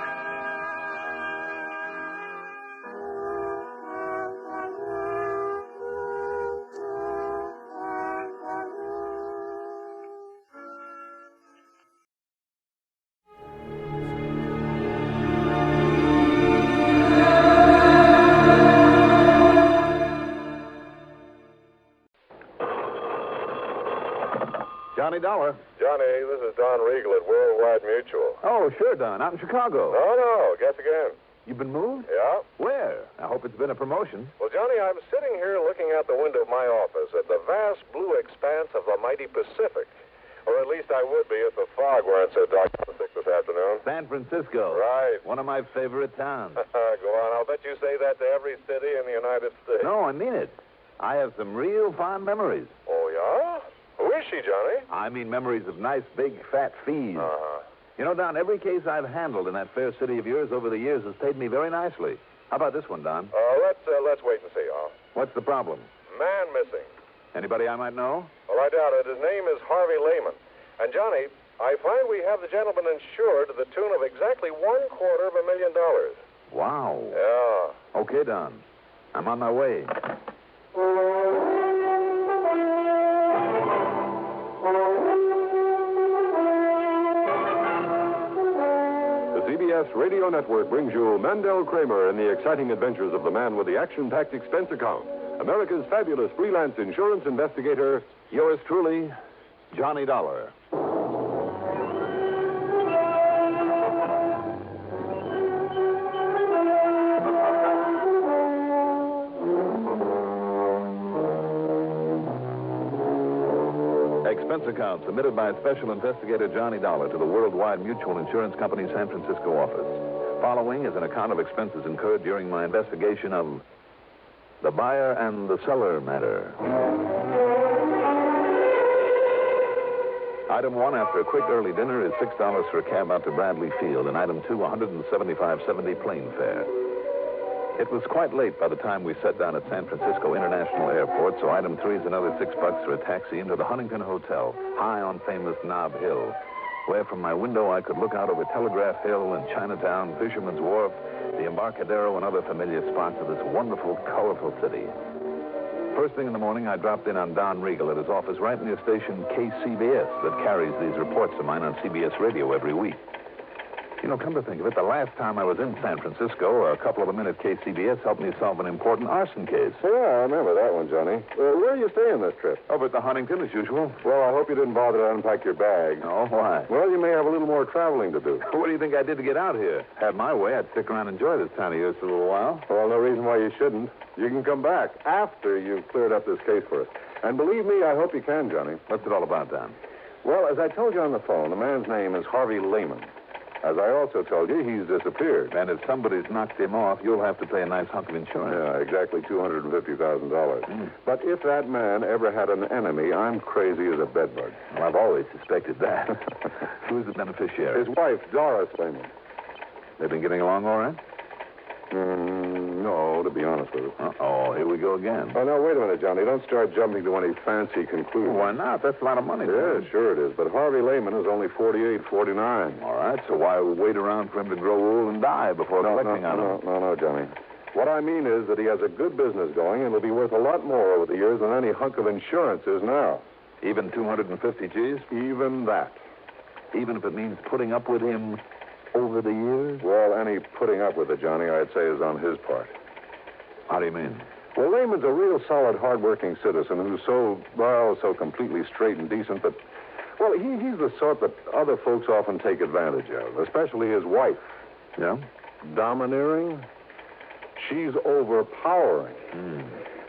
Johnny Dollar. Johnny, this is Don Regal at Worldwide Mutual. Oh, sure, Don. Out in Chicago. No, guess again. You've been moved? Yeah. Where? I hope it's been a promotion. Well, Johnny, I'm sitting here looking out the window of my office at the vast blue expanse of the mighty Pacific. Or at least I would be if the fog weren't so dark and thick this afternoon. San Francisco. Right. One of my favorite towns. Go on. I'll bet you say that to every city in the United States. No, I mean it. I have some real fond memories. Oh, yeah? Who is she, Johnny? I mean memories of nice, big, fat fees. Uh-huh. You know, Don, every case I've handled in that fair city of yours over the years has paid me very nicely. How about this one, Don? Let's wait and see, huh? What's the problem? Man missing. Anybody I might know? Well, I doubt it. His name is Harvey Lehman. And, Johnny, I find we have the gentleman insured to the tune of exactly $250,000. Wow. Yeah. Okay, Don. I'm on my way. The CBS Radio Network brings you Mandel Kramer and the exciting adventures of the man with the action-packed expense account. America's fabulous freelance insurance investigator, yours truly, Johnny Dollar. Expense account submitted by Special Investigator Johnny Dollar to the Worldwide Mutual Insurance Company San Francisco office. Following is an account of expenses incurred during my investigation of the buyer and the seller matter. Item 1, after a quick early dinner, is $6 for a cab out to Bradley Field, and item 2, $175.70 plane fare. It was quite late by the time we set down at San Francisco International Airport, so item 3 is another $6 for a taxi into the Huntington Hotel, high on famous Nob Hill, where from my window I could look out over Telegraph Hill and Chinatown, Fisherman's Wharf, the Embarcadero, and other familiar spots of this wonderful, colorful city. First thing in the morning, I dropped in on Don Regal at his office right near station KCBS that carries these reports of mine on CBS Radio every week. You know, come to think of it, the last time I was in San Francisco, a couple of the men at KCBS helped me solve an important arson case. Yeah, I remember that one, Johnny. Where are you staying this trip? Over at the Huntington, as usual. Well, I hope you didn't bother to unpack your bag. Oh, why? Well, you may have a little more traveling to do. What do you think I did to get out here? Had my way, I'd stick around and enjoy this time of year for a little while. Well, no reason why you shouldn't. You can come back after you've cleared up this case for us. And believe me, I hope you can, Johnny. What's it all about, Don? Well, as I told you on the phone, the man's name is Harvey Lehman. As I also told you, he's disappeared. And if somebody's knocked him off, you'll have to pay a nice hunk of insurance. Yeah, exactly $250,000. But if that man ever had an enemy, I'm crazy as a bedbug. Well, I've always suspected that. Who's the beneficiary? His wife, Doris Lehman. They've been getting along all right? No, to be honest with you. Uh-oh, here we go again. Oh, no, wait a minute, Johnny. Don't start jumping to any fancy conclusions. Why not? That's a lot of money. Yeah, sure it is. But Harvey Lehman is only 48, 49. All right, so why wait around for him to grow old and die before collecting on him? No, Johnny. What I mean is that he has a good business going, and it'll be worth a lot more over the years than any hunk of insurance is now. Even 250 G's? Even that. Even if it means putting up with him over the years? Well, any putting up with it, Johnny, I'd say is on his part. How do you mean? Well, Lehman's a real solid, hard-working citizen who's so completely straight and decent that, well, he's the sort that other folks often take advantage of, especially his wife. Yeah? Domineering. She's overpowering.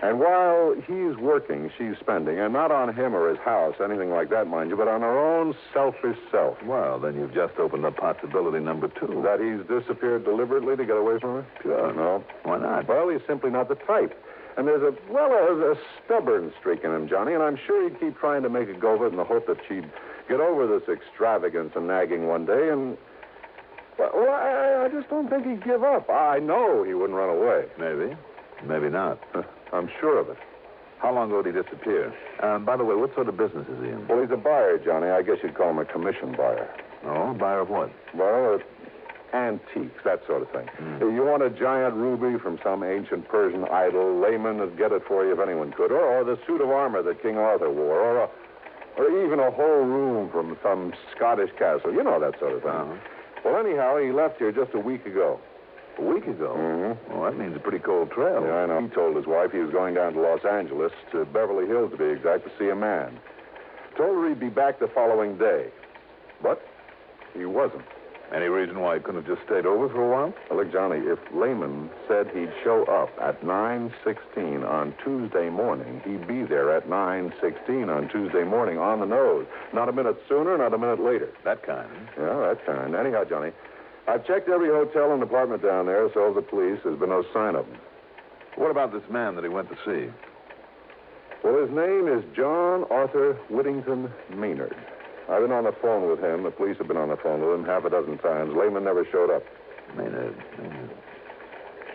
And while he's working, she's spending, and not on him or his house, anything like that, mind you, but on her own selfish self. Well, then you've just opened up possibility number 2. That he's disappeared deliberately to get away from her? Sure. No. Why not? Well, he's simply not the type. And there's a stubborn streak in him, Johnny, and I'm sure he'd keep trying to make a go of it in the hope that she'd get over this extravagance and nagging one day, and... Well, I just don't think he'd give up. I know he wouldn't run away. Maybe. Maybe not. I'm sure of it. How long ago did he disappear? By the way, what sort of business is he in? Well, he's a buyer, Johnny. I guess you'd call him a commission buyer. Oh, buyer of what? Well, antiques, that sort of thing. You want a giant ruby from some ancient Persian idol, Lehman would get it for you if anyone could. Or the suit of armor that King Arthur wore. Or even a whole room from some Scottish castle. You know that sort of thing. Well, anyhow, he left here just a week ago. A week ago? Well, that means a pretty cold trail. Yeah, I know. He told his wife he was going down to Los Angeles, to Beverly Hills to be exact, to see a man. Told her he'd be back the following day. But he wasn't. Any reason why he couldn't have just stayed over for a while? Well, look, Johnny, if Lehman said he'd show up at 9:16 on Tuesday morning, he'd be there at 9:16 on Tuesday morning on the nose. Not a minute sooner, not a minute later. That kind. Yeah, that kind. Anyhow, Johnny, I've checked every hotel and apartment down there, so have the police. There's been no sign of him. What about this man that he went to see? Well, his name is John Arthur Whittington Maynard. I've been on the phone with him. The police have been on the phone with him half a dozen times. Lehman never showed up. Maynard.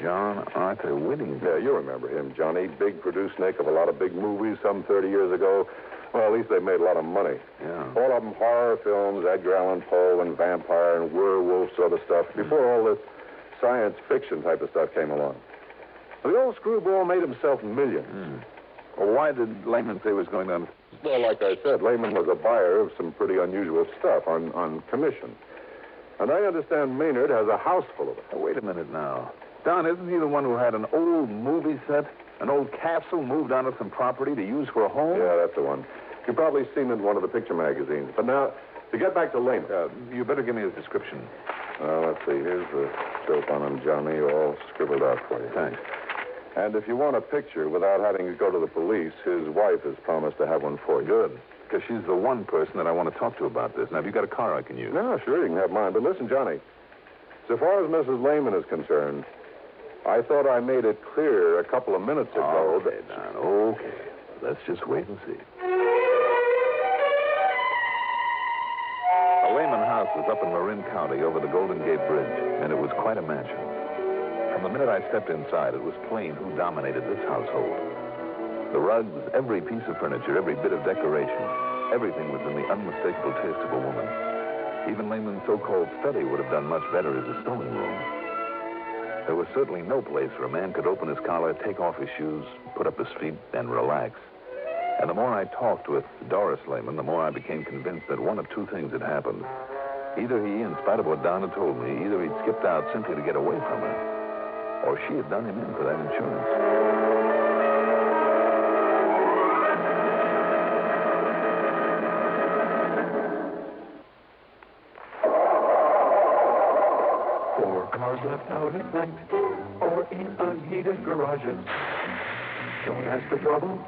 John Arthur Whittington. Yeah, you remember him, Johnny. Big producer-nick of a lot of big movies some 30 years ago. Well, at least they made a lot of money. Yeah. All of them horror films, Edgar Allan Poe and vampire and werewolf sort of stuff, before all this science fiction type of stuff came along. Well, the old screwball made himself millions. Well, why did Lehman say he was going down? Well, like I said, Lehman was a buyer of some pretty unusual stuff on commission. And I understand Maynard has a house full of it. Oh, wait a minute now. Don, isn't he the one who had an old movie set, an old capsule moved onto some property to use for a home? Yeah, that's the one. You've probably seen it in one of the picture magazines. But now, to get back to Lehman. You better give me his description. Let's see. Here's the dope on him, Johnny, all scribbled out for you. Thanks. And if you want a picture without having to go to the police, his wife has promised to have one for you. Good. Because she's the one person that I want to talk to about this. Now, have you got a car I can use? No, sure, you can have mine. But listen, Johnny, so far as Mrs. Lehman is concerned, I thought I made it clear a couple of minutes ago Okay, Don, okay. Let's just wait and see. The Lehman house was up in Marin County over the Golden Gate Bridge, and it was quite a mansion. From the minute I stepped inside, it was plain who dominated this household. The rugs, every piece of furniture, every bit of decoration, everything was in the unmistakable taste of a woman. Even Lehman's so-called study would have done much better as a sewing room. There was certainly no place where a man could open his collar, take off his shoes, put up his feet, and relax. And the more I talked with Doris Lehman, the more I became convinced that one of two things had happened. Either he, in spite of what Don had told me, either he'd skipped out simply to get away from her, or she had done him in for that insurance. Cars left out at night or in unheated garages. Don't ask for trouble.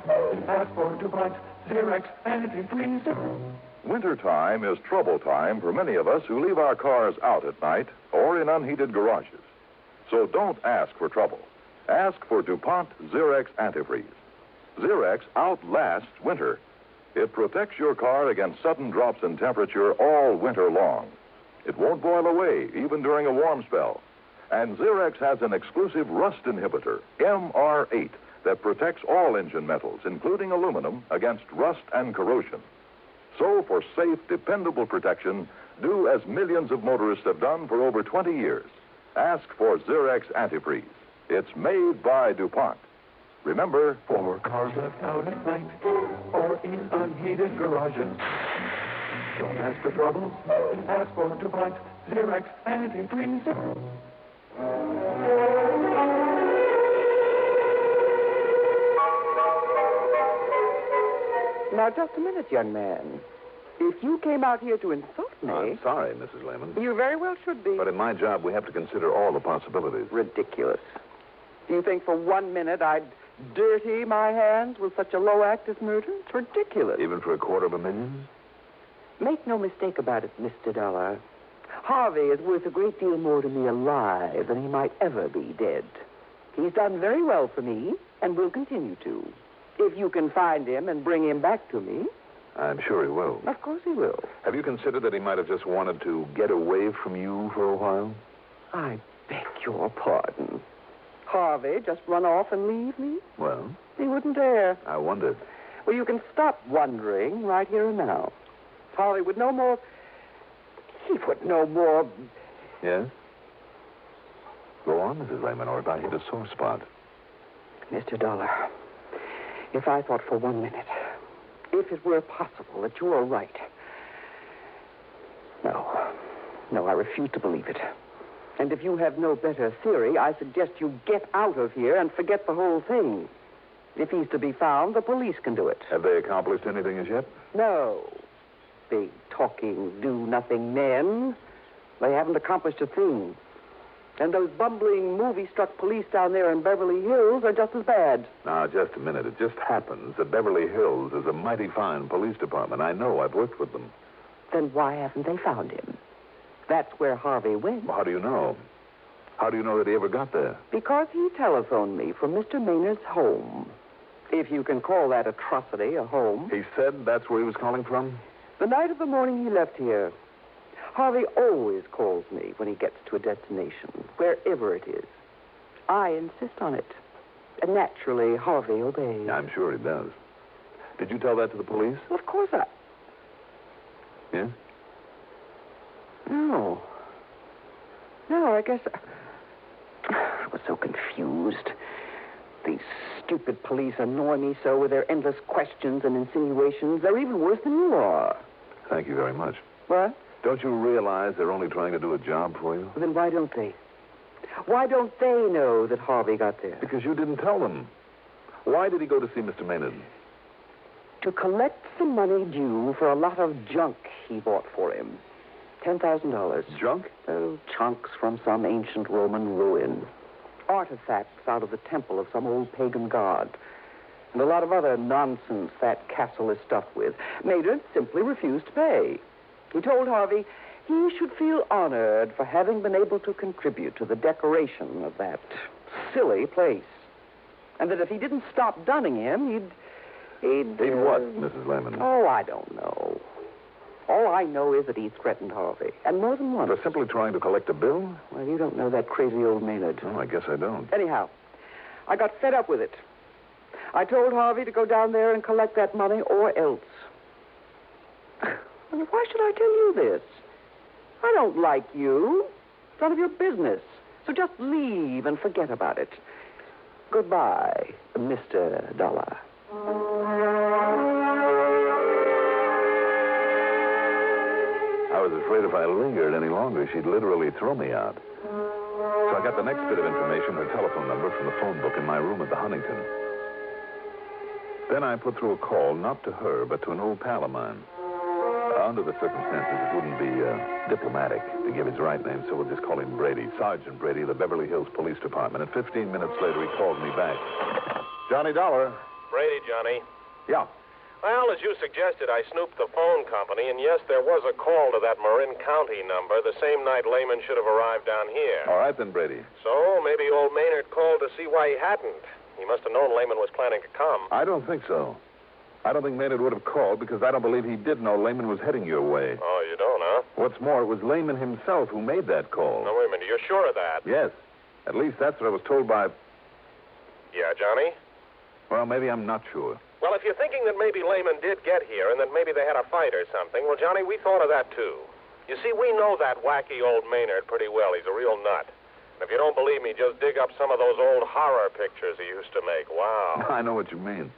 Ask for Dupont, Xerox, antifreeze. Wintertime is trouble time for many of us who leave our cars out at night or in unheated garages. So don't ask for trouble. Ask for DuPont Xerox Antifreeze. Xerox outlasts winter. It protects your car against sudden drops in temperature all winter long. It won't boil away, even during a warm spell. And Xerox has an exclusive rust inhibitor, MR8, that protects all engine metals, including aluminum, against rust and corrosion. So, for safe, dependable protection, do as millions of motorists have done for over 20 years. Ask for Xerox Antifreeze. It's made by DuPont. Remember, for cars left out at night or in unheated garages. Don't ask for trouble. Ask for DuPont Xerox Antifreeze. Now, just a minute, young man. If you came out here to insult me... I'm sorry, Mrs. Lehman. You very well should be. But in my job, we have to consider all the possibilities. Ridiculous. Do you think for 1 minute I'd dirty my hands with such a low act as murder? It's ridiculous. Even for $250,000? Make no mistake about it, Mr. Dolar. Harvey is worth a great deal more to me alive than he might ever be dead. He's done very well for me and will continue to. If you can find him and bring him back to me. I'm sure he will. Of course he will. Have you considered that he might have just wanted to get away from you for a while? I beg your pardon. Harvey just run off and leave me? Well? He wouldn't dare. I wondered. Well, you can stop wondering right here and now. Harvey would no more... He would no more... Yes? Go on, Mrs. Lehman, or if I hit a sore spot. Mr. Dolar, if I thought for 1 minute, if it were possible that you were right... No, I refuse to believe it. And if you have no better theory, I suggest you get out of here and forget the whole thing. If he's to be found, the police can do it. Have they accomplished anything as yet? No. Big, talking, do-nothing men. They haven't accomplished a thing. And those bumbling, movie-struck police down there in Beverly Hills are just as bad. Now, just a minute. It just happens that Beverly Hills is a mighty fine police department. I know. I've worked with them. Then why haven't they found him? That's where Harvey went. Well, how do you know? How do you know that he ever got there? Because he telephoned me from Mr. Maynard's home. If you can call that atrocity a home. He said that's where he was calling from? The night of the morning he left here. Harvey always calls me when he gets to a destination, wherever it is. I insist on it. And naturally, Harvey obeys. I'm sure he does. Did you tell that to the police? Of course I... Yes? No, I guess... I was so confused. These stupid police annoy me so with their endless questions and insinuations. They're even worse than you are. Thank you very much. What? Don't you realize they're only trying to do a job for you? Then why don't they? Why don't they know that Harvey got there? Because you didn't tell them. Why did he go to see Mr. Maynard? To collect the money due for a lot of junk he bought for him. $10,000. Junk? Oh, chunks from some ancient Roman ruin. Artifacts out of the temple of some old pagan god. And a lot of other nonsense that castle is stuffed with. Maynard simply refused to pay. He told Harvey he should feel honored for having been able to contribute to the decoration of that silly place. And that if he didn't stop dunning him, he'd what, Mrs. Lehman? Oh, I don't know. All I know is that he threatened Harvey, and more than once. For simply trying to collect a bill? Well, you don't know that crazy old Maynard. Oh, I guess I don't. Anyhow, I got fed up with it. I told Harvey to go down there and collect that money or else. Why should I tell you this? I don't like you. It's none of your business. So just leave and forget about it. Goodbye, Mr. Dolar. I was afraid if I lingered any longer, she'd literally throw me out. So I got the next bit of information, her telephone number, from the phone book in my room at the Huntington. Then I put through a call, not to her, but to an old pal of mine. Under the circumstances, it wouldn't be diplomatic to give his right name, so we'll just call him Brady. Sergeant Brady of the Beverly Hills Police Department. And 15 minutes later, he called me back. Johnny Dollar. Brady, Johnny. Yeah. Well, as you suggested, I snooped the phone company, and yes, there was a call to that Marin County number the same night Lehman should have arrived down here. All right, then, Brady. So maybe old Maynard called to see why he hadn't. He must have known Lehman was planning to come. I don't think so. I don't think Maynard would have called because I don't believe he did know Lehman was heading your way. Oh, you don't, huh? What's more, it was Lehman himself who made that call. Now, wait a minute. You're sure of that? Yes. At least that's what I was told by... Yeah, Johnny? Well, maybe I'm not sure. Well, if you're thinking that maybe Lehman did get here and that maybe they had a fight or something, well, Johnny, we thought of that, too. You see, we know that wacky old Maynard pretty well. He's a real nut. And if you don't believe me, just dig up some of those old horror pictures he used to make. Wow. I know what you mean.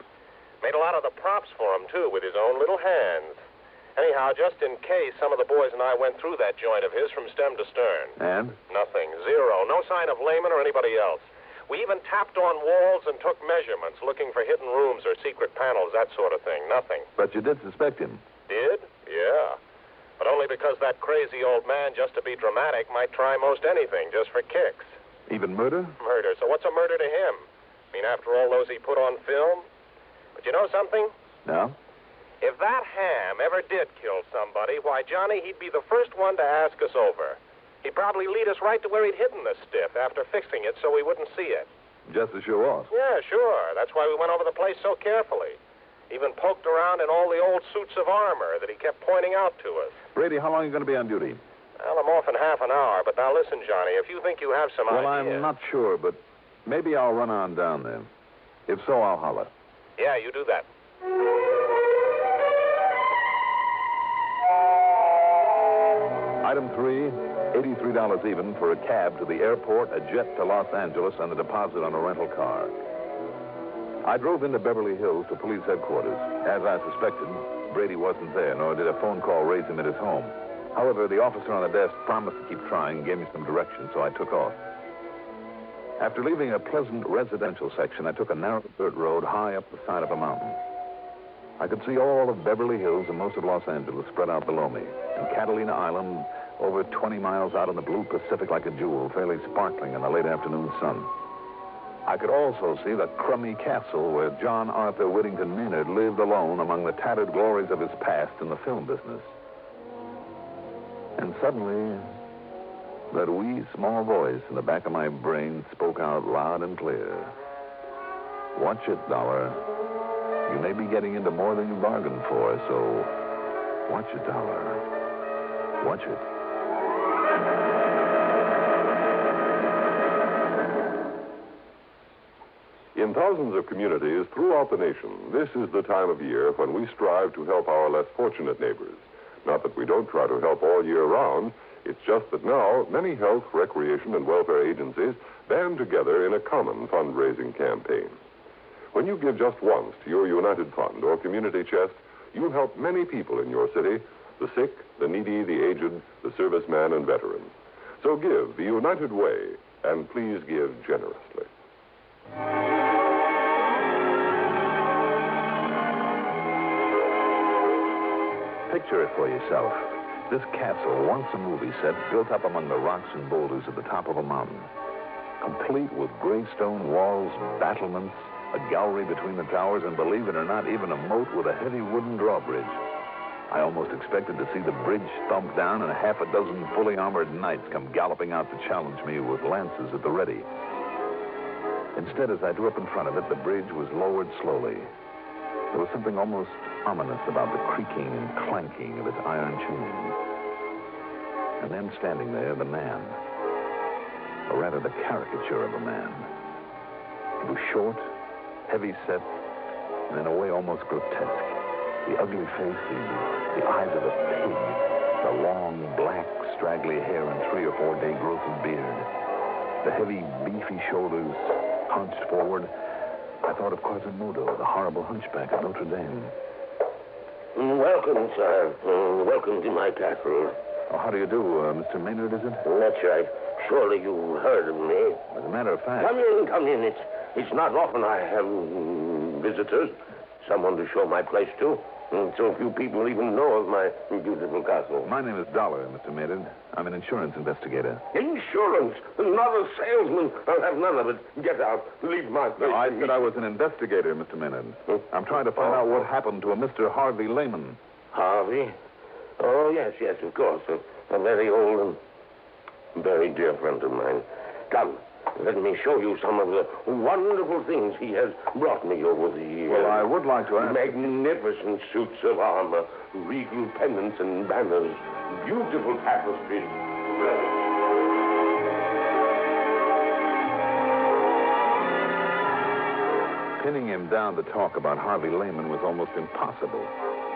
Made a lot of the props for him, too, with his own little hands. Anyhow, just in case, some of the boys and I went through that joint of his from stem to stern. And? Nothing. Zero. No sign of Lehman or anybody else. We even tapped on walls and took measurements, looking for hidden rooms or secret panels, that sort of thing. Nothing. But you did suspect him. Did? Yeah. But only because that crazy old man, just to be dramatic, might try most anything, just for kicks. Even murder? Murder. So what's a murder to him? I mean, after all those he put on film? But you know something? No? If that ham ever did kill somebody, why, Johnny, he'd be the first one to ask us over. He'd probably lead us right to where he'd hidden the stiff after fixing it so we wouldn't see it. Just to show off? Yeah, sure. That's why we went over the place so carefully. Even poked around in all the old suits of armor that he kept pointing out to us. Brady, how long are you going to be on duty? Well, I'm off in half an hour, but now listen, Johnny, if you think you have some idea... Well, I'm not sure, but maybe I'll run on down there. If so, I'll holler. Yeah, you do that. Item 3, $83 even for a cab to the airport, a jet to Los Angeles, and a deposit on a rental car. I drove into Beverly Hills to police headquarters. As I suspected, Brady wasn't there, nor did a phone call raise him at his home. However, the officer on the desk promised to keep trying and gave me some directions, so I took off. After leaving a pleasant residential section, I took a narrow dirt road high up the side of a mountain. I could see all of Beverly Hills and most of Los Angeles spread out below me, and Catalina Island over 20 miles out in the blue Pacific like a jewel, fairly sparkling in the late afternoon sun. I could also see the crummy castle where John Arthur Whittington Maynard lived alone among the tattered glories of his past in the film business. And suddenly, that wee, small voice in the back of my brain spoke out loud and clear. Watch it, Dollar. You may be getting into more than you bargained for, so watch it, Dollar. Watch it. In thousands of communities throughout the nation, this is the time of year when we strive to help our less fortunate neighbors. Not that we don't try to help all year round. It's just that now many health, recreation, and welfare agencies band together in a common fundraising campaign. When you give just once to your United Fund or community chest, you'll help many people in your city the sick, the needy, the aged, the serviceman and veteran. So give the united way, and please give generously. Picture it for yourself. This castle, once a movie set, built up among the rocks and boulders at the top of a mountain. Complete with gray stone walls, battlements, a gallery between the towers, and believe it or not, even a moat with a heavy wooden drawbridge. I almost expected to see the bridge thumped down and a half a dozen fully armored knights come galloping out to challenge me with lances at the ready. Instead, as I drew up in front of it, the bridge was lowered slowly. There was something almost ominous about the creaking and clanking of its iron chains. And then standing there, the man. Or rather, the caricature of a man. He was short, heavy-set, and in a way almost grotesque. The ugly face, the eyes of a pig, the long, black, straggly hair and 3 or 4 day growth of beard, the heavy, beefy shoulders hunched forward. I thought of Quasimodo, the horrible hunchback at Notre Dame. Welcome, sir. Welcome to my castle. Oh, how do you do, Mr. Maynard, is it? That's right. Surely you heard of me. As a matter of fact... Come in. It's not often I have visitors, someone to show my place to. And so few people even know of my beautiful castle. My name is Dolar, Mr. Maynard. I'm an insurance investigator. Insurance? Not a salesman. I'll have none of it. Get out. Leave my place. No, I said I was an investigator, Mr. Maynard. I'm trying to find out what happened to a Mr. Harvey Lehman. Harvey? Oh, yes, of course. A very old and very dear friend of mine. Come, let me show you some of the wonderful things he has brought me over the years. Well, I would like to ask... Magnificent suits of armor, regal pennants and banners, beautiful tapestries. Pinning him down to talk about Harvey Lehman was almost impossible.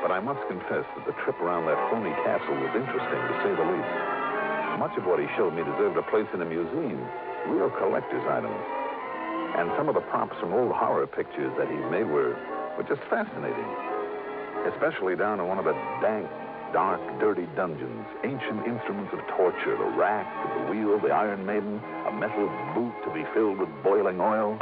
But I must confess that the trip around that phony castle was interesting, to say the least. Much of what he showed me deserved a place in a museum. Real collector's items. And some of the props from old horror pictures that he made were just fascinating. Especially down in one of the dank, dark, dirty dungeons. Ancient instruments of torture, the rack, the wheel, the Iron Maiden, a metal boot to be filled with boiling oil.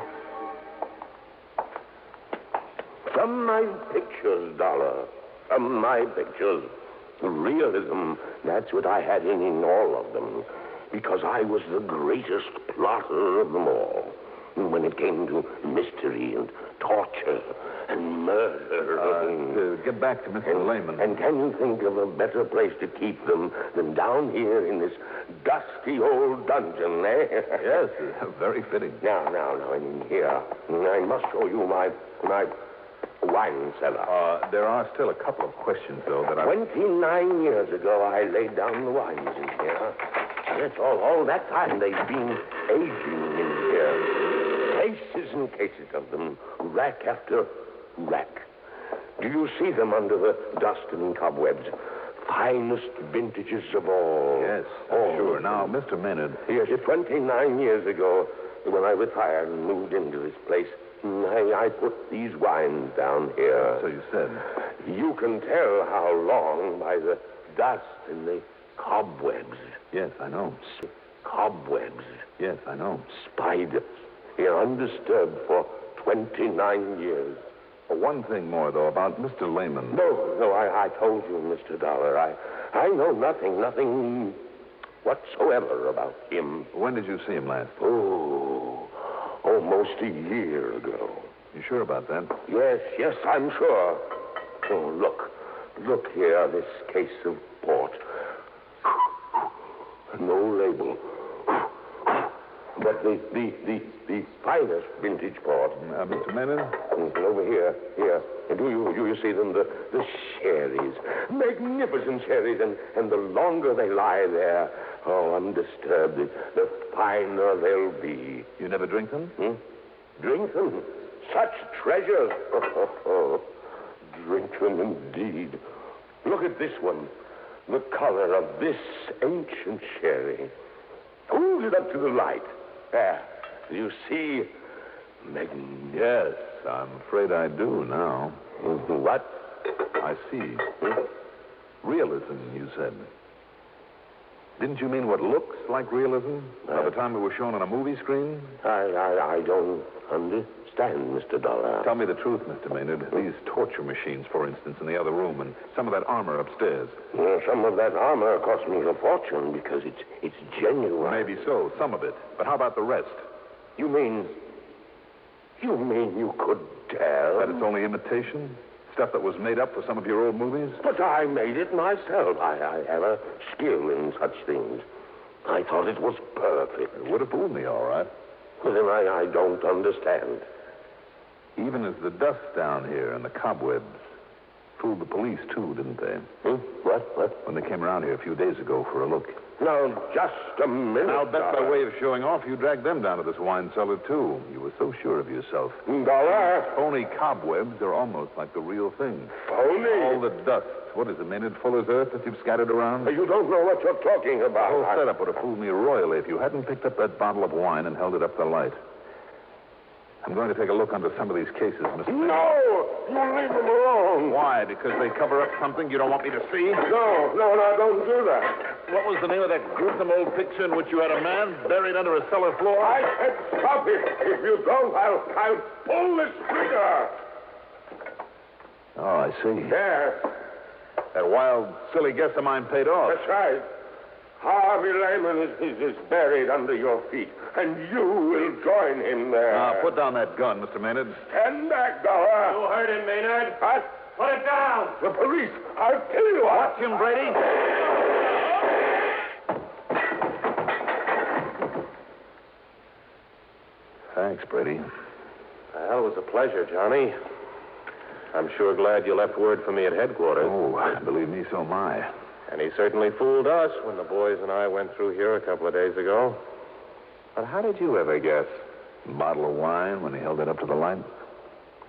From my pictures, Dollar. From my pictures. Realism, that's what I had in all of them. Because I was the greatest plotter of them all. When it came to mystery and torture and murder. Get back to Mr. Lehman. And can you think of a better place to keep them than down here in this dusty old dungeon, eh? Yes, very fitting. Now, in here, I must show you my wine cellar. There are still a couple of questions, though, that 29 years ago, I laid down the wines in here. That's all that time they've been aging in here. Cases and cases of them, rack after rack. Do you see them under the dust and cobwebs? Finest vintages of all. Yes, sure. Now, Mr. Maynard... Yes, 29 years ago, when I retired and moved into this place, I put these wines down here. So you said. You can tell how long by the dust and the cobwebs. Yes, I know. Cobwebs. Yes, I know. Spiders. Here undisturbed for 29 years. One thing more, though, about Mr. Lehman. No, I told you, Mr. Dollar. I know nothing whatsoever about him. When did you see him last? Oh, almost a year ago. You sure about that? Yes, I'm sure. Oh, look here, this case of port. No label. But the finest vintage port. Mr. Maynard? Over here. Do you see them? The sherries. Magnificent sherries. And the longer they lie there, undisturbed, the finer they'll be. You never drink them? Drink them? Such treasures. Drink them indeed. Look at this one. The color of this ancient sherry. Hold it up to the light. There. Do you see? Yes, I'm afraid I do now. What? I see. Realism, you said. Didn't you mean what looks like realism by the time it was shown on a movie screen? I don't understand, Mr. Dollar. Tell me the truth, Mr. Maynard. These torture machines, for instance, in the other room, and some of that armor upstairs. Well, some of that armor cost me a fortune because it's genuine. Maybe so, some of it. But how about the rest? You mean you could tell? That it's only imitation? Stuff that was made up for some of your old movies? But I made it myself. I have a skill in such things. I thought it was perfect. It would have fooled me, all right. Well, then I don't understand. Even as the dust down here and the cobwebs fooled the police, too, didn't they? What? When they came around here a few days ago for a look. Now, just a minute. I'll bet by way of showing off, you dragged them down to this wine cellar, too. You were so sure of yourself. Dollar. Phony cobwebs are almost like the real thing. Phony? All the dust. What is it, Maynard? Fuller's earth that you've scattered around? You don't know what you're talking about. The whole setup would have fooled me royally if you hadn't picked up that bottle of wine and held it up to the light. I'm going to take a look under some of these cases, Mr. Maynard. No! You leave them alone. Why? Because they cover up something you don't want me to see? No, don't do that. What was the name of that gruesome old picture in which you had a man buried under a cellar floor? I said stop it. If you don't, I'll pull this trigger. Oh, I see. There. That wild, silly guess of mine paid off. That's right. Harvey Lehman is buried under your feet, and you will join him there. Now, put down that gun, Mr. Maynard. Stand back, Dollar. You heard him, Maynard. What? Put it down. The police. I'll kill you. Watch him, Brady. Thanks, Brady. Well, it was a pleasure, Johnny. I'm sure glad you left word for me at headquarters. Oh, believe me, so am I. And he certainly fooled us when the boys and I went through here a couple of days ago. But how did you ever guess? A bottle of wine when he held it up to the light.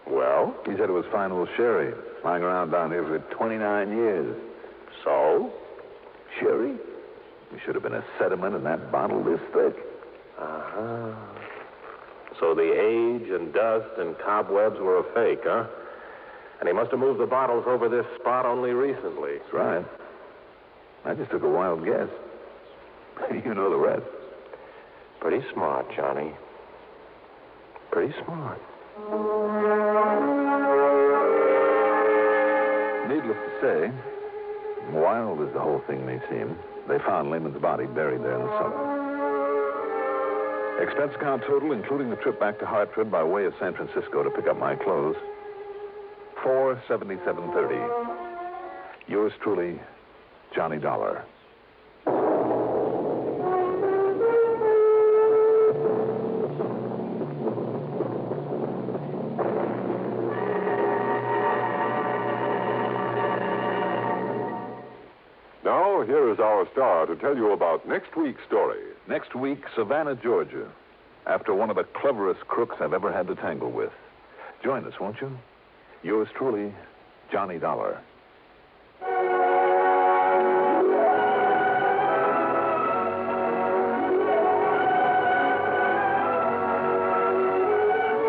Well? He said it was fine old sherry, lying around down here for 29 years. So? Sherry? There should have been a sediment in that bottle this thick. Uh-huh. So the age and dust and cobwebs were a fake, huh? And he must have moved the bottles over this spot only recently. That's right. I just took a wild guess. You know the rest. Pretty smart, Johnny. Pretty smart. Needless to say, wild as the whole thing may seem, they found Lehman's body buried there in the cellar. Expense account total, including the trip back to Hartford by way of San Francisco to pick up my clothes, $477.30. Yours truly, Johnny Dollar. Now, here is our star to tell you about next week's story. Next week, Savannah, Georgia, after one of the cleverest crooks I've ever had to tangle with. Join us, won't you? Yours truly, Johnny Dollar.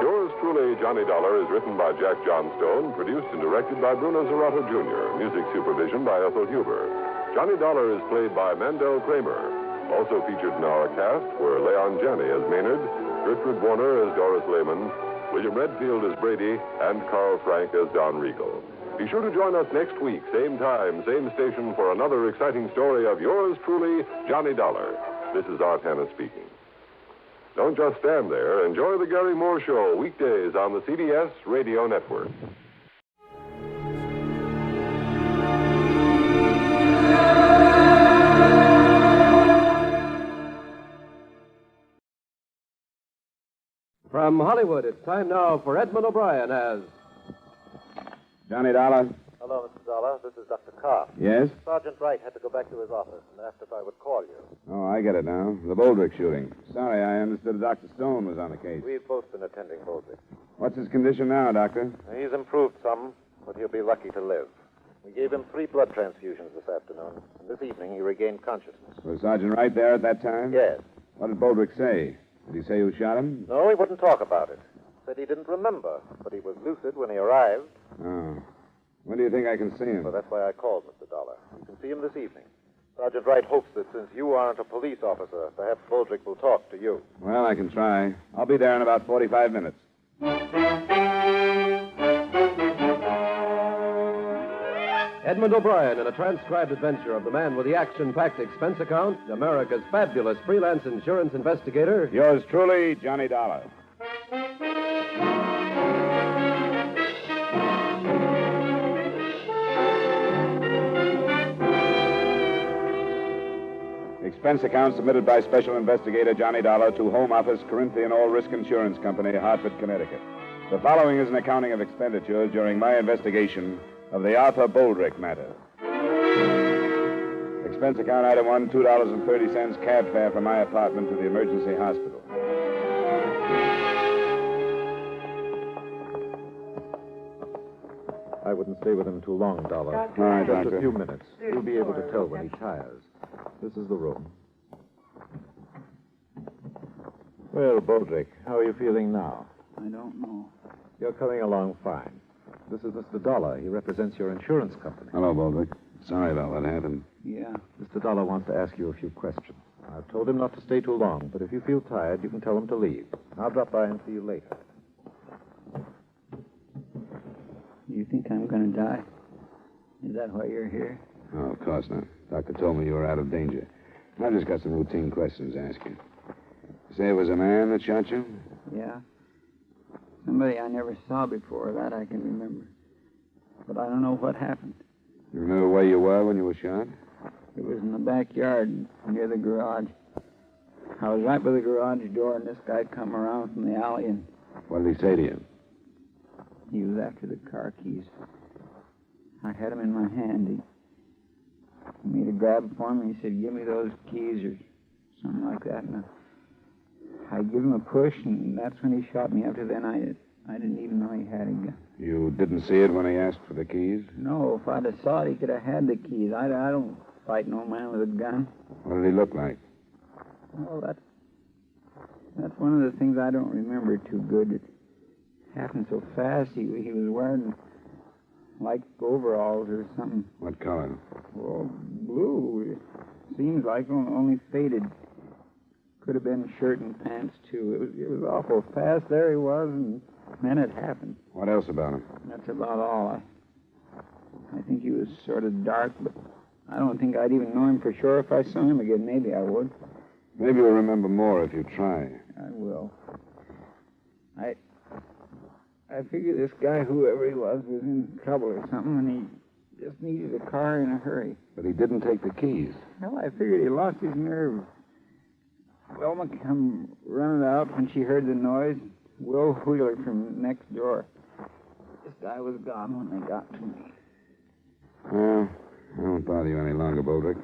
Yours truly, Johnny Dollar, is written by Jack Johnstone, produced and directed by Bruno Zerato Jr., music supervision by Ethel Huber. Johnny Dollar is played by Mandel Kramer. Also featured in our cast were Leon Janney as Maynard, Gertrude Warner as Doris Lehman, William Redfield as Brady, and Carl Frank as Don Regal. Be sure to join us next week, same time, same station, for another exciting story of yours truly, Johnny Dollar. This is Art Hanna speaking. Don't just stand there. Enjoy the Gary Moore Show weekdays on the CBS Radio Network. From Hollywood, it's time now for Edmund O'Brien as Johnny Dollar. Hello, Mr. Dollar. This is Dr. Carr. Yes? Sergeant Wright had to go back to his office and asked if I would call you. Oh, I get it now. The Boldrick shooting. Sorry, I understood Dr. Stone was on the case. We've both been attending Boldrick. What's his condition now, Doctor? He's improved some, but he'll be lucky to live. We gave him 3 blood transfusions this afternoon, and this evening he regained consciousness. Was Sergeant Wright there at that time? Yes. What did Boldrick say? Did he say who shot him? No, he wouldn't talk about it. Said he didn't remember, but he was lucid when he arrived. Oh. When do you think I can see him? Well, that's why I called, Mr. Dollar. You can see him this evening. Sergeant Wright hopes that since you aren't a police officer, perhaps Boldrick will talk to you. Well, I can try. I'll be there in about 45 minutes. Edmund O'Brien in a transcribed adventure of the man with the action-packed expense account, America's fabulous freelance insurance investigator. Yours truly, Johnny Dollar. Expense account submitted by Special Investigator Johnny Dollar to Home Office, Corinthian All Risk Insurance Company, Hartford, Connecticut. The following is an accounting of expenditures during my investigation of the Arthur Boldrick matter. Expense account item 1, $2.30 cab fare from my apartment to the emergency hospital. I wouldn't stay with him too long, Dollar. All right, Just Doctor. a few minutes. You'll be able to tell when he tires. This is the room. Well, Boldrick, how are you feeling now? I don't know. You're coming along fine. This is Mr. Dollar. He represents your insurance company. Hello, Boldrick. Sorry about what happened. Yeah. Mr. Dollar wants to ask you a few questions. I've told him not to stay too long, but if you feel tired, you can tell him to leave. I'll drop by and see you later. You think I'm going to die? Is that why you're here? Oh, of course not. Doctor told me you were out of danger. I just got some routine questions to ask you. You say it was a man that shot you? Yeah. Somebody I never saw before, that I can remember. But I don't know what happened. You remember where you were when you were shot? It was in the backyard near the garage. I was right by the garage door, and this guy come around from the alley, and What did he say to you? he was after the car keys. I had them in my hand. He made a grab for me. He said, "Give me those keys," or something like that. And I gave him a push, and that's when he shot me. After then, I didn't even know he had a gun. You didn't see it when he asked for the keys? No, if I'd have saw it, he could have had the keys. I don't fight no man with a gun. What did he look like? Well, that's one of the things I don't remember too good. It happened so fast. He was wearing like overalls or something. What color? Well, blue. It seems like only faded. Could have been shirt and pants too. It was awful fast. There he was, and then it happened. What else about him? That's about all. I think he was sort of dark, but I don't think I'd even know him for sure if I saw him again. Maybe I would. Maybe you'll remember more if you try. I will. I figure this guy, whoever he was in trouble or something, and he just needed a car in a hurry. But he didn't take the keys. Well, I figured he lost his nerve. Wilma come running out when she heard the noise. Will Wheeler from next door. This guy was gone when they got to me. Well, I won't bother you any longer, Boldrick.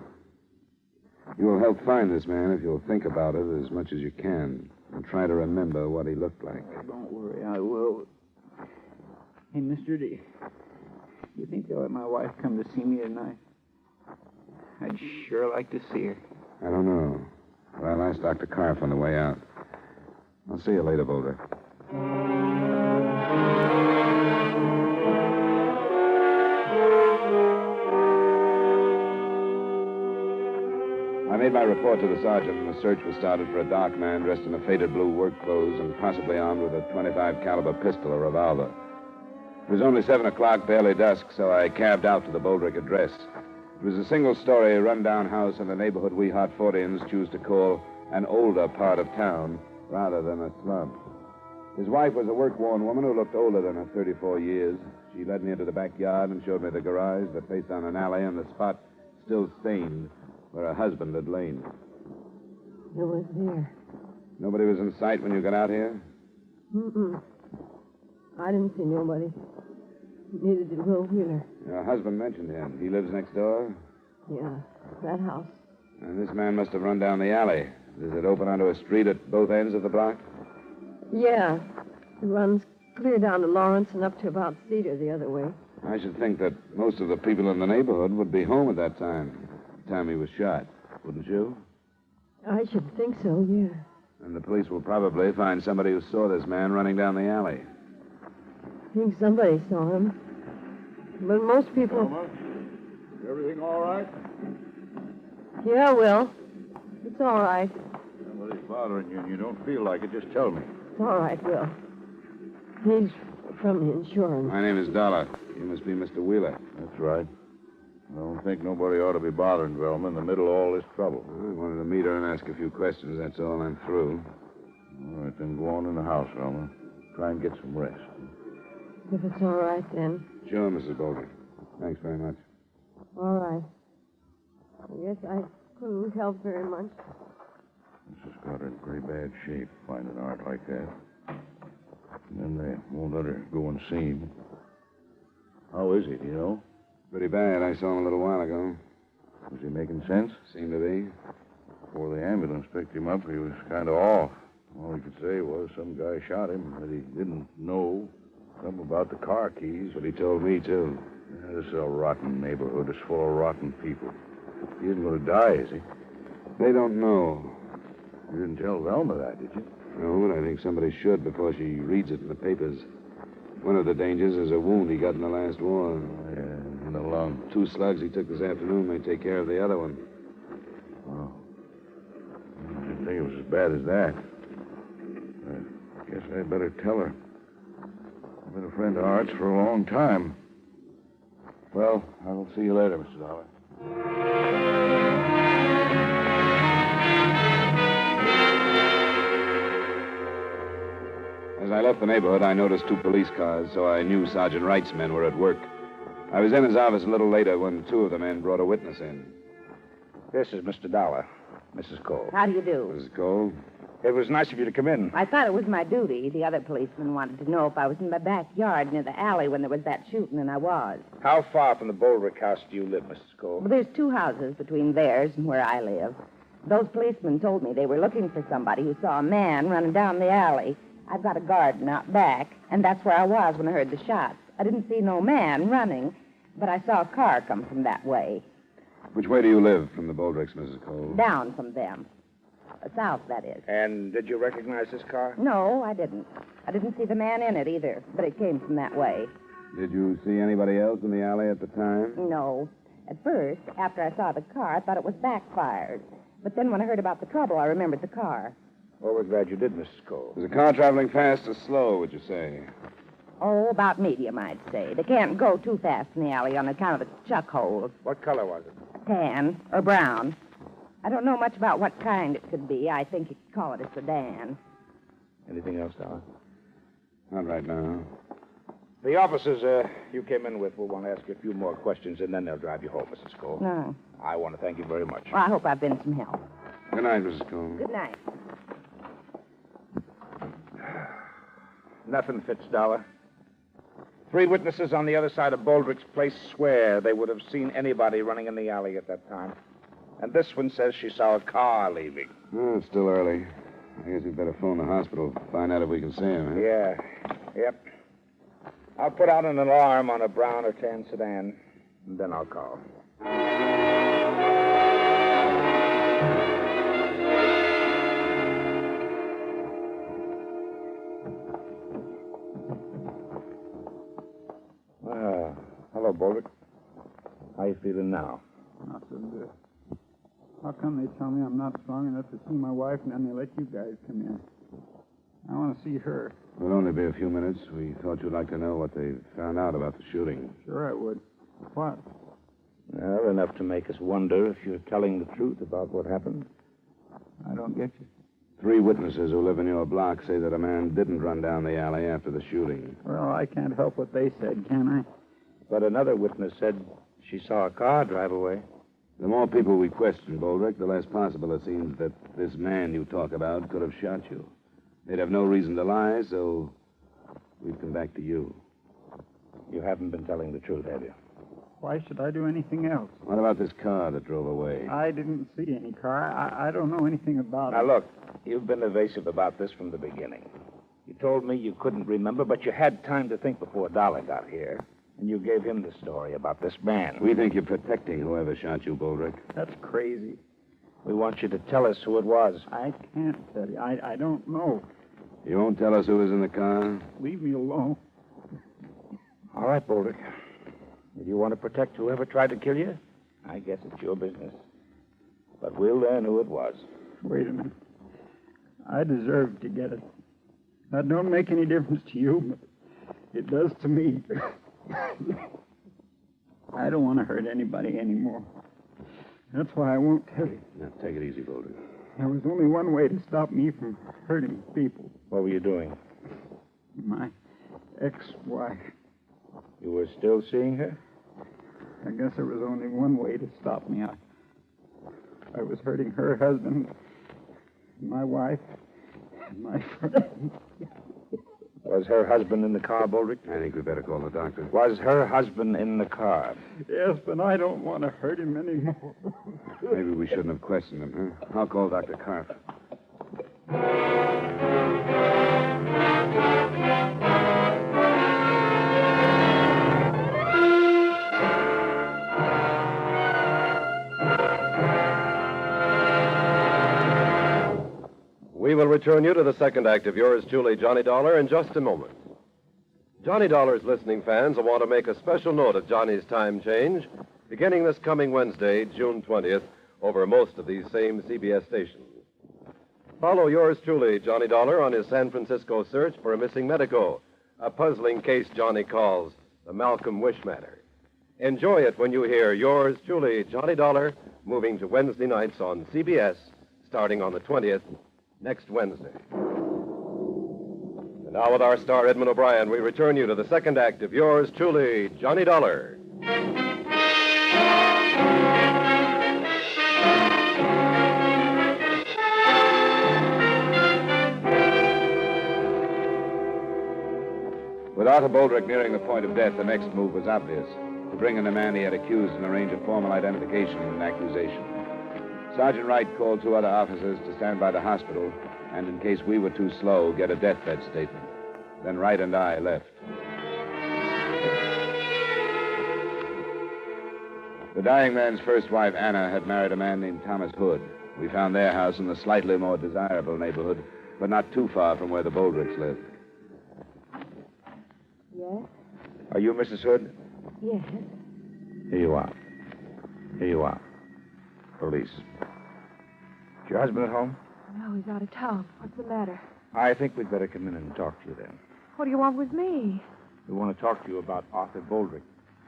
You will help find this man if you'll think about it as much as you can and try to remember what he looked like. Oh, don't worry, I will. Hey, mister, do you think they'll let my wife come to see me tonight? I'd sure like to see her. I don't know. But I'll ask Dr. Karff on the way out. I'll see you later, Boulder. I made my report to the sergeant, and a search was started for a dark man dressed in a faded blue work clothes and possibly armed with a .25 caliber pistol or revolver. It was only 7 o'clock, barely dusk, so I cabbed out to the Boldrick address. It was a single-story, run-down house in a neighborhood we Hartfordians choose to call an older part of town rather than a slum. His wife was a work-worn woman who looked older than her 34 years. She led me into the backyard and showed me the garage that faced on an alley and the spot still stained where her husband had lain. Who was there? Nobody was in sight when you got out here? Mm-mm. I didn't see nobody. Neither did Will Wheeler. Your husband mentioned him. He lives next door? Yeah, that house. And this man must have run down the alley. Does it open onto a street at both ends of the block? Yeah. It runs clear down to Lawrence and up to about Cedar the other way. I should think that most of the people in the neighborhood would be home at that time. The time he was shot. Wouldn't you? I should think so, yeah. And the police will probably find somebody who saw this man running down the alley. I think somebody saw him. But most people... Selma, everything all right? Yeah, Will. It's all right. Somebody's bothering you and you don't feel like it, just tell me. It's all right, Will. He's from the insurance. My name is Dolar. You must be Mr. Wheeler. That's right. I don't think nobody ought to be bothering Velma in the middle of all this trouble. I wanted to meet her and ask a few questions. That's all. I'm through. All right, then go on in the house, Velma. Try and get some rest. If it's all right, then. Sure, Mrs. Boldrick. Thanks very much. All right. I guess I couldn't help very much. This has got her in pretty bad shape, finding art like that. And then they won't let her go unseen. How is he, do you know? Pretty bad. I saw him a little while ago. Was he making sense? Seemed to be. Before the ambulance picked him up, he was kind of off. All he could say was some guy shot him, but he didn't know something about the car keys. But he told me, too. Yeah, this is a rotten neighborhood. It's full of rotten people. He isn't going to die, is he? They don't know. You didn't tell Velma that, did you? No, but I think somebody should before she reads it in the papers. One of the dangers is a wound he got in the last war. Yeah, in the lung. 2 slugs he took this afternoon may take care of the other one. Oh. I didn't think it was as bad as that. I guess I'd better tell her. I've been a friend of Art's for a long time. Well, I'll see you later, Mr. Dollar. As I left the neighborhood, I noticed 2 police cars, so I knew Sergeant Wright's men were at work. I was in his office a little later when 2 of the men brought a witness in. This is Mr. Dollar, Mrs. Cole. How do you do? Mrs. Cole? It was nice of you to come in. I thought it was my duty. The other policeman wanted to know if I was in my backyard near the alley when there was that shooting, and I was. How far from the Boldrick house do you live, Mrs. Cole? Well, there's 2 houses between theirs and where I live. Those policemen told me they were looking for somebody who saw a man running down the alley. I've got a garden out back, and that's where I was when I heard the shots. I didn't see no man running, but I saw a car come from that way. Which way do you live from the Boldricks, Mrs. Cole? Down from them. South, that is. And did you recognize this car? No, I didn't. I didn't see the man in it either, but it came from that way. Did you see anybody else in the alley at the time? No. At first, after I saw the car, I thought it was backfired. But then when I heard about the trouble, I remembered the car. Well, we're glad you did, Mrs. Cole. Was the car traveling fast or slow, would you say? Oh, about medium, I'd say. They can't go too fast in the alley on account of the chuck holes. What color was it? Tan or brown. I don't know much about what kind it could be. I think you could call it a sedan. Anything else, Dollar? Not right now. The officers you came in with will want to ask you a few more questions, and then they'll drive you home, Mrs. Cole. No. I want to thank you very much. Well, I hope I've been some help. Good night, Mrs. Cole. Good night. Nothing fits, Dollar. 3 witnesses on the other side of Boldrick's place swear they would have seen anybody running in the alley at that time. And this one says she saw a car leaving. Oh, it's still early. I guess we'd better phone the hospital, find out if we can see him, huh? Yeah. Yep. I'll put out an alarm on a brown or tan sedan, and then I'll call. Hello, Boldrick. How you feeling now? Not so good. How come they tell me I'm not strong enough to see my wife, and then they let you guys come in? I want to see her. It'll only be a few minutes. We thought you'd like to know what they found out about the shooting. Sure I would. What? Well, enough to make us wonder if you're telling the truth about what happened. I don't get you. 3 witnesses who live in your block say that a man didn't run down the alley after the shooting. Well, I can't help what they said, can I? But another witness said she saw a car drive away. The more people we question, Boldrick, the less possible it seems that this man you talk about could have shot you. They'd have no reason to lie, so we've come back to you. You haven't been telling the truth, have you? Why should I do anything else? What about this car that drove away? I didn't see any car. I don't know anything about it. Now, look, you've been evasive about this from the beginning. You told me you couldn't remember, but you had time to think before Dollar got here. And you gave him the story about this man. We think you're protecting whoever shot you, Boldrick. That's crazy. We want you to tell us who it was. I can't tell you. I don't know. You won't tell us who was in the car? Leave me alone. All right, Boldrick. If you want to protect whoever tried to kill you, I guess it's your business. But we'll learn who it was. Wait a minute. I deserve to get it. That don't make any difference to you, but it does to me. I don't want to hurt anybody anymore. That's why I won't tell you. Now, take it easy, Boldrick. There was only one way to stop me from hurting people. What were you doing? My ex-wife. You were still seeing her? I guess there was only one way to stop me. I was hurting her husband, my wife, and my friend. Was her husband in the car, Boldrick? I think we better call the doctor. Was her husband in the car? Yes, but I don't want to hurt him anymore. Maybe we shouldn't have questioned him, huh? I'll call Dr. Karp. We will return you to the second act of yours truly, Johnny Dollar, in just a moment. Johnny Dollar's listening fans will want to make a special note of Johnny's time change, beginning this coming Wednesday, June 20th, over most of these same CBS stations. Follow yours truly, Johnny Dollar, on his San Francisco search for a missing medico, a puzzling case Johnny calls the Malcolm Wish matter. Enjoy it when you hear yours truly, Johnny Dollar, moving to Wednesday nights on CBS, starting on the 20th, next Wednesday. And now with our star, Edmund O'Brien, we return you to the second act of yours truly, Johnny Dollar. With Arthur Boldrick nearing the point of death, the next move was obvious. To bring in the man he had accused and arrange a formal identification and accusation. Sergeant Wright called 2 other officers to stand by the hospital and, in case we were too slow, get a deathbed statement. Then Wright and I left. The dying man's first wife, Anna, had married a man named Thomas Hood. We found their house in the slightly more desirable neighborhood, but not too far from where the Boldricks lived. Yes? Are you Mrs. Hood? Yes. Here you are. Here you are. Police. Is your husband at home? No, he's out of town. What's the matter? I think we'd better come in and talk to you then. What do you want with me? We want to talk to you about Arthur Boldrick.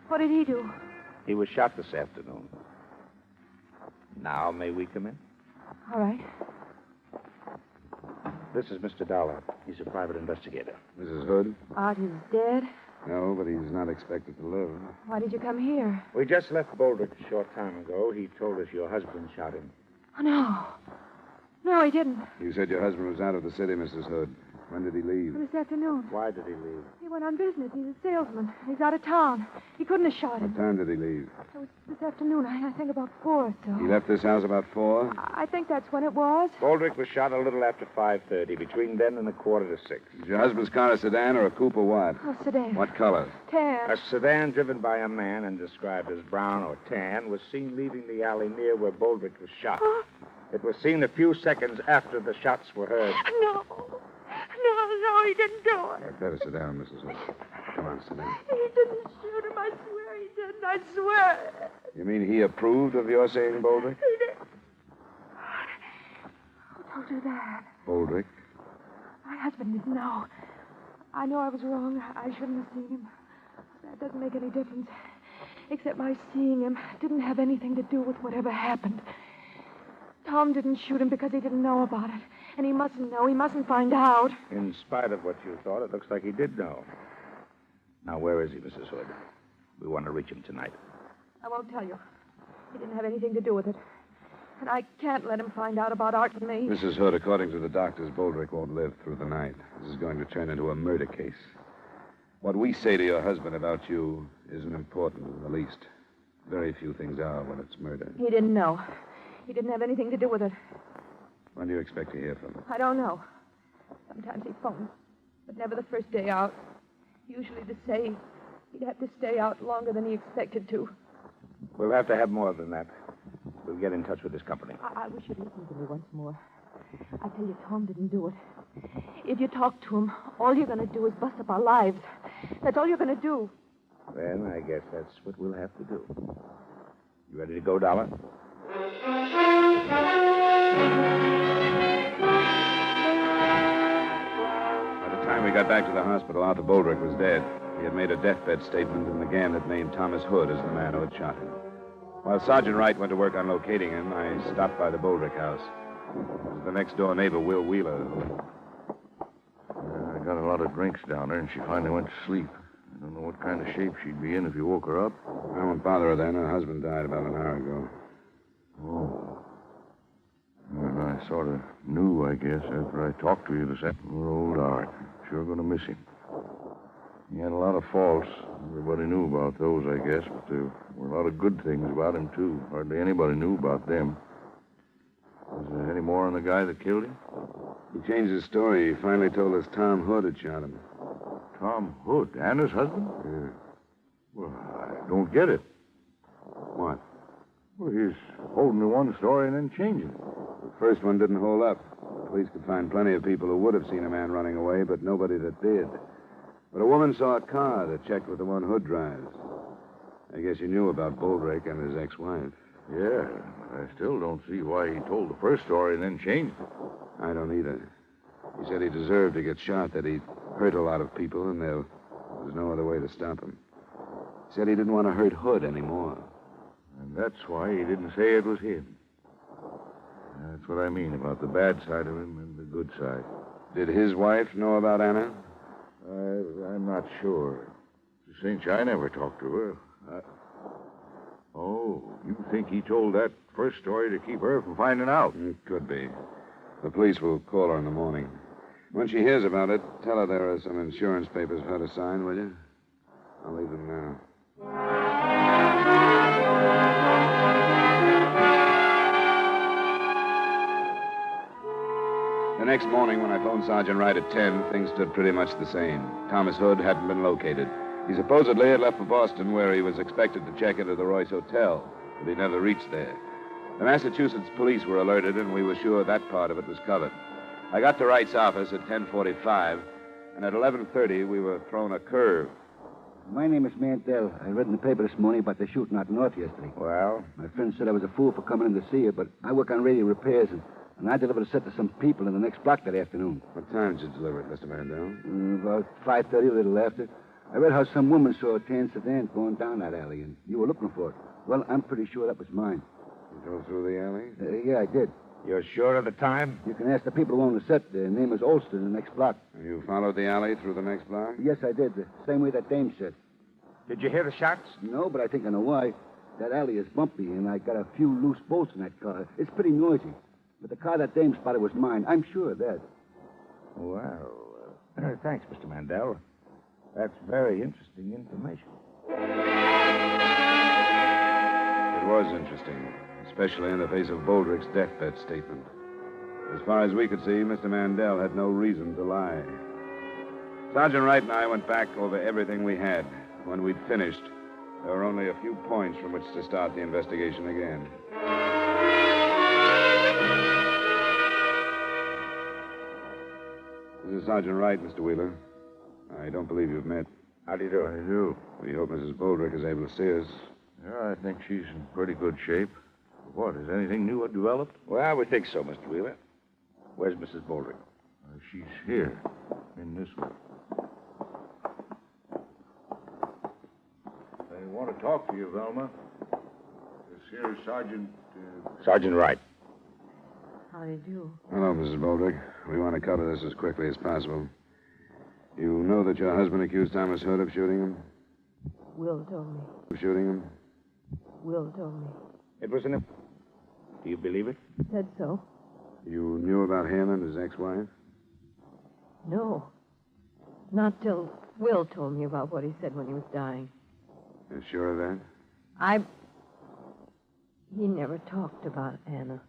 What did he do? He was shot this afternoon. Now, may we come in? All right. This is Mr. Dollar. He's a private investigator. Mrs. Hood? Art is dead? No, but he's not expected to live. Why did you come here? We just left Boldrick a short time ago. He told us your husband shot him. Oh, no. No, he didn't. You said your husband was out of the city, Mrs. Hood. When did he leave? This afternoon. Why did he leave? He went on business. He's a salesman. He's out of town. He couldn't have shot him. What time did he leave? It was this afternoon. I think about 4 or so. He left this house about 4? I think that's when it was. Boldrick was shot a little after 5:30, between then and 5:45. Is your husband's car a sedan or a coupe or what? Oh, sedan. What color? Tan. A sedan driven by a man and described as brown or tan was seen leaving the alley near where Boldrick was shot. Huh? It was seen a few seconds after the shots were heard. No. No, he didn't do it. Better sit down, Mrs. Hood. Come on, sit down. He didn't shoot him. I swear he didn't. I swear. You mean he approved of your saying Boldrick? He did. Who told you that? Boldrick. My husband didn't know. I know I was wrong. I shouldn't have seen him. That doesn't make any difference. Except my seeing him didn't have anything to do with whatever happened. Tom didn't shoot him because he didn't know about it. And he mustn't know. He mustn't find out. In spite of what you thought, it looks like he did know. Now, where is he, Mrs. Hood? We want to reach him tonight. I won't tell you. He didn't have anything to do with it. And I can't let him find out about Art and me. Mrs. Hood, according to the doctors, Boldrick won't live through the night. This is going to turn into a murder case. What we say to your husband about you isn't important in the least. Very few things are when it's murder. He didn't know. He didn't have anything to do with it. When do you expect to hear from him? I don't know. Sometimes he phones, but never the first day out. Usually to say he'd have to stay out longer than he expected to. We'll have to have more than that. We'll get in touch with his company. I wish you'd listen to me once more. I tell you, Tom didn't do it. If you talk to him, all you're going to do is bust up our lives. That's all you're going to do. Then I guess that's what we'll have to do. You ready to go, Dollar? By the time we got back to the hospital, Arthur Boldrick was dead. He had made a deathbed statement, and the gang had named Thomas Hood as the man who had shot him. While Sergeant Wright went to work on locating him, I stopped by the Boldrick house. It was the next-door neighbor, Will Wheeler. I got a lot of drinks down there, and she finally went to sleep. I don't know what kind of shape she'd be in if you woke her up. I won't bother her then. Her husband died about an hour ago. Oh. Well, I sort of knew, I guess, after I talked to you this afternoon. Poor old Art. Sure going to miss him. He had a lot of faults. Everybody knew about those, I guess, but there were a lot of good things about him, too. Hardly anybody knew about them. Was there any more on the guy that killed him? He changed his story. He finally told us Tom Hood had shot him. Tom Hood? Anna's husband? Yeah. Well, I don't get it. What? Well, he's holding to one story and then changing it. The first one didn't hold up. The police could find plenty of people who would have seen a man running away, but nobody that did. But a woman saw a car that checked with the one Hood drives. I guess you knew about Boldrick and his ex-wife. Yeah, I still don't see why he told the first story and then changed it. I don't either. He said he deserved to get shot, that he'd hurt a lot of people, and there was no other way to stop him. He said he didn't want to hurt Hood anymore. And that's why he didn't say it was him. That's what I mean about the bad side of him and the good side. Did his wife know about Anna? I'm not sure. To cinch, I never talked to her. Oh, you think he told that first story to keep her from finding out? Could be. The police will call her in the morning. When she hears about it, tell her there are some insurance papers for her to sign, will you? I'll leave them now. The next morning, when I phoned Sergeant Wright at 10, things stood pretty much the same. Thomas Hood hadn't been located. He supposedly had left for Boston, where he was expected to check into the Royce Hotel, but he never reached there. The Massachusetts police were alerted, and we were sure that part of it was covered. I got to Wright's office at 10:45, and at 11:30, we were thrown a curve. My name is Mandel. I read in the paper this morning about the shooting out north yesterday. Well? My friend said I was a fool for coming in to see you, but I work on radio repairs, and I delivered a set to some people in the next block that afternoon. What time did you deliver it, Mr. Mandel? About 5:30, a little after. I read how some woman saw a tan sedan going down that alley, and you were looking for it. Well, I'm pretty sure that was mine. You drove through the alley? Yeah, I did. You're sure of the time? You can ask the people who own the set. Their name is Olston in the next block. You followed the alley through the next block? Yes, I did. The same way that dame said. Did you hear the shots? No, but I think I know why. That alley is bumpy, and I got a few loose bolts in that car. It's pretty noisy. But the car that dame spotted was mine. I'm sure of that. Well, thanks, Mr. Mandel. That's very interesting information. It was interesting, especially in the face of Boldrick's deathbed statement. As far as we could see, Mr. Mandel had no reason to lie. Sergeant Wright and I went back over everything we had. When we'd finished, there were only a few points from which to start the investigation again. This is Sergeant Wright, Mr. Wheeler. I don't believe you've met. How do you do? I do. We hope Mrs. Boldrick is able to see us. Yeah, I think she's in pretty good shape. What, is anything new developed? Well, we think so, Mr. Wheeler. Where's Mrs. Boldrick? She's here, in this room. I want to talk to you, Velma. This here is Sergeant... Sergeant Wright. How do you do? Hello, Mrs. Boldrick. We want to cover this as quickly as possible. You know that your husband accused Thomas Hood of shooting him? Will told me. Of shooting him? Will told me. It was an... Do you believe it? Said so. You knew about him and his ex-wife? No. Not till Will told me about what he said when he was dying. You're sure of that? He never talked about Anna.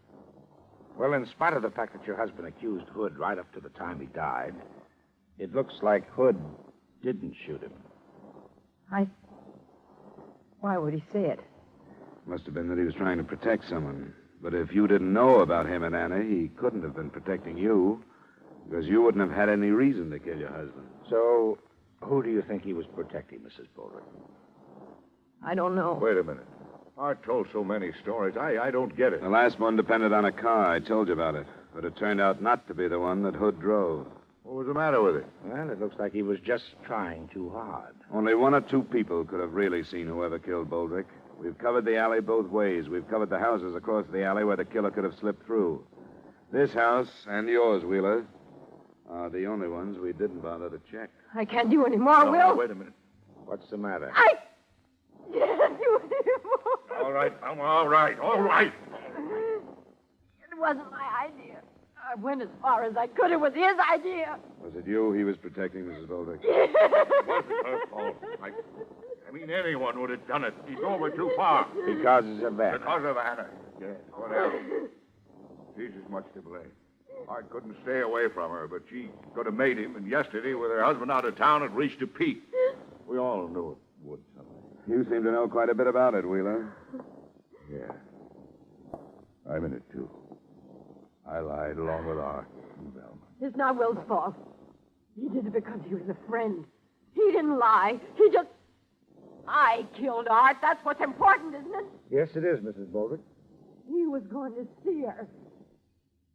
Well, in spite of the fact that your husband accused Hood right up to the time he died, it looks like Hood didn't shoot him. Why would he say it? Must have been that he was trying to protect someone. But if you didn't know about him and Anna, he couldn't have been protecting you, because you wouldn't have had any reason to kill your husband. So, who do you think he was protecting, Mrs. Boldrick? I don't know. Wait a minute. Art told so many stories. I don't get it. The last one depended on a car. I told you about it. But it turned out not to be the one that Hood drove. What was the matter with it? Well, it looks like he was just trying too hard. Only one or two people could have really seen whoever killed Boldrick. We've covered the alley both ways. We've covered the houses across the alley where the killer could have slipped through. This house and yours, Wheeler, are the only ones we didn't bother to check. I can't do any more, Will. Wait a minute. What's the matter? I can't do any more. All right, I'm all right. All right. It wasn't my idea. I went as far as I could. It was his idea. Was it you he was protecting, Mrs. Boldrick? It wasn't her fault. I mean, anyone would have done it. He drove her too far. Because of that. Because of Anna. Yes, whatever. She's as much to blame. I couldn't stay away from her, but she could have made him, and yesterday, with her husband out of town, it reached a peak. We all knew it would someday. You seem to know quite a bit about it, Wheeler. Yeah. I'm in it, too. I lied along with Art and Velma. It's not Will's fault. He did it because he was a friend. He didn't lie. He just... I killed Art. That's what's important, isn't it? Yes, it is, Mrs. Boldrick. He was going to see her.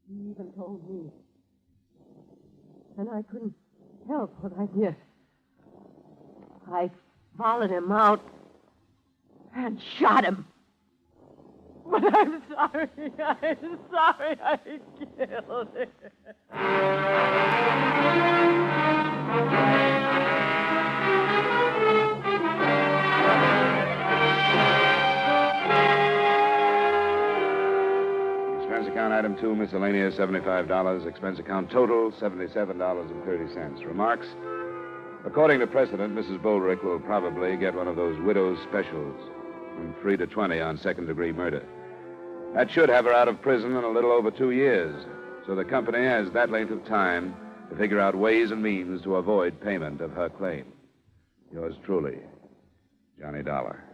He even told me. And I couldn't help what I did. I followed him out and shot him. But I'm sorry. I'm sorry I killed him. Expense account item 2, miscellaneous, $75. Expense account total, $77.30. Remarks? According to precedent, Mrs. Boldrick will probably get one of those widow's specials, from 3 to 20 on second-degree murder. That should have her out of prison in a little over 2 years. So the company has that length of time to figure out ways and means to avoid payment of her claim. Yours truly, Johnny Dollar.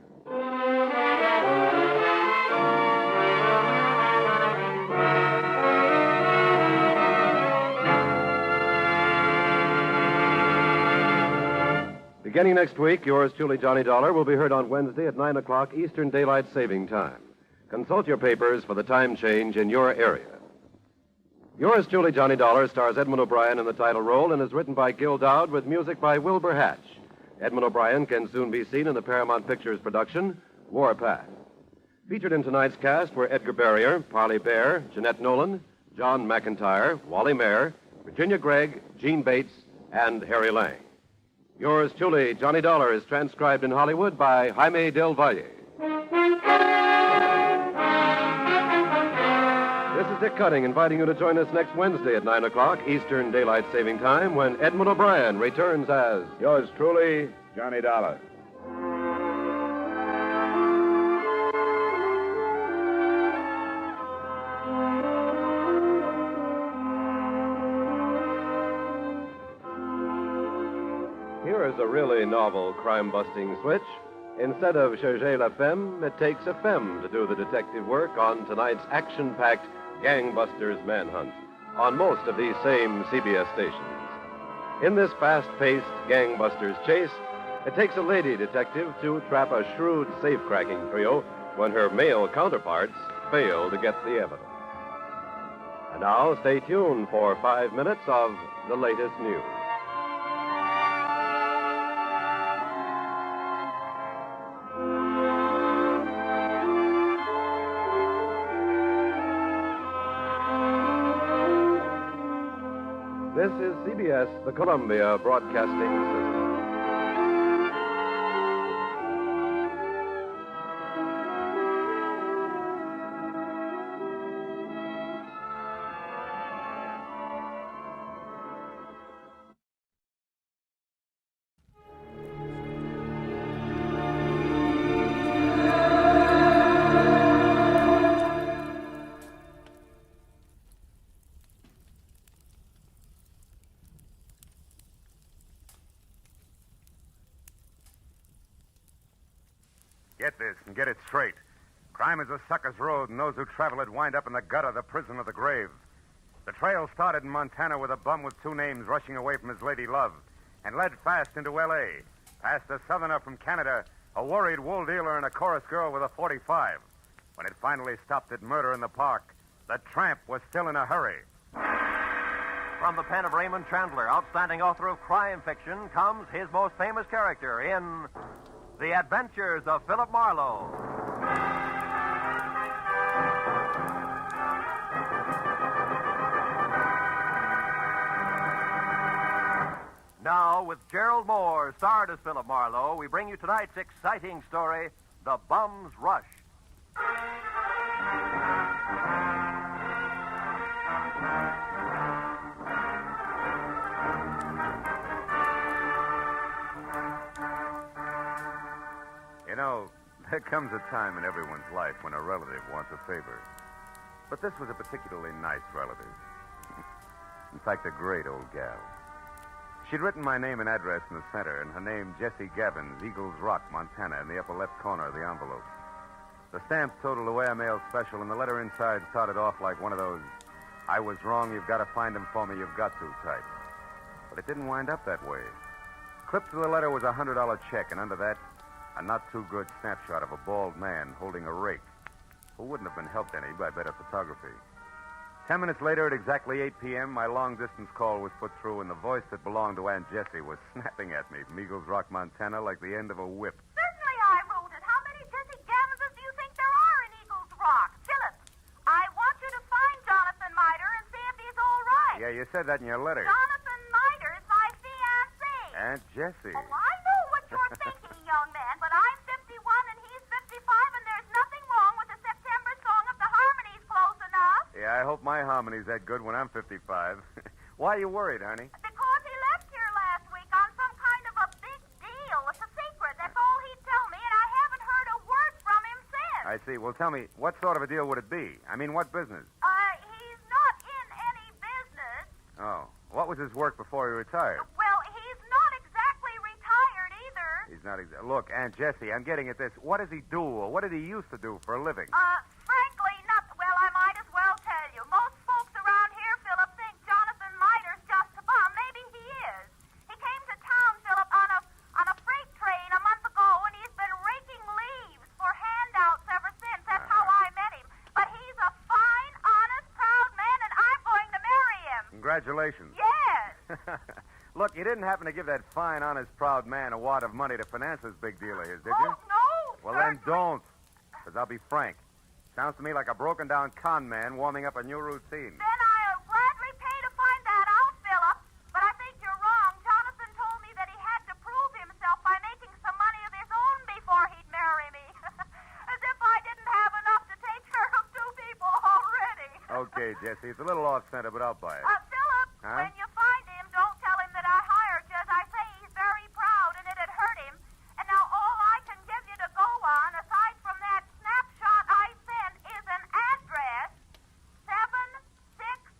Beginning next week, yours truly, Johnny Dollar, will be heard on Wednesday at 9 o'clock Eastern Daylight Saving Time. Consult your papers for the time change in your area. Yours truly, Johnny Dollar, stars Edmund O'Brien in the title role and is written by Gil Dowd with music by Wilbur Hatch. Edmund O'Brien can soon be seen in the Paramount Pictures production, Warpath. Featured in tonight's cast were Edgar Barrier, Parley Bear, Jeanette Nolan, John McIntyre, Wally Mayer, Virginia Gregg, Gene Bates, and Harry Lang. Yours truly, Johnny Dollar, is transcribed in Hollywood by Jaime Del Valle. This is Dick Cutting inviting you to join us next Wednesday at 9 o'clock Eastern Daylight Saving Time when Edmund O'Brien returns as Yours truly, Johnny Dollar. Here is a really novel crime-busting switch. Instead of Cherchez la Femme, it takes a femme to do the detective work on tonight's action-packed Gangbusters Manhunt on most of these same CBS stations. In this fast-paced Gangbusters chase, it takes a lady detective to trap a shrewd safe-cracking trio when her male counterparts fail to get the evidence. And now, stay tuned for 5 minutes of the latest news. This is CBS, the Columbia Broadcasting System. Get this and get it straight. Crime is a sucker's road, and those who travel it wind up in the gutter, the prison, or the grave. The trail started in Montana with a bum with 2 names rushing away from his lady love and led fast into L.A., past a southerner from Canada A worried wool dealer and a chorus girl with a .45. When it finally stopped at murder in the park, the tramp was still in a hurry. From the pen of Raymond Chandler, outstanding author of crime fiction, comes his most famous character in The Adventures of Philip Marlowe. Now, with Gerald Moore, starred as Philip Marlowe, we bring you tonight's exciting story, The Bum's Rush. You know, there comes a time in everyone's life when a relative wants a favor. But this was a particularly nice relative. In fact, a great old gal. She'd written my name and address in the center, and her name, Jessie Gavins, Eagles Rock, Montana, in the upper left corner of the envelope. The stamp totaled away a mail special, and the letter inside started off like one of those, "I was wrong, you've got to find him for me, you've got to" type. But it didn't wind up that way. Clipped to the letter was a $100 check, and under that, a not-too-good snapshot of a bald man holding a rake, who wouldn't have been helped any by better photography. 10 minutes later, at exactly 8 p.m., my long-distance call was put through, and the voice that belonged to Aunt Jessie was snapping at me from Eagles Rock, Montana, like the end of a whip. Certainly I wrote it. How many Jessie Gavinses do you think there are in Eagles Rock? Philip, I want you to find Jonathan Miter and see if he's all right. Yeah, you said that in your letter. Jonathan Miter is my fiancé. Aunt Jessie. Oh, I know what you're thinking, young man, but I'm 51 and he's 55, and there's nothing wrong with the September song if the harmony's close enough. Yeah, I hope my harmony's that good when I'm 55. Why are you worried, honey? Because he left here last week on some kind of a big deal. It's a secret. That's all he'd tell me, and I haven't heard a word from him since. I see. Well, tell me, what sort of a deal would it be? I mean, what business? He's not in any business. Oh, what was his work before he retired? Well, he's not exactly retired either. He's not exactly... Look, Aunt Jessie, I'm getting at this. What does he do, or what did he used to do for a living? Frankly, not... Well, I might as well tell you. Most folks around here, Philip, think Jonathan Miter's just a bum. Maybe he is. He came to town, Philip, on a freight train a month ago, and he's been raking leaves for handouts ever since. That's how I met him. But he's a fine, honest, proud man, and I'm going to marry him. Congratulations. Yes. Look, you didn't happen to give that fine, honest, proud man a wad of money to finance this big deal of his, did you? No. Well, then don't. Because I'll be frank. Sounds to me like a broken-down con man warming up a new routine. Then I'll gladly pay to find that out, Philip. But I think you're wrong. Jonathan told me that he had to prove himself by making some money of his own before he'd marry me. As if I didn't have enough to take care of two people already. Okay, Jessie, it's a little off-center, but I'll buy it. Philip, Huh? when you find him, don't tell him that I hired you. As I say, he's very proud, and it'd hurt him. And now all I can give you to go on, aside from that snapshot I sent, is an address, 764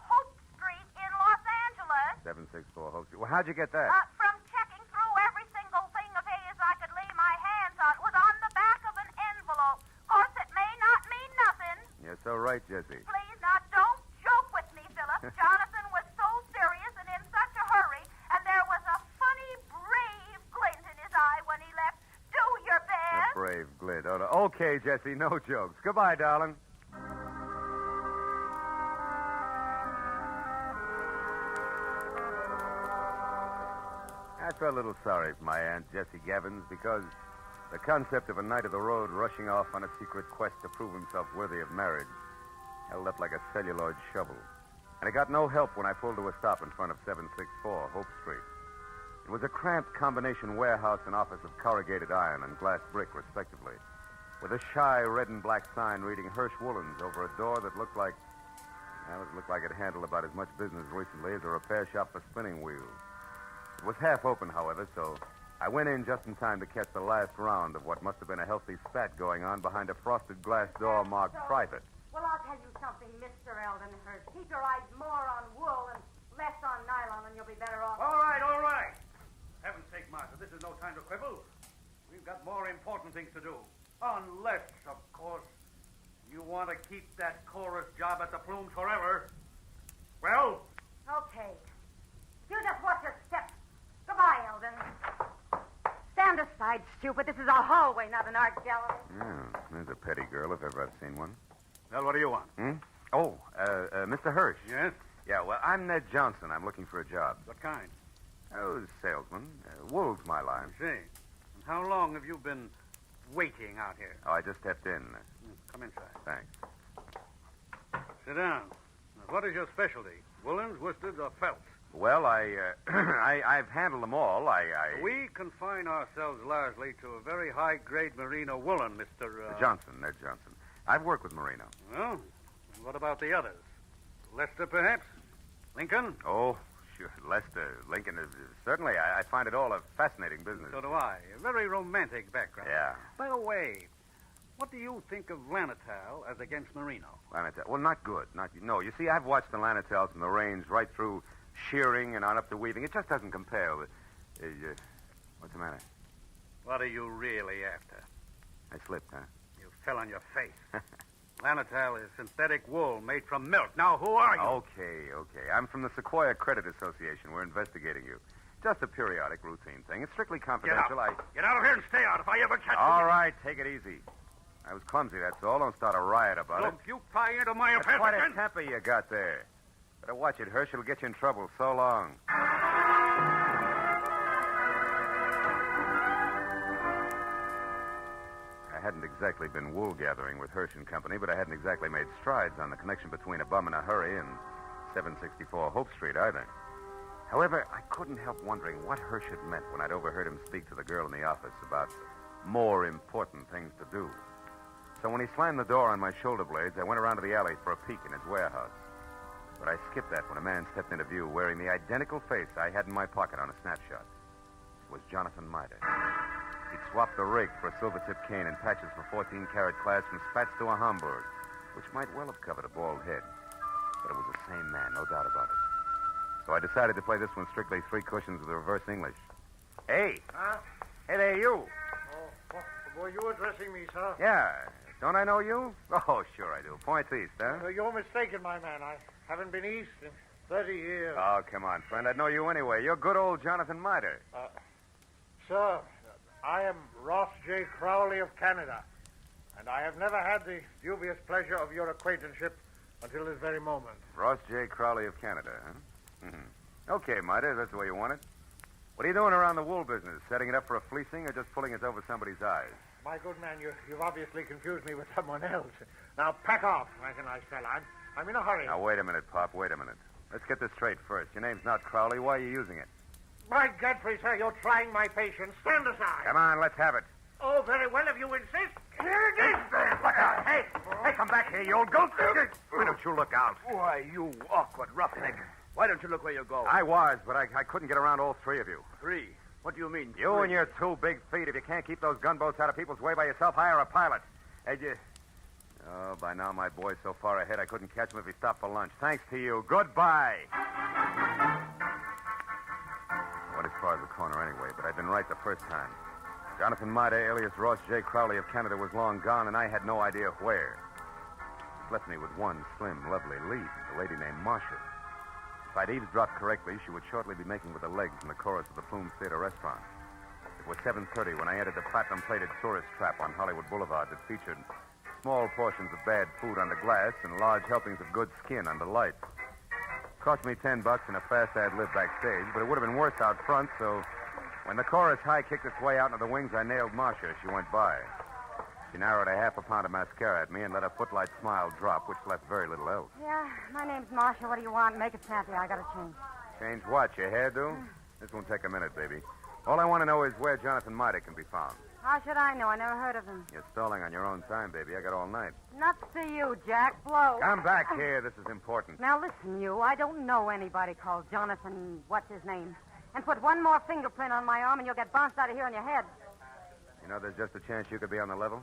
Hope Street in Los Angeles. 764 Hope Street. Well, how'd you get that? From checking through every single thing of his I could lay my hands on. It was on the back of an envelope. Of course, it may not mean nothing. You're so right, Jessie. Please, now, don't joke with me, Philip. Jonathan was so serious and in such a hurry, and there was a funny, brave glint in his eye when he left. Do your A best. brave glint. Oh, no. Okay, Jessie, no jokes. Goodbye, darling. I felt a little sorry for my Aunt Jessie Gavins because the concept of a knight of the road rushing off on a secret quest to prove himself worthy of marriage held up like a celluloid shovel. And I got no help when I pulled to a stop in front of 764 Hope Street. It was a cramped combination warehouse and office of corrugated iron and glass brick, respectively, with a shy red and black sign reading Hirsch Woolens over a door that looked like... Well, it looked like it handled about as much business recently as a repair shop for spinning wheels. It was half open, however, so I went in just in time to catch the last round of what must have been a healthy spat going on behind a frosted glass door marked private. Well, I'll tell you something, Mr. Eldenhurst. Keep your eyes more on wool and less on nylon, and you'll be better off. All right, all right. Heaven's sake, Martha, this is no time to quibble. We've got more important things to do. Unless, of course, you want to keep that chorus job at the Plumes forever. Well? Okay. You just watch your step. Goodbye, Eldon. Stand aside, stupid. This is a hallway, not an art gallery. Yeah, there's a petty girl if ever I've seen one. Well, what do you want? Oh, Mr. Hirsch. Yes? Yeah, well, I'm Ned Johnson. I'm looking for a job. What kind? Oh, salesman. Wool's my line. I see. And how long have you been waiting out here? Oh, I just stepped in. Come inside. Thanks. Sit down. Now, what is your specialty? Woolens, worsteds, or felts? Well, I've handled them all. We confine ourselves largely to a very high-grade merino woolen, Mr. Johnson, Ned Johnson. I've worked with merino. Well, and what about the others? Lester, perhaps? Lincoln? Oh, sure. Lester, Lincoln is certainly. I find it all a fascinating business. So do I. A very romantic background. Yeah. By the way, what do you think of Lanatal as against merino? Lanatal. Well, not good. No, you see, I've watched the Lanatals from the range right through shearing and on up to weaving. It just doesn't compare with... what's the matter? What are you really after? I slipped, huh? You fell on your face. Lanatal is synthetic wool made from milk. Now, who are you? Okay. I'm from the Sequoia Credit Association. We're investigating you. Just a periodic routine thing. It's strictly confidential. Get out of here and stay out if I ever catch you. All right, take it easy. I was clumsy, that's all. Don't start a riot about it. Look, you pry into my affairs That's quite again. a temper you got there. Better watch it, Hirsch. It'll get you in trouble. So long. I hadn't exactly been wool gathering with Hirsch and Company, but I hadn't exactly made strides on the connection between a bum in a hurry and 764 Hope Street either. However, I couldn't help wondering what Hirsch had meant when I'd overheard him speak to the girl in the office about more important things to do. So when he slammed the door on my shoulder blades, I went around to the alley for a peek in his warehouse. But I skipped that when a man stepped into view wearing the identical face I had in my pocket on a snapshot. It was Jonathan Miter. He'd swapped the rake for a silver-tipped cane and patches for 14-carat class from spats to a Hamburg, which might well have covered a bald head. But it was the same man, no doubt about it. So I decided to play this one strictly three cushions with reverse English. Hey! Huh? Hey there, you! Oh, were you addressing me, sir? Yeah. Don't I know you? Oh, sure I do. Points east, huh? You're mistaken, my man. I haven't been east in 30 years. Oh, come on, friend. I'd know you anyway. You're good old Jonathan Miter. Sir, I am Ross J. Crowley of Canada, and I have never had the dubious pleasure of your acquaintanceship until this very moment. Ross J. Crowley of Canada, huh? Mm-hmm. Okay, Miter, that's the way you want it. What are you doing around the wool business? Setting it up for a fleecing or just pulling it over somebody's eyes? My good man, you've obviously confused me with someone else. Now, pack off, like a nice fella. I'm in a hurry. Now, wait a minute, Pop. Wait a minute. Let's get this straight first. Your name's not Crowley. Why are you using it? By Godfrey, sir, you're trying my patience. Stand aside. Come on, let's have it. Oh, very well, if you insist. Here it is. Look out. Hey, come back here, you old goat. Why don't you look out? Why, you awkward roughneck. Why don't you look where you're going? I was, but I couldn't get around all three of you. Three? What do you mean? You and your 2 big feet. If you can't keep those gunboats out of people's way by yourself, hire a pilot. Hey, Oh, by now my boy's so far ahead I couldn't catch him if he stopped for lunch. Thanks to you. Goodbye. I went as far as the corner anyway, but I'd been right the first time. Jonathan Miter, alias Ross J. Crowley of Canada, was long gone, and I had no idea where. It left me with one slim, lovely lead, a lady named Marcia. If I'd eavesdropped correctly, she would shortly be making with the legs in the chorus of the Plume Theater restaurant. It was 7:30 when I entered the platinum-plated tourist trap on Hollywood Boulevard that featured small portions of bad food under glass and large helpings of good skin under lights. Cost me $10 and a fast ad-lib backstage, but it would have been worse out front, so when the chorus high kicked its way out into the wings, I nailed Marcia as she went by. She narrowed a half a pound of mascara at me and let a footlight smile drop, which left very little else. Yeah, my name's Marcia. What do you want? Make it snappy. I gotta change. Change what? Your hairdo? This won't take a minute, baby. All I want to know is where Jonathan Miter can be found. How should I know? I never heard of him. You're stalling on your own time, baby. I got all night. Nuts to you, Jack. Blow. Come back here. This is important. Now, listen, you. I don't know anybody called Jonathan, what's his name? And put one more fingerprint on my arm and you'll get bounced out of here on your head. You know, there's just a chance you could be on the level.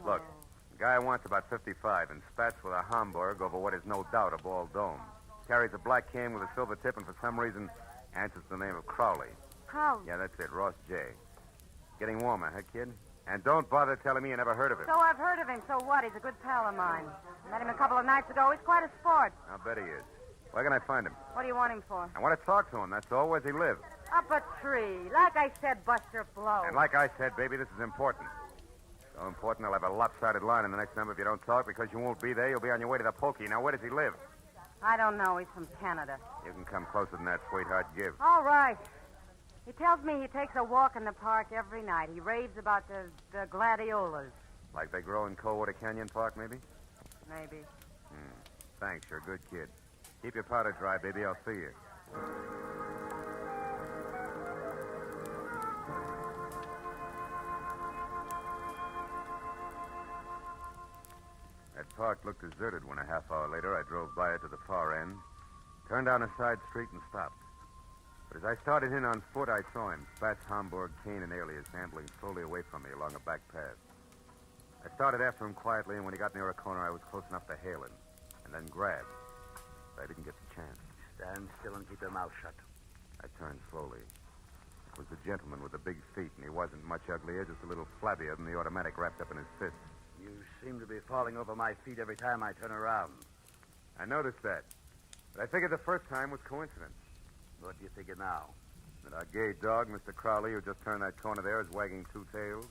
Look, the guy wants about 55 and spats with a Hamburg over what is no doubt a bald dome. Carries a black cane with a silver tip and for some reason answers the name of Crowley. Crowley? Yeah, that's it, Ross J. Getting warmer, huh, kid? And don't bother telling me you never heard of him. So I've heard of him. So what? He's a good pal of mine. Met him a couple of nights ago. He's quite a sport. I'll bet he is. Where can I find him? What do you want him for? I want to talk to him, that's all. Where's he live? Up a tree. Like I said, Buster Blow. And like I said, baby, this is important. So important, I'll have a lopsided line in the next number if you don't talk, because you won't be there. You'll be on your way to the pokey. Now, where does he live? I don't know. He's from Canada. You can come closer than that, sweetheart. Give. All right. He tells me he takes a walk in the park every night. He raves about the gladiolas. Like they grow in Coldwater Canyon Park, maybe? Maybe. Thanks, you're a good kid. Keep your powder dry, baby. I'll see you. That park looked deserted when a half hour later I drove by it to the far end, turned down a side street, and stopped. But as I started in on foot, I saw him, Spats, Homburg, Kane, and Alias, ambling slowly away from me along a back path. I started after him quietly, and when he got near a corner, I was close enough to hail him, and then grab. But I didn't get the chance. Stand still and keep your mouth shut. I turned slowly. It was the gentleman with the big feet, and he wasn't much uglier, just a little flabbier than the automatic wrapped up in his fist. You seem to be falling over my feet every time I turn around. I noticed that. But I figured the first time was coincidence. What do you figure now? That our gay dog, Mr. Crowley, who just turned that corner there, is wagging two tails.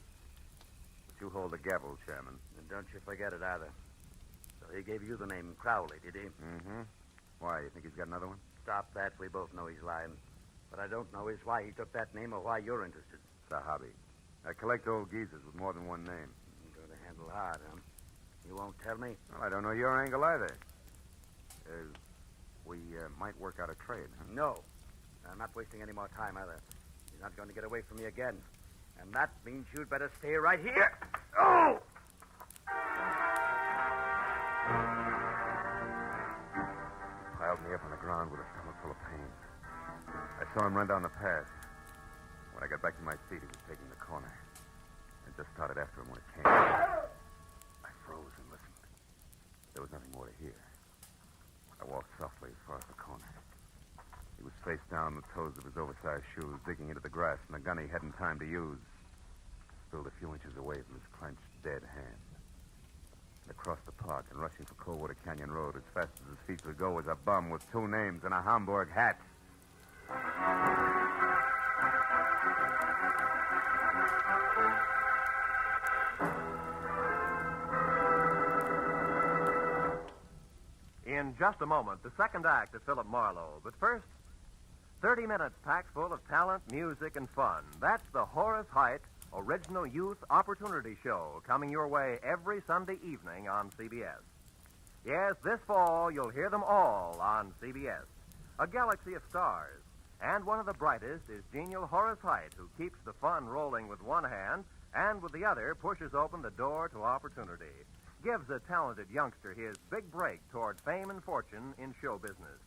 But you hold the gavel, Chairman. And don't you forget it either. So he gave you the name Crowley, did he? Mm-hmm. Why, you think he's got another one? Stop that. We both know he's lying. What I don't know is why he took that name or why you're interested. It's a hobby. I collect old geezers with more than one name. You're going to handle hard, huh? You won't tell me? Well, I don't know your angle either. We might work out a trade, huh? No. I'm not wasting any more time either. He's not going to get away from me again. And that means you'd better stay right here. Oh! He piled me up on the ground with a stomach full of pain. I saw him run down the path. When I got back to my feet, he was taking the corner. I just started after him when it came. I froze and listened. There was nothing more to hear. I walked softly as far as the corner. He was face down, the toes of his oversized shoes digging into the grass, and the gun he hadn't time to use spilled a few inches away from his clenched, dead hand. And across the park and rushing for Coldwater Canyon Road as fast as his feet could go was a bum with two names and a Homburg hat. In just a moment, the second act of Philip Marlowe. But first, 30 minutes packed full of talent, music, and fun. That's the Horace Heidt Original Youth Opportunity Show, coming your way every Sunday evening on CBS. Yes, this fall, you'll hear them all on CBS. A galaxy of stars. And one of the brightest is genial Horace Heidt, who keeps the fun rolling with one hand and with the other pushes open the door to opportunity. Gives a talented youngster his big break toward fame and fortune in show business.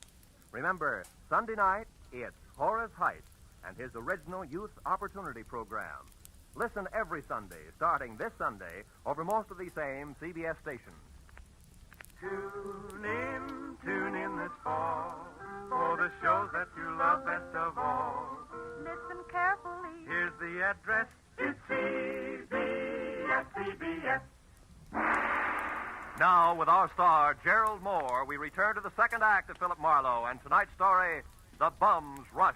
Remember, Sunday night, it's Horace Heidt and his original Youth Opportunity Program. Listen every Sunday, starting this Sunday, over most of these same CBS stations. Tune in this fall for the shows that you love best of all. Listen carefully. Here's the address. It's CBS. Now, with our star, Gerald Moore, we return to the second act of Philip Marlowe and tonight's story, The Bum's Rush.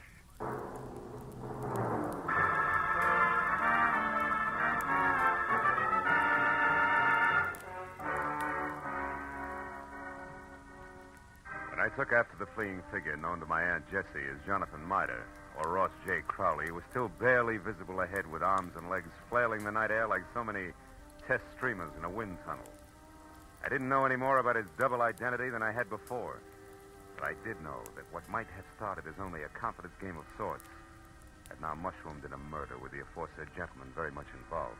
When I took after the fleeing figure known to my Aunt Jessie as Jonathan Mitre, or Ross J. Crowley, he was still barely visible ahead with arms and legs flailing the night air like so many test streamers in a wind tunnel. I didn't know any more about his double identity than I had before. But I did know that what might have started as only a confidence game of sorts had now mushroomed into murder with the aforesaid gentleman very much involved.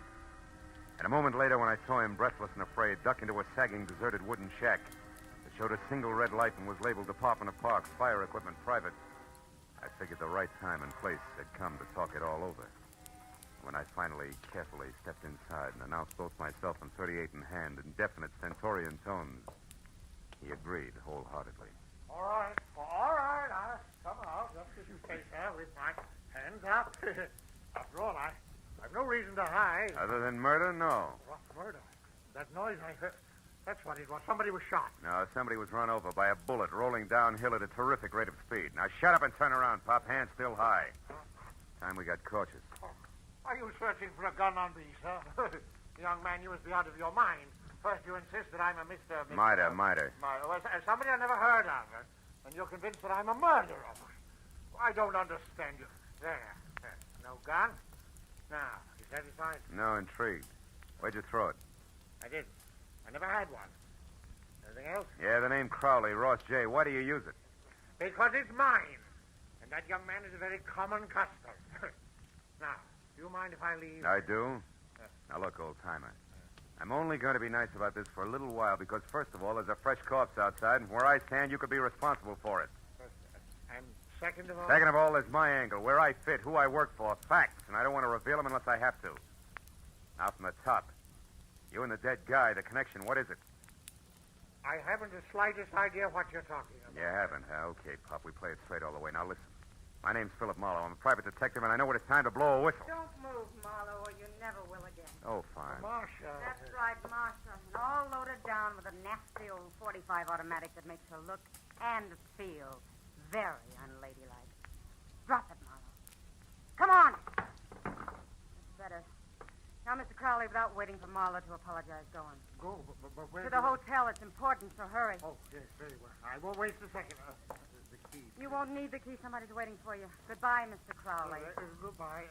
And a moment later, when I saw him, breathless and afraid, duck into a sagging, deserted wooden shack that showed a single red light and was labeled Department of Parks, Fire Equipment Private, I figured the right time and place had come to talk it all over. When I finally carefully stepped inside and announced both myself and 38 in hand in definite stentorian tones, he agreed wholeheartedly. All right. I'll come out just as you say, sir, with my hands up. After all, I've no reason to hide. Other than murder, no. Rough murder. That noise I heard. That's what it was. Somebody was shot. No, somebody was run over by a bullet rolling downhill at a terrific rate of speed. Now shut up and turn around, Pop. Hands still high. Time we got cautious. Are you searching for a gun on these, huh? Young man, you must be out of your mind. First you insist that I'm a Mr. Miter. Well, somebody I never heard of. And you're convinced that I'm a murderer. I don't understand you. There. No gun? Now, you satisfied? No, intrigued. Where'd you throw it? I didn't. I never had one. Anything else? Yeah, the name Crowley, Ross J. Why do you use it? Because it's mine. And that young man is a very common custom. Now, do you mind if I leave? I do. Now, look, old-timer. I'm only going to be nice about this for a little while because, first of all, there's a fresh corpse outside, and where I stand, you could be responsible for it. And second of all? Second of all, there's my angle, where I fit, who I work for, facts, and I don't want to reveal them unless I have to. Now, from the top. You and the dead guy, the connection, what is it? I haven't the slightest idea what you're talking about. You haven't, huh? Okay, Pop, we play it straight all the way. Now, listen. My name's Philip Marlowe. I'm a private detective, and I know when it's time to blow a whistle. Don't move, Marlowe, or you never will again. Oh, fine. Marcia. That's right, Marcia. And all loaded down with a nasty old .45 automatic that makes her look and feel very unladylike. Drop it, Marlowe. Come on. That's better. Now, Mr. Crowley, without waiting for Marlowe to apologize, go on. Go, but where To the hotel. It's important, so hurry. Oh, yes, very well. I won't waste a second. The key. You won't need the key. Somebody's waiting for you. Goodbye, Mr. Crowley. Goodbye.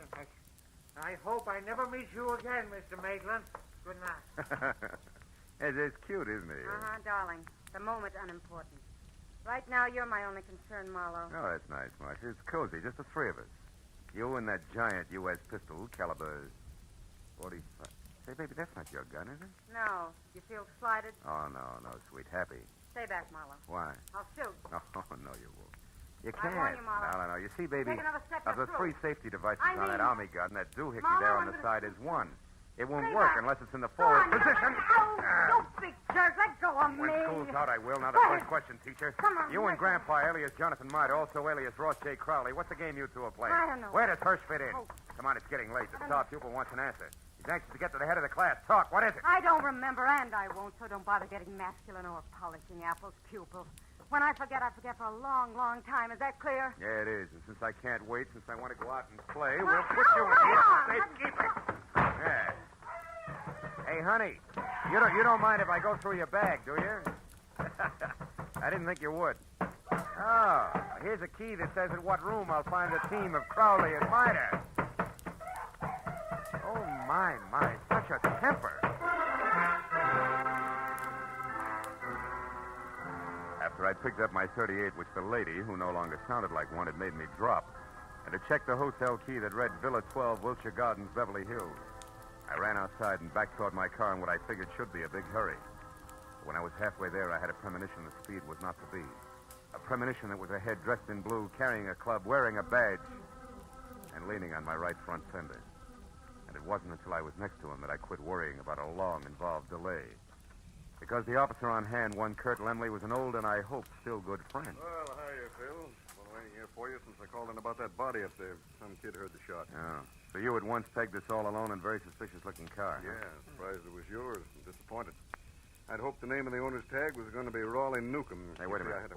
I hope I never meet you again, Mr. Maitland. Good night. It's cute, isn't it? Uh-huh, darling. The moment unimportant. Right now, you're my only concern, Marlowe. Oh, that's nice, Marcia. It's cozy, just the three of us. You and that giant U.S. pistol, caliber 45. Say, baby, that's not your gun, is it? No. You feel slighted? Oh, no, sweet. Happy. Stay back, Marlowe. Why? I'll shoot. Oh, no, you won't. You I can't. warn you, Marlowe. No. You see, baby, Take another step, of you're the through. three safety devices I on that mean- army gun, that doohickey Marlowe, there on I'm the gonna- side is one. It won't Stay work back. unless it's in the Go on, forward position. You big jerk. Let go of me. When school's out, I will. Now, the Go first ahead. question, teacher. Come on, You and let's- Grandpa, alias Jonathan Miter, also alias Ross J. Crowley. What's the game you two are playing? I don't know. Where does Hirsch fit in? Oh. Come on, it's getting late. The I don't star know. pupil wants an answer. He's anxious to get to the head of the class. Talk. What is it? I don't remember, and I won't, so don't bother getting masculine or polishing apples, pupil. When I forget for a long, long time. Is that clear? Yeah, it is. And since I can't wait, since I want to go out and play, Well, we'll put you in hold on. here. Safekeeping. Yeah. Hey, honey, you don't mind if I go through your bag, do you? I didn't think you would. Oh, here's a key that says at what room I'll find the team of Crowley and Miter. Oh, my, such a temper. After I'd picked up my .38, which the lady, who no longer sounded like one, had made me drop, and had checked the hotel key that read Villa 12, Wilshire Gardens, Beverly Hills, I ran outside and back toward my car in what I figured should be a big hurry. But when I was halfway there, I had a premonition that speed was not to be. A premonition that was a head dressed in blue, carrying a club, wearing a badge, and leaning on my right front fender. And it wasn't until I was next to him that I quit worrying about a long, involved delay. Because the officer on hand, one Kurt Lemley, was an old and, I hope, still good friend. Well, hiya, Phil. Been waiting here for you since I called in about that body up there. Some kid heard the shot. Oh. So you had once pegged this all-alone and very suspicious-looking car. Yeah, surprised it was yours. I'm disappointed. I'd hoped the name of the owner's tag was going to be Raleigh Newcomb. Hey, wait a minute.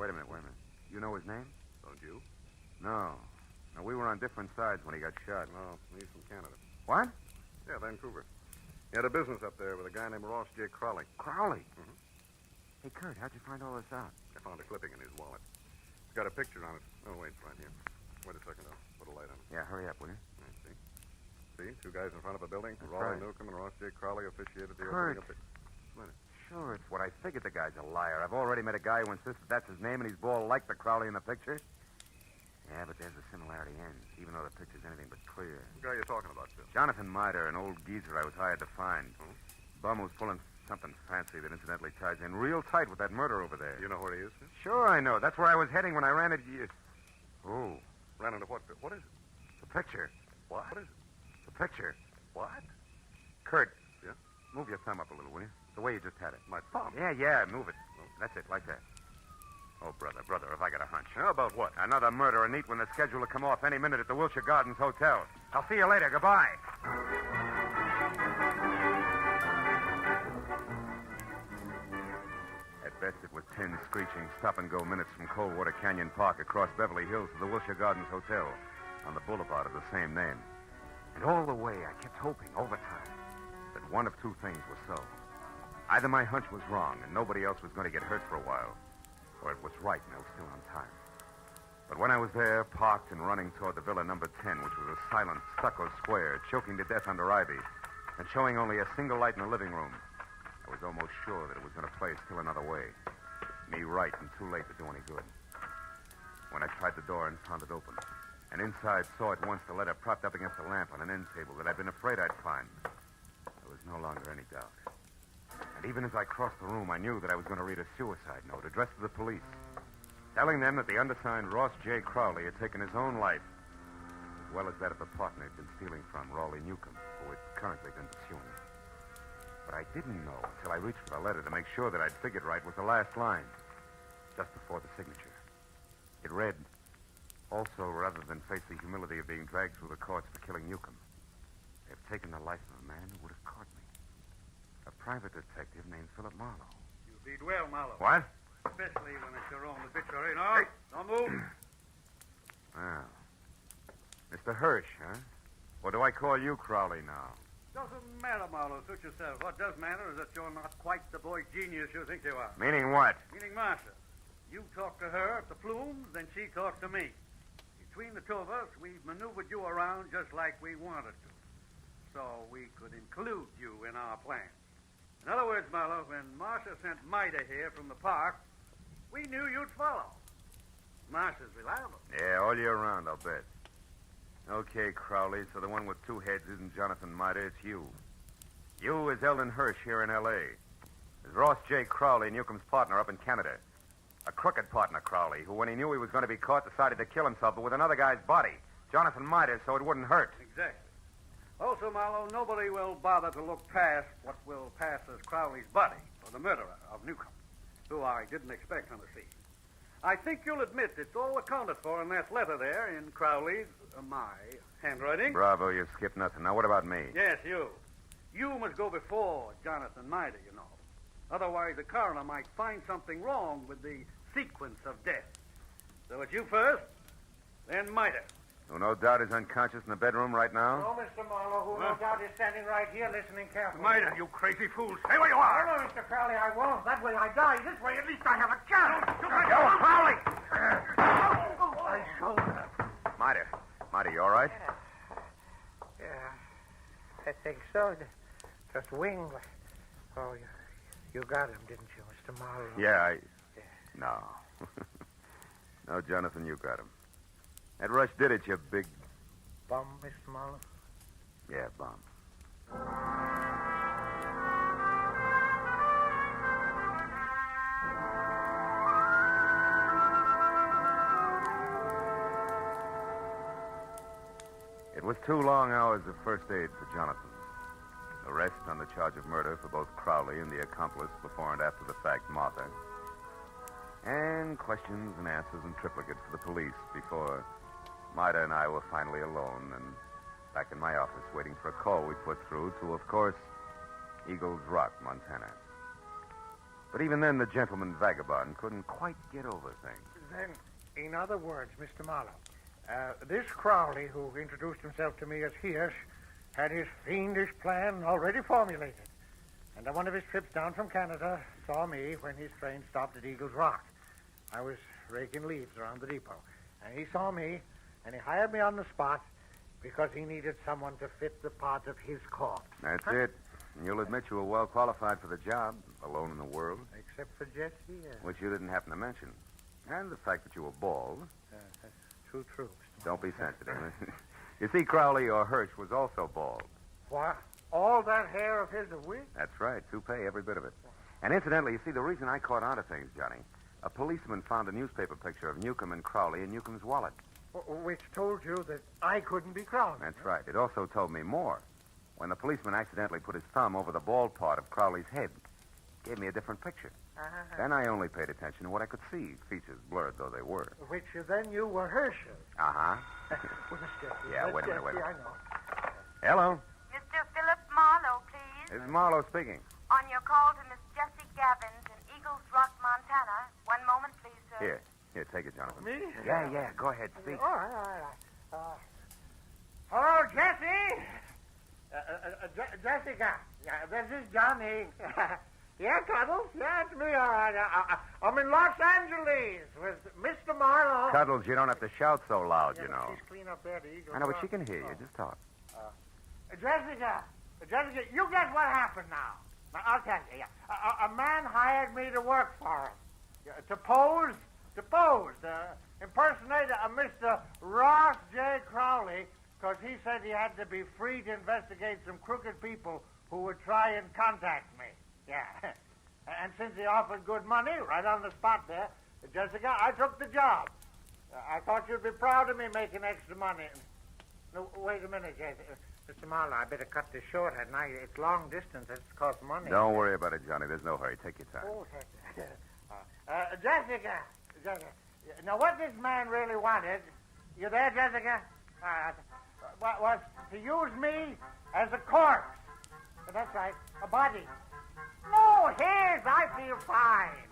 You know his name? Don't you? No. No, we were on different sides when he got shot. No, he's from Canada. What? Yeah, Vancouver. He had a business up there with a guy named Ross J. Crowley. Crowley? Mm-hmm. Hey, Kurt, how'd you find all this out? I found a clipping in his wallet. It's got a picture on it. Oh, wait, it's right here. Wait a second, I'll put a light on it. Yeah, hurry up, will you? I see. See, two guys in front of a building. That's Raleigh right. Newcomb and Ross J. Crowley officiated the Kurt. opening of the... Wait a minute. Sure, it's what I figured. The guy's a liar. I've already met a guy who insists that's his name, and he's bald like the Crowley in the picture. Yeah, but there's a similarity ends, even though the picture's anything but clear. What guy are you talking about, Phil? Jonathan Miter, an old geezer I was hired to find. Bum who's pulling something fancy that incidentally ties in real tight with that murder over there. You know where he is, Phil? Sure, I know. That's where I was heading when I ran into you. Oh. Ran into what, Phil? What is it? The picture. What? What is it? The picture. What? Kurt. Yeah? Move your thumb up a little, will you? The way you just had it. My thumb? Yeah, move it. That's it, like that. Oh, brother, have I got a hunch. How about what? Another murderer neat when the schedule to come off any minute at the Wilshire Gardens Hotel. I'll see you later. Goodbye. best it was 10 screeching stop-and-go minutes from Coldwater Canyon Park across Beverly Hills to the Wilshire Gardens Hotel on the boulevard of the same name. And all the way, I kept hoping, over time, that one of two things was so. Either my hunch was wrong and nobody else was going to get hurt for a while, or it was right and I was still on time. But when I was there, parked and running toward the Villa number 10, which was a silent stucco square, choking to death under ivy, and showing only a single light in the living room, I was almost sure that it was going to play still another way. Me right and too late to do any good. When I tried the door and found it open, and inside saw at once the letter propped up against a lamp on an end table that I'd been afraid I'd find, there was no longer any doubt. And even as I crossed the room, I knew that I was going to read a suicide note addressed to the police, telling them that the undersigned Ross J. Crowley had taken his own life, as well as that of the partner he'd been stealing from, Raleigh Newcomb, who had currently been pursuing him. But I didn't know until I reached for the letter to make sure that I'd figured right was the last line, just before the signature. It read, "Also, rather than face the humility of being dragged through the courts for killing Newcomb, they have taken the life of a man who would have caught me. A private detective named Philip Marlowe." You did well, Marlowe. What? Especially when it's your own obituary. No, don't move. Well, Mr. Hirsch, huh? Or do I call you Crowley now? Doesn't matter, Marlowe. Suit yourself. What does matter is that you're not quite the boy genius you think you are. Meaning what? Meaning Marcia. You talk to her at the Plumes, then she talks to me. Between the two of us, we've maneuvered you around just like we wanted to, so we could include you in our plan. In other words, Marlowe, when Marcia sent Mida here from the park, we knew you'd follow. Marcia's reliable. Yeah, all year round, I'll bet. Okay, Crowley, so the one with two heads isn't Jonathan Mida, it's you. You is Eldon Hirsch here in L.A. Is Ross J. Crowley, Newcomb's partner up in Canada. A crooked partner, Crowley, who, when he knew he was going to be caught, decided to kill himself, but with another guy's body. Jonathan Mida, so it wouldn't hurt. Exactly. Also, Marlowe, nobody will bother to look past what will pass as Crowley's buddy, or the murderer of Newcomb, who I didn't expect on the scene. I think you'll admit it's all accounted for in that letter there in Crowley's, my handwriting. Bravo, you skipped nothing. Now, what about me? Yes, you. You must go before Jonathan Mida, you know. Otherwise, the coroner might find something wrong with the sequence of death. So it's you first, then Mida. Who no doubt is unconscious in the bedroom right now? Oh, Mr. Marlowe, who no doubt is standing right here listening carefully. Mida, you crazy fool. Stay where you are. No, Mr. Crowley, I won't. That way I die. This way, at least I have a chance. Crowley! My shoulder. Mida, you all right? Yeah, I think so. Just wing. Oh, you got him, didn't you, Mr. Marlowe? Yeah, No. No, Jonathan, you got him. That rush did it, you big... Bum, Mr. Marlowe? Yeah, bum. It was 2 long hours of first aid for Jonathan. Arrest on the charge of murder for both Crowley and the accomplice before and after the fact, Martha. And questions and answers and triplicates to the police before Mida and I were finally alone and back in my office waiting for a call we put through to, of course, Eagles Rock, Montana. But even then, the gentleman vagabond couldn't quite get over things. Then, in other words, Mr. Marlowe, this Crowley, who introduced himself to me as Hirsch, had his fiendish plan already formulated. And on one of his trips down from Canada, saw me when his train stopped at Eagles Rock. I was raking leaves around the depot. And he saw me, and he hired me on the spot because he needed someone to fit the part of his corpse. That's it. And you'll admit you were well qualified for the job, alone in the world. Except for Jesse, Which you didn't happen to mention. And the fact that you were bald. That's true. Don't be sensitive. You see, Crowley or Hirsch was also bald. What? All that hair of his a wig? That's right. Toupee, every bit of it. And incidentally, you see, the reason I caught on to things, Johnny, a policeman found a newspaper picture of Newcomb and Crowley in Newcomb's wallet. Which told you that I couldn't be Crowley. That's right. It also told me more. When the policeman accidentally put his thumb over the bald part of Crowley's head, it gave me a different picture. Then I only paid attention to what I could see, features blurred though they were. Which then you were Hirsch's. Uh-huh. Well, Miss Jessie. Yeah, wait a minute. I know. Hello? Mr. Philip Marlowe, please. This is Marlowe speaking. On your call to Miss Jessie Gavins in Eagles Rock, Montana. Montana. One moment, please, sir. Here, take it, Jonathan. Me? Yeah, go ahead, speak. All right. Hello, Jesse. Jessica. Yeah, this is Johnny. Yeah, Cuddles. Yeah, it's me, all right. I'm in Los Angeles with Mr. Marlowe. Cuddles, you don't have to shout so loud, you know. She's clean up there, the Eagle. I know, but she can hear you. Just talk. Jessica, you guess what happened now? I'll tell you. A man hired me to work for him. To pose, impersonate a Mr. Ross J. Crowley, because he said he had to be free to investigate some crooked people who would try and contact me. Yeah. And since he offered good money right on the spot there, Jessica, I took the job. I thought you'd be proud of me making extra money. No, wait a minute, Jessica. Mr. Marlowe, I better cut this short, hadn't I? It's long distance. It's cost money. Don't worry about it, Johnny. There's no hurry. Take your time. Oh, Jessica. Now, what this man really wanted, you there, Jessica? Was to use me as a corpse. That's right, a body. No, his. I feel fine.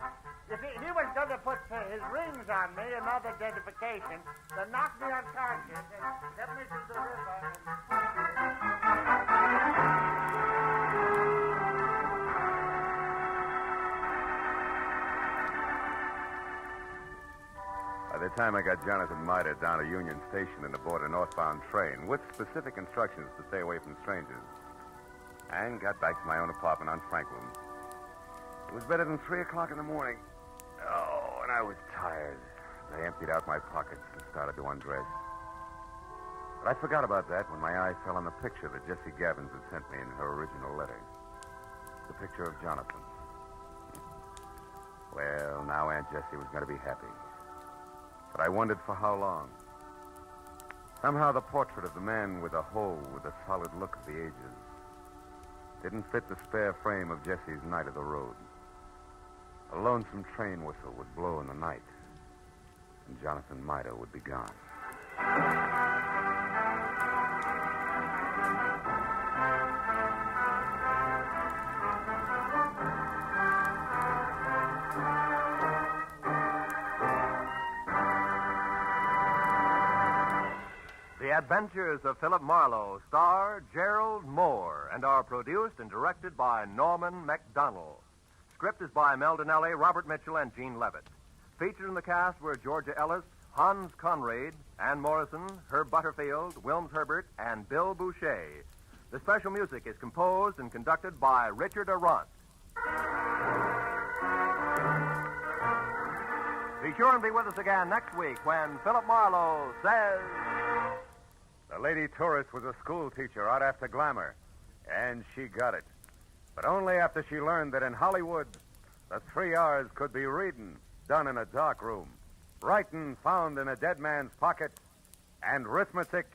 If he was going to put his rings on me, another identification, then knock me unconscious and get me to the river. By the time I got Jonathan Miter down to Union Station and aboard a northbound train with specific instructions to stay away from strangers, and got back to my own apartment on Franklin, it was better than 3 o'clock in the morning. Oh, and I was tired. I emptied out my pockets and started to undress. But I forgot about that when my eye fell on the picture that Jessie Gavins had sent me in her original letter. The picture of Jonathan. Well, now Aunt Jessie was going to be happy. But I wondered for how long. Somehow the portrait of the man with a hoe with the solid look of the ages didn't fit the spare frame of Jessie's night of the road. A lonesome train whistle would blow in the night, and Jonathan Miter would be gone. The Adventures of Philip Marlowe star Gerald Moore and are produced and directed by Norman MacDonald. Script is by Mel Donnelly, Robert Mitchell, and Gene Levitt. Featured in the cast were Georgia Ellis, Hans Conrad, Ann Morrison, Herb Butterfield, Wilms Herbert, and Bill Boucher. The special music is composed and conducted by Richard Arant. Be sure and be with us again next week when Philip Marlowe says... The lady tourist was a school teacher out after glamour, and she got it. But only after she learned that in Hollywood, the 3 R's could be reading, done in a dark room, writing found in a dead man's pocket, and arithmetic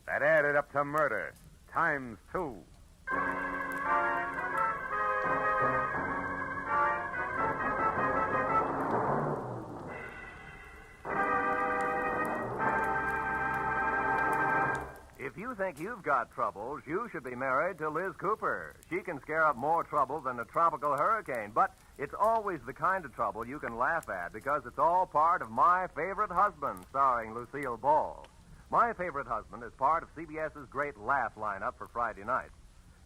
that added up to murder, times 2. If you think you've got troubles, you should be married to Liz Cooper. She can scare up more trouble than a tropical hurricane, but it's always the kind of trouble you can laugh at because it's all part of My Favorite Husband, starring Lucille Ball. My Favorite Husband is part of CBS's great laugh lineup for Friday nights.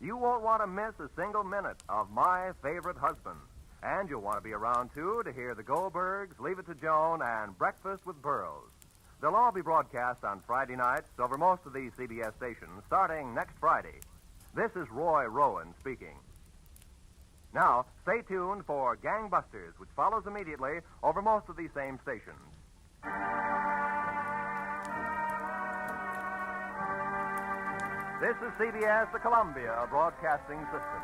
You won't want to miss a single minute of My Favorite Husband. And you'll want to be around, too, to hear the Goldbergs, Leave It to Joan, and Breakfast with Burroughs. They'll all be broadcast on Friday nights over most of these CBS stations starting next Friday. This is Roy Rowan speaking. Now, stay tuned for Gangbusters, which follows immediately over most of these same stations. This is CBS, the Columbia Broadcasting System.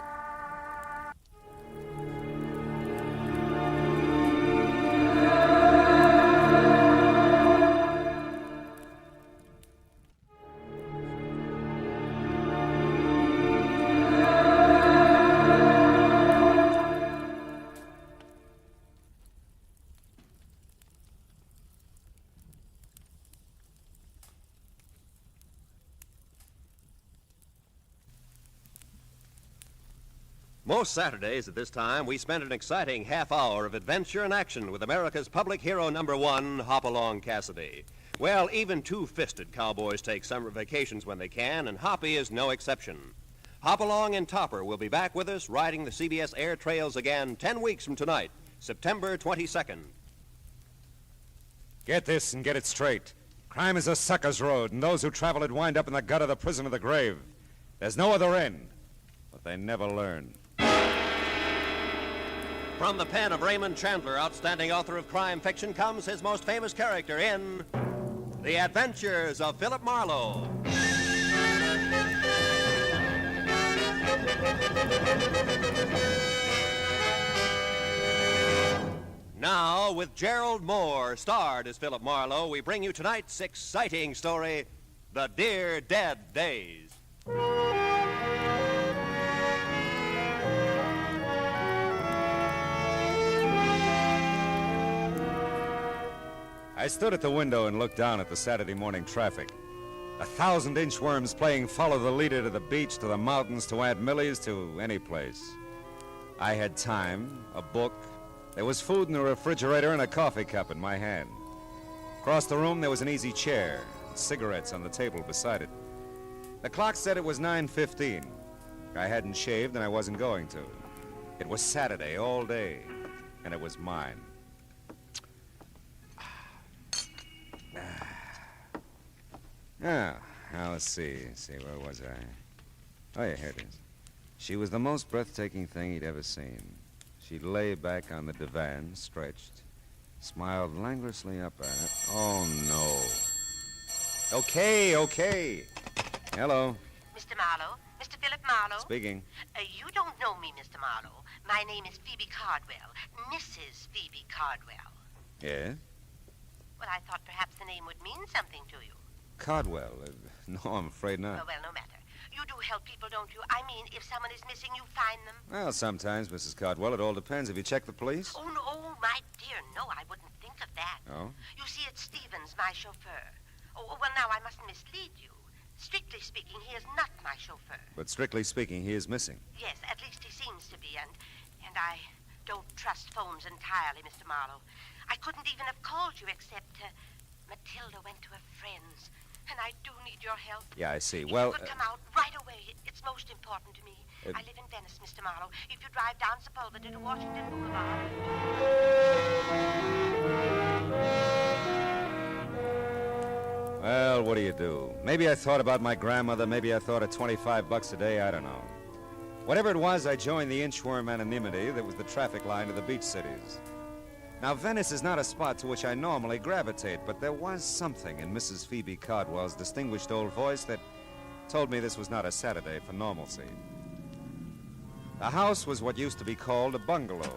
Most Saturdays at this time, we spend an exciting half hour of adventure and action with America's public hero #1, Hopalong Cassidy. Well, even two-fisted cowboys take summer vacations when they can, and Hoppy is no exception. Hopalong and Topper will be back with us riding the CBS air trails again 10 weeks from tonight, September 22nd. Get this and get it straight. Crime is a sucker's road, and those who travel it wind up in the gut of the prison of the grave. There's no other end, but they never learn. From the pen of Raymond Chandler, outstanding author of crime fiction, comes his most famous character in The Adventures of Philip Marlowe. Now, with Gerald Moore, starred as Philip Marlowe, we bring you tonight's exciting story, The Dear Dead Days. I stood at the window and looked down at the Saturday morning traffic. 1,000 inchworms playing follow the leader to the beach, to the mountains, to Aunt Millie's, to any place. I had time, a book. There was food in the refrigerator and a coffee cup in my hand. Across the room, there was an easy chair and cigarettes on the table beside it. The clock said it was 9:15. I hadn't shaved and I wasn't going to. It was Saturday all day, and it was mine. Now, let's see, where was I? Oh, yeah, here it is. She was the most breathtaking thing he'd ever seen. She lay back on the divan, stretched, smiled languorously up at it. Oh, no. Okay. Hello. Mr. Marlowe? Mr. Philip Marlowe? Speaking. You don't know me, Mr. Marlowe. My name is Phoebe Cardwell. Mrs. Phoebe Cardwell. Yes? Well, I thought perhaps the name would mean something to you. Cardwell? No, I'm afraid not. Oh, well, no matter. You do help people, don't you? I mean, if someone is missing, you find them. Well, sometimes, Mrs. Cardwell. It all depends. Have you checked the police? Oh, no, my dear, no, I wouldn't think of that. Oh? You see, it's Stevens, my chauffeur. Oh, well, now, I mustn't mislead you. Strictly speaking, he is not my chauffeur. But strictly speaking, he is missing. Yes, at least he seems to be, and I don't trust phones entirely, Mr. Marlowe. I couldn't even have called you except Matilda went to a friend's. And I do need your help. Yeah, I see. If Well, you could come out right away. It's most important to me. I live in Venice, Mr. Marlowe. If you drive down Sepulveda to Washington Boulevard. Well, what do you do? Maybe I thought about my grandmother. Maybe I thought of $25 a day. I don't know. Whatever it was, I joined the inchworm anonymity that was the traffic line of the beach cities. Now, Venice is not a spot to which I normally gravitate, but there was something in Mrs. Phoebe Cardwell's distinguished old voice that told me this was not a Saturday for normalcy. The house was what used to be called a bungalow,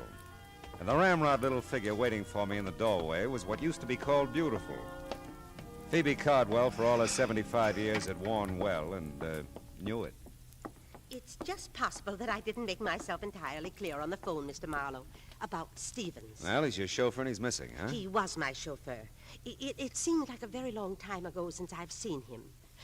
and the ramrod little figure waiting for me in the doorway was what used to be called beautiful. Phoebe Cardwell, for all her 75 years, had worn well and knew it. It's just possible that I didn't make myself entirely clear on the phone, Mr. Marlowe, about Stevens. Well, he's your chauffeur and he's missing, huh? He was my chauffeur. It seemed like a very long time ago since I've seen him.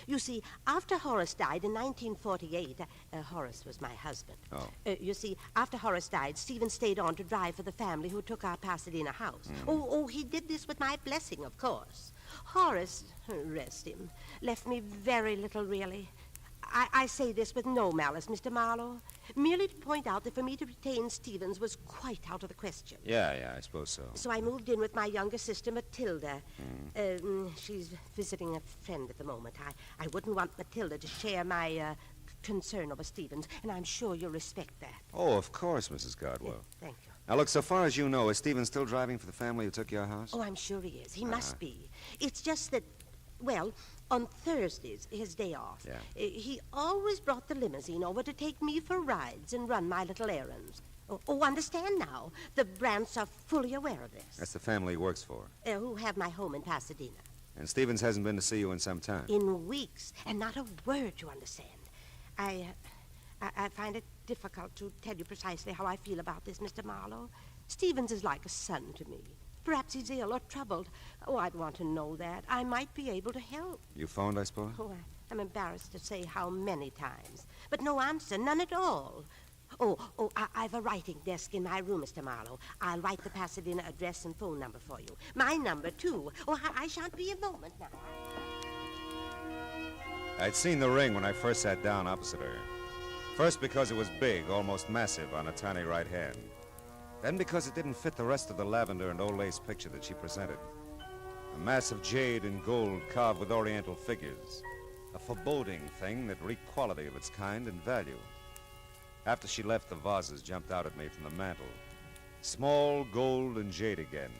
You see, after Horace died in 1948, Horace was my husband. Oh. You see, after Horace died, Stevens stayed on to drive for the family who took our Pasadena house. Oh, he did this with my blessing, of course. Horace, rest him, left me very little, really. I say this with no malice, Mr. Marlowe, merely to point out that for me to retain Stevens was quite out of the question. Yeah, I suppose so. So I moved in with my younger sister, Matilda. She's visiting a friend at the moment. I wouldn't want Matilda to share my concern over Stevens, and I'm sure you'll respect that. Oh, of course, Mrs. Cardwell. Thank you. Now, look, so far as you know, is Stevens still driving for the family who took your house? Oh, I'm sure he is. He must be. It's just that, well, on Thursdays, his day off, he always brought the limousine over to take me for rides and run my little errands. Oh, understand now. The Brants are fully aware of this. That's the family he works for. Who have my home in Pasadena. And Stevens hasn't been to see you in some time. In weeks, and not a word, you understand. I find it difficult to tell you precisely how I feel about this, Mr. Marlowe. Stevens is like a son to me. Perhaps he's ill or troubled. Oh, I'd want to know that. I might be able to help. You phoned, I suppose? Oh, I'm embarrassed to say how many times. But no answer, none at all. I've a writing desk in my room, Mr. Marlowe. I'll write the Pasadena address and phone number for you. My number, too. Oh, I shan't be a moment now. I'd seen the ring when I first sat down opposite her. First because it was big, almost massive on a tiny right hand. Then because it didn't fit the rest of the lavender and old lace picture that she presented. A mass of jade and gold carved with oriental figures. A foreboding thing that reeked quality of its kind and value. After she left, the vases jumped out at me from the mantel. Small, gold, and jade again.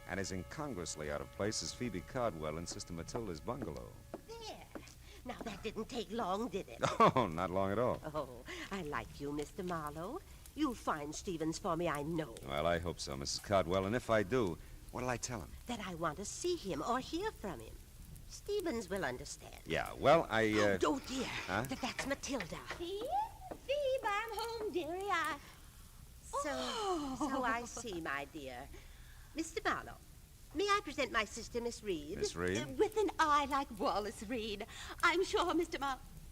And as incongruously out of place as Phoebe Cardwell in Sister Matilda's bungalow. There. Now, that didn't take long, did it? Oh, not long at all. Oh, I like you, Mr. Marlowe. You'll find Stevens for me, I know. Well, I hope so, Mrs. Cardwell. And if I do, what'll I tell him? That I want to see him or hear from him. Stevens will understand. Yeah, well, Oh, dear. Huh? That's Matilda. Phoebe, I'm home, dearie. So I see, my dear. Mr. Marlowe, may I present my sister, Miss Reed? Miss Reed? With an eye like Wallace Reed. I'm sure, Mr.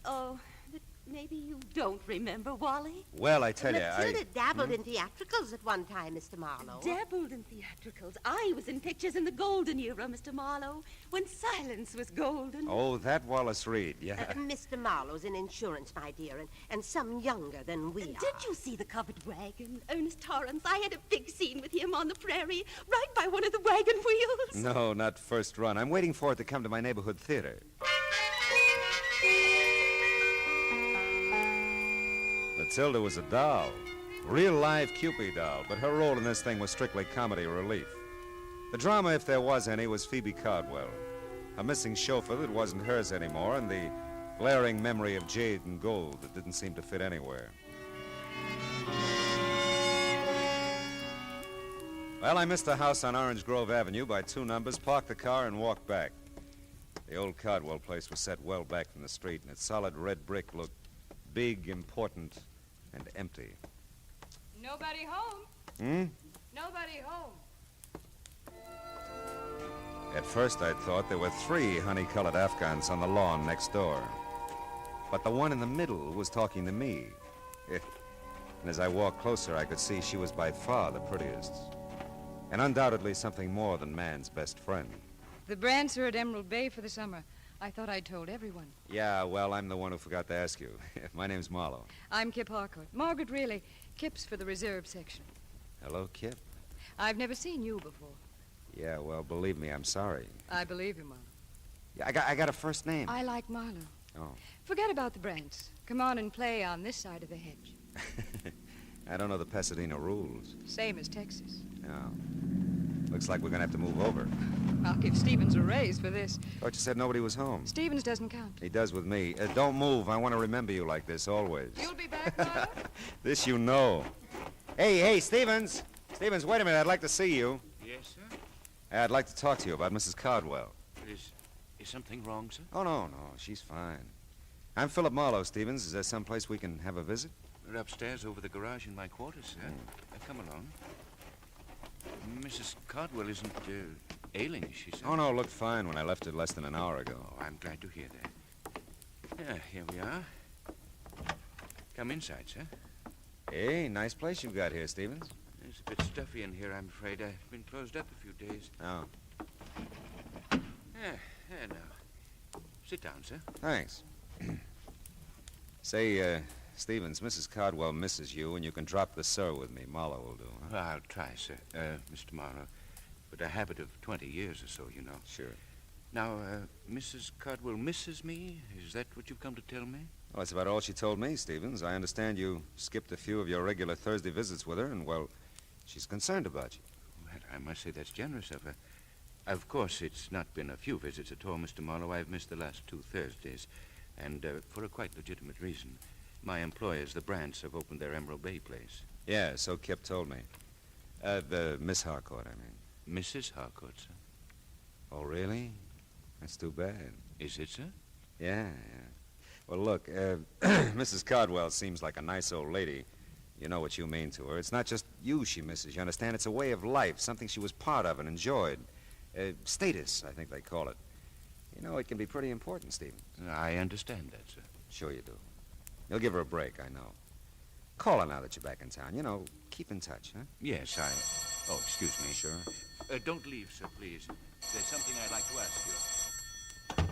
Oh, but maybe you don't remember Wally? Well, I tell you, Matilda dabbled in theatricals at one time, Mr. Marlowe. Dabbled in theatricals. I was in pictures in the golden era, Mr. Marlowe, when silence was golden. Oh, that Wallace Reed, yeah. Mr. Marlowe's in insurance, my dear, and some younger than we are. Did you see the covered wagon? Ernest Torrance. I had a big scene with him on the prairie, right by one of the wagon wheels. No, not first run. I'm waiting for it to come to my neighborhood theater. Matilda was a doll. Real live Cupid doll, but her role in this thing was strictly comedy relief. The drama, if there was any, was Phoebe Cardwell. A missing chauffeur that wasn't hers anymore, and the glaring memory of jade and gold that didn't seem to fit anywhere. Well, I missed the house on Orange Grove Avenue by 2 numbers, parked the car, and walked back. The old Cardwell place was set well back from the street, and its solid red brick looked big, important, and empty. Nobody home. Nobody home. At first, I thought there were 3 honey-colored Afghans on the lawn next door. But the one in the middle was talking to me. And as I walked closer, I could see she was by far the prettiest. And undoubtedly something more than man's best friend. The Brants are at Emerald Bay for the summer. I thought I'd told everyone. Yeah, well, I'm the one who forgot to ask you. My name's Marlowe. I'm Kip Harcourt. Margaret Really. Kip's for the reserve section. Hello, Kip. I've never seen you before. Yeah, well, believe me, I'm sorry. I believe you, Marlowe. Yeah, I got a first name. I like Marlowe. Oh. Forget about the Brants. Come on and play on this side of the hedge. I don't know the Pasadena rules. Same as Texas. Oh. Looks like we're going to have to move over. I'll give Stevens a raise for this. Thought you said nobody was home. Stevens doesn't count. He does with me. Don't move. I want to remember you like this always. You'll be back, Marlowe? This you know. Hey, Stevens. Stevens, wait a minute. I'd like to see you. Yes, sir? I'd like to talk to you about Mrs. Cardwell. Is something wrong, sir? Oh, no. She's fine. I'm Philip Marlowe, Stevens. Is there someplace we can have a visit? We're upstairs over the garage in my quarters, sir. Come along. Mrs. Cardwell isn't ailing, is she, sir? Oh, no, looked fine when I left it less than an hour ago. Oh, I'm glad to hear that. Yeah, here we are. Come inside, sir. Hey, nice place you've got here, Stevens. It's a bit stuffy in here, I'm afraid. I've been closed up a few days. Oh. Yeah, now. Sit down, sir. Thanks. Say, Stevens, Mrs. Cardwell misses you, and you can drop the sir with me. Marlowe will do, huh? Well, I'll try, sir, Mr. Marlowe. But a habit of 20 years or so, you know. Sure. Now, Mrs. Cardwell misses me? Is that what you've come to tell me? Well, that's about all she told me, Stevens. I understand you skipped a few of your regular Thursday visits with her, and, well, she's concerned about you. Well, I must say that's generous of her. Of course, it's not been a few visits at all, Mr. Marlowe. I've missed the last 2 Thursdays, and for a quite legitimate reason. My employers, the Brants, have opened their Emerald Bay place. Yeah, so Kip told me. The Miss Harcourt, I mean. Mrs. Harcourt, sir. Oh, really? That's too bad. Is it, sir? Yeah. Well, look, Mrs. Cardwell seems like a nice old lady. You know what you mean to her. It's not just you she misses, you understand? It's a way of life, something she was part of and enjoyed. Status, I think they call it. You know, it can be pretty important, Stephen. I understand that, sir. Sure you do. You'll give her a break, I know. Call her now that you're back in town. You know, keep in touch, huh? Yes, I... Oh, excuse me. Sure. Don't leave, sir, please. There's something I'd like to ask you.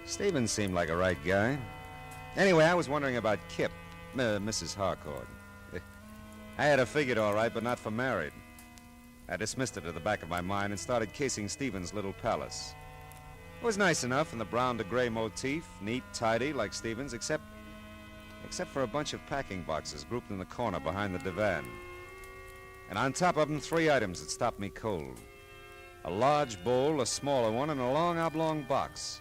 Stevens seemed like a right guy. Anyway, I was wondering about Kip, Mrs. Harcourt. I had her figured all right, but not for married. I dismissed it to the back of my mind and started casing Stevens' little palace. It was nice enough in the brown to gray motif, neat, tidy, like Stevens, except for a bunch of packing boxes grouped in the corner behind the divan. And on top of them, 3 items that stopped me cold. A large bowl, a smaller one, and a long oblong box.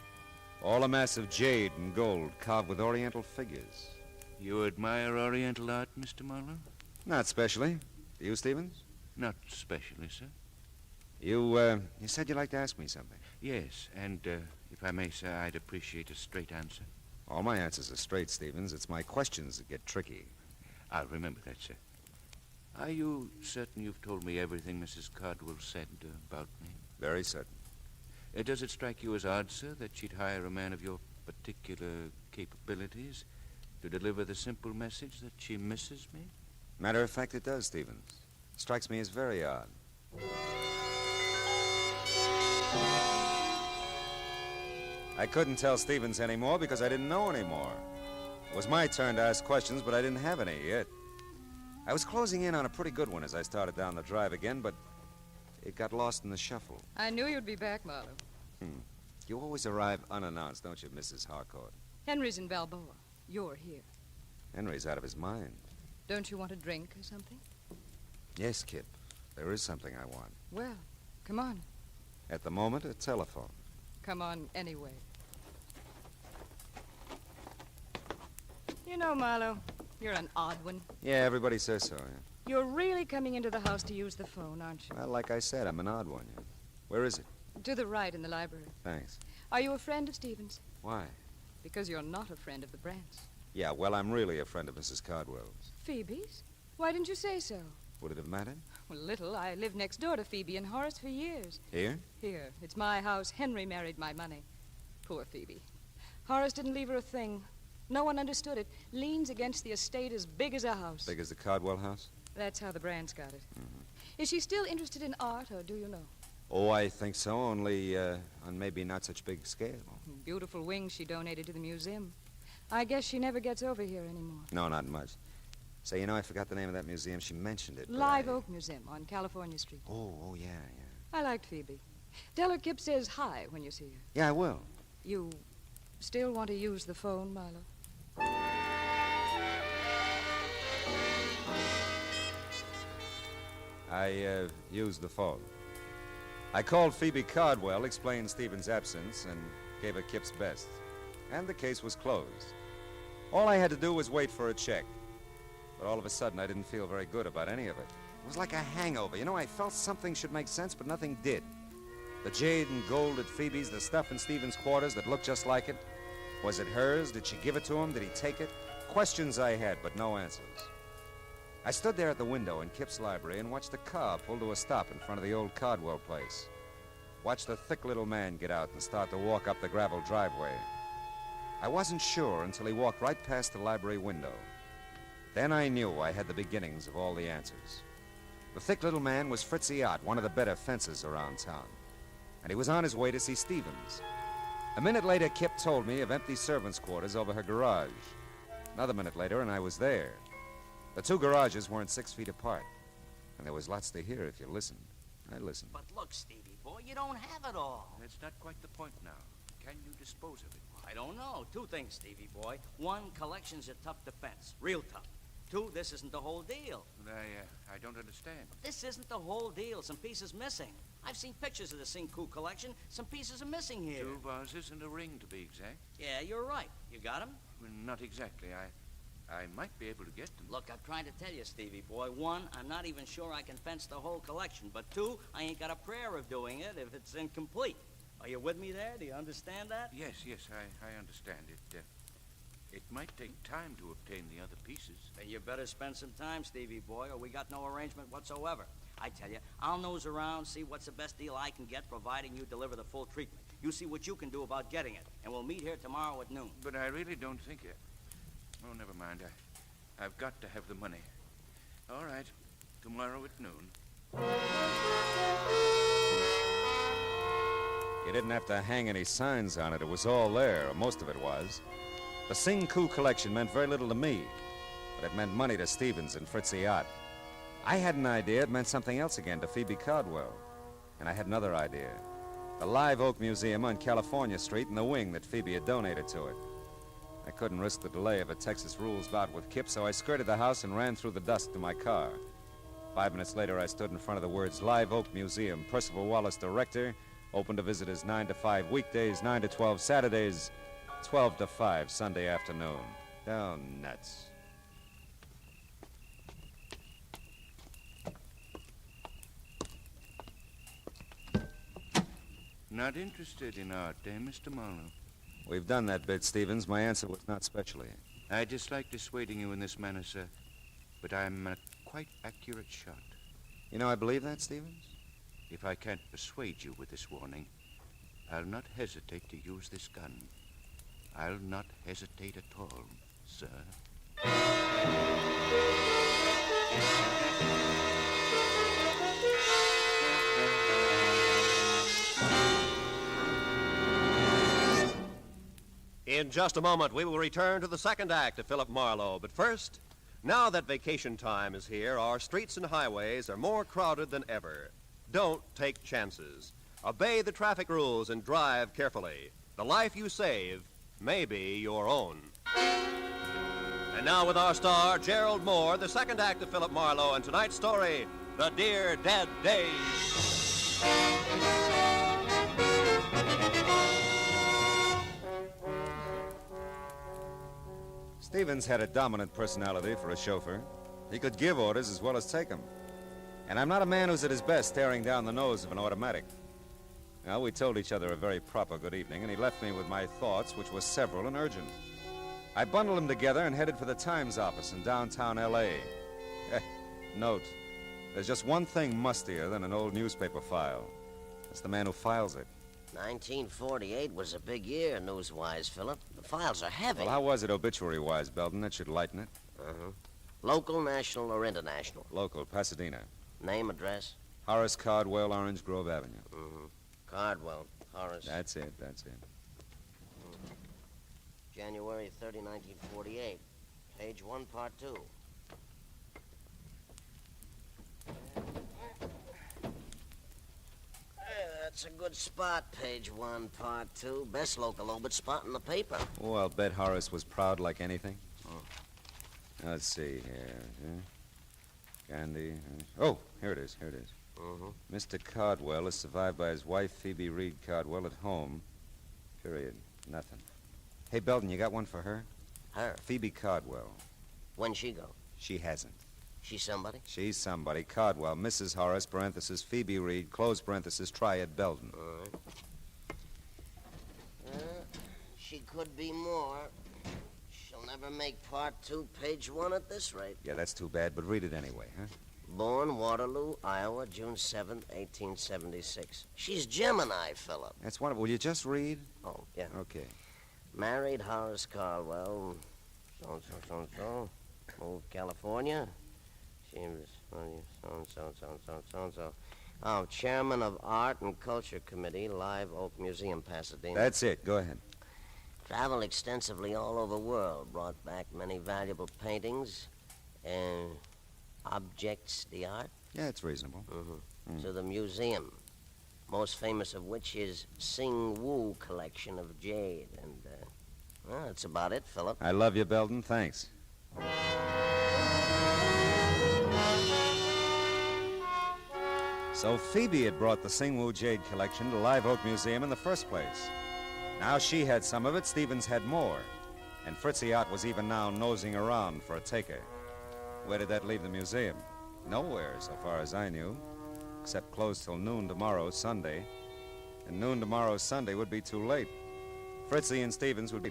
All a mass of jade and gold carved with oriental figures. You admire oriental art, Mr. Marlowe? Not specially. Do you, Stevens? Not specially, sir. You said you'd like to ask me something. Yes, and if I may, sir, I'd appreciate a straight answer. All my answers are straight, Stevens. It's my questions that get tricky. I'll remember that, sir. Are you certain you've told me everything Mrs. Cardwell said about me? Very certain. Does it strike you as odd, sir, that she'd hire a man of your particular capabilities to deliver the simple message that she misses me? Matter of fact, it does, Stevens. Strikes me as very odd. I couldn't tell Stevens anymore because I didn't know anymore. It was my turn to ask questions, but I didn't have any yet. I was closing in on a pretty good one as I started down the drive again, but it got lost in the shuffle. I knew you'd be back, Marlowe. You always arrive unannounced, don't you, Mrs. Harcourt? Henry's in Balboa. You're here. Henry's out of his mind. Don't you want a drink or something? Yes, Kip. There is something I want. Well, come on. At the moment, a telephone. Come on anyway. You know, Marlowe, you're an odd one. Yeah, everybody says so, yeah. You're really coming into the house to use the phone, aren't you? Well, like I said, I'm an odd one. Yeah. Where is it? To the right in the library. Thanks. Are you a friend of Stevens? Why? Because you're not a friend of the Brants. Yeah, well, I'm really a friend of Mrs. Cardwell's. Phoebe's? Why didn't you say so? Would it have mattered? Well, little. I lived next door to Phoebe and Horace for years. Here? Here. It's my house. Henry married my money. Poor Phoebe. Horace didn't leave her a thing. No one understood it. Leans against the estate as big as a house. Big as the Cardwell house? That's how the Brants got it. Is she still interested in art, or do you know? Oh, I think so, only on maybe not such big scale. Beautiful wings she donated to the museum. I guess she never gets over here anymore. No, not much. Say, you know, I forgot the name of that museum. She mentioned it. Live Oak Museum on California Street. Oh, yeah. I liked Phoebe. Tell her Kip says hi when you see her. Yeah, I will. You still want to use the phone, Marlowe? I used the phone. I called Phoebe Cardwell, explained Stephen's absence, and gave her Kip's best. And the case was closed. All I had to do was wait for a check. But all of a sudden, I didn't feel very good about any of it. It was like a hangover. You know, I felt something should make sense, but nothing did. The jade and gold at Phoebe's, the stuff in Stephen's quarters that looked just like it. Was it hers? Did she give it to him? Did he take it? Questions I had, but no answers. I stood there at the window in Kip's library and watched the car pull to a stop in front of the old Cardwell place. Watched the thick little man get out and start to walk up the gravel driveway. I wasn't sure until he walked right past the library window. Then I knew I had the beginnings of all the answers. The thick little man was Fritzy Ott, one of the better fencers around town. And he was on his way to see Stevens. A minute later, Kip told me of empty servants' quarters over her garage. Another minute later, and I was there. The two garages weren't 6 feet apart. And there was lots to hear if you listened. I listened. But look, Stevie boy, you don't have it all. That's not quite the point now. Can you dispose of it? I don't know. Two things, Stevie boy. One, collection's a tough defense. Real tough. Two, this isn't the whole deal. I don't understand. This isn't the whole deal. Some pieces missing. I've seen pictures of the Cinco collection. Some pieces are missing here. 2 vases and a ring, to be exact. Yeah, you're right. You got them? Well, not exactly. I might be able to get them. Look, I'm trying to tell you, Stevie boy. One, I'm not even sure I can fence the whole collection. But two, I ain't got a prayer of doing it if it's incomplete. Are you with me there? Do you understand that? Yes, I understand it. It might take time to obtain the other pieces. Then you better spend some time, Stevie boy, or we got no arrangement whatsoever. I tell you, I'll nose around, see what's the best deal I can get, providing you deliver the full treatment. You see what you can do about getting it, and we'll meet here tomorrow at noon. But I really don't think it. Oh, never mind. I've got to have the money. All right. Tomorrow at noon. You didn't have to hang any signs on it. It was all there, or most of it was. The Sing Coup collection meant very little to me, but it meant money to Stevens and Fritzy Ott. I had an idea it meant something else again to Phoebe Caldwell. And I had another idea. The Live Oak Museum on California Street and the wing that Phoebe had donated to it. I couldn't risk the delay of a Texas rules bout with Kip, so I skirted the house and ran through the dusk to my car. 5 minutes later, I stood in front of the words Live Oak Museum, Percival Wallace, Director, open to visitors 9 to 5 weekdays, 9 to 12 Saturdays, 12 to 5 Sunday afternoon. Oh, nuts. Not interested in art, eh, Mr. Marlowe? We've done that bit, Stevens. My answer was not specially. I dislike dissuading you in this manner, sir, but I'm a quite accurate shot. You know, I believe that, Stevens. If I can't persuade you with this warning, I'll not hesitate to use this gun. I'll not hesitate at all, sir. In just a moment, we will return to the second act of Philip Marlowe. But first, now that vacation time is here, our streets and highways are more crowded than ever. Don't take chances. Obey the traffic rules and drive carefully. The life you save may be your own. And now with our star, Gerald Moore, the second act of Philip Marlowe, and tonight's story, The Dear Dead Days. Stevens had a dominant personality for a chauffeur. He could give orders as well as take them. And I'm not a man who's at his best staring down the nose of an automatic. Well, we told each other a very proper good evening, and he left me with my thoughts, which were several and urgent. I bundled them together and headed for the Times office in downtown L.A. Note, there's just one thing mustier than an old newspaper file. It's the man who files it. 1948 was a big year, news-wise, Philip. The files are heavy. Well, how was it obituary-wise, Belden? That should lighten it. Local, national, or international? Local, Pasadena. Name, address? Horace Cardwell, Orange Grove Avenue. Cardwell, Horace. That's it. January 30, 1948. Page 1, Part 2. That's a good spot, page 1, part 2. Best local obit spot in the paper. Oh, I'll bet Horace was proud like anything. Let's see here. Gandhi. Oh, here it is. Mr. Cardwell is survived by his wife, Phoebe Reed Cardwell, at home. Period. Nothing. Hey, Belden, you got one for her? Her? Phoebe Cardwell. When'd she go? She hasn't. She's somebody? She's somebody. Cardwell, Mrs. Horace, parenthesis, Phoebe Reed, close parenthesis, Triad Belden. All right. She could be more. She'll never make part 2, page 1 at this rate. Yeah, that's too bad, but read it anyway, huh? Born Waterloo, Iowa, June 7th, 1876. She's Gemini, Philip. That's wonderful. Will you just read? Oh, yeah. Okay. Married Horace Caldwell, so-and-so. Moved California. She was so-and-so. Oh, chairman of Art and Culture Committee, Live Oak Museum, Pasadena. That's it. Go ahead. Traveled extensively all over the world. Brought back many valuable paintings and objects d'art. Yeah, it's reasonable. To the museum. Most famous of which is Sing Wu collection of jade. And, well, that's about it, Philip. I love you, Belden. Thanks. So Phoebe had brought the Sing Wu jade collection to Live Oak Museum in the first place. Now she had some of it, Stevens had more. And Fritzy Ott was even now nosing around for a taker. Where did that leave the museum? Nowhere, so far as I knew. Except closed till noon tomorrow, Sunday. And noon tomorrow, Sunday, would be too late. Fritzy and Stevens would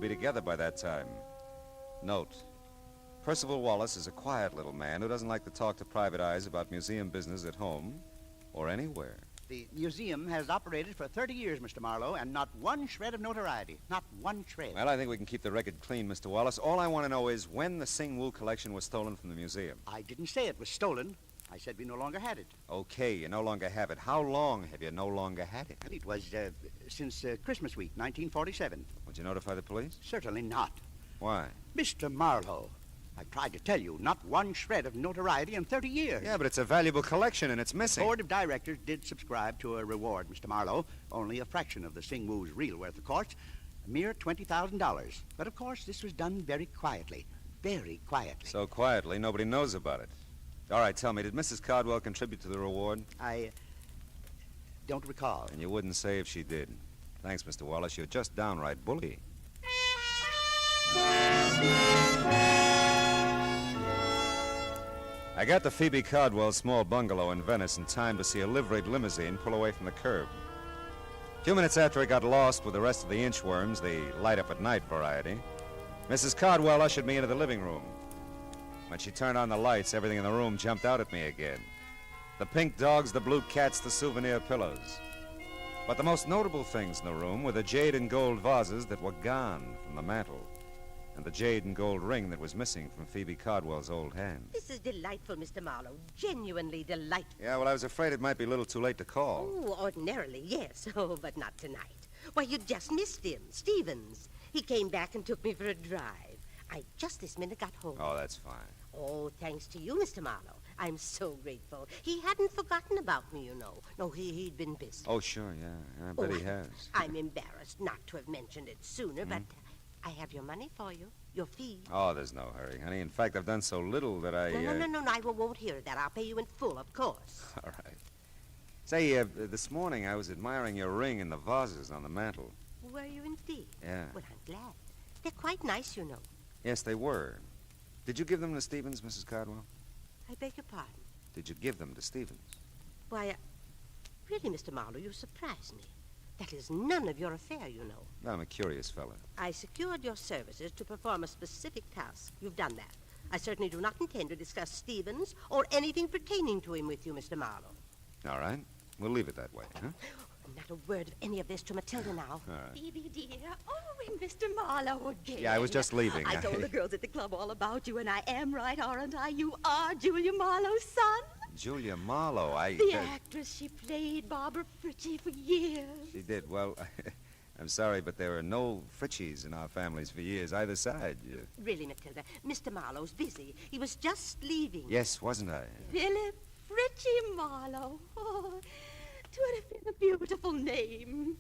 be together by that time. Note, Percival Wallace is a quiet little man who doesn't like to talk to private eyes about museum business at home or anywhere. The museum has operated for 30 years, Mr. Marlowe, and not one shred of notoriety. Not one shred. Well, I think we can keep the record clean, Mr. Wallace. All I want to know is when the Sing Wu collection was stolen from the museum. I didn't say it was stolen. I said we no longer had it. Okay, you no longer have it. How long have you no longer had it? Well, it was since Christmas week, 1947. Would you notify the police? Certainly not. Why? Mr. Marlowe, I tried to tell you, not one shred of notoriety in 30 years. Yeah, but it's a valuable collection and it's missing. The board of directors did subscribe to a reward, Mr. Marlowe. Only a fraction of the Sing Wu's real worth, of course. A mere $20,000. But, of course, this was done very quietly. Very quietly. So quietly, nobody knows about it. All right, tell me, did Mrs. Cardwell contribute to the reward? I don't recall. And you wouldn't say if she did. Thanks, Mr. Wallace. You're just downright bully. I got to Phoebe Cardwell's small bungalow in Venice in time to see a liveried limousine pull away from the curb. A few minutes after I got lost with the rest of the inchworms, the light-up-at-night variety, Mrs. Cardwell ushered me into the living room. When she turned on the lights, everything in the room jumped out at me again. The pink dogs, the blue cats, the souvenir pillows. But the most notable things in the room were the jade and gold vases that were gone from the mantel, and the jade and gold ring that was missing from Phoebe Cardwell's old hand. This is delightful, Mr. Marlowe. Genuinely delightful. Yeah, well, I was afraid it might be a little too late to call. Oh, ordinarily, yes. Oh, but not tonight. Why, you just missed him, Stevens. He came back and took me for a drive. I just this minute got home. Oh, that's fine. Oh, thanks to you, Mr. Marlowe. I'm so grateful. He hadn't forgotten about me, you know. No, he'd been busy. Oh, sure, yeah. I bet he has. I'm embarrassed not to have mentioned it sooner, but I have your money for you. Your fee. Oh, there's no hurry, honey. In fact, I've done so little that I... No, I won't hear that. I'll pay you in full, of course. All right. Say, this morning I was admiring your ring and the vases on the mantel. Were you indeed? Yeah. Well, I'm glad. They're quite nice, you know. Yes, they were. Did you give them to Stevens, Mrs. Cardwell? I beg your pardon? Did you give them to Stevens? Why, really, Mr. Marlowe, you surprise me. That is none of your affair, you know. I'm a curious fellow. I secured your services to perform a specific task. You've done that. I certainly do not intend to discuss Stevens or anything pertaining to him with you, Mr. Marlowe. All right. We'll leave it that way, huh? Not a word of any of this to Matilda now. All right. Phoebe, dear. Oh, and Mr. Marlowe again. Yeah, I was just leaving. I told the girls at the club all about you, and I am right, aren't I? You are Julia Marlowe's son. Julia Marlowe, The actress. She played Barbara Fritchie for years. She did. Well, I'm sorry, but there are no Fritchies in our families for years, either side. Really, Matilda, Mr. Marlowe's busy. He was just leaving. Yes, wasn't I? Philip Fritchie Marlowe. Oh, 'twould have been a beautiful name.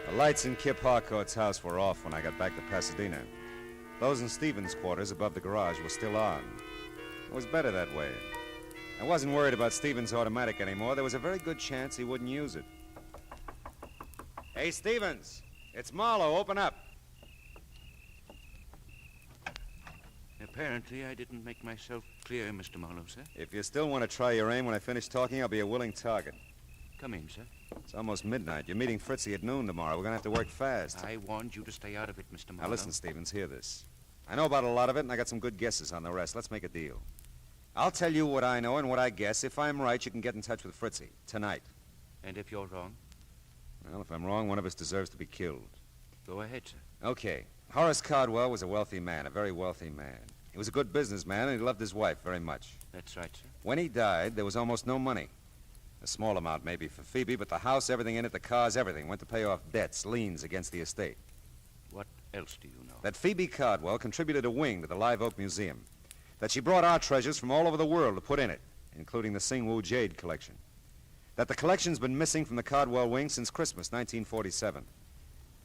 The lights in Kip Harcourt's house were off when I got back to Pasadena. Those in Stevens' quarters above the garage were still on. It was better that way. I wasn't worried about Stevens' automatic anymore. There was a very good chance he wouldn't use it. Hey, Stevens, it's Marlowe. Open up. Apparently, I didn't make myself clear, Mr. Marlowe, sir. If you still want to try your aim when I finish talking, I'll be a willing target. Come in, sir. It's almost midnight. You're meeting Fritzy at noon tomorrow. We're going to have to work fast. I warned you to stay out of it, Mr. Marlowe. Now, listen, Stevens, hear this. I know about a lot of it, and I got some good guesses on the rest. Let's make a deal. I'll tell you what I know and what I guess. If I'm right, you can get in touch with Fritzy tonight. And if you're wrong? Well, if I'm wrong, one of us deserves to be killed. Go ahead, sir. Okay. Horace Cardwell was a wealthy man, a very wealthy man. He was a good businessman, and he loved his wife very much. That's right, sir. When he died, there was almost no money. A small amount maybe for Phoebe, but the house, everything in it, the cars, everything, went to pay off debts, liens against the estate. What else do you know? That Phoebe Cardwell contributed a wing to the Live Oak Museum. That she brought art treasures from all over the world to put in it, including the Sing Wu jade collection. That the collection's been missing from the Cardwell wing since Christmas 1947.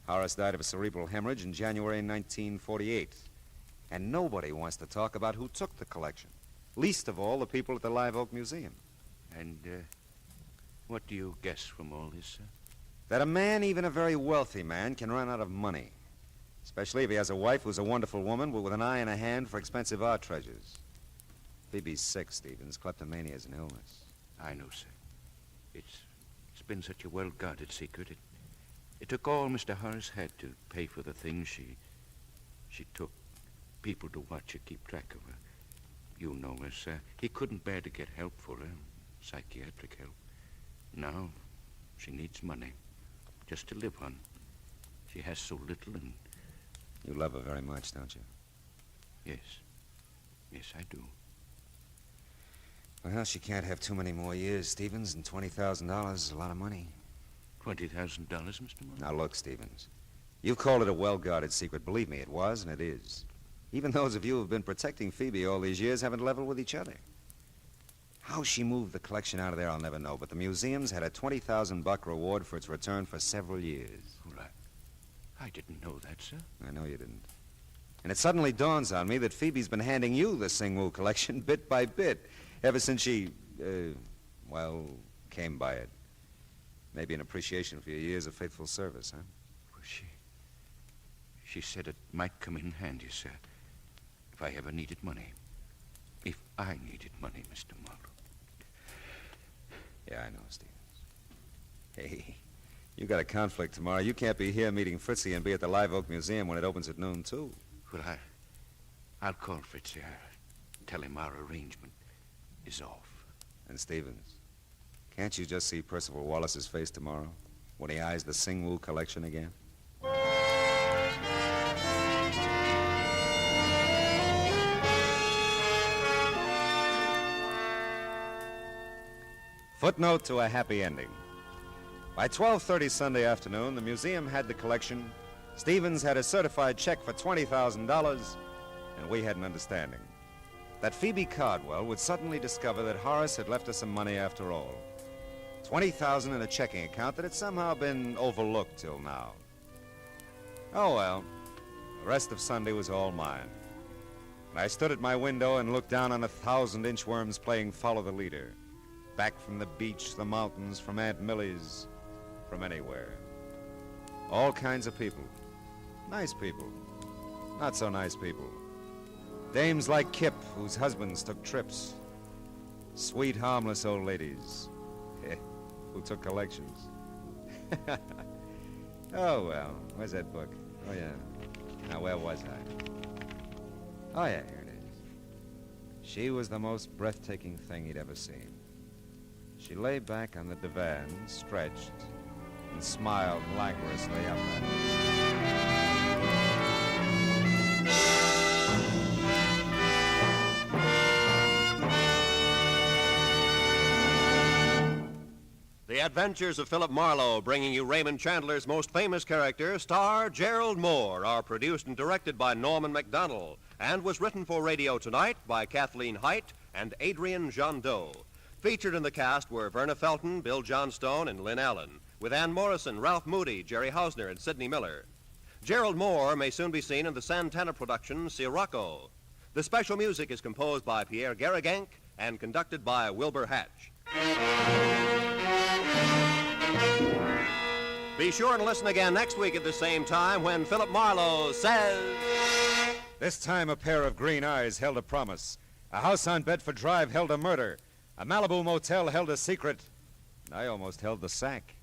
Horace died of a cerebral hemorrhage in January 1948. And nobody wants to talk about who took the collection. Least of all, the people at the Live Oak Museum. And, what do you guess from all this, sir? That a man, even a very wealthy man, can run out of money. Especially if he has a wife who's a wonderful woman, but with an eye and a hand for expensive art treasures. Phoebe's sick, Stevens. Kleptomania is an illness. I know, sir. It's been such a well-guarded secret. It took all Mr. Horace had to pay for the things she took. People to watch her, keep track of her. You know, miss, he couldn't bear to get help for her, psychiatric help. Now, she needs money, just to live on. She has so little, and... You love her very much, don't you? Yes. Yes, I do. Well, she can't have too many more years, Stevens, and $20,000 is a lot of money. $20,000, Mr. Moore? Now, look, Stevens. You've called it a well-guarded secret. Believe me, it was, and it is. Even those of you who've been protecting Phoebe all these years haven't leveled with each other. How she moved the collection out of there, I'll never know, but the museum's had a $20,000 reward for its return for several years. Well, I didn't know that, sir. I know you didn't. And it suddenly dawns on me that Phoebe's been handing you the Sing Woo collection bit by bit, ever since she, came by it. Maybe in appreciation for your years of faithful service, huh? Well, she said it might come in handy, sir, if I ever needed money. If I needed money, Mr. Marlowe. Yeah, I know, Stevens. Hey, you got a conflict tomorrow. You can't be here meeting Fritzy and be at the Live Oak Museum when it opens at noon, too. Well, I'll call Fritzy. Tell him our arrangement is off. And Stevens, can't you just see Percival Wallace's face tomorrow when he eyes the Sing Woo collection again? Footnote to a happy ending. By 12:30 Sunday afternoon, the museum had the collection, Stevens had a certified check for $20,000, and we had an understanding that Phoebe Cardwell would suddenly discover that Horace had left her some money after all. $20,000 in a checking account that had somehow been overlooked till now. Oh, well, the rest of Sunday was all mine. And I stood at my window and looked down on 1,000 inchworms playing Follow the Leader. Back from the beach, the mountains, from Aunt Millie's, from anywhere. All kinds of people. Nice people. Not so nice people. Dames like Kip, whose husbands took trips. Sweet, harmless old ladies who took collections. Oh, well, where's that book? Oh, yeah. Now, where was I? Oh, yeah, here it is. She was the most breathtaking thing he'd ever seen. She lay back on the divan, stretched, and smiled languorously up at him. The Adventures of Philip Marlowe, bringing you Raymond Chandler's most famous character, star Gerald Moore, are produced and directed by Norman MacDonald, and was written for radio tonight by Kathleen Height and Adrian Jondot. Featured in the cast were Verna Felton, Bill Johnstone, and Lynn Allen, with Ann Morrison, Ralph Moody, Jerry Hausner, and Sidney Miller. Gerald Moore may soon be seen in the Santana production, Sirocco. The special music is composed by Pierre Garrigank and conducted by Wilbur Hatch. Be sure to listen again next week at the same time when Philip Marlowe says... This time a pair of green eyes held a promise. A house on Bedford Drive held a murder. A Malibu motel held a secret. And I almost held the sack.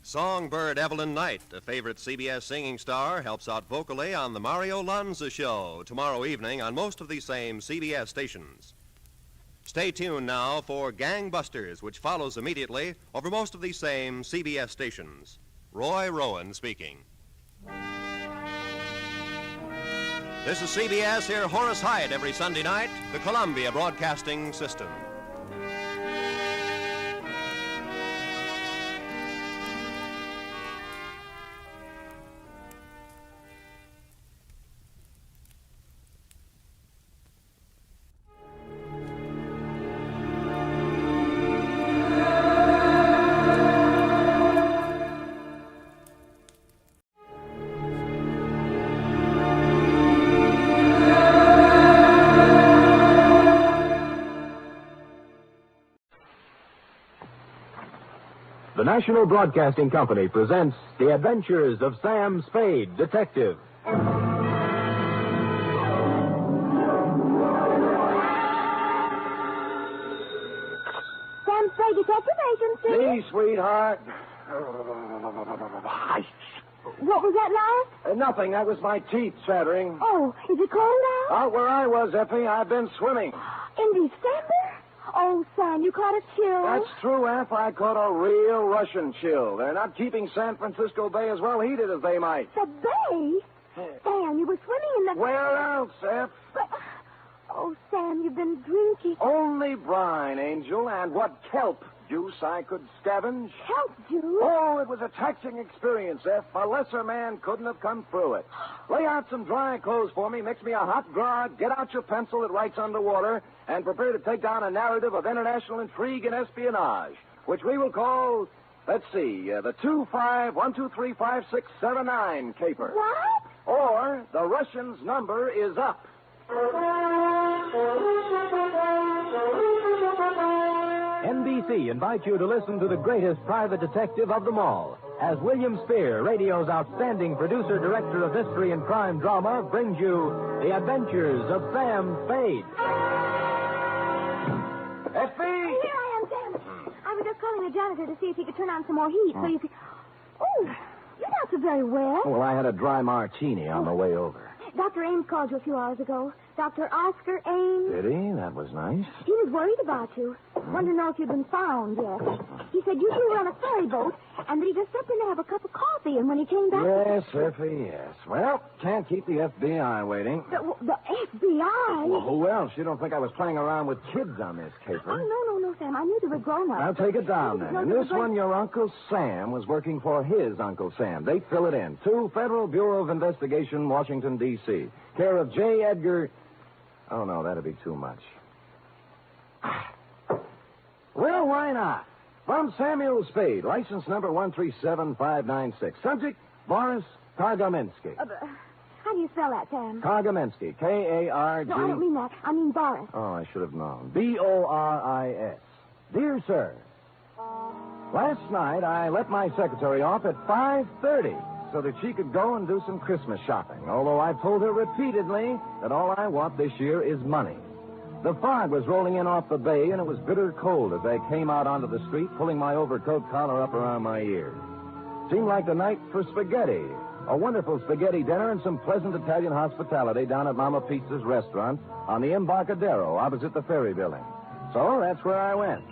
Songbird Evelyn Knight, a favorite CBS singing star, helps out vocally on The Mario Lanza Show tomorrow evening on most of these same CBS stations. Stay tuned now for Gangbusters, which follows immediately over most of these same CBS stations. Roy Rowan speaking. This is CBS, here Horace Heidt every Sunday night, the Columbia Broadcasting System. The National Broadcasting Company presents The Adventures of Sam Spade, Detective. Sam Spade, Detective? Hey, sweetheart. What was that, Lars? Nothing. That was my teeth chattering. Oh, is it cold now? Out where I was, Effie, I've been swimming. In December? Oh, Sam, you caught a chill. That's true, Eff. I caught a real Russian chill. They're not keeping San Francisco Bay as well heated as they might. The bay? Sam, you were swimming in the... Where else, Eff? But... Oh, Sam, you've been drinking. Only brine, Angel, and what kelp juice I could scavenge. Kelp juice? Oh, it was a taxing experience, Eff. A lesser man couldn't have come through it. Lay out some dry clothes for me, mix me a hot grog, get out your pencil that writes underwater, and prepare to take down a narrative of international intrigue and espionage, which we will call, let's see, the 25123569 caper. What? Or the Russian's number is up. NBC invites you to listen to the greatest private detective of them all, as William Spear, radio's outstanding producer-director of mystery and crime drama, brings you The Adventures of Sam Spade. Effie! Here I am, Sam. I was just calling the janitor to see if he could turn on some more heat so you could... Oh, you're not so very wet. Well, I had a dry martini on the way over. Dr. Ames called you a few hours ago. Dr. Oscar Ames. Did he? That was nice. He was worried about you. Wanted to know if you'd been found yet. He said you two were on a ferry boat and that he just stepped in to have a cup of coffee, and when he came back... Yes, Effie, yes. Well, can't keep the FBI waiting. The FBI? Well, who else? You don't think I was playing around with kids on this caper? Oh, no, Sam. I knew they were grown-ups. I'll take it down, then. In this one, your Uncle Sam was working for his Uncle Sam. They fill it in. To Federal Bureau of Investigation, Washington, D.C. Care of J. Edgar... Oh, no, that'd be too much. Well, why not? From Samuel Spade, license number 137596. Subject, Boris Kargamensky. How do you spell that, Sam? Kargamensky, K-A-R-G... No, I don't mean that. I mean Boris. Oh, I should have known. B-O-R-I-S. Dear Sir, last night I let my secretary off at 5:30 so that she could go and do some Christmas shopping, although I've told her repeatedly that all I want this year is money. The fog was rolling in off the bay, and it was bitter cold as I came out onto the street, pulling my overcoat collar up around my ears. Seemed like the night for spaghetti. A wonderful spaghetti dinner and some pleasant Italian hospitality down at Mama Pizza's restaurant on the Embarcadero opposite the ferry building. So that's where I went.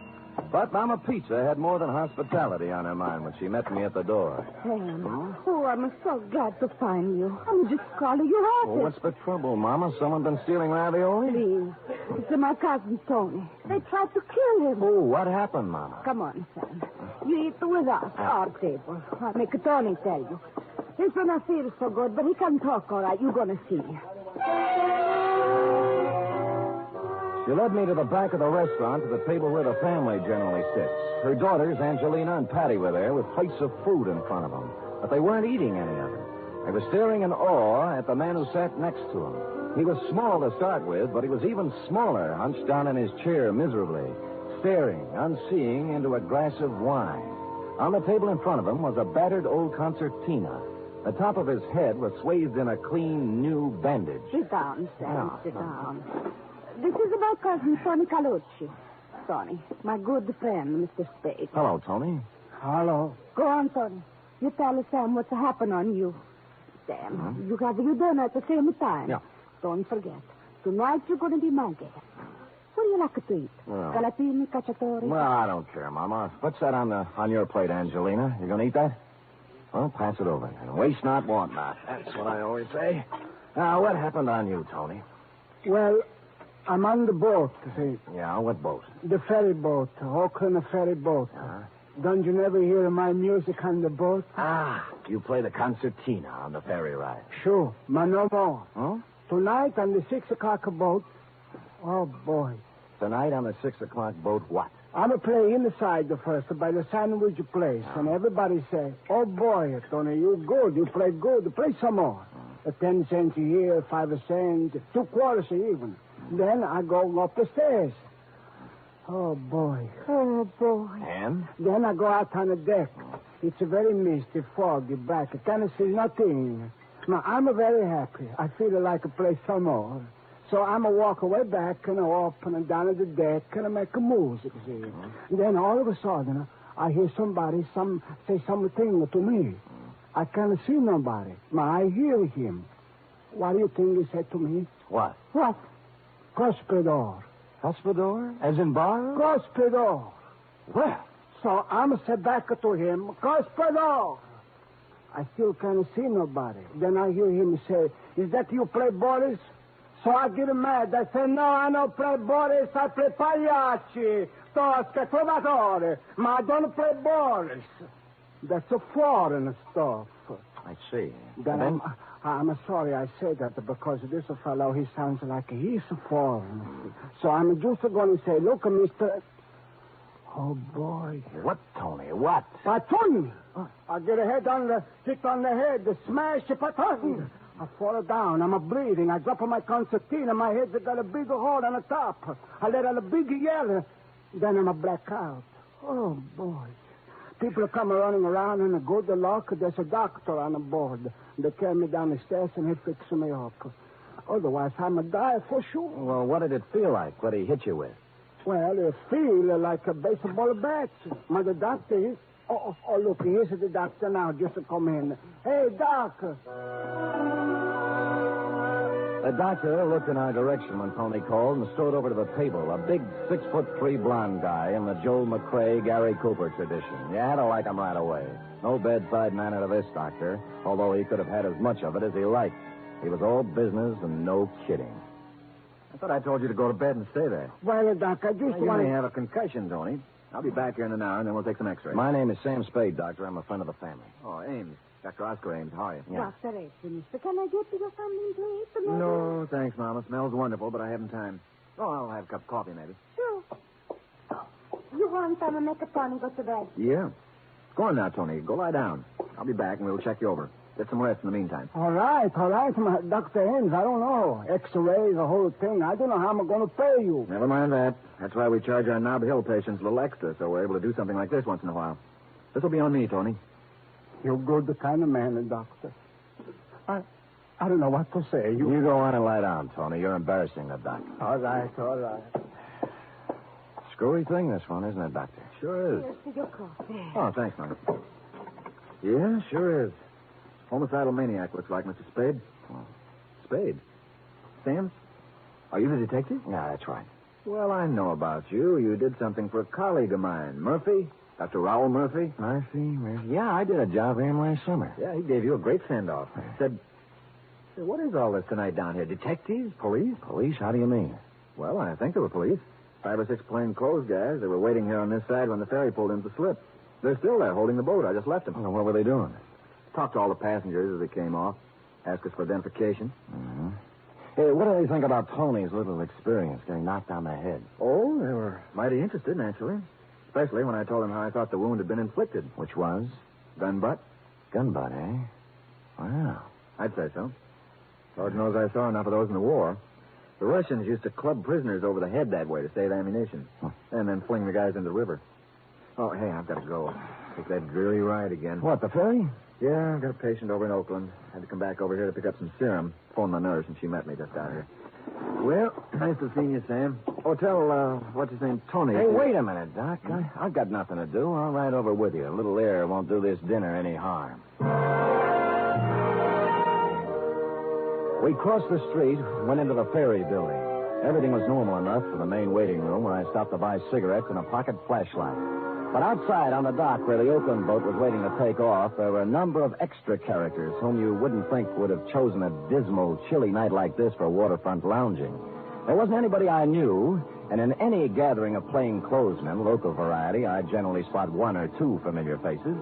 But Mama Pizza had more than hospitality on her mind when she met me at the door. Sam, oh, I'm so glad to find you. I'm just calling your office. Well, what's the trouble, Mama? Someone been stealing ravioli? Please. It's my cousin, Tony. They tried to kill him. Oh, what happened, Mama? Come on, Sam. You eat with us, our table. I'll make Tony tell you. He's gonna feel so good, but he can talk all right. You're gonna see. She led me to the back of the restaurant to the table where the family generally sits. Her daughters, Angelina and Patty, were there with plates of food in front of them, but they weren't eating any of it. They were staring in awe at the man who sat next to him. He was small to start with, but he was even smaller, hunched down in his chair miserably, staring, unseeing, into a glass of wine. On the table in front of him was a battered old concertina. The top of his head was swathed in a clean, new bandage. Sit down, Sam. Sit down. This is my cousin, Tony Calucci. Tony, my good friend, Mr. Spade. Hello, Tony. Hello. Go on, Tony. You tell Sam what's happened on you. Sam, you have your dinner at the same time. Yeah. Don't forget. Tonight you're going to be my guest. What do you like to eat? Well, Calatini, cacciatore? Well, I don't care, Mama. What's that on your plate, Angelina? You going to eat that? Well, pass it over. And waste not, want not. That's what I always say. Now, what happened on you, Tony? Well, I'm on the boat, see. Yeah, what boat? The ferry boat, Oakland ferry boat. Don't you never hear my music on the boat? Ah, you play the concertina on the ferry ride. Sure, but no more. Huh? Tonight on the 6 o'clock boat, oh, boy. Tonight on the 6 o'clock boat, what? I'm a play inside the first by the sandwich place, and everybody say, oh, boy, Tony, you good, you play good, play some more. 10 cents a year, 5 cents, 2 quarters even. Then I go up the stairs. Oh, boy. Oh, boy. And? Then I go out on the deck. It's a very misty, foggy back. I can't see nothing. Now, I'm very happy. I feel like I play some more. So I'm a walk away back and up and down at the deck and I make a music, see. Then all of a sudden, I hear somebody say something to me. I can't see nobody. I hear him. What do you think he said to me? What? What? Cospedor. Hospodor? As in bar? Cospedor. Well, so I'm said back to him, Cospedor. I still can't see nobody. Then I hear him say, is that you play Boris? So I get mad. I say, no, I don't play Boris. I play Pagliacci, Tosca, Trovatore. I don't play Boris. That's a foreign stuff. I see. Then I'm sorry I say that because this fellow, he sounds like he's a foreign. So I'm just going to say, look, Mr. Oh, boy. What, Tony? What? Patron! I get a hit on the head, smash the patron. I fall down. I'm bleeding. I drop on my concertina. My head's got a big hole on the top. I let out a big yell. Then I'm a blackout. Oh, boy. People come running around and good luck. There's a doctor on the board. They carry me down the stairs and he fixes me up. Otherwise, I'm a die for sure. Well, what did it feel like? What did he hit you with? Well, it feel like a baseball bat. The doctor, look, here's the doctor now, just to come in. Hey, Doc. The doctor looked in our direction when Tony called and strode over to the table. A big 6'3" blonde guy in the Joel McCrae, Gary Cooper tradition. You had to like him right away. No bedside manner to this doctor, although he could have had as much of it as he liked. He was all business and no kidding. I thought I told you to go to bed and stay there. Well, Doc, I just want to have a concussion, Tony. I'll be back here in an hour, and then we'll take some x-rays. My name is Sam Spade, Doctor. I'm a friend of the family. Oh, Ames. Dr. Oscar Ames. How are you? Yeah. Dr. Ames, mister, can I get you something to eat? No, thanks, Mama. Smells wonderful, but I haven't time. Oh, I'll have a cup of coffee, maybe. Sure. You want some make a Tony go to bed? Yeah. Go on now, Tony. Go lie down. I'll be back, and we'll check you over. Get some rest in the meantime. All right. Dr. Ames, I don't know. X-rays, the whole thing. I don't know how I'm going to pay you. Never mind that. That's why we charge our Nob Hill patients a little extra, so we're able to do something like this once in a while. This will be on me, Tony. You're good kind of man, Doctor. I don't know what to say. You go on and lie down, Tony. You're embarrassing the doctor. All right. Screwy thing, this one, isn't it, Doctor? Sure is. Here's for your coffee. Oh, thanks, Mother. Yeah, sure is. Homicidal maniac, looks like, Mr. Spade. Oh. Spade? Sam? Are you the detective? Yeah, that's right. Well, I know about you. You did something for a colleague of mine. Murphy? Dr. Raoul Murphy? Murphy? Yeah, I did a job for him last summer. Yeah, he gave you a great send-off. Said, what is all this tonight down here? Detectives? Police? Police? How do you mean? Well, I think they were police. 5 or 6 plainclothes guys. They were waiting here on this side when the ferry pulled in to slip. They're still there holding the boat. I just left them. Well, what were they doing? Talked to all the passengers as they came off. Asked us for identification. Mm-hmm. Hey, what do they think about Tony's little experience getting knocked on the head? Oh, they were mighty interested, naturally. Especially when I told them how I thought the wound had been inflicted. Which was? Gun butt. Gun butt, eh? Wow. I'd say so. Lord knows I saw enough of those in the war. The Russians used to club prisoners over the head that way to save ammunition. And then fling the guys into the river. Oh, hey, I've got to go. Take that dreary ride again. What, the ferry? Yeah, I've got a patient over in Oakland. Had to come back over here to pick up some serum. Phoned my nurse, and she met me just out here. Well, nice to see you, Sam. Oh, tell, what's his name, Tony. Hey, wait a minute, Doc. I've got nothing to do. I'll ride over with you. A little air won't do this dinner any harm. We crossed the street, went into the ferry building. Everything was normal enough for the main waiting room where I stopped to buy cigarettes and a pocket flashlight. But outside on the dock where the Oakland boat was waiting to take off, there were a number of extra characters whom you wouldn't think would have chosen a dismal, chilly night like this for waterfront lounging. There wasn't anybody I knew, and in any gathering of plainclothesmen, local variety, I generally spot 1 or 2 familiar faces.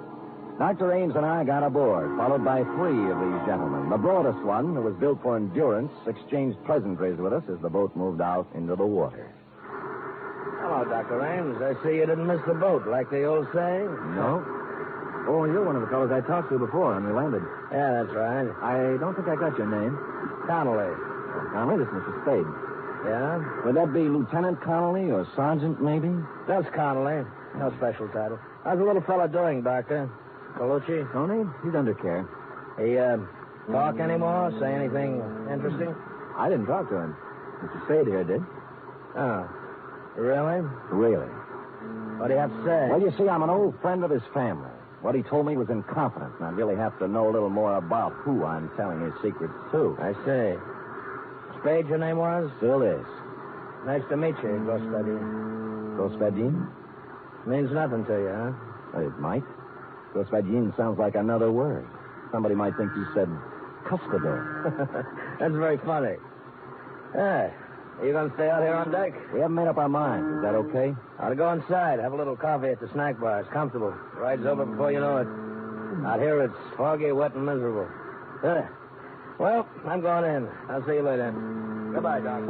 Dr. Ames and I got aboard, followed by 3 of these gentlemen. The broadest one, who was built for endurance, exchanged pleasantries with us as the boat moved out into the water. Hello, Dr. Ames. I see you didn't miss the boat, like the old saying. No. Oh, you're one of the fellows I talked to before when we landed. Yeah, that's right. I don't think I got your name. Connolly. Oh, Connolly, this is Mr. Spade. Yeah? Would that be Lieutenant Connolly or Sergeant, maybe? That's Connolly. No special title. How's the little fella doing, Doctor? Colucci? Tony? He's under care. He, talk anymore? Say anything interesting? I didn't talk to him. Mr. Spade here did. Oh. Really? Really. What do you have to say? Well, you see, I'm an old friend of his family. What he told me was in confidence, and I really have to know a little more about who I'm telling his secrets to. I see. Spade, your name was? Still is. Nice to meet you, Gospodin. Gospodin? Means nothing to you, huh? It might. Gospodin sounds like another word. Somebody might think you said cuspidor. That's very funny. Are you going to stay out here on deck? We haven't made up our minds. Is that okay? Ought to go inside. Have a little coffee at the snack bar. It's comfortable. Ride's over before you know it. Out here, it's foggy, wet, and miserable. Well, I'm going in. I'll see you later. Goodbye, Doc.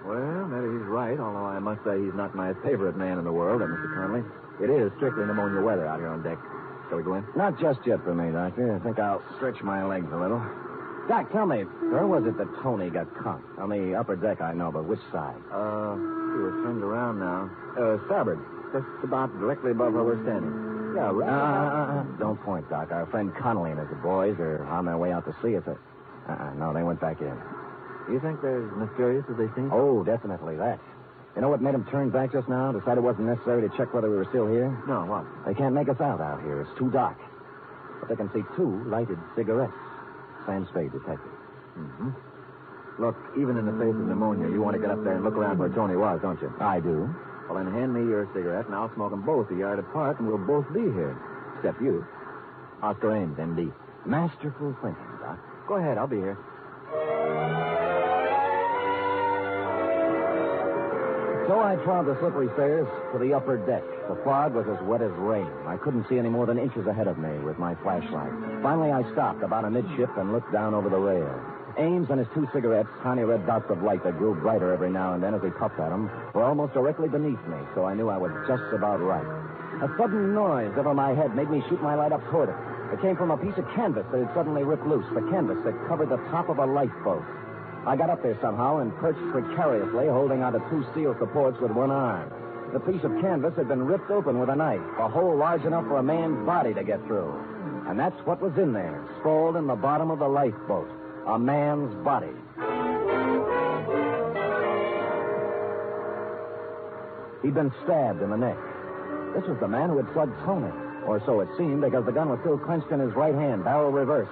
Well, maybe he's right, although I must say he's not my favorite man in the world, Mr. Conley. It is strictly pneumonia weather out here on deck. Shall we go in? Not just yet for me, Doctor. I think I'll stretch my legs a little. Doc, tell me, where was it that Tony got caught? On the upper deck, I know, but which side? She was turned around now. Starboard. Just about directly above where we're standing. Yeah, right. Don't point, Doc. Our friend Connolly and his boys are on their way out to sea. No, they went back in. You think they're as mysterious as they seem? Oh, definitely that. You know what made them turn back just now? Decide it wasn't necessary to check whether we were still here? No, what? They can't make us out here. It's too dark. But they can see 2 lighted cigarettes. Sam Spade, detective. Mm-hmm. Look, even in the face of pneumonia, you want to get up there and look around where Tony was, don't you? I do. Well, then hand me your cigarette, and I'll smoke them both a yard apart, and we'll both be here. Except you. Oscar Ames, M.D. Masterful thinking, Doc. Go ahead, I'll be here. So I trod the slippery stairs to the upper deck. The fog was as wet as rain. I couldn't see any more than inches ahead of me with my flashlight. Finally, I stopped about amidship and looked down over the rail. Ames and his 2 cigarettes, tiny red dots of light that grew brighter every now and then as he puffed at them, were almost directly beneath me, so I knew I was just about right. A sudden noise over my head made me shoot my light up toward it. It came from a piece of canvas that had suddenly ripped loose, the canvas that covered the top of a lifeboat. I got up there somehow and perched precariously, holding onto 2 steel supports with one arm. The piece of canvas had been ripped open with a knife, a hole large enough for a man's body to get through. And that's what was in there, sprawled in the bottom of the lifeboat. A man's body. He'd been stabbed in the neck. This was the man who had slugged Tony. Or so it seemed, because the gun was still clenched in his right hand, barrel reversed.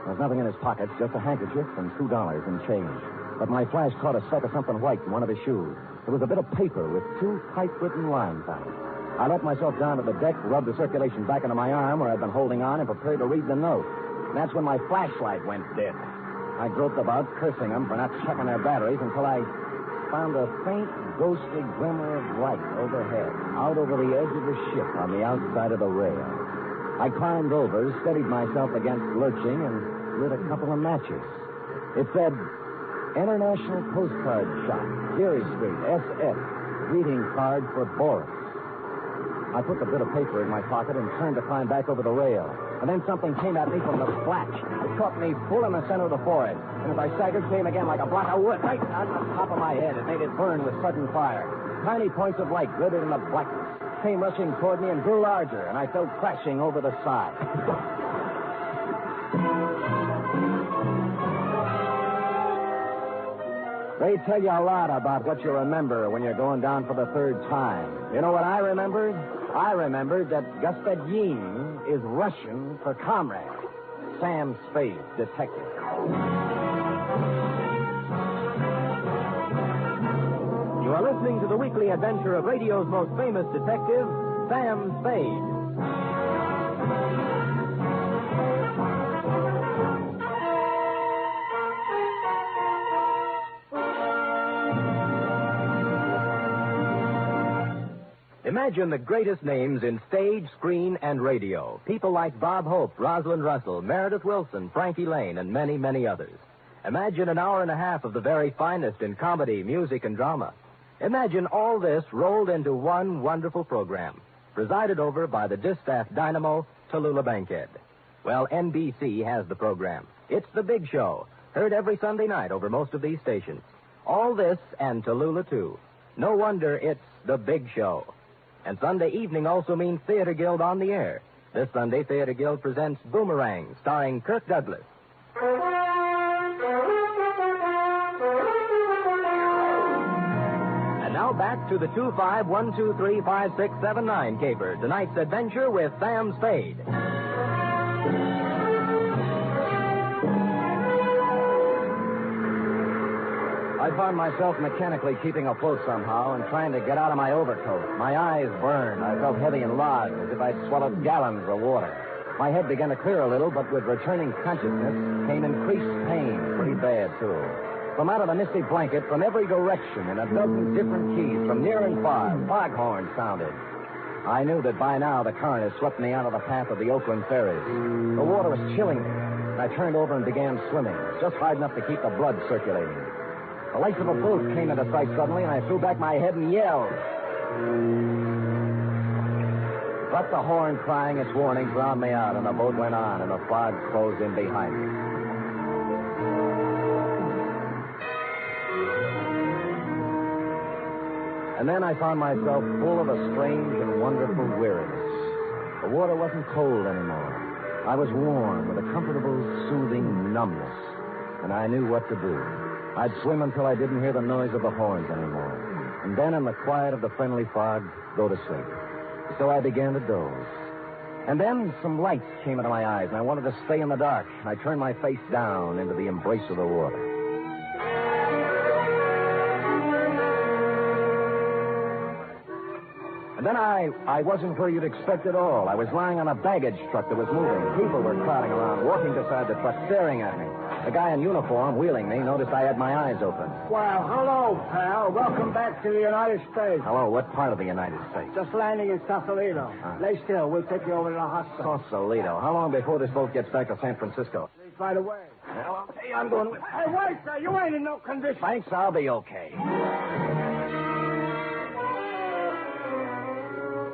There was nothing in his pockets, just a handkerchief and $2 in change. But my flash caught a speck of something white in one of his shoes. It was a bit of paper with 2 typewritten lines on it. I let myself down to the deck, rubbed the circulation back into my arm where I'd been holding on, and prepared to read the note. And that's when my flashlight went dead. I groped about, cursing them for not checking their batteries, until I found a faint, ghostly glimmer of light overhead, out over the edge of the ship on the outside of the rail. I climbed over, steadied myself against lurching, and lit a couple of matches. It said, International Postcard Shop, Geary Street, SF. Greeting card for Boris. I put the bit of paper in my pocket and turned to climb back over the rail. And then something came at me from the flash. It caught me full in the center of the forehead. And as I staggered, came again like a block of wood right on the top of my head. It made it burn with sudden fire. Tiny points of light glittered in the blackness. Came rushing toward me and grew larger, and I fell crashing over the side. They tell you a lot about what you remember when you're going down for the 3rd time. You know what I remembered? I remembered that Господин is Russian for comrade. Sam Spade, detective. You are listening to the weekly adventure of radio's most famous detective, Sam Spade. Imagine the greatest names in stage, screen, and radio. People like Bob Hope, Rosalind Russell, Meredith Wilson, Frankie Lane, and many, many others. Imagine an hour and a half of the very finest in comedy, music, and drama. Imagine all this rolled into one wonderful program, presided over by the distaff dynamo, Tallulah Bankhead. Well, NBC has the program. It's The Big Show, heard every Sunday night over most of these stations. All this and Tallulah, too. No wonder it's The Big Show. And Sunday evening also means Theater Guild on the air. This Sunday, Theater Guild presents Boomerang, starring Kirk Douglas. And now now, back to the 251235679 caper. Tonight's adventure with Sam Spade. I found myself mechanically keeping afloat somehow and trying to get out of my overcoat. My eyes burned. I felt heavy and lodged, as if I'd swallowed gallons of water. My head began to clear a little, but with returning consciousness came increased pain. Pretty bad, too. From out of the misty blanket, from every direction, in a dozen different keys, from near and far, foghorns sounded. I knew that by now the current had swept me out of the path of the Oakland ferries. The water was chilling me, and I turned over and began swimming, just hard enough to keep the blood circulating. The lights of a boat came into sight suddenly, and I threw back my head and yelled. But the horn crying its warning drowned me out, and the boat went on, and the fog closed in behind me. And then I found myself full of a strange and wonderful weariness. The water wasn't cold anymore. I was warm with a comfortable, soothing numbness, and I knew what to do. I'd swim until I didn't hear the noise of the horns anymore, and then in the quiet of the friendly fog, go to sleep. So I began to doze. And then some lights came into my eyes, and I wanted to stay in the dark. I turned my face down into the embrace of the water. And then I wasn't where you'd expect at all. I was lying on a baggage truck that was moving. People were crowding around, walking beside the truck, staring at me. The guy in uniform, wheeling me, noticed I had my eyes open. Well, hello, pal. Welcome back to the United States. Hello, what part of the United States? Just landing in Sausalito. Lay still. We'll take you over to the hospital. Sausalito. How long before this boat gets back to San Francisco? Right away. Well, I'll tell you, I'm going with... Hey, wait, sir. You ain't in no condition. Thanks, I'll be okay.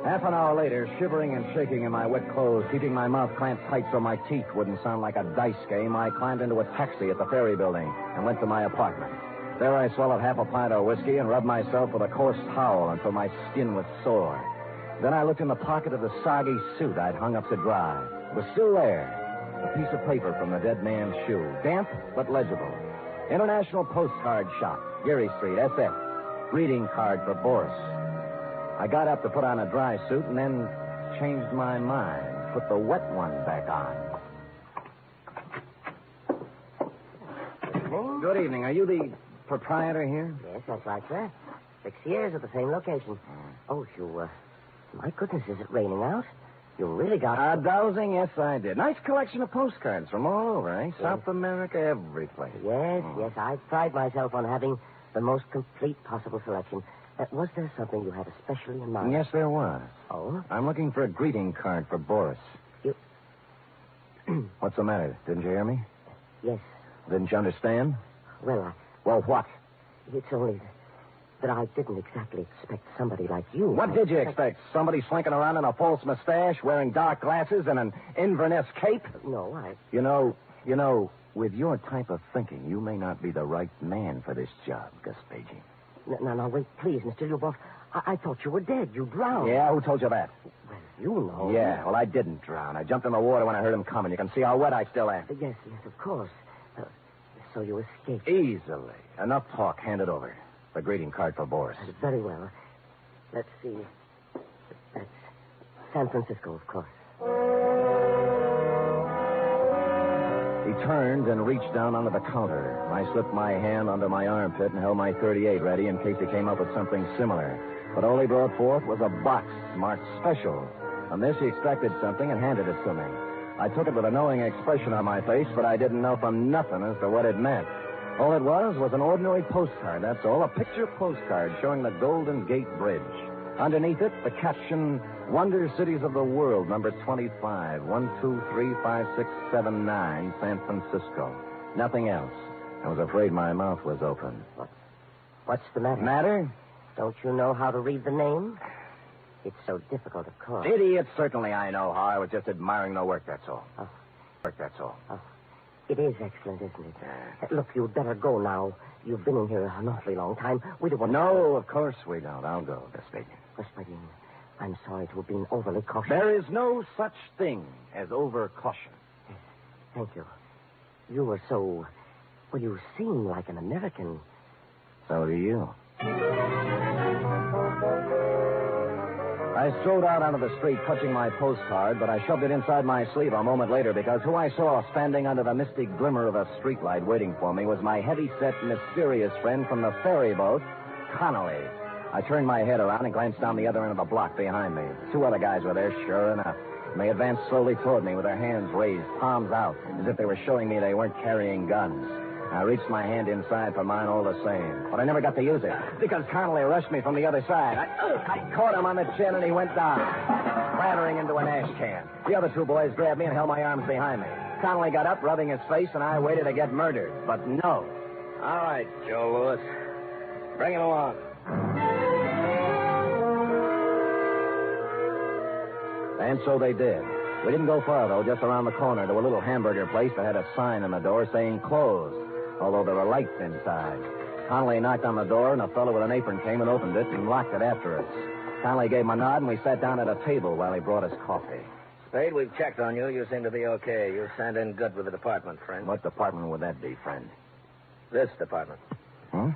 Half an hour later, shivering and shaking in my wet clothes, keeping my mouth clamped tight so my teeth wouldn't sound like a dice game, I climbed into a taxi at the ferry building and went to my apartment. There I swallowed half a pint of whiskey and rubbed myself with a coarse towel until my skin was sore. Then I looked in the pocket of the soggy suit I'd hung up to dry. It was still there. A piece of paper from the dead man's shoe. Damp, but legible. International Postcard Shop, Geary Street, SF. Greeting card for Boris. I got up to put on a dry suit and then changed my mind. Put the wet one back on. Good evening. Are you the proprietor here? Yes, that's right, sir. 6 years at the same location. Oh, my goodness, is it raining out? You really got... Dowsing? Yes, I did. Nice collection of postcards from all over, eh? Yes. South America, every place. Yes, yes. I pride myself on having the most complete possible selection. Was there something you had especially in mind? Yes, there was. Oh? I'm looking for a greeting card for Boris. You... What's the matter? Didn't you hear me? Yes. Didn't you understand? Well, Well, what? It's only that I didn't exactly expect somebody like you. What did you expect? Somebody slinking around in a false mustache, wearing dark glasses, and an Inverness cape? No, I... You know, with your type of thinking, you may not be the right man for this job, Gaspaggi. Now, wait, please, Mr. Lubov. I thought you were dead. You drowned. Yeah, who told you that? Well, you know. Yeah, well, I didn't drown. I jumped in the water when I heard him coming. You can see how wet I still am. Yes, of course. So you escaped. Easily. Enough talk. Hand it over. The greeting card for Boris. Very well. Let's see. That's San Francisco, of course. He turned and reached down under the counter. I slipped my hand under my armpit and held my .38 ready in case he came up with something similar. But all he brought forth was a box marked special. From this, he extracted something and handed it to me. I took it with a knowing expression on my face, but I didn't know from nothing as to what it meant. All it was an ordinary postcard, that's all. A picture postcard showing the Golden Gate Bridge. Underneath it, the caption, Wonder Cities of the World, number 25, 1235679, San Francisco. Nothing else. I was afraid my mouth was open. What's the matter? Matter? Don't you know how to read the name? It's so difficult, of course. Idiot, certainly I know how. I was just admiring the work, that's all. Oh. Work, that's all. Oh. It is excellent, isn't it? Look, you'd better go now. You've been in here an awfully long time. We don't want to... No, of course we don't. I'll go, Gaspaggi. Gaspaggi, I'm sorry to have been overly cautious. There is no such thing as over-caution. Yes, thank you. You were so... Well, you seem like an American. So do you. I strode out onto the street, touching my postcard, but I shoved it inside my sleeve a moment later because who I saw standing under the misty glimmer of a streetlight waiting for me was my heavy-set, mysterious friend from the ferry boat, Connolly. I turned my head around and glanced down the other end of the block behind me. 2 other guys were there, sure enough. And they advanced slowly toward me with their hands raised, palms out, as if they were showing me they weren't carrying guns. I reached my hand inside for mine all the same, but I never got to use it because Connolly rushed me from the other side. I caught him on the chin and he went down, clattering into an ash can. The other 2 boys grabbed me and held my arms behind me. Connolly got up, rubbing his face, and I waited to get murdered. But no. All right, Joe Lewis. Bring it along. And so they did. We didn't go far, though, just around the corner to a little hamburger place that had a sign on the door saying closed, although there were lights inside. Connolly knocked on the door, and a fellow with an apron came and opened it and locked it after us. Connolly gave him a nod, and we sat down at a table while he brought us coffee. Spade, we've checked on you. You seem to be okay. You stand in good with the department, friend. What department would that be, friend? This department. Huh?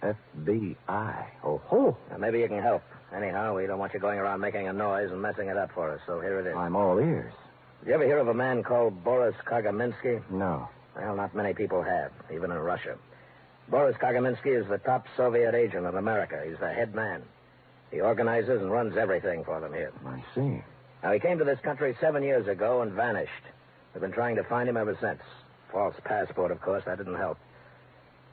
FBI. Oh, ho. Now, maybe you can help. Anyhow, we don't want you going around making a noise and messing it up for us, so here it is. I'm all ears. Did you ever hear of a man called Boris Kagaminsky? No. Well, not many people have, even in Russia. Boris Kagaminsky is the top Soviet agent in America. He's the head man. He organizes and runs everything for them here. I see. Now, he came to this country 7 years ago and vanished. We've been trying to find him ever since. False passport, of course. That didn't help.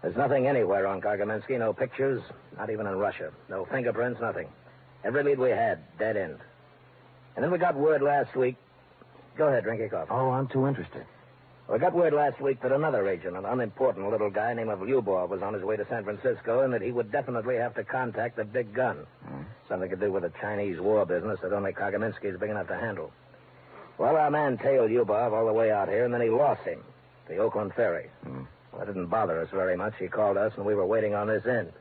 There's nothing anywhere on Kagaminsky. No pictures, not even in Russia. No fingerprints, nothing. Every lead we had, dead end. And then we got word last week. Go ahead, drink your coffee. Oh, I'm too interested. We got word last week that another agent, an unimportant little guy named Lyubov, was on his way to San Francisco and that he would definitely have to contact the big gun. Something to do with the Chinese war business that only Kagaminsky is big enough to handle. Well, our man tailed Lyubov all the way out here, and then he lost him. The Oakland ferry. Well, that didn't bother us very much. He called us, and we were waiting on this end.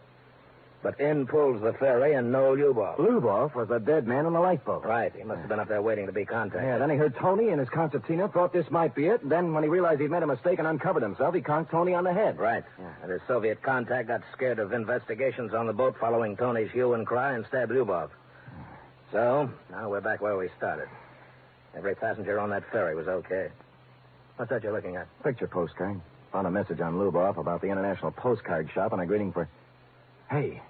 But in pulls the ferry and no Lyubov. Lyubov was a dead man on the lifeboat. Right. He must have been up there waiting to be contacted. Yeah, then he heard Tony and his concertina, thought this might be it. Then when he realized he'd made a mistake and uncovered himself, he conked Tony on the head. Right. Yeah. And his Soviet contact got scared of investigations on the boat following Tony's hue and cry and stabbed Lyubov. So, now we're back where we started. Every passenger on that ferry was okay. What's that you're looking at? Picture postcard. Found a message on Lyubov about the International Postcard Shop and a greeting for... Hey,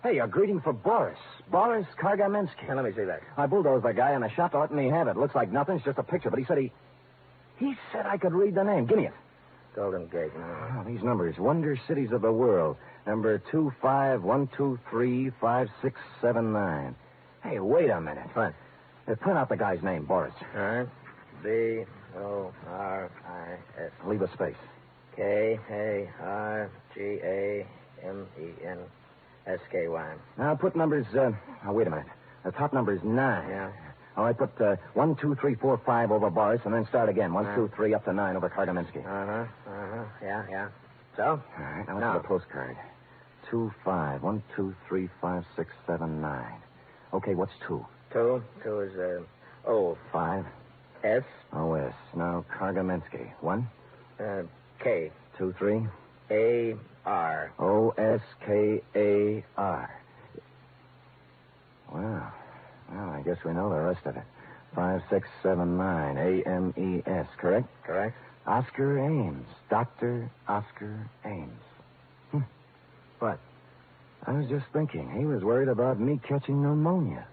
a greeting for Boris. Boris Kagaminsky. Now, let me see that. I bulldozed the guy in the shop to let me have it. Looks like nothing. It's just a picture. But he said he said I could read the name. Give me it. Golden Gate. Oh, these numbers. Wonder Cities of the World. Number 251235679. Hey, wait a minute. What? Print out the guy's name, Boris. All right. B-O-R-I-S. Leave a space. K-A-R-G-A-M-E-N-S-K-Y. Now, put numbers, wait a minute. The top number is 9. Yeah. All right, put 1, 2, 3, 4, 5 over Boris, and then start again. 1, 2, 3, up to 9 over Kagaminsky. Yeah. So? All right, now look at the postcard. 2, 5, 1, 2, 3, 5, 6, 7, 9. Okay, what's 2? 2 is, O. 5. S. O-S. Now, Kagaminsky. 1. K. 2, 3. A-R. O-S-K-A-R. Well, I guess we know the rest of it. 5, 6, 7, 9. A-M-E-S, correct? Correct. Oscar Ames. Dr. Oscar Ames. What? I was just thinking. He was worried about me catching pneumonia.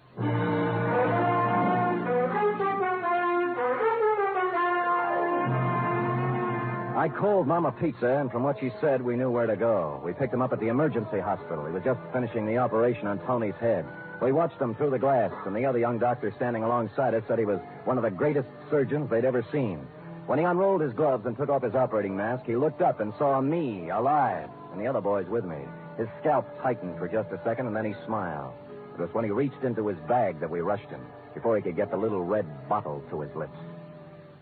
I called Mama Pizza, and from what she said, we knew where to go. We picked him up at the emergency hospital. He was just finishing the operation on Tony's head. We watched him through the glass, and the other young doctor standing alongside us said he was one of the greatest surgeons they'd ever seen. When he unrolled his gloves and took off his operating mask, he looked up and saw me, alive, and the other boys with me. His scalp tightened for just a second, and then he smiled. It was when he reached into his bag that we rushed him, before he could get the little red bottle to his lips.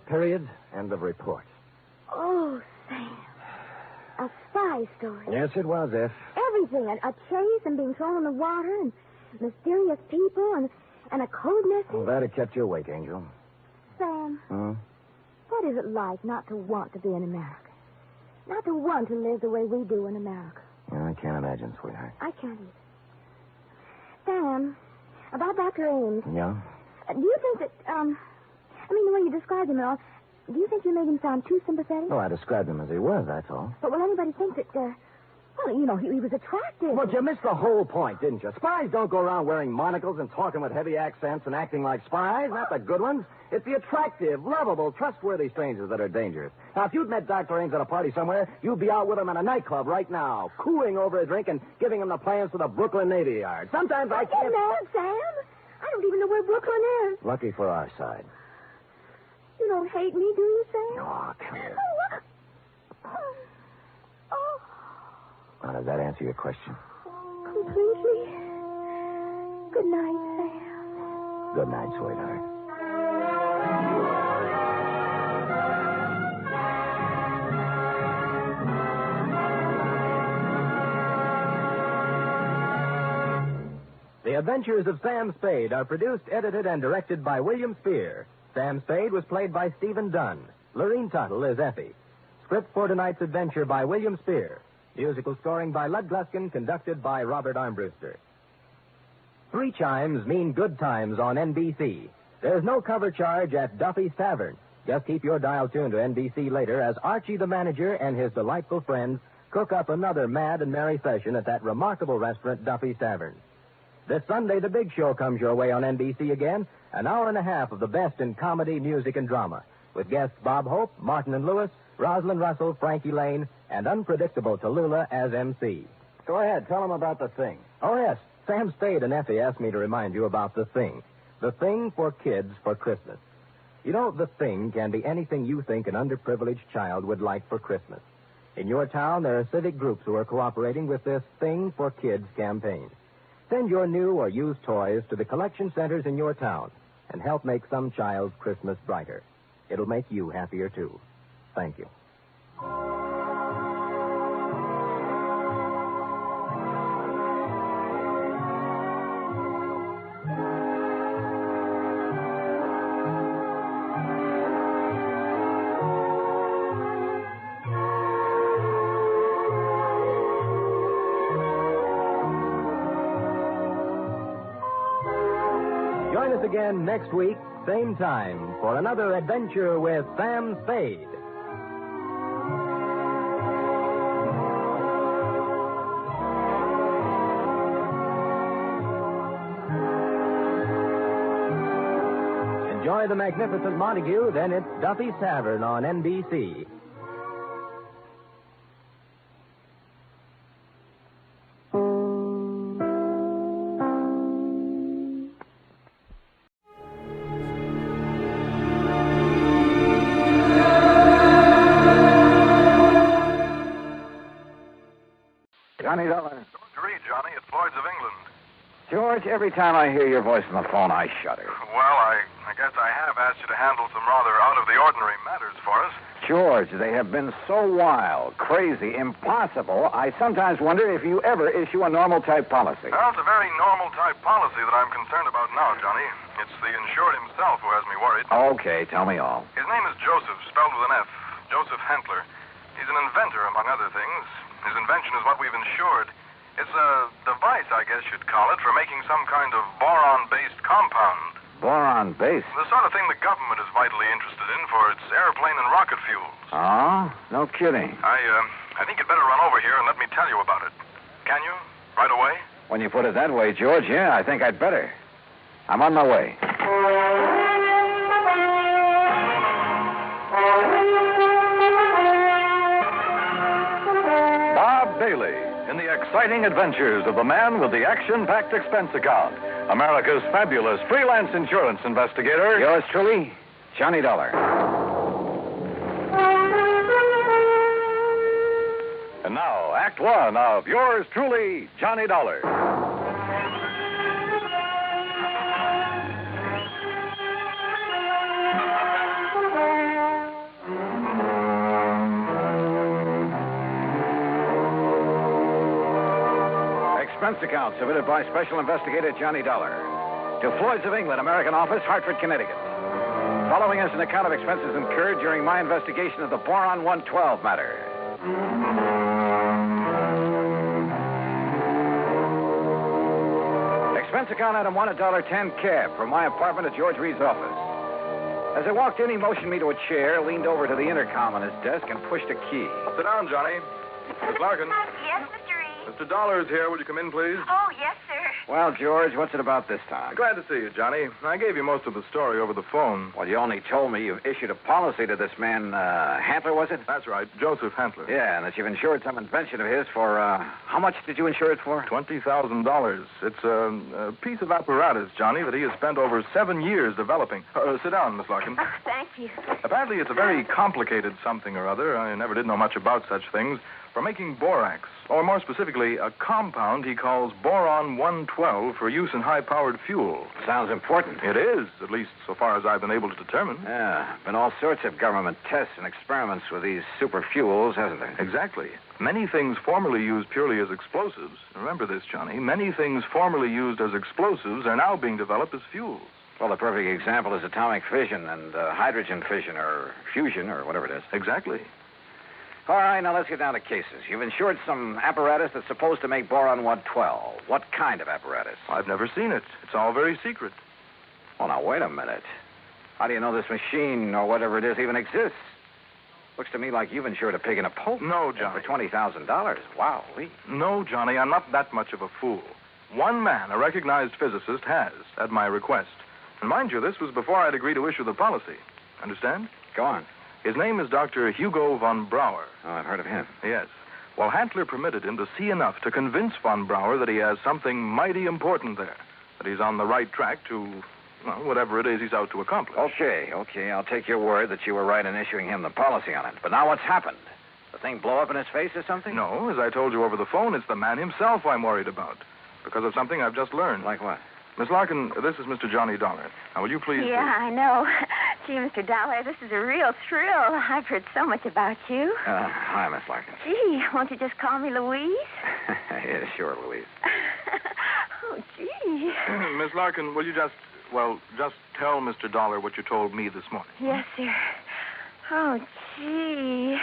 Period. End of report. Oh, Sam. A spy story. Yes, it was, F. Everything. A chase and being thrown in the water and mysterious people and a code message. Well, that had kept you awake, Angel. Sam, Hmm? what is it like not to want to be in America? Not to want to live the way we do in America? Yeah, I can't imagine, sweetheart. I can't either. Sam, about Dr. Ames. Yeah? Do you think that, the way you described him and all, do you think you made him sound too sympathetic? No, I described him as he was, that's all. But will anybody think that, he was attractive? Well, you missed the whole point, didn't you? Spies don't go around wearing monocles and talking with heavy accents and acting like spies, not the good ones. It's the attractive, lovable, trustworthy strangers that are dangerous. Now, if you'd met Dr. Ames at a party somewhere, you'd be out with him in a nightclub right now, cooing over a drink and giving him the plans for the Brooklyn Navy Yard. Sometimes I can't... Get mad, Sam. I don't even know where Brooklyn is. Lucky for our side. You don't hate me, do you, Sam? Oh, come here. Oh. Now, does that answer your question? Completely. Good night, Sam. Good night, sweetheart. The Adventures of Sam Spade are produced, edited, and directed by William Spear. Sam Spade was played by Stephen Dunn. Lorene Tuttle is Effie. Script for tonight's adventure by William Spear. Musical scoring by Lud Gluskin, conducted by Robert Armbruster. 3 chimes mean good times on NBC. There's no cover charge at Duffy's Tavern. Just keep your dial tuned to NBC later as Archie the manager and his delightful friends cook up another mad and merry session at that remarkable restaurant, Duffy's Tavern. This Sunday, the big show comes your way on NBC again, an hour and a half of the best in comedy, music, and drama, with guests Bob Hope, Martin and Lewis, Rosalind Russell, Frankie Lane, and unpredictable Tallulah as MC. Go ahead, tell them about The Thing. Oh, yes, Sam Spade and Effie asked me to remind you about The Thing. The Thing for kids for Christmas. You know, The Thing can be anything you think an underprivileged child would like for Christmas. In your town, there are civic groups who are cooperating with this Thing for Kids campaign. Send your new or used toys to the collection centers in your town and help make some child's Christmas brighter. It'll make you happier, too. Thank you. Join us again next week, same time, for another adventure with Sam Spade. Enjoy the magnificent Montague, then it's Duffy's Tavern on NBC. Johnny Dolar. George Reed, Johnny, at Floyd's of England. George, every time I hear your voice on the phone, I shudder. Well, I guess I have asked you to handle some rather out-of-the-ordinary matters for us. George, they have been so wild, crazy, impossible, I sometimes wonder if you ever issue a normal-type policy. Well, it's a very normal-type policy that I'm concerned about now, Johnny. It's the insured himself who has me worried. Okay, tell me all. His name is Joseph, spelled with an F. Joseph Hentler. He's an inventor, among other things. His invention is what we've insured. It's a device, I guess you'd call it, for making some kind of boron-based compound. Boron-based? The sort of thing the government is vitally interested in for its airplane and rocket fuels. Oh? No kidding. I think you'd better run over here and let me tell you about it. Can you? Right away? When you put it that way, George, yeah, I think I'd better. I'm on my way. Bob Bailey in the exciting adventures of the man with the action-packed expense account, America's fabulous freelance insurance investigator. Yours truly, Johnny Dolar. And now, Act One of yours truly, Johnny Dolar. Expense account submitted by Special Investigator Johnny Dolar to Floyd's of England, American Office, Hartford, Connecticut. Following is an account of expenses incurred during my investigation of the Boron 112 matter. Expense expense account item 1, $1.10 cab from my apartment to George Reed's office. As I walked in, he motioned me to a chair, leaned over to the intercom on his desk, and pushed a key. Sit down, Johnny. Miss Larkin. Yes, Mr. Reed. Mr. Dolar is here. Will you come in, please? Oh, yes, sir. Well, George, what's it about this time? Glad to see you, Johnny. I gave you most of the story over the phone. Well, you only told me you've issued a policy to this man, Hantler, was it? That's right, Joseph Hantler. Yeah, and that you've insured some invention of his for, how much did you insure it for? $20,000. It's a piece of apparatus, Johnny, that he has spent over 7 years developing. Sit down, Miss Larkin. Oh, thank you. Apparently, it's a very complicated something or other. I never did know much about such things. For making borax, or more specifically, a compound he calls Boron 112 for use in high-powered fuel. Sounds important. It is, at least so far as I've been able to determine. Yeah, been all sorts of government tests and experiments with these super fuels, hasn't there? Exactly. Many things formerly used purely as explosives, remember this, Johnny, many things formerly used as explosives are now being developed as fuels. Well, the perfect example is atomic fission and hydrogen fission or fusion or whatever it is. Exactly. All right, now let's get down to cases. You've insured some apparatus that's supposed to make boron 112. What kind of apparatus? I've never seen it. It's all very secret. Well, now, wait a minute. How do you know this machine or whatever it is even exists? Looks to me like you've insured a pig in a poke. No, Johnny. For $20,000. Wow. No, Johnny, I'm not that much of a fool. One man, a recognized physicist, has, at my request. And mind you, this was before I'd agreed to issue the policy. Understand? Go on. His name is Dr. Hugo von Brauer. Oh, I've heard of him. Yes. Well, Hantler permitted him to see enough to convince von Brauer that he has something mighty important there, that he's on the right track to, well, whatever it is he's out to accomplish. Okay. I'll take your word that you were right in issuing him the policy on it. But now what's happened? The thing blow up in his face or something? No, as I told you over the phone, it's the man himself I'm worried about, because of something I've just learned. Like what? Miss Larkin, this is Mr. Johnny Dolar. Now, will you please... Yeah, I know. Gee, Mr. Dollar, this is a real thrill. I've heard so much about you. Hi, Miss Larkin. Gee, won't you just call me Louise? Yeah, sure, Louise. Oh, gee. Miss Larkin, will you just tell Mr. Dolar what you told me this morning? Yes, sir. Oh, gee.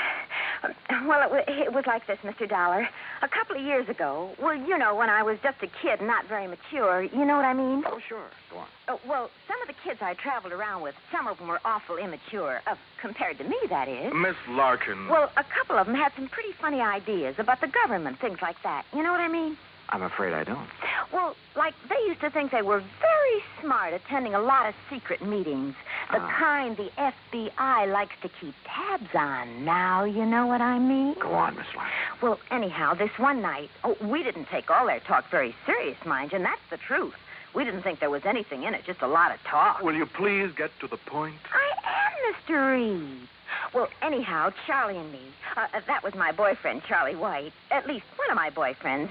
Well, it was like this, Mr. Dollar. A couple of years ago, well, you know, when I was just a kid, not very mature, you know what I mean? Oh, sure. Go on. Well, some of the kids I traveled around with, some of them were awful immature, compared to me, that is. Miss Larkin. Well, a couple of them had some pretty funny ideas about the government, things like that. You know what I mean? I'm afraid I don't. Well, like, they used to think they were very smart attending a lot of secret meetings. The kind the FBI likes to keep tabs on. Now, you know what I mean? Go on, Miss Larkin. Well, anyhow, this one night, we didn't take all their talk very serious, mind you, and that's the truth. We didn't think there was anything in it, just a lot of talk. Will you please get to the point? I am, Mr. Reed. Well, anyhow, Charlie and me, that was my boyfriend, Charlie White. At least one of my boyfriends.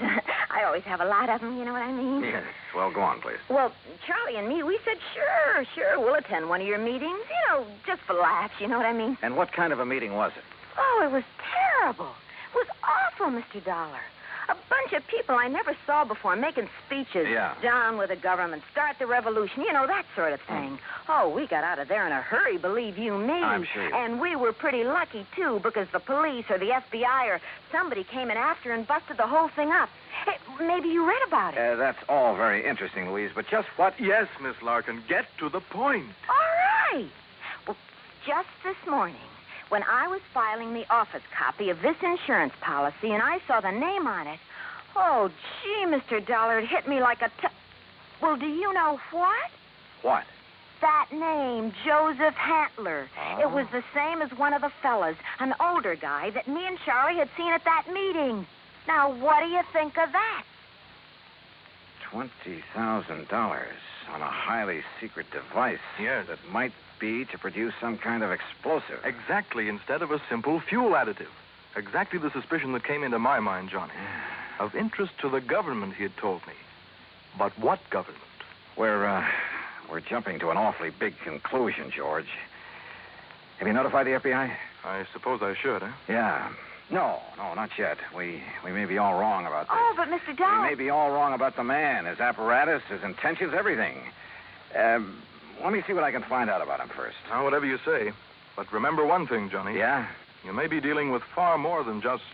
I always have a lot of them, you know what I mean? Yes. Well, go on, please. Well, Charlie and me, we said, sure, we'll attend one of your meetings. You know, just for laughs, you know what I mean? And what kind of a meeting was it? Oh, it was terrible. It was awful, Mr. Dollar. A bunch of people I never saw before making speeches. Yeah. Down with the government, start the revolution, you know, that sort of thing. Oh, we got out of there in a hurry, believe you me. I'm sure. And we were pretty lucky, too, because the police or the FBI or somebody came in after and busted the whole thing up. Hey, maybe you read about it. That's all very interesting, Louise, but just what... Yes, Miss Larkin, get to the point. All right. Well, just this morning, when I was filing the office copy of this insurance policy and I saw the name on it, oh, gee, Mr. Dollar, it hit me like a... Well, do you know what? What? That name, Joseph Hantler. Oh. It was the same as one of the fellas, an older guy that me and Charlie had seen at that meeting. Now, what do you think of that? $20,000 on a highly secret device. Yes. That might be to produce some kind of explosive. Exactly, instead of a simple fuel additive. Exactly the suspicion that came into my mind, Johnny. Of interest to the government, he had told me. But what government? We're jumping to an awfully big conclusion, George. Have you notified the FBI? I suppose I should, eh? Yeah. No, not yet. We may be all wrong about this. Oh, but Mr. Dollar... We may be all wrong about the man, his apparatus, his intentions, everything. Let me see what I can find out about him first. Now, whatever you say. But remember one thing, Johnny. Yeah? You may be dealing with far more than just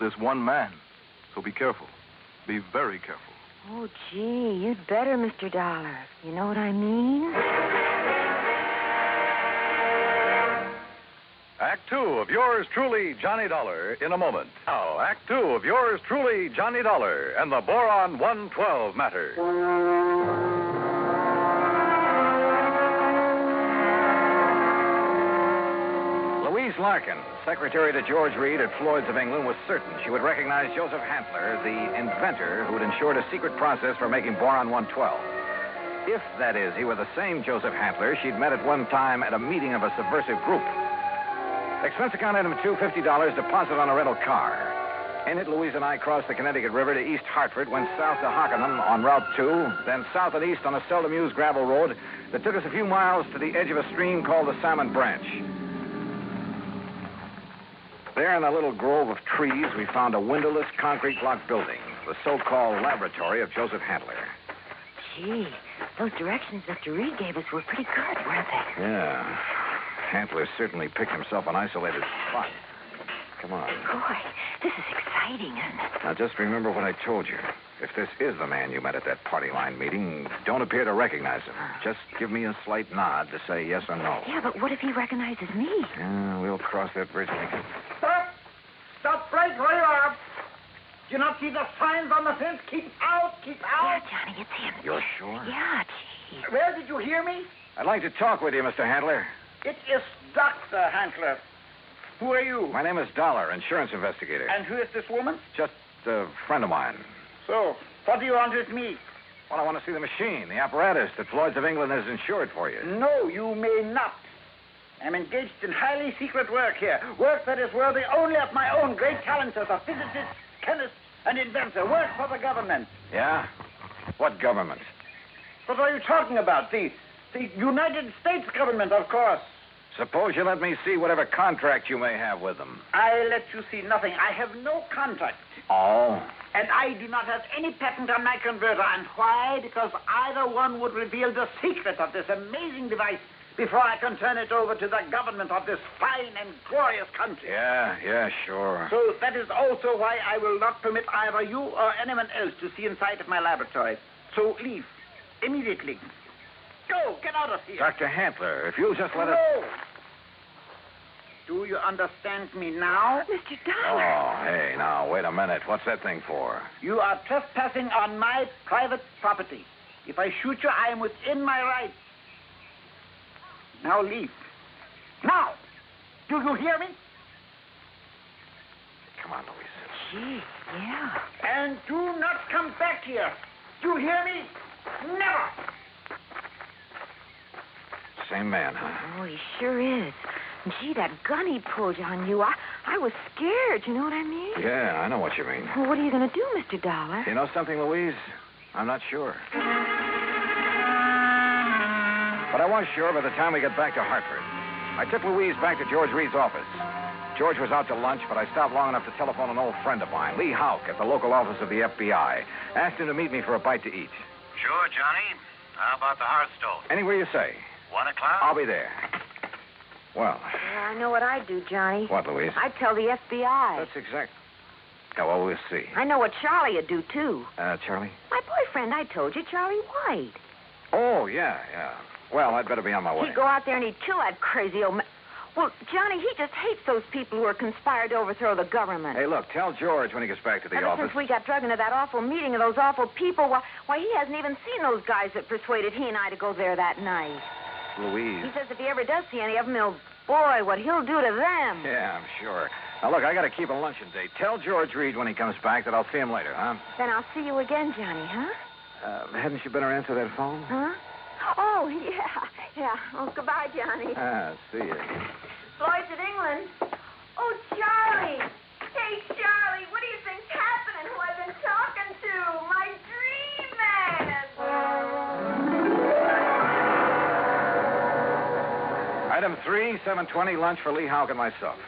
this one man. So be careful. Be very careful. Oh, gee, you'd better, Mr. Dollar. You know what I mean? Act 2 of yours truly, Johnny Dollar, in a moment. Now, Act 2 of yours truly, Johnny Dollar, and the Boron 112 matter. Louise Larkin, secretary to George Reed at Floyd's of England, was certain she would recognize Joseph Hantler, the inventor who had ensured a secret process for making Boron 112. If, that is, he were the same Joseph Hantler she'd met at one time at a meeting of a subversive group. Expense account item 2, $50, deposit on a rental car. In it, Louise and I crossed the Connecticut River to East Hartford, went south to Hockenham on Route 2, then south and east on a seldom used gravel road that took us a few miles to the edge of a stream called the Salmon Branch. There in a little grove of trees, we found a windowless concrete block building, the so-called laboratory of Joseph Hantler. Gee, those directions Mr. Reed gave us were pretty good, weren't they? Yeah. Hantler certainly picked himself an isolated spot. Come on. Boy, this is exciting, isn't it? Now, just remember what I told you. If this is the man you met at that party line meeting, don't appear to recognize him. Just give me a slight nod to say yes or no. Yeah, but what if he recognizes me? Yeah, we'll cross that bridge when we get... Stop! Stop right where you are. Do you not see the signs on the fence? Keep out! Keep out! Yeah, Johnny, it's him. You're sure? Yeah, gee. Where did you hear me? I'd like to talk with you, Mr. Hantler. It is Dr. Hantler. Who are you? My name is Dollar, insurance investigator. And who is this woman? Just a friend of mine. So, what do you want with me? Well, I want to see the machine, the apparatus that Floyd's of England has insured for you. No, you may not. I'm engaged in highly secret work here. Work that is worthy only of my own great talents as a physicist, chemist, and inventor. Work for the government. Yeah? What government? What are you talking about? The United States government, of course. Suppose you let me see whatever contract you may have with them. I let you see nothing. I have no contract. Oh? And I do not have any patent on my converter. And why? Because either one would reveal the secret of this amazing device before I can turn it over to the government of this fine and glorious country. Yeah, sure. So that is also why I will not permit either you or anyone else to see inside of my laboratory. So leave. Immediately. Go, get out of here. Dr. Hantler, if you'll just let us... No. Do you understand me now? Mr. Dollar. Oh, hey, now, wait a minute. What's that thing for? You are trespassing on my private property. If I shoot you, I am within my rights. Now leave. Now! Do you hear me? Come on, Louise. Gee, yeah. And do not come back here. Do you hear me? Never! Same man, huh? Oh, he sure is. Gee, that gun he pulled on you, I was scared, you know what I mean? Yeah, I know what you mean. Well, what are you going to do, Mr. Dollar? You know something, Louise? I'm not sure. But I was sure by the time we got back to Hartford. I took Louise back to George Reed's office. George was out to lunch, but I stopped long enough to telephone an old friend of mine, Lee Houck, at the local office of the FBI. Asked him to meet me for a bite to eat. Sure, Johnny. How about the Hearthstone? Anywhere you say. 1 o'clock? I'll be there. Well. Yeah, I know what I'd do, Johnny. What, Louise? I'd tell the FBI. That's exact. Oh, well, we'll see. I know what Charlie would do, too. Charlie? My boyfriend, I told you, Charlie White. Oh, yeah. Well, I'd better be on my way. He'd go out there and he'd kill that crazy old man. Well, Johnny, he just hates those people who are conspired to overthrow the government. Hey, look, tell George when he gets back to the Ever office. since we got drugged into that awful meeting of those awful people, why, he hasn't even seen those guys that persuaded he and I to go there that night. Louise. He says if he ever does see any of them, boy, what he'll do to them. Yeah, I'm sure. Now, look, I got to keep a luncheon date. Tell George Reed when he comes back that I'll see him later, huh? Then I'll see you again, Johnny, huh? Hadn't you better answer that phone? Huh? Oh, yeah. Oh, goodbye, Johnny. See you. Floyd's in England. Oh, Charlie. Hey, Charlie, what do you think's happening? Who I've been talking to? My dream man. Item 3, 7:20, lunch for Lee Houck and myself.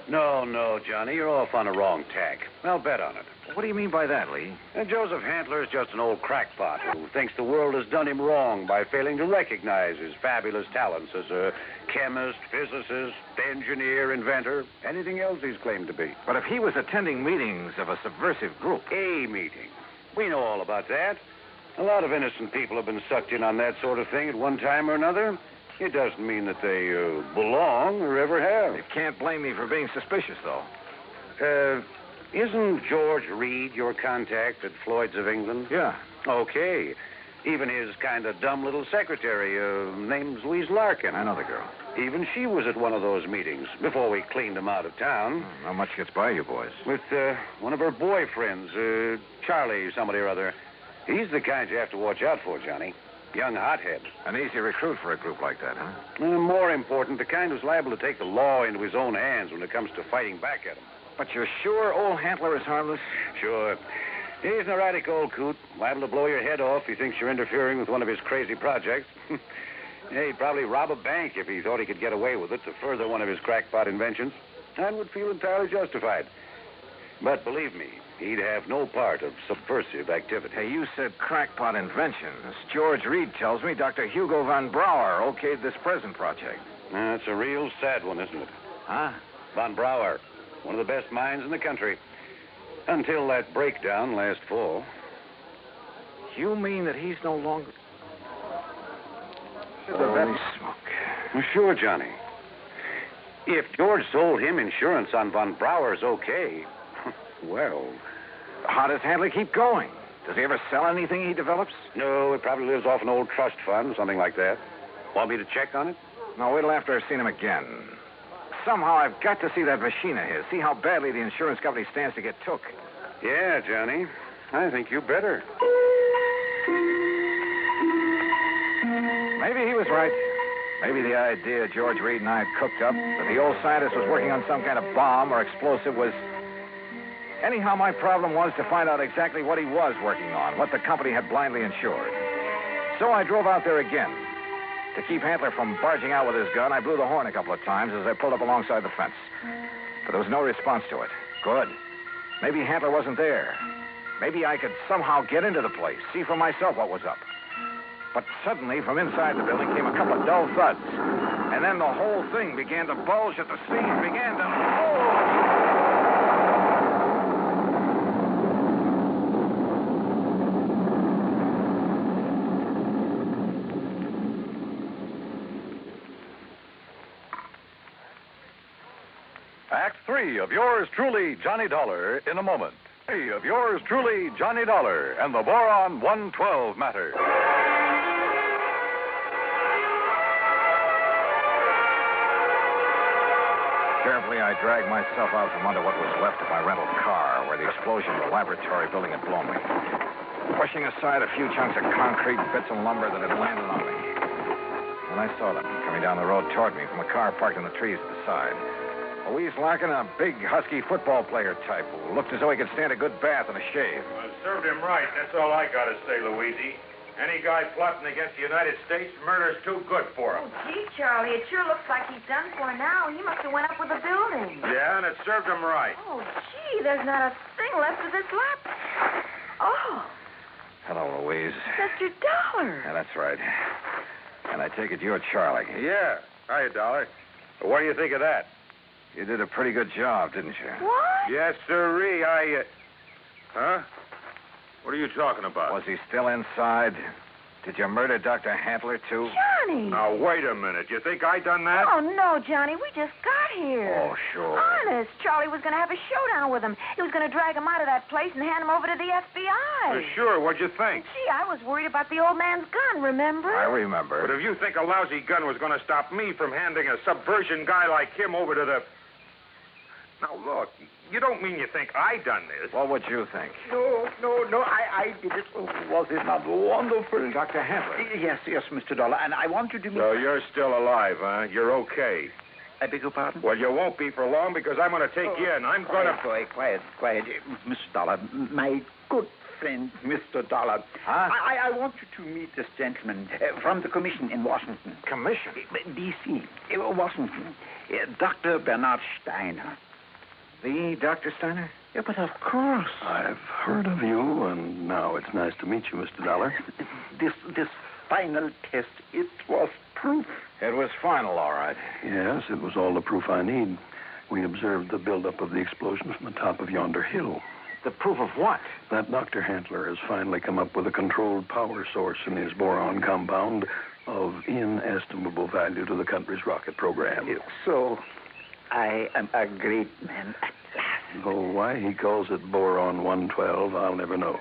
No, Johnny, you're off on a wrong tack. I'll bet on it. What do you mean by that, Lee? And Joseph Hantler is just an old crackpot who thinks the world has done him wrong by failing to recognize his fabulous talents as a chemist, physicist, engineer, inventor, anything else he's claimed to be. But if he was attending meetings of a subversive group... A meeting. We know all about that. A lot of innocent people have been sucked in on that sort of thing at one time or another. It doesn't mean that they belong or ever have. You can't blame me for being suspicious, though. Isn't George Reed your contact at Floyd's of England? Yeah. Okay. Even his kind of dumb little secretary, name's Louise Larkin. I know the girl. Even she was at one of those meetings before we cleaned him out of town. Not much gets by you boys. With one of her boyfriends, Charlie somebody or other. He's the kind you have to watch out for, Johnny. Young hothead. An easy recruit for a group like that, huh? More important, the kind who's liable to take the law into his own hands when it comes to fighting back at him. But you're sure old Handler is harmless? Sure. He's an erratic old coot, liable to blow your head off if he thinks you're interfering with one of his crazy projects. Yeah, he'd probably rob a bank if he thought he could get away with it to further one of his crackpot inventions, and would feel entirely justified. But believe me, he'd have no part of subversive activity. Hey, you said crackpot inventions. George Reed tells me Dr. Hugo von Brauer okayed this present project. It's a real sad one, isn't it? Huh? Von Brauer, one of the best minds in the country. Until that breakdown last fall. You mean that he's no longer... Holy smoke. Well, sure, Johnny. If George sold him insurance on Von Brauer's okay, well... How does Handler keep going? Does he ever sell anything he develops? No, it probably lives off an old trust fund, something like that. Want me to check on it? No, wait till after I've seen him again. Somehow I've got to see that machine of his, see how badly the insurance company stands to get took. Yeah, Johnny. I think you better. Maybe he was right. Maybe the idea George Reed and I had cooked up, that the old scientist was working on some kind of bomb or explosive, was... Anyhow, my problem was to find out exactly what he was working on, what the company had blindly insured. So I drove out there again. To keep Handler from barging out with his gun, I blew the horn a couple of times as I pulled up alongside the fence. But there was no response to it. Good. Maybe Handler wasn't there. Maybe I could somehow get into the place, see for myself what was up. But suddenly, from inside the building came a couple of dull thuds. And then the whole thing began to bulge at the seams, began to... Oh! Act 3 of yours truly, Johnny Dollar, in a moment. 3 of yours truly, Johnny Dollar, and the Boron 112 matter. Carefully, I dragged myself out from under what was left of my rental car, where the explosion of the laboratory building had blown me, pushing aside a few chunks of concrete, bits of lumber that had landed on me. And I saw them coming down the road toward me from a car parked in the trees at the side. Louise Larkin, a big, husky football player type who looked as though he could stand a good bath and a shave. Well, served him right. That's all I got to say, Louise. Any guy plotting against the United States, murder's too good for him. Oh, gee, Charlie, it sure looks like he's done for now. He must have went up with the building. Yeah, and it served him right. Oh, gee, there's not a thing left of this lap. Oh, Hello, Louise. Mr. Dollar. Yeah, that's right. And I take it you're Charlie. Yeah. Hiya, Dollar. What do you think of that? You did a pretty good job, didn't you? What? Yes, sirree. Huh? What are you talking about? Was he still inside? Did you murder Dr. Handler, too? Johnny! Now, wait a minute. You think I done that? Oh, no, Johnny. We just got here. Oh, sure. Honest. Charlie was going to have a showdown with him. He was going to drag him out of that place and hand him over to the FBI. Sure. What'd you think? Gee, I was worried about the old man's gun, remember? I remember. But if you think a lousy gun was going to stop me from handing a subversion guy like him over to the... Now, look, you don't mean you think I done this. What would you think? No, I did it. Oh, was it not wonderful? Dr. Handler. Yes, Mr. Dollar, and I want you to meet... So you're still alive, huh? You're okay. I beg your pardon? Well, you won't be for long because I'm going to take you in. I'm going to... Quiet. Mr. Dollar, my good friend, Mr. Dollar. Huh? I want you to meet this gentleman from the commission in Washington. Commission? D.C., Washington. Dr. Bernard Steiner. The Dr. Steiner? Yeah, but of course. I've heard of you, and now it's nice to meet you, Mr. Dollar. This final test, it was proof. It was final, all right. Yes, it was all the proof I need. We observed the buildup of the explosion from the top of yonder hill. The proof of what? That Dr. Handler has finally come up with a controlled power source in his boron compound of inestimable value to the country's rocket program. So, I am a great man at last. Oh, why he calls it Boron 112, I'll never know.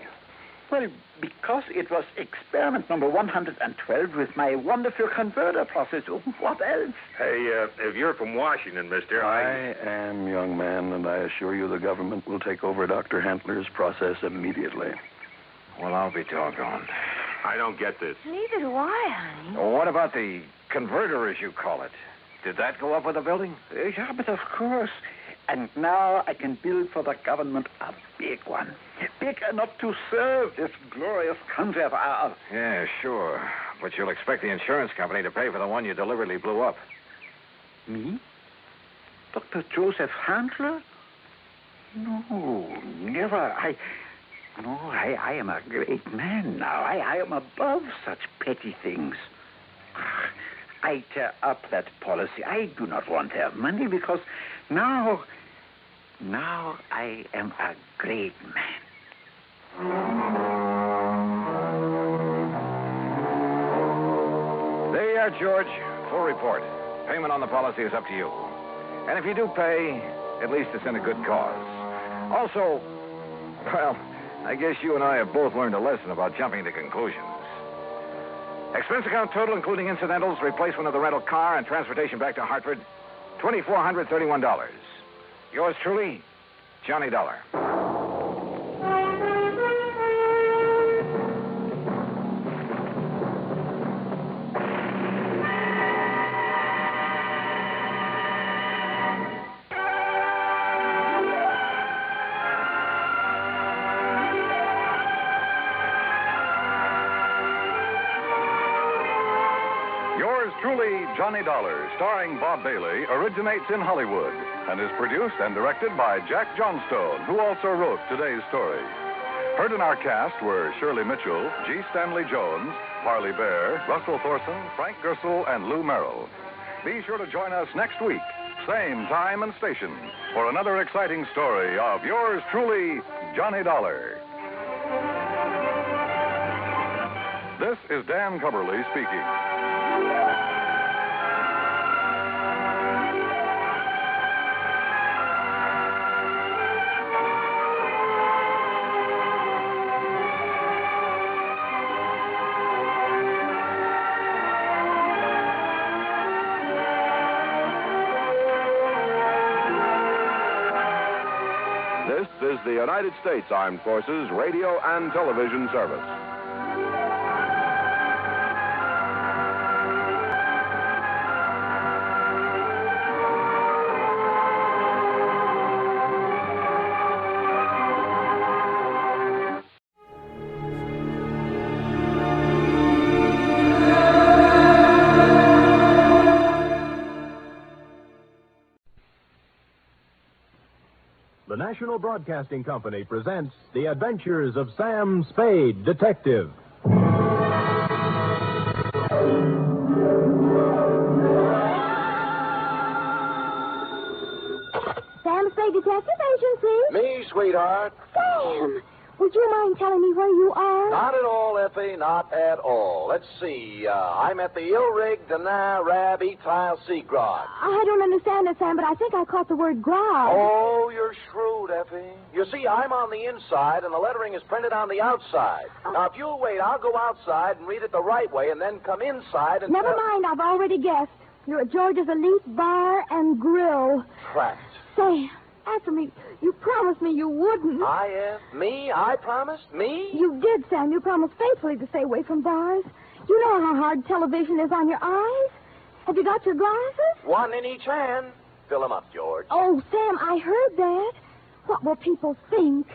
Well, because it was experiment number 112 with my wonderful converter process. What else? Hey, if you're from Washington, mister, I am, young man, and I assure you the government will take over Dr. Handler's process immediately. Well, I'll be doggone. I don't get this. Neither do I, honey. Well, what about the converter, as you call it? Did that go up with the building? Yeah, but of course. And now I can build for the government a big one. Big enough to serve this glorious country of ours. Yeah, sure. But you'll expect the insurance company to pay for the one you deliberately blew up. Me? Dr. Joseph Handler? No, never. I am a great man now. I am above such petty things. I tear up that policy. I do not want their money because now I am a great man. There you are, George. Full report. Payment on the policy is up to you. And if you do pay, at least it's in a good cause. Also, well, I guess you and I have both learned a lesson about jumping to conclusions. Expense account total, including incidentals, replacement of the rental car, and transportation back to Hartford, $2,431. Yours truly, Johnny Dollar. Truly, Johnny Dollar, starring Bob Bailey, originates in Hollywood and is produced and directed by Jack Johnstone, who also wrote today's story. Heard in our cast were Shirley Mitchell, G. Stanley Jones, Parley Bear, Russell Thorson, Frank Gersel, and Lou Merrill. Be sure to join us next week, same time and station, for another exciting story of yours truly, Johnny Dollar. This is Dan Cubberly speaking. This is the United States Armed Forces Radio and Television Service. The National Broadcasting Company presents The Adventures of Sam Spade, Detective. Sam Spade Detective Agency? Me, sweetheart. Sam, would you mind telling me where you are? Not at all, Effie, not at all. Let's see. I'm at the Ilrig Dana Rab Etile Seagrod. I don't understand it, Sam, but I think I caught the word grog. Oh, you're shrewd, Effie. You see, I'm on the inside, and the lettering is printed on the outside. Now, if you'll wait, I'll go outside and read it the right way, and then come inside and... Never mind, I've already guessed. You're at George's Elite Bar and Grill. Trapped. Sam, answer me. You promised me you wouldn't. Me? I promised? Me? You did, Sam. You promised faithfully to stay away from bars. You know how hard television is on your eyes. Have you got your glasses? One in each hand. Fill them up, George. Oh, Sam, I heard that. What will people think?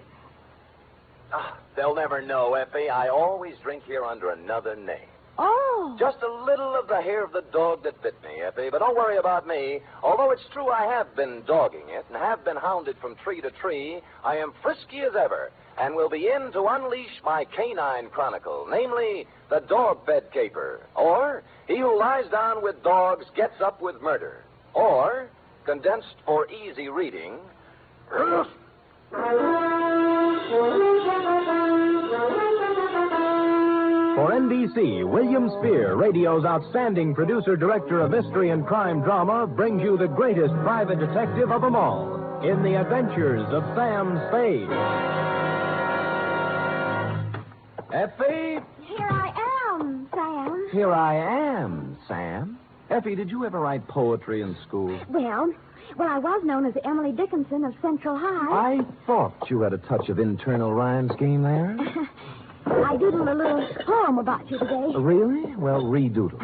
They'll never know, Effie. I always drink here under another name. Oh. Just a little of the hair of the dog that bit me, Effie. But don't worry about me. Although it's true I have been dogging it and have been hounded from tree to tree, I am frisky as ever and will be in to unleash my canine chronicle, namely the dog-fed caper, or he who lies down with dogs gets up with murder, or, condensed for easy reading, For NBC, William Spear, radio's outstanding producer-director of mystery and crime drama, brings you the greatest private detective of them all in the adventures of Sam Spade. Effie? Here I am, Sam. Here I am, Sam. Effie, did you ever write poetry in school? Well, I was known as Emily Dickinson of Central High. I thought you had a touch of internal rhyme scheme there. I doodled a little poem about you today. Really? Well, redoodle.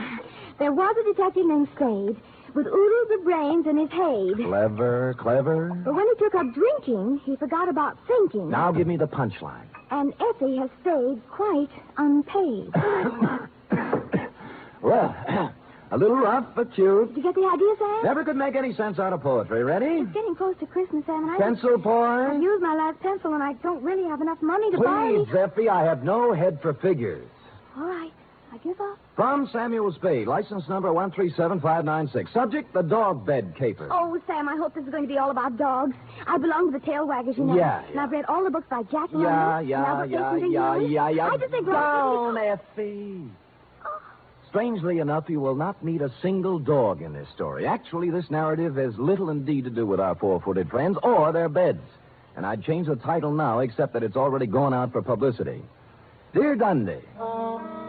There was a detective named Spade with oodles of brains in his head. Clever, clever. But when he took up drinking, he forgot about thinking. Now give me the punchline. And Effie has stayed quite unpaid. Well, a little rough but cute. Did you get the idea, Sam? Never could make any sense out of poetry. Ready? It's getting close to Christmas, Sam, and Pencil I've point. used my last pencil, and I don't really have enough money to buy Please, Effie, I have no head for figures. All right, I give up. From Samuel Spade, license number 137596. Subject, the dog bed caper. Oh, Sam, I hope this is going to be all about dogs. I belong to the tail waggers, you know. Yeah. And I've read all the books by Jack London. Yeah. I just think Down, Effie. Strangely enough, you will not meet a single dog in this story. Actually, this narrative has little indeed to do with our four-footed friends or their beds. And I'd change the title now, except that it's already gone out for publicity. Dear Dundee,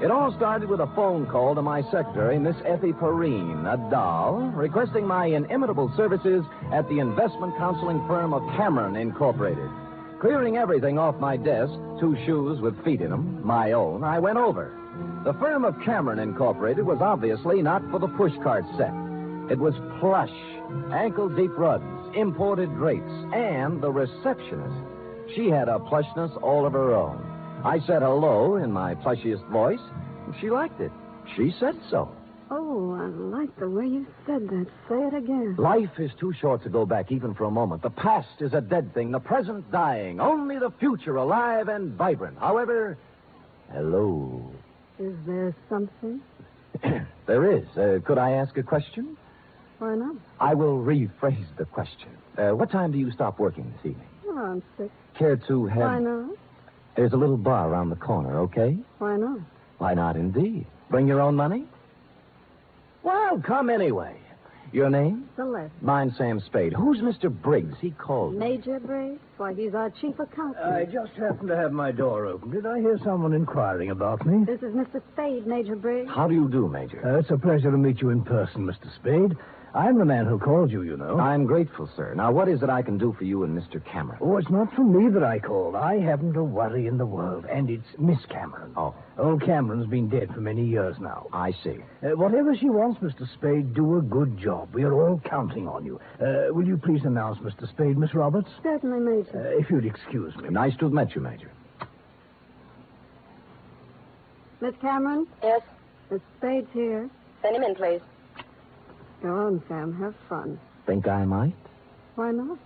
it all started with a phone call to my secretary, Miss Effie Perrine, a doll, requesting my inimitable services at the investment counseling firm of Cameron Incorporated. Clearing everything off my desk, 2 shoes with feet in them, my own, I went over. The firm of Cameron Incorporated was obviously not for the pushcart set. It was plush, ankle-deep rugs, imported drapes, and the receptionist. She had a plushness all of her own. I said hello in my plushiest voice, and she liked it. She said so. Oh, I like the way you said that. Say it again. Life is too short to go back even for a moment. The past is a dead thing, the present dying, only the future alive and vibrant. However, hello. Is there something? There is. Could I ask a question? Why not? I will rephrase the question. What time do you stop working this evening? Around 6. Care to have... Why not? There's a little bar around the corner, okay? Why not? Why not, indeed? Bring your own money? Well, come anyway. Your name? Cellar. Mine's Sam Spade. Who's Mr. Briggs? He called me. Major Briggs? Why, he's our chief accountant. I just happened to have my door open. Did I hear someone inquiring about me? This is Mr. Spade, Major Briggs. How do you do, Major? It's a pleasure to meet you in person, Mr. Spade. I'm the man who called you, you know. I'm grateful, sir. Now, what is it I can do for you and Mr. Cameron? Oh, it's not for me that I called. I haven't a worry in the world, and it's Miss Cameron. Oh. Old Cameron's been dead for many years now. I see. Whatever she wants, Mr. Spade, do a good job. We are all counting on you. Will you please announce Mr. Spade, Miss Roberts? Certainly, Major. If you'd excuse me. Nice to have met you, Major. Miss Cameron? Yes? Miss Spade's here. Send him in, please. Go on, Sam. Have fun. Think I might? Why not?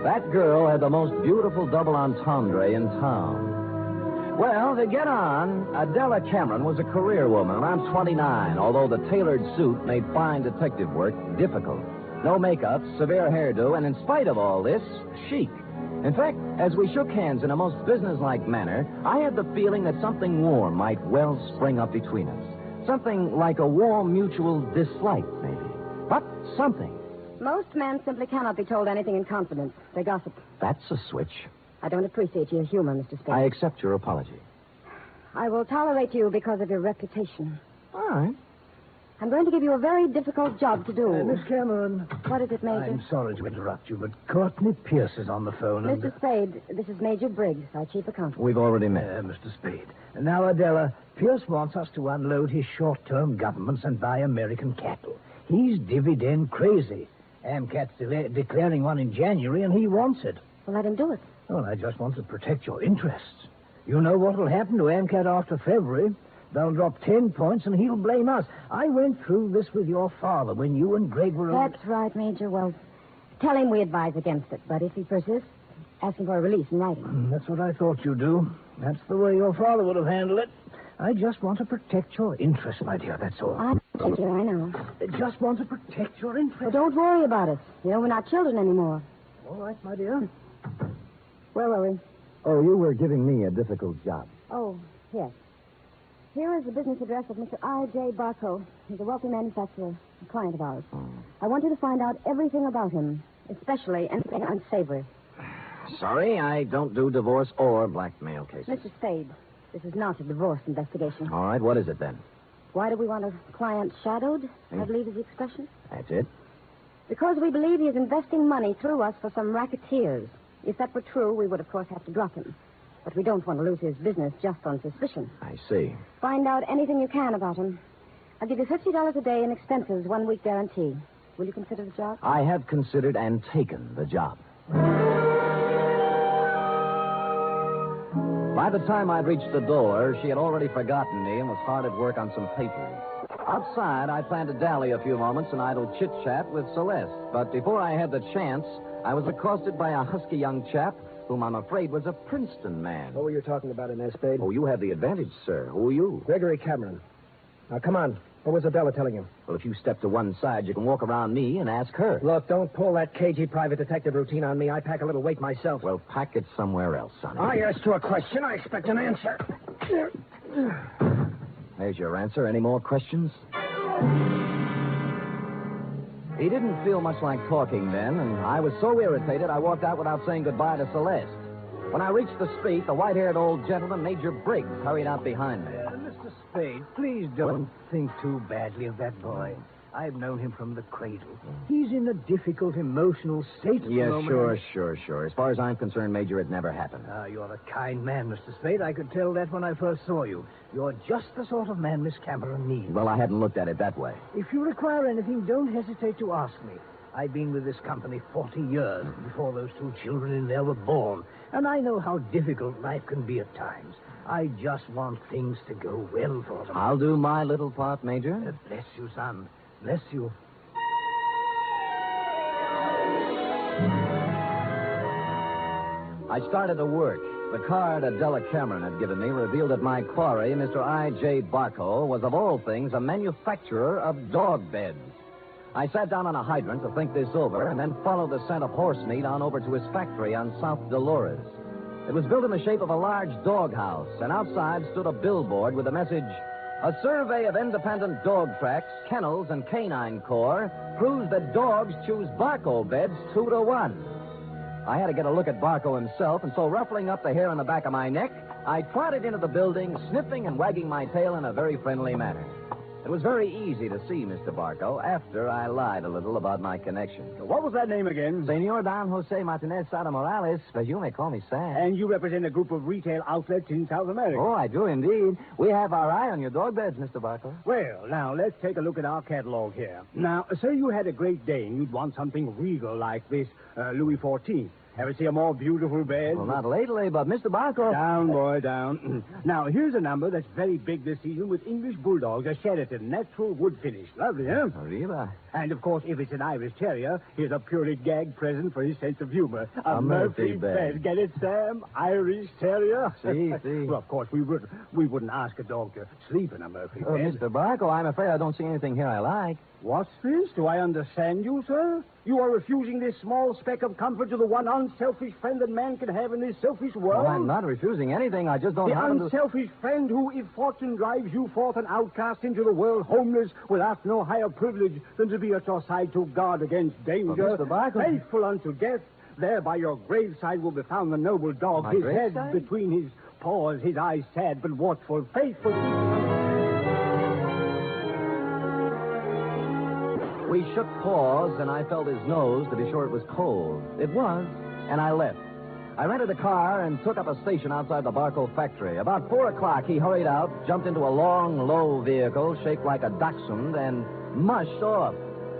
That girl had the most beautiful double entendre in town. Well, to get on, Adela Cameron was a career woman around 29, although the tailored suit made fine detective work difficult. No makeup, severe hairdo, and in spite of all this, chic. In fact, as we shook hands in a most businesslike manner, I had the feeling that something warm might well spring up between us. Something like a warm mutual dislike, maybe. But something. Most men simply cannot be told anything in confidence. They gossip. That's a switch. I don't appreciate your humor, Mr. Spade. I accept your apology. I will tolerate you because of your reputation. All right. I'm going to give you a very difficult job to do. Miss Cameron. What is it, Major? I'm sorry to interrupt you, but Courtney Pierce is on the phone. Mr. Spade, this is Major Briggs, our chief accountant. We've already met. Mr. Spade. Now, Adela, Pierce wants us to unload his short-term governments and buy American cattle. He's dividend crazy. AMCAT's declaring one in January, and he wants it. Well, let him do it. Well, I just want to protect your interests. You know what will happen to AMCAT after February. They'll drop 10 points, and he'll blame us. I went through this with your father when you and Greg were... That's right, Major. Well, tell him we advise against it. But if he persists, ask him for a release in writing. That's what I thought you'd do. That's the way your father would have handled it. I just want to protect your interest, my dear, that's all. I know. Just want to protect your interest. Well, don't worry about it. You know, we're not children anymore. All right, my dear. Where were we? Oh, you were giving me a difficult job. Oh, yes. Here is the business address of Mr. I.J. Barco. He's a wealthy manufacturer, a client of ours. I want you to find out everything about him, especially anything unsavory. Sorry, I don't do divorce or blackmail cases. Mr. Spade, this is not a divorce investigation. All right, what is it then? Why do we want a client shadowed, I believe is the expression? That's it? Because we believe he is investing money through us for some racketeers. If that were true, we would, of course, have to drop him. But we don't want to lose his business just on suspicion. I see. Find out anything you can about him. I'll give you $50 a day in expenses, 1 week guarantee. Will you consider the job? I have considered and taken the job. By the time I'd reached the door, she had already forgotten me and was hard at work on some papers. Outside, I planned to dally a few moments in idle chit-chat with Celeste. But before I had the chance, I was accosted by a husky young chap whom I'm afraid was a Princeton man. What were you talking about in there, Spade? Oh, you have the advantage, sir. Who are you? Gregory Cameron. Now, come on. What was Adela telling you? Well, if you step to one side, you can walk around me and ask her. Look, don't pull that cagey private detective routine on me. I pack a little weight myself. Well, pack it somewhere else, sonny. I asked you a question. I expect an answer. There's your answer. Any more questions? He didn't feel much like talking then, and I was so irritated I walked out without saying goodbye to Celeste. When I reached the street, the white-haired old gentleman, Major Briggs, hurried out behind me. Mr. Spade, please don't think too badly of that boy. I've known him from the cradle. He's in a difficult emotional state at the Yes, moment. sure. As far as I'm concerned, Major, it never happened. Ah, you're a kind man, Mr. Spade. I could tell that when I first saw you. You're just the sort of man Miss Cameron needs. Well, I hadn't looked at it that way. If you require anything, don't hesitate to ask me. I've been with this company 40 years before those two children in there were born, and I know how difficult life can be at times. I just want things to go well for them. I'll do my little part, Major. Bless you, son. Bless you. I started to work. The card Adela Cameron had given me revealed that my quarry, Mr. I.J. Barco, was of all things a manufacturer of dog beds. I sat down on a hydrant to think this over and then followed the scent of horse meat on over to his factory on South Dolores. It was built in the shape of a large doghouse, and outside stood a billboard with the message, "A survey of independent dog tracks, kennels, and canine corps proves that dogs choose Barco beds 2-1. I had to get a look at Barco himself, and so ruffling up the hair on the back of my neck, I trotted into the building, sniffing and wagging my tail in a very friendly manner. It was very easy to see Mr. Barco after I lied a little about my connection. What was that name again? Senor Don Jose Martinez Sada Morales, but you may call me Sam. And you represent a group of retail outlets in South America. Oh, I do indeed. We have our eye on your dog beds, Mr. Barco. Well, now, let's take a look at our catalog here. Now, say you had a Great Dane. You'd want something regal like this Louis XIV. Ever see a more beautiful bed? Well, not lately, but Mr. Barco... Down, boy, down. Now, here's a number that's very big this season with English Bulldogs, a Sheraton, natural wood finish. Lovely, huh? Arriba. And, of course, if it's an Irish Terrier, here's a purely gag present for his sense of humor. A Murphy bed. Get it, Sam? Irish Terrier? See. Well, of course, we wouldn't ask a dog to sleep in a Murphy bed. Mr. Barco, I'm afraid I don't see anything here I like. What's this? Do I understand you, sir? You are refusing this small speck of comfort to the one unselfish friend that man can have in this selfish world? Well, I'm not refusing anything. I just don't happen to... The unselfish friend who, if fortune drives you forth an outcast into the world, homeless, will ask no higher privilege than to be at your side to guard against danger. But Mr. Barco... Faithful unto death, there by your graveside will be found the noble dog, My his graveside? head between his paws, his eyes sad but watchful, faithful... We shook paws, and I felt his nose to be sure it was cold. It was, and I left. I rented a car and took up a station outside the Barco factory. About 4 o'clock, he hurried out, jumped into a long, low vehicle shaped like a dachshund, and mushed off.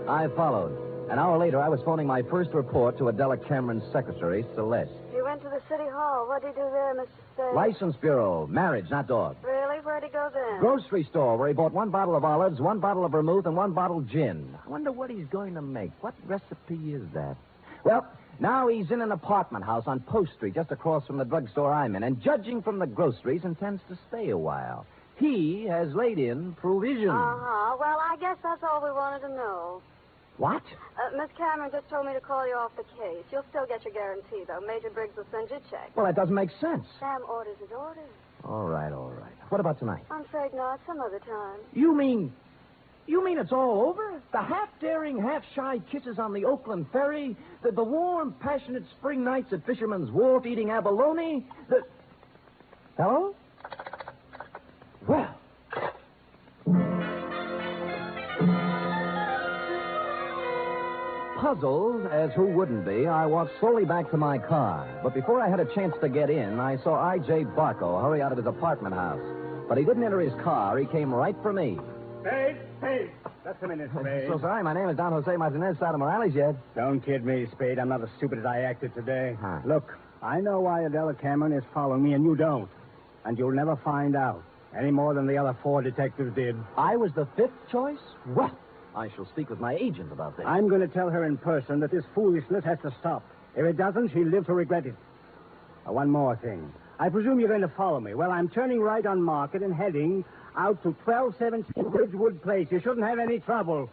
I followed. An hour later, I was phoning my first report to Adela Cameron's secretary, Celeste. You went to the city hall. What did you do there, Mr. Spade? License bureau, marriage, not dog. Really? Where'd he go then? Grocery store, where he bought 1 bottle of olives, 1 bottle of vermouth, and 1 bottle gin. I wonder what he's going to make. What recipe is that? Well, now he's in an apartment house on Post Street, just across from the drugstore I'm in, and judging from the groceries, intends to stay a while. He has laid in provision. Uh-huh. Well, I guess that's all we wanted to know. What? Miss Cameron just told me to call you off the case. You'll still get your guarantee, though. Major Briggs will send you a check. Well, that doesn't make sense. Sam, orders is orders. All right. What about tonight? I'm afraid not. Some other time. You mean it's all over? The half-daring, half-shy kisses on the Oakland ferry? The warm, passionate spring nights at Fisherman's Wharf eating abalone? Hello? Well. Puzzled, as who wouldn't be, I walked slowly back to my car. But before I had a chance to get in, I saw I.J. Barco hurry out of his apartment house. But he didn't enter his car. He came right for me. Spade! Just a minute, Spade. So sorry, my name is Don Jose Martinez Sada Morales yet. Don't kid me, Spade. I'm not as stupid as I acted today. Huh. Look, I know why Adela Cameron is following me, and you don't. And you'll never find out. Any more than the other 4 detectives did. I was the 5th choice? Well, I shall speak with my agent about this. I'm going to tell her in person that this foolishness has to stop. If it doesn't, she'll live to regret it. One more thing. I presume you're going to follow me. Well, I'm turning right on Market and heading out to 1217 Ridgewood Place. You shouldn't have any trouble.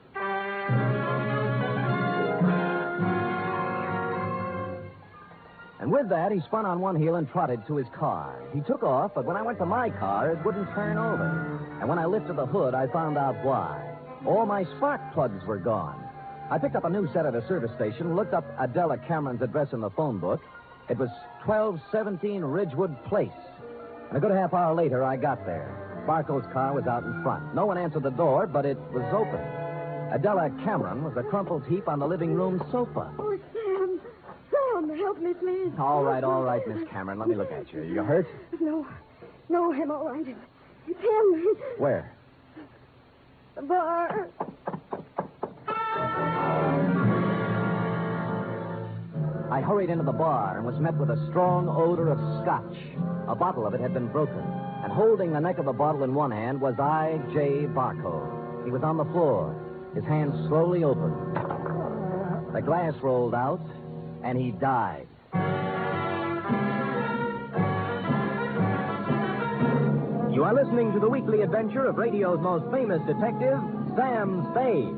And with that, he spun on one heel and trotted to his car. He took off, but when I went to my car, it wouldn't turn over. And when I lifted the hood, I found out why. All my spark plugs were gone. I picked up a new set at a service station, looked up Adela Cameron's address in the phone book. It was 1217 Ridgewood Place. And a good half hour later, I got there. Barco's car was out in front. No one answered the door, but it was open. Adela Cameron was a crumpled heap on the living room sofa. Oh, Sam. Sam, help me, please. All right, Miss Cameron. Let me look at you. You hurt? No, I'm all right. It's him. Where? The bar. I hurried into the bar and was met with a strong odor of scotch. A bottle of it had been broken, and holding the neck of the bottle in one hand was I.J. Barco. He was on the floor, his hands slowly opened. The glass rolled out, and he died. You are listening to the weekly adventure of radio's most famous detective, Sam Spade.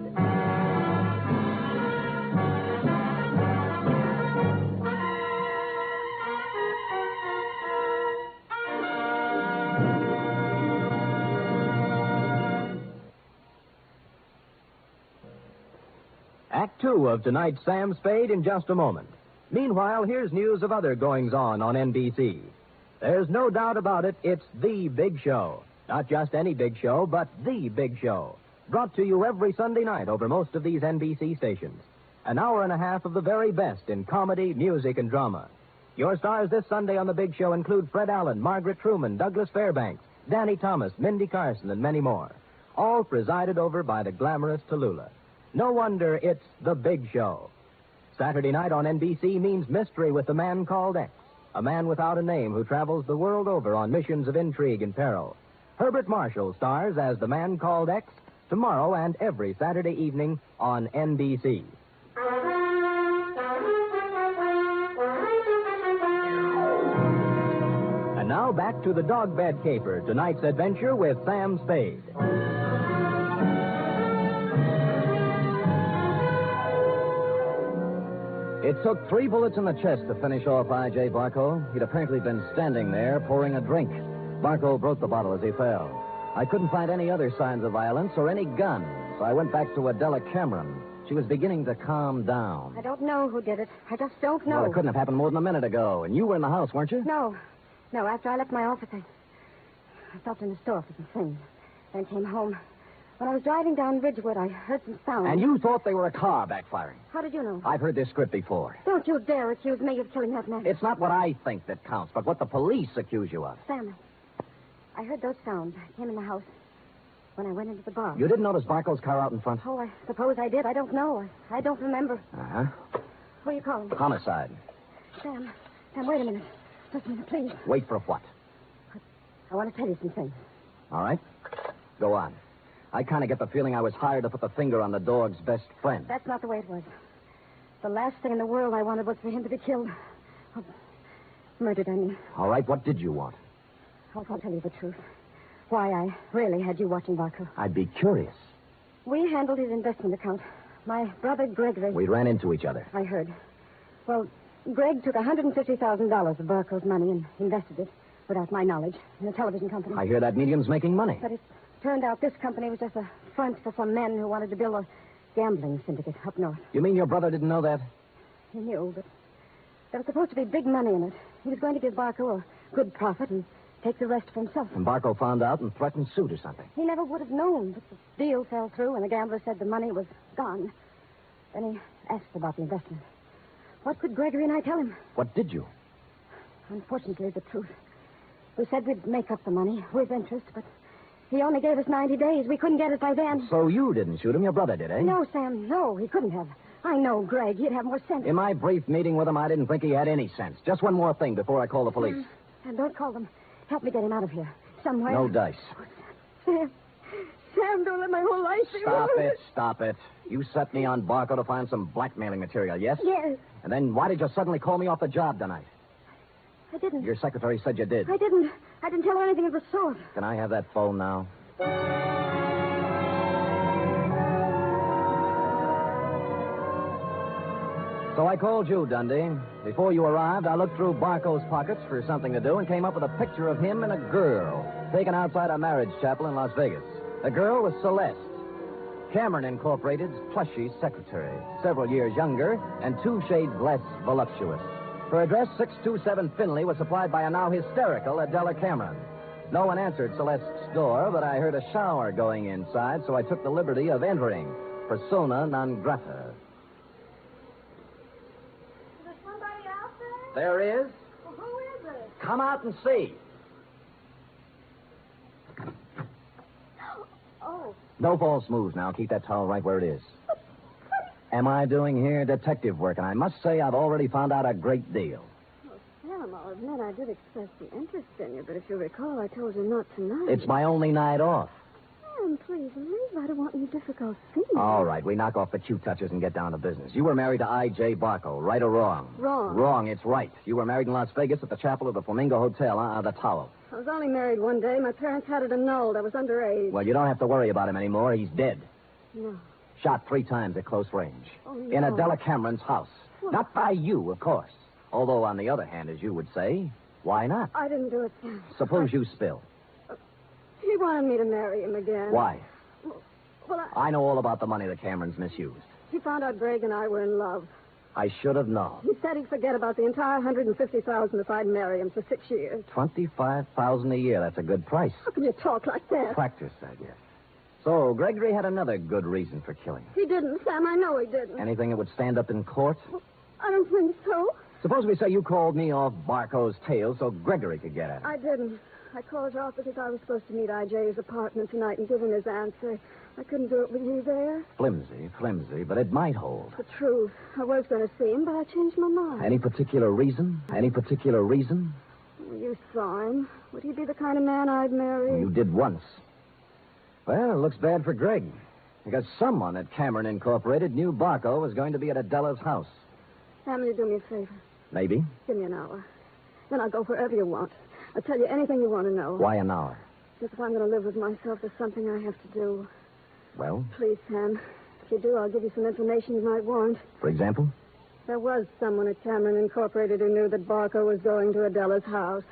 Act 2 of tonight's Sam Spade in just a moment. Meanwhile, here's news of other goings-on on NBC. There's no doubt about it, it's the big show. Not just any big show, but the big show. Brought to you every Sunday night over most of these NBC stations. An hour and a half of the very best in comedy, music, and drama. Your stars this Sunday on the big show include Fred Allen, Margaret Truman, Douglas Fairbanks, Danny Thomas, Mindy Carson, and many more. All presided over by the glamorous Tallulah. No wonder it's the big show. Saturday night on NBC means mystery with the man called X. A man without a name who travels the world over on missions of intrigue and peril. Herbert Marshall stars as the man called X tomorrow and every Saturday evening on NBC. And now back to the dog bed caper, tonight's adventure with Sam Spade. It took 3 bullets in the chest to finish off I.J. Barco. He'd apparently been standing there pouring a drink. Barco broke the bottle as he fell. I couldn't find any other signs of violence or any gun, so I went back to Adela Cameron. She was beginning to calm down. I don't know who did it. I just don't know. Well, it couldn't have happened more than a minute ago, and you were in the house, weren't you? No, after I left my office, I stopped in the store for some things. Then came home. When I was driving down Ridgewood, I heard some sound. And you thought they were a car backfiring. How did you know? I've heard this script before. Don't you dare accuse me of killing that man. It's not what I think that counts, but what the police accuse you of. Sam, I heard those sounds. I came in the house when I went into the bar. You didn't notice Barco's car out in front? Oh, I suppose I did. I don't know. I don't remember. Uh-huh. Who are you calling? Homicide. Sam, wait a minute. Just a minute, please. Wait for what? I want to tell you some things. All right. Go on. I kind of get the feeling I was hired to put the finger on the dog's best friend. That's not the way it was. The last thing in the world I wanted was for him to be killed. Oh, murdered, I mean. All right, what did you want? I'll tell you the truth. why I really had you watching Barco. I'd be curious. We handled his investment account. My brother Gregory... We ran into each other. I heard. Well, Greg took $150,000 of Barco's money and invested it, without my knowledge, in a television company. I hear that medium's making money. But it turned out this company was just a front for some men who wanted to build a gambling syndicate up north. You mean your brother didn't know that? He knew, but there was supposed to be big money in it. He was going to give Barco a good profit and take the rest for himself. And Barco found out and threatened suit or something. He never would have known, but the deal fell through and the gambler said the money was gone. Then he asked about the investment. What could Gregory and I tell him? What did you? Unfortunately, the truth. We said we'd make up the money with interest, but he only gave us 90 days. We couldn't get it by then. So you didn't shoot him, your brother did, eh? No, Sam, no, he couldn't have. I know Greg. He'd have more sense. In my brief meeting with him, I didn't think he had any sense. Just one more thing before I call the police. And don't call them. Help me get him out of here. Somewhere. No dice. Sam, don't let my whole life be Stop it. You set me on Barco to find some blackmailing material, yes? Yes. And then why did you suddenly call me off the job tonight? I didn't. Your secretary said you did. I didn't tell her anything of the sort. Can I have that phone now? So I called you, Dundee. Before you arrived, I looked through Barco's pockets for something to do and came up with a picture of him and a girl taken outside a marriage chapel in Las Vegas. The girl was Celeste, Cameron Incorporated's plushy secretary, several years younger and 2 shades less voluptuous. Her address, 627 Finley, was supplied by a now hysterical Adela Cameron. No one answered Celeste's door, but I heard a shower going inside, so I took the liberty of entering. Persona non grata. Is there somebody out there? There is. Well, who is it? Come out and see. Oh. No false moves now. Keep that towel right where it is. Am I doing here detective work? And I must say I've already found out a great deal. Well, Sam, I'll admit I did express the interest in you, but if you recall, I told you not tonight. It's my only night off. Sam, please leave. I don't want any difficult scenes. All right, we knock off the cute touches and get down to business. You were married to I.J. Barco, right or wrong? Wrong. Wrong, it's right. You were married in Las Vegas at the chapel of the Flamingo Hotel, the Towel. I was only married one day. My parents had it annulled. I was underage. Well, you don't have to worry about him anymore. He's dead. No. Shot 3 times at close range. Oh, In no. Adela Cameron's house. What? Not by you, of course. Although, on the other hand, as you would say, why not? I didn't do it, Sam. Suppose you spill. He wanted me to marry him again. Why? Well, I know all about the money the Camerons misused. he found out Greg and I were in love. I should have known. He said he'd forget about the entire $150,000 if I'd marry him for 6 years. $25,000 a year. That's a good price. How can you talk like that? Practice, I guess. So, Gregory had another good reason for killing. He didn't, Sam. I know he didn't. Anything that would stand up in court? I don't think so. Suppose we say you called me off Barco's tail so Gregory could get at it. I didn't. I called you off because I was supposed to meet I.J.'s apartment tonight and give him his answer. I couldn't do it with you there. Flimsy, but it might hold. The truth. I was going to see him, but I changed my mind. Any particular reason? You saw him. Would he be the kind of man I'd marry? You did once. Well, it looks bad for Greg. Because someone at Cameron Incorporated knew Barco was going to be at Adela's house. Sam, will you do me a favor? Maybe. Give me an hour. Then I'll go wherever you want. I'll tell you anything you want to know. Why an hour? Because if I'm going to live with myself, there's something I have to do. Well? Please, Sam. If you do, I'll give you some information you might want. For example? There was someone at Cameron Incorporated who knew that Barco was going to Adela's house.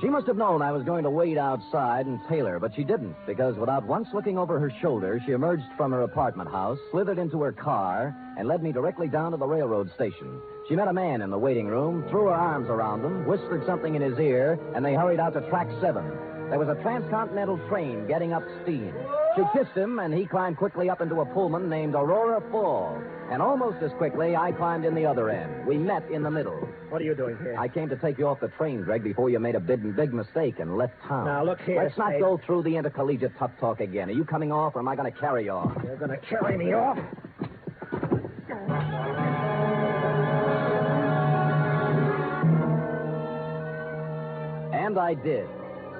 She must have known I was going to wait outside and tail her, but she didn't, because without once looking over her shoulder, she emerged from her apartment house, slithered into her car, and led me directly down to the railroad station. She met a man in the waiting room, threw her arms around him, whispered something in his ear, and they hurried out to track 7. There was a transcontinental train getting up steam. She kissed him, and he climbed quickly up into a Pullman named Aurora Fall. And almost as quickly, I climbed in the other end. We met in the middle. What are you doing here? I came to take you off the train, Greg, before you made a big mistake and left town. Now, look here, Let's not Spade. go through the intercollegiate tough talk again. Are you coming off, or am I going to carry you off? You're going to carry me off? And I did.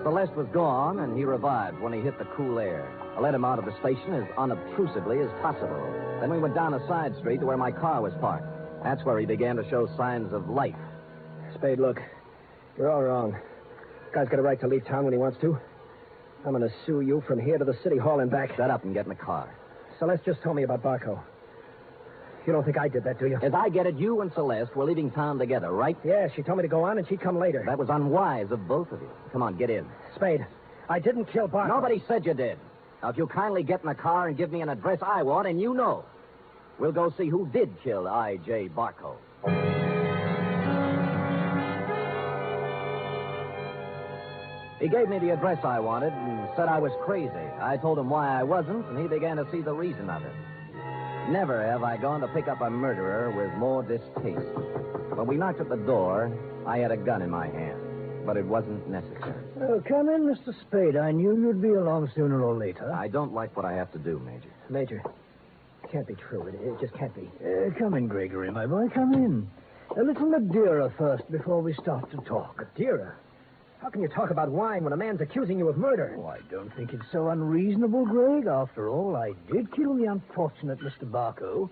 Celeste was gone, and he revived when he hit the cool air. I let him out of the station as unobtrusively as possible. Then we went down a side street to where my car was parked. That's where he began to show signs of life. Spade, look. You're all wrong. Guy's got a right to leave town when he wants to. I'm going to sue you from here to the city hall and back. Shut up and get in the car. Celeste just told me about Barco. You don't think I did that, do you? As I get it, you and Celeste were leaving town together, right? Yeah, she told me to go on and she'd come later. That was unwise of both of you. Come on, get in. Spade, I didn't kill Barco. Nobody said you did. Now, if you kindly get in the car and give me an address I want, and you know, we'll go see who did kill I.J. Barco. He gave me the address I wanted and said I was crazy. I told him why I wasn't, and he began to see the reason of it. Never have I gone to pick up a murderer with more distaste. When we knocked at the door, I had a gun in my hand, but it wasn't necessary. Oh, come in, Mr. Spade. I knew you'd be along sooner or later. I don't like what I have to do, Major. Major, it can't be true. It just can't be. Come in, Gregory, my boy. Come in. A little Madeira first before we start to talk. Madeira? How can you talk about wine when a man's accusing you of murder? Oh, I don't think it's so unreasonable, Greg. After all, I did kill the unfortunate Mr. Barco,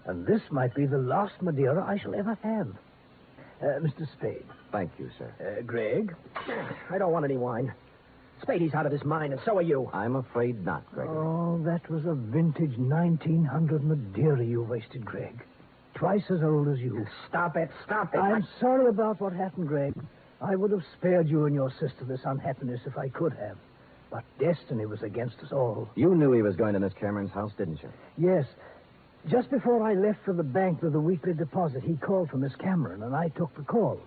and this might be the last Madeira I shall ever have. Mr. Spade. Thank you, sir. Greg? I don't want any wine. Spadey's out of his mind, and so are you. I'm afraid not, Gregory. Oh, that was a vintage 1900 Madeira you wasted, Greg. Twice as old as you. Stop it. I'm sorry about what happened, Greg. I would have spared you and your sister this unhappiness if I could have. But destiny was against us all. You knew he was going to Miss Cameron's house, didn't you? Yes. Just before I left for the bank with the weekly deposit, he called for Miss Cameron, and I took the call.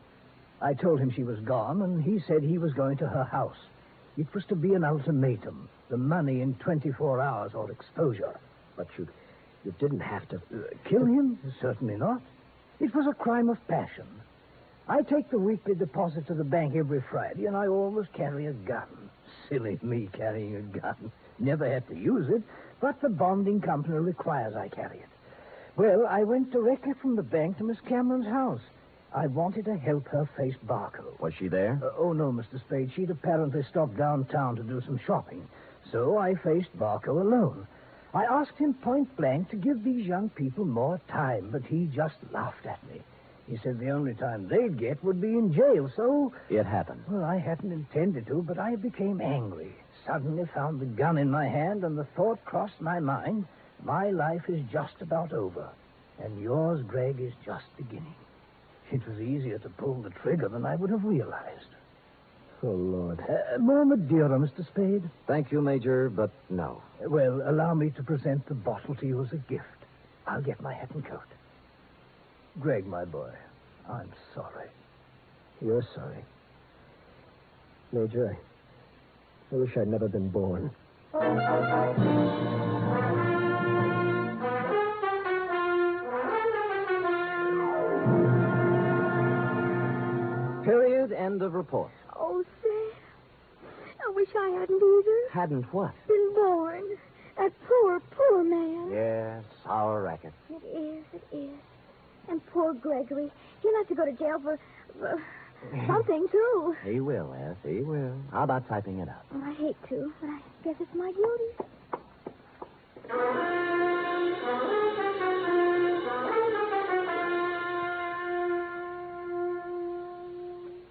I told him she was gone, and he said he was going to her house. It was to be an ultimatum. The money in 24 hours or exposure. But you didn't have to... Kill him? Certainly not. It was a crime of passion. I take the weekly deposit to the bank every Friday, and I always carry a gun. Silly me carrying a gun. Never had to use it, but the bonding company requires I carry it. Well, I went directly from the bank to Miss Cameron's house. I wanted to help her face Barco. Was she there? Oh, no, Mr. Spade. She'd apparently stopped downtown to do some shopping. So I faced Barco alone. I asked him point blank to give these young people more time, but he just laughed at me. He said the only time they'd get would be in jail, so... It happened. Well, I hadn't intended to, but I became angry. Suddenly found the gun in my hand, and the thought crossed my mind, my life is just about over, and yours, Greg, is just beginning. It was easier to pull the trigger than I would have realized. Oh, Lord. More Madeira, Mr. Spade? Thank you, Major, but no. Well, allow me to present the bottle to you as a gift. I'll get my hat and coat. Greg, my boy, I'm sorry. You're sorry. Major, I wish I'd never been born. Period. End of report. Oh, Sam, I wish I hadn't either. Hadn't what? Been born. That poor man. Yes, sour racket. It is. And poor Gregory. He'll have to go to jail for something, too. He will, yes, he will. How about typing it up? Well, I hate to, but I guess it's my duty.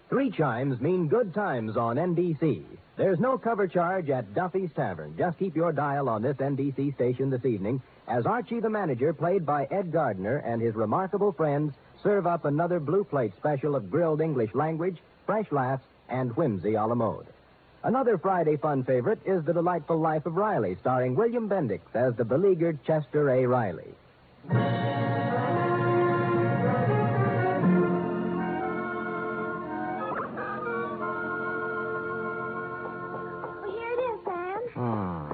Three chimes mean good times on NBC. There's no cover charge at Duffy's Tavern. Just keep your dial on this NBC station this evening as Archie the Manager, played by Ed Gardner, and his remarkable friends serve up another blue plate special of grilled English language, fresh laughs, and whimsy a la mode. Another Friday fun favorite is The Delightful Life of Riley, starring William Bendix as the beleaguered Chester A. Riley.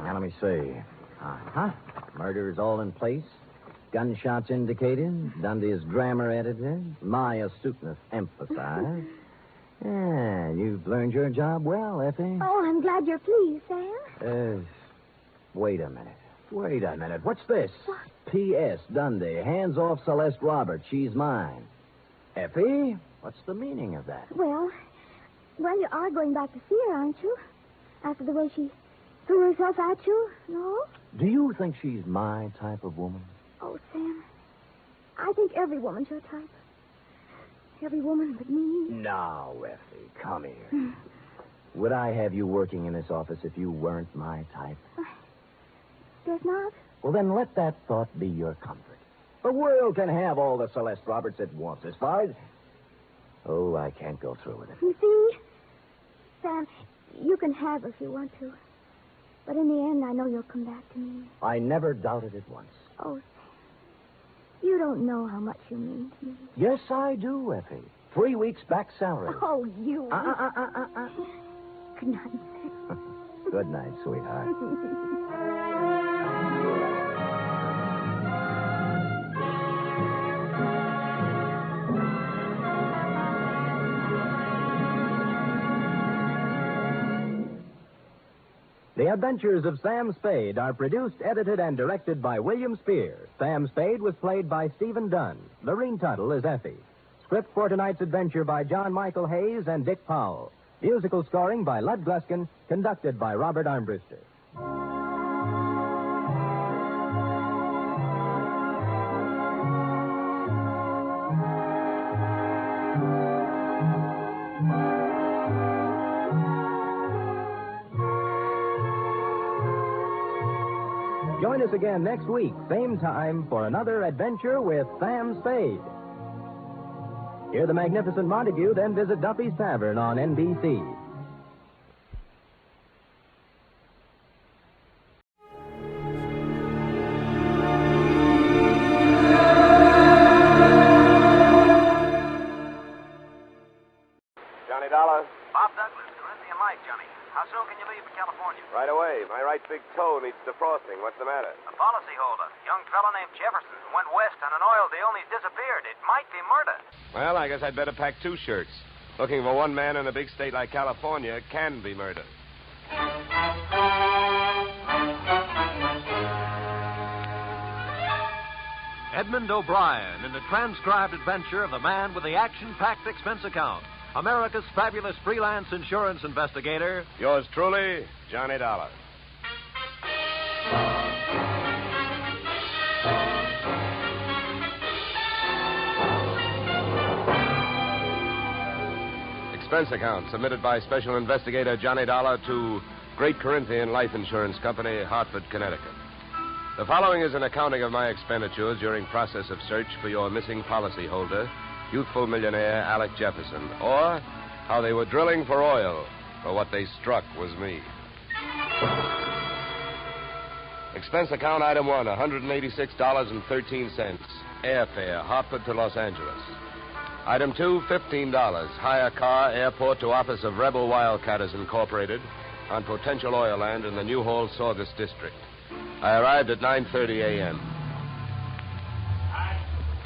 Let me see. Murder's all in place. Gunshots indicated. Dundee's grammar edited. My astuteness emphasized. Yeah, you've learned your job well, Effie. Oh, I'm glad you're pleased, Sam. Wait a minute. What's this? What? P.S. Dundee, hands off Celeste Roberts. She's mine. Effie, what's the meaning of that? Well, you are going back to see her, aren't you? After the way she threw herself at you, no? Do you think she's my type of woman? Oh, Sam, I think every woman's your type. Every woman but me. Now, Effie, come here. Would I have you working in this office if you weren't my type? Guess not. Well, then let that thought be your comfort. The world can have all the Celeste Roberts it wants as far as... Oh, I can't go through with it. You see? Sam, you can have her if you want to. But in the end, I know you'll come back to me. I never doubted it once. Oh, Sam, you don't know how much you mean to me. Yes, I do, Effie. 3 weeks back salary. Oh, you. Good night. Good night, sweetheart. The Adventures of Sam Spade are produced, edited, and directed by William Spear. Sam Spade was played by Stephen Dunn. Lorene Tuttle is Effie. Script for tonight's adventure by John Michael Hayes and Dick Powell. Musical scoring by Lud Gluskin, conducted by Robert Armbruster. Join us again next week, same time, for another adventure with Sam Spade. Hear the magnificent Montague, then visit Duffy's Tavern on NBC. Johnny Dollar? Bob Douglas, Corinthian Light, Johnny. How soon can you leave for California? Right away. My right big toe needs defrosting. What's the matter? A policyholder, young fellow named Jefferson, went west on an oil deal and he's disappeared. It might be murder. Well, I guess I'd better pack 2 shirts. Looking for one man in a big state like California can be murder. Edmund O'Brien in the transcribed adventure of the man with the action-packed expense account. America's fabulous freelance insurance investigator. Yours truly, Johnny Dollar. Expense account submitted by Special Investigator Johnny Dollar to Great Corinthian Life Insurance Company, Hartford, Connecticut. The following is an accounting of my expenditures during process of search for your missing policyholder, Youthful Millionaire Alec Jefferson, or how they were drilling for oil, for what they struck was me. Expense account item 1, $186.13. Airfare, Hartford to Los Angeles. Item 2, $15. Hire car, airport to office of Rebel Wildcatters Incorporated on potential oil land in the New Hall, Saugus district. I arrived at 9:30 a.m.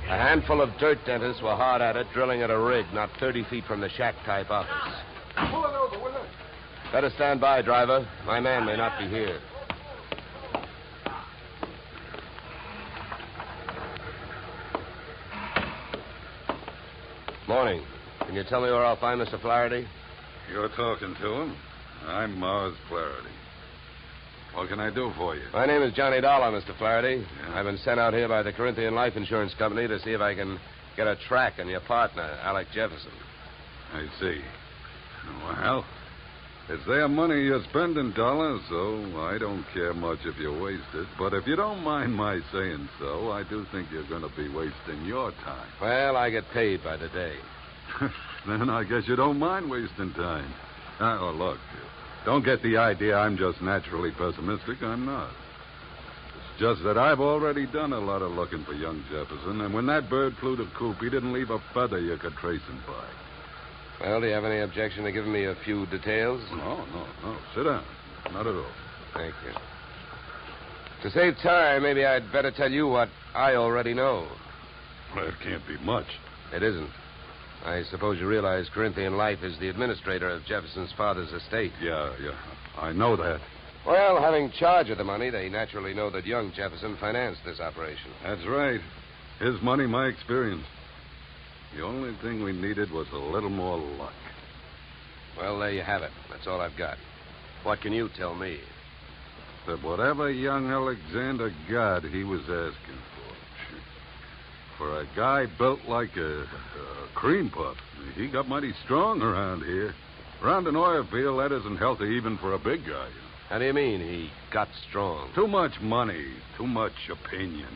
A handful of dirt dentists were hard at it, drilling at a rig not 30 feet from the shack-type office. Pull it over, will you? Better stand by, driver. My man may not be here. Morning. Can you tell me where I'll find Mr. Flaherty? You're talking to him. I'm Mars Flaherty. What can I do for you? My name is Johnny Dollar, Mr. Flaherty. Yeah. I've been sent out here by the Corinthian Life Insurance Company to see if I can get a track on your partner, Alec Jefferson. I see. Well, it's their money you're spending, Dollar, so I don't care much if you waste it. But if you don't mind my saying so, I do think you're going to be wasting your time. Well, I get paid by the day. Then I guess you don't mind wasting time. Oh, look, don't get the idea I'm just naturally pessimistic. I'm not. It's just that I've already done a lot of looking for young Jefferson, and when that bird flew to coop, he didn't leave a feather you could trace him by. Well, do you have any objection to giving me a few details? No. Sit down. Not at all. Thank you. To save time, maybe I'd better tell you what I already know. Well, it can't be much. It isn't. I suppose you realize Corinthian Life is the administrator of Jefferson's father's estate. Yeah. I know that. Well, having charge of the money, they naturally know that young Jefferson financed this operation. That's right. His money, my experience. The only thing we needed was a little more luck. Well, there you have it. That's all I've got. What can you tell me? That whatever young Alexander got, he was asking for. for a guy built like a cream puff. He got mighty strong around here. Around an oil field, that isn't healthy even for a big guy. How do you mean he got strong? Too much money, too much opinion.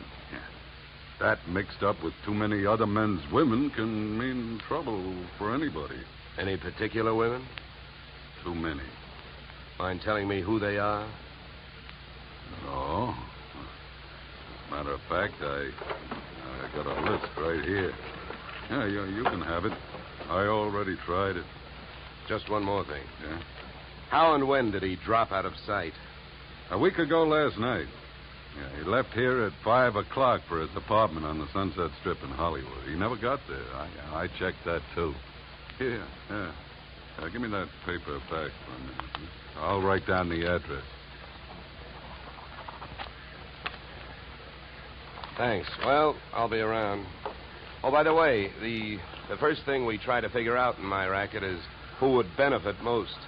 That mixed up with too many other men's women can mean trouble for anybody. Any particular women? Too many. Mind telling me who they are? No. Matter of fact, I got a list right here. Yeah, you can have it. I already tried it. Just one more thing. Yeah? How and when did he drop out of sight? A week ago last night. Yeah, he left here at 5 o'clock for his apartment on the Sunset Strip in Hollywood. He never got there. I checked that, too. Here, yeah. Give me that paper back for a minute. I'll write down the address. Thanks. Well, I'll be around. Oh, by the way, the first thing we try to figure out in my racket is who would benefit most.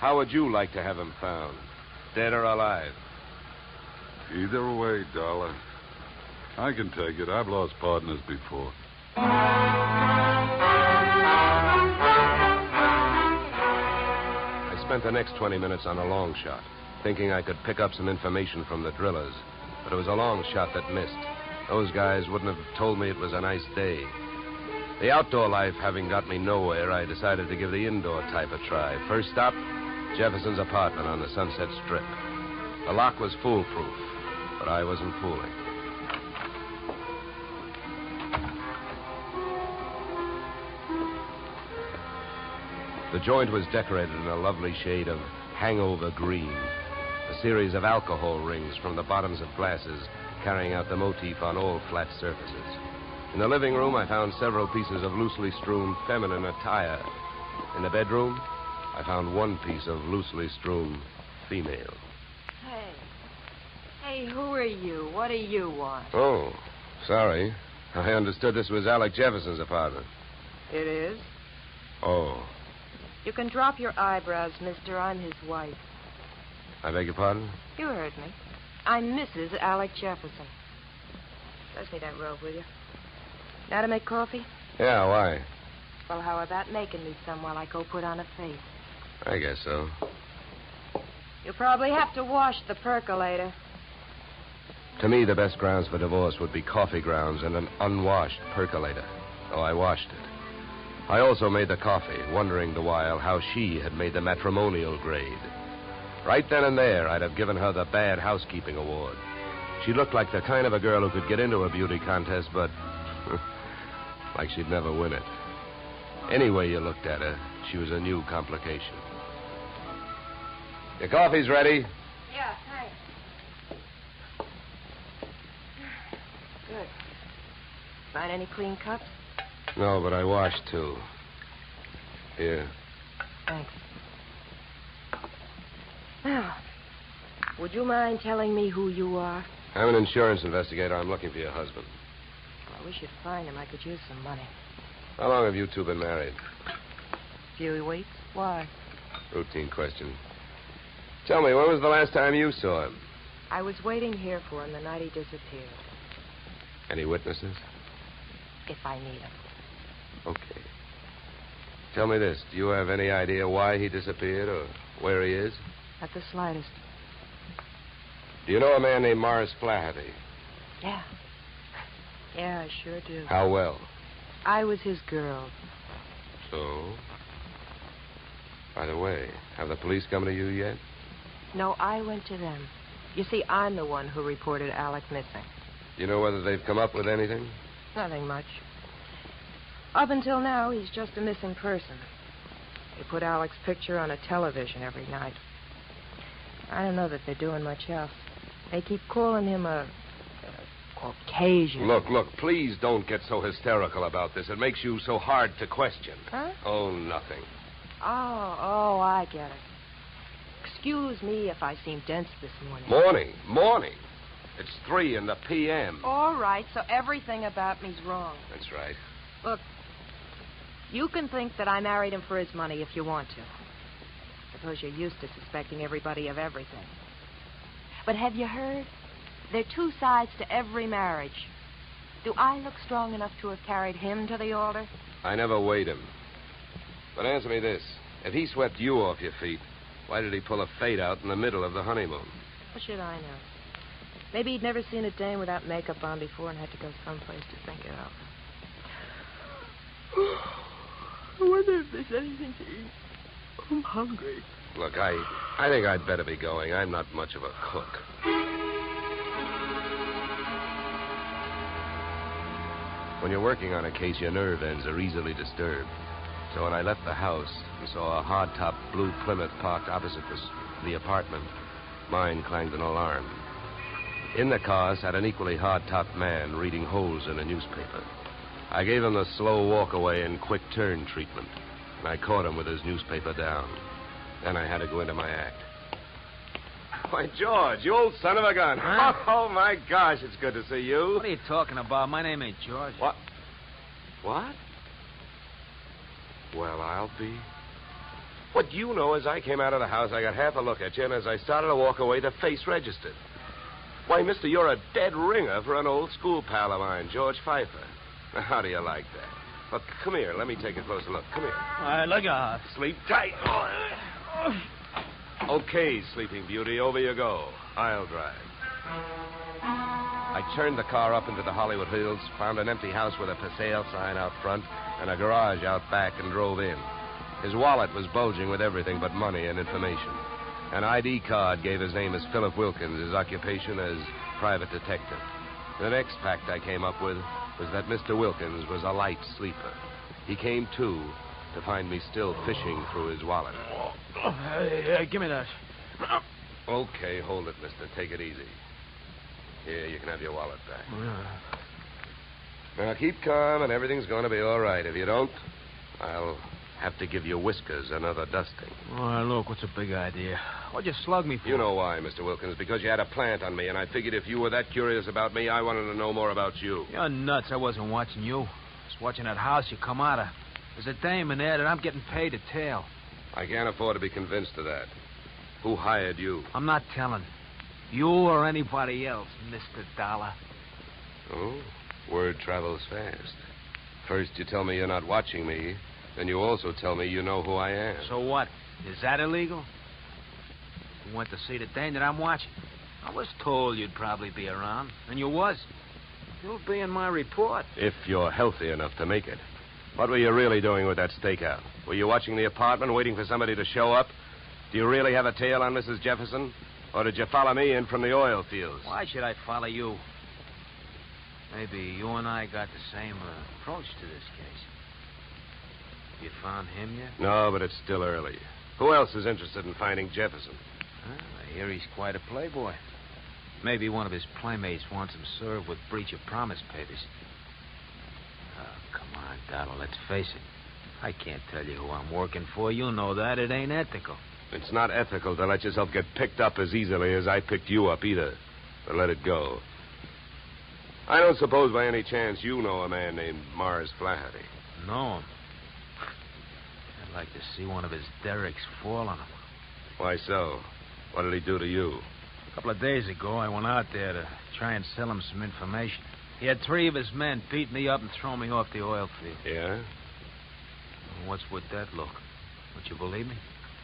How would you like to have him found? Dead or alive? Either way, Dollar. I can take it. I've lost partners before. I spent the next 20 minutes on a long shot, thinking I could pick up some information from the drillers. But it was a long shot that missed. Those guys wouldn't have told me it was a nice day. The outdoor life having got me nowhere, I decided to give the indoor type a try. First stop, Jefferson's apartment on the Sunset Strip. The lock was foolproof, but I wasn't fooling. The joint was decorated in a lovely shade of hangover green. A series of alcohol rings from the bottoms of glasses carrying out the motif on all flat surfaces. In the living room, I found several pieces of loosely strewn feminine attire. In the bedroom, I found one piece of loosely strewn female. Hey, who are you? What do you want? Oh, sorry. I understood this was Alec Jefferson's apartment. It is? Oh. You can drop your eyebrows, mister. I'm his wife. I beg your pardon? You heard me. I'm Mrs. Alec Jefferson. Pass me that robe, will you? Now to make coffee? Yeah, why? Well, how about making me some while I go put on a face? I guess so. You'll probably have to wash the percolator. To me, the best grounds for divorce would be coffee grounds and an unwashed percolator. So I washed it. I also made the coffee, wondering the while how she had made the matrimonial grade. Right then and there, I'd have given her the Bad Housekeeping Award. She looked like the kind of a girl who could get into a beauty contest, but like she'd never win it. Any way you looked at her, she was a new complication. Your coffee's ready. Yeah, thanks. Good. Find any clean cups? No, but I washed, too. Here. Thanks. Now, would you mind telling me who you are? I'm an insurance investigator. I'm looking for your husband. Well, I wish you'd find him. I could use some money. How long have you two been married? A few weeks. Why? Routine question. Tell me, when was the last time you saw him? I was waiting here for him the night he disappeared. Any witnesses? If I need him. Okay. Tell me this. Do you have any idea why he disappeared or where he is? Not the slightest. Do you know a man named Morris Flaherty? Yeah. Yeah, I sure do. How well? I was his girl. So? By the way, have the police come to you yet? No, I went to them. You see, I'm the one who reported Alec missing. Do you know whether they've come up with anything? Nothing much. Up until now, he's just a missing person. They put Alec's picture on a television every night. I don't know that they're doing much else. They keep calling him a Caucasian. Look, please don't get so hysterical about this. It makes you so hard to question. Huh? Oh, nothing. Oh, I get it. Excuse me if I seem dense this morning. Morning. It's 3 in the p.m. All right, so everything about me's wrong. That's right. Look, you can think that I married him for his money if you want to. Suppose you're used to suspecting everybody of everything. But have you heard? There are two sides to every marriage. Do I look strong enough to have carried him to the altar? I never weighed him. But answer me this. If he swept you off your feet, why did he pull a fade out in the middle of the honeymoon? What should I know? Maybe he'd never seen a dame without makeup on before and had to go someplace to think it out. I wonder if there's anything to eat. I'm hungry. Look, I think I'd better be going. I'm not much of a cook. When you're working on a case, your nerve ends are easily disturbed. So when I left the house and saw a hard-top blue Plymouth parked opposite the apartment, mine clanged an alarm. In the car sat an equally hard-topped man reading holes in a newspaper. I gave him the slow walk-away and quick turn treatment, and I caught him with his newspaper down. Then I had to go into my act. Why, George, you old son of a gun. Huh? Oh, my gosh, it's good to see you. What are you talking about? My name ain't George. What? What? Well, I'll be. What you know is I came out of the house, I got half a look at you, and as I started to walk away, the face registered. Why, mister, you're a dead ringer for an old school pal of mine, George Pfeiffer. Now, how do you like that? Look, come here. Let me take a closer look. Come here. All right, look out. Sleep tight. Okay, Sleeping Beauty, over you go. I'll drive. I turned the car up into the Hollywood Hills, found an empty house with a for sale sign out front and a garage out back, and drove in. His wallet was bulging with everything but money and information. An ID card gave his name as Philip Wilkins, his occupation as private detective. The next fact I came up with was that Mr. Wilkins was a light sleeper. He came to find me still fishing through his wallet. Hey, give me that. Okay, hold it, mister. Take it easy. Here, you can have your wallet back. Now, keep calm, and everything's going to be all right. If you don't, I'll have to give your whiskers another dusting. All right, look, what's a big idea? What'd you slug me for? You know why, Mr. Wilkins, because you had a plant on me, and I figured if you were that curious about me, I wanted to know more about you. You're nuts. I wasn't watching you. I was watching that house you come out of. There's a dame in there that I'm getting paid to tail. I can't afford to be convinced of that. Who hired you? I'm not telling. You or anybody else, Mr. Dollar. Oh, word travels fast. First you tell me you're not watching me, then you also tell me you know who I am. So what? Is that illegal? You went to see the dame that I'm watching. I was told you'd probably be around, and you was. You'll be in my report. If you're healthy enough to make it. What were you really doing with that stakeout? Were you watching the apartment, waiting for somebody to show up? Do you really have a tail on Mrs. Jefferson? Or did you follow me in from the oil fields? Why should I follow you? Maybe you and I got the same approach to this case. You found him yet? No, but it's still early. Who else is interested in finding Jefferson? Well, I hear he's quite a playboy. Maybe one of his playmates wants him served with breach of promise papers. Oh, come on, Donald, let's face it. I can't tell you who I'm working for. You know that. It ain't ethical. It's not ethical to let yourself get picked up as easily as I picked you up, either. But let it go. I don't suppose by any chance you know a man named Mars Flaherty. Know him? I'd like to see one of his derricks fall on him. Why so? What did he do to you? A couple of days ago, I went out there to try and sell him some information. He had 3 of his men beat me up and throw me off the oil field. Yeah? What's with that look? Would you believe me?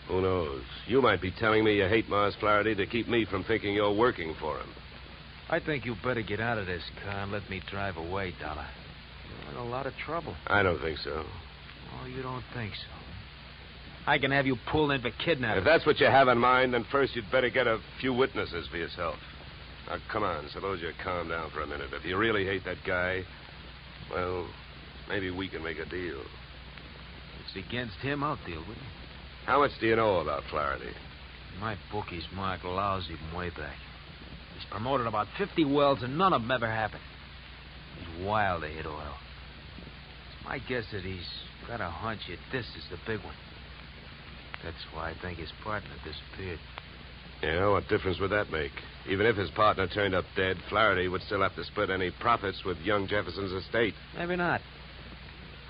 Who knows? You might be telling me you hate Mars Flaherty to keep me from thinking you're working for him. I think you better get out of this car and let me drive away, Dollar. You're in a lot of trouble. I don't think so. Oh, you don't think so? I can have you pulled in for kidnapping. If that's what you have in mind, then first you'd better get a few witnesses for yourself. Now, come on. Suppose you calm down for a minute. If you really hate that guy, well, maybe we can make a deal. If it's against him, I'll deal with it. How much do you know about Flaherty? My bookie's marked lousy from way back. He's promoted about 50 wells, and none of them ever happened. He's wild to hit oil. It's my guess that he's got a hunch that this is the big one. That's why I think his partner disappeared. Yeah, what difference would that make? Even if his partner turned up dead, Flaherty would still have to split any profits with young Jefferson's estate. Maybe not.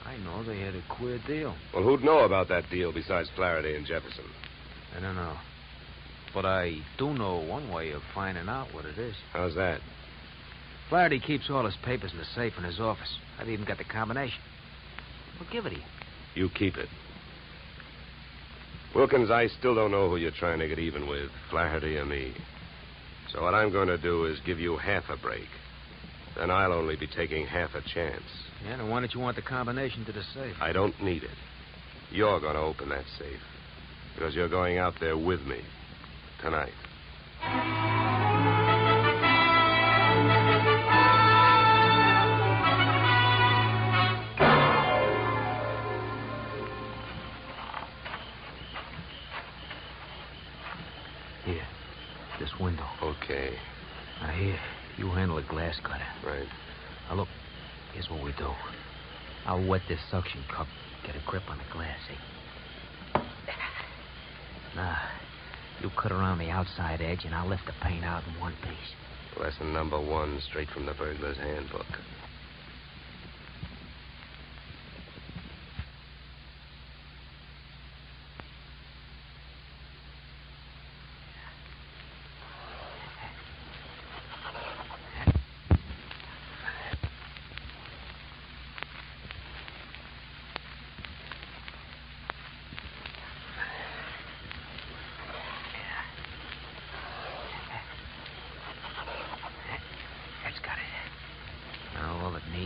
I know they had a queer deal. Well, who'd know about that deal besides Flaherty and Jefferson? I don't know. But I do know one way of finding out what it is. How's that? Flaherty keeps all his papers in the safe in his office. I've even got the combination. We'll give it to you. You keep it. Wilkins, I still don't know who you're trying to get even with, Flaherty or me. So what I'm going to do is give you half a break. Then I'll only be taking half a chance. Yeah, then why don't you want the combination to the safe? I don't need it. You're going to open that safe. Because you're going out there with me. Tonight. Here. This window. Okay. Now, here. You handle the glass cutter. Right. Now, look. Here's what we do. I'll wet this suction cup. Get a grip on the glass, see? Now, you cut around the outside edge, and I'll lift the paint out in one piece. Lesson number 1, straight from the burglar's handbook.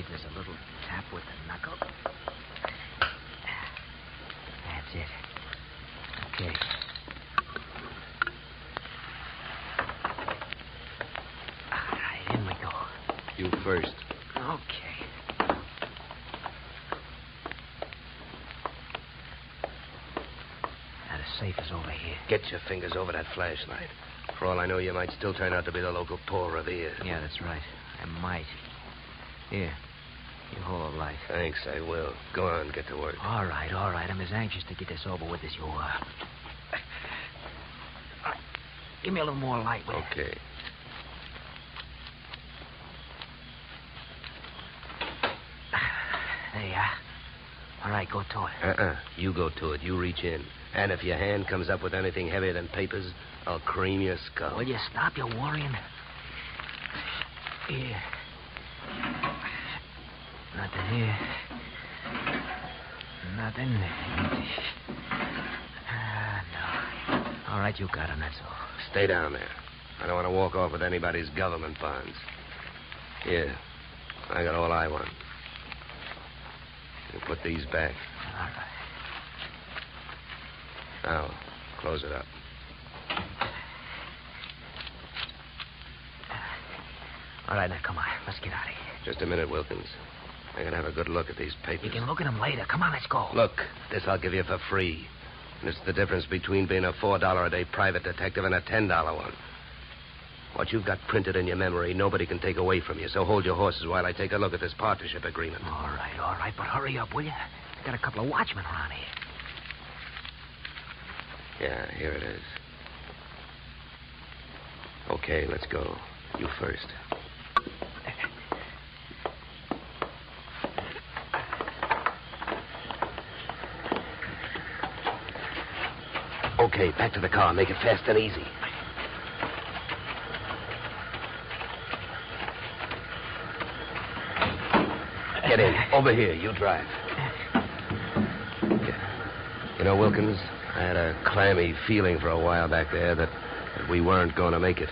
There's a little tap with the knuckle. That's it. Okay. All right, in we go. You first. Okay. Now, the safe is over here. Get your fingers over that flashlight. For all I know, you might still turn out to be the local Paul Revere. Yeah, that's right. I might. Here. You hold the light. Thanks, I will. Go on, get to work. All right. I'm as anxious to get this over with as you are. Give me a little more light, will you? Okay. There you are. All right, go to it. You go to it. You reach in. And if your hand comes up with anything heavier than papers, I'll cream your skull. Will you stop your worrying? Here. Nothing here. Nothing. No. All right, you got him, that's all. Stay down there. I don't want to walk off with anybody's government bonds. Here. I got all I want. You put these back. All right. Now, close it up. All right, now, come on. Let's get out of here. Just a minute, Wilkins. I gotta have a good look at these papers. You can look at them later. Come on, let's go. Look, this I'll give you for free. And it's the difference between being a $4 a day private detective and a $10 one. What you've got printed in your memory, nobody can take away from you. So hold your horses while I take a look at this partnership agreement. All right. But hurry up, will you? I got a couple of watchmen around here. Yeah, here it is. Okay, let's go. You first. Okay, back to the car. Make it fast and easy. Get in. Over here. You drive. You know, Wilkins, I had a clammy feeling for a while back there that we weren't going to make it.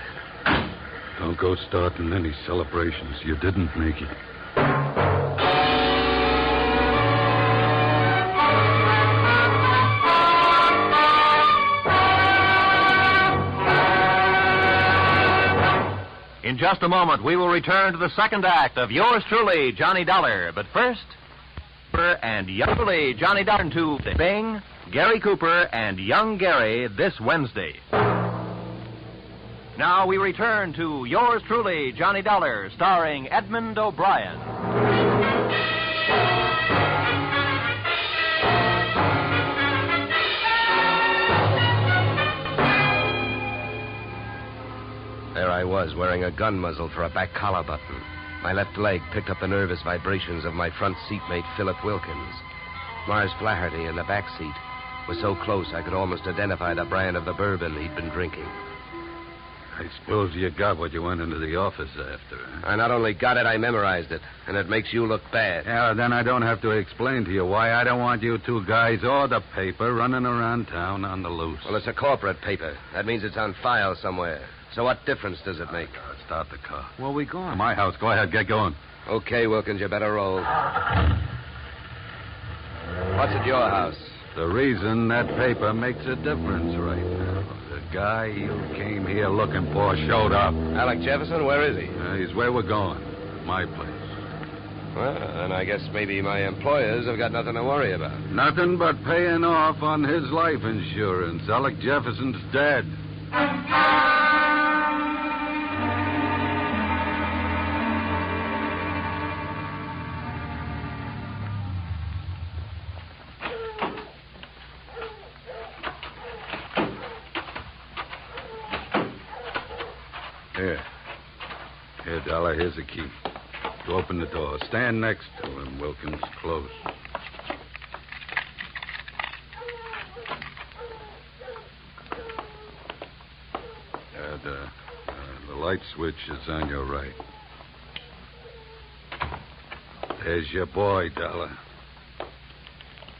Don't go starting any celebrations. You didn't make it. In just a moment, we will return to the second act of yours truly, Johnny Dollar. But first, and young truly, Johnny Dollar to Bing, Gary Cooper, and young Gary this Wednesday. Now we return to yours truly, Johnny Dollar, starring Edmund O'Brien. There I was, wearing a gun muzzle for a back collar button. My left leg picked up the nervous vibrations of my front seatmate, Philip Wilkins. Mars Flaherty in the back seat was so close I could almost identify the brand of the bourbon he'd been drinking. I suppose you got what you went into the office after, huh? I not only got it, I memorized it. And it makes you look bad. Yeah, then I don't have to explain to you why I don't want you two guys or the paper running around town on the loose. Well, it's a corporate paper. That means it's on file somewhere. So what difference does it make? Start the car. Where are we going? To my house. Go ahead, get going. Okay, Wilkins, you better roll. What's at your house? The reason that paper makes a difference right now. The guy you came here looking for showed up. Alec Jefferson? Where is he? He's where we're going. My place. Well, then I guess maybe my employers have got nothing to worry about. Nothing but paying off on his life insurance. Alec Jefferson's dead. Here, Dollar, here's the key. You open the door. Stand next to him, Wilkins. Close. The light switch is on your right. There's your boy, Dollar.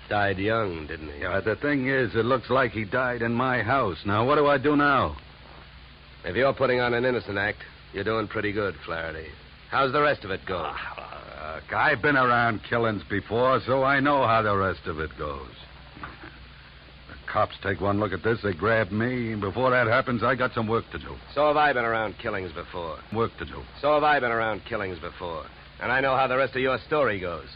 Died young, didn't he? Yeah, the thing is, it looks like he died in my house. Now, what do I do now? If you're putting on an innocent act, you're doing pretty good, Flaherty. How's the rest of it go? I've been around killings before, so I know how the rest of it goes. The cops take one look at this, they grab me, and before that happens, I got some work to do. So have I been around killings before. Work to do. So have I been around killings before. And I know how the rest of your story goes.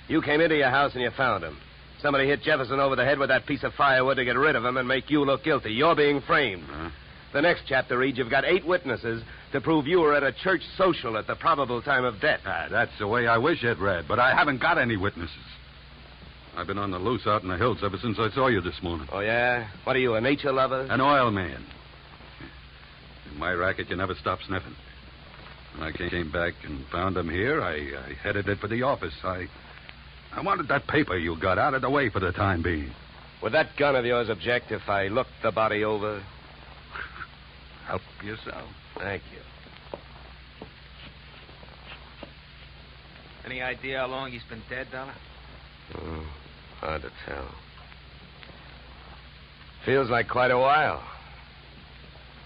You came into your house and you found him. Somebody hit Jefferson over the head with that piece of firewood to get rid of him and make you look guilty. You're being framed. Huh? The next chapter reads you've got 8 witnesses to prove you were at a church social at the probable time of death. That's the way I wish it read, but I haven't got any witnesses. I've been on the loose out in the hills ever since I saw you this morning. Oh, yeah? What are you, a nature lover? An oil man. In my racket, you never stop sniffing. When I came back and found him here, I headed it for the office. I wanted that paper you got out of the way for the time being. Would that gun of yours object if I looked the body over? Help yourself. Thank you. Any idea how long he's been dead, Dollar? Oh, hard to tell. Feels like quite a while.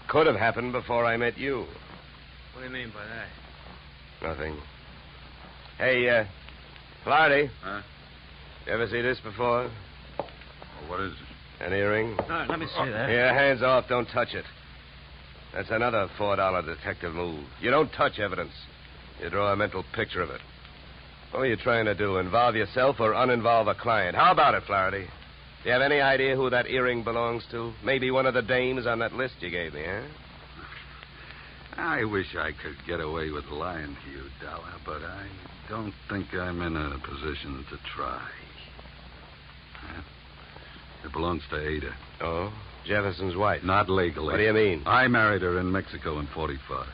Could have happened before I met you. What do you mean by that? Nothing. Hey, Flaherty. Huh? You ever see this before? Well, what is it? An earring? No, let me see that. Here, hands off. Don't touch it. That's another $4 detective move. You don't touch evidence. You draw a mental picture of it. What are you trying to do? Involve yourself or uninvolve a client? How about it, Flaherty? Do you have any idea who that earring belongs to? Maybe one of the dames on that list you gave me, huh? I wish I could get away with lying to you, Dollar, but I don't think I'm in a position to try. Huh? It belongs to Ada. Oh? Jefferson's wife? Not legally. What do you mean? I married her in Mexico in 45.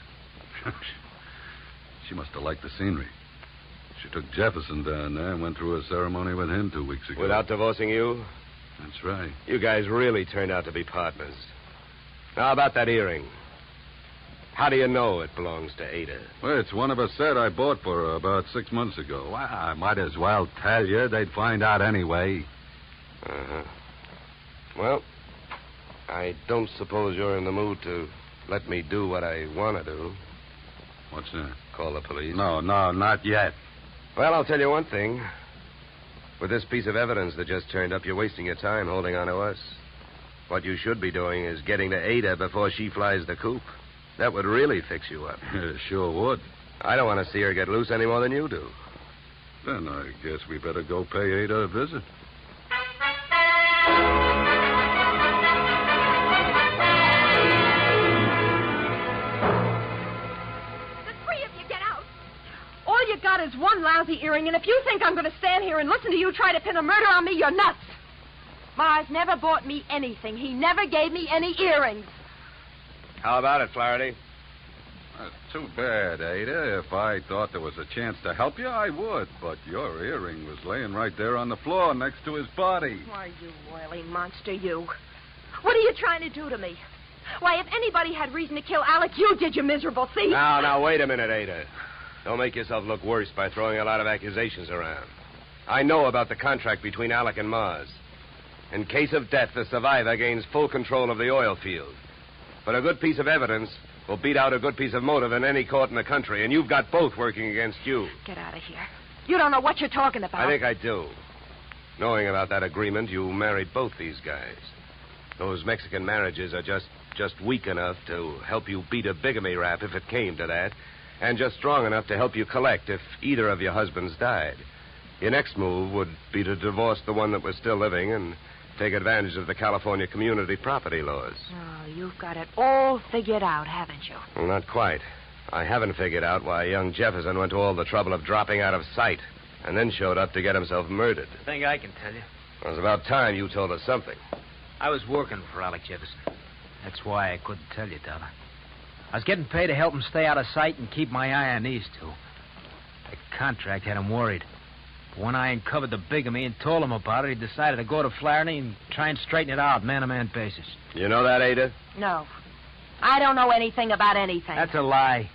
She must have liked the scenery. She took Jefferson down there and went through a ceremony with him 2 weeks ago. Without divorcing you? That's right. You guys really turned out to be partners. Now, how about that earring? How do you know it belongs to Ada? Well, it's one of a set I bought for her about 6 months ago. Well, I might as well tell you. They'd find out anyway. Uh-huh. Well, I don't suppose you're in the mood to let me do what I want to do. What's that? Call the police. No, not yet. Well, I'll tell you one thing. With this piece of evidence that just turned up, you're wasting your time holding on to us. What you should be doing is getting to Ada before she flies the coop. That would really fix you up. Sure would. I don't want to see her get loose any more than you do. Then I guess we better go pay Ada a visit. All you got is one lousy earring, and if you think I'm going to stand here and listen to you try to pin a murder on me, you're nuts. Mars never bought me anything. He never gave me any earrings. How about it, Flaherty? That's too bad, Ada. If I thought there was a chance to help you, I would. But your earring was laying right there on the floor next to his body. Why, you oily monster, you. What are you trying to do to me? Why, if anybody had reason to kill Alec, you did, you miserable thief. Now, wait a minute, Ada. Don't make yourself look worse by throwing a lot of accusations around. I know about the contract between Alec and Mars. In case of death, the survivor gains full control of the oil field. But a good piece of evidence will beat out a good piece of motive in any court in the country, and you've got both working against you. Get out of here. You don't know what you're talking about. I think I do. Knowing about that agreement, you married both these guys. Those Mexican marriages are just weak enough to help you beat a bigamy rap if it came to that, and just strong enough to help you collect if either of your husbands died. Your next move would be to divorce the one that was still living and take advantage of the California community property laws. Oh, you've got it all figured out, haven't you? Well, not quite. I haven't figured out why young Jefferson went to all the trouble of dropping out of sight and then showed up to get himself murdered. I think I can tell you. It was about time you told us something. I was working for Alec Jefferson. That's why I couldn't tell you, Dollar. I was getting paid to help him stay out of sight and keep my eye on these two. The contract had him worried. But when I uncovered the bigamy and told him about it, he decided to go to Flaherty and try and straighten it out man-to-man basis. You know that, Ada? No. I don't know anything about anything. That's a lie.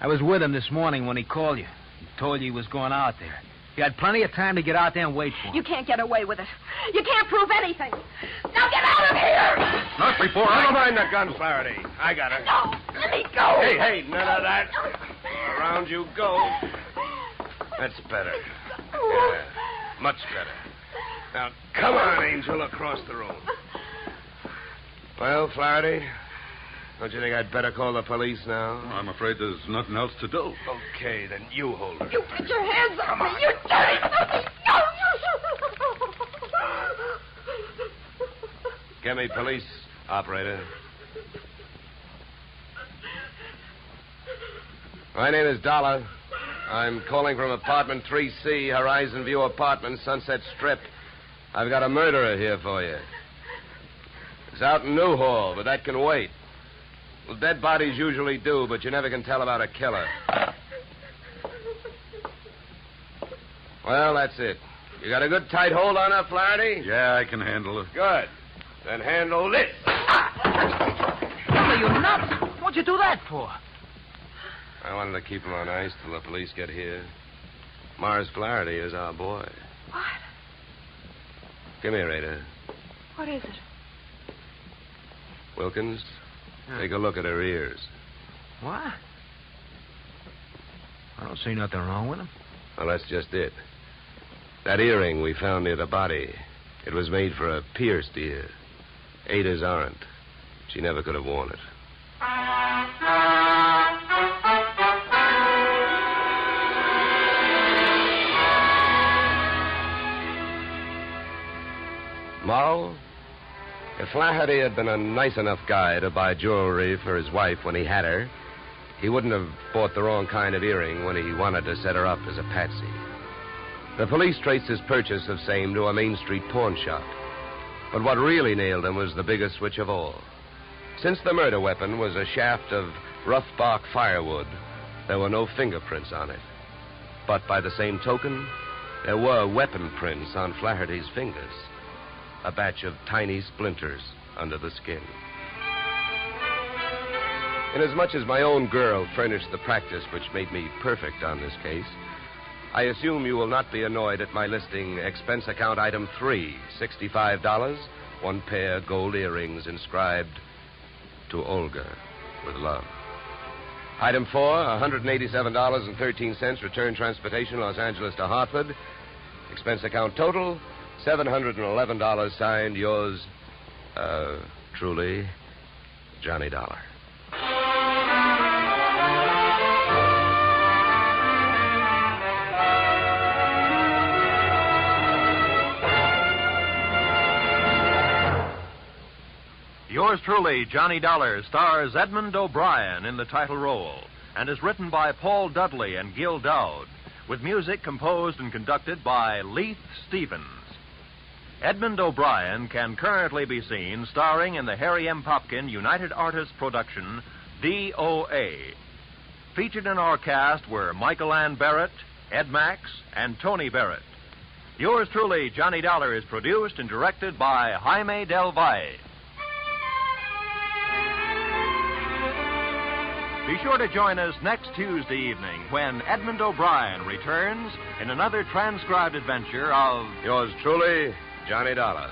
I was with him this morning when he called you. He told you he was going out there. You had plenty of time to get out there and wait for him. You can't get away with it. You can't prove anything. Now get out of here! Not before Never mind the gun, Flaherty. I got her. No, let me go. Hey, none of that. Around you go. That's better. Yeah, much better. Now, come on, Angel, across the room. Well, Flaherty, don't you think I'd better call the police now? I'm afraid there's nothing else to do. Okay, then you hold her. You get your hands off me, you dirty puppy! No! Get me police, operator. My name is Dolar. I'm calling from apartment 3C, Horizon View Apartment, Sunset Strip. I've got a murderer here for you. It's out in Newhall, but that can wait. Well, dead bodies usually do, but you never can tell about a killer. Well, that's it. You got a good tight hold on her, Flaherty? Yeah, I can handle it. Good. Then handle this. Are you nuts? What'd you do that for? I wanted to keep him on ice till the police get here. Mars Flaherty is our boy. What? Come here, Ada. What is it? Wilkins, take a look at her ears. What? I don't see nothing wrong with them. Well, that's just it. That earring we found near the body, it was made for a pierced ear. Ada's aren't. She never could have worn it. Moral? If Flaherty had been a nice enough guy to buy jewelry for his wife when he had her, he wouldn't have bought the wrong kind of earring when he wanted to set her up as a patsy. The police traced his purchase of same to a Main Street pawn shop. But what really nailed him was the biggest switch of all. Since the murder weapon was a shaft of rough bark firewood, there were no fingerprints on it. But by the same token, there were weapon prints on Flaherty's fingers. A batch of tiny splinters under the skin. Inasmuch as my own girl furnished the practice which made me perfect on this case, I assume you will not be annoyed at my listing expense account item 3, $65, one pair gold earrings inscribed to Olga with love. Item 4, $187.13 return transportation Los Angeles to Hartford. Expense account total, $711 signed yours, truly, Johnny Dollar. Yours truly, Johnny Dollar, stars Edmund O'Brien in the title role and is written by Paul Dudley and Gil Dowd, with music composed and conducted by Leith Stevens. Edmund O'Brien can currently be seen starring in the Harry M. Popkin United Artists production, DOA. Featured in our cast were Michael Ann Barrett, Ed Max, and Tony Barrett. Yours truly, Johnny Dollar, is produced and directed by Jaime Del Valle. Be sure to join us next Tuesday evening when Edmund O'Brien returns in another transcribed adventure of Yours truly, Johnny Dollar.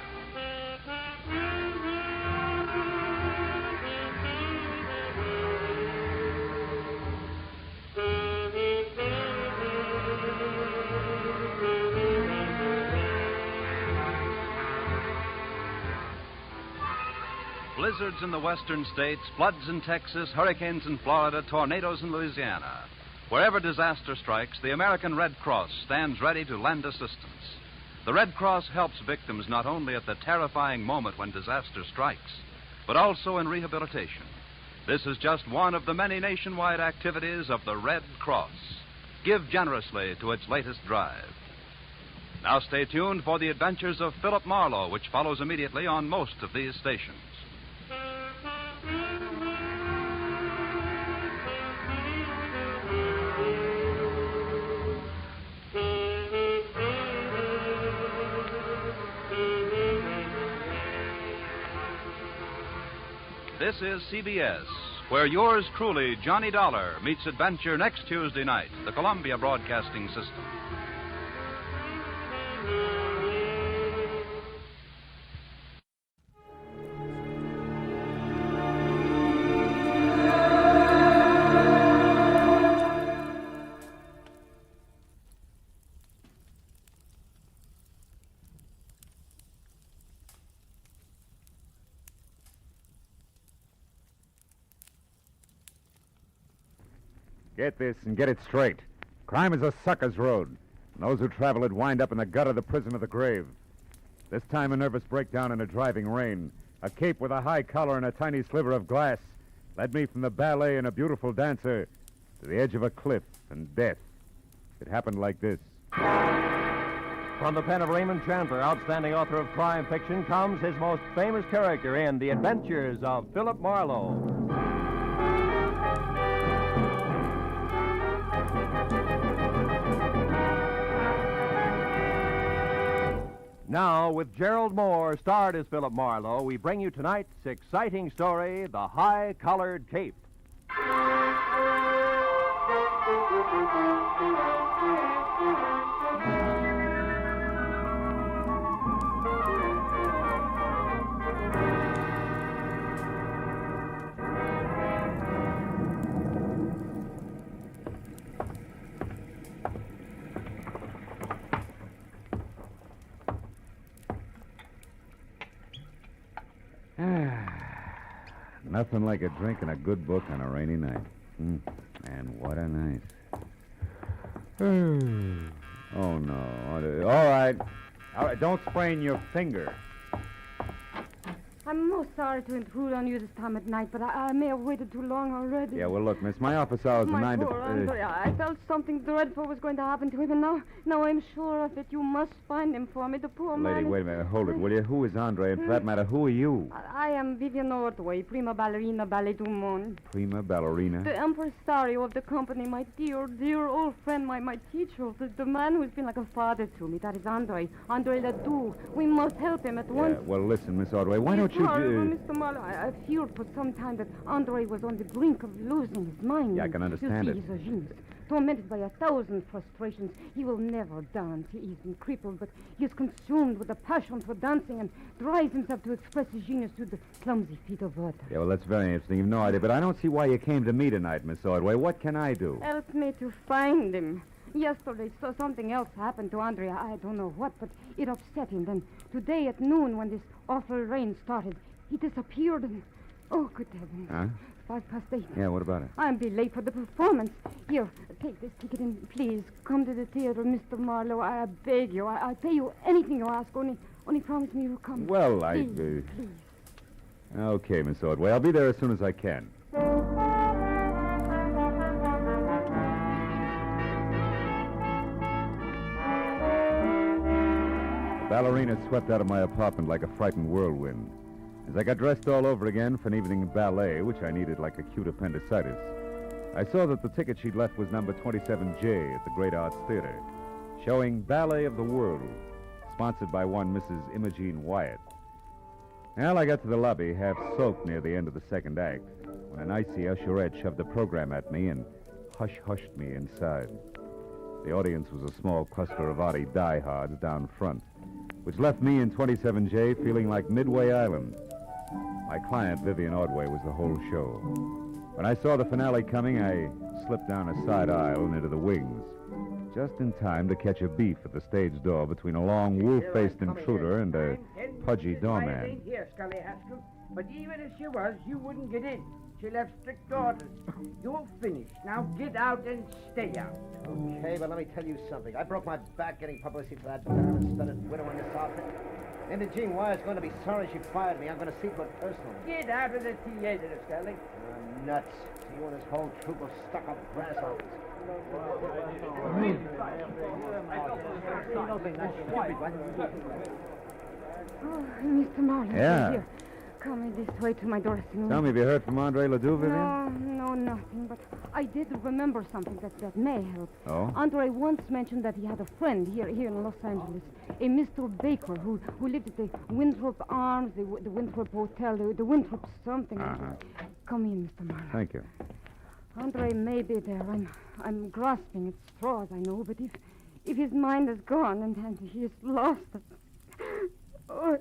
Blizzards in the western states, floods in Texas, hurricanes in Florida, tornadoes in Louisiana. Wherever disaster strikes, the American Red Cross stands ready to lend assistance. The Red Cross helps victims not only at the terrifying moment when disaster strikes, but also in rehabilitation. This is just one of the many nationwide activities of the Red Cross. Give generously to its latest drive. Now stay tuned for the adventures of Philip Marlowe, which follows immediately on most of these stations. This is CBS, where yours truly, Johnny Dollar, meets adventure next Tuesday night, the Columbia Broadcasting System. Get this and get it straight. Crime is a sucker's road. And those who travel it wind up in the gut of the prison of the grave. This time a nervous breakdown in a driving rain. A cape with a high collar and a tiny sliver of glass led me from the ballet and a beautiful dancer to the edge of a cliff and death. It happened like this. From the pen of Raymond Chandler, outstanding author of crime fiction, comes his most famous character in The Adventures of Philip Marlowe. Now, with Gerald Moore, starred as Philip Marlowe, we bring you tonight's exciting story, The High-Collared Cape. Nothing like a drink and a good book on a rainy night. And what a night. Oh, no. All right. Don't sprain your finger. I'm most sorry to intrude on you this time at night, but I may have waited too long already. Yeah, well, look, miss, my office hours are 9 to... Poor Andre, I felt something dreadful was going to happen to him, and now I'm sure of it. You must find him for me, the poor man. Lady, wait a minute. Hold it, will you? Who is Andre? And for that matter, who are you? I am Vivian Ordway, prima ballerina ballet du monde. Prima ballerina? The impresario of the company, my dear old friend, my teacher, the man who's been like a father to me. That is Andre Ledoux. We must help him at once. Well, listen, Miss Ordway, why don't you... Mr. Marlowe, I feared for some time that Andre was on the brink of losing his mind. Yeah, I can understand it. He's a genius. Tormented by 1,000 frustrations, he will never dance. He isn't crippled, but he is consumed with a passion for dancing and drives himself to express his genius to the clumsy feet of water. Yeah, well, that's very interesting. You've no idea, but I don't see why you came to me tonight, Miss Ordway. What can I do? Help me to find him. Yesterday, something else happened to Andre. I don't know what, but it upset him. Then today at noon, when this awful rain started, he disappeared and... Oh, good heavens. Huh? 8:05. Yeah, what about it? I'll be late for the performance. Here, take this ticket and please come to the theater, Mr. Marlowe. I beg you. I'll pay you anything you ask. Only promise me you'll come. Well, please. Okay, Miss Ordway. I'll be there as soon as I can. The ballerina swept out of my apartment like a frightened whirlwind. As I got dressed all over again for an evening ballet, which I needed like acute appendicitis, I saw that the ticket she'd left was number 27J at the Great Arts Theater, showing Ballet of the World, sponsored by one Mrs. Imogene Wyatt. Well, I got to the lobby, half soaked near the end of the second act. when an icy usherette shoved a program at me and hush-hushed me inside. The audience was a small cluster of Audi diehards down front, which left me in 27J feeling like Midway Island. My client, Vivian Ordway, was the whole show. When I saw the finale coming, I slipped down a side aisle and into the wings, just in time to catch a beef at the stage door between a long, wolf-faced intruder and a pudgy doorman. Here, Scully Haskell. But even if she was, you wouldn't get in. She left strict orders. You're finished. Now get out and stay out. Okay, but let me tell you something. I broke my back getting publicity for that diamond-studded widow in this outfit. Imogene Wire's going to be sorry she fired me. I'm going to see to it personally. Get out of the theater, Scully. Nuts. You and this whole troop of stuck-up grasshoppers. Oh, Mr. Marlowe. Yeah. Here. Come this way to my dressing room. Tell me, have you heard from Andre Ledoux, Vivian? No, nothing. But I did remember something that may help. Oh? Andre once mentioned that he had a friend here in Los Angeles, a Mr. Baker who lived at the Winthrop Arms, the Winthrop Hotel, the Winthrop something. Come in, Mr. Marlowe. Thank you. Andre may be there. I'm grasping at straws, I know, but if his mind is gone and he is lost, oh,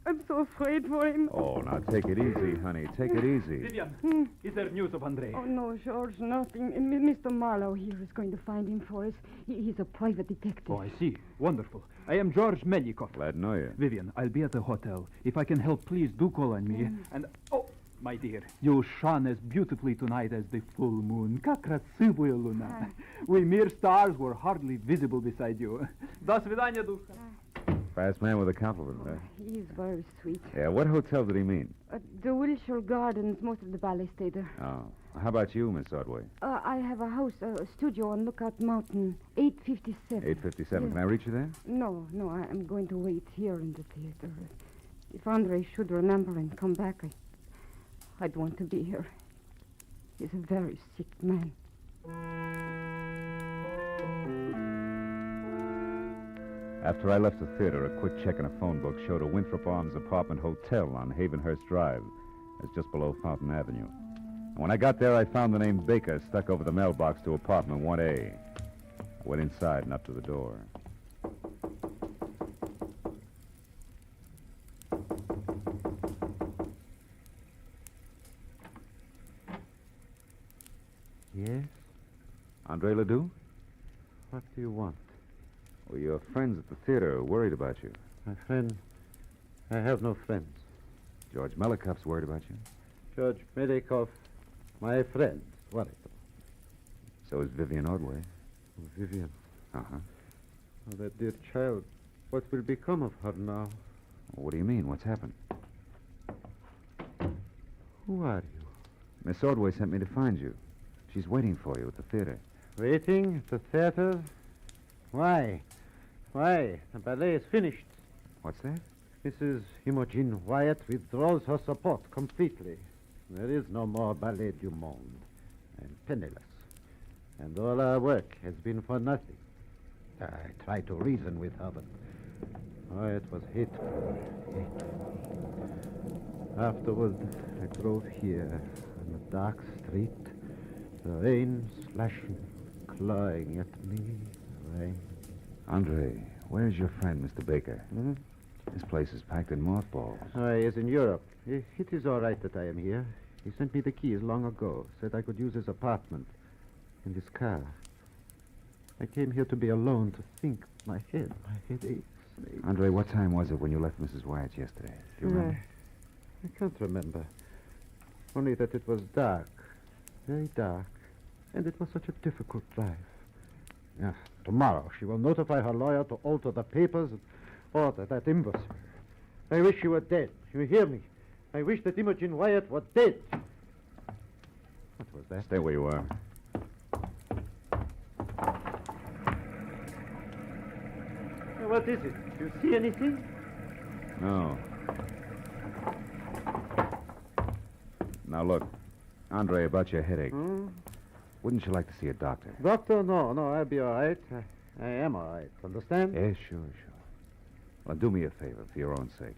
I'm so afraid for him. Oh, now take it easy, honey. Take it easy. Vivian, is there news of Andre? Oh, no, George, nothing. Mr. Marlowe here is going to find him for us. He's a private detective. Oh, I see. Wonderful. I am George Melikov. Glad to know you. Vivian, I'll be at the hotel. If I can help, please do call on me. And, oh, my dear, you shone as beautifully tonight as the full moon. Как красивая луна. We mere stars were hardly visible beside you. До свидания, душа. Fast man with a compliment, huh? He's very sweet. Yeah, what hotel did he mean? The Wilshire Gardens, most of the ballet stayed there. Oh. How about you, Miss Ordway? I have a house, a studio on Lookout Mountain, 857. 857. Can I reach you there? No, I'm going to wait here in the theater. If Andre should remember and come back, I'd want to be here. He's a very sick man. After I left the theater, a quick check in a phone book showed a Winthrop Arms apartment hotel on Havenhurst Drive. It's just below Fountain Avenue. And when I got there, I found the name Baker stuck over the mailbox to apartment 1A. I went inside and up to the door. Yes? Andre Ledoux? What do you want? Well, your friends at the theater are worried about you. My friend? I have no friends. George Melikoff's worried about you? George Melikoff, my friend, worried. So is Vivian Ordway. Oh, Vivian. Uh-huh. Oh, that dear child. What will become of her now? Well, what do you mean? What's happened? Who are you? Miss Ordway sent me to find you. She's waiting for you at the theater. Waiting at the theater? Why? Why? The ballet is finished. What's that? Mrs. Imogen Wyatt withdraws her support completely. There is no more Ballet du Monde. I'm penniless. And all our work has been for nothing. I tried to reason with her, but... Oh, it was hateful. Afterward, I drove here on the dark street. The rain splashing, clawing at me. Rain. Andre, where's your friend, Mr. Baker? Hmm? This place is packed in mothballs. Oh, he is in Europe. It is all right that I am here. He sent me the keys long ago. Said I could use his apartment and his car. I came here to be alone, to think. My head aches. Andre, what time was it when you left Mrs. Wyatt's yesterday? Do you remember? I can't remember. Only that it was dark. Very dark. And it was such a difficult drive. Yeah, tomorrow she will notify her lawyer to alter the papers and order that imbecile. I wish she were dead. You hear me? I wish that Imogen Wyatt were dead. What was that? Stay where you are. What is it? Do you see anything? No. Now, look. Andre, about your headache. Wouldn't you like to see a doctor? Doctor? No, I'll be all right. I am all right. Understand? Yes, sure. Well, do me a favor, for your own sake.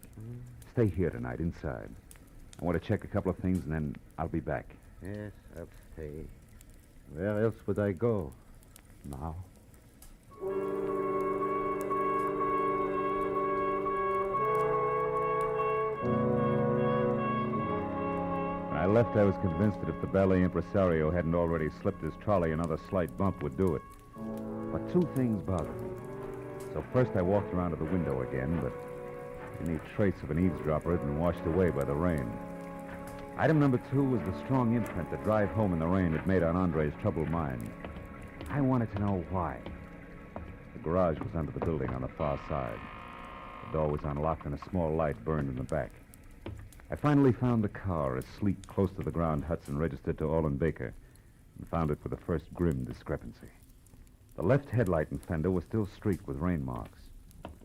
Stay here tonight, inside. I want to check a couple of things, and then I'll be back. Yes, I'll stay. Where else would I go now? When I left, I was convinced that if the ballet impresario hadn't already slipped his trolley, another slight bump would do it. But two things bothered me. So first I walked around to the window again, but any trace of an eavesdropper had been washed away by the rain. Item number 2 was the strong imprint the drive home in the rain had made on Andre's troubled mind. I wanted to know why. The garage was under the building on the far side. The door was unlocked and a small light burned in the back. I finally found the car, a sleek, close-to-the-ground Hudson registered to Olin Baker, and found it with the first grim discrepancy. The left headlight and fender were still streaked with rain marks,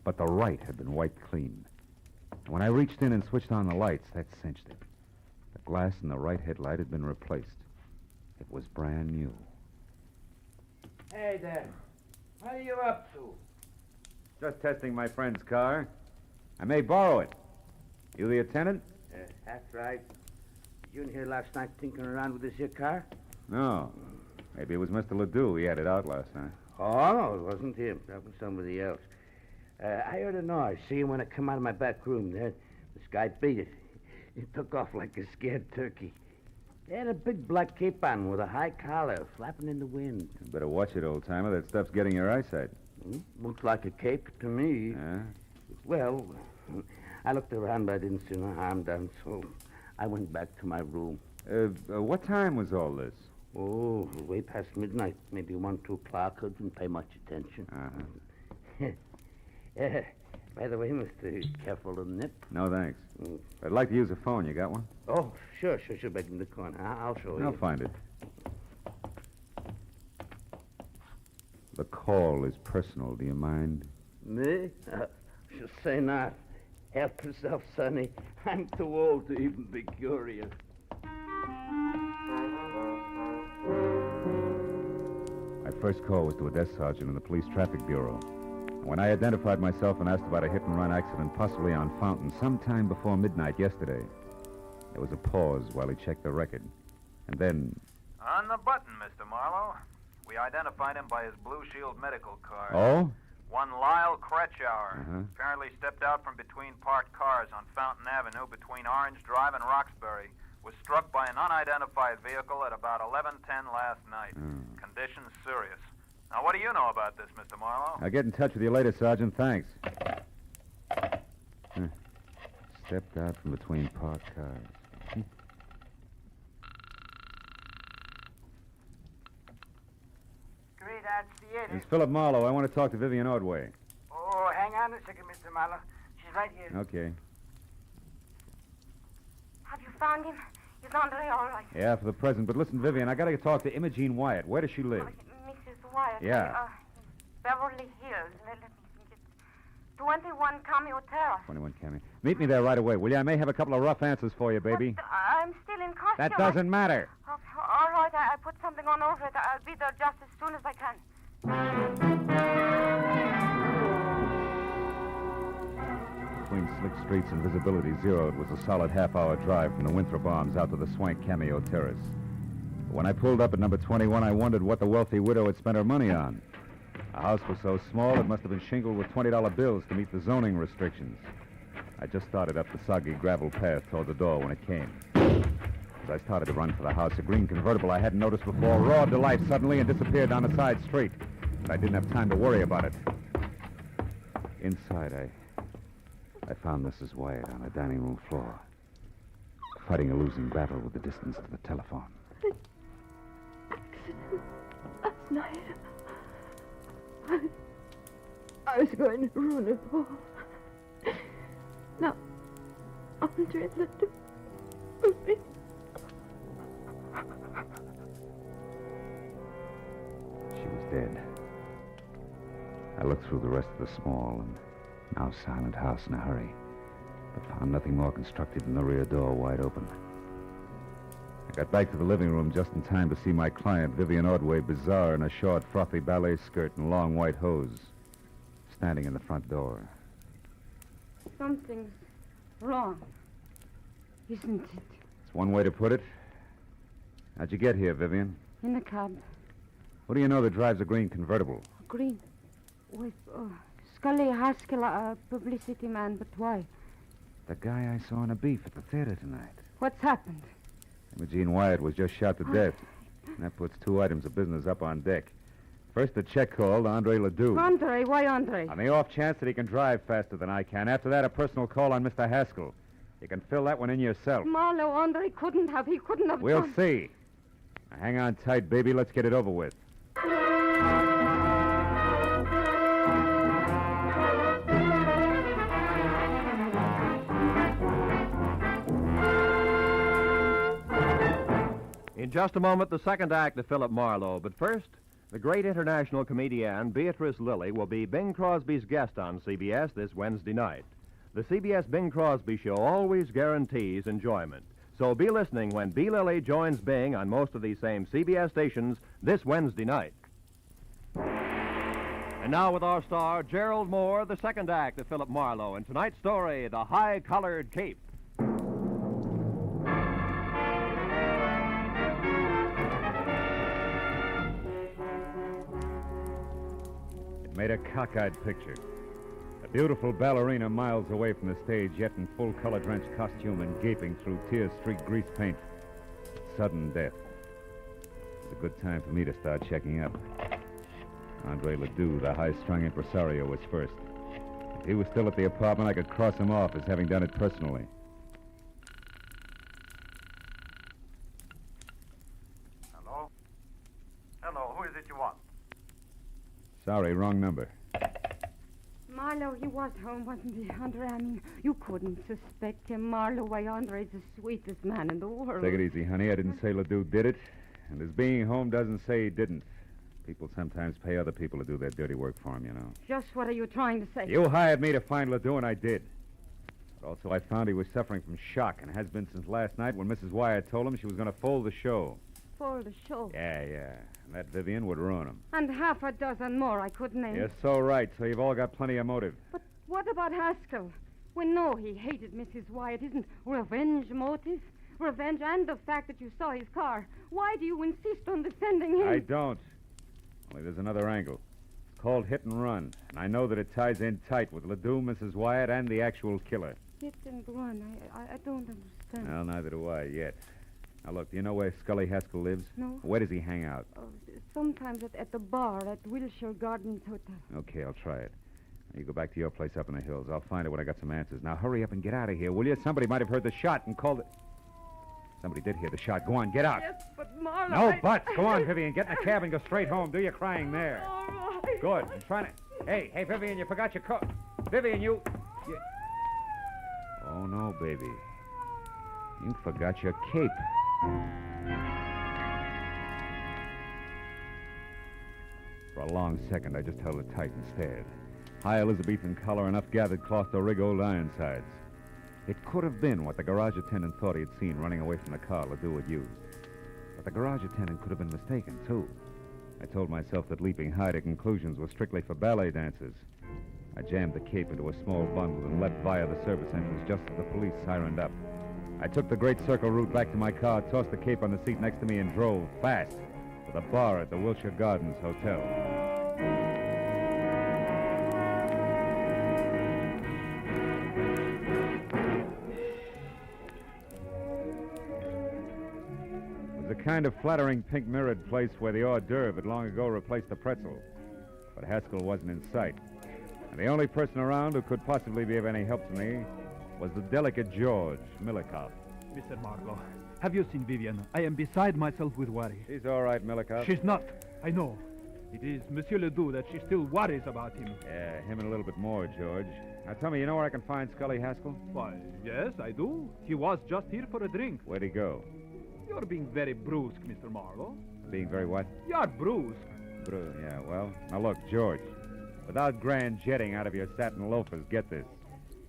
but the right had been wiped clean. And when I reached in and switched on the lights, that cinched it. The glass in the right headlight had been replaced. It was brand new. Hey there. What are you up to? Just testing my friend's car. I may borrow it. You the attendant? That's right. You in here last night tinkering around with this here car? No. Maybe it was Mr. Ledoux. He had it out last night. Oh, no, it wasn't him. That was somebody else. I heard a noise. See, when I come out of my back room there, this guy beat it. He took off like a scared turkey. He had a big black cape on with a high collar, flapping in the wind. You better watch it, old-timer. That stuff's getting your eyesight. Looks like a cape to me. Yeah? Well, I looked around, but I didn't see no harm done, so I went back to my room. What time was all this? Oh, way past midnight. Maybe 1, 2 o'clock. I didn't pay much attention. By the way, mister, careful of the nip. No, thanks. I'd like to use a phone. You got one? Oh, sure. Back in the corner. I'll show you. I'll find it. The call is personal. Do you mind? Me? Just say not. Help yourself, Sonny. I'm too old to even be curious. My first call was to a desk sergeant in the police traffic bureau. When I identified myself and asked about a hit-and-run accident possibly on Fountain sometime before midnight yesterday, there was a pause while he checked the record. And then... On the button, Mr. Marlowe. We identified him by his Blue Shield medical card. Oh? One Lyle Kretschauer. Uh-huh. Apparently stepped out from between parked cars on Fountain Avenue between Orange Drive and Roxbury. Was struck by an unidentified vehicle at about 11:10 last night. Conditions serious. Now, what do you know about this, Mr. Marlowe? I'll get in touch with you later, Sergeant. Thanks. Stepped out from between parked cars. Great, that's the it. It's Philip Marlowe. I want to talk to Vivian Ordway. Oh, hang on a second, Mr. Marlowe. She's right here. Okay. Have you found him? Is Andre all right? Yeah, for the present. But listen, Vivian, I got to talk to Imogene Wyatt. Where does she live? Mrs. Wyatt. Yeah. Beverly Hills. Let me think. It's 21 Cameo Terrace. 21 Cammy. Meet me there right away, will you? I may have a couple of rough answers for you, baby. But, I'm still in costume. That doesn't matter. All right, I put something on over it. I'll be there just as soon as I can. Between slick streets and visibility zero, it was a solid half-hour drive from the Winthrop Arms out to the swank Cameo Terrace. But when I pulled up at number 21, I wondered what the wealthy widow had spent her money on. The house was so small, it must have been shingled with $20 bills to meet the zoning restrictions. I just started up the soggy gravel path toward the door when it came. As I started to run for the house, a green convertible I hadn't noticed before roared to life suddenly and disappeared down a side street. But I didn't have time to worry about it. Inside, I found Mrs. Wyatt on the dining room floor, fighting a losing battle with the distance to the telephone. Accident last night. I was going to ruin it all. Now, Andre let him put me. She was dead. I looked through the rest of the small and now silent house in a hurry, but found nothing more constructive than the rear door wide open. I got back to the living room just in time to see my client, Vivian Ordway, bizarre in a short, frothy ballet skirt and long white hose, standing in the front door. Something's wrong, isn't it? It's one way to put it. How'd you get here, Vivian? In a cab. Who do you know that drives a green convertible? Green. With Scully Haskell, a publicity man, but why? The guy I saw in a beef at the theater tonight. What's happened? Imogene Wyatt was just shot to death. And that puts 2 items of business up on deck. First, a check call to Andre Ledoux. Andre? Why Andre? On the off chance that he can drive faster than I can. After that, a personal call on Mr. Haskell. You can fill that one in yourself. Marlowe, Andre couldn't have. He couldn't have We'll done... see. Now, hang on tight, baby. Let's get it over with. In just a moment, the second act of Philip Marlowe. But first, the great international comedienne Beatrice Lilly will be Bing Crosby's guest on CBS this Wednesday night. The CBS Bing Crosby Show always guarantees enjoyment. So be listening when B. Lilly joins Bing on most of these same CBS stations this Wednesday night. And now with our star, Gerald Moore, the second act of Philip Marlowe. And tonight's story, The High-Collared Cape. Made a cockeyed picture. A beautiful ballerina miles away from the stage, yet in full color-drenched costume and gaping through tear-streaked grease paint. Sudden death. It's a good time for me to start checking up. Andre Ledoux, the high-strung impresario, was first. If he was still at the apartment, I could cross him off as having done it personally. Hello? Hello, who is it you want? Sorry, wrong number. Marlowe, he was home, wasn't he, Andre? I mean, you couldn't suspect him. Marlowe, why, Andre's the sweetest man in the world. Take it easy, honey. I didn't say Ledoux did it. And his being home doesn't say he didn't. People sometimes pay other people to do their dirty work for them, you know. Just what are you trying to say? You hired me to find Ledoux, and I did. But also, I found he was suffering from shock, and has been since last night when Mrs. Wyatt told him she was going to fold the show. For the show? Yeah. And that Vivian would ruin him. And half a dozen more I could name. You're so right, so you've all got plenty of motive. But what about Haskell? We know he hated Mrs. Wyatt. Isn't revenge motive? Revenge and the fact that you saw his car. Why do you insist on defending him? I don't. Only there's another angle. It's called hit and run. And I know that it ties in tight with Ledoux, Mrs. Wyatt, and the actual killer. Hit and run? I don't understand. Well, neither do I yet. Now, look, do you know where Scully Haskell lives? No. Where does he hang out? Sometimes at the bar at Wilshire Gardens Hotel. Okay, I'll try it. You go back to your place up in the hills. I'll find it when I got some answers. Now, hurry up and get out of here, will you? Somebody might have heard the shot and called it... Somebody did hear the shot. Go on, get out. Yes, but Marlowe... No buts. Go on, Vivian. Get in a cab and go straight home. Do your crying there. All right. Good. I'm trying to... Hey, Vivian, you forgot your coat. Vivian, you... Oh, no, baby. You forgot your cape. For a long second, I just held it tight and stared. High Elizabethan collar, enough gathered cloth to rig old Ironsides. It could have been what the garage attendant thought he had seen running away from the car Ledoux had used. But the garage attendant could have been mistaken, too. I told myself that leaping high to conclusions was strictly for ballet dancers. I jammed the cape into a small bundle and leapt via the service entrance just as the police sirened up. I took the Great Circle route back to my car, tossed the cape on the seat next to me, and drove fast to the bar at the Wilshire Gardens Hotel. It was a kind of flattering pink mirrored place where the hors d'oeuvre had long ago replaced the pretzel. But Haskell wasn't in sight. And the only person around who could possibly be of any help to me was the delicate George Milikoff. Mr. Marlowe, have you seen Vivian? I am beside myself with worry. She's all right, Milikoff. She's not. I know. It is Monsieur Ledoux that she still worries about him. Yeah, him and a little bit more, George. Now tell me, you know where I can find Scully Haskell? Why, yes, I do. He was just here for a drink. Where'd he go? You're being very brusque, Mr. Marlowe. Being very what? You're brusque. Yeah, well, now look, George. Without grand jetting out of your satin loafers, get this.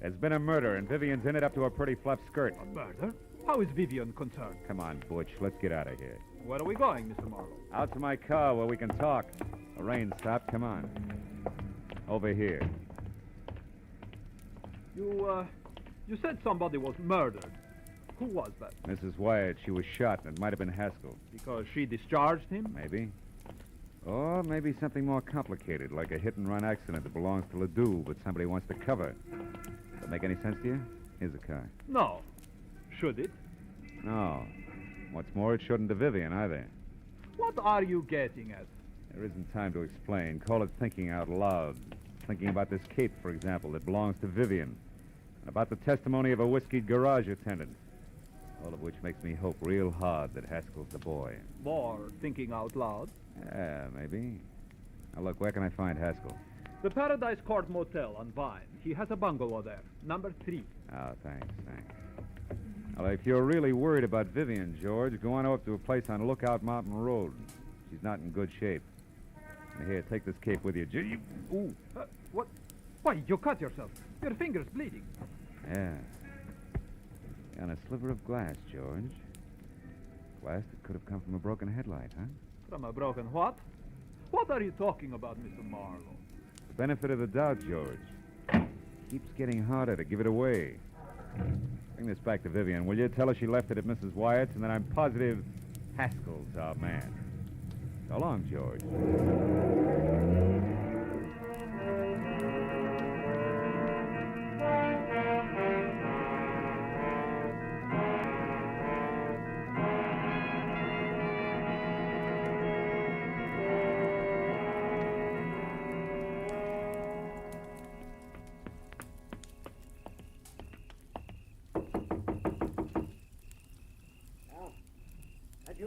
There's been a murder, and Vivian's in it up to her pretty fluff skirt. A murder? How is Vivian concerned? Come on, Butch. Let's get out of here. Where are we going, Mr. Marlowe? Out to my car where we can talk. The rain stopped. Come on. Over here. You said somebody was murdered. Who was that? Mrs. Wyatt. She was shot, and it might have been Haskell. Because she discharged him? Maybe. Or maybe something more complicated, like a hit-and-run accident that belongs to Ledoux, but somebody wants to cover. Does that make any sense to you? Here's the car. No. Should it? No. What's more, it shouldn't to Vivian, either. What are you getting at? There isn't time to explain. Call it thinking out loud. Thinking about this cape, for example, that belongs to Vivian. And about the testimony of a whiskeyed garage attendant. All of which makes me hope real hard that Haskell's the boy. More thinking out loud? Yeah, maybe. Now, look, where can I find Haskell? The Paradise Court Motel on Vine. He has a bungalow there, number 3. Oh, thanks. Well, if you're really worried about Vivian, George, go on up to a place on Lookout Mountain Road. She's not in good shape. Now, here, take this cape with you. Ooh. What? Why, you cut yourself. Your finger's bleeding. Yeah. On a sliver of glass, George. Glass that could have come from a broken headlight, huh? From a broken what? What are you talking about, Mr. Marlowe? The benefit of the doubt, George. Keeps getting harder to give it away. Bring this back to Vivian, will you? Tell her she left it at Mrs. Wyatt's, and then I'm positive Haskell's our man. So long, George.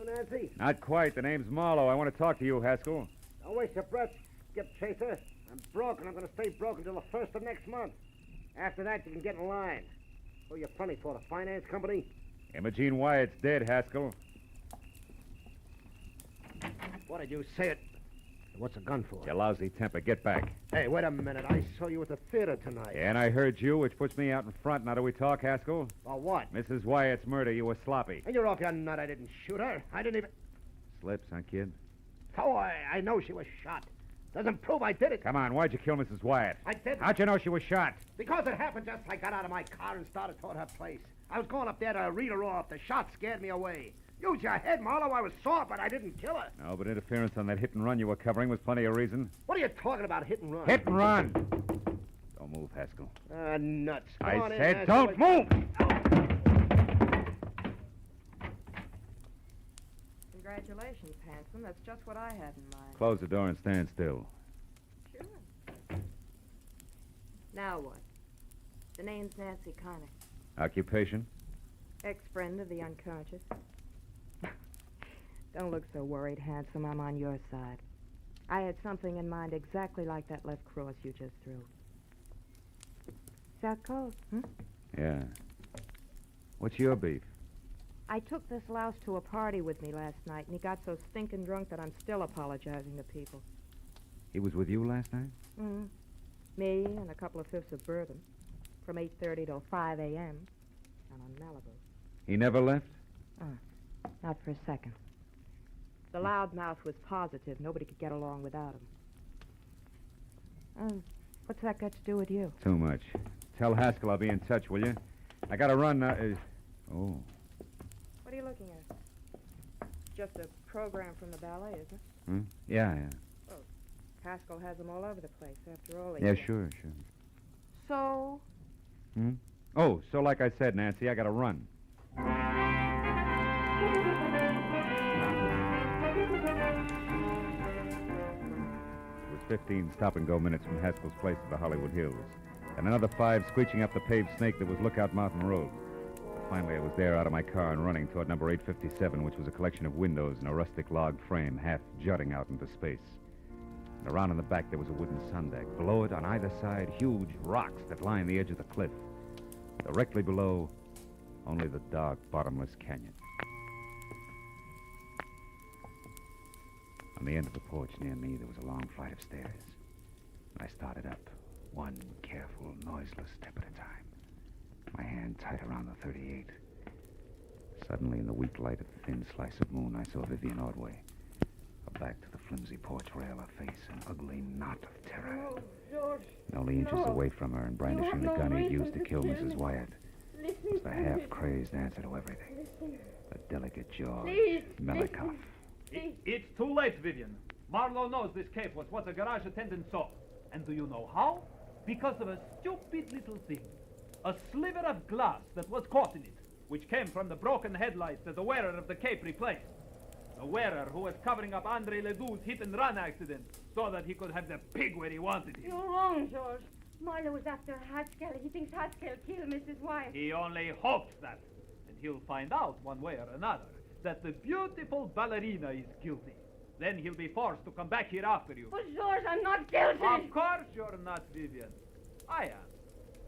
Nancy? Not quite. The name's Marlowe. I want to talk to you, Haskell. Don't waste your breath, Skip Chaser. I'm broke, and I'm going to stay broke until the 1st of next month. After that, you can get in line. Who are you funny for, the finance company? Imogene Wyatt's dead, Haskell. What did you say it? What's a gun for? Your lousy temper. Get back. Hey, wait a minute. I saw you at the theater tonight. Yeah, and I heard you, which puts me out in front. Now, do we talk, Haskell? About what? Mrs. Wyatt's murder. You were sloppy. And you're off your nut. I didn't shoot her. I didn't even... Slips, huh, kid? Oh, I know she was shot. Doesn't prove I did it. Come on, why'd you kill Mrs. Wyatt? I did. How'd you know she was shot? Because it happened just as I got out of my car and started toward her place. I was going up there to read her off. The shot scared me away. Use your head, Marlowe. I was sore, but I didn't kill her. No, but interference on that hit and run you were covering was plenty of reason. What are you talking about, hit and run? Hit and run! Don't move, Haskell. Nuts. I said don't move! Congratulations, handsome. That's just what I had in mind. Close the door and stand still. Sure. Now what? The name's Nancy Connick. Occupation? Ex-friend of the unconscious. Don't look so worried, handsome. I'm on your side. I had something in mind exactly like that left cross you just threw. South Coast, Yeah. What's your beef? I took this louse to a party with me last night, and he got so stinking drunk that I'm still apologizing to people. He was with you last night? Mm-hmm. Me and a couple of fifths of bourbon. From 8:30 till 5 a.m. And on Malibu. He never left? Not for a second. The loudmouth was positive. Nobody could get along without him. What's that got to do with you? Too much. Tell Haskell I'll be in touch, will you? I gotta run now. Oh. What are you looking at? Just a program from the ballet, isn't it? Yeah. Oh, Haskell has them all over the place, after all. Yeah, sure. So? Oh, so like I said, Nancy, I gotta run. It was 15 stop-and-go minutes from Haskell's place to the Hollywood Hills, and another 5 screeching up the paved snake that was Lookout Mountain Road. Finally, I was there out of my car and running toward number 857, which was a collection of windows and a rustic log frame half jutting out into space. And around in the back, there was a wooden sun deck. Below it, on either side, huge rocks that lined the edge of the cliff. Directly below, only the dark, bottomless canyon. On the end of the porch near me, there was a long flight of stairs. I started up, one careful, noiseless step at a time. My hand tight around the 38. Suddenly, in the weak light of the thin slice of moon, I saw Vivian Ordway. Her back to the flimsy porch rail, her face an ugly knot of terror. No, George. And only inches away from her and brandishing the gun he'd used to kill Mrs. Wyatt. Listen It's the to me. half-crazed answer to everything. Listen. The delicate George Please, Melikoff. It's too late, Vivian. Marlowe knows this cape was what the garage attendant saw. And do you know how? Because of a stupid little thing. A sliver of glass that was caught in it, which came from the broken headlights that the wearer of the cape replaced. The wearer who was covering up Andre Ledoux's hit-and-run accident so that he could have the pig where he wanted it. You're wrong, George. Marlowe was after Haskell. He thinks Haskell killed Mrs. Wyatt. He only hopes that. And he'll find out one way or another that the beautiful ballerina is guilty. Then he'll be forced to come back here after you. But, George, I'm not guilty. Of course you're not, Vivian. I am.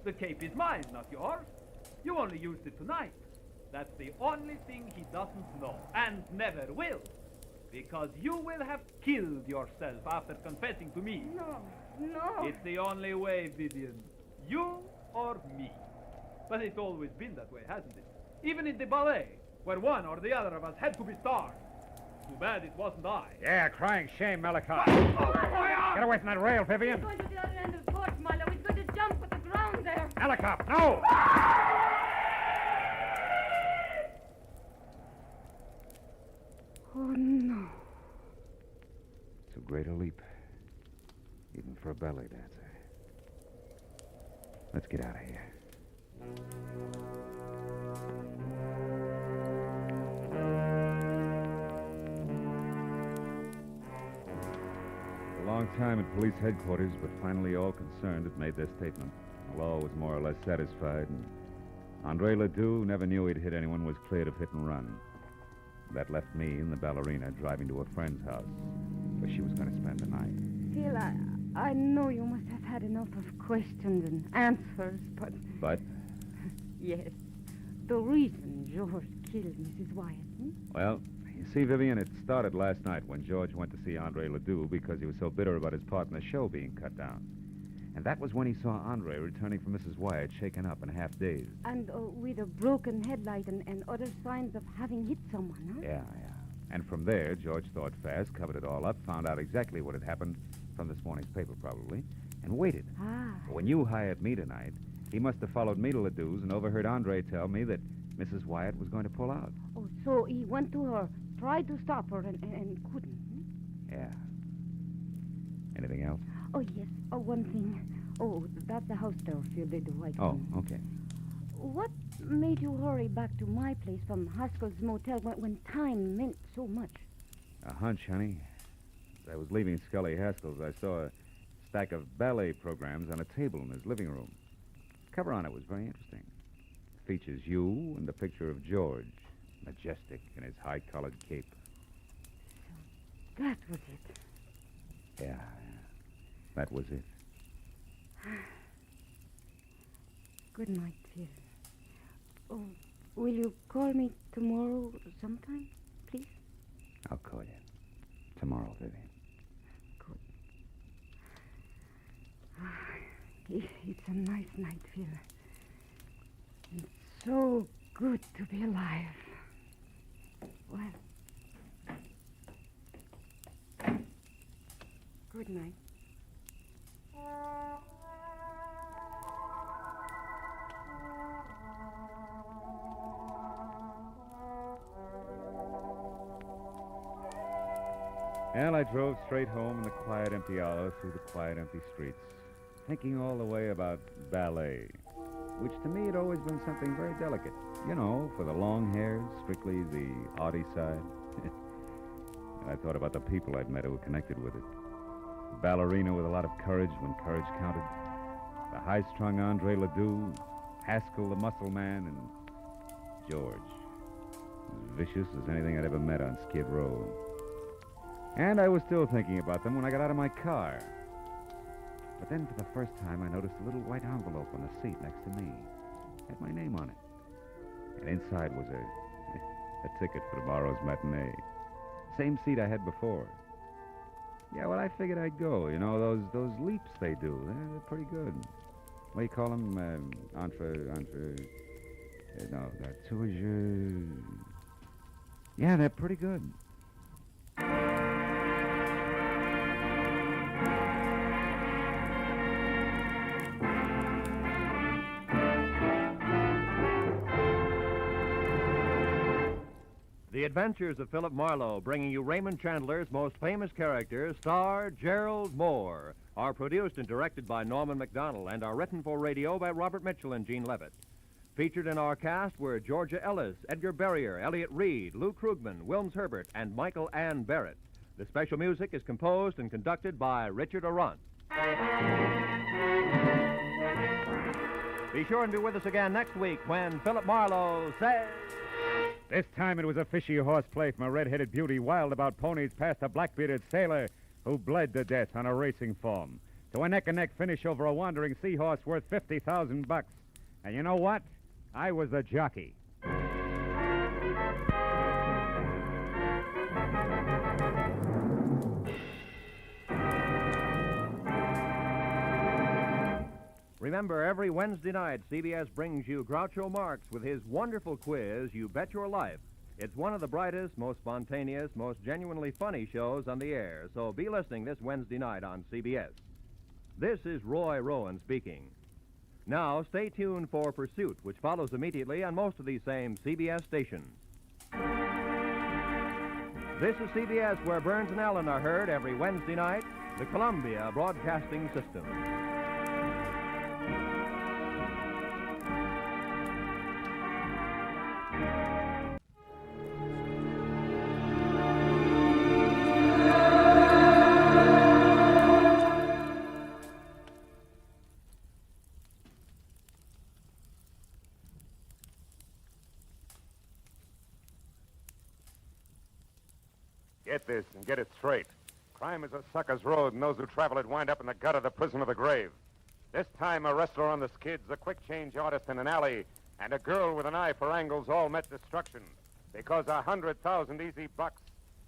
The cape is mine, not yours. You only used it tonight. That's the only thing he doesn't know, and never will. Because you will have killed yourself after confessing to me. No. It's the only way, Vivian. You or me. But it's always been that way, hasn't it? Even in the ballet, where one or the other of us had to be stars. Too bad it wasn't I. Yeah, crying shame, Melikoff. Get away from that rail, Vivian. He's going to the other end of the court, Marlowe. He's going to jump with the ground there. Melikoff, no! Oh, no. Too great a leap. Even for a ballet dancer. Let's get out of here. A long time at police headquarters, but finally all concerned had made their statement. The law was more or less satisfied, and Andre Ledoux never knew he'd hit anyone, was cleared of hit and run. That left me and the ballerina driving to a friend's house, where she was going to spend the night. Phil, I know you must have had enough of questions and answers, but... But? Yes. The reason George killed Mrs. Wyatt, Well, you see, Vivian, it started last night when George went to see Andre Ledoux because he was so bitter about his part in the show being cut down. And that was when he saw Andre returning from Mrs. Wyatt, shaken up and half-dazed. And with a broken headlight and other signs of having hit someone, huh? Yeah. And from there, George thought fast, covered it all up, found out exactly what had happened from this morning's paper, probably, and waited. When you hired me tonight, he must have followed me to Ledoux's and overheard Andre tell me that Mrs. Wyatt was going to pull out. Oh, so he went to her, tried to stop her, and couldn't. Yeah. Anything else? Oh, yes. Oh, one thing. Oh, that's the house there, Phil, the white one. Oh, okay. What made you hurry back to my place from Haskell's motel when time meant so much? A hunch, honey. As I was leaving Scully Haskell's, I saw a stack of ballet programs on a table in his living room. The cover on it was very interesting. It features you and the picture of George, majestic in his high-collared cape. So that was it. Yeah. That was it. Good night, Phil. Oh, will you call me tomorrow sometime, please? I'll call you. Tomorrow, Vivian. Good. It's a nice night, Phil. It's so good to be alive. Well, good night. Well, I drove straight home in the quiet, empty hour through the quiet, empty streets, thinking all the way about ballet, which to me had always been something very delicate. You know, for the long hairs, strictly the arty side. And I thought about the people I'd met who were connected with it. The ballerina with a lot of courage when courage counted. The high-strung Andre Ledoux, Haskell the muscle man, and George. As vicious as anything I'd ever met on Skid Row. And I was still thinking about them when I got out of my car. But then for the first time, I noticed a little white envelope on the seat next to me. It had my name on it. And inside was a ticket for tomorrow's matinee. Same seat I had before. Yeah, well, I figured I'd go. You know, those leaps they do, they're pretty good. What do you call them? Yeah, they're pretty good. The Adventures of Philip Marlowe, bringing you Raymond Chandler's most famous character, star Gerald Moore, are produced and directed by Norman MacDonald and are written for radio by Robert Mitchell and Gene Levitt. Featured in our cast were Georgia Ellis, Edgar Barrier, Elliot Reed, Lou Krugman, Wilms Herbert, and Michael Ann Barrett. The special music is composed and conducted by Richard Arant. Be sure and be with us again next week when Philip Marlowe says... This time it was a fishy horseplay from a red-headed beauty wild about ponies past a black-bearded sailor who bled to death on a racing form, to a neck-and-neck finish over a wandering seahorse worth $50,000. And you know what? I was the jockey. Remember, every Wednesday night, CBS brings you Groucho Marx with his wonderful quiz, You Bet Your Life. It's one of the brightest, most spontaneous, most genuinely funny shows on the air, so be listening this Wednesday night on CBS. This is Roy Rowan speaking. Now, stay tuned for Pursuit, which follows immediately on most of these same CBS stations. This is CBS, where Burns and Allen are heard every Wednesday night, the Columbia Broadcasting System. Get this and get it straight. Crime is a sucker's road, and those who travel it wind up in the gut of the prison of the grave. This time, a wrestler on the skids, a quick-change artist in an alley, and a girl with an eye for angles all met destruction because 100,000 easy bucks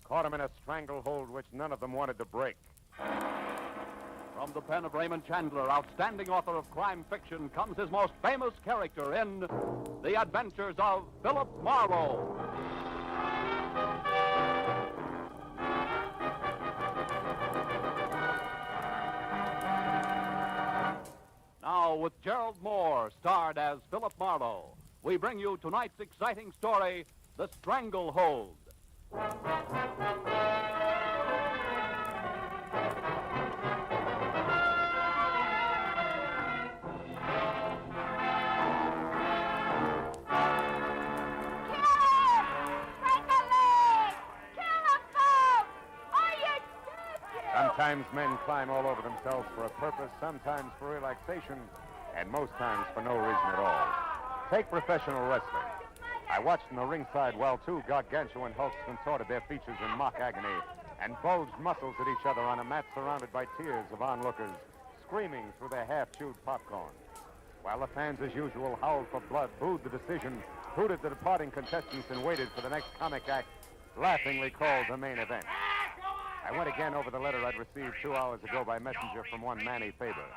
caught them in a stranglehold which none of them wanted to break. From the pen of Raymond Chandler, outstanding author of crime fiction, comes his most famous character in The Adventures of Philip Marlowe. Now, with Gerald Moore, starred as Philip Marlowe, we bring you tonight's exciting story, The Stranglehold. Sometimes men climb all over themselves for a purpose, sometimes for relaxation, and most times for no reason at all. Take professional wrestling. I watched from the ringside while two gargantuan hulks contorted their features in mock agony and bulged muscles at each other on a mat surrounded by tiers of onlookers, screaming through their half-chewed popcorn. While the fans, as usual, howled for blood, booed the decision, hooted the departing contestants, and waited for the next comic act, laughingly called the main event. I went again over the letter I'd received 2 hours ago by messenger from one Manny Faber.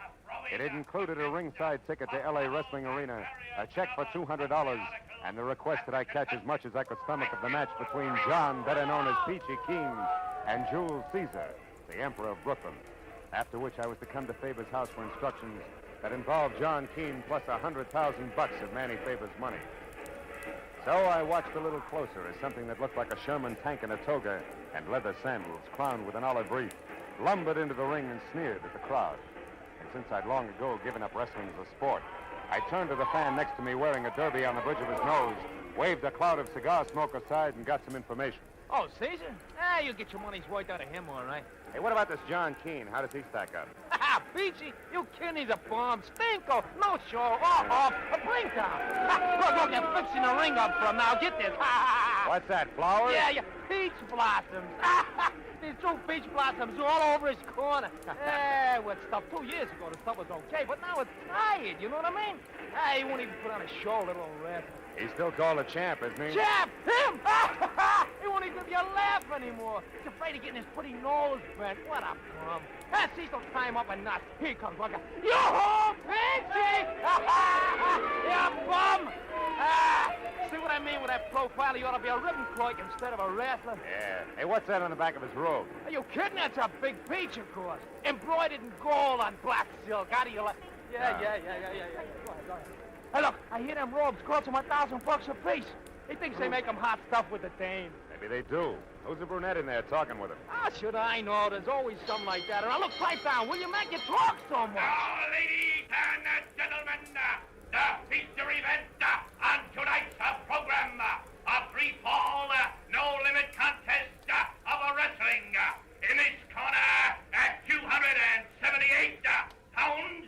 It had included a ringside ticket to L.A. Wrestling Arena, a check for $200, and the request that I catch as much as I could stomach of the match between John, better known as Peachy Keen, and Jules Caesar, the Emperor of Brooklyn. After which I was to come to Faber's house for instructions that involved John Keene plus 100,000 bucks of Manny Faber's money. So I watched a little closer as something that looked like a Sherman tank in a toga and leather sandals crowned with an olive wreath lumbered into the ring and sneered at the crowd. And since I'd long ago given up wrestling as a sport, I turned to the fan next to me wearing a derby on the bridge of his nose, waved a cloud of cigar smoke aside, and got some information. Oh, Caesar? You get your money's worth out of him, all right. Hey, what about this John Keene? How does he stack up? Ha! Peachy, you kidding? He's a bomb. Stinko. No show. Off. A blink down. Look, they're fixing the ring up for him now. Get this. What's that, flowers? Yeah. Peach blossoms. There's two peach blossoms all over his corner. What stuff 2 years ago, the stuff was okay, but now it's tired, you know what I mean? He won't even put on a show, little old rat. He's still called a champ, isn't he? Champ! Him! He won't even give you a laugh anymore. He's afraid of getting his pretty nose bent. What a bum. Cecil, tie him up a knot. Here comes Bugger. Yoo-hoo, Peachy! You bum! See what I mean with that profile? He ought to be a ribbon clerk instead of a wrestler. Yeah. Hey, what's that on the back of his robe? Are you kidding? That's a big peach, of course. Embroidered in gold on black silk. How do you like... Yeah. Go ahead. Hey, look, I hear them robes cost him $1,000 a piece. He thinks they make him hot stuff with the dame. Maybe they do. Who's the brunette in there talking with him? How should I know? There's always something like that. Or look, pipe down, will you, man? You talk so much. Now, ladies and gentlemen, the feature event on tonight's program, a free-fall, no-limit contest of wrestling. In this corner, at 278 pounds,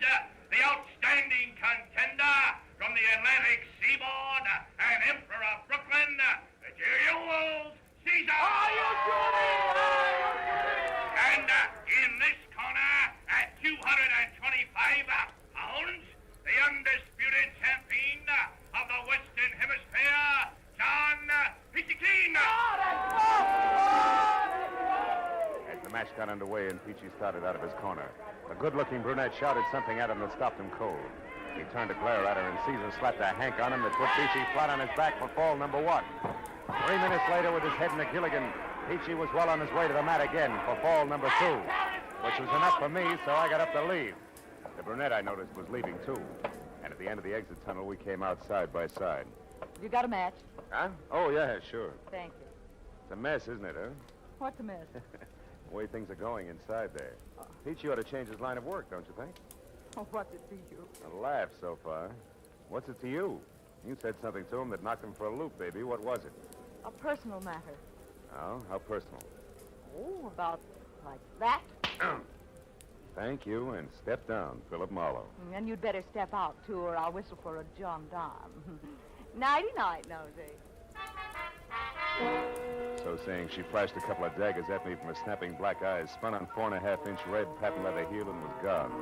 the outstanding contender from the Atlantic Seaboard and Emperor of Brooklyn, Jules Caesar. And in this corner, at 225 pounds, the undisputed champion of the Western Hemisphere, John Pichikin. As the match got underway and Peachy started out of his corner, the good-looking brunette shouted something at him that stopped him cold. He turned to glare at her, and Caesar slapped a hank on him that put Peachy flat on his back for fall number 1. 3 minutes later, with his head in a gilligan, Peachy was well on his way to the mat again for fall number 2, which was enough for me, so I got up to leave. The brunette, I noticed, was leaving, too. And at the end of the exit tunnel, we came out side by side. You got a match? Huh? Oh, yeah, sure. Thank you. It's a mess, isn't it, huh? What's a mess? The way things are going inside there. Peachy ought to change his line of work, don't you think? Oh, what's it to you? A laugh so far. What's it to you? You said something to him that knocked him for a loop, baby. What was it? A personal matter. Oh, how personal? Oh, about like that. Thank you, and step down, Philip Marlowe. And you'd better step out, too, or I'll whistle for a John Don. Nighty-night, Nosy. So saying, she flashed a couple of daggers at me from her snapping black eyes, spun on 4.5-inch red patent leather heel, and was gone.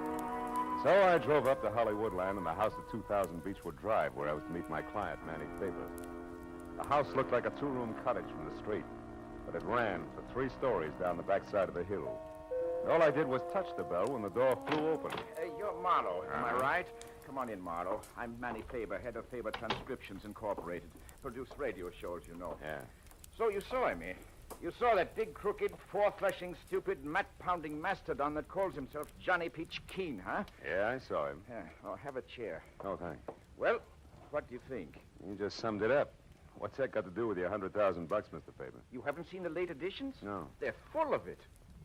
So I drove up to Hollywoodland and the house at 2000 Beechwood Drive, where I was to meet my client, Manny Faber. The house looked like a 2-room cottage from the street, but it ran for 3 stories down the backside of the hill. And all I did was touch the bell when the door flew open. Hey, you're Marlowe, am I right? Come on in, Marlowe. I'm Manny Faber, head of Faber Transcriptions Incorporated. Produce radio shows, you know. Yeah. So you saw him, eh? You saw that big, crooked, four-threshing, stupid, mat-pounding mastodon that calls himself Johnny Peach Keen, huh? Yeah, I saw him. Yeah. Oh, have a chair. Oh, thanks. Well, what do you think? You just summed it up. What's that got to do with your $100,000, Mr. Faber? You haven't seen the late editions? No. They're full of it.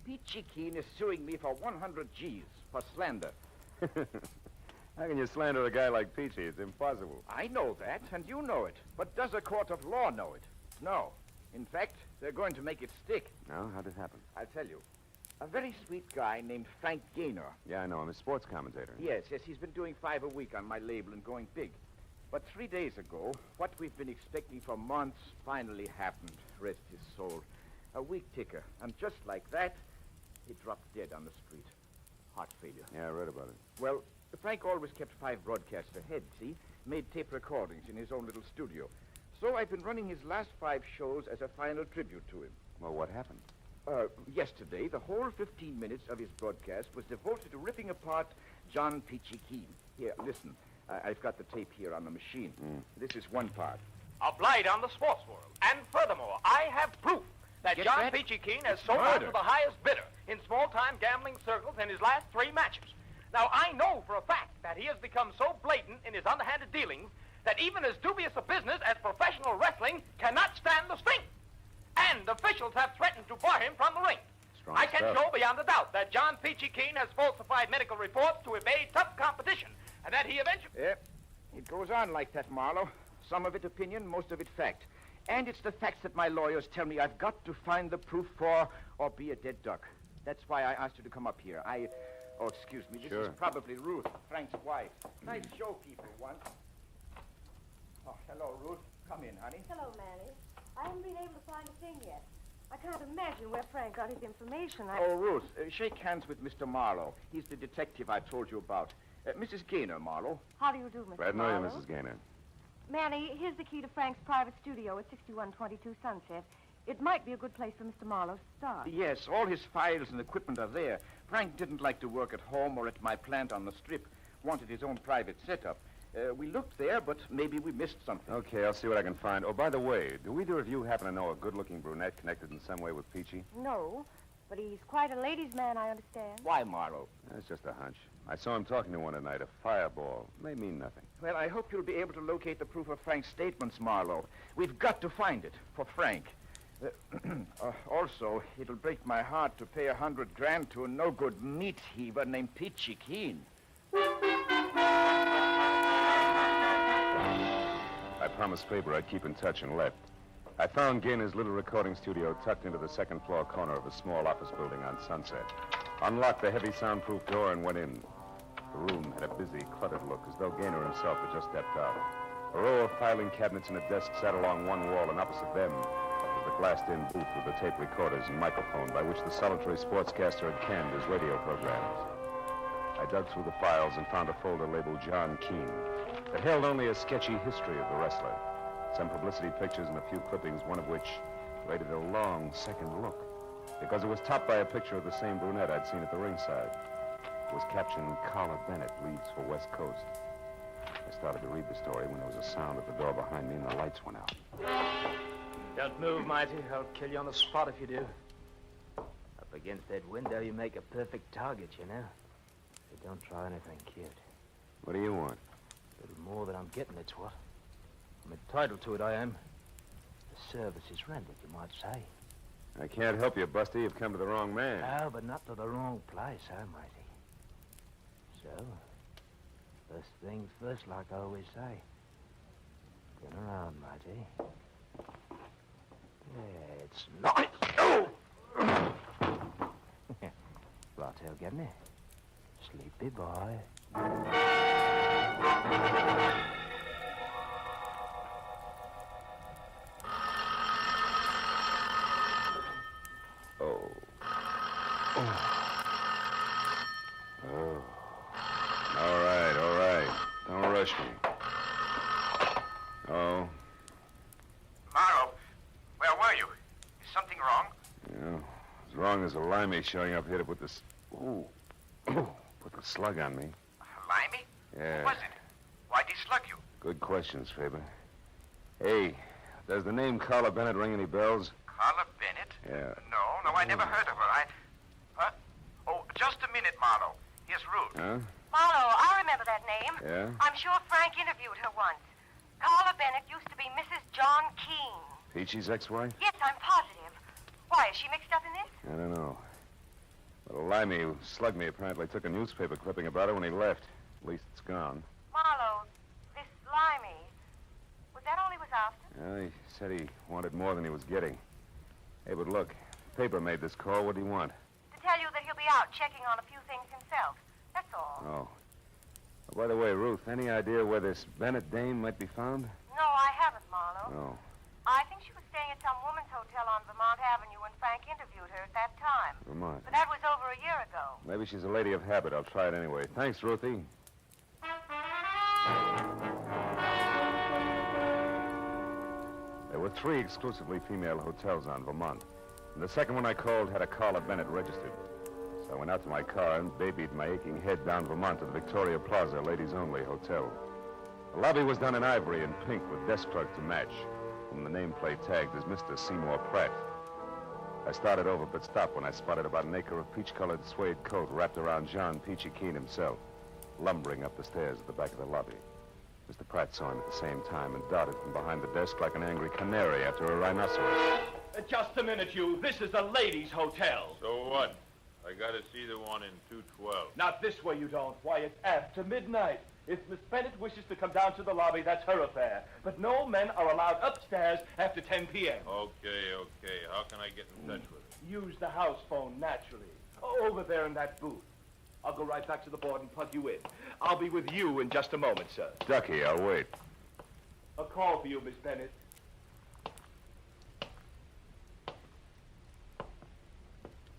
Peachy Keen is suing me for 100 G's for slander. How can you slander a guy like Peachy? It's impossible. I know that, and you know it. But does a court of law know it? No. In fact, they're going to make it stick. No? How'd it happen? I'll tell you. A very sweet guy named Frank Gaynor. Yeah, I know him. A sports commentator. Yes, he's been doing 5 a week on my label and going big. But 3 days ago, what we've been expecting for months finally happened. Rest his soul. A week ticker. And just like that, he dropped dead on the street. Heart failure. Yeah, I read about it. Well, Frank always kept 5 broadcasts ahead, see? Made tape recordings in his own little studio. So I've been running his last 5 shows as a final tribute to him. Well, what happened? Yesterday, the whole 15 minutes of his broadcast was devoted to ripping apart John Peachy Keen. Here, listen. I've got the tape here on the machine. This is one part. A blight on the sports world. And furthermore, I have proof that Get John that? Peachy Keen has sold out to the highest bidder in small-time gambling circles in his last 3 matches. Now, I know for a fact that he has become so blatant in his underhanded dealings that even as dubious a business as professional wrestling cannot stand the stink. And officials have threatened to bar him from the ring. Strong I can stuff. show beyond a doubt that John Peachy Keen has falsified medical reports to evade tough competition, and that he eventually... Yeah, it goes on like that, Marlowe. Some of it opinion, most of it fact. And it's the facts that my lawyers tell me I've got to find the proof for or be a dead duck. That's why I asked you to come up here. Oh, excuse me. This Sure. is probably Ruth, Frank's wife. Nice showkeeper once. Oh, hello, Ruth. Come in, honey. Hello, Manny. I haven't been able to find a thing yet. I can't imagine where Frank got his information. Oh, Ruth, shake hands with Mr. Marlowe. He's the detective I told you about. Mrs. Gaynor, Marlowe. How do you do, Mr. Glad to know you, Marlowe? Mrs. Gaynor. Manny, here's the key to Frank's private studio at 6122 Sunset. It might be a good place for Mr. Marlowe to start. Yes, all his files and equipment are there. Frank didn't like to work at home or at my plant on the strip. Wanted his own private setup. We looked there, but maybe we missed something. Okay, I'll see what I can find. Oh, by the way, do either of you happen to know a good-looking brunette connected in some way with Peachy? No, but he's quite a ladies' man, I understand. Why, Marlowe? That's just a hunch. I saw him talking to one tonight, a fireball. May mean nothing. Well, I hope you'll be able to locate the proof of Frank's statements, Marlowe. We've got to find it for Frank. Also, it'll break my heart to pay $100,000 to a no-good meat heaver named Peachy Keen. I promised Faber I'd keep in touch and left. I found Gainer's little recording studio tucked into the second-floor corner of a small office building on Sunset. Unlocked the heavy soundproof door and went in. The room had a busy, cluttered look, as though Gainer himself had just stepped out. A row of filing cabinets and a desk sat along one wall, and opposite them was the glassed-in booth with the tape recorders and microphone by which the solitary sportscaster had canned his radio programs. I dug through the files and found a folder labeled John Keene that held only a sketchy history of the wrestler. Some publicity pictures and a few clippings, one of which rated a long second look, because it was topped by a picture of the same brunette I'd seen at the ringside. It was captioned, Carla Bennett leaves for West Coast. I started to read the story when there was a sound at the door behind me and the lights went out. Don't move, Mighty. I'll kill you on the spot if you do. Up against that window, you make a perfect target, you know. So don't try anything cute. What do you want? A little more than I'm getting, it's what. I'm entitled to it, I am. The service is rendered, you might say. I can't help you, Busty. You've come to the wrong man. No, but not to the wrong place, huh, Mighty? So, first things first, like I always say. Turn around, Mighty. Yeah, it's nice. Oh! Bartail getting it? Sleepy boy. Oh. All right. Don't rush me. Oh. Marlowe, where were you? Is something wrong? Yeah, as wrong as a limey showing up here to put this... Ooh. Put the slug on me. Limey? Yeah. Who was it? Why'd he slug you? Good questions, Faber. Hey, does the name Carla Bennett ring any bells? Carla Bennett? Yeah. No, I never heard of her. Huh? Oh, just a minute, Marlowe. Here's Ruth. Huh? Marlowe, I remember that name. Yeah? I'm sure Frank interviewed her once. Carla Bennett used to be Mrs. John Keene. Peachy's ex-wife? Yes, I'm positive. Why, is she mixed up in this? I don't know. But a limey who slugged me apparently took a newspaper clipping about her when he left. At least it's gone. Marlowe, this limey, was that all he was after? Yeah, he said he wanted more than he was getting. Hey, but look, Faber made this call. What do you want? To tell you that he'll be out checking on a few things himself. That's all. Oh. Oh, by the way, Ruth, any idea where this Bennett dame might be found? No, I haven't, Marlowe. No. I think she was staying at some woman's hotel on Vermont Avenue when Frank interviewed her at that time. Vermont. But that was over a year ago. Maybe she's a lady of habit. I'll try it anyway. Thanks, Ruthie. There were 3 exclusively female hotels on Vermont. And the second one I called had a Carla Bennett registered. So I went out to my car and babied my aching head down Vermont to the Victoria Plaza ladies-only hotel. The lobby was done in ivory and pink with desk clerk to match, whom the nameplate tagged as Mr. Seymour Pratt. I started over but stopped when I spotted about an acre of peach-colored suede coat wrapped around John Peachy Keen himself, lumbering up the stairs at the back of the lobby. Mr. Pratt saw him at the same time and darted from behind the desk like an angry canary after a rhinoceros. Just a minute, you. This is a ladies' hotel. So what? I gotta see the one in 212. Not this way, you don't. Why, it's after midnight. If Miss Bennett wishes to come down to the lobby, that's her affair. But no men are allowed upstairs after 10 p.m. Okay. How can I get in touch with her? Use the house phone, naturally. Over there in that booth. I'll go right back to the board and plug you in. I'll be with you in just a moment, sir. Ducky, I'll wait. A call for you, Miss Bennett.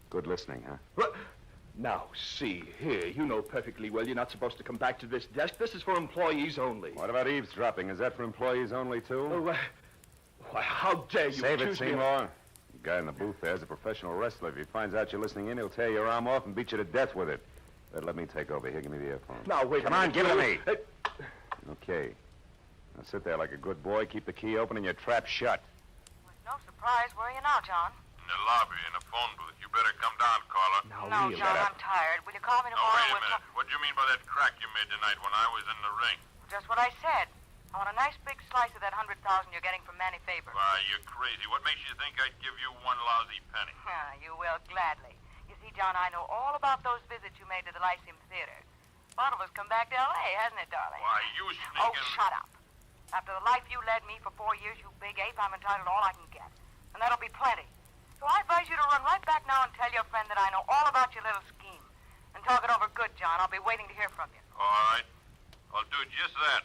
Good listening, huh? What? Now, see here, you know perfectly well you're not supposed to come back to this desk. This is for employees only. What about eavesdropping? Is that for employees only, too? Oh, why, how dare you Save it, accuse me of- Seymour. The guy in the booth there is a professional wrestler. If he finds out you're listening in, he'll tear your arm off and beat you to death with it. Better let me take over. Here, give me the earphone. Now, wait a Come on, minute. give it to me. Okay. Now sit there like a good boy, keep the key open, and your trap shut. No surprise. Where are you now, John? In the lobby, in a phone booth. You better come down, Carla. No, John, I'm tired. Will you call me Now, tomorrow? wait a minute. What do you mean by that crack you made tonight when I was in the ring? Just what I said. I want a nice big slice of that 100,000 you're getting from Manny Faber. Why, you're crazy. What makes you think I'd give you one lousy penny? You will gladly. You see, John, I know all about those visits you made to the Lyceum Theater. Bottle has come back to L.A., hasn't it, darling? Why, you sneaking... Oh, shut up. After the life you led me for 4 years, you big ape, I'm entitled to all I can get. And that'll be plenty. So I advise you to run right back now and tell your friend that I know all about your little scheme. And talk it over good, John. I'll be waiting to hear from you. All right. I'll do just that.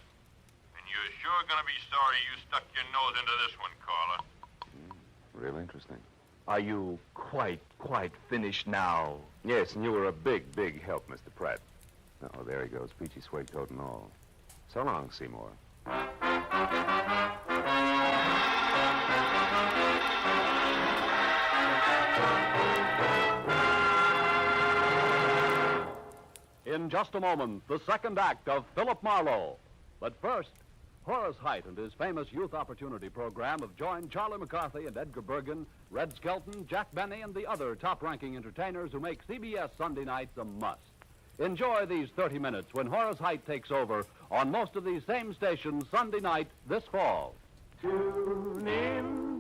And you're sure going to be sorry you stuck your nose into this one, Carla. Real interesting. Are you quite finished now? Yes, and you were a big, big help, Mr. Pratt. Oh, there he goes, peachy suede coat and all. So long, Seymour. In just a moment, the second act of Philip Marlowe. But first, Horace Heidt and his famous Youth Opportunity Program have joined Charlie McCarthy and Edgar Bergen, Red Skelton, Jack Benny, and the other top-ranking entertainers who make CBS Sunday nights a must. Enjoy these 30 minutes when Horace Heidt takes over on most of these same stations Sunday night this fall. Tune in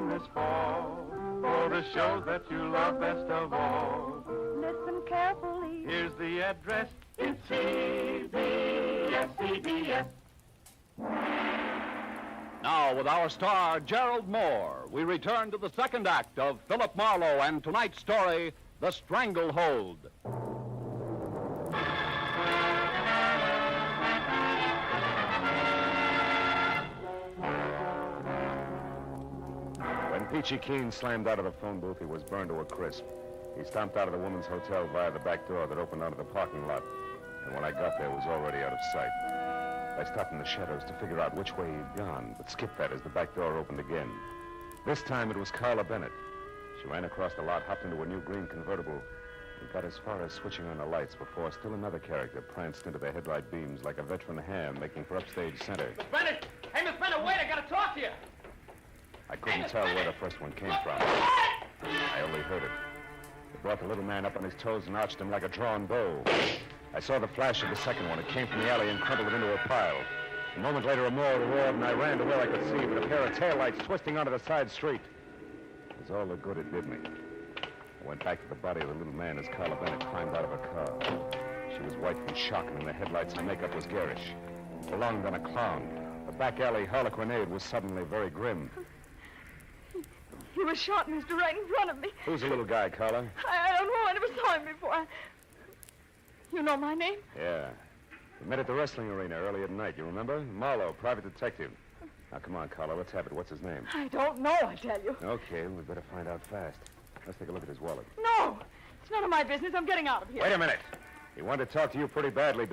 this fall for the shows that you love best of all. Listen carefully. Here's the address. It's CBS. Now, with our star, Gerald Moore, we return to the second act of Philip Marlowe and tonight's story, The Stranglehold. When Peachy Keen slammed out of the phone booth, he was burned to a crisp. He stomped out of the woman's hotel via the back door that opened onto the parking lot. And when I got there, it was already out of sight. I stopped in the shadows to figure out which way he'd gone, but skipped that as the back door opened again. This time it was Carla Bennett. She ran across the lot, hopped into a new green convertible, and got as far as switching on the lights before still another character pranced into the headlight beams like a veteran ham making for upstage center. Miss Bennett! Hey, Miss Bennett, wait, I gotta talk to you! I couldn't tell where the first one came from. I only heard it. It brought the little man up on his toes and arched him like a drawn bow. I saw the flash of the second one. It came from the alley and crumpled it into a pile. A moment later, a more roared, and I ran to where I could see, but a pair of taillights twisting onto the side street. It was all the good it did me. I went back to the body of the little man as Carla Bennett climbed out of her car. She was white from shock, and in the headlights, her makeup was garish. Belonged on a clown. The back alley harlequinade was suddenly very grim. He was shot, Mr. right in front of me. Who's the little guy, Carla? I don't know. I never saw him before. You know my name? Yeah. We met at the wrestling arena early at night, you remember? Marlowe, private detective. Now, come on, Carla, let's have it. What's his name? I don't know, I tell you. Okay, we'd better find out fast. Let's take a look at his wallet. No! It's none of my business. I'm getting out of here. Wait a minute. He wanted to talk to you pretty badly,